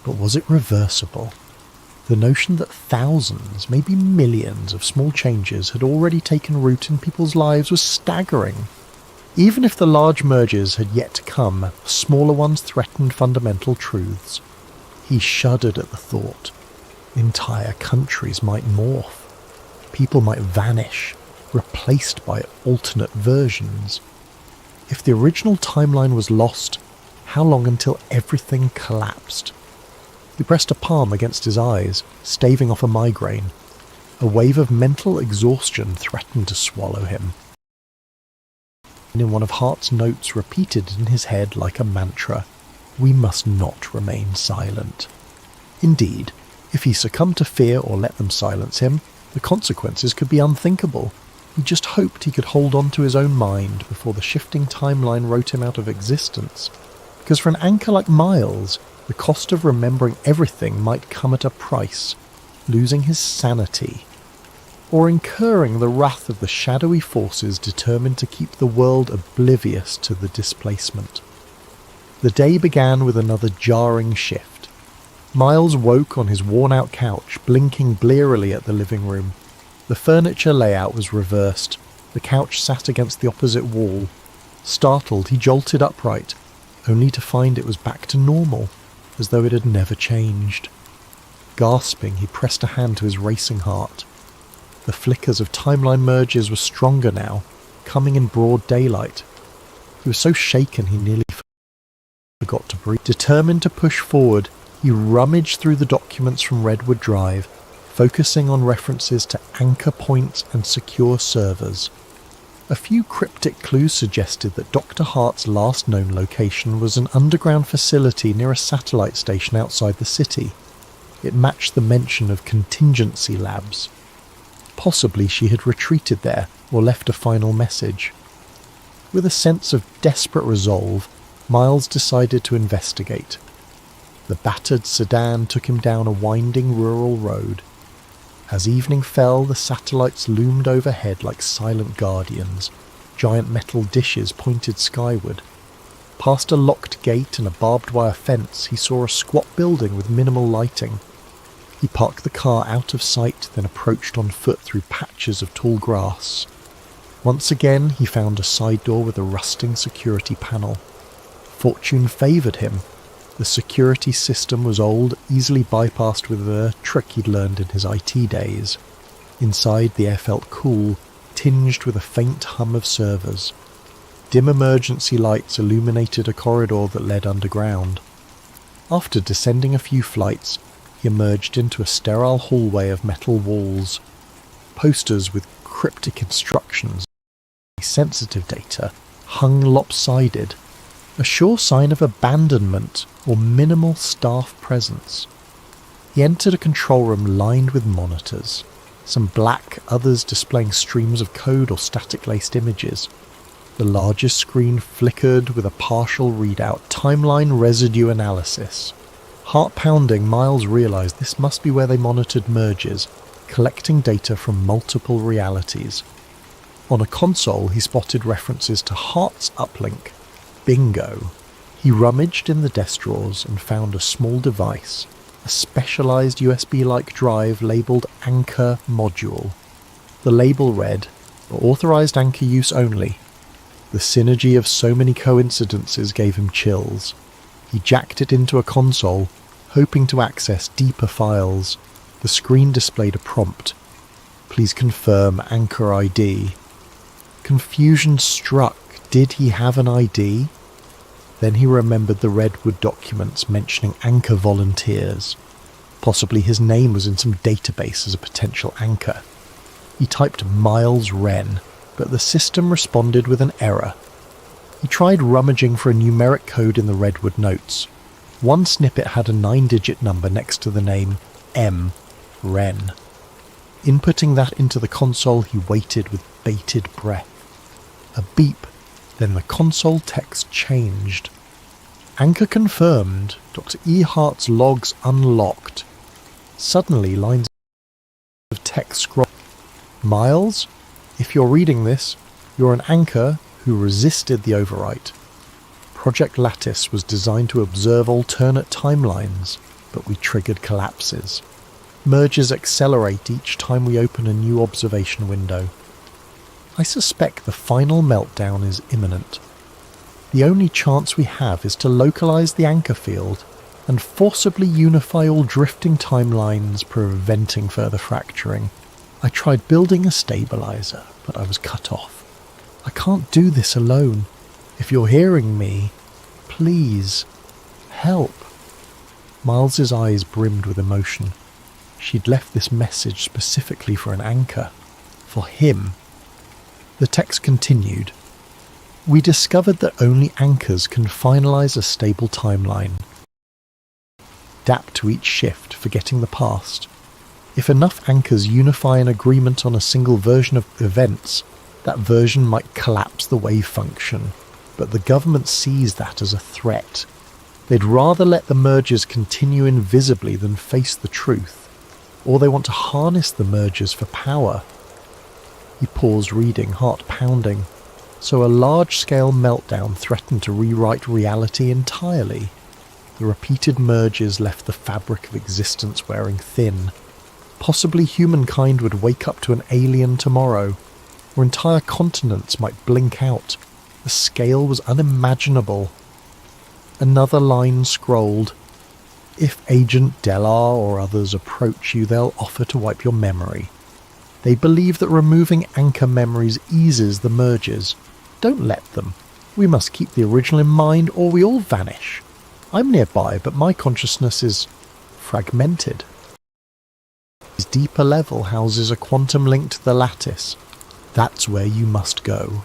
But was it reversible? The notion that thousands, maybe millions of small changes had already taken root in people's lives was staggering. Even if the large mergers had yet to come, smaller ones threatened fundamental truths. He shuddered at the thought. Entire countries might morph. People might vanish, replaced by alternate versions. If the original timeline was lost, how long until everything collapsed? He pressed a palm against his eyes, staving off a migraine. A wave of mental exhaustion threatened to swallow him. In one of Hart's notes repeated in his head like a mantra, we must not remain silent. Indeed, if he succumbed to fear or let them silence him, the consequences could be unthinkable. He just hoped he could hold on to his own mind before the shifting timeline wrote him out of existence. Because for an anchor like Miles, the cost of remembering everything might come at a price, losing his sanity, or incurring the wrath of the shadowy forces determined to keep the world oblivious to the displacement. The day began with another jarring shift. Miles woke on his worn-out couch, blinking blearily at the living room. The furniture layout was reversed. The couch sat against the opposite wall. Startled, he jolted upright, only to find it was back to normal, as though it had never changed. Gasping, he pressed a hand to his racing heart. The flickers of timeline merges were stronger now, coming in broad daylight. He was so shaken he nearly forgot to breathe. Determined to push forward, he rummaged through the documents from Redwood Drive, focusing on references to anchor points and secure servers. A few cryptic clues suggested that Dr. Hart's last known location was an underground facility near a satellite station outside the city. It matched the mention of contingency labs. Possibly she had retreated there or left a final message. With a sense of desperate resolve, Miles decided to investigate. The battered sedan took him down a winding rural road. As evening fell, the satellites loomed overhead like silent guardians. Giant metal dishes pointed skyward. Past a locked gate and a barbed wire fence, he saw a squat building with minimal lighting. He parked the car out of sight, then approached on foot through patches of tall grass. Once again, he found a side door with a rusting security panel. Fortune favoured him. The security system was old, easily bypassed with a trick he'd learned in his IT days. Inside, the air felt cool, tinged with a faint hum of servers. Dim emergency lights illuminated a corridor that led underground. After descending a few flights, he emerged into a sterile hallway of metal walls. Posters with cryptic instructions, sensitive data, hung lopsided, a sure sign of abandonment or minimal staff presence. He entered a control room lined with monitors, some black, others displaying streams of code or static-laced images. The largest screen flickered with a partial readout, timeline residue analysis. Heart-pounding, Miles realized this must be where they monitored merges, collecting data from multiple realities. On a console, he spotted references to Hart's uplink. Bingo! He rummaged in the desk drawers and found a small device, a specialized USB-like drive labeled Anchor Module. The label read, "Authorized anchor use only." The synergy of so many coincidences gave him chills. He jacked it into a console, hoping to access deeper files. The screen displayed a prompt. "Please confirm Anchor ID." Confusion struck. Did he have an ID? Then he remembered the Redwood documents mentioning anchor volunteers. Possibly his name was in some database as a potential anchor. He typed Miles Wren, but the system responded with an error. He tried rummaging for a numeric code in the Redwood notes. One snippet had a 9-digit number next to the name M. Wren. Inputting that into the console, he waited with bated breath. A beep. Then the console text changed. Anchor confirmed. Dr. E. Hart's logs unlocked. Suddenly, lines of text scroll. Miles, if you're reading this, you're an anchor who resisted the overwrite. Project Lattice was designed to observe alternate timelines, but we triggered collapses. Merges accelerate each time we open a new observation window. I suspect the final meltdown is imminent. The only chance we have is to localize the anchor field and forcibly unify all drifting timelines, preventing further fracturing. I tried building a stabilizer, but I was cut off. I can't do this alone. If you're hearing me, please, help. Miles's eyes brimmed with emotion. She'd left this message specifically for an anchor. For him. The text continued. We discovered that only anchors can finalize a stable timeline. Adapt to each shift, forgetting the past. If enough anchors unify an agreement on a single version of events, that version might collapse the wave function, but the government sees that as a threat. They'd rather let the mergers continue invisibly than face the truth, or they want to harness the mergers for power. He paused reading, heart pounding. So a large-scale meltdown threatened to rewrite reality entirely. The repeated merges left the fabric of existence wearing thin. Possibly humankind would wake up to an alien tomorrow, or entire continents might blink out. The scale was unimaginable. Another line scrolled. If Agent Delar or others approach you, they'll offer to wipe your memory. They believe that removing anchor memories eases the merges. Don't let them. We must keep the original in mind or we all vanish. I'm nearby, but my consciousness is fragmented. His deeper level houses a quantum link to the lattice. That's where you must go.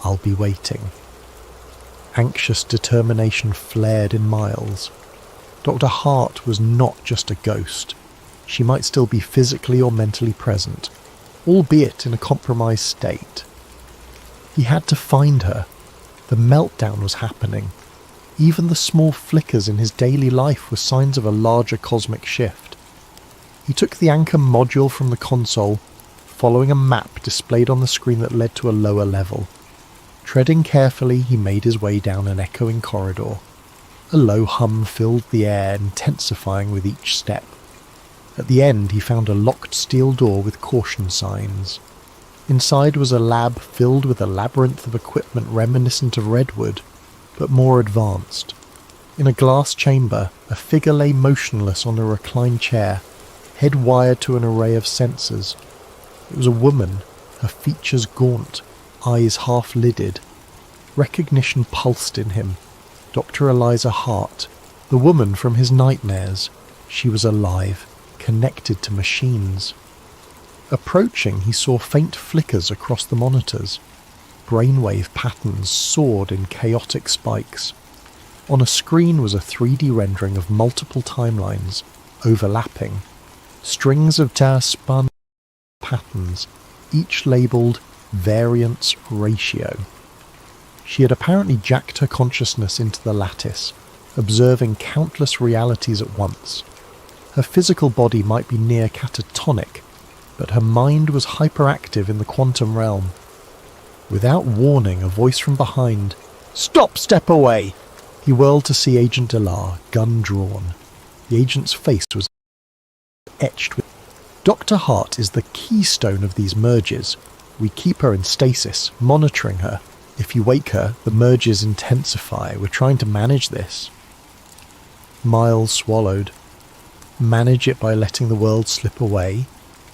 I'll be waiting." Anxious determination flared in Miles. Dr. Hart was not just a ghost. She might still be physically or mentally present, albeit in a compromised state. He had to find her. The meltdown was happening. Even the small flickers in his daily life were signs of a larger cosmic shift. He took the anchor module from the console, following a map displayed on the screen that led to a lower level. Treading carefully, he made his way down an echoing corridor. A low hum filled the air, intensifying with each step. At the end, he found a locked steel door with caution signs. Inside was a lab filled with a labyrinth of equipment reminiscent of Redwood, but more advanced. In a glass chamber, a figure lay motionless on a reclined chair, head wired to an array of sensors. It was a woman, her features gaunt, eyes half-lidded. Recognition pulsed in him. Dr. Eliza Hart, the woman from his nightmares. She was alive, connected to machines. Approaching, he saw faint flickers across the monitors. Brainwave patterns soared in chaotic spikes. On a screen was a 3D rendering of multiple timelines, overlapping. Strings of spun patterns, each labelled variance ratio. She had apparently jacked her consciousness into the lattice, observing countless realities at once. Her physical body might be near catatonic, but her mind was hyperactive in the quantum realm. Without warning, a voice from behind, "Stop! Step away!" He whirled to see Agent Delar, gun drawn. The agent's face was etched with... "Dr. Hart is the keystone of these merges. We keep her in stasis, monitoring her. If you wake her, the merges intensify. We're trying to manage this." Miles swallowed. Manage it by letting the world slip away?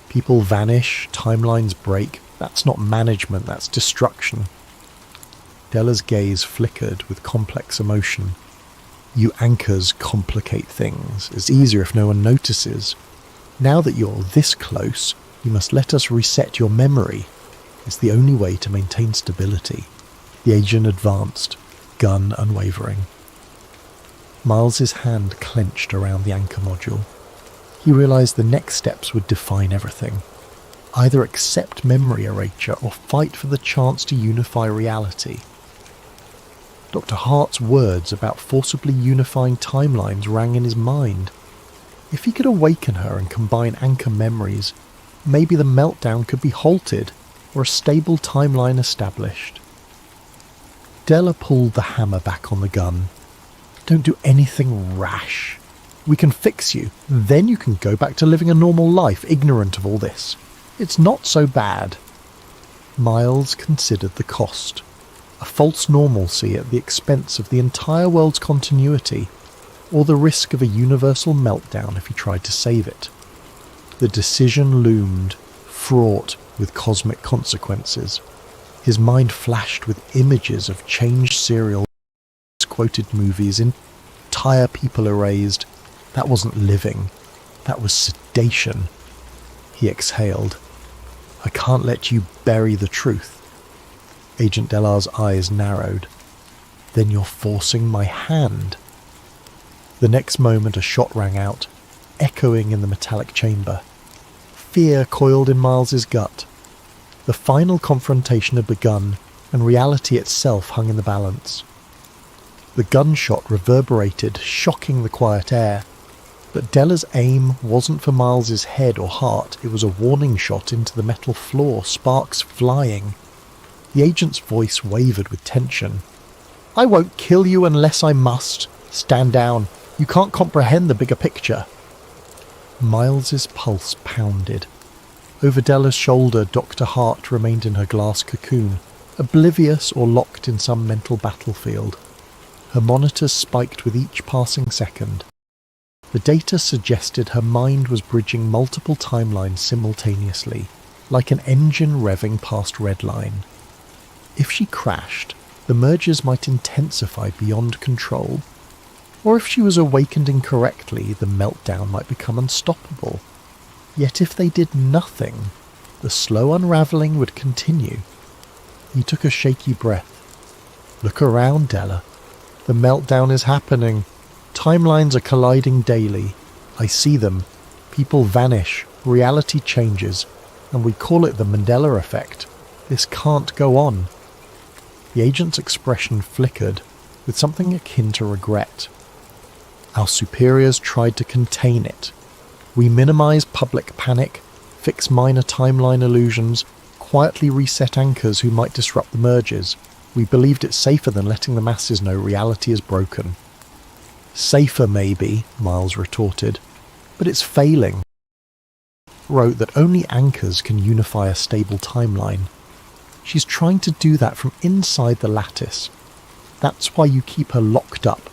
People vanish, timelines break. That's not management, that's destruction. Della's gaze flickered with complex emotion. "You anchors complicate things. It's easier if no one notices. Now that you're this close, you must let us reset your memory. It's the only way to maintain stability." The agent advanced, gun unwavering. Miles's hand clenched around the anchor module. He realized the next steps would define everything. Either accept memory erasure or fight for the chance to unify reality. Dr. Hart's words about forcibly unifying timelines rang in his mind. If he could awaken her and combine anchor memories, maybe the meltdown could be halted or a stable timeline established. Della pulled the hammer back on the gun. "Don't do anything rash. We can fix you. Then you can go back to living a normal life, ignorant of all this. It's not so bad." Miles considered the cost. A false normalcy at the expense of the entire world's continuity, or the risk of a universal meltdown if he tried to save it. The decision loomed, fraught with cosmic consequences. His mind flashed with images of changed serial quoted movies, entire people erased. That wasn't living. That was sedation. He exhaled. "I can't let you bury the truth." Agent Delar's eyes narrowed. "Then you're forcing my hand." The next moment a shot rang out, echoing in the metallic chamber. Fear coiled in Miles's gut. The final confrontation had begun, and reality itself hung in the balance. The gunshot reverberated, shocking the quiet air. But Della's aim wasn't for Miles's head or heart. It was a warning shot into the metal floor, sparks flying. The agent's voice wavered with tension. "I won't kill you unless I must. Stand down. You can't comprehend the bigger picture." Miles's pulse pounded. Over Della's shoulder, Dr. Hart remained in her glass cocoon, oblivious or locked in some mental battlefield. Her monitors spiked with each passing second. The data suggested her mind was bridging multiple timelines simultaneously, like an engine revving past redline. If she crashed, the mergers might intensify beyond control. Or if she was awakened incorrectly, the meltdown might become unstoppable. Yet if they did nothing, the slow unravelling would continue. He took a shaky breath. Look around, Della. The meltdown is happening. Timelines are colliding daily. I see them. People vanish. Reality changes. And we call it the Mandela effect. This can't go on. The agent's expression flickered with something akin to regret. Our superiors tried to contain it. We minimise public panic, fix minor timeline illusions, quietly reset anchors who might disrupt the merges. We believed it safer than letting the masses know reality is broken. Safer, maybe, Miles retorted, but it's failing. Wrote that only anchors can unify a stable timeline. She's trying to do that from inside the lattice. That's why you keep her locked up,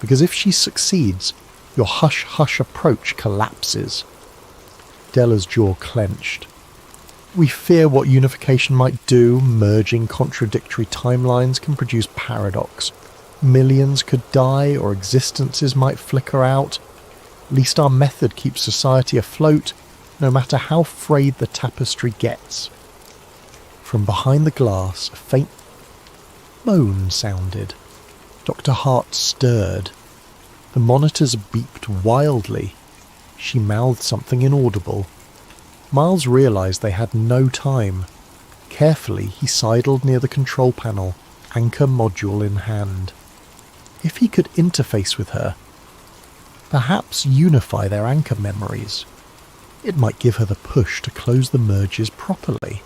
because if she succeeds, your hush-hush approach collapses. Della's jaw clenched. We fear what unification might do. Merging contradictory timelines can produce paradox. Millions could die, or existences might flicker out. At least our method keeps society afloat, no matter how frayed the tapestry gets. From behind the glass, a faint moan sounded. Dr. Hart stirred. The monitors beeped wildly. She mouthed something inaudible. Miles realised they had no time. Carefully, he sidled near the control panel, anchor module in hand. If he could interface with her, perhaps unify their anchor memories, it might give her the push to close the merges properly.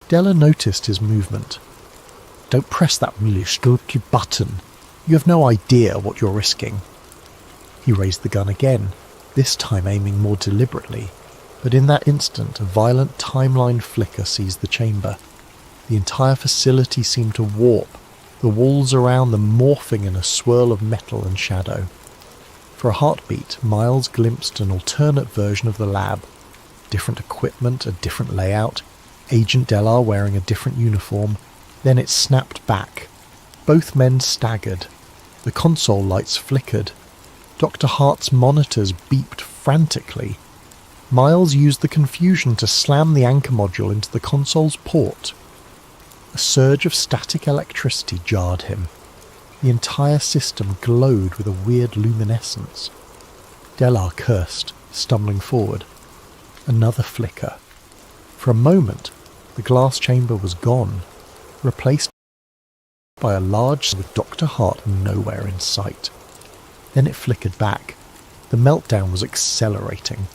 Della noticed his movement. Don't press that really stupid button. You have no idea what you're risking. He raised the gun again, this time aiming more deliberately, but in that instant a violent timeline flicker seized the chamber. The entire facility seemed to warp, the walls around them morphing in a swirl of metal and shadow. For a heartbeat, Miles glimpsed an alternate version of the lab. Different equipment, a different layout, Agent Delar wearing a different uniform. Then it snapped back. Both men staggered. The console lights flickered. Dr. Hart's monitors beeped frantically. Miles used the confusion to slam the anchor module into the console's port. A surge of static electricity jarred him. The entire system glowed with a weird luminescence. Delar cursed, stumbling forward. Another flicker. For a moment, the glass chamber was gone, replaced by a large with Dr. Hart nowhere in sight. Then it flickered back. The meltdown was accelerating.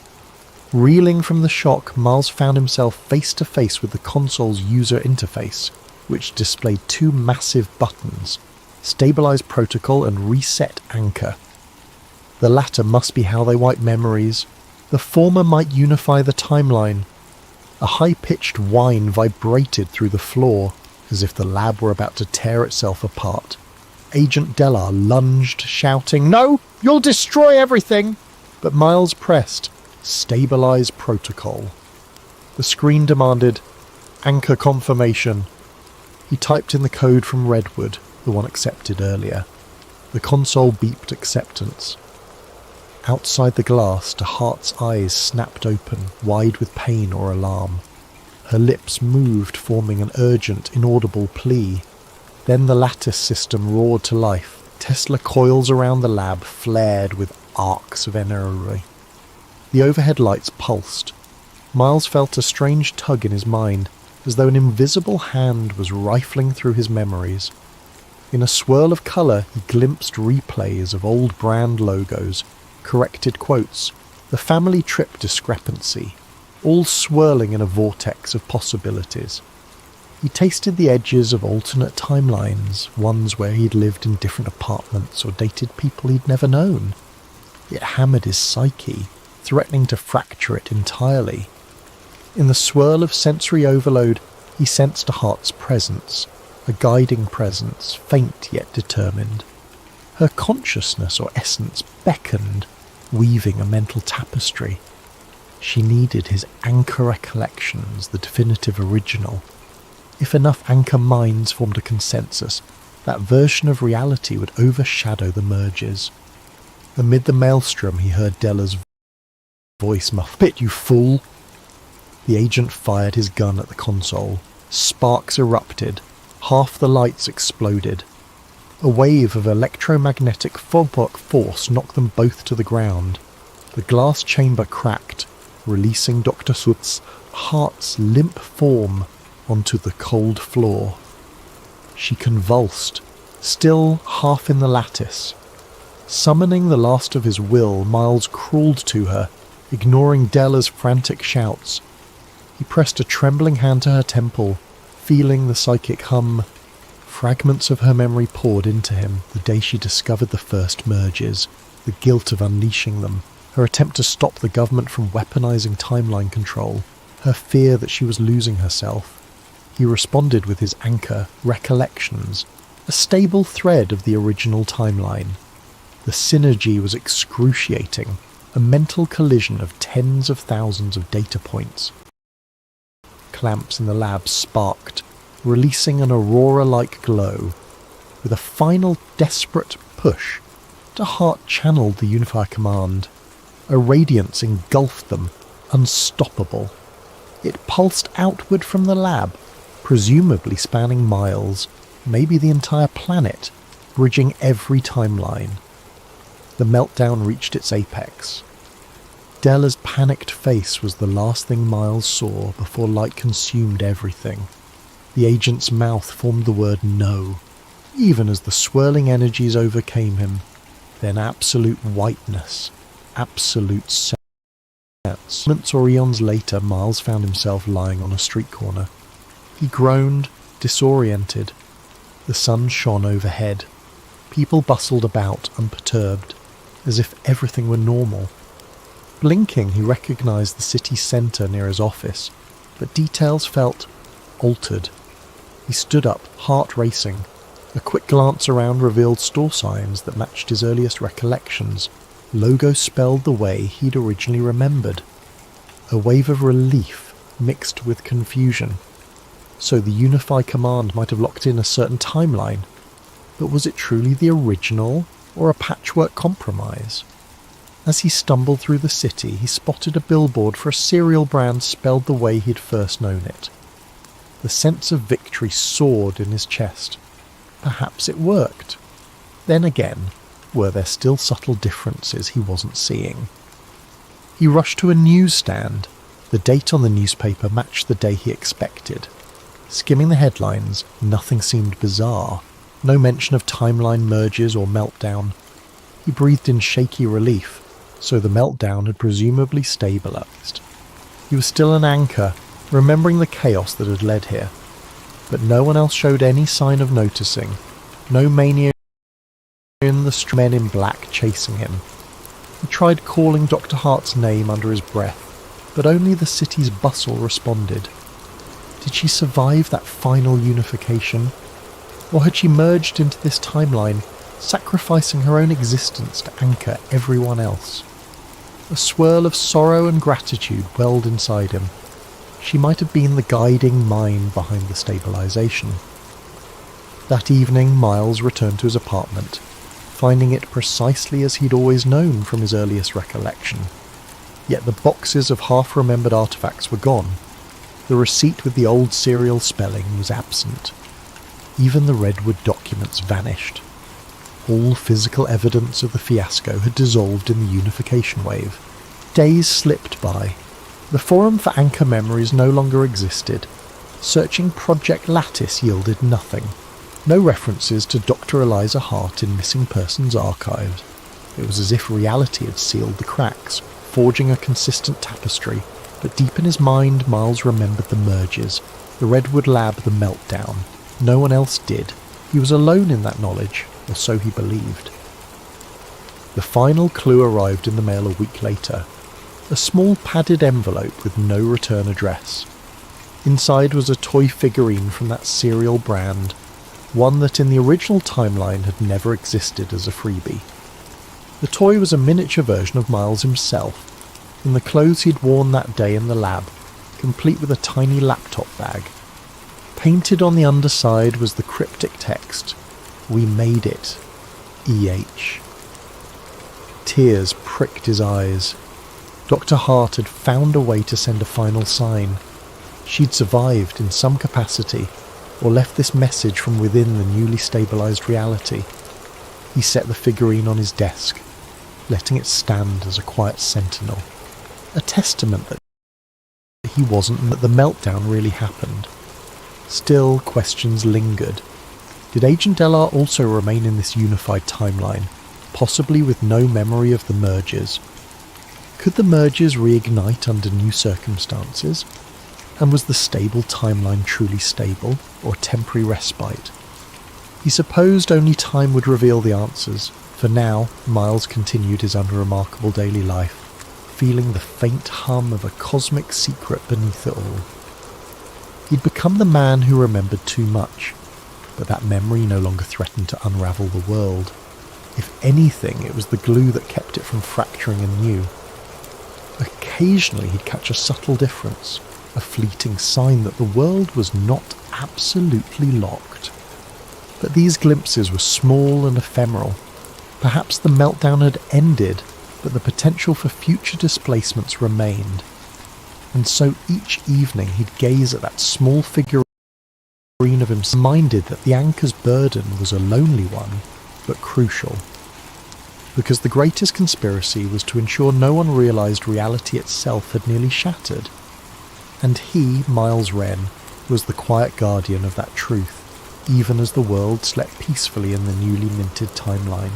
Reeling from the shock, Miles found himself face to face with the console's user interface, which displayed two massive buttons: Stabilize Protocol and Reset Anchor. The latter must be how they wipe memories. The former might unify the timeline. A high-pitched whine vibrated through the floor, as if the lab were about to tear itself apart. Agent Delar lunged, shouting, "No! You'll destroy everything!" But Miles pressed, Stabilize Protocol. The screen demanded, Anchor Confirmation. He typed in the code from Redwood, the one accepted earlier. The console beeped acceptance. Outside the glass, De Hart's eyes snapped open, wide with pain or alarm. Her lips moved, forming an urgent, inaudible plea. Then the lattice system roared to life. Tesla coils around the lab flared with arcs of energy. The overhead lights pulsed. Miles felt a strange tug in his mind, as though an invisible hand was rifling through his memories. In a swirl of colour, he glimpsed replays of old brand logos, corrected quotes, the family trip discrepancy, all swirling in a vortex of possibilities. He tasted the edges of alternate timelines, ones where he'd lived in different apartments or dated people he'd never known. It hammered his psyche, threatening to fracture it entirely. In the swirl of sensory overload, he sensed a Hart's presence, a guiding presence, faint yet determined. Her consciousness or essence beckoned, weaving a mental tapestry. She needed his anchor recollections, the definitive original. If enough anchor minds formed a consensus, that version of reality would overshadow the merges. Amid the maelstrom he heard Della's voice muffled. "You fool!" The agent fired his gun at the console. Sparks erupted. Half the lights exploded. A wave of electromagnetic force knocked them both to the ground. The glass chamber cracked, releasing Dr. Sut's heart's limp form onto the cold floor. She convulsed, still half in the lattice. Summoning the last of his will, Miles crawled to her, ignoring Della's frantic shouts. He pressed a trembling hand to her temple, feeling the psychic hum. Fragments of her memory poured into him the day she discovered the first merges, the guilt of unleashing them, her attempt to stop the government from weaponizing timeline control, her fear that she was losing herself. He responded with his anchor, recollections, a stable thread of the original timeline. The synergy was excruciating, a mental collision of tens of thousands of data points. Clamps in the lab sparked, releasing an aurora-like glow. With a final desperate push, the heart channeled the Unifier command. A radiance engulfed them, unstoppable. It pulsed outward from the lab, presumably spanning miles, maybe the entire planet, bridging every timeline. The meltdown reached its apex. Della's panicked face was the last thing Miles saw before light consumed everything. The agent's mouth formed the word no, even as the swirling energies overcame him. Then absolute whiteness, absolute silence. Moments or eons later, Miles found himself lying on a street corner. He groaned, disoriented. The sun shone overhead. People bustled about, unperturbed, as if everything were normal. Blinking, he recognized the city centre near his office, but details felt altered. He stood up, heart racing. A quick glance around revealed store signs that matched his earliest recollections, logos spelled the way he'd originally remembered. A wave of relief mixed with confusion. So the Unify command might have locked in a certain timeline, but was it truly the original or a patchwork compromise? As he stumbled through the city, he spotted a billboard for a cereal brand spelled the way he'd first known it. The sense of victory soared in his chest. Perhaps it worked. Then again, were there still subtle differences he wasn't seeing? He rushed to a newsstand. The date on the newspaper matched the day he expected. Skimming the headlines, nothing seemed bizarre. No mention of timeline merges or meltdown. He breathed in shaky relief, so the meltdown had presumably stabilized. He was still an anchor, remembering the chaos that had led here. But no one else showed any sign of noticing. No mania in the men in black chasing him. He tried calling Dr. Hart's name under his breath, but only the city's bustle responded. Did she survive that final unification? Or had she merged into this timeline, sacrificing her own existence to anchor everyone else? A swirl of sorrow and gratitude welled inside him. She might have been the guiding mind behind the stabilization. That evening, Miles returned to his apartment, finding it precisely as he'd always known from his earliest recollection. Yet the boxes of half-remembered artifacts were gone. The receipt with the old serial spelling was absent. Even the redwood documents vanished. All physical evidence of the fiasco had dissolved in the unification wave. Days slipped by. The forum for anchor memories no longer existed. Searching Project Lattice yielded nothing. No references to Dr. Eliza Hart in missing persons archives. It was as if reality had sealed the cracks, forging a consistent tapestry. But deep in his mind, Miles remembered the merges, the Redwood Lab, the meltdown. No one else did. He was alone in that knowledge, or so he believed. The final clue arrived in the mail a week later. A small padded envelope with no return address. Inside was a toy figurine from that cereal brand, one that in the original timeline had never existed as a freebie. The toy was a miniature version of Miles himself, in the clothes he'd worn that day in the lab, complete with a tiny laptop bag. Painted on the underside was the cryptic text, "We made it, EH." Tears pricked his eyes. Dr. Hart had found a way to send a final sign. She'd survived in some capacity, or left this message from within the newly stabilized reality. He set the figurine on his desk, letting it stand as a quiet sentinel, a testament that he wasn't and that the meltdown really happened. Still, questions lingered. Did Agent Delar also remain in this unified timeline, possibly with no memory of the mergers? Could the mergers reignite under new circumstances? And was the stable timeline truly stable, or a temporary respite? He supposed only time would reveal the answers. For now, Miles continued his unremarkable daily life, feeling the faint hum of a cosmic secret beneath it all. He'd become the man who remembered too much, but that memory no longer threatened to unravel the world. If anything, it was the glue that kept it from fracturing anew. Occasionally he'd catch a subtle difference, a fleeting sign that the world was not absolutely locked. But these glimpses were small and ephemeral. Perhaps the meltdown had ended, but the potential for future displacements remained. And so each evening he'd gaze at that small figurine of himself, reminded that the anchor's burden was a lonely one, but crucial. Because the greatest conspiracy was to ensure no one realised reality itself had nearly shattered. And he, Miles Wren, was the quiet guardian of that truth, even as the world slept peacefully in the newly minted timeline.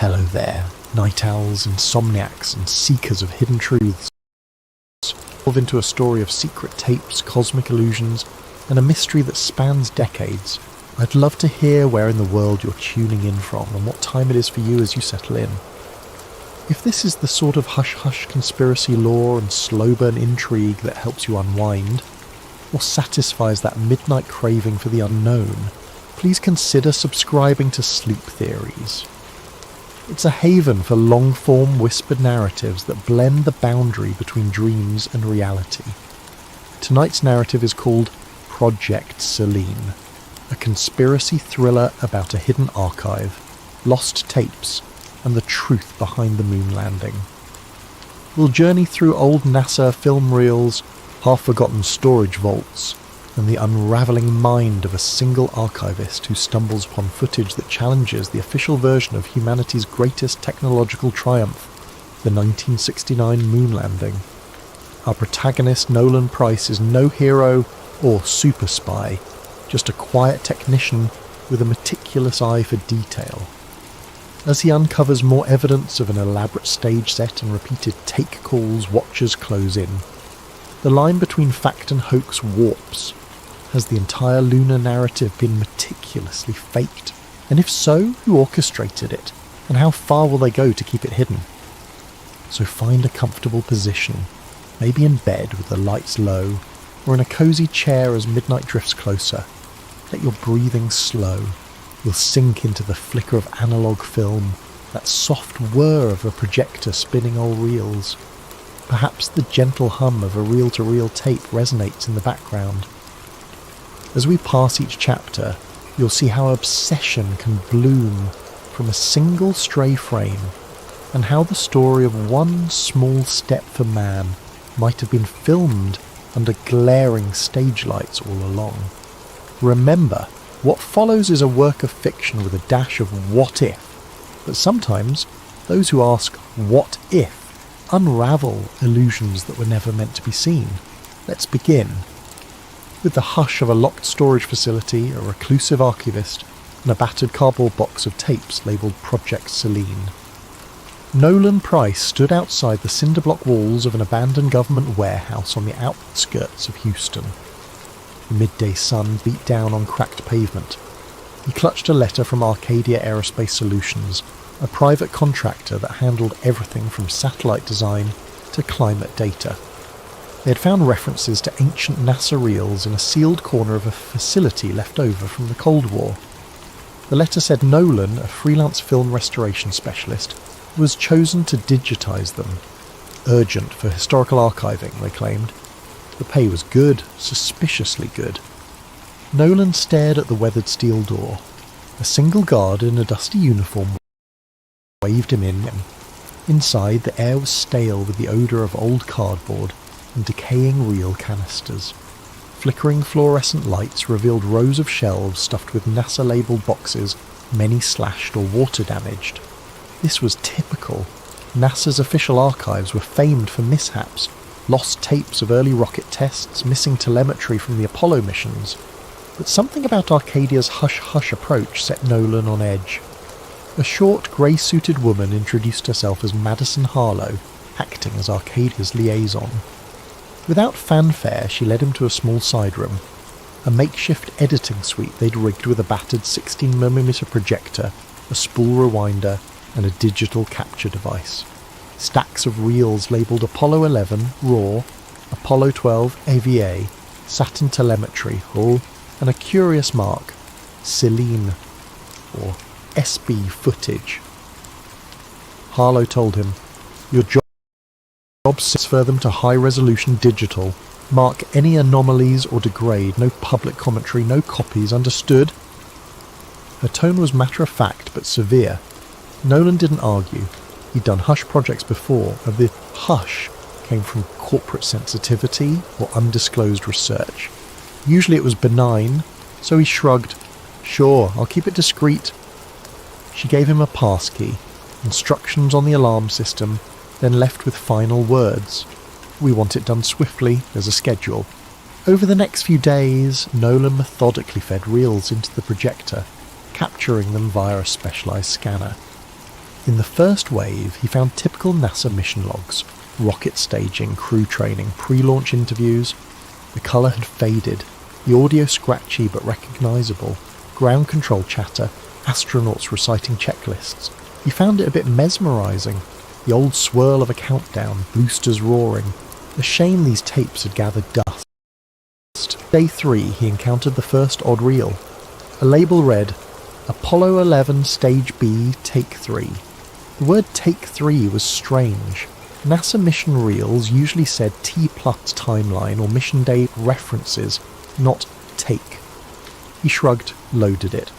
Hello there, night owls, insomniacs, and seekers of hidden truths. Delve into a story of secret tapes, cosmic illusions, and a mystery that spans decades. I'd love to hear where in the world you're tuning in from and what time it is for you as you settle in. If this is the sort of hush-hush conspiracy lore and slow-burn intrigue that helps you unwind, or satisfies that midnight craving for the unknown, please consider subscribing to Sleep Theories. It's a haven for long-form whispered narratives that blend the boundary between dreams and reality. Tonight's narrative is called Project Seline, a conspiracy thriller about a hidden archive, lost tapes, and the truth behind the moon landing. We'll journey through old NASA film reels, half-forgotten storage vaults, and the unravelling mind of a single archivist who stumbles upon footage that challenges the official version of humanity's greatest technological triumph, the 1969 moon landing. Our protagonist, Nolan Price, is no hero or super spy, just a quiet technician with a meticulous eye for detail. As he uncovers more evidence of an elaborate stage set and repeated take calls, watchers close in. The line between fact and hoax warps. Has the entire lunar narrative been meticulously faked? And if so, who orchestrated it? And how far will they go to keep it hidden? So find a comfortable position, maybe in bed with the lights low, or in a cosy chair as midnight drifts closer. Let your breathing slow. You'll sink into the flicker of analog film, that soft whir of a projector spinning old reels. Perhaps the gentle hum of a reel-to-reel tape resonates in the background. As we pass each chapter, you'll see how obsession can bloom from a single stray frame, and how the story of one small step for man might have been filmed under glaring stage lights all along. Remember, what follows is a work of fiction with a dash of what if, but sometimes those who ask what if unravel illusions that were never meant to be seen. Let's begin. With the hush of a locked storage facility, a reclusive archivist, and a battered cardboard box of tapes labelled Project Seline. Nolan Price stood outside the cinder-block walls of an abandoned government warehouse on the outskirts of Houston. The midday sun beat down on cracked pavement. He clutched a letter from Arcadia Aerospace Solutions, a private contractor that handled everything from satellite design to climate data. They had found references to ancient NASA reels in a sealed corner of a facility left over from the Cold War. The letter said Nolan, a freelance film restoration specialist, was chosen to digitize them. Urgent for historical archiving, they claimed. The pay was good, suspiciously good. Nolan stared at the weathered steel door. A single guard in a dusty uniform waved him in. Inside, the air was stale with the odour of old cardboard and decaying reel canisters. Flickering fluorescent lights revealed rows of shelves stuffed with NASA-labelled boxes, many slashed or water-damaged. This was typical. NASA's official archives were famed for mishaps, lost tapes of early rocket tests, missing telemetry from the Apollo missions. But something about Arcadia's hush-hush approach set Nolan on edge. A short, grey-suited woman introduced herself as Madison Harlow, acting as Arcadia's liaison. Without fanfare, she led him to a small side room, a makeshift editing suite they'd rigged with a battered 16mm projector, a spool rewinder, and a digital capture device. Stacks of reels labelled Apollo 11, RAW, Apollo 12, AVA, Saturn telemetry, HUL, and a curious mark, Seline, or SB footage. Harlow told him, "Your job transfer them to high-resolution digital. Mark any anomalies or degrade. No public commentary, no copies, understood?" Her tone was matter-of-fact but severe. Nolan didn't argue. He'd done hush projects before, and the hush came from corporate sensitivity or undisclosed research. Usually it was benign, so he shrugged. "Sure, I'll keep it discreet." She gave him a passkey, instructions on the alarm system, then left with final words. "We want it done swiftly, there's a schedule." Over the next few days, Nolan methodically fed reels into the projector, capturing them via a specialised scanner. In the first wave, he found typical NASA mission logs, rocket staging, crew training, pre-launch interviews. The colour had faded, the audio scratchy but recognisable, ground control chatter, astronauts reciting checklists. He found it a bit mesmerising, the old swirl of a countdown, boosters roaring. A shame these tapes had gathered dust. Day 3, he encountered the first odd reel. A label read, Apollo 11 Stage B, Take 3. The word Take 3 was strange. NASA mission reels usually said T-plus timeline or mission date references, not take. He shrugged, loaded it.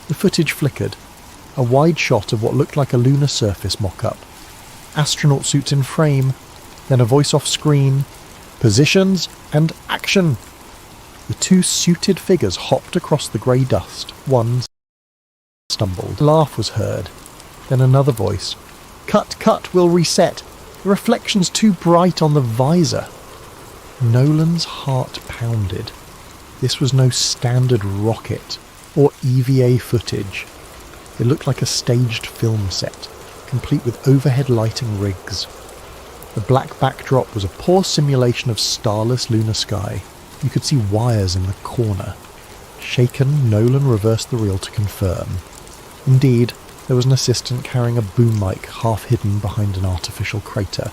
The footage flickered. A wide shot of what looked like a lunar surface mock-up. Astronaut suits in frame, then a voice off screen. Positions and action! The two suited figures hopped across the grey dust. One stumbled. A laugh was heard. Then another voice. Cut, we'll reset. The reflection's too bright on the visor. Nolan's heart pounded. This was no standard rocket or EVA footage. It looked like a staged film set, complete with overhead lighting rigs. The black backdrop was a poor simulation of starless lunar sky. You could see wires in the corner. Shaken, Nolan reversed the reel to confirm. Indeed, there was an assistant carrying a boom mic half hidden behind an artificial crater.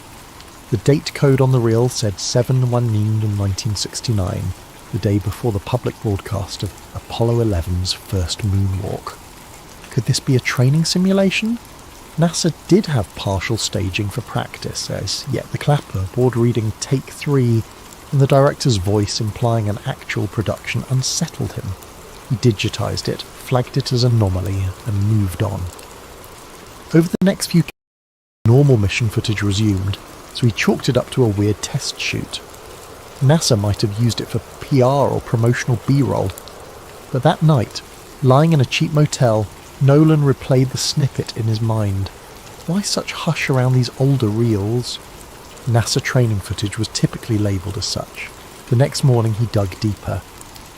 The date code on the reel said 7/1/1969, the day before the public broadcast of Apollo 11's first moonwalk. Could this be a training simulation? NASA did have partial staging for practice, yet the clapper, board reading Take 3, and the director's voice implying an actual production unsettled him. He digitised it, flagged it as anomaly, and moved on. Over the next few days, normal mission footage resumed, so he chalked it up to a weird test shoot. NASA might have used it for PR or promotional B-roll, but that night, lying in a cheap motel, Nolan replayed the snippet in his mind. Why such hush around these older reels? NASA training footage was typically labelled as such. The next morning he dug deeper.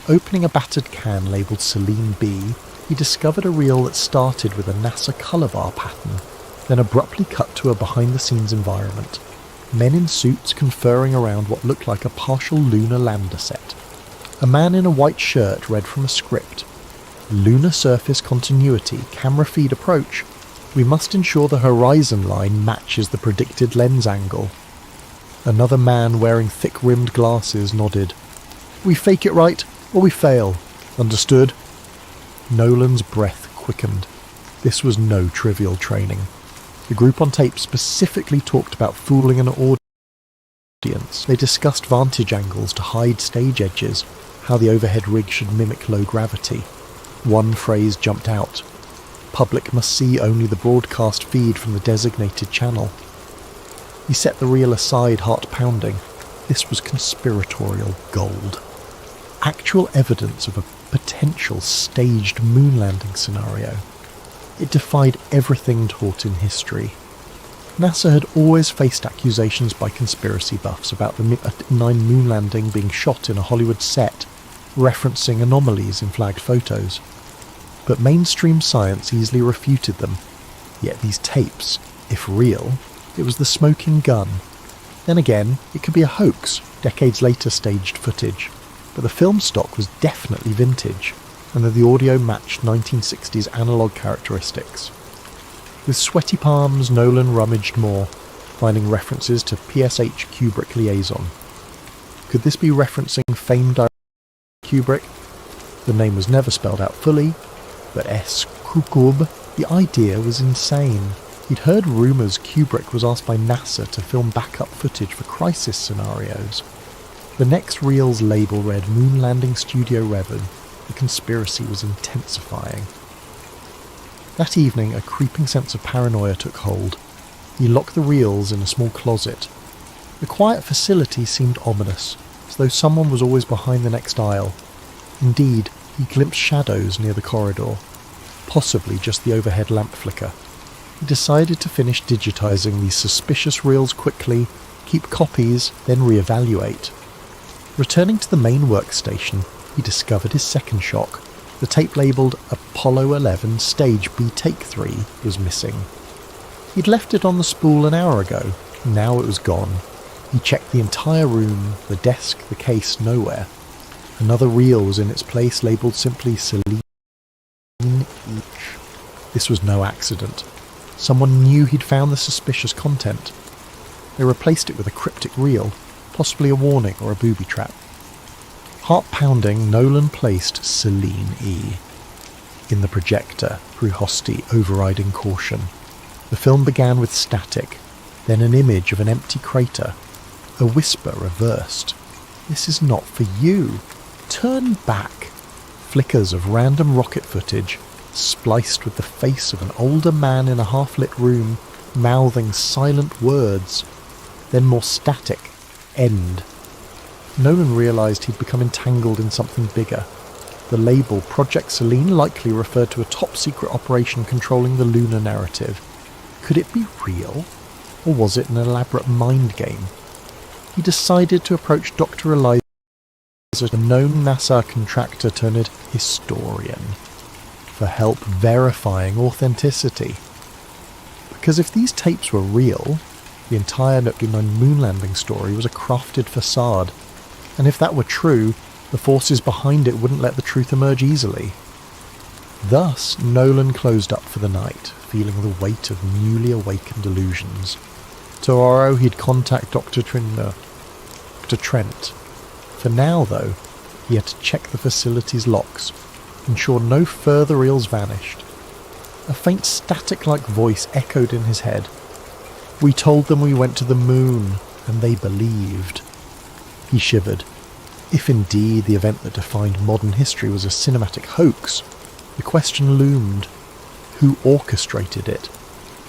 Opening a battered can labelled Seline B, he discovered a reel that started with a NASA colour bar pattern, then abruptly cut to a behind-the-scenes environment. Men in suits conferring around what looked like a partial lunar lander set. A man in a white shirt read from a script. Lunar surface continuity, camera feed approach. We must ensure the horizon line matches the predicted lens angle. Another man wearing thick-rimmed glasses nodded. We fake it right, or we fail. Understood? Nolan's breath quickened. This was no trivial training. The group on tape specifically talked about fooling an audience. They discussed vantage angles to hide stage edges, how the overhead rig should mimic low gravity. One phrase jumped out. Public must see only the broadcast feed from the designated channel. He set the reel aside, heart pounding. This was conspiratorial gold. Actual evidence of a potential staged moon landing scenario. It defied everything taught in history. NASA had always faced accusations by conspiracy buffs about the 9 moon landing being shot in a Hollywood set, referencing anomalies in flagged photos. But mainstream science easily refuted them. Yet these tapes, if real, it was the smoking gun. Then again, it could be a hoax, decades later staged footage. But the film stock was definitely vintage, and that the audio matched 1960s analogue characteristics. With sweaty palms, Nolan rummaged more, finding references to PSH Kubrick liaison. Could this be referencing famed director Kubrick? The name was never spelled out fully, but S. Kukub, the idea was insane. He'd heard rumours Kubrick was asked by NASA to film backup footage for crisis scenarios. The next reel's label read Moon Landing Studio Revan. The conspiracy was intensifying. That evening, a creeping sense of paranoia took hold. He locked the reels in a small closet. The quiet facility seemed ominous, as though someone was always behind the next aisle. Indeed, he glimpsed shadows near the corridor, possibly just the overhead lamp flicker. He decided to finish digitizing these suspicious reels quickly, keep copies, then reevaluate. Returning to the main workstation, he discovered his second shock. The tape labelled Apollo 11 Stage B Take 3 was missing. He'd left it on the spool an hour ago. Now it was gone. He checked the entire room, the desk, the case, nowhere. Another reel was in its place, labelled simply Seline each. This was no accident. Someone knew he'd found the suspicious content. They replaced it with a cryptic reel, possibly a warning or a booby trap. Heart-pounding, Nolan placed Seline E in the projector through Hosty, overriding caution. The film began with static, then an image of an empty crater. A whisper reversed. "This is not for you. Turn back." Flickers of random rocket footage, spliced with the face of an older man in a half-lit room, mouthing silent words. Then more static. End. Nolan realised he'd become entangled in something bigger. The label Project Seline likely referred to a top-secret operation controlling the lunar narrative. Could it be real? Or was it an elaborate mind game? He decided to approach Dr. Eliza, a known NASA contractor turned historian, for help verifying authenticity. Because if these tapes were real, the entire moon landing story was a crafted facade, and if that were true, the forces behind it wouldn't let the truth emerge easily. Thus, Nolan closed up for the night, feeling the weight of newly awakened illusions. Tomorrow he'd contact Dr. Trent. For now, though, he had to check the facility's locks, ensure no further reels vanished. A faint static-like voice echoed in his head. "We told them we went to the moon, and they believed." He shivered. If indeed the event that defined modern history was a cinematic hoax, the question loomed: who orchestrated it,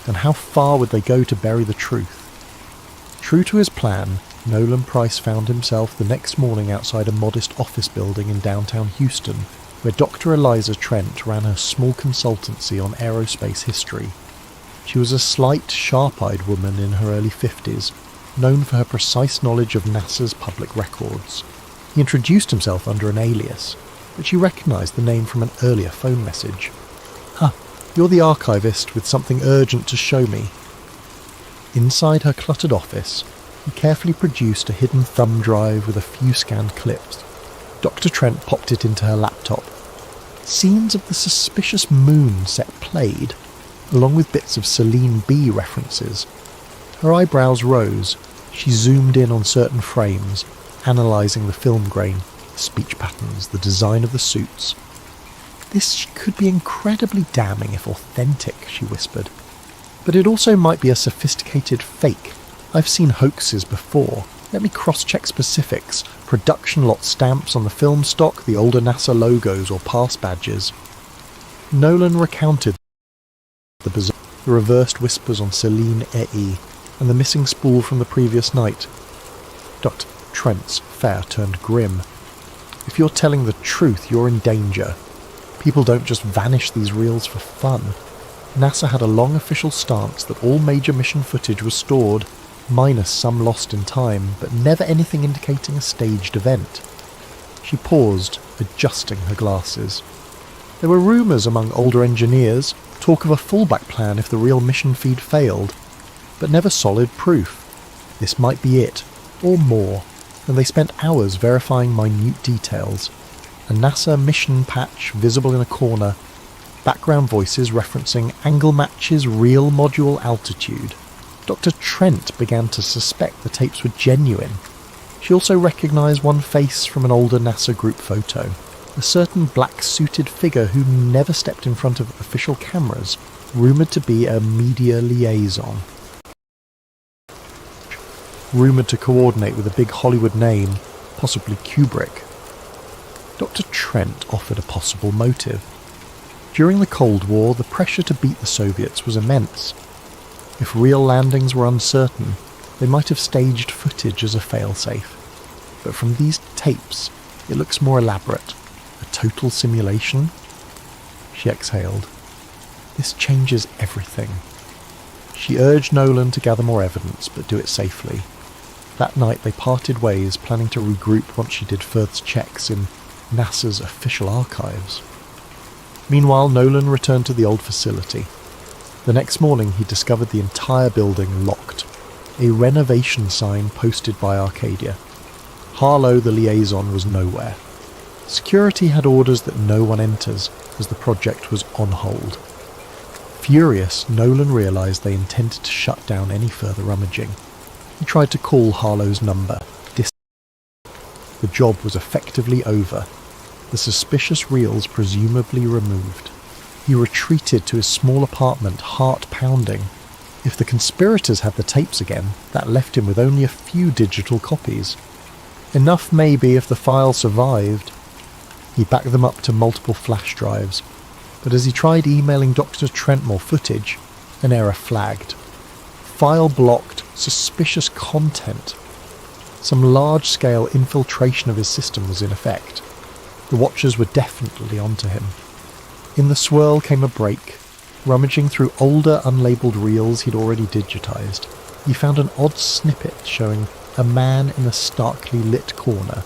and how far would they go to bury the truth? True to his plan, Nolan Price found himself the next morning outside a modest office building in downtown Houston, where Dr. Eliza Trent ran her small consultancy on aerospace history. She was a slight, sharp-eyed woman in her early 50s, known for her precise knowledge of NASA's public records. He introduced himself under an alias, but she recognised the name from an earlier phone message. You're the archivist with something urgent to show me." Inside her cluttered office, he carefully produced a hidden thumb drive with a few scanned clips. Dr. Trent popped it into her laptop. Scenes of the suspicious moon set played, along with bits of Seline B references. Her eyebrows rose. She zoomed in on certain frames, analysing the film grain, the speech patterns, the design of the suits. "This could be incredibly damning if authentic," she whispered. "But it also might be a sophisticated fake. I've seen hoaxes before. Let me cross-check specifics, production lot stamps on the film stock, the older NASA logos or pass badges." Nolan recounted the reversed whispers on Seline E and the missing spool from the previous night. Dr. Trent's fare turned grim. "If you're telling the truth, you're in danger. People don't just vanish these reels for fun. NASA had a long official stance that all major mission footage was stored, minus some lost in time, but never anything indicating a staged event." She paused, adjusting her glasses. There were rumours among older engineers, talk of a fallback plan if the real mission feed failed, but never solid proof. This might be it, or more, and they spent hours verifying minute details. A NASA mission patch visible in a corner, background voices referencing angle matches real module altitude. Dr. Trent began to suspect the tapes were genuine. She also recognised one face from an older NASA group photo, a certain black-suited figure who never stepped in front of official cameras, rumoured to be a media liaison. Rumoured to coordinate with a big Hollywood name, possibly Kubrick. Dr. Trent offered a possible motive. During the Cold War, the pressure to beat the Soviets was immense. If real landings were uncertain, they might have staged footage as a failsafe. But from these tapes, it looks more elaborate. A total simulation? She exhaled. This changes everything. She urged Nolan to gather more evidence, but do it safely. That night they parted ways, planning to regroup once she did further checks in NASA's official archives. Meanwhile, Nolan returned to the old facility. The next morning he discovered the entire building locked, a renovation sign posted by Arcadia. Harlow, the liaison, was nowhere. Security had orders that no one enters, as the project was on hold. Furious, Nolan realised they intended to shut down any further rummaging. He tried to call Harlow's number. The job was effectively over. The suspicious reels presumably removed. He retreated to his small apartment, heart pounding. If the conspirators had the tapes again, that left him with only a few digital copies. Enough maybe if the file survived. He backed them up to multiple flash drives, but as he tried emailing Dr. Trent more footage, an error flagged. File blocked, suspicious content. Some large-scale infiltration of his system was in effect. The Watchers were definitely onto him. In the swirl came a break. Rummaging through older, unlabelled reels he'd already digitized, he found an odd snippet showing a man in a starkly lit corner,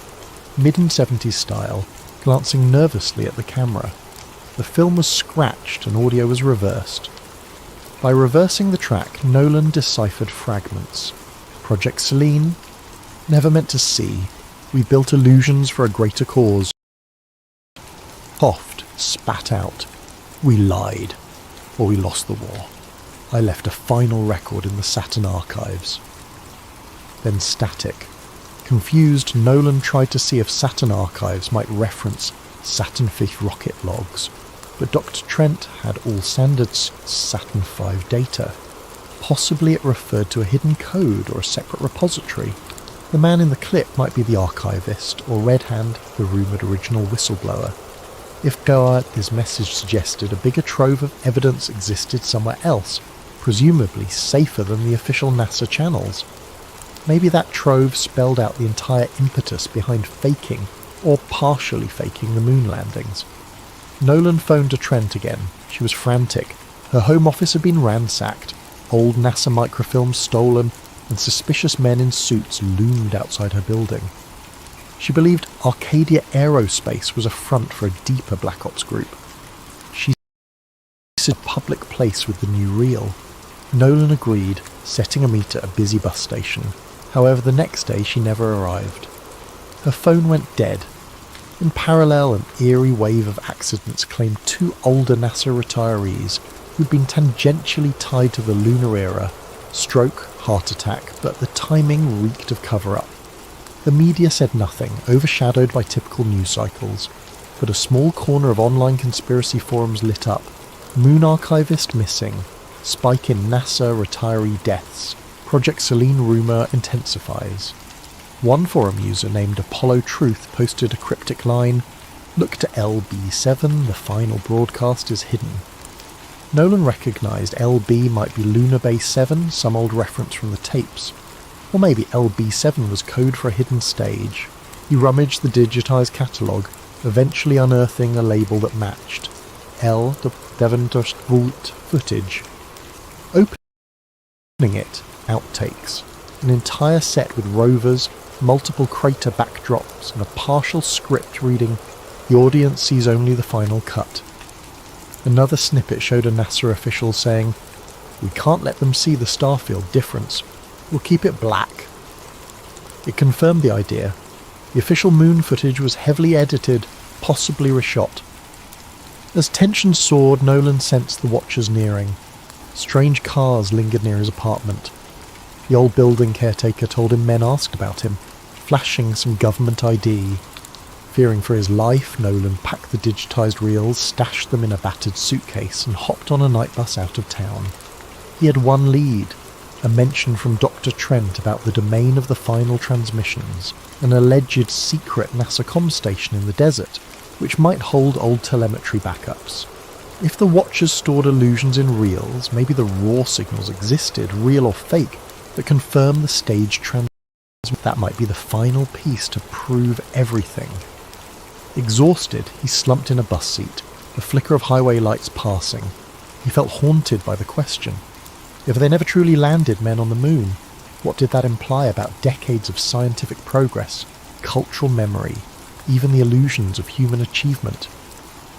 mid-70s style, glancing nervously at the camera. The film was scratched and audio was reversed. By reversing the track, Nolan deciphered fragments. Project Seline, never meant to see. We built illusions for a greater cause. Coughed, spat out. We lied. Or we lost the war. I left a final record in the Saturn archives. Then static. Confused, Nolan tried to see if Saturn archives might reference Saturn V rocket logs, but Dr. Trent had all standard Saturn V data. Possibly it referred to a hidden code or a separate repository. The man in the clip might be the archivist, or Red Hand, the rumoured original whistleblower. If so, his message suggested a bigger trove of evidence existed somewhere else, presumably safer than the official NASA channels. Maybe that trove spelled out the entire impetus behind faking, or partially faking, the moon landings. Nolan phoned to Trent again. She was frantic. Her home office had been ransacked, old NASA microfilms stolen, and suspicious men in suits loomed outside her building. She believed Arcadia Aerospace was a front for a deeper Black Ops group. She said a public place with the new reel. Nolan agreed, setting a meet at a busy bus station. However, the next day she never arrived. Her phone went dead. In parallel, an eerie wave of accidents claimed two older NASA retirees who'd been tangentially tied to the lunar era. Stroke, heart attack, but the timing reeked of cover-up. The media said nothing, overshadowed by typical news cycles, but a small corner of online conspiracy forums lit up. Moon archivist missing. Spike in NASA retiree deaths. Project Seline rumour intensifies. One forum user named Apollo Truth posted a cryptic line, "Look to LB7, the final broadcast is hidden." Nolan recognised LB might be Lunar Base 7, some old reference from the tapes. Or maybe LB7 was code for a hidden stage. He rummaged the digitised catalogue, eventually unearthing a label that matched. L. the Devonter's footage. Opening it, outtakes. An entire set with rovers, multiple crater backdrops, and a partial script reading, "The audience sees only the final cut." Another snippet showed a NASA official saying, "We can't let them see the starfield difference. We'll keep it black." It confirmed the idea. The official moon footage was heavily edited, possibly reshot. As tension soared, Nolan sensed the Watchers nearing. Strange cars lingered near his apartment. The old building caretaker told him men asked about him, flashing some government ID. Fearing for his life, Nolan packed the digitised reels, stashed them in a battered suitcase, and hopped on a night bus out of town. He had one lead, a mention from Dr. Trent about the domain of the final transmissions, an alleged secret NASA comm station in the desert, which might hold old telemetry backups. If the Watchers stored illusions in reels, maybe the raw signals existed, real or fake, that confirm the staged transmission. That might be the final piece to prove everything. Exhausted, he slumped in a bus seat, the flicker of highway lights passing. He felt haunted by the question. If they never truly landed men on the moon, what did that imply about decades of scientific progress, cultural memory, even the illusions of human achievement?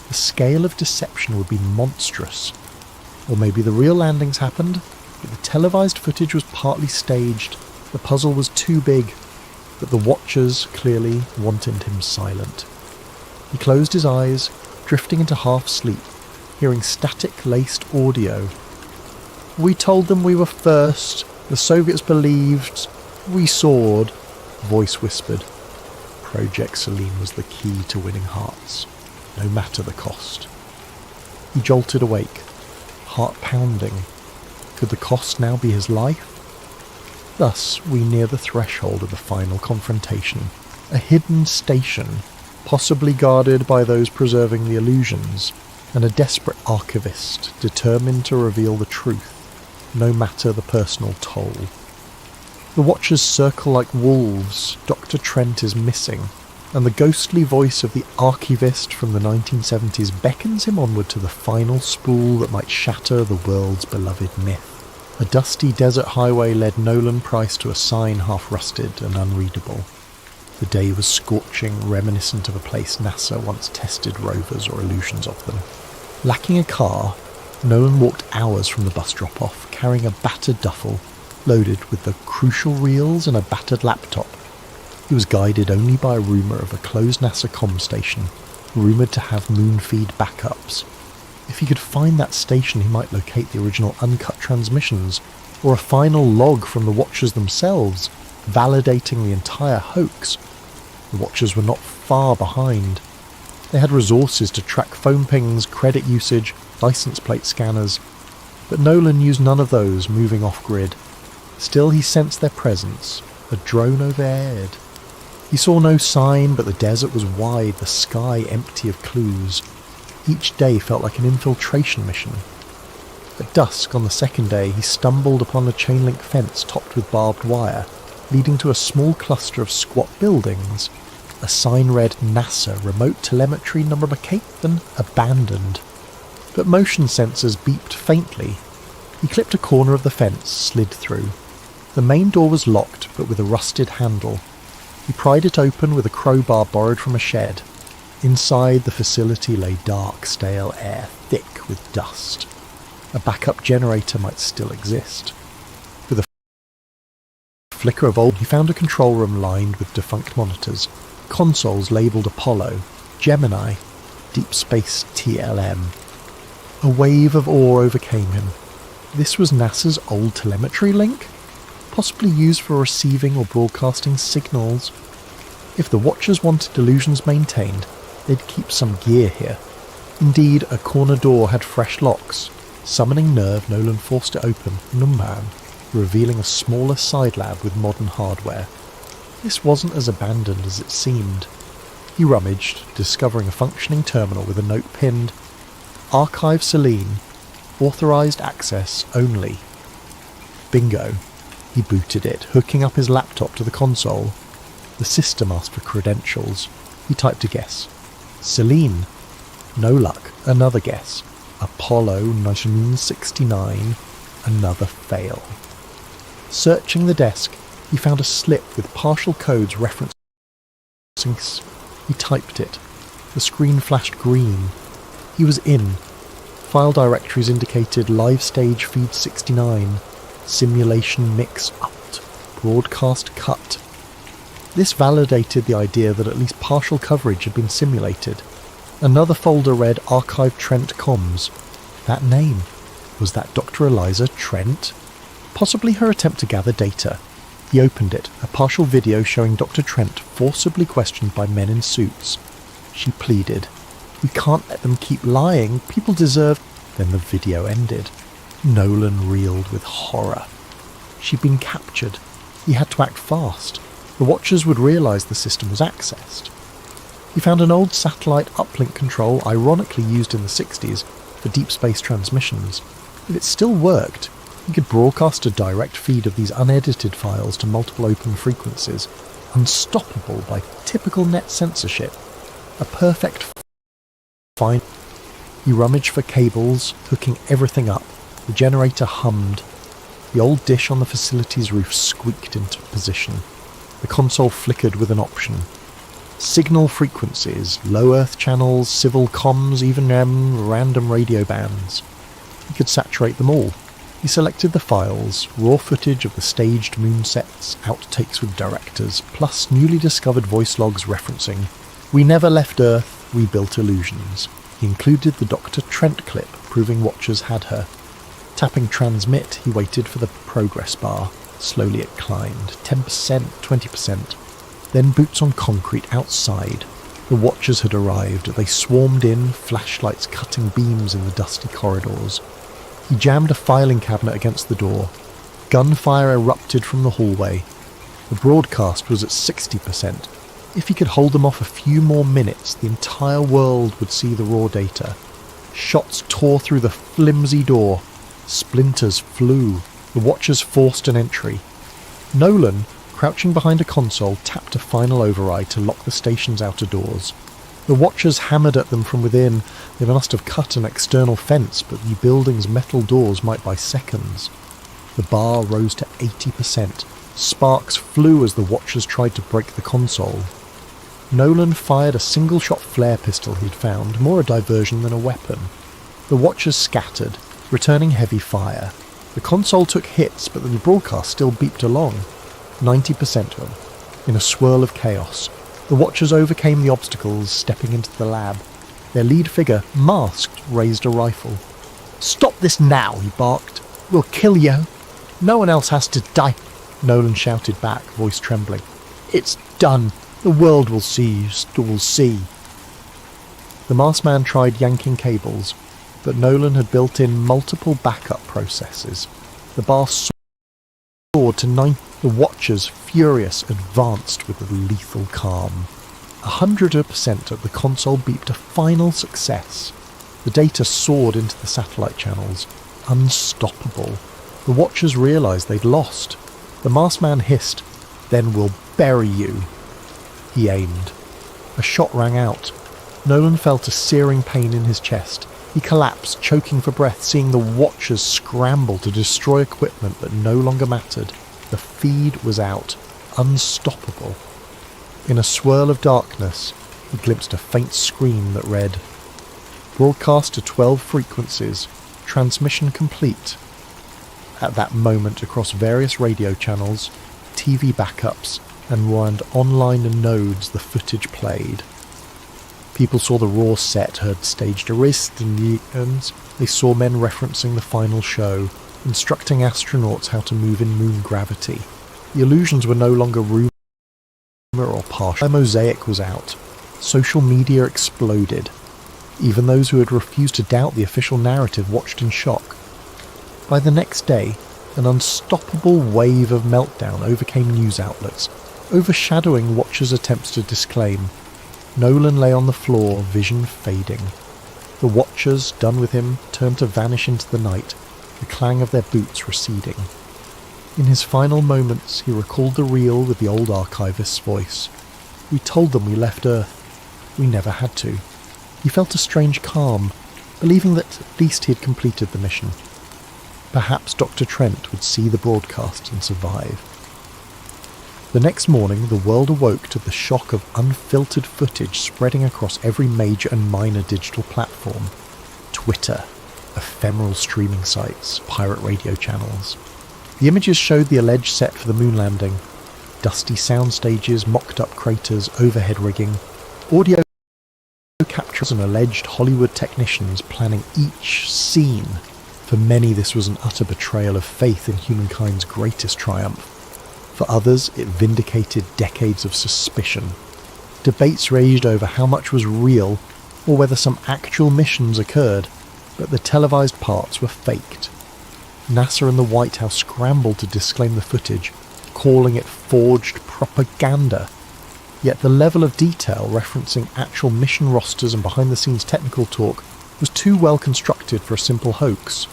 The scale of deception would be monstrous. Or maybe the real landings happened, but the televised footage was partly staged. The puzzle was too big, but the watchers clearly wanted him silent. He closed his eyes, drifting into half-sleep, hearing static-laced audio. "We told them we were first. The Soviets believed. We soared," voice whispered. Project Seline was the key to winning hearts, no matter the cost. He jolted awake, heart pounding. Could the cost now be his life? Thus, we near the threshold of the final confrontation. A hidden station, possibly guarded by those preserving the illusions, and a desperate archivist determined to reveal the truth, no matter the personal toll. The watchers circle like wolves. Dr. Trent is missing, and the ghostly voice of the archivist from the 1970s beckons him onward to the final spool that might shatter the world's beloved myth. A dusty desert highway led Nolan Price to a sign half rusted and unreadable. The day was scorching, reminiscent of a place NASA once tested rovers or illusions of them. Lacking a car, Nolan walked hours from the bus drop-off, carrying a battered duffel, loaded with the crucial reels and a battered laptop. He was guided only by a rumour of a closed NASA comm station, rumoured to have moon feed backups. If he could find that station, he might locate the original uncut transmissions, or a final log from the Watchers themselves, validating the entire hoax. The Watchers were not far behind. They had resources to track phone pings, credit usage, license plate scanners, but Nolan used none of those, moving off-grid. Still he sensed their presence, a drone overhead. He saw no sign, but the desert was wide, the sky empty of clues. Each day felt like an infiltration mission. At dusk on the second day, he stumbled upon a chain-link fence topped with barbed wire, leading to a small cluster of squat buildings. A sign read NASA Remote Telemetry No. Cape Abandoned. But motion sensors beeped faintly. He clipped a corner of the fence, slid through. The main door was locked, but with a rusted handle. He pried it open with a crowbar borrowed from a shed. Inside the facility lay dark, stale air, thick with dust. A backup generator might still exist. With a flicker of old, he found a control room lined with defunct monitors, consoles labelled Apollo, Gemini, Deep Space TLM. A wave of awe overcame him. This was NASA's old telemetry link? Possibly used for receiving or broadcasting signals. If the Watchers wanted illusions maintained, they'd keep some gear here. Indeed, a corner door had fresh locks. Summoning nerve, Nolan forced it open, Unwind, revealing a smaller side lab with modern hardware. This wasn't as abandoned as it seemed. He rummaged, discovering a functioning terminal with a note pinned, "Archive Seline, authorised access only." Bingo. He booted it, hooking up his laptop to the console. The system asked for credentials. He typed a guess. Seline. No luck. Another guess. Apollo 1969. Another fail. Searching the desk, he found a slip with partial codes referencing. He typed it. The screen flashed green. He was in. File directories indicated live stage feed 69, simulation mix upped, broadcast cut. This validated the idea that at least partial coverage had been simulated. Another folder read Archive Trent Comms. That name. Was that Dr. Eliza Trent? Possibly her attempt to gather data. He opened it, a partial video showing Dr. Trent forcibly questioned by men in suits. She pleaded, "We can't let them keep lying, people deserve..." Then the video ended. Nolan reeled with horror. She'd been captured. He had to act fast. The Watchers would realise the system was accessed. He found an old satellite uplink control ironically used in the 60s for deep space transmissions. If it still worked, he could broadcast a direct feed of these unedited files to multiple open frequencies, unstoppable by typical net censorship. A perfect find. He rummaged for cables, hooking everything up. The generator hummed. The old dish on the facility's roof squeaked into position. The console flickered with an option. Signal frequencies, low Earth channels, civil comms, even random radio bands. He could saturate them all. He selected the files, raw footage of the staged moon sets, outtakes with directors, plus newly discovered voice logs referencing, "We never left Earth, we built illusions." He included the Dr. Trent clip, proving watchers had her. Tapping transmit, he waited for the progress bar. Slowly it climbed, 10%, 20%. Then boots on concrete outside. The watchers had arrived. They swarmed in, flashlights cutting beams in the dusty corridors. He jammed a filing cabinet against the door. Gunfire erupted from the hallway. The broadcast was at 60%. If he could hold them off a few more minutes, the entire world would see the raw data. Shots tore through the flimsy door. Splinters flew. The watchers forced an entry. Nolan, crouching behind a console, tapped a final override to lock the station's outer doors. The watchers hammered at them from within. They must have cut an external fence, but the building's metal doors might by seconds. The bar rose to 80%. Sparks flew as the watchers tried to break the console. Nolan fired a single-shot flare pistol he'd found, more a diversion than a weapon. The watchers scattered, returning heavy fire. The console took hits, but the broadcast still beeped along. 90% of them. In a swirl of chaos, the watchers overcame the obstacles, stepping into the lab. Their lead figure, masked, raised a rifle. "Stop this now," he barked. "We'll kill you. No one else has to die." Nolan shouted back, voice trembling. "It's done. The world will see. Will see." The masked man tried yanking cables, but Nolan had built in multiple backup processes. The bar soared to 9. The watchers, furious, advanced with a lethal calm. 100% of the console beeped a final success. The data soared into the satellite channels. Unstoppable. The watchers realised they'd lost. The masked man hissed, "Then we'll bury you." He aimed. A shot rang out. Nolan felt a searing pain in his chest. He collapsed, choking for breath, seeing the watchers scramble to destroy equipment that no longer mattered. The feed was out. Unstoppable. In a swirl of darkness, he glimpsed a faint screen that read, "Broadcast to 12 frequencies. Transmission complete." At that moment, across various radio channels, TV backups, and online nodes, the footage played. People saw the raw set, heard staged arrests. They saw men referencing the final show, instructing astronauts how to move in moon gravity. The illusions were no longer rumour or partial. A mosaic was out. Social media exploded. Even those who had refused to doubt the official narrative watched in shock. By the next day, an unstoppable wave of meltdown overcame news outlets, overshadowing watchers' attempts to disclaim. Nolan lay on the floor, vision fading. The watchers, done with him, turned to vanish into the night, the clang of their boots receding. In his final moments, he recalled the reel with the old archivist's voice. "We told them we left Earth. We never had to." He felt a strange calm, believing that at least he had completed the mission. Perhaps Dr. Trent would see the broadcast and survive. The next morning, the world awoke to the shock of unfiltered footage spreading across every major and minor digital platform. Twitter, ephemeral streaming sites, pirate radio channels. The images showed the alleged set for the moon landing. Dusty sound stages, mocked-up craters, overhead rigging. Audio captures and alleged Hollywood technicians planning each scene. For many, this was an utter betrayal of faith in humankind's greatest triumph. For others, it vindicated decades of suspicion. Debates raged over how much was real, or whether some actual missions occurred, but the televised parts were faked. NASA and the White House scrambled to disclaim the footage, calling it forged propaganda. Yet the level of detail referencing actual mission rosters and behind-the-scenes technical talk was too well constructed for a simple hoax.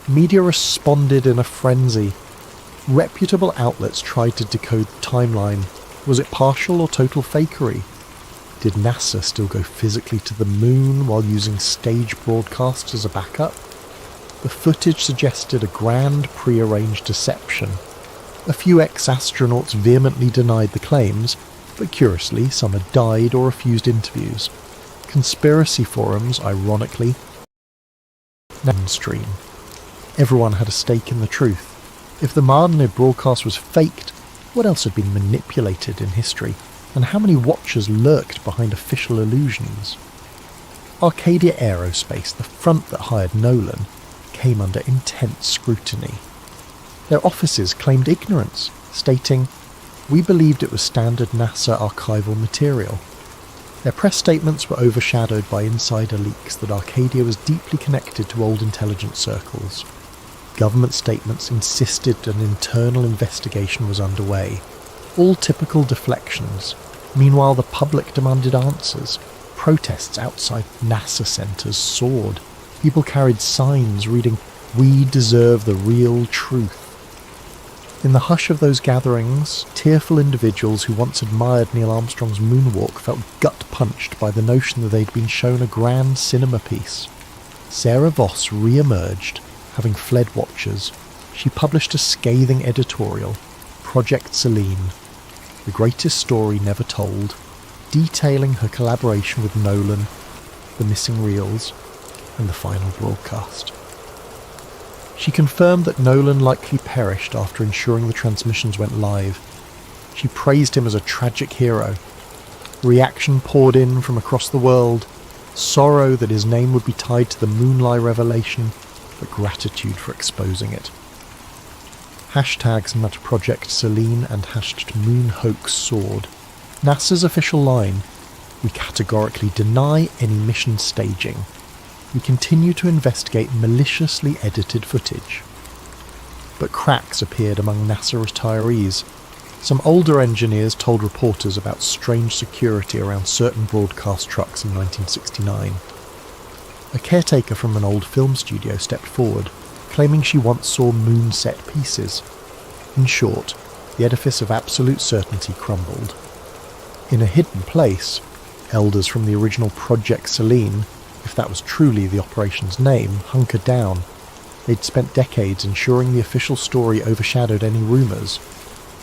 Media responded in a frenzy. Reputable outlets tried to decode the timeline. Was it partial or total fakery? Did NASA still go physically to the moon while using stage broadcasts as a backup? The footage suggested a grand pre-arranged deception. A few ex-astronauts vehemently denied the claims, but curiously some had died or refused interviews. Conspiracy forums, ironically, mainstream. Everyone had a stake in the truth. If the Mardenid broadcast was faked, what else had been manipulated in history, and how many watchers lurked behind official illusions? Arcadia Aerospace, the front that hired Nolan, came under intense scrutiny. Their offices claimed ignorance, stating, "We believed it was standard NASA archival material." Their press statements were overshadowed by insider leaks that Arcadia was deeply connected to old intelligence circles. Government statements insisted an internal investigation was underway. All typical deflections. Meanwhile, the public demanded answers. Protests outside NASA centres soared. People carried signs reading, "We deserve the real truth." In the hush of those gatherings, tearful individuals who once admired Neil Armstrong's moonwalk felt gut-punched by the notion that they'd been shown a grand cinema piece. Sarah Voss re-emerged, having fled watchers. She published a scathing editorial, Project Seline, the greatest story never told, detailing her collaboration with Nolan, the missing reels, and the final broadcast. She confirmed that Nolan likely perished after ensuring the transmissions went live. She praised him as a tragic hero. Reaction poured in from across the world, sorrow that his name would be tied to the Moonlie revelation, but gratitude for exposing it. Hashtags at Project Seline and #MoonHoax soared. NASA's official line: "We categorically deny any mission staging. We continue to investigate maliciously edited footage." But cracks appeared among NASA retirees. Some older engineers told reporters about strange security around certain broadcast trucks in 1969. A caretaker from an old film studio stepped forward, claiming she once saw moon set pieces. In short, the edifice of absolute certainty crumbled. In a hidden place, elders from the original Project Seline, if that was truly the operation's name, hunkered down. They'd spent decades ensuring the official story overshadowed any rumours.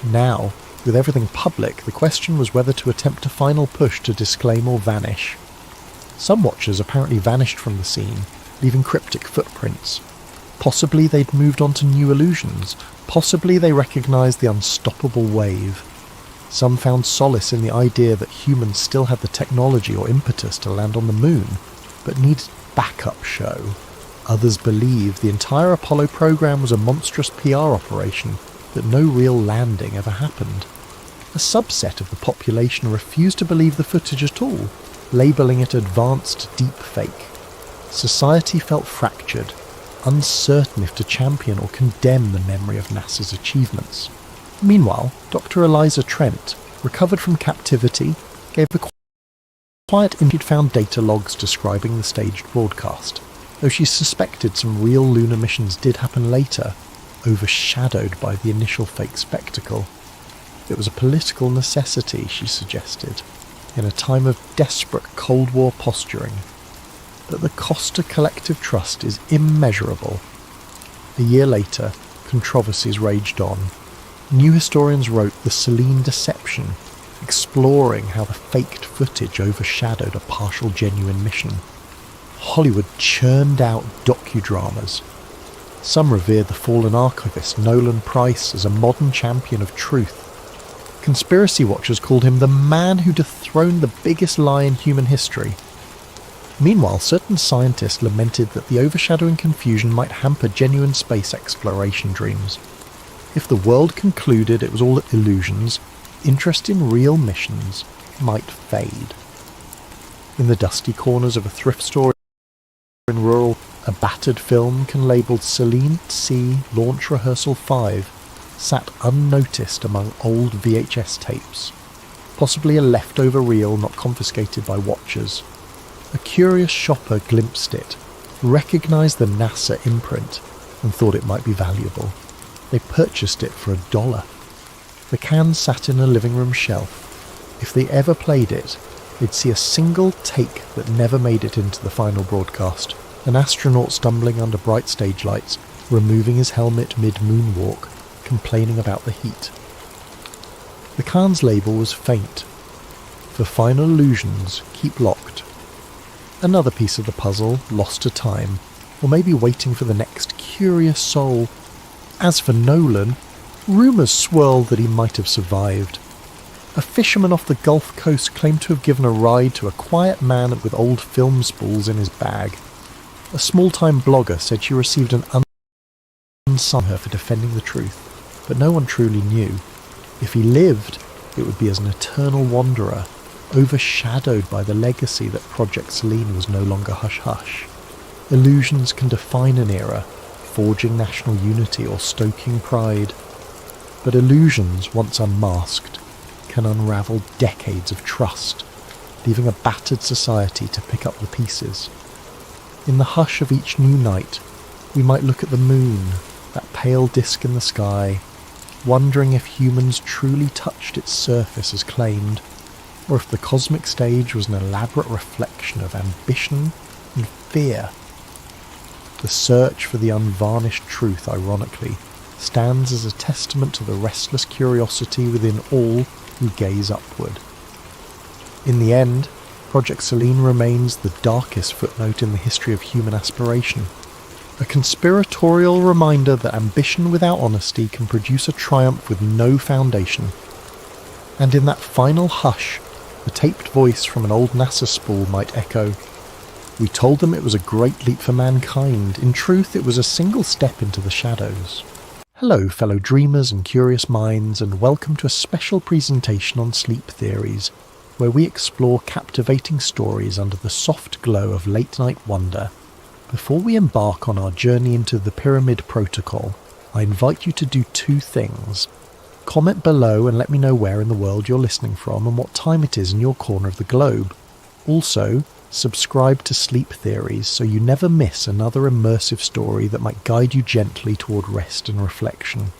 Now, with everything public, the question was whether to attempt a final push to disclaim or vanish. Some watchers apparently vanished from the scene, leaving cryptic footprints. Possibly they'd moved on to new illusions. Possibly they recognised the unstoppable wave. Some found solace in the idea that humans still had the technology or impetus to land on the moon, but needed backup show. Others believed the entire Apollo program was a monstrous PR operation, that no real landing ever happened. A subset of the population refused to believe the footage at all, labelling it advanced deepfake. Society felt fractured, uncertain if to champion or condemn the memory of NASA's achievements. Meanwhile, Dr. Eliza Trent, recovered from captivity, gave a quiet she'd found data logs describing the staged broadcast, though she suspected some real lunar missions did happen later, overshadowed by the initial fake spectacle. It was a political necessity, she suggested, in a time of desperate Cold War posturing. But the cost to collective trust is immeasurable. A year later, controversies raged on. New historians wrote The Seline Deception, exploring how the faked footage overshadowed a partial genuine mission. Hollywood churned out docudramas. Some revered the fallen archivist Nolan Price as a modern champion of truth. Conspiracy watchers called him the man who dethroned the biggest lie in human history. Meanwhile, certain scientists lamented that the overshadowing confusion might hamper genuine space exploration dreams. If the world concluded it was all illusions, interest in real missions might fade. In the dusty corners of a thrift store in rural, a battered film can labelled Seline C Launch Rehearsal 5 sat unnoticed among old VHS tapes, possibly a leftover reel not confiscated by watchers. A curious shopper glimpsed it, recognised the NASA imprint, and thought it might be valuable. They purchased it for $1. The can sat in a living room shelf. If they ever played it, they'd see a single take that never made it into the final broadcast. An astronaut stumbling under bright stage lights, removing his helmet mid-moonwalk, complaining about the heat. The can's label was faint. For final illusions, keep locked. Another piece of the puzzle lost to time. or maybe waiting for the next curious soul. As for Nolan, rumours swirled that he might have survived. A fisherman off the Gulf Coast claimed to have given a ride to a quiet man with old film spools in his bag. A small-time blogger said she received an unsung her for defending the truth, but no one truly knew. If he lived, it would be as an eternal wanderer, overshadowed by the legacy that Project Seline was no longer hush-hush. Illusions can define an era, forging national unity or stoking pride. But illusions, once unmasked, can unravel decades of trust, leaving a battered society to pick up the pieces. In the hush of each new night, we might look at the moon, that pale disk in the sky, wondering if humans truly touched its surface as claimed, or if the cosmic stage was an elaborate reflection of ambition and fear. The search for the unvarnished truth, ironically, stands as a testament to the restless curiosity within all who gaze upward. In the end, Project Seline remains the darkest footnote in the history of human aspiration, a conspiratorial reminder that ambition without honesty can produce a triumph with no foundation. And in that final hush, a taped voice from an old NASA spool might echo, "We told them it was a great leap for mankind. In truth, it was a single step into the shadows." Hello, fellow dreamers and curious minds, and welcome to a special presentation on sleep theories, where we explore captivating stories under the soft glow of late-night wonder. Before we embark on our journey into the Pyramid Protocol, I invite you to do two things. Comment below and let me know where in the world you're listening from and what time it is in your corner of the globe. Also, subscribe to Sleep Theories so you never miss another immersive story that might guide you gently toward rest and reflection.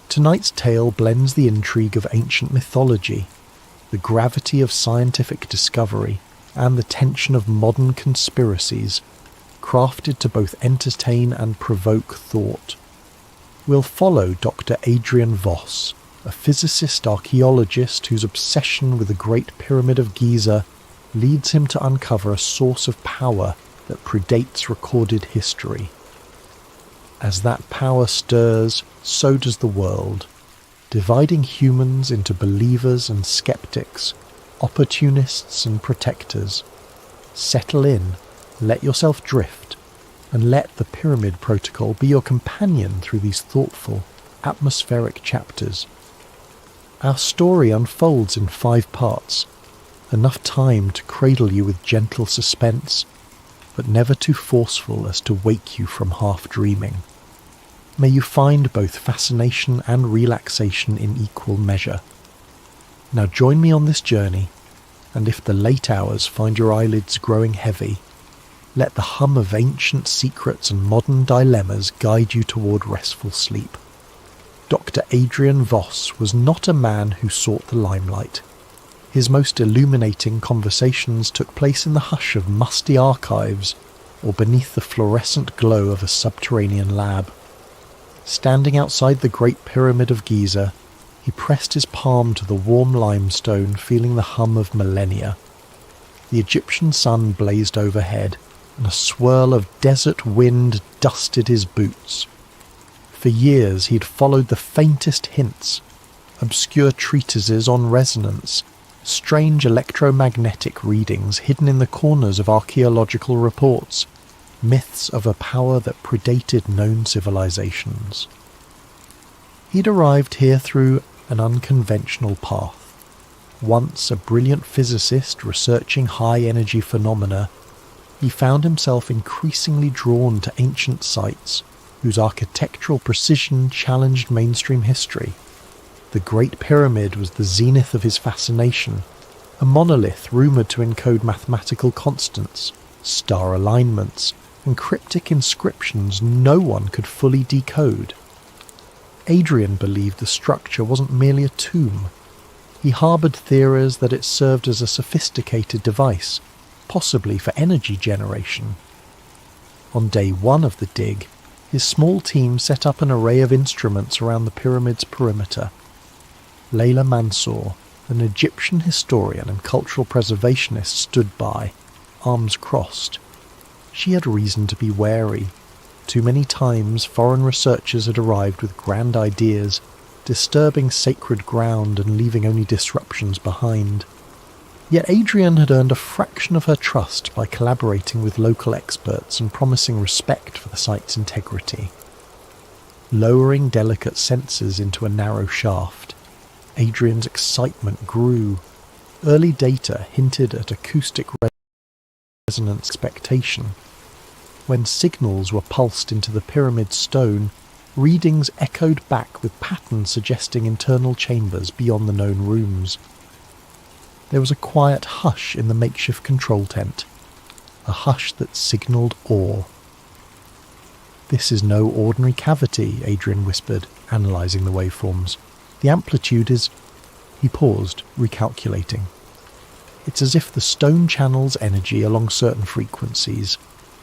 Tonight's tale blends the intrigue of ancient mythology, the gravity of scientific discovery, and the tension of modern conspiracies, crafted to both entertain and provoke thought. We'll follow Dr. Adrian Voss, a physicist archaeologist whose obsession with the Great Pyramid of Giza leads him to uncover a source of power that predates recorded history. As that power stirs, so does the world, dividing humans into believers and skeptics, opportunists and protectors. Settle in, let yourself drift, and let the Pyramid Protocol be your companion through these thoughtful, atmospheric chapters. Our story unfolds in 5 parts, enough time to cradle you with gentle suspense, but never too forceful as to wake you from half-dreaming. May you find both fascination and relaxation in equal measure. Now join me on this journey, and if the late hours find your eyelids growing heavy, let the hum of ancient secrets and modern dilemmas guide you toward restful sleep. Dr. Adrian Voss was not a man who sought the limelight. His most illuminating conversations took place in the hush of musty archives or beneath the fluorescent glow of a subterranean lab. Standing outside the Great Pyramid of Giza, he pressed his palm to the warm limestone, feeling the hum of millennia. The Egyptian sun blazed overhead, and a swirl of desert wind dusted his boots. For years he'd followed the faintest hints, obscure treatises on resonance, strange electromagnetic readings hidden in the corners of archaeological reports, myths of a power that predated known civilizations. He'd arrived here through an unconventional path. Once a brilliant physicist researching high-energy phenomena, he found himself increasingly drawn to ancient sites whose architectural precision challenged mainstream history. The Great Pyramid was the zenith of his fascination, a monolith rumoured to encode mathematical constants, star alignments, and cryptic inscriptions no one could fully decode. Adrian believed the structure wasn't merely a tomb. He harboured theories that it served as a sophisticated device, possibly for energy generation. On day 1 of the dig, his small team set up an array of instruments around the pyramid's perimeter. Layla Mansour, an Egyptian historian and cultural preservationist, stood by, arms crossed. She had reason to be wary. Too many times foreign researchers had arrived with grand ideas, disturbing sacred ground and leaving only disruptions behind. Yet Adrian had earned a fraction of her trust by collaborating with local experts and promising respect for the site's integrity. Lowering delicate sensors into a narrow shaft, Adrian's excitement grew. Early data hinted at acoustic resonance expectation. When signals were pulsed into the pyramid stone, readings echoed back with patterns suggesting internal chambers beyond the known rooms. There was a quiet hush in the makeshift control tent, a hush that signalled awe. "This is no ordinary cavity," Adrian whispered, analysing the waveforms. "The amplitude is—" He paused, recalculating. "It's as if the stone channels energy along certain frequencies.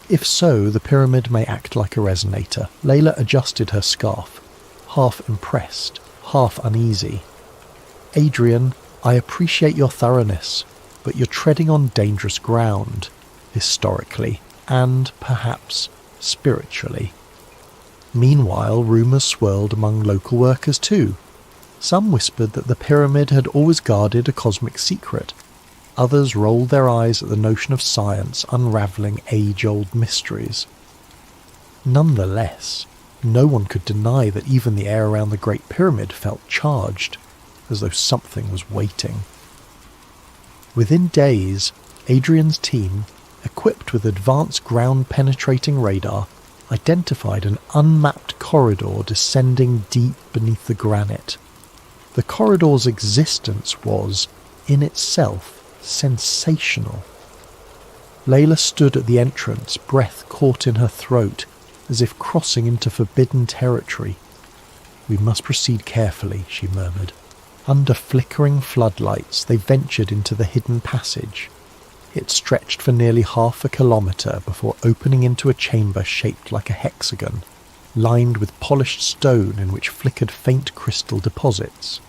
If so, the pyramid may act like a resonator." Layla adjusted her scarf, half impressed, half uneasy. "Adrian, I appreciate your thoroughness, but you're treading on dangerous ground, historically, and, perhaps, spiritually." Meanwhile, rumours swirled among local workers too. Some whispered that the pyramid had always guarded a cosmic secret. Others rolled their eyes at the notion of science unravelling age-old mysteries. Nonetheless, no one could deny that even the air around the Great Pyramid felt charged, as though something was waiting. Within days, Adrian's team, equipped with advanced ground-penetrating radar, identified an unmapped corridor descending deep beneath the granite. The corridor's existence was, in itself, sensational. Layla stood at the entrance, breath caught in her throat, as if crossing into forbidden territory. "We must proceed carefully," she murmured. Under flickering floodlights, they ventured into the hidden passage. It stretched for nearly half a kilometre before opening into a chamber shaped like a hexagon, lined with polished stone in which flickered faint crystal deposits.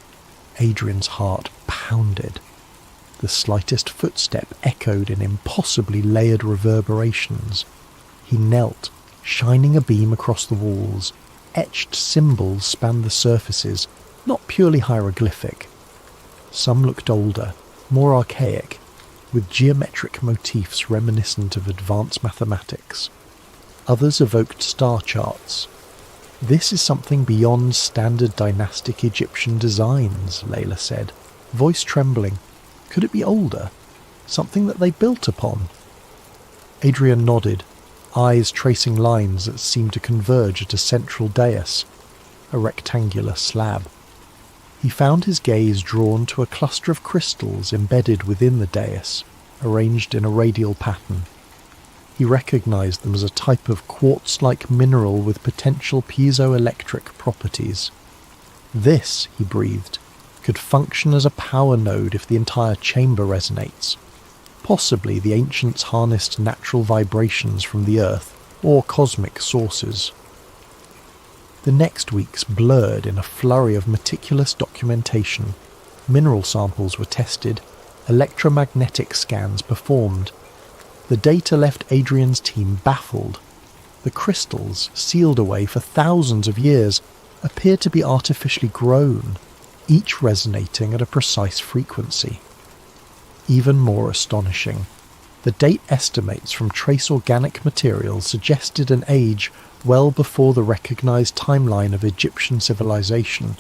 Adrian's heart pounded. The slightest footstep echoed in impossibly layered reverberations. He knelt, shining a beam across the walls. Etched symbols spanned the surfaces, not purely hieroglyphic. Some looked older, more archaic, with geometric motifs reminiscent of advanced mathematics. Others evoked star charts. "This is something beyond standard dynastic Egyptian designs," Layla said, voice trembling. "Could it be older? Something that they built upon?" Adrian nodded, eyes tracing lines that seemed to converge at a central dais, a rectangular slab. He found his gaze drawn to a cluster of crystals embedded within the dais, arranged in a radial pattern. He recognized them as a type of quartz-like mineral with potential piezoelectric properties. "This," he breathed, "could function as a power node if the entire chamber resonates. Possibly the ancients harnessed natural vibrations from the earth or cosmic sources." The next weeks blurred in a flurry of meticulous documentation. Mineral samples were tested, electromagnetic scans performed. The data left Adrian's team baffled. The crystals, sealed away for thousands of years, appeared to be artificially grown, each resonating at a precise frequency. Even more astonishing, the date estimates from trace organic materials suggested an age well before the recognized timeline of Egyptian civilization,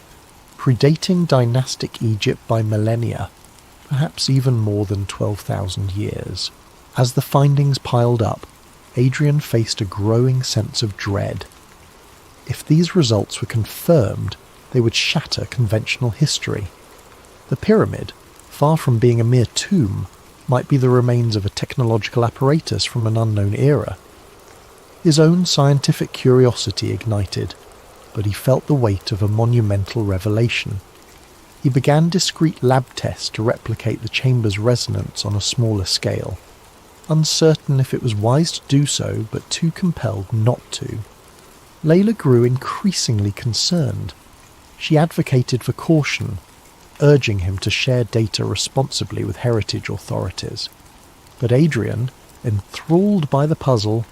predating dynastic Egypt by millennia, perhaps even more than 12,000 years. As the findings piled up, Adrian faced a growing sense of dread. If these results were confirmed, they would shatter conventional history. The pyramid, far from being a mere tomb, might be the remains of a technological apparatus from an unknown era. His own scientific curiosity ignited, but he felt the weight of a monumental revelation. He began discreet lab tests to replicate the chamber's resonance on a smaller scale, uncertain if it was wise to do so, but too compelled not to. Layla grew increasingly concerned. She advocated for caution, urging him to share data responsibly with heritage authorities. But Adrian, enthralled by the puzzle,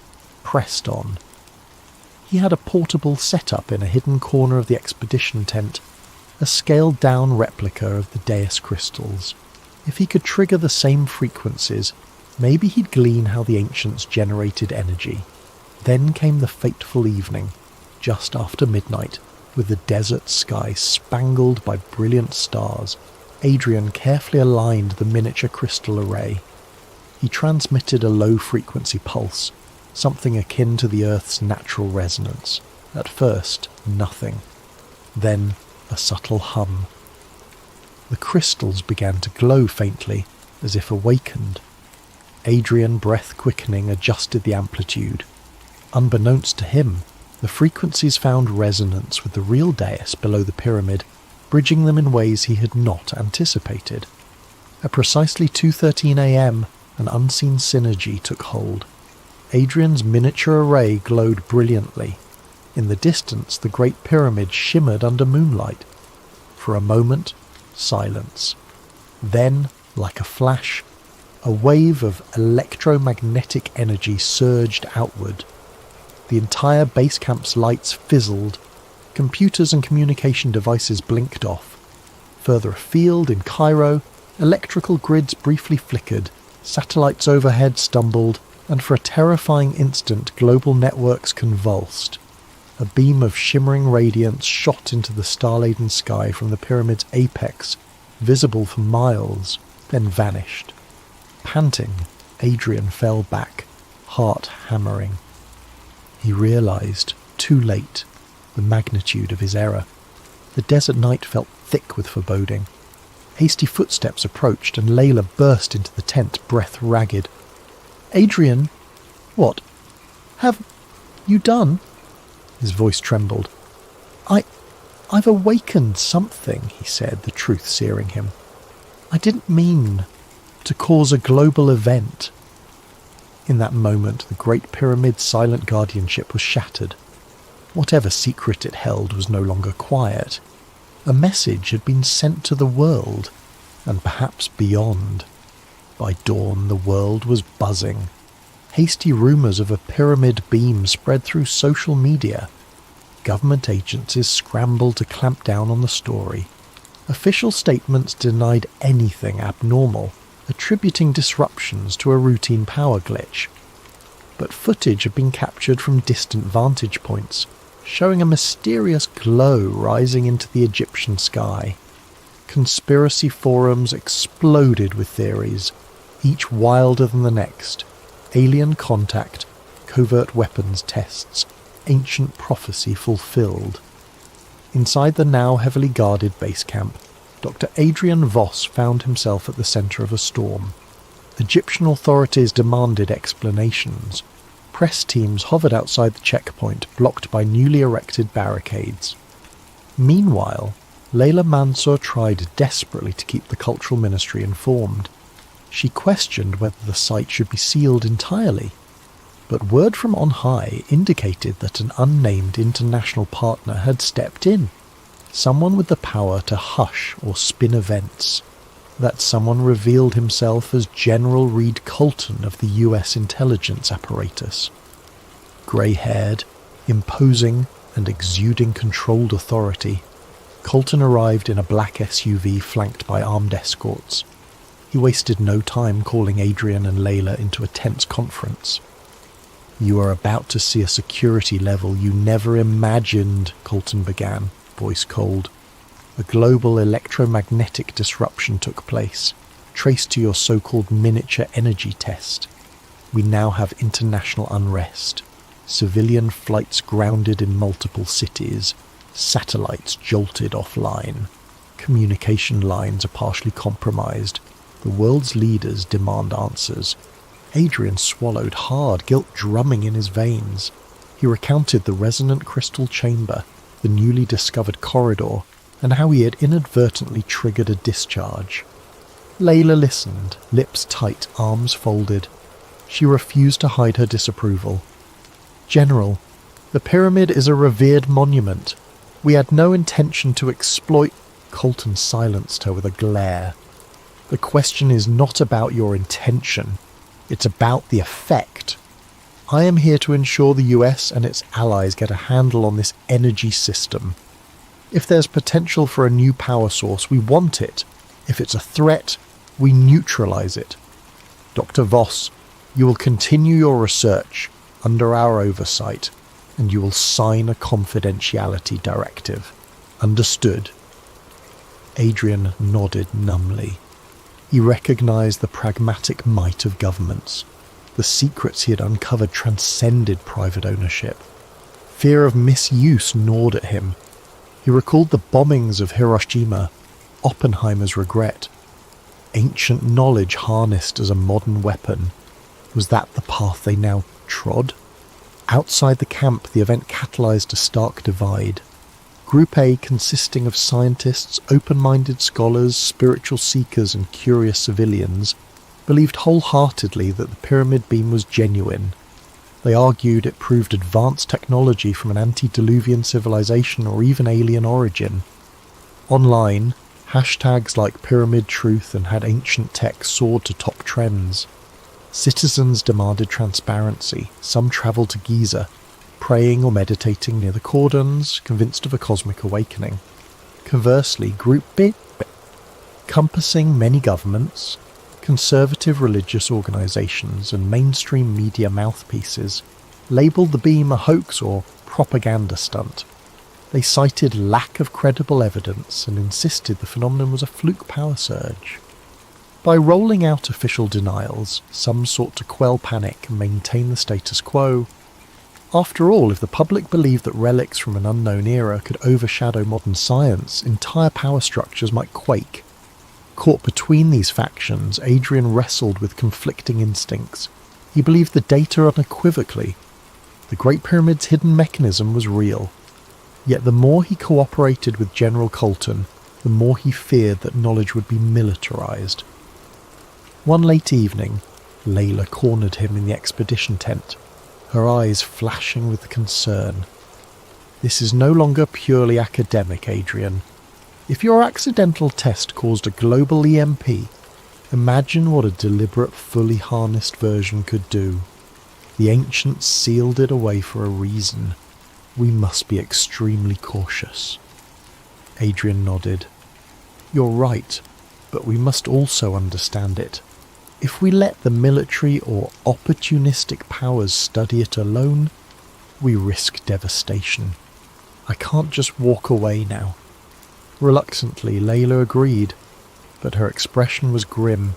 pressed on. He had a portable setup in a hidden corner of the expedition tent, a scaled-down replica of the Deus crystals. If he could trigger the same frequencies, maybe he'd glean how the ancients generated energy. Then came the fateful evening, just after midnight, with the desert sky spangled by brilliant stars. Adrian carefully aligned the miniature crystal array. He transmitted a low-frequency pulse, something akin to the Earth's natural resonance. At first, nothing. Then, a subtle hum. The crystals began to glow faintly, as if awakened. Adrian, breath quickening, adjusted the amplitude. Unbeknownst to him, the frequencies found resonance with the real dais below the pyramid, bridging them in ways he had not anticipated. At precisely 2:13 a.m., an unseen synergy took hold. Adrian's miniature array glowed brilliantly. In the distance, the Great Pyramid shimmered under moonlight. For a moment, silence. Then, like a flash, a wave of electromagnetic energy surged outward. The entire base camp's lights fizzled. Computers and communication devices blinked off. Further afield, in Cairo, electrical grids briefly flickered, satellites overhead stumbled, and for a terrifying instant global networks convulsed. A beam of shimmering radiance shot into the star-laden sky from the pyramid's apex, visible for miles, then vanished. Panting, Adrian fell back, heart hammering. He realized, too late, the magnitude of his error. The desert night felt thick with foreboding. Hasty footsteps approached, and Layla burst into the tent, breath ragged. "Adrian, what? Have you done?" His voice trembled. I've awakened something," he said, the truth searing him. "I didn't mean to cause a global event." In that moment, the Great Pyramid's silent guardianship was shattered. Whatever secret it held was no longer quiet. A message had been sent to the world, and perhaps beyond. By dawn, the world was buzzing. Hasty rumours of a pyramid beam spread through social media. Government agencies scrambled to clamp down on the story. Official statements denied anything abnormal, attributing disruptions to a routine power glitch. But footage had been captured from distant vantage points, showing a mysterious glow rising into the Egyptian sky. Conspiracy forums exploded with theories, each wilder than the next. Alien contact, covert weapons tests, ancient prophecy fulfilled. Inside the now heavily guarded base camp, Dr. Adrian Voss found himself at the centre of a storm. Egyptian authorities demanded explanations. Press teams hovered outside the checkpoint, blocked by newly erected barricades. Meanwhile, Layla Mansour tried desperately to keep the Cultural Ministry informed. She questioned whether the site should be sealed entirely, but word from on high indicated that an unnamed international partner had stepped in, someone with the power to hush or spin events. That someone revealed himself as General Reed Colton of the US intelligence apparatus. Grey-haired, imposing, and exuding controlled authority, Colton arrived in a black SUV flanked by armed escorts. He wasted no time calling Adrian and Layla into a tense conference. "You are about to see a security level you never imagined," Colton began, voice cold. "A global electromagnetic disruption took place, traced to your so-called miniature energy test. We now have international unrest, civilian flights grounded in multiple cities, satellites jolted offline, communication lines are partially compromised. The world's leaders demand answers." Adrian swallowed hard, guilt drumming in his veins. He recounted the resonant crystal chamber, the newly discovered corridor, and how he had inadvertently triggered a discharge. Layla listened, lips tight, arms folded. She refused to hide her disapproval. "General, the pyramid is a revered monument. We had no intention to exploit—" Colton silenced her with a glare. "The question is not about your intention. It's about the effect. I am here to ensure the US and its allies get a handle on this energy system. If there's potential for a new power source, we want it. If it's a threat, we neutralize it. Dr. Voss, you will continue your research under our oversight, and you will sign a confidentiality directive. Understood? Adrian nodded numbly. He recognized the pragmatic might of governments. The secrets he had uncovered transcended private ownership. Fear of misuse gnawed at him. He recalled the bombings of Hiroshima, Oppenheimer's regret. Ancient knowledge harnessed as a modern weapon. Was that the path they now trod? Outside the camp, the event catalyzed a stark divide. Group A, consisting of scientists, open-minded scholars, spiritual seekers and curious civilians, believed wholeheartedly that the pyramid beam was genuine. They argued it proved advanced technology from an antediluvian civilization or even alien origin. Online, hashtags like Pyramid Truth and Had Ancient Tech soared to top trends. Citizens demanded transparency. Some travelled to Giza, praying or meditating near the cordons, convinced of a cosmic awakening. Conversely, Group B, encompassing many governments, conservative religious organisations and mainstream media mouthpieces, labelled the beam a hoax or propaganda stunt. They cited lack of credible evidence and insisted the phenomenon was a fluke power surge. By rolling out official denials, some sought to quell panic and maintain the status quo. After all, if the public believed that relics from an unknown era could overshadow modern science, entire power structures might quake. Caught between these factions, Adrian wrestled with conflicting instincts. He believed the data unequivocally. The Great Pyramid's hidden mechanism was real. Yet the more he cooperated with General Colton, the more he feared that knowledge would be militarized. One late evening, Layla cornered him in the expedition tent, her eyes flashing with concern. This is no longer purely academic, Adrian. If your accidental test caused a global EMP, imagine what a deliberate, fully harnessed version could do. The ancients sealed it away for a reason. We must be extremely cautious. Adrian nodded. You're right, but we must also understand it. If we let the military or opportunistic powers study it alone, we risk devastation. I can't just walk away now. Reluctantly, Layla agreed, but her expression was grim.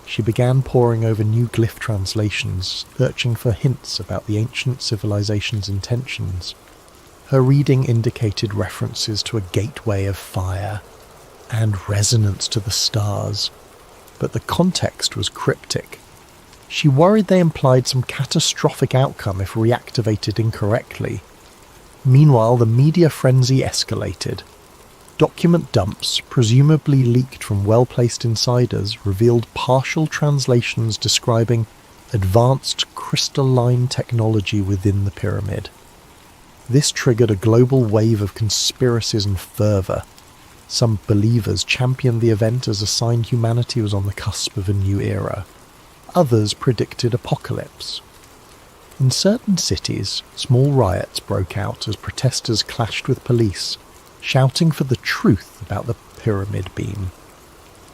She began poring over new glyph translations, searching for hints about the ancient civilization's intentions. Her reading indicated references to a gateway of fire and resonance to the stars, but the context was cryptic. She worried they implied some catastrophic outcome if reactivated incorrectly. Meanwhile, the media frenzy escalated. Document dumps, presumably leaked from well-placed insiders, revealed partial translations describing advanced crystalline technology within the pyramid. This triggered a global wave of conspiracies and fervour. Some believers championed the event as a sign humanity was on the cusp of a new era. Others predicted apocalypse. In certain cities, small riots broke out as protesters clashed with police, shouting for the truth about the pyramid beam.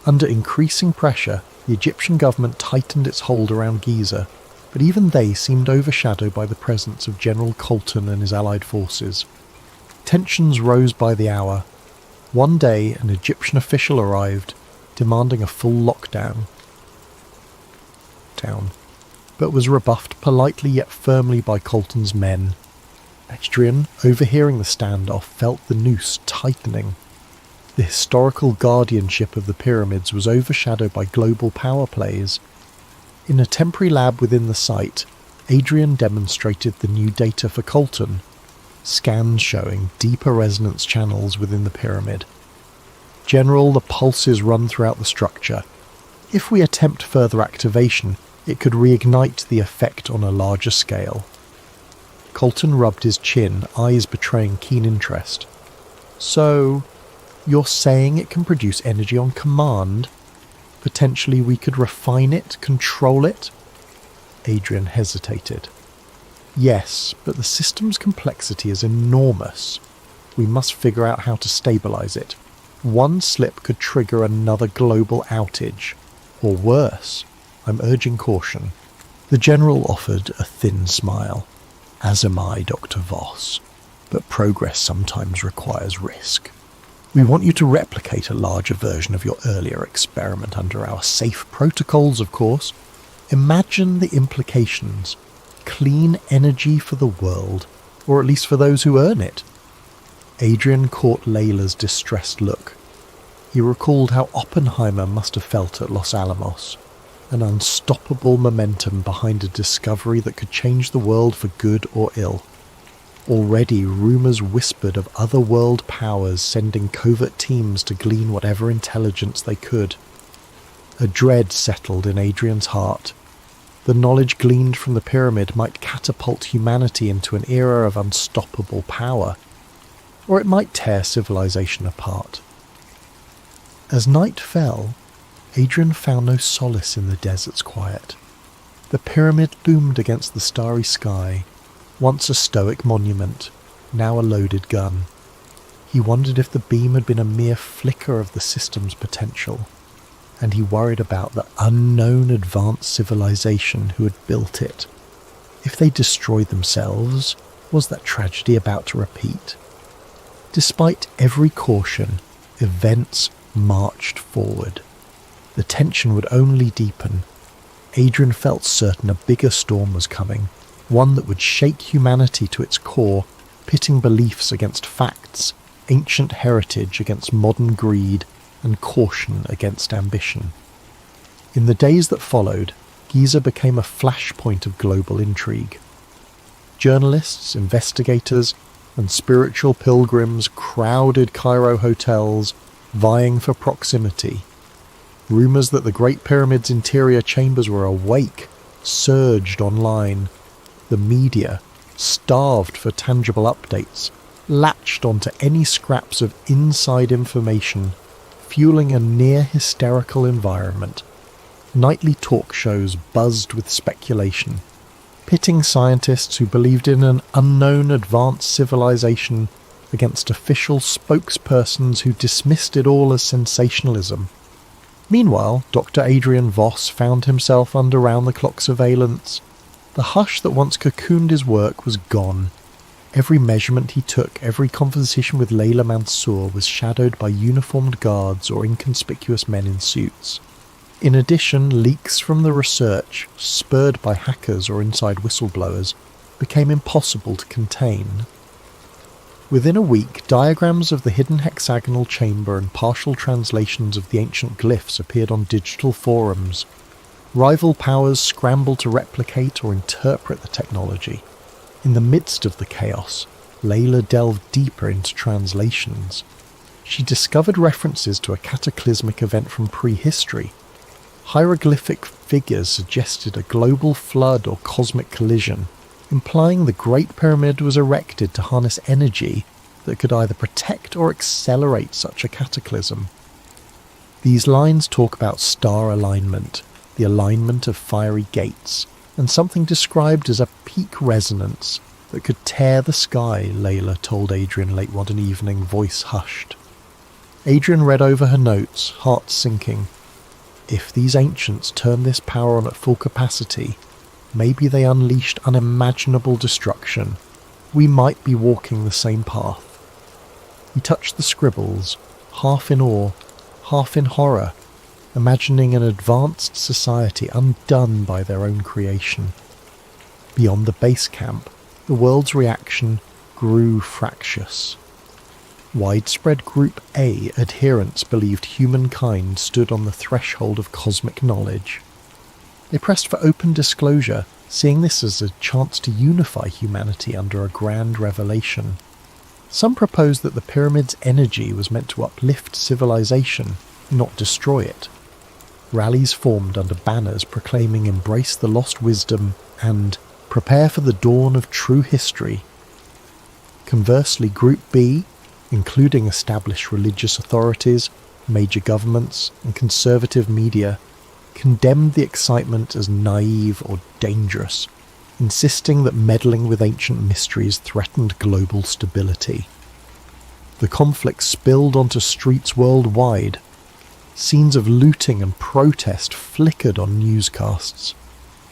Under increasing pressure, the Egyptian government tightened its hold around Giza, but even they seemed overshadowed by the presence of General Colton and his allied forces. Tensions rose by the hour. One day, an Egyptian official arrived, demanding a full lockdown, but was rebuffed politely yet firmly by Colton's men. Adrian, overhearing the standoff, felt the noose tightening. The historical guardianship of the pyramids was overshadowed by global power plays. In a temporary lab within the site, Adrian demonstrated the new data for Colton, scans showing deeper resonance channels within the pyramid. General, the pulses run throughout the structure. If we attempt further activation, it could reignite the effect on a larger scale. Colton rubbed his chin, eyes betraying keen interest. So, you're saying it can produce energy on command? Potentially we could refine it, control it? Adrian hesitated. Yes, but the system's complexity is enormous. We must figure out how to stabilize it. One slip could trigger another global outage. Or worse. I'm urging caution. The General offered a thin smile. As am I, Dr. Voss. But progress sometimes requires risk. We want you to replicate a larger version of your earlier experiment under our safe protocols, of course. Imagine the implications. Clean energy for the world, or at least for those who earn it. Adrian caught Layla's distressed look. He recalled how Oppenheimer must have felt at Los Alamos. An unstoppable momentum behind a discovery that could change the world for good or ill. Already rumours whispered of other world powers sending covert teams to glean whatever intelligence they could. A dread settled in Adrian's heart. The knowledge gleaned from the pyramid might catapult humanity into an era of unstoppable power, or it might tear civilization apart. As night fell, Adrian found no solace in the desert's quiet. The pyramid loomed against the starry sky, once a stoic monument, now a loaded gun. He wondered if the beam had been a mere flicker of the system's potential, and he worried about the unknown advanced civilization who had built it. If they destroyed themselves, was that tragedy about to repeat? Despite every caution, events marched forward. The tension would only deepen. Adrian felt certain a bigger storm was coming, one that would shake humanity to its core, pitting beliefs against facts, ancient heritage against modern greed, and caution against ambition. In the days that followed, Giza became a flashpoint of global intrigue. Journalists, investigators, and spiritual pilgrims crowded Cairo hotels, vying for proximity. Rumours that the Great Pyramid's interior chambers were awake surged online. The media, starved for tangible updates, latched onto any scraps of inside information, fueling a near-hysterical environment. Nightly talk shows buzzed with speculation, pitting scientists who believed in an unknown advanced civilization against official spokespersons who dismissed it all as sensationalism. Meanwhile, Dr. Adrian Voss found himself under round-the-clock surveillance. The hush that once cocooned his work was gone. Every measurement he took, every conversation with Layla Mansour was shadowed by uniformed guards or inconspicuous men in suits. In addition, leaks from the research, spurred by hackers or inside whistleblowers, became impossible to contain. Within a week, diagrams of the hidden hexagonal chamber and partial translations of the ancient glyphs appeared on digital forums. Rival powers scrambled to replicate or interpret the technology. In the midst of the chaos, Layla delved deeper into translations. She discovered references to a cataclysmic event from prehistory. Hieroglyphic figures suggested a global flood or cosmic collision, implying the Great Pyramid was erected to harness energy that could either protect or accelerate such a cataclysm. These lines talk about star alignment, the alignment of fiery gates, and something described as a peak resonance that could tear the sky, Layla told Adrian late one evening, voice hushed. Adrian read over her notes, heart sinking. If these ancients turned this power on at full capacity, maybe they unleashed unimaginable destruction. We might be walking the same path. He touched the scribbles, half in awe, half in horror, imagining an advanced society undone by their own creation. Beyond the base camp, the world's reaction grew fractious. Widespread Group A adherents believed humankind stood on the threshold of cosmic knowledge. They pressed for open disclosure, seeing this as a chance to unify humanity under a grand revelation. Some proposed that the pyramid's energy was meant to uplift civilization, not destroy it. Rallies formed under banners proclaiming "Embrace the Lost Wisdom" and "Prepare for the Dawn of True History." Conversely, Group B, including established religious authorities, major governments, and conservative media, condemned the excitement as naive or dangerous. insisting that meddling with ancient mysteries threatened global stability. The conflict spilled onto streets worldwide. Scenes of looting and protest flickered on newscasts.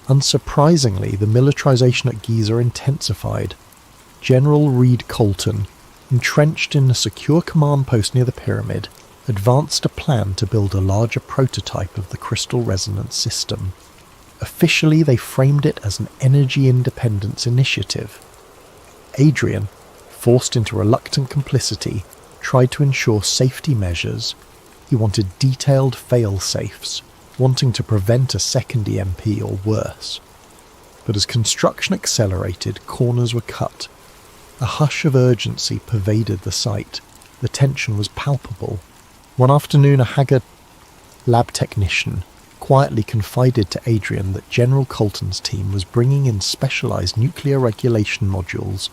Unsurprisingly, the militarization at Giza intensified. General Reed Colton, entrenched in a secure command post near the pyramid, advanced a plan to build a larger prototype of the crystal resonance system. Officially, they framed it as an energy independence initiative. Adrian, forced into reluctant complicity, tried to ensure safety measures. He wanted detailed fail-safes, wanting to prevent a second EMP or worse. But as construction accelerated, corners were cut. A hush of urgency pervaded the site. The tension was palpable. One afternoon, a haggard lab technician quietly confided to Adrian that General Colton's team was bringing in specialized nuclear regulation modules.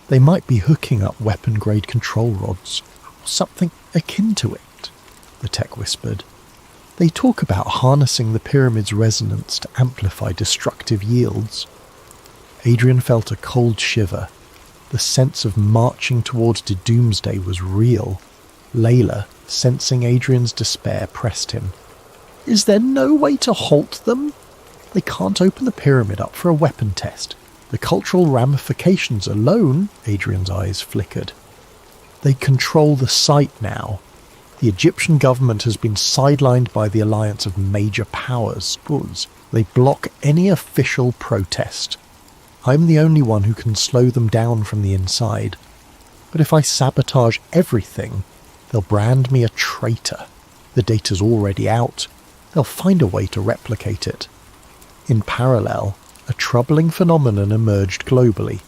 They might be hooking up weapon-grade control rods, or something akin to it, the tech whispered. They talk about harnessing the pyramid's resonance to amplify destructive yields. Adrian felt a cold shiver. The sense of marching towards doomsday was real. Layla, sensing Adrian's despair, pressed him. Is there no way to halt them? They can't open the pyramid up for a weapon test. The cultural ramifications alone, Adrian's eyes flickered. They control the site now. The Egyptian government has been sidelined by the alliance of major powers. They block any official protest. I'm the only one who can slow them down from the inside. But if I sabotage everything, they'll brand me a traitor. The data's already out. They'll find a way to replicate it. In parallel, a troubling phenomenon emerged globally.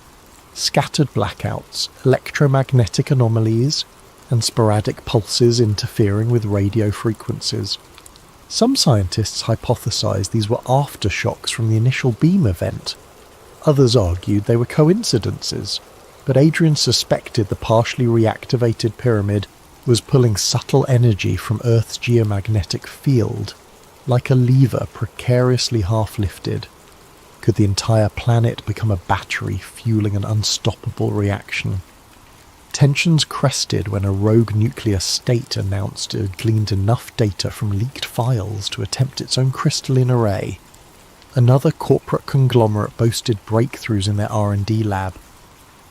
Scattered blackouts, electromagnetic anomalies, and sporadic pulses interfering with radio frequencies. Some scientists hypothesized these were aftershocks from the initial beam event. Others argued they were coincidences, but Adrian suspected the partially reactivated pyramid was pulling subtle energy from Earth's geomagnetic field, like a lever precariously half-lifted. Could the entire planet become a battery fueling an unstoppable reaction? Tensions crested when a rogue nuclear state announced it had gleaned enough data from leaked files to attempt its own crystalline array. Another corporate conglomerate boasted breakthroughs in their R&D lab.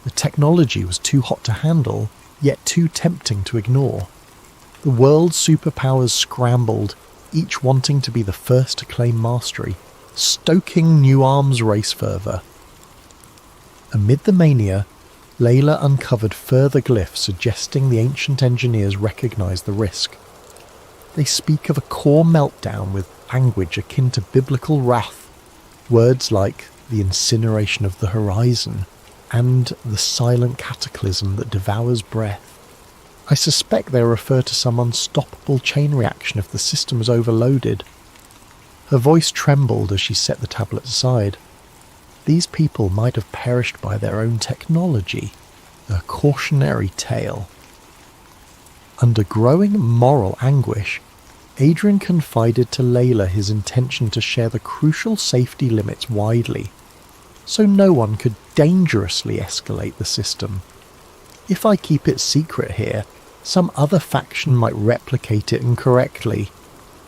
The technology was too hot to handle, yet too tempting to ignore. The world's superpowers scrambled, each wanting to be the first to claim mastery, stoking new arms race fervour. Amid the mania, Layla uncovered further glyphs suggesting the ancient engineers recognised the risk. They speak of a core meltdown with language akin to biblical wrath, words like the incineration of the horizon and the silent cataclysm that devours breath. I suspect they refer to some unstoppable chain reaction if the system is overloaded. Her voice trembled as she set the tablet aside. These people might have perished by their own technology, a cautionary tale. Under growing moral anguish, Adrian confided to Layla his intention to share the crucial safety limits widely, so no one could dangerously escalate the system. If I keep it secret here, some other faction might replicate it incorrectly.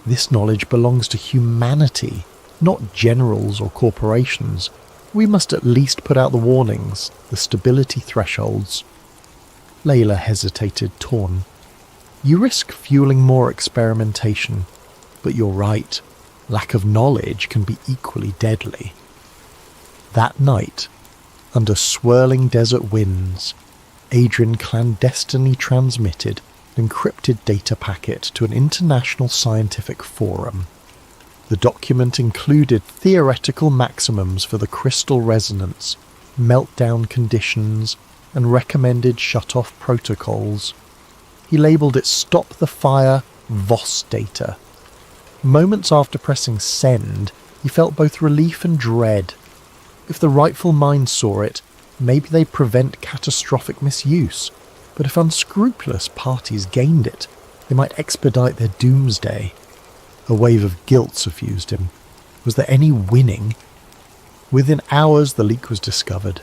This knowledge belongs to humanity, not generals or corporations. We must at least put out the warnings, the stability thresholds. Layla hesitated, torn. You risk fueling more experimentation, but you're right. Lack of knowledge can be equally deadly. That night, under swirling desert winds, Adrian clandestinely transmitted an encrypted data packet to an international scientific forum. The document included theoretical maximums for the crystal resonance, meltdown conditions, and recommended shut-off protocols. He labelled it Stop the Fire VOS data. Moments after pressing send, he felt both relief and dread. If the rightful mind saw it, maybe they'd prevent catastrophic misuse. But if unscrupulous parties gained it, they might expedite their doomsday. A wave of guilt suffused him. Was there any winning? Within hours, the leak was discovered.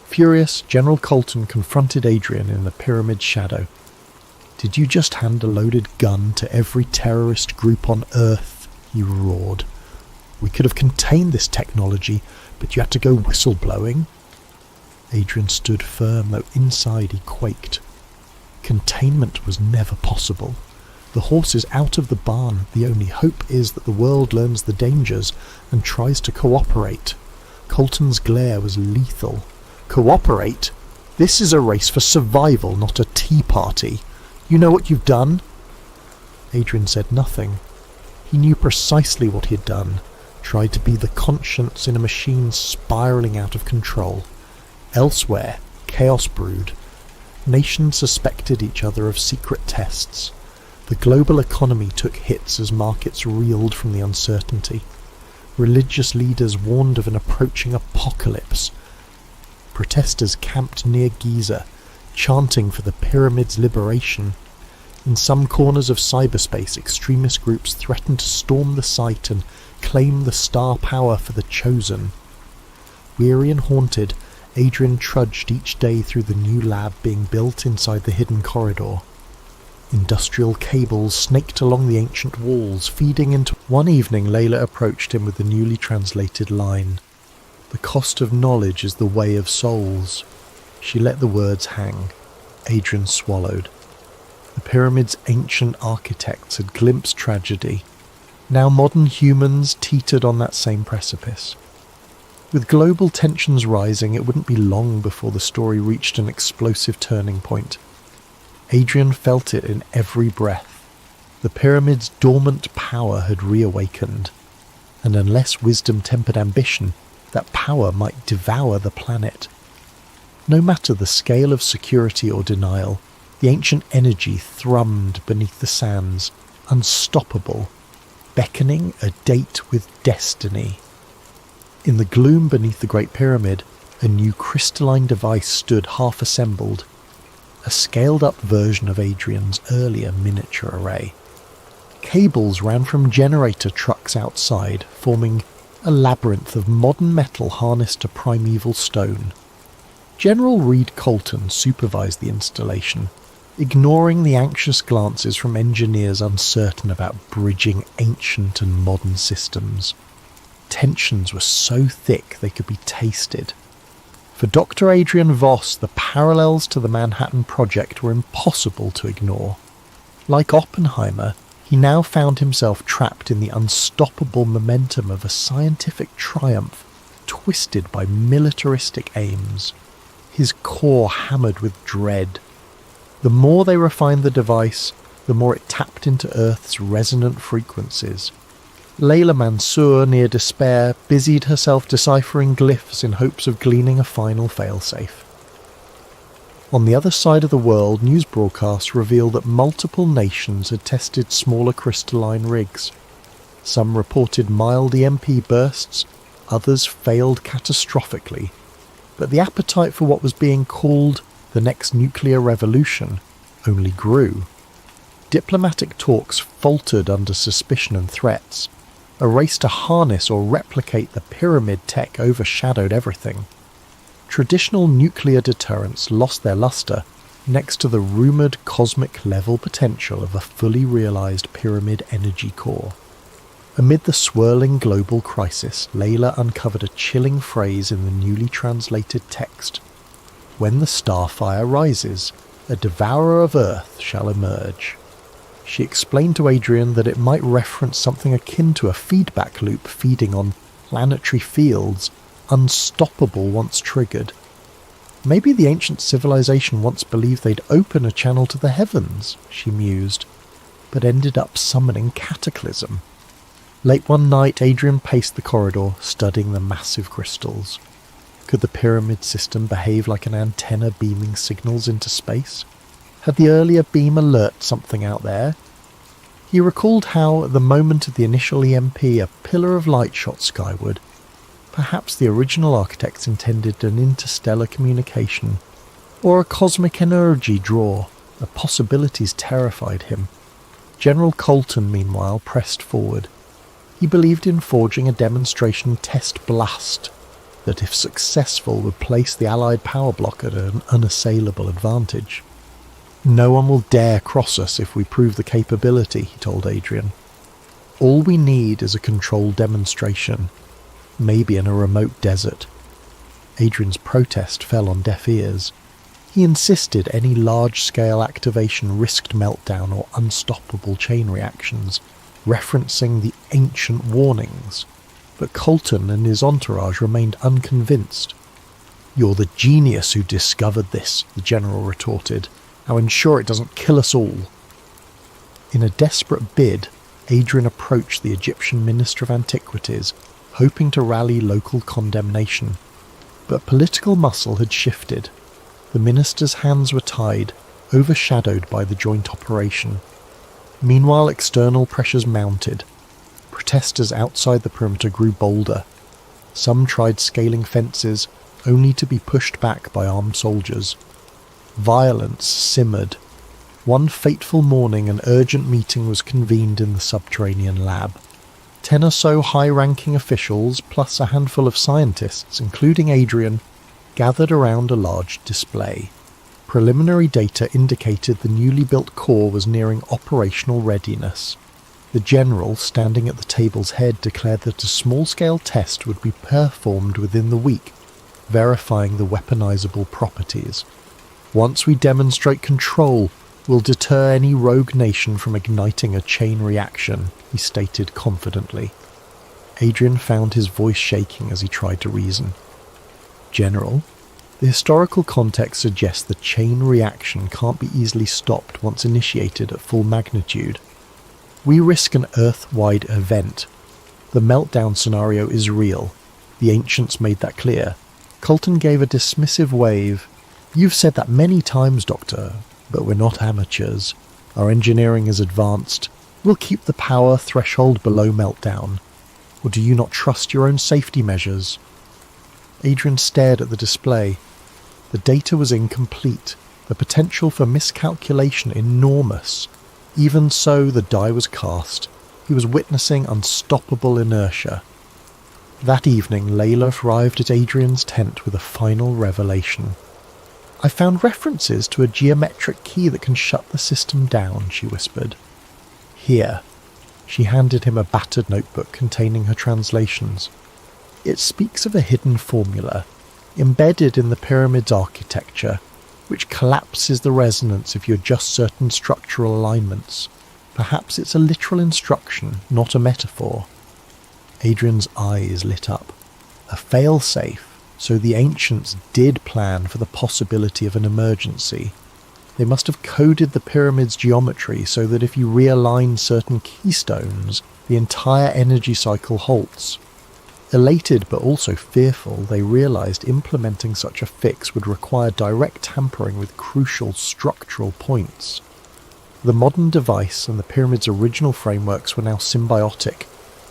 Furious, General Colton confronted Adrian in the pyramid's shadow. "Did you just hand a loaded gun to every terrorist group on Earth?" he roared. "We could have contained this technology, but you had to go whistleblowing." Adrian stood firm, though inside he quaked. Containment was never possible. The horse is out of the barn. The only hope is that the world learns the dangers and tries to cooperate. Colton's glare was lethal. "Cooperate? This is a race for survival, not a tea party. You know what you've done?" Adrian said nothing. He knew precisely what he had done. Tried to be the conscience in a machine spiralling out of control. Elsewhere, chaos brewed. Nations suspected each other of secret tests. The global economy took hits as markets reeled from the uncertainty. Religious leaders warned of an approaching apocalypse. Protesters camped near Giza, chanting for the pyramid's liberation. In some corners of cyberspace, extremist groups threatened to storm the site and claim the star power for the chosen. Weary and haunted, Adrian trudged each day through the new lab being built inside the hidden corridor. Industrial cables snaked along the ancient walls, feeding into... One evening, Layla approached him with the newly translated line. "The cost of knowledge is the way of souls." She let the words hang. Adrian swallowed. The pyramid's ancient architects had glimpsed tragedy. Now modern humans teetered on that same precipice. With global tensions rising, it wouldn't be long before the story reached an explosive turning point. Adrian felt it in every breath. The pyramid's dormant power had reawakened, and unless wisdom tempered ambition, that power might devour the planet. No matter the scale of security or denial, the ancient energy thrummed beneath the sands, unstoppable, beckoning a date with destiny. In the gloom beneath the Great Pyramid, a new crystalline device stood half-assembled, a scaled-up version of Adrian's earlier miniature array. Cables ran from generator trucks outside, forming a labyrinth of modern metal harnessed to primeval stone. General Reed Colton supervised the installation, ignoring the anxious glances from engineers uncertain about bridging ancient and modern systems. Tensions were so thick they could be tasted. For Dr. Adrian Voss, the parallels to the Manhattan Project were impossible to ignore. Like Oppenheimer, he now found himself trapped in the unstoppable momentum of a scientific triumph, twisted by militaristic aims. His core hammered with dread. The more they refined the device, the more it tapped into Earth's resonant frequencies. Layla Mansour, near despair, busied herself deciphering glyphs in hopes of gleaning a final failsafe. On the other side of the world, news broadcasts revealed that multiple nations had tested smaller crystalline rigs. Some reported mild EMP bursts, others failed catastrophically. But the appetite for what was being called the next nuclear revolution only grew. Diplomatic talks faltered under suspicion and threats. A race to harness or replicate the pyramid tech overshadowed everything. Traditional nuclear deterrents lost their luster next to the rumoured cosmic-level potential of a fully realised pyramid energy core. Amid the swirling global crisis, Layla uncovered a chilling phrase in the newly translated text. "When the starfire rises, a devourer of Earth shall emerge." She explained to Adrian that it might reference something akin to a feedback loop feeding on planetary fields, unstoppable once triggered. Maybe the ancient civilization once believed they'd open a channel to the heavens, she mused, but ended up summoning cataclysm. Late one night, Adrian paced the corridor, studying the massive crystals. Could the pyramid system behave like an antenna beaming signals into space? Had the earlier beam alert something out there? He recalled how, at the moment of the initial EMP, a pillar of light shot skyward. Perhaps the original architects intended an interstellar communication, or a cosmic energy draw. The possibilities terrified him. General Colton, meanwhile, pressed forward. He believed in forging a demonstration test blast, that if successful would place the Allied power block at an unassailable advantage. "No one will dare cross us if we prove the capability," he told Adrian. "All we need is a controlled demonstration, maybe in a remote desert." Adrian's protest fell on deaf ears. He insisted any large-scale activation risked meltdown or unstoppable chain reactions, referencing the ancient warnings. But Colton and his entourage remained unconvinced. "You're the genius who discovered this," the general retorted. "I'll ensure it doesn't kill us all." In a desperate bid, Adrian approached the Egyptian Minister of Antiquities, hoping to rally local condemnation. But political muscle had shifted. The minister's hands were tied, overshadowed by the joint operation. Meanwhile, external pressures mounted. Protesters outside the perimeter grew bolder. Some tried scaling fences, only to be pushed back by armed soldiers. Violence simmered. One fateful morning, an urgent meeting was convened in the subterranean lab. 10 or so high-ranking officials, plus a handful of scientists, including Adrian, gathered around a large display. Preliminary data indicated the newly built core was nearing operational readiness. The general, standing at the table's head, declared that a small-scale test would be performed within the week, verifying the weaponizable properties. "Once we demonstrate control, we'll deter any rogue nation from igniting a chain reaction," he stated confidently. Adrian found his voice shaking as he tried to reason. "General, the historical context suggests the chain reaction can't be easily stopped once initiated at full magnitude. We risk an Earth-wide event. The meltdown scenario is real. The ancients made that clear." Colton gave a dismissive wave. "You've said that many times, Doctor, but we're not amateurs. Our engineering is advanced. We'll keep the power threshold below meltdown. Or do you not trust your own safety measures?" Adrian stared at the display. The data was incomplete, the potential for miscalculation enormous. Even so, the die was cast. He was witnessing unstoppable inertia. That evening, Layla arrived at Adrian's tent with a final revelation. "I found references to a geometric key that can shut the system down," she whispered. "Here." She handed him a battered notebook containing her translations. "It speaks of a hidden formula, embedded in the pyramid's architecture, which collapses the resonance if you adjust certain structural alignments. Perhaps it's a literal instruction, not a metaphor." Adrian's eyes lit up. A fail-safe, so the ancients did plan for the possibility of an emergency. They must have coded the pyramid's geometry so that if you realign certain keystones, the entire energy cycle halts. Elated but also fearful, they realized implementing such a fix would require direct tampering with crucial structural points. The modern device and the pyramid's original frameworks were now symbiotic.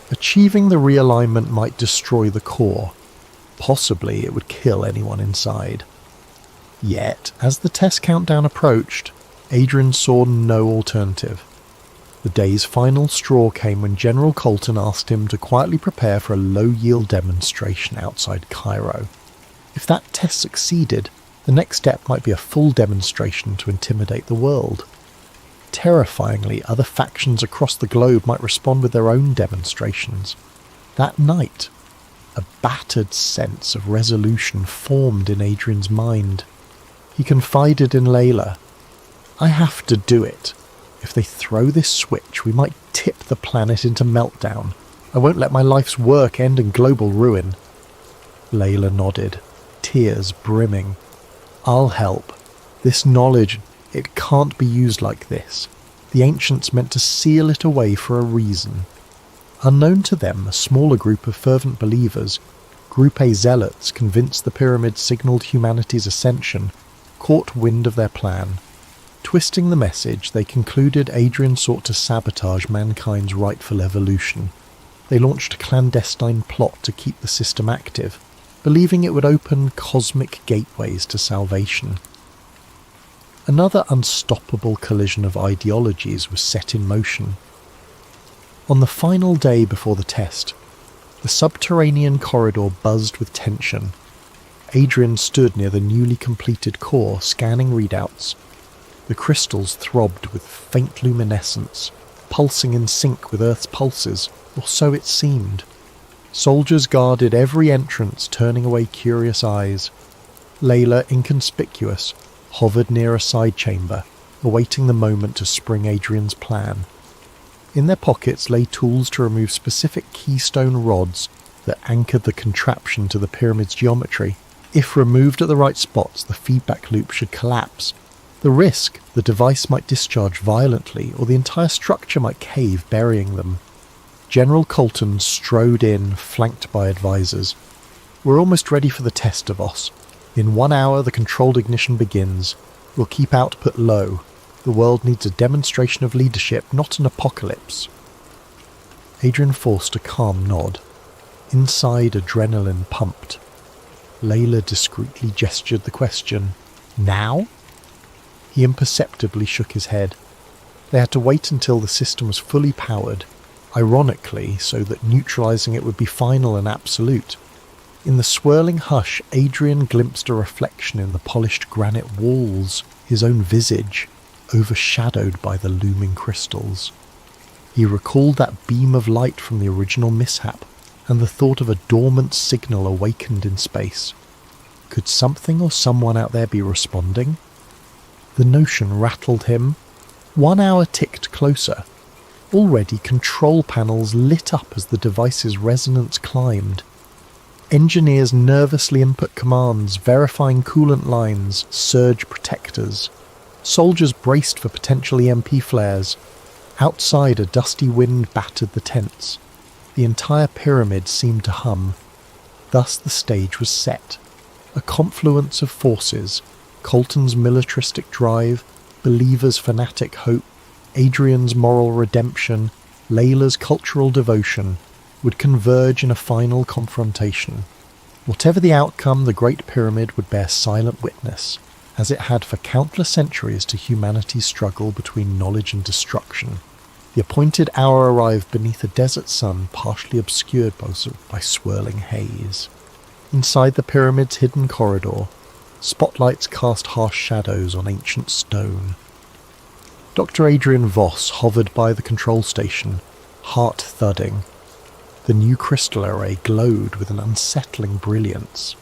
Achieving the realignment might destroy the core. Possibly it would kill anyone inside. Yet, as the test countdown approached, Adrian saw no alternative. The day's final straw came when General Colton asked him to quietly prepare for a low-yield demonstration outside Cairo. If that test succeeded, the next step might be a full demonstration to intimidate the world. Terrifyingly, other factions across the globe might respond with their own demonstrations. That night, a battered sense of resolution formed in Adrian's mind. He confided in Layla, "I have to do it. If they throw this switch, we might tip the planet into meltdown. I won't let my life's work end in global ruin." Layla nodded, tears brimming. "I'll help. This knowledge, it can't be used like this. The ancients meant to seal it away for a reason." Unknown to them, a smaller group of fervent believers, Group A zealots convinced the pyramid signalled humanity's ascension, caught wind of their plan. Twisting the message, they concluded Adrian sought to sabotage mankind's rightful evolution. They launched a clandestine plot to keep the system active, believing it would open cosmic gateways to salvation. Another unstoppable collision of ideologies was set in motion. On the final day before the test, The subterranean corridor buzzed with tension. Adrian stood near the newly completed core, scanning readouts. The crystals throbbed with faint luminescence, pulsing in sync with Earth's pulses, or so it seemed. Soldiers guarded every entrance, turning away curious eyes. Layla, inconspicuous, hovered near a side chamber, awaiting the moment to spring Adrian's plan. In their pockets lay tools to remove specific keystone rods that anchored the contraption to the pyramid's geometry. If removed at the right spots, the feedback loop should collapse. The risk: the device might discharge violently, or the entire structure might cave, burying them. General Colton strode in, flanked by advisors. "We're almost ready for the test, Davos. In 1 hour, the controlled ignition begins. We'll keep output low. The world needs a demonstration of leadership, not an apocalypse." Adrian forced a calm nod. Inside, adrenaline pumped. Layla discreetly gestured the question, "Now?" He imperceptibly shook his head. They had to wait until the system was fully powered, ironically so that neutralizing it would be final and absolute. In the swirling hush, Adrian glimpsed a reflection in the polished granite walls, his own visage, overshadowed by the looming crystals. He recalled that beam of light from the original mishap, and the thought of a dormant signal awakened in space. Could something or someone out there be responding? The notion rattled him. 1 hour ticked closer. Already control panels lit up as the device's resonance climbed. Engineers nervously input commands, verifying coolant lines, surge protectors. Soldiers braced for potential EMP flares. Outside, a dusty wind battered the tents. The entire pyramid seemed to hum. Thus the stage was set. A confluence of forces: Colton's militaristic drive, Believer's fanatic hope, Adrian's moral redemption, Layla's cultural devotion, would converge in a final confrontation. Whatever the outcome, the Great Pyramid would bear silent witness, as it had for countless centuries, to humanity's struggle between knowledge and destruction. The appointed hour arrived beneath a desert sun partially obscured by swirling haze. Inside the pyramid's hidden corridor, spotlights cast harsh shadows on ancient stone. Dr. Adrian Voss hovered by the control station, heart thudding. The new crystal array glowed with an unsettling brilliance.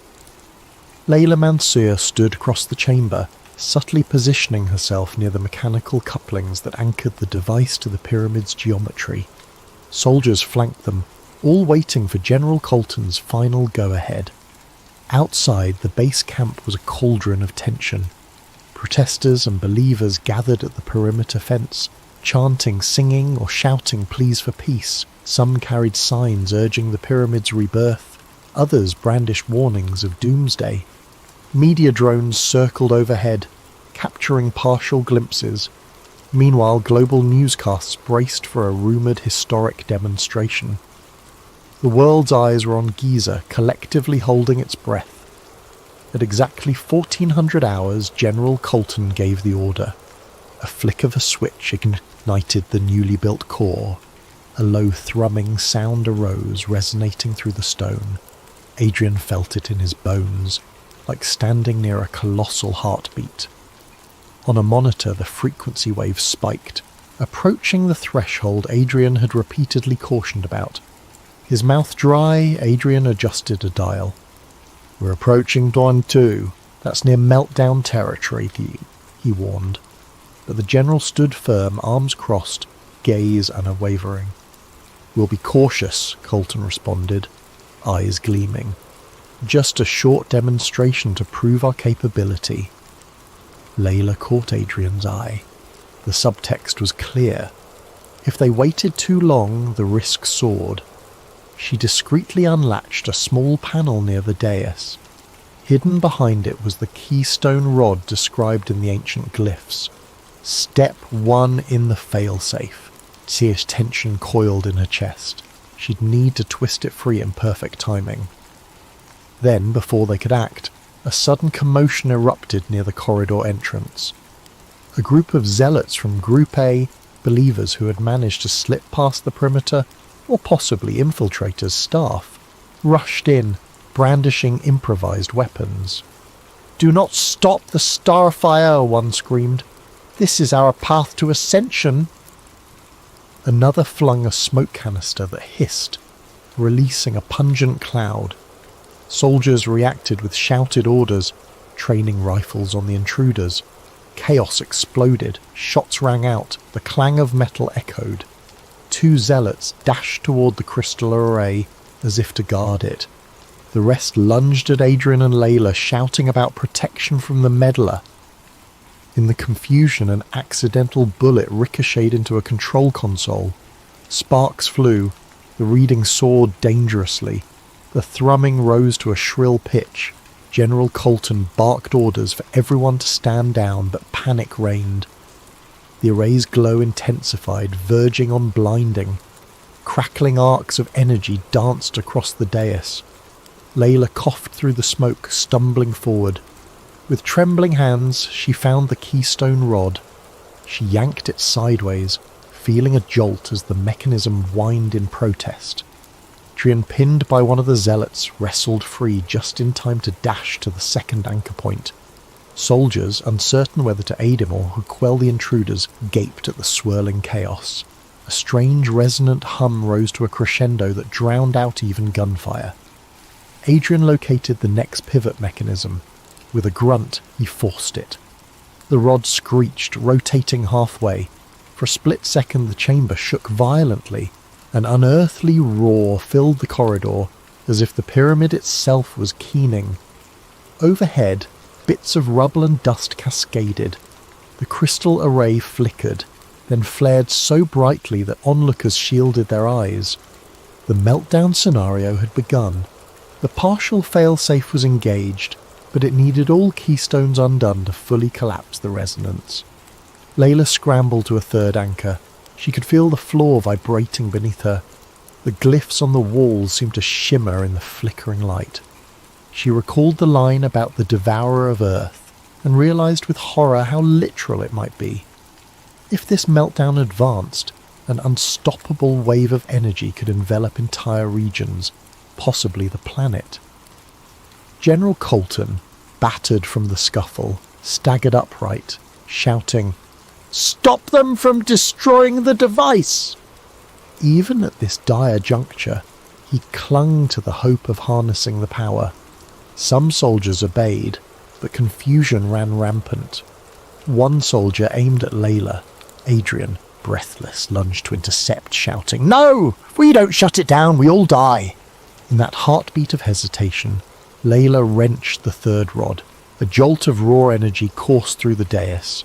Layla Mansour stood across the chamber, subtly positioning herself near the mechanical couplings that anchored the device to the pyramid's geometry. Soldiers flanked them, all waiting for General Colton's final go-ahead. Outside, the base camp was a cauldron of tension. Protesters and believers gathered at the perimeter fence, chanting, singing, or shouting pleas for peace. Some carried signs urging the pyramid's rebirth. Others brandished warnings of doomsday. Media drones circled overhead, capturing partial glimpses. Meanwhile, global newscasts braced for a rumoured historic demonstration. The world's eyes were on Giza, collectively holding its breath. At exactly 1400 hours, General Colton gave the order. A flick of a switch ignited the newly built core. A low thrumming sound arose, resonating through the stone. Adrian felt it in his bones, like standing near a colossal heartbeat. On a monitor, the frequency wave spiked, approaching the threshold Adrian had repeatedly cautioned about. His mouth dry, Adrian adjusted a dial. "We're approaching Dawn 2. That's near meltdown territory," he warned. But the general stood firm, arms crossed, gaze unwavering. "We'll be cautious," Colton responded, eyes gleaming. "Just a short demonstration to prove our capability." Layla caught Adrian's eye. The subtext was clear. If they waited too long, the risk soared. She discreetly unlatched a small panel near the dais. Hidden behind it was the keystone rod described in the ancient glyphs. Step 1 in the failsafe. Tears tension coiled in her chest. She'd need to twist it free in perfect timing. Then, before they could act, a sudden commotion erupted near the corridor entrance. A group of zealots from Group A, believers who had managed to slip past the perimeter, or possibly infiltrators' staff, rushed in, brandishing improvised weapons. "Do not stop the starfire," one screamed. "This is our path to ascension." Another flung a smoke canister that hissed, releasing a pungent cloud. Soldiers reacted with shouted orders, training rifles on the intruders. Chaos exploded, shots rang out, the clang of metal echoed. Two zealots dashed toward the crystal array as if to guard it. The rest lunged at Adrian and Layla, shouting about protection from the meddler. In the confusion, an accidental bullet ricocheted into a control console. Sparks flew, the reading soared dangerously. The thrumming rose to a shrill pitch. General Colton barked orders for everyone to stand down, but panic reigned. The array's glow intensified, verging on blinding. Crackling arcs of energy danced across the dais. Layla coughed through the smoke, stumbling forward. With trembling hands, she found the keystone rod. She yanked it sideways, feeling a jolt as the mechanism whined in protest. Adrian, pinned by one of the zealots, wrestled free just in time to dash to the second anchor point. Soldiers, uncertain whether to aid him or quell the intruders, gaped at the swirling chaos. A strange resonant hum rose to a crescendo that drowned out even gunfire. Adrian located the next pivot mechanism. With a grunt, he forced it. The rod screeched, rotating halfway. For a split second the chamber shook violently. An unearthly roar filled the corridor, as if the pyramid itself was keening. Overhead, bits of rubble and dust cascaded. The crystal array flickered, then flared so brightly that onlookers shielded their eyes. The meltdown scenario had begun. The partial failsafe was engaged, but it needed all keystones undone to fully collapse the resonance. Layla scrambled to a third anchor. She could feel the floor vibrating beneath her. The glyphs on the walls seemed to shimmer in the flickering light. She recalled the line about the devourer of Earth, and realized with horror how literal it might be. If this meltdown advanced, an unstoppable wave of energy could envelop entire regions, possibly the planet. General Colton, battered from the scuffle, staggered upright, shouting, "Stop them from destroying the device!" Even at this dire juncture, he clung to the hope of harnessing the power. Some soldiers obeyed, but confusion ran rampant. One soldier aimed at Layla. Adrian, breathless, lunged to intercept, shouting, "No! If we don't shut it down, we all die!" In that heartbeat of hesitation, Layla wrenched the third rod. A jolt of raw energy coursed through the dais.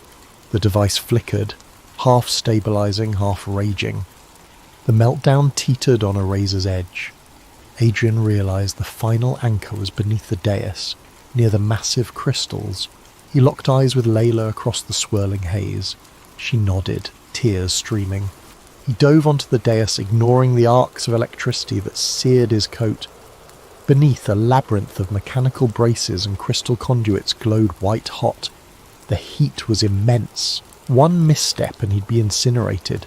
The device flickered, half stabilizing, half raging. The meltdown teetered on a razor's edge. Adrian realized the final anchor was beneath the dais, near the massive crystals. He locked eyes with Layla across the swirling haze. She nodded, tears streaming. He dove onto the dais, ignoring the arcs of electricity that seared his coat. Beneath, a labyrinth of mechanical braces and crystal conduits glowed white-hot. The heat was immense. One misstep and he'd be incinerated.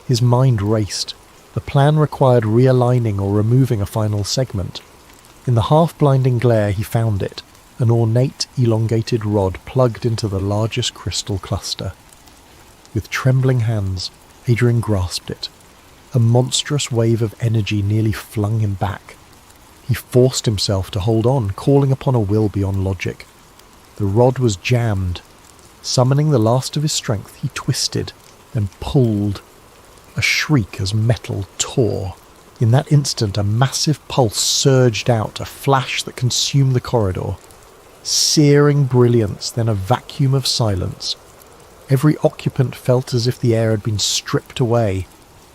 His mind raced. The plan required realigning or removing a final segment. In the half-blinding glare he found it, an ornate, elongated rod plugged into the largest crystal cluster. With trembling hands, Adrian grasped it. A monstrous wave of energy nearly flung him back. He forced himself to hold on, calling upon a will beyond logic. The rod was jammed. Summoning the last of his strength, he twisted, then pulled. A shriek as metal tore. In that instant, a massive pulse surged out, a flash that consumed the corridor. Searing brilliance, then a vacuum of silence. Every occupant felt as if the air had been stripped away.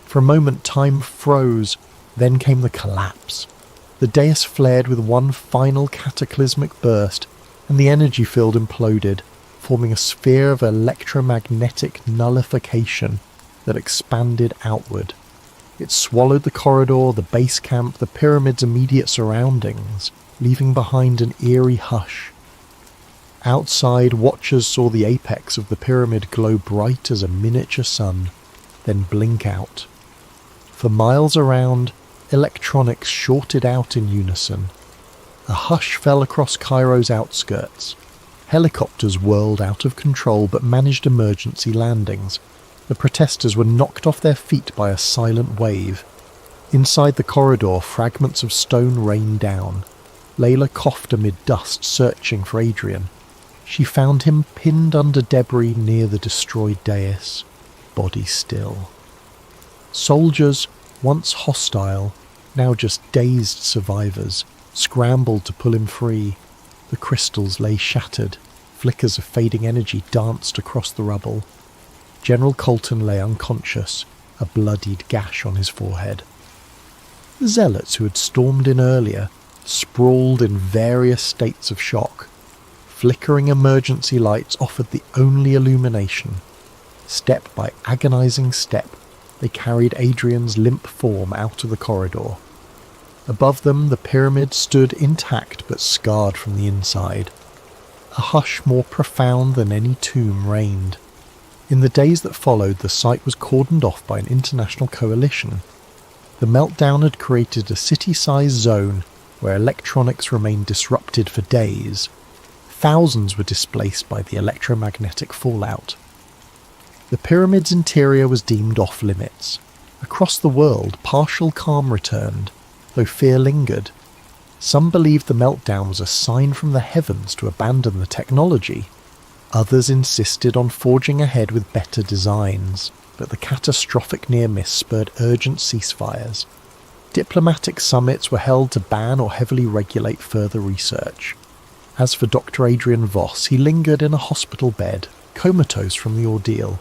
For a moment, time froze, then came the collapse. The dais flared with one final cataclysmic burst, and the energy field imploded, forming a sphere of electromagnetic nullification that expanded outward. It swallowed the corridor, the base camp, the pyramid's immediate surroundings, leaving behind an eerie hush. Outside, watchers saw the apex of the pyramid glow bright as a miniature sun, then blink out. For miles around, Electronics shorted out in unison. A hush fell across Cairo's outskirts. Helicopters whirled out of control but managed emergency landings. The protesters were knocked off their feet by a silent wave. Inside the corridor, fragments of stone rained down. Layla coughed amid dust, searching for Adrian. She found him pinned under debris near the destroyed dais, body still. Soldiers, once hostile, now just dazed survivors, scrambled to pull him free. The crystals lay shattered. Flickers of fading energy danced across the rubble. General Colton lay unconscious, a bloodied gash on his forehead. The zealots who had stormed in earlier sprawled in various states of shock. Flickering emergency lights offered the only illumination. Step by agonizing step, they carried Adrian's limp form out of the corridor. Above them, the pyramid stood intact but scarred from the inside. A hush more profound than any tomb reigned. In the days that followed, the site was cordoned off by an international coalition. The meltdown had created a city-sized zone where electronics remained disrupted for days. Thousands were displaced by the electromagnetic fallout. The pyramid's interior was deemed off-limits. Across the world, partial calm returned, though fear lingered. Some believed the meltdown was a sign from the heavens to abandon the technology. Others insisted on forging ahead with better designs, but the catastrophic near-miss spurred urgent ceasefires. Diplomatic summits were held to ban or heavily regulate further research. As for Dr. Adrian Voss, he lingered in a hospital bed, comatose from the ordeal.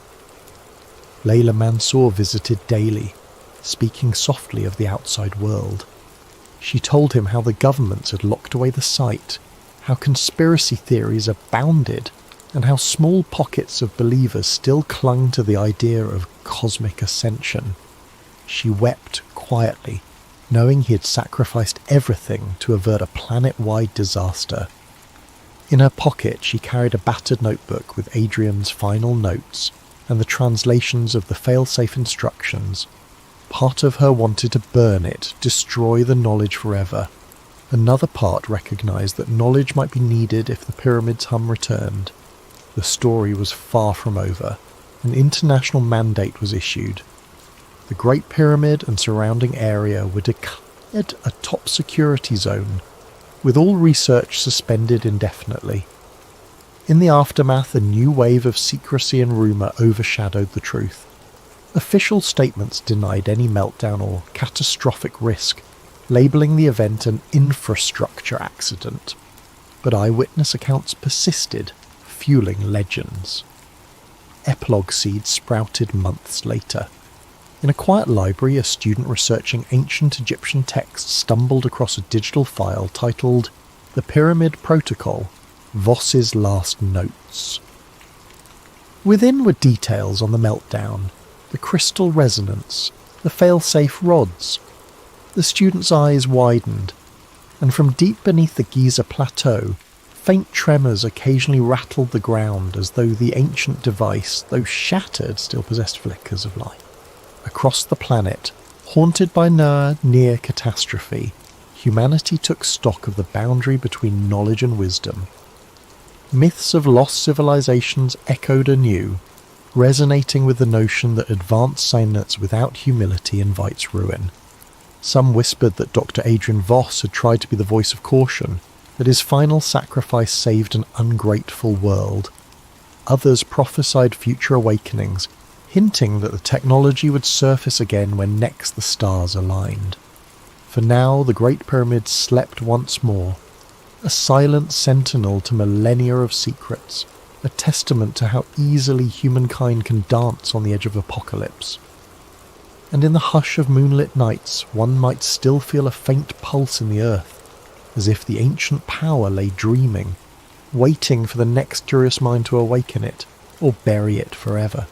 Layla Mansour visited daily, speaking softly of the outside world. She told him how the governments had locked away the site, how conspiracy theories abounded, and how small pockets of believers still clung to the idea of cosmic ascension. She wept quietly, knowing he had sacrificed everything to avert a planet-wide disaster. In her pocket she carried a battered notebook with Adrian's final notes and the translations of the fail-safe instructions. Part of her wanted to burn it, destroy the knowledge forever. Another part recognised that knowledge might be needed if the pyramid's hum returned. The story was far from over. An international mandate was issued. The Great Pyramid and surrounding area were declared a top security zone, with all research suspended indefinitely. In the aftermath, a new wave of secrecy and rumour overshadowed the truth. Official statements denied any meltdown or catastrophic risk, labelling the event an infrastructure accident. But eyewitness accounts persisted, fueling legends. Epilogue seeds sprouted months later. In a quiet library, a student researching ancient Egyptian texts stumbled across a digital file titled The Pyramid Protocol, Voss's Last Notes. Within were details on the meltdown, the crystal resonance, the fail-safe rods. The student's eyes widened, and from deep beneath the Giza plateau, faint tremors occasionally rattled the ground as though the ancient device, though shattered, still possessed flickers of life. Across the planet, haunted by near catastrophe, humanity took stock of the boundary between knowledge and wisdom. Myths of lost civilizations echoed anew, resonating with the notion that advanced science without humility invites ruin. Some whispered that Dr. Adrian Voss had tried to be the voice of caution, that his final sacrifice saved an ungrateful world. Others prophesied future awakenings, hinting that the technology would surface again when next the stars aligned. For now, the Great Pyramid slept once more, a silent sentinel to millennia of secrets, a testament to how easily humankind can dance on the edge of apocalypse. And in the hush of moonlit nights, one might still feel a faint pulse in the earth, as if the ancient power lay dreaming, waiting for the next curious mind to awaken it, or bury it forever.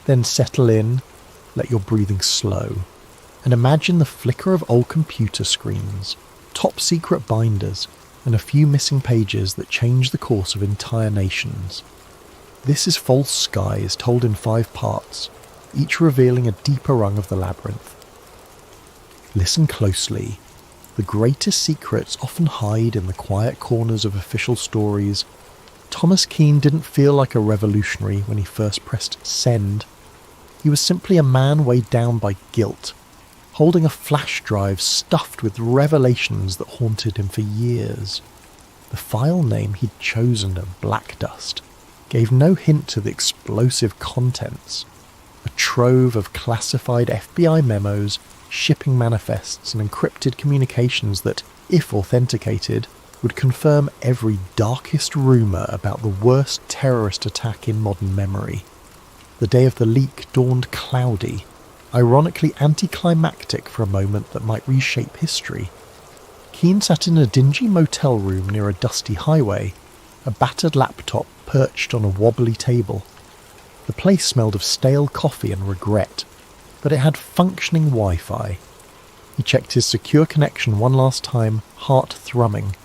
Then settle in, let your breathing slow, and imagine the flicker of old computer screens, top secret binders, and a few missing pages that change the course of entire nations. This is False Skies, told in 5 parts, each revealing a deeper rung of the labyrinth. Listen closely. The greatest secrets often hide in the quiet corners of official stories. Thomas Keane didn't feel like a revolutionary when he first pressed send. He was simply a man weighed down by guilt, holding a flash drive stuffed with revelations that haunted him for years. The file name he'd chosen of Black Dust gave no hint to the explosive contents. A trove of classified FBI memos, shipping manifests, and encrypted communications that, if authenticated, would confirm every darkest rumour about the worst terrorist attack in modern memory. The day of the leak dawned cloudy, ironically anticlimactic for a moment that might reshape history. Keane sat in a dingy motel room near a dusty highway, a battered laptop perched on a wobbly table. The place smelled of stale coffee and regret, but it had functioning Wi-Fi. He checked his secure connection one last time, heart thrumming.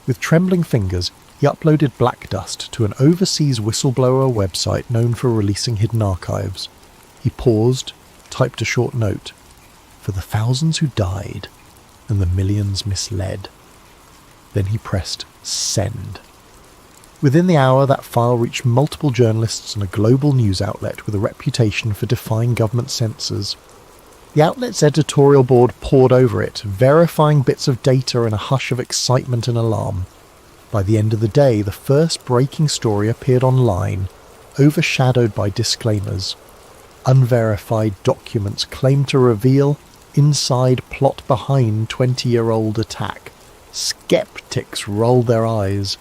With trembling fingers, he uploaded Black Dust to an overseas whistleblower website known for releasing hidden archives. He paused, typed a short note, for the thousands who died and the millions misled. Then he pressed send. Within the hour, that file reached multiple journalists and a global news outlet with a reputation for defying government censors. The outlet's editorial board pored over it, verifying bits of data in a hush of excitement and alarm. By the end of the day, the first breaking story appeared online, overshadowed by disclaimers. Unverified documents claimed to reveal inside plot behind 20-year-old attack. Skeptics rolled their eyes.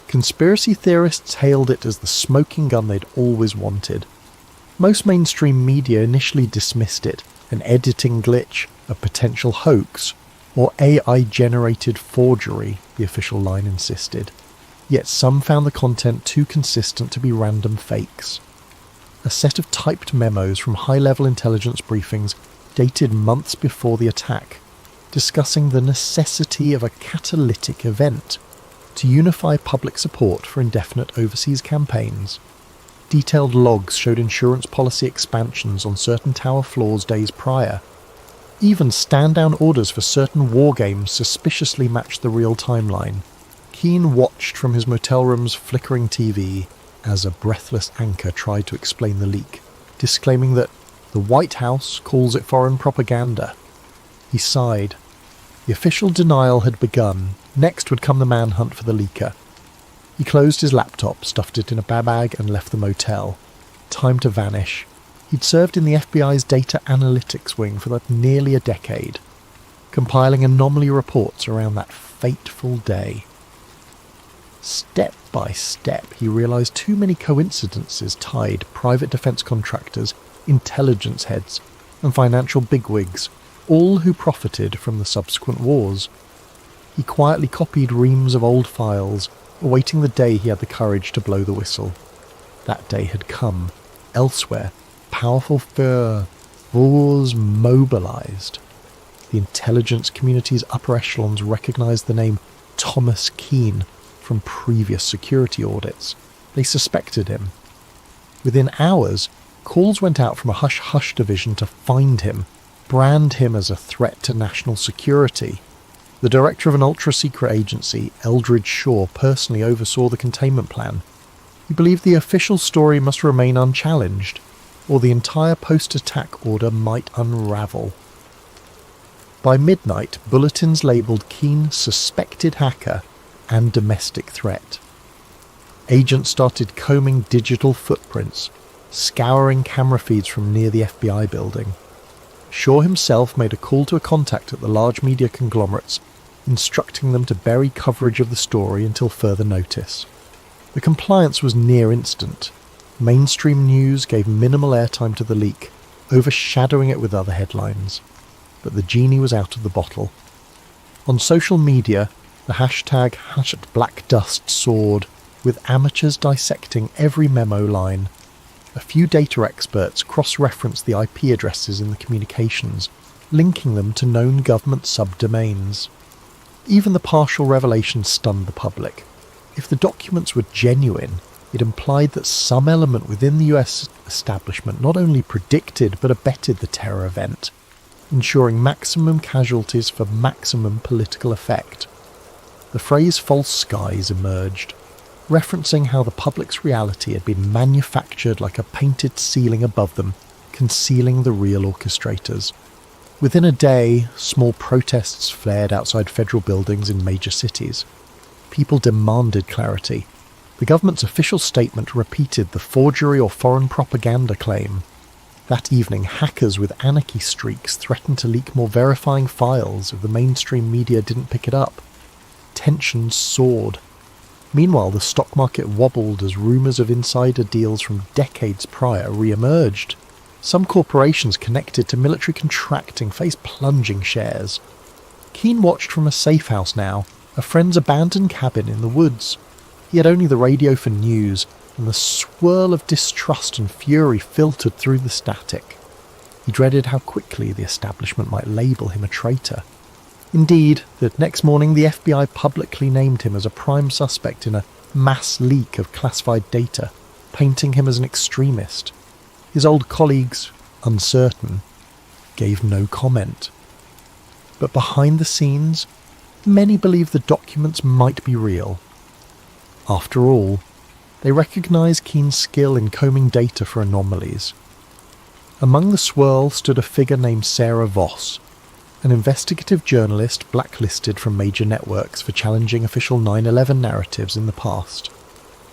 Conspiracy theorists hailed it as the smoking gun they'd always wanted. Most mainstream media initially dismissed it, an editing glitch, a potential hoax, or AI-generated forgery, the official line insisted. Yet some found the content too consistent to be random fakes. A set of typed memos from high-level intelligence briefings dated months before the attack, discussing the necessity of a catalytic event to unify public support for indefinite overseas campaigns. Detailed logs showed insurance policy expansions on certain tower floors days prior. Even stand-down orders for certain war games suspiciously matched the real timeline. Keane watched from his motel room's flickering TV as a breathless anchor tried to explain the leak, disclaiming that the White House calls it foreign propaganda. He sighed. The official denial had begun. Next would come the manhunt for the leaker. He closed his laptop, stuffed it in a bag and left the motel. Time to vanish. He'd served in the FBI's data analytics wing for nearly a decade, compiling anomaly reports around that fateful day. Step by step, he realized too many coincidences tied private defense contractors, intelligence heads, and financial bigwigs, all who profited from the subsequent wars. He quietly copied reams of old files, awaiting the day he had the courage to blow the whistle. That day had come. Elsewhere, powerful forces mobilized. The intelligence community's upper echelons recognized the name Thomas Keane from previous security audits. They suspected him. Within hours, calls went out from a hush-hush division to find him, brand him as a threat to national security. The director of an ultra-secret agency, Eldridge Shaw, personally oversaw the containment plan. He believed the official story must remain unchallenged, or the entire post-attack order might unravel. By midnight, bulletins labelled Keane suspected hacker and domestic threat. Agents started combing digital footprints, scouring camera feeds from near the FBI building. Shaw himself made a call to a contact at the large media conglomerates, instructing them to bury coverage of the story until further notice. The compliance was near instant. Mainstream news gave minimal airtime to the leak, overshadowing it with other headlines. But the genie was out of the bottle. On social media, the hashtag #BlackDust soared, with amateurs dissecting every memo line. A few data experts cross-referenced the IP addresses in the communications, linking them to known government subdomains. Even the partial revelation stunned the public. If the documents were genuine, it implied that some element within the US establishment not only predicted but abetted the terror event, ensuring maximum casualties for maximum political effect. The phrase false skies emerged, referencing how the public's reality had been manufactured like a painted ceiling above them, concealing the real orchestrators. Within a day, small protests flared outside federal buildings in major cities. People demanded clarity. The government's official statement repeated the forgery or foreign propaganda claim. That evening, hackers with anarchy streaks threatened to leak more verifying files if the mainstream media didn't pick it up. Tensions soared. Meanwhile, the stock market wobbled as rumours of insider deals from decades prior re-emerged. Some corporations connected to military contracting faced plunging shares. Keane watched from a safe house now, a friend's abandoned cabin in the woods. He had only the radio for news, and the swirl of distrust and fury filtered through the static. He dreaded how quickly the establishment might label him a traitor. Indeed, the next morning the FBI publicly named him as a prime suspect in a mass leak of classified data, painting him as an extremist. His old colleagues, uncertain, gave no comment. But behind the scenes, many believed the documents might be real. After all, they recognised Keane's skill in combing data for anomalies. Among the swirl stood a figure named Sarah Voss, an investigative journalist blacklisted from major networks for challenging official 9/11 narratives in the past.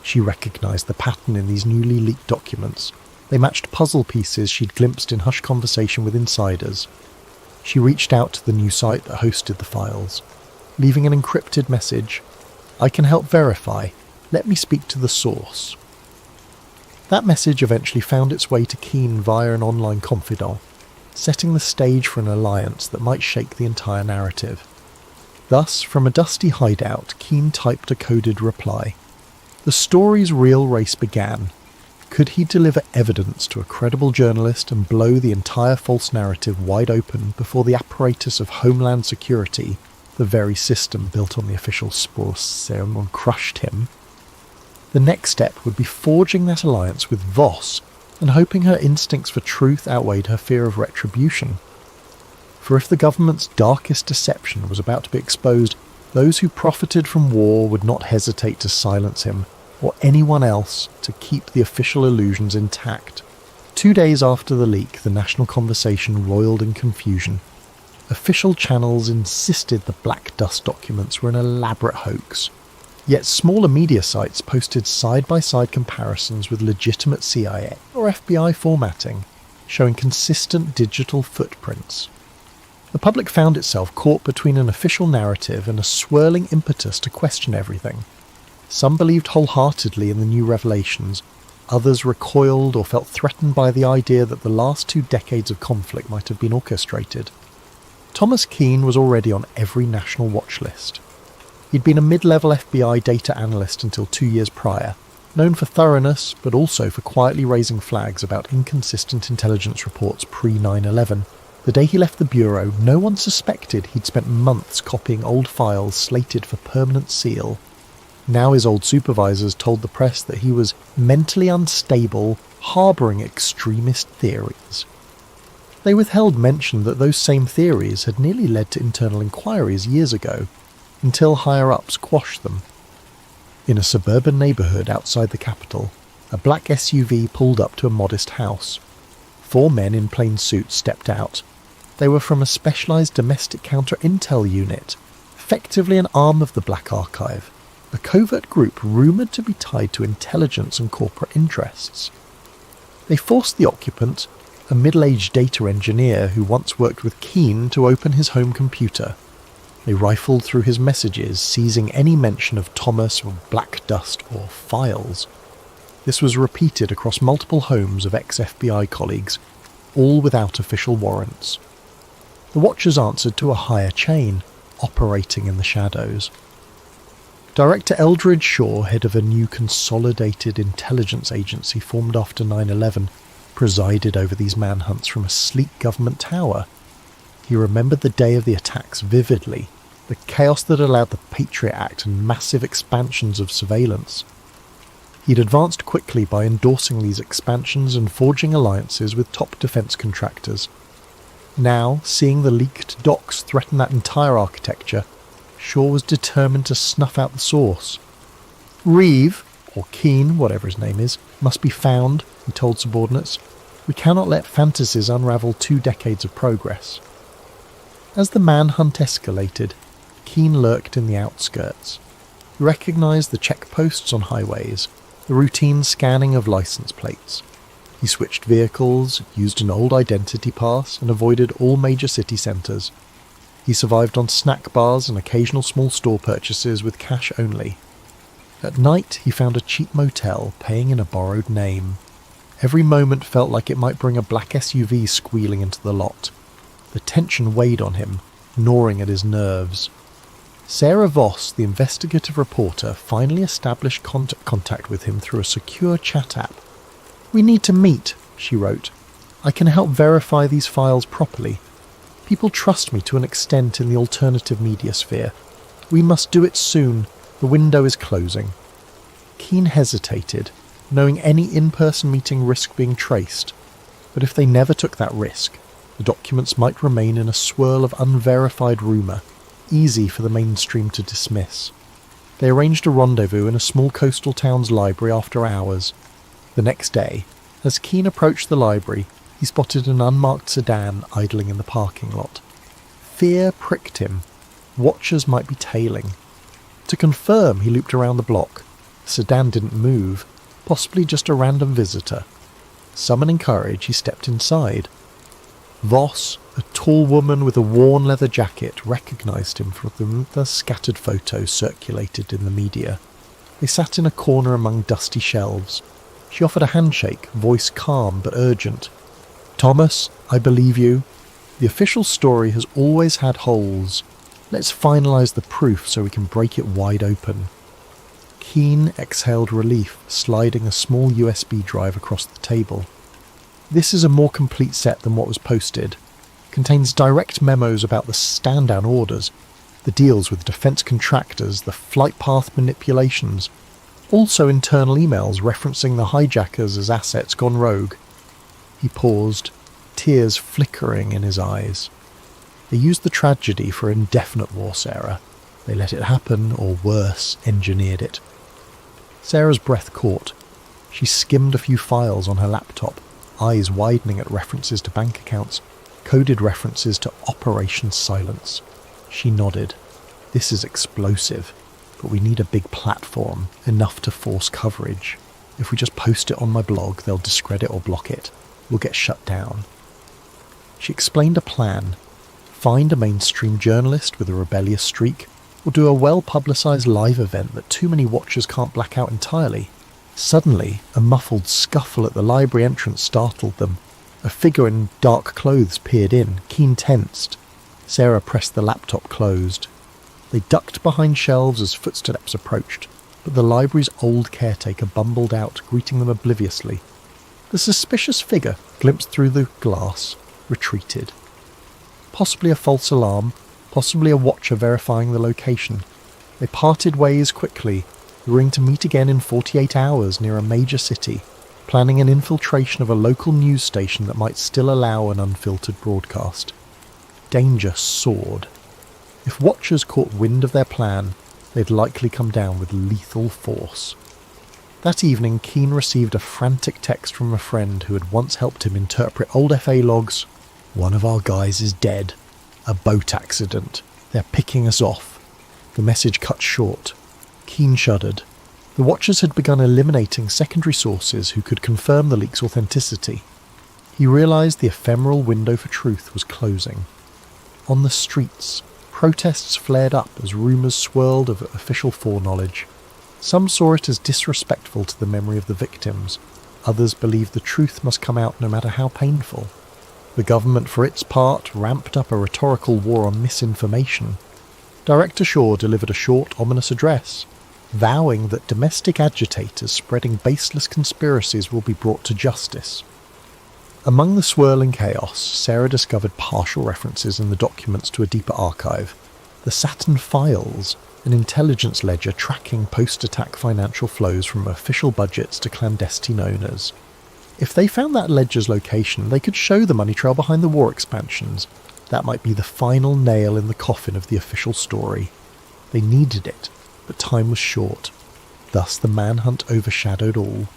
She recognised the pattern in these newly leaked documents. They matched puzzle pieces she'd glimpsed in hushed conversation with insiders. She reached out to the new site that hosted the files, leaving an encrypted message. "I can help verify. Let me speak to the source." That message eventually found its way to Keane via an online confidant, setting the stage for an alliance that might shake the entire narrative. Thus, from a dusty hideout, Keane typed a coded reply. The story's real race began. Could he deliver evidence to a credible journalist and blow the entire false narrative wide open before the apparatus of Homeland Security, the very system built on the official source ceremony, crushed him? The next step would be forging that alliance with Voss and hoping her instincts for truth outweighed her fear of retribution. For if the government's darkest deception was about to be exposed, those who profited from war would not hesitate to silence him, or anyone else, to keep the official illusions intact. 2 days after the leak, the national conversation roiled in confusion. Official channels insisted the black dust documents were an elaborate hoax. Yet smaller media sites posted side-by-side comparisons with legitimate CIA or FBI formatting, showing consistent digital footprints. The public found itself caught between an official narrative and a swirling impetus to question everything. Some believed wholeheartedly in the new revelations, others recoiled or felt threatened by the idea that the last 2 decades of conflict might have been orchestrated. Thomas Keane was already on every national watch list. He'd been a mid-level FBI data analyst until 2 years prior, known for thoroughness but also for quietly raising flags about inconsistent intelligence reports pre-9/11. The day he left the bureau, no one suspected he'd spent months copying old files slated for permanent seal. Now his old supervisors told the press that he was mentally unstable, harbouring extremist theories. They withheld mention that those same theories had nearly led to internal inquiries years ago, until higher-ups quashed them. In a suburban neighbourhood outside the capital, a black SUV pulled up to a modest house. 4 men in plain suits stepped out. They were from a specialised domestic counter-intel unit, effectively an arm of the Black Archive, a covert group rumoured to be tied to intelligence and corporate interests. They forced the occupant, a middle-aged data engineer who once worked with Keane, to open his home computer. They rifled through his messages, seizing any mention of Thomas or black dust or files. This was repeated across multiple homes of ex-FBI colleagues, all without official warrants. The watchers answered to a higher chain, operating in the shadows. Director Eldridge Shaw, head of a new consolidated intelligence agency formed after 9/11, presided over these manhunts from a sleek government tower. He remembered the day of the attacks vividly, the chaos that allowed the Patriot Act and massive expansions of surveillance. He'd advanced quickly by endorsing these expansions and forging alliances with top defence contractors. Now, seeing the leaked docs threaten that entire architecture, Shaw was determined to snuff out the source. Reeve, or Keane, whatever his name is, must be found, he told subordinates. We cannot let fantasies unravel 2 decades of progress. As the manhunt escalated, Keane lurked in the outskirts. He recognised the checkposts on highways, the routine scanning of licence plates. He switched vehicles, used an old identity pass, and avoided all major city centres. He survived on snack bars and occasional small store purchases with cash only. At night, he found a cheap motel, paying in a borrowed name. Every moment felt like it might bring a black SUV squealing into the lot. The tension weighed on him, gnawing at his nerves. Sarah Voss, the investigative reporter, finally established contact with him through a secure chat app. "We need to meet," she wrote. "I can help verify these files properly. People trust me to an extent in the alternative media sphere. We must do it soon. The window is closing." Keane hesitated, knowing any in-person meeting risked being traced. But if they never took that risk, the documents might remain in a swirl of unverified rumour, easy for the mainstream to dismiss. They arranged a rendezvous in a small coastal town's library after hours. The next day, as Keane approached the library, he spotted an unmarked sedan idling in the parking lot. Fear pricked him. Watchers might be tailing. To confirm, he looped around the block. The sedan didn't move, possibly just a random visitor. Summoning courage, he stepped inside. Voss, a tall woman with a worn leather jacket, recognised him from the scattered photos circulated in the media. They sat in a corner among dusty shelves. She offered a handshake, voice calm but urgent. "Thomas, I believe you. The official story has always had holes. Let's finalise the proof so we can break it wide open." Keane exhaled relief, sliding a small USB drive across the table. This is a more complete set than what was posted. Contains direct memos about the stand-down orders, the deals with defence contractors, the flight path manipulations. Also internal emails referencing the hijackers as assets gone rogue. He paused, tears flickering in his eyes. They used the tragedy for indefinite war, Sarah. They let it happen, or worse, engineered it. Sarah's breath caught. She skimmed a few files on her laptop, eyes widening at references to bank accounts, coded references to Operation Silence. She nodded. This is explosive, but we need a big platform, enough to force coverage. If we just post it on my blog, they'll discredit or block it. We'll get shut down. She explained a plan. Find a mainstream journalist with a rebellious streak, or do a well-publicised live event that too many watchers can't black out entirely. Suddenly, a muffled scuffle at the library entrance startled them. A figure in dark clothes peered in, Keane tensed. Sarah pressed the laptop closed. They ducked behind shelves as footsteps approached, but the library's old caretaker bumbled out, greeting them obliviously. The suspicious figure, glimpsed through the glass, retreated. Possibly a false alarm, possibly a watcher verifying the location. They parted ways quickly, agreeing to meet again in 48 hours near a major city, planning an infiltration of a local news station that might still allow an unfiltered broadcast. Danger soared. If watchers caught wind of their plan, they'd likely come down with lethal force. That evening, Keane received a frantic text from a friend who had once helped him interpret old FA logs. "One of our guys is dead. A boat accident. They're picking us off." The message cut short. Keane shuddered. The watchers had begun eliminating secondary sources who could confirm the leak's authenticity. He realised the ephemeral window for truth was closing. On the streets, protests flared up as rumours swirled of official foreknowledge. Some saw it as disrespectful to the memory of the victims. Others believed the truth must come out no matter how painful. The government, for its part, ramped up a rhetorical war on misinformation. Director Shaw delivered a short, ominous address. vowing that domestic agitators spreading baseless conspiracies will be brought to justice. Among the swirling chaos, Sarah discovered partial references in the documents to a deeper archive, the Saturn Files, an intelligence ledger tracking post-attack financial flows from official budgets to clandestine owners. If they found that ledger's location, they could show the money trail behind the war expansions. That might be the final nail in the coffin of the official story. They needed it, but time was short. Thus the manhunt overshadowed all.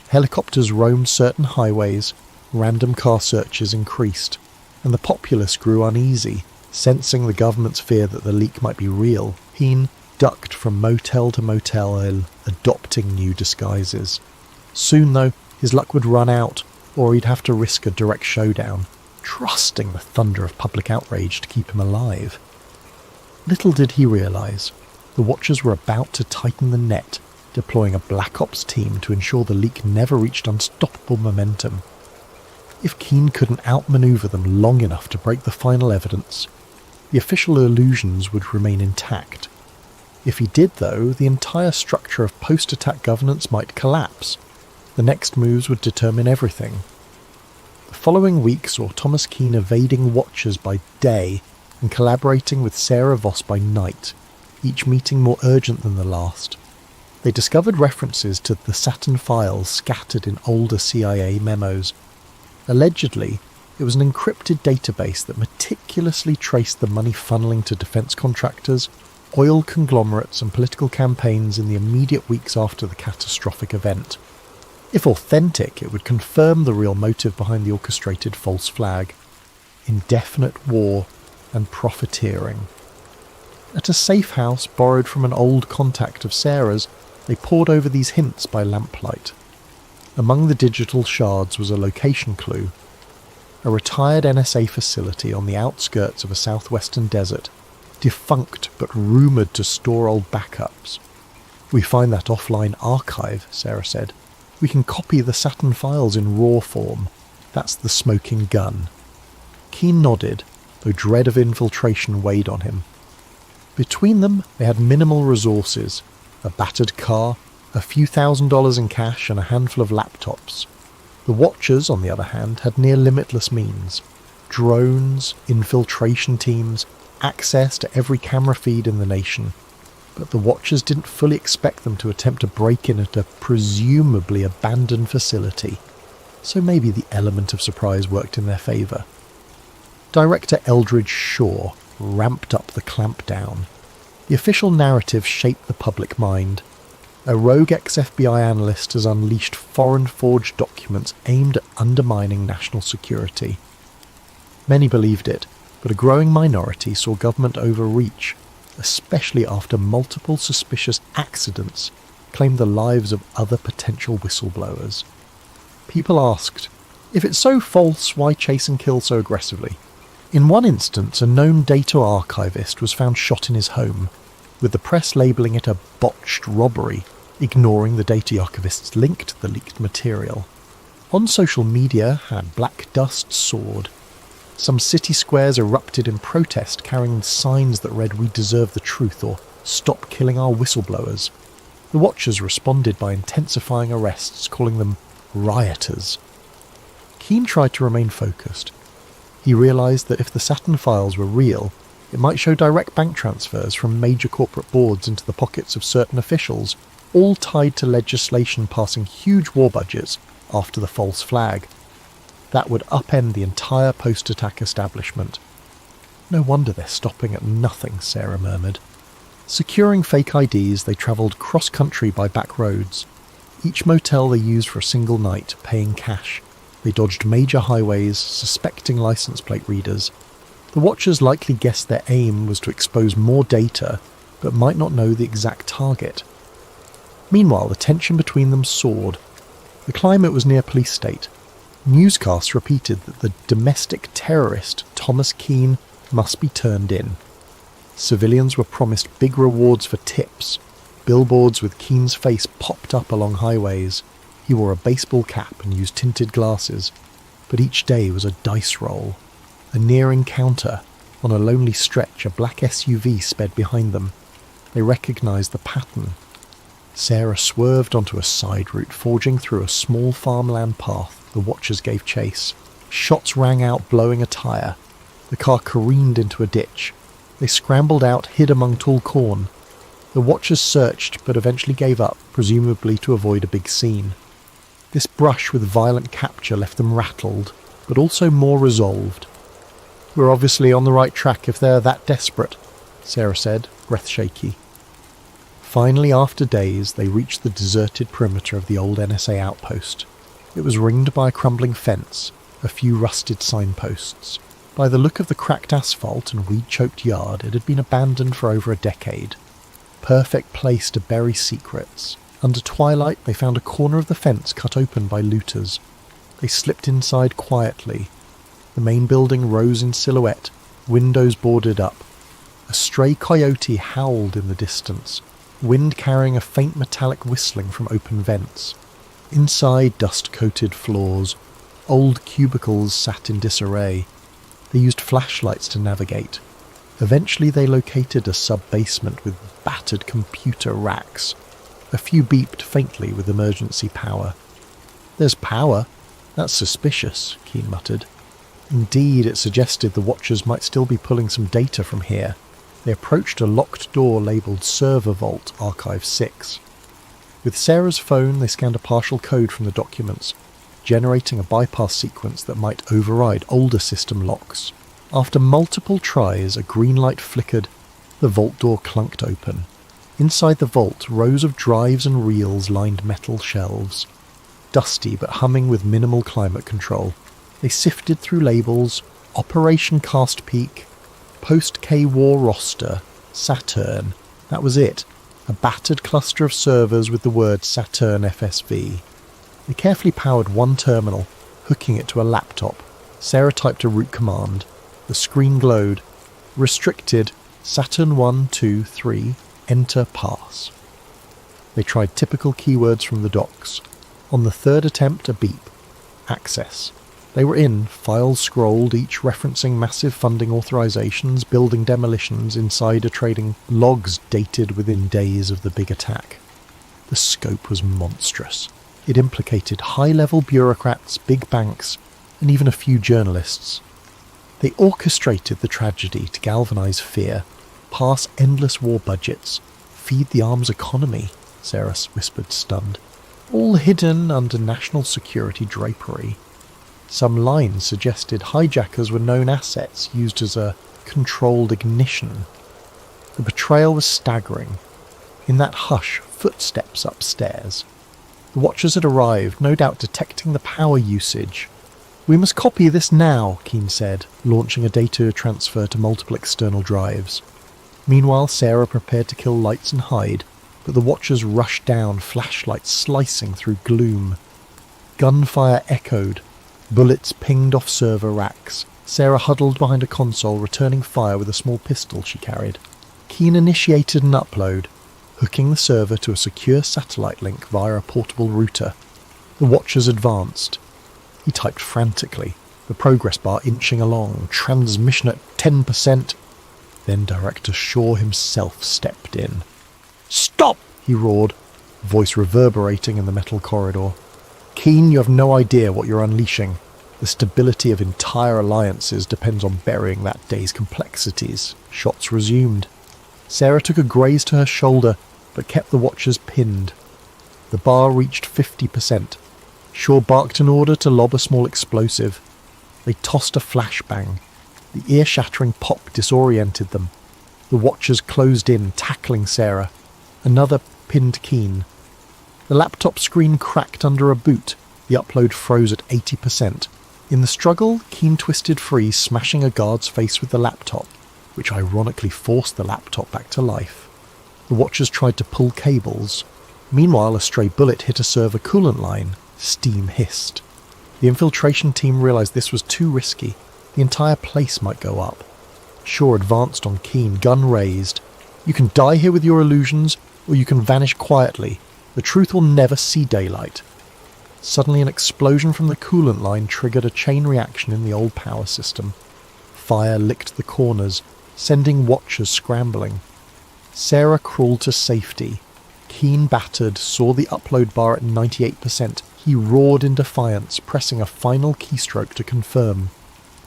Helicopters roamed certain highways, random car searches increased, and the populace grew uneasy, sensing the government's fear that the leak might be real. Keane ducked from motel to motel, adopting new disguises. Soon, though, his luck would run out, or he'd have to risk a direct showdown, trusting the thunder of public outrage to keep him alive. Little did he realise, the Watchers were about to tighten the net, deploying a Black Ops team to ensure the leak never reached unstoppable momentum. If Keane couldn't outmaneuver them long enough to break the final evidence, the official illusions would remain intact. If he did, though, the entire structure of post-attack governance might collapse. The next moves would determine everything. The following week saw Thomas Keane evading Watchers by day and collaborating with Sarah Voss by night, each meeting more urgent than the last. They discovered references to the Saturn Files scattered in older CIA memos. Allegedly, it was an encrypted database that meticulously traced the money funneling to defence contractors, oil conglomerates and political campaigns in the immediate weeks after the catastrophic event. If authentic, it would confirm the real motive behind the orchestrated false flag: indefinite war and profiteering. At a safe house borrowed from an old contact of Sarah's, they pored over these hints by lamplight. Among the digital shards was a location clue: a retired NSA facility on the outskirts of a southwestern desert, defunct but rumoured to store old backups. "We find that offline archive," Sarah said. "We can copy the Saturn Files in raw form. That's the smoking gun." Keane nodded, though dread of infiltration weighed on him. Between them, they had minimal resources: a battered car, a few $1,000s in cash, and a handful of laptops. The Watchers, on the other hand, had near limitless means: drones, infiltration teams, access to every camera feed in the nation. But the Watchers didn't fully expect them to attempt a break-in at a presumably abandoned facility, so maybe the element of surprise worked in their favour. Director Eldridge Shaw ramped up the clampdown. The official narrative shaped the public mind. A rogue ex-FBI analyst has unleashed foreign-forged documents aimed at undermining national security. Many believed it, but a growing minority saw government overreach, especially after multiple suspicious accidents claimed the lives of other potential whistleblowers. People asked, if it's so false, why chase and kill so aggressively? In one instance, a known data archivist was found shot in his home, with the press labelling it a botched robbery, ignoring the data archivist's link to the leaked material. On social media, had black dust soared. Some city squares erupted in protest, carrying signs that read "We deserve the truth" or "Stop killing our whistleblowers." The Watchers responded by intensifying arrests, calling them rioters. Keane tried to remain focused. He realised that if the Saturn Files were real, it might show direct bank transfers from major corporate boards into the pockets of certain officials, all tied to legislation passing huge war budgets after the false flag. That would upend the entire post-attack establishment. "No wonder they're stopping at nothing," Sarah murmured. Securing fake IDs, they travelled cross-country by back roads. Each motel they used for a single night, paying cash. They dodged major highways, suspecting license plate readers. The Watchers likely guessed their aim was to expose more data, but might not know the exact target. Meanwhile, the tension between them soared. The climate was near police state. Newscasts repeated that the domestic terrorist Thomas Keane must be turned in. Civilians were promised big rewards for tips. Billboards with Keane's face popped up along highways. He wore a baseball cap and used tinted glasses, but each day was a dice roll. A near encounter. On a lonely stretch, a black SUV sped behind them. They recognised the pattern. Sarah swerved onto a side route, forging through a small farmland path. The watchers gave chase. Shots rang out, blowing a tyre. The car careened into a ditch. They scrambled out, hid among tall corn. The watchers searched, but eventually gave up, presumably to avoid a big scene. This brush with violent capture left them rattled, but also more resolved. "We're obviously on the right track if they're that desperate," Sarah said, breath shaky. Finally, after days, they reached the deserted perimeter of the old NSA outpost. It was ringed by a crumbling fence, a few rusted signposts. By the look of the cracked asphalt and weed-choked yard, it had been abandoned for over a decade. Perfect place to bury secrets. Under twilight, they found a corner of the fence cut open by looters. They slipped inside quietly. The main building rose in silhouette, windows boarded up. A stray coyote howled in the distance, wind carrying a faint metallic whistling from open vents. Inside, dust-coated floors. Old cubicles sat in disarray. They used flashlights to navigate. Eventually they located a sub-basement with battered computer racks. A few beeped faintly with emergency power. "There's power? That's suspicious," Keane muttered. Indeed, it suggested the watchers might still be pulling some data from here. They approached a locked door labelled Server Vault Archive 6. With Sarah's phone, they scanned a partial code from the documents, generating a bypass sequence that might override older system locks. After multiple tries, a green light flickered. The vault door clunked open. Inside the vault, rows of drives and reels lined metal shelves. Dusty but humming with minimal climate control. They sifted through labels: Operation Cast Peak, Post-K-War Roster, Saturn. That was it. A battered cluster of servers with the word Saturn FSV. They carefully powered one terminal, hooking it to a laptop. Sarah typed a root command. The screen glowed. Restricted. Saturn 1, 2, 3. Enter pass. They tried typical keywords from the docs. On the third attempt, a beep. Access. They were in, files scrolled, each referencing massive funding authorizations, building demolitions, insider trading, logs dated within days of the big attack. The scope was monstrous. It implicated high-level bureaucrats, big banks, and even a few journalists. They orchestrated the tragedy to galvanize fear, pass endless war budgets, feed the arms economy, Sarah whispered, stunned. All hidden under national security drapery. Some lines suggested hijackers were known assets used as a controlled ignition. The betrayal was staggering. In that hush, footsteps upstairs. The watchers had arrived, no doubt detecting the power usage. "We must copy this now," Keane said, launching a data transfer to multiple external drives. Meanwhile, Sarah prepared to kill lights and hide, but the watchers rushed down, flashlights slicing through gloom. Gunfire echoed. Bullets pinged off server racks. Sarah huddled behind a console, returning fire with a small pistol she carried. Keane initiated an upload, hooking the server to a secure satellite link via a portable router. The watchers advanced. He typed frantically, the progress bar inching along, transmission at 10%. Then Director Shaw himself stepped in. "Stop!" he roared, voice reverberating in the metal corridor. "Keane, you have no idea what you're unleashing. The stability of entire alliances depends on burying that day's complexities." Shots resumed. Sarah took a graze to her shoulder, but kept the watchers pinned. The bar reached 50%. Shaw barked an order to lob a small explosive. They tossed a flashbang. The ear-shattering pop disoriented them. The watchers closed in, tackling Sarah. Another pinned Keane. The laptop screen cracked under a boot. The upload froze at 80%. In the struggle, Keane twisted free, smashing a guard's face with the laptop, which ironically forced the laptop back to life. The watchers tried to pull cables. Meanwhile, a stray bullet hit a server coolant line. Steam hissed. The infiltration team realized this was too risky. The entire place might go up. Shaw advanced on Keane, gun raised. "You can die here with your illusions, or you can vanish quietly. The truth will never see daylight." Suddenly an explosion from the coolant line triggered a chain reaction in the old power system. Fire licked the corners, sending watchers scrambling. Sarah crawled to safety. Keen, battered, saw the upload bar at 98%, he roared in defiance, pressing a final keystroke to confirm.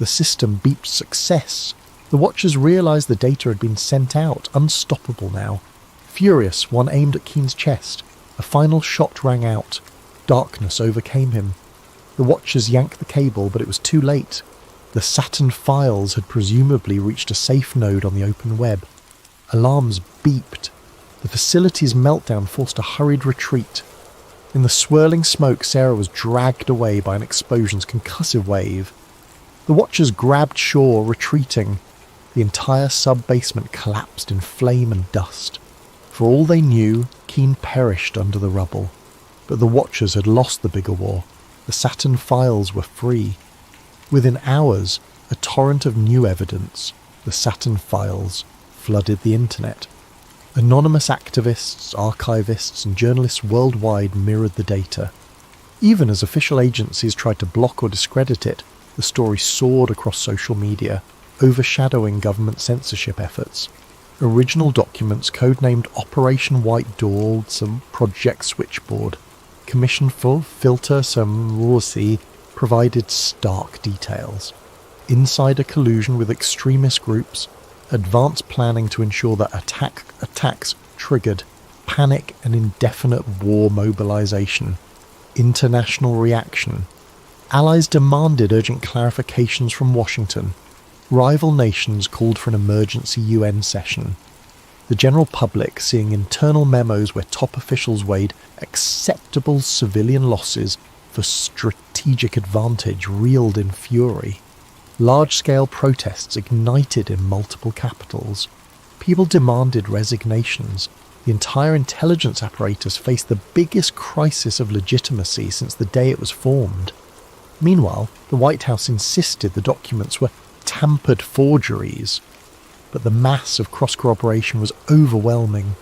The system beeped success. The watchers realised the data had been sent out, unstoppable now. Furious, one aimed at Keen's chest. A final shot rang out. Darkness overcame him. The watchers yanked the cable, but it was too late. The Saturn files had presumably reached a safe node on the open web. Alarms beeped. The facility's meltdown forced a hurried retreat. In the swirling smoke, Sarah was dragged away by an explosion's concussive wave. The watchers grabbed shore, retreating. The entire sub-basement collapsed in flame and dust. For all they knew, Keen perished under the rubble. But the watchers had lost the bigger war. The Saturn files were free. Within hours, a torrent of new evidence, the Saturn files, flooded the internet. Anonymous activists, archivists, and journalists worldwide mirrored the data. Even as official agencies tried to block or discredit it, the story soared across social media, overshadowing government censorship efforts. Original documents codenamed Operation White Dawn, some Project Switchboard, commissioned for Filter some Rossi, provided stark details. Insider collusion with extremist groups, advanced planning to ensure that attacks triggered panic and indefinite war mobilization, international reaction. Allies demanded urgent clarifications from Washington. Rival nations called for an emergency UN session. The general public, seeing internal memos where top officials weighed acceptable civilian losses for strategic advantage, reeled in fury. Large-scale protests ignited in multiple capitals. People demanded resignations. The entire intelligence apparatus faced the biggest crisis of legitimacy since the day it was formed. Meanwhile, the White House insisted the documents were tampered forgeries, but the mass of cross-corroboration was overwhelming.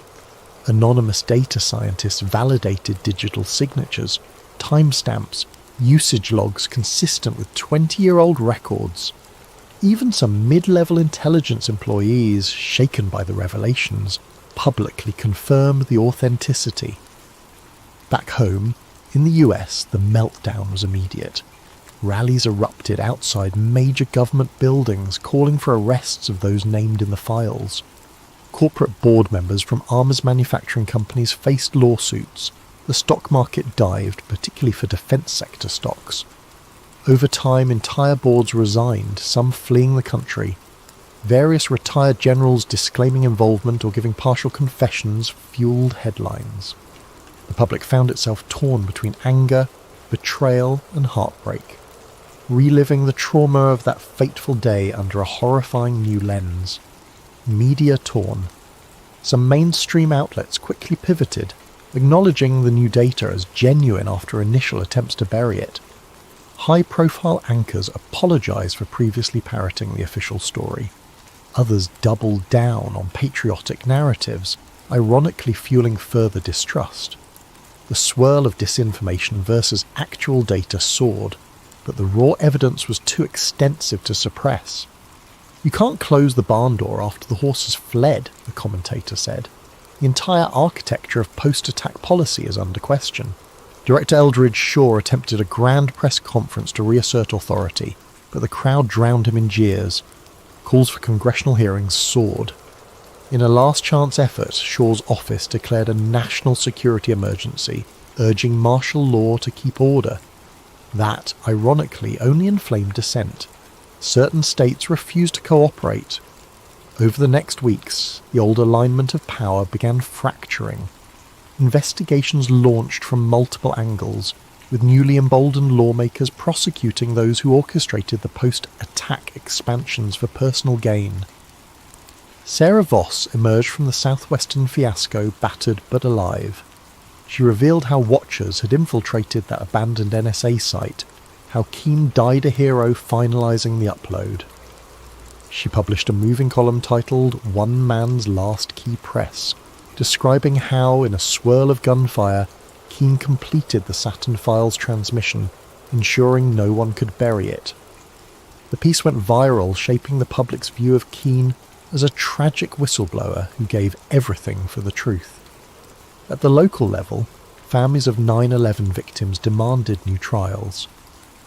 Anonymous data scientists validated digital signatures, timestamps, usage logs consistent with 20-year-old records. Even some mid-level intelligence employees, shaken by the revelations, publicly confirmed the authenticity. Back home, in the US, the meltdown was immediate. Rallies erupted outside major government buildings, calling for arrests of those named in the files. Corporate board members from arms manufacturing companies faced lawsuits. The stock market dived, particularly for defense sector stocks. Over time, entire boards resigned, some fleeing the country. Various retired generals disclaiming involvement or giving partial confessions fueled headlines. The public found itself torn between anger, betrayal, and heartbreak, reliving the trauma of that fateful day under a horrifying new lens. Media torn. Some mainstream outlets quickly pivoted, acknowledging the new data as genuine after initial attempts to bury it. High-profile anchors apologized for previously parroting the official story. Others doubled down on patriotic narratives, ironically fueling further distrust. The swirl of disinformation versus actual data soared, but the raw evidence was too extensive to suppress. "You can't close the barn door after the horse has fled," the commentator said. "The entire architecture of post-attack policy is under question." Director Eldridge Shaw attempted a grand press conference to reassert authority, but the crowd drowned him in jeers. Calls for congressional hearings soared. In a last-chance effort, Shaw's office declared a national security emergency, urging martial law to keep order. That, ironically, only inflamed dissent. Certain states refused to cooperate. Over the next weeks, the old alignment of power began fracturing. Investigations launched from multiple angles, with newly emboldened lawmakers prosecuting those who orchestrated the post-attack expansions for personal gain. Sarah Voss emerged from the southwestern fiasco battered but alive. She revealed how Watchers had infiltrated that abandoned NSA site, how Keen died a hero finalising the upload. She published a moving column titled "One Man's Last Key Press," describing how, in a swirl of gunfire, Keen completed the Saturn files transmission, ensuring no one could bury it. The piece went viral, shaping the public's view of Keen as a tragic whistleblower who gave everything for the truth. At the local level, families of 9/11 victims demanded new trials.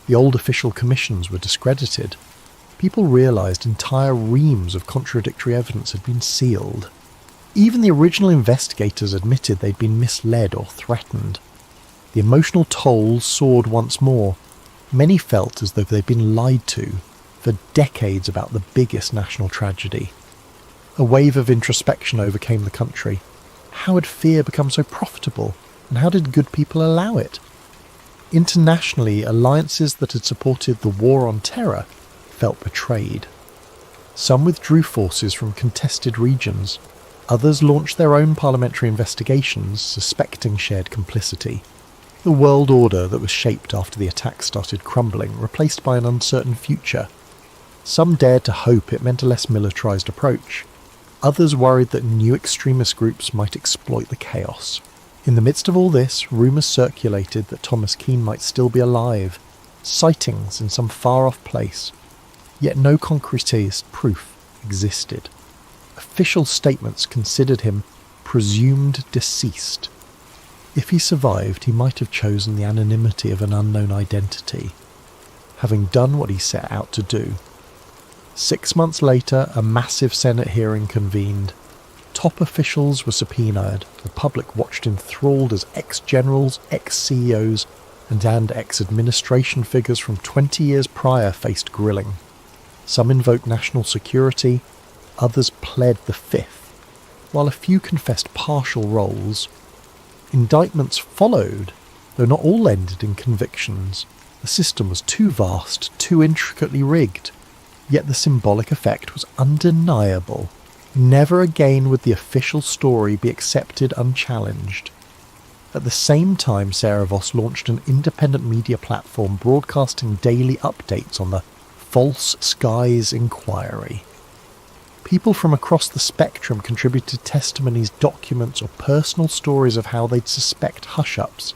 The old official commissions were discredited. People realised entire reams of contradictory evidence had been sealed. Even the original investigators admitted they'd been misled or threatened. The emotional toll soared once more. Many felt as though they'd been lied to for decades about the biggest national tragedy. A wave of introspection overcame the country. How had fear become so profitable, and how did good people allow it? Internationally, alliances that had supported the war on terror felt betrayed. Some withdrew forces from contested regions. Others launched their own parliamentary investigations, suspecting shared complicity. The world order that was shaped after the attack started crumbling, replaced by an uncertain future. Some dared to hope it meant a less militarised approach. Others worried that new extremist groups might exploit the chaos. In the midst of all this, rumours circulated that Thomas Keane might still be alive, sightings in some far-off place, yet no concretized proof existed. Official statements considered him presumed deceased. If he survived, he might have chosen the anonymity of an unknown identity, having done what he set out to do. 6 months later, a massive Senate hearing convened. Top officials were subpoenaed. The public watched enthralled as ex-generals, ex-CEOs, and ex-administration figures from 20 years prior faced grilling. Some invoked national security, others pled the fifth, while a few confessed partial roles. Indictments followed, though not all ended in convictions. The system was too vast, too intricately rigged. Yet the symbolic effect was undeniable. Never again would the official story be accepted unchallenged. At the same time, Sarah Voss launched an independent media platform broadcasting daily updates on the False Skies Inquiry. People from across the spectrum contributed testimonies, documents, or personal stories of how they'd suspect hush-ups.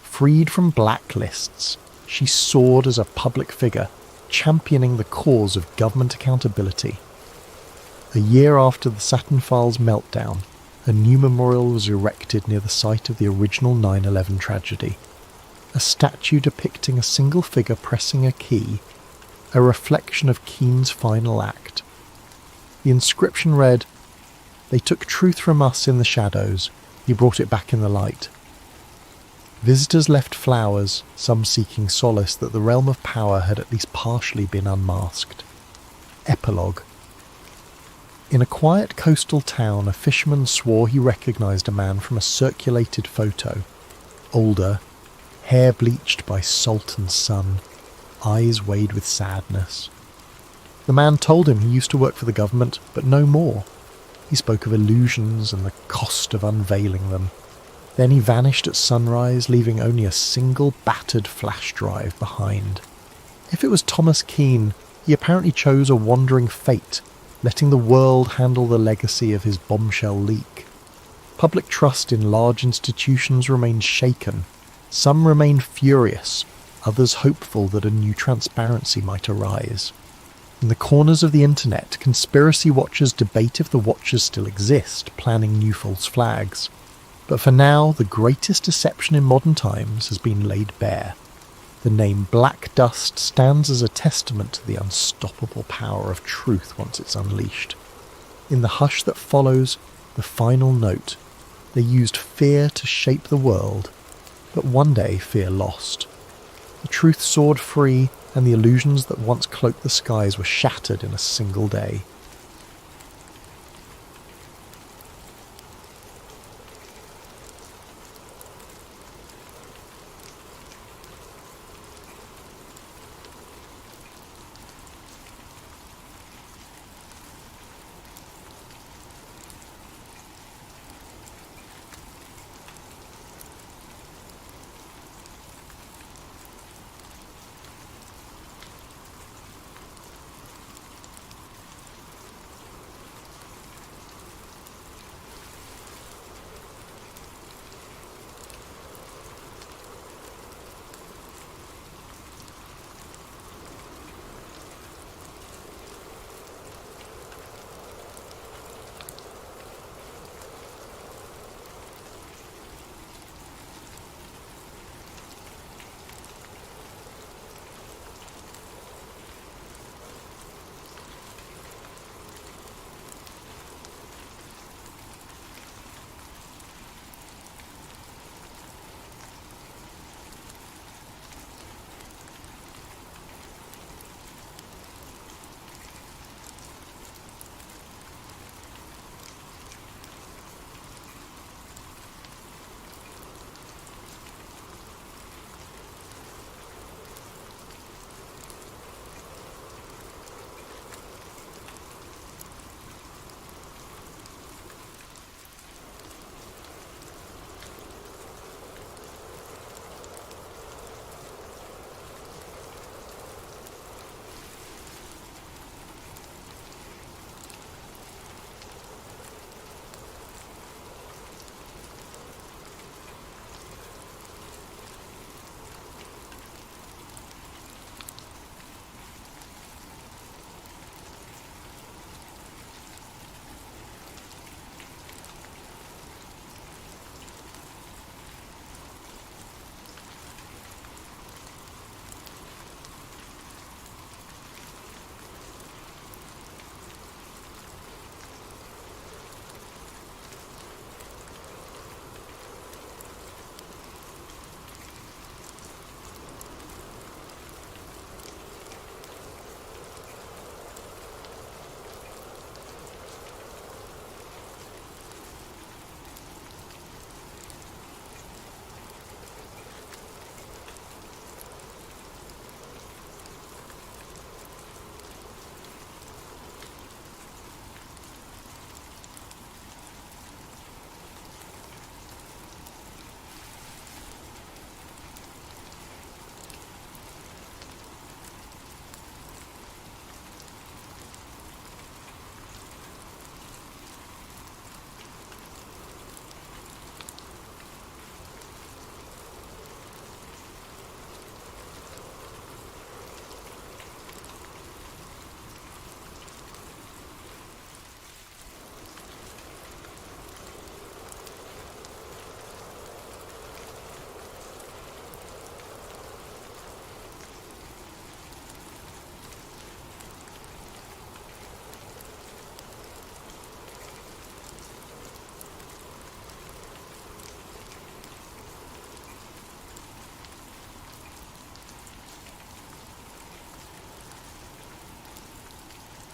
Freed from blacklists, she soared as a public figure, championing the cause of government accountability. A year after the Saturn Files meltdown, a new memorial was erected near the site of the original 9/11 tragedy. A statue depicting a single figure pressing a key, a reflection of Keane's final act. The inscription read, "They took truth from us in the shadows. He brought it back in the light." Visitors left flowers, some seeking solace that the realm of power had at least partially been unmasked. Epilogue. In a quiet coastal town, a fisherman swore he recognised a man from a circulated photo. Older, hair bleached by salt and sun, eyes weighed with sadness. The man told him he used to work for the government, but no more. He spoke of illusions and the cost of unveiling them. Then he vanished at sunrise, leaving only a single battered flash drive behind. If it was Thomas Keane, he apparently chose a wandering fate, letting the world handle the legacy of his bombshell leak. Public trust in large institutions remained shaken. Some remained furious, others hopeful that a new transparency might arise. In the corners of the internet, conspiracy watchers debate if the watchers still exist, planning new false flags. But for now, the greatest deception in modern times has been laid bare. The name Black Dust stands as a testament to the unstoppable power of truth once it's unleashed. In the hush that follows, the final note, they used fear to shape the world, but one day fear lost. The truth soared free, and the illusions that once cloaked the skies were shattered in a single day.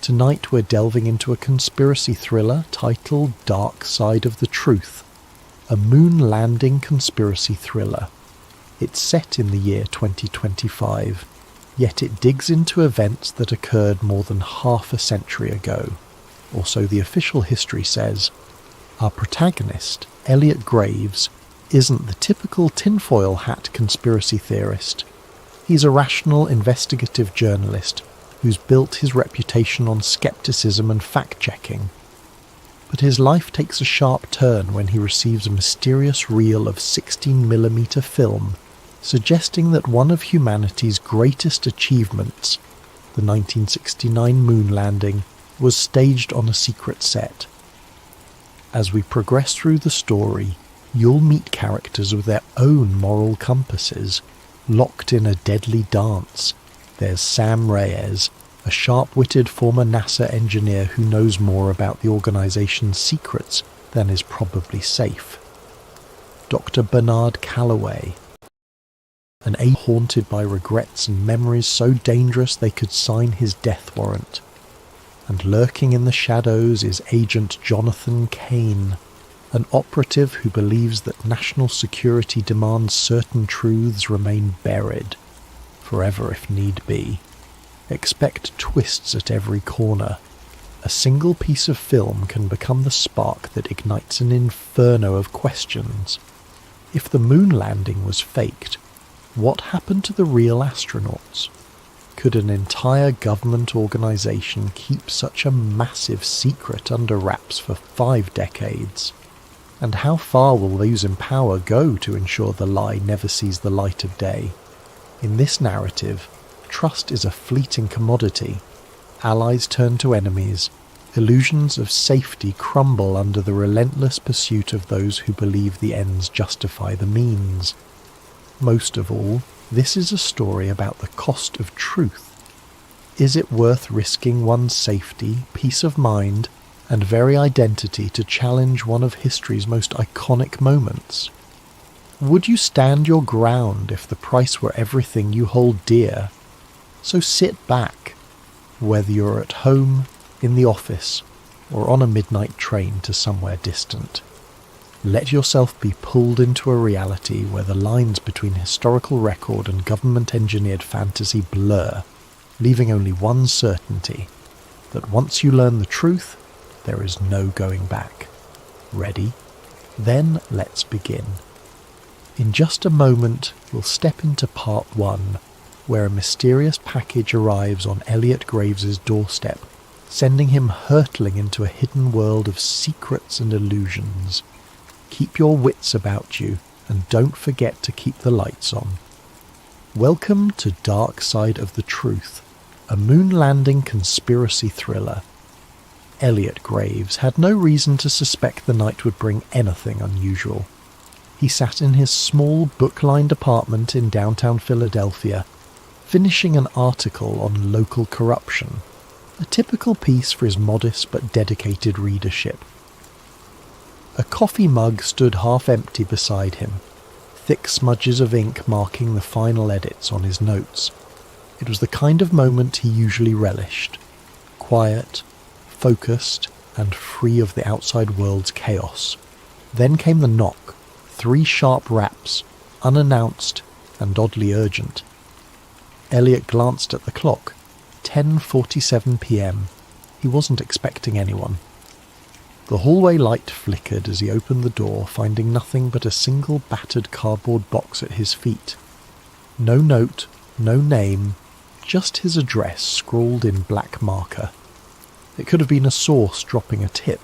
Tonight we're delving into a conspiracy thriller titled Dark Side of the Truth, a moon landing conspiracy thriller. It's set in the year 2025, yet it digs into events that occurred more than half a century ago, or so the official history says. Our protagonist, Elliot Graves, isn't the typical tinfoil hat conspiracy theorist. He's a rational investigative journalist who's built his reputation on skepticism and fact-checking. But his life takes a sharp turn when he receives a mysterious reel of 16mm film, suggesting that one of humanity's greatest achievements, the 1969 moon landing, was staged on a secret set. As we progress through the story, you'll meet characters with their own moral compasses, locked in a deadly dance. There's Sam Reyes, a sharp-witted former NASA engineer who knows more about the organization's secrets than is probably safe. Dr. Bernard Callaway, an agent haunted by regrets and memories so dangerous they could sign his death warrant. And lurking in the shadows is Agent Jonathan Kane, an operative who believes that national security demands certain truths remain buried, forever if need be. Expect twists at every corner. A single piece of film can become the spark that ignites an inferno of questions. If the moon landing was faked, what happened to the real astronauts? Could an entire government organization keep such a massive secret under wraps for 5 decades? And how far will those in power go to ensure the lie never sees the light of day? In this narrative, trust is a fleeting commodity. Allies turn to enemies. Illusions of safety crumble under the relentless pursuit of those who believe the ends justify the means. Most of all, this is a story about the cost of truth. Is it worth risking one's safety, peace of mind, and very identity to challenge one of history's most iconic moments? Would you stand your ground if the price were everything you hold dear? So sit back, whether you're at home, in the office, or on a midnight train to somewhere distant. Let yourself be pulled into a reality where the lines between historical record and government-engineered fantasy blur, leaving only one certainty, that once you learn the truth, there is no going back. Ready? Then let's begin. In just a moment, we'll step into part 1, where a mysterious package arrives on Elliot Graves' doorstep, sending him hurtling into a hidden world of secrets and illusions. Keep your wits about you, and don't forget to keep the lights on. Welcome to Dark Side of the Truth, a moon landing conspiracy thriller. Elliot Graves had no reason to suspect the night would bring anything unusual. He sat in his small book-lined apartment in downtown Philadelphia, finishing an article on local corruption, a typical piece for his modest but dedicated readership. A coffee mug stood half-empty beside him, thick smudges of ink marking the final edits on his notes. It was the kind of moment he usually relished, quiet, focused, and free of the outside world's chaos. Then came the knock, 3 sharp raps, unannounced and oddly urgent. Elliot glanced at the clock. 10:47 p.m. He wasn't expecting anyone. The hallway light flickered as he opened the door, finding nothing but a single battered cardboard box at his feet. No note, no name, just his address scrawled in black marker. It could have been a source dropping a tip,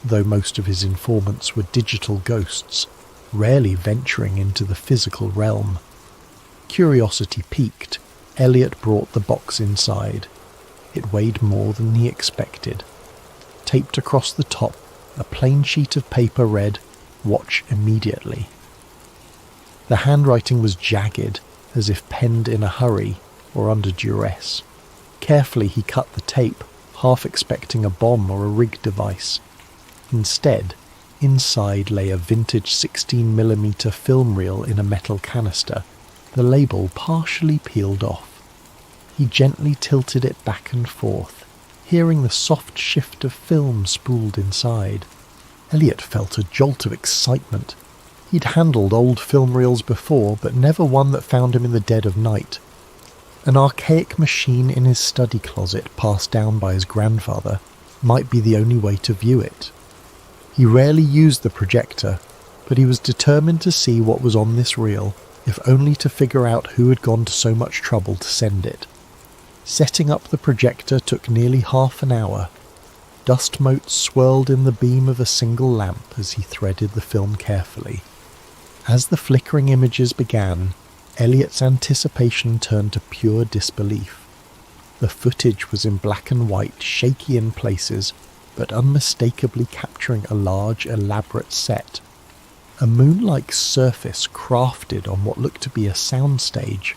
though most of his informants were digital ghosts, rarely venturing into the physical realm. Curiosity piqued, Elliot brought the box inside. It weighed more than he expected. Taped across the top, a plain sheet of paper read, "Watch immediately." The handwriting was jagged, as if penned in a hurry or under duress. Carefully he cut the tape, half expecting a bomb or a rig device. Instead, inside lay a vintage 16mm film reel in a metal canister, the label partially peeled off. He gently tilted it back and forth, hearing the soft shift of film spooled inside. Elliot felt a jolt of excitement. He'd handled old film reels before, but never one that found him in the dead of night. An archaic machine in his study closet, passed down by his grandfather, might be the only way to view it. He rarely used the projector, but he was determined to see what was on this reel, if only to figure out who had gone to so much trouble to send it. Setting up the projector took nearly half an hour. Dust motes swirled in the beam of a single lamp as he threaded the film carefully. As the flickering images began, Elliot's anticipation turned to pure disbelief. The footage was in black and white, shaky in places, but unmistakably capturing a large, elaborate set. A moon-like surface crafted on what looked to be a soundstage.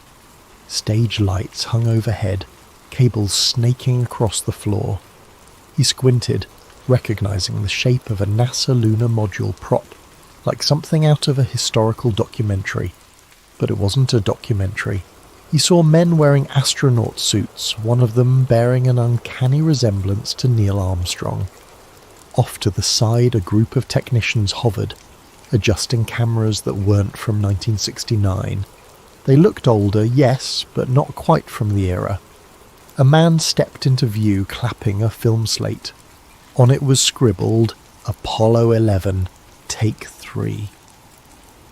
Stage lights hung overhead, cables snaking across the floor. He squinted, recognizing the shape of a NASA lunar module prop, like something out of a historical documentary. But it wasn't a documentary. He saw men wearing astronaut suits, one of them bearing an uncanny resemblance to Neil Armstrong. Off to the side, a group of technicians hovered, adjusting cameras that weren't from 1969. They looked older, yes, but not quite from the era. A man stepped into view, clapping a film slate. On it was scribbled, Apollo 11, Take 3.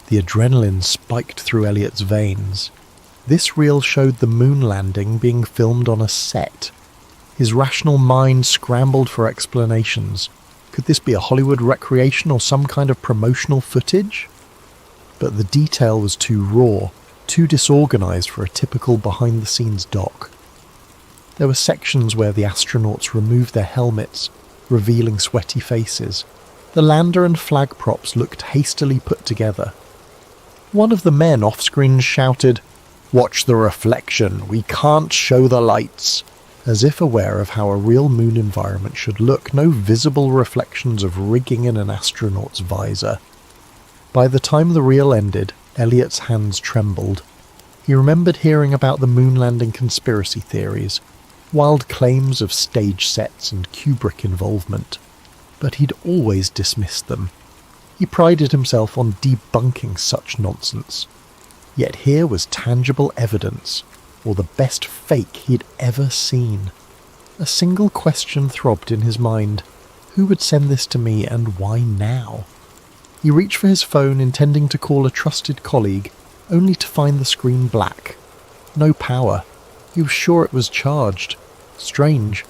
The adrenaline spiked through Elliot's veins. This reel showed the moon landing being filmed on a set. His rational mind scrambled for explanations. Could this be a Hollywood recreation or some kind of promotional footage? But the detail was too raw, too disorganized for a typical behind-the-scenes doc. There were sections where the astronauts removed their helmets, revealing sweaty faces. The lander and flag props looked hastily put together. One of the men off-screen shouted, "Watch the reflection, we can't show the lights," as if aware of how a real moon environment should look, no visible reflections of rigging in an astronaut's visor. By the time the reel ended, Elliot's hands trembled. He remembered hearing about the moon landing conspiracy theories, wild claims of stage sets and Kubrick involvement, but he'd always dismissed them. He prided himself on debunking such nonsense. Yet here was tangible evidence, or the best fake he'd ever seen. A single question throbbed in his mind. Who would send this to me, and why now? He reached for his phone, intending to call a trusted colleague, only to find the screen black. No power. He was sure it was charged. Strange.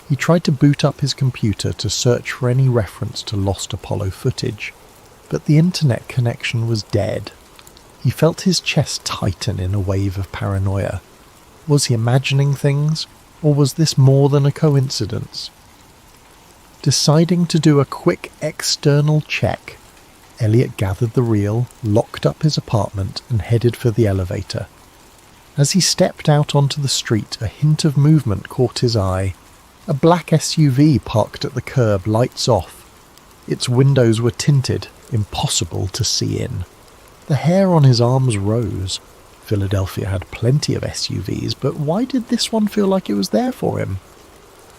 He tried to boot up his computer to search for any reference to lost Apollo footage, but the internet connection was dead. He felt his chest tighten in a wave of paranoia. Was he imagining things, or was this more than a coincidence? Deciding to do a quick external check, Elliot gathered the reel, locked up his apartment, and headed for the elevator. As he stepped out onto the street, a hint of movement caught his eye. A black SUV parked at the curb, lights off. Its windows were tinted, impossible to see in. The hair on his arms rose. Philadelphia had plenty of SUVs, but why did this one feel like it was there for him?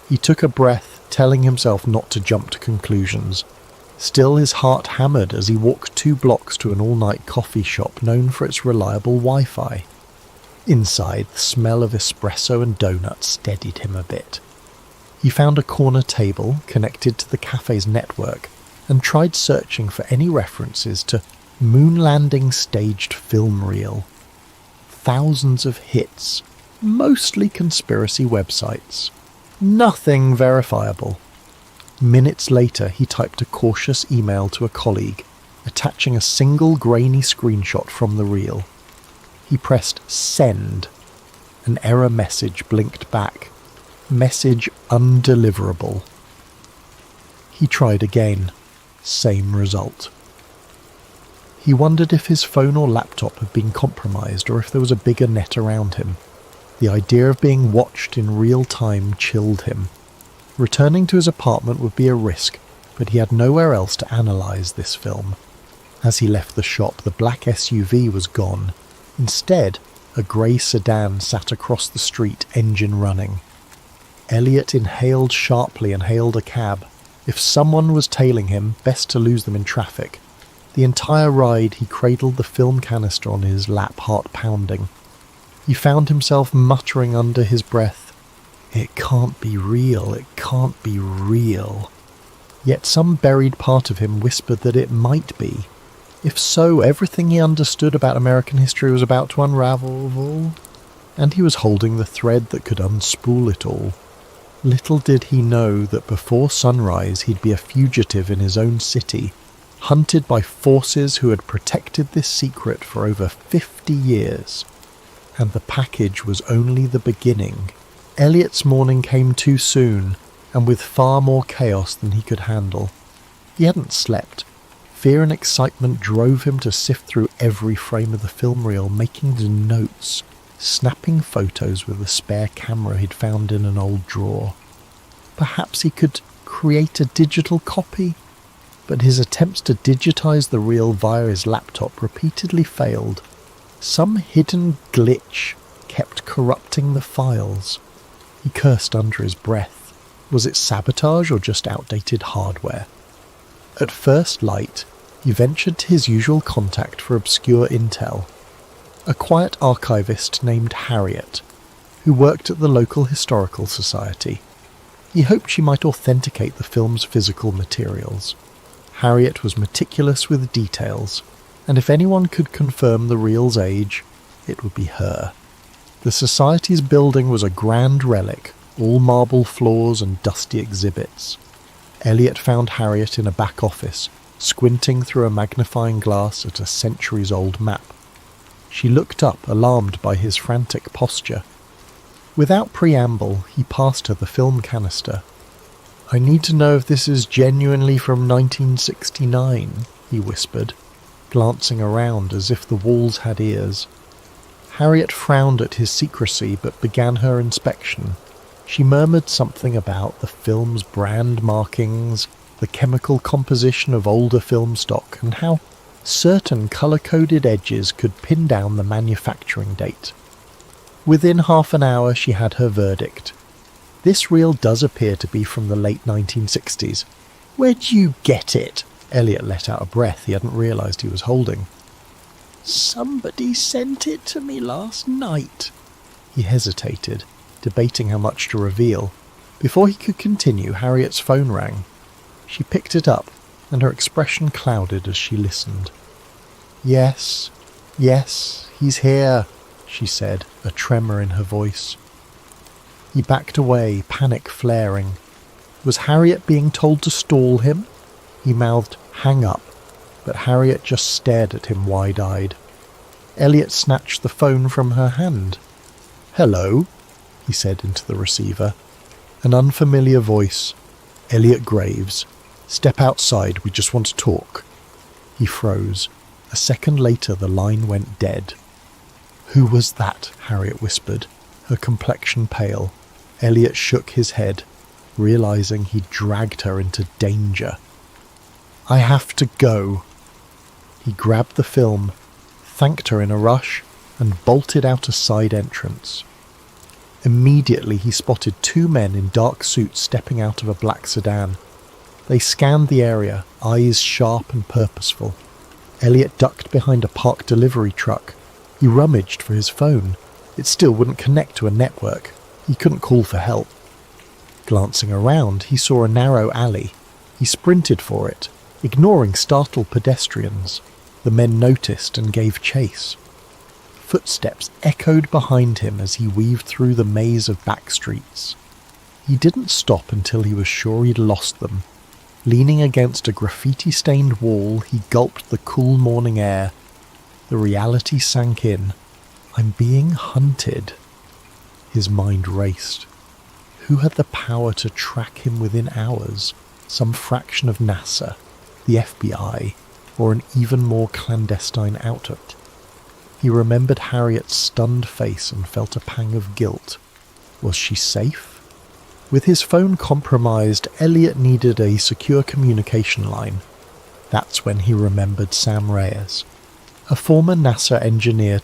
He took a breath, telling himself not to jump to conclusions. Still, his heart hammered as he walked 2 blocks to an all-night coffee shop known for its reliable Wi-Fi. Inside, the smell of espresso and donuts steadied him a bit. He found a corner table connected to the cafe's network and tried searching for any references to moon landing staged film reel. Thousands of hits, mostly conspiracy websites. Nothing verifiable. Minutes later, he typed a cautious email to a colleague, attaching a single grainy screenshot from the reel. He pressed send. An error message blinked back. Message undeliverable. He tried again. Same result. He wondered if his phone or laptop had been compromised or if there was a bigger net around him. The idea of being watched in real time chilled him. Returning to his apartment would be a risk, but he had nowhere else to analyse this film. As he left the shop, the black SUV was gone. Instead, a grey sedan sat across the street, engine running. Elliot inhaled sharply and hailed a cab. If someone was tailing him, best to lose them in traffic. The entire ride he cradled the film canister on his lap, heart pounding. He found himself muttering under his breath, "It can't be real, it can't be real." Yet some buried part of him whispered that it might be. If so, everything he understood about American history was about to unravel, and he was holding the thread that could unspool it all. Little did he know that before sunrise he'd be a fugitive in his own city, hunted by forces who had protected this secret for over 50 years. And the package was only the beginning. Elliot's morning came too soon, and with far more chaos than he could handle. He hadn't slept. Fear and excitement drove him to sift through every frame of the film reel, making notes, snapping photos with a spare camera he'd found in an old drawer. Perhaps he could create a digital copy, but his attempts to digitize the reel via his laptop repeatedly failed. Some hidden glitch kept corrupting the files. He cursed under his breath. Was it sabotage or just outdated hardware? At first light, he ventured to his usual contact for obscure intel, a quiet archivist named Harriet, who worked at the local historical society. He hoped she might authenticate the film's physical materials. Harriet was meticulous with details, and if anyone could confirm the reel's age, it would be her. The society's building was a grand relic, all marble floors and dusty exhibits. Elliot found Harriet in a back office, squinting through a magnifying glass at a centuries-old map. She looked up, alarmed by his frantic posture. Without preamble, he passed her the film canister. "I need to know if this is genuinely from 1969, he whispered, glancing around as if the walls had ears. Harriet frowned at his secrecy but began her inspection. She murmured something about the film's brand markings, the chemical composition of older film stock, and how certain colour-coded edges could pin down the manufacturing date. Within half an hour she had her verdict. "This reel does appear to be from the late 1960s. "Where'd you get it?" Elliot let out a breath he hadn't realised he was holding. "Somebody sent it to me last night." He hesitated, debating how much to reveal. Before he could continue, Harriet's phone rang. She picked it up, and her expression clouded as she listened. Yes, he's here," she said, a tremor in her voice. He backed away, panic flaring. Was Harriet being told to stall him? He mouthed, "Hang up," but Harriet just stared at him wide-eyed. Elliot snatched the phone from her hand. "Hello," he said into the receiver. An unfamiliar voice. "Elliot Graves. Step outside, we just want to talk." He froze. A second later the line went dead. "Who was that?" Harriet whispered, her complexion pale. Elliot shook his head, realizing he'd dragged her into danger. "I have to go." He grabbed the film, thanked her in a rush, and bolted out a side entrance. Immediately he spotted two men in dark suits stepping out of a black sedan. They scanned the area, eyes sharp and purposeful. Elliot ducked behind a parked delivery truck. He rummaged for his phone. It still wouldn't connect to a network. He couldn't call for help. Glancing around, he saw a narrow alley. He sprinted for it, ignoring startled pedestrians. The men noticed and gave chase. Footsteps echoed behind him as he weaved through the maze of back streets. He didn't stop until he was sure he'd lost them. Leaning against a graffiti-stained wall, he gulped the cool morning air. The reality sank in. I'm being hunted. His mind raced. Who had the power to track him within hours? Some fraction of NASA, the FBI, or an even more clandestine outfit? He remembered Harriet's stunned face and felt a pang of guilt. Was she safe? With his phone compromised, Elliot needed a secure communication line. That's when he remembered Sam Reyes, a former NASA engineer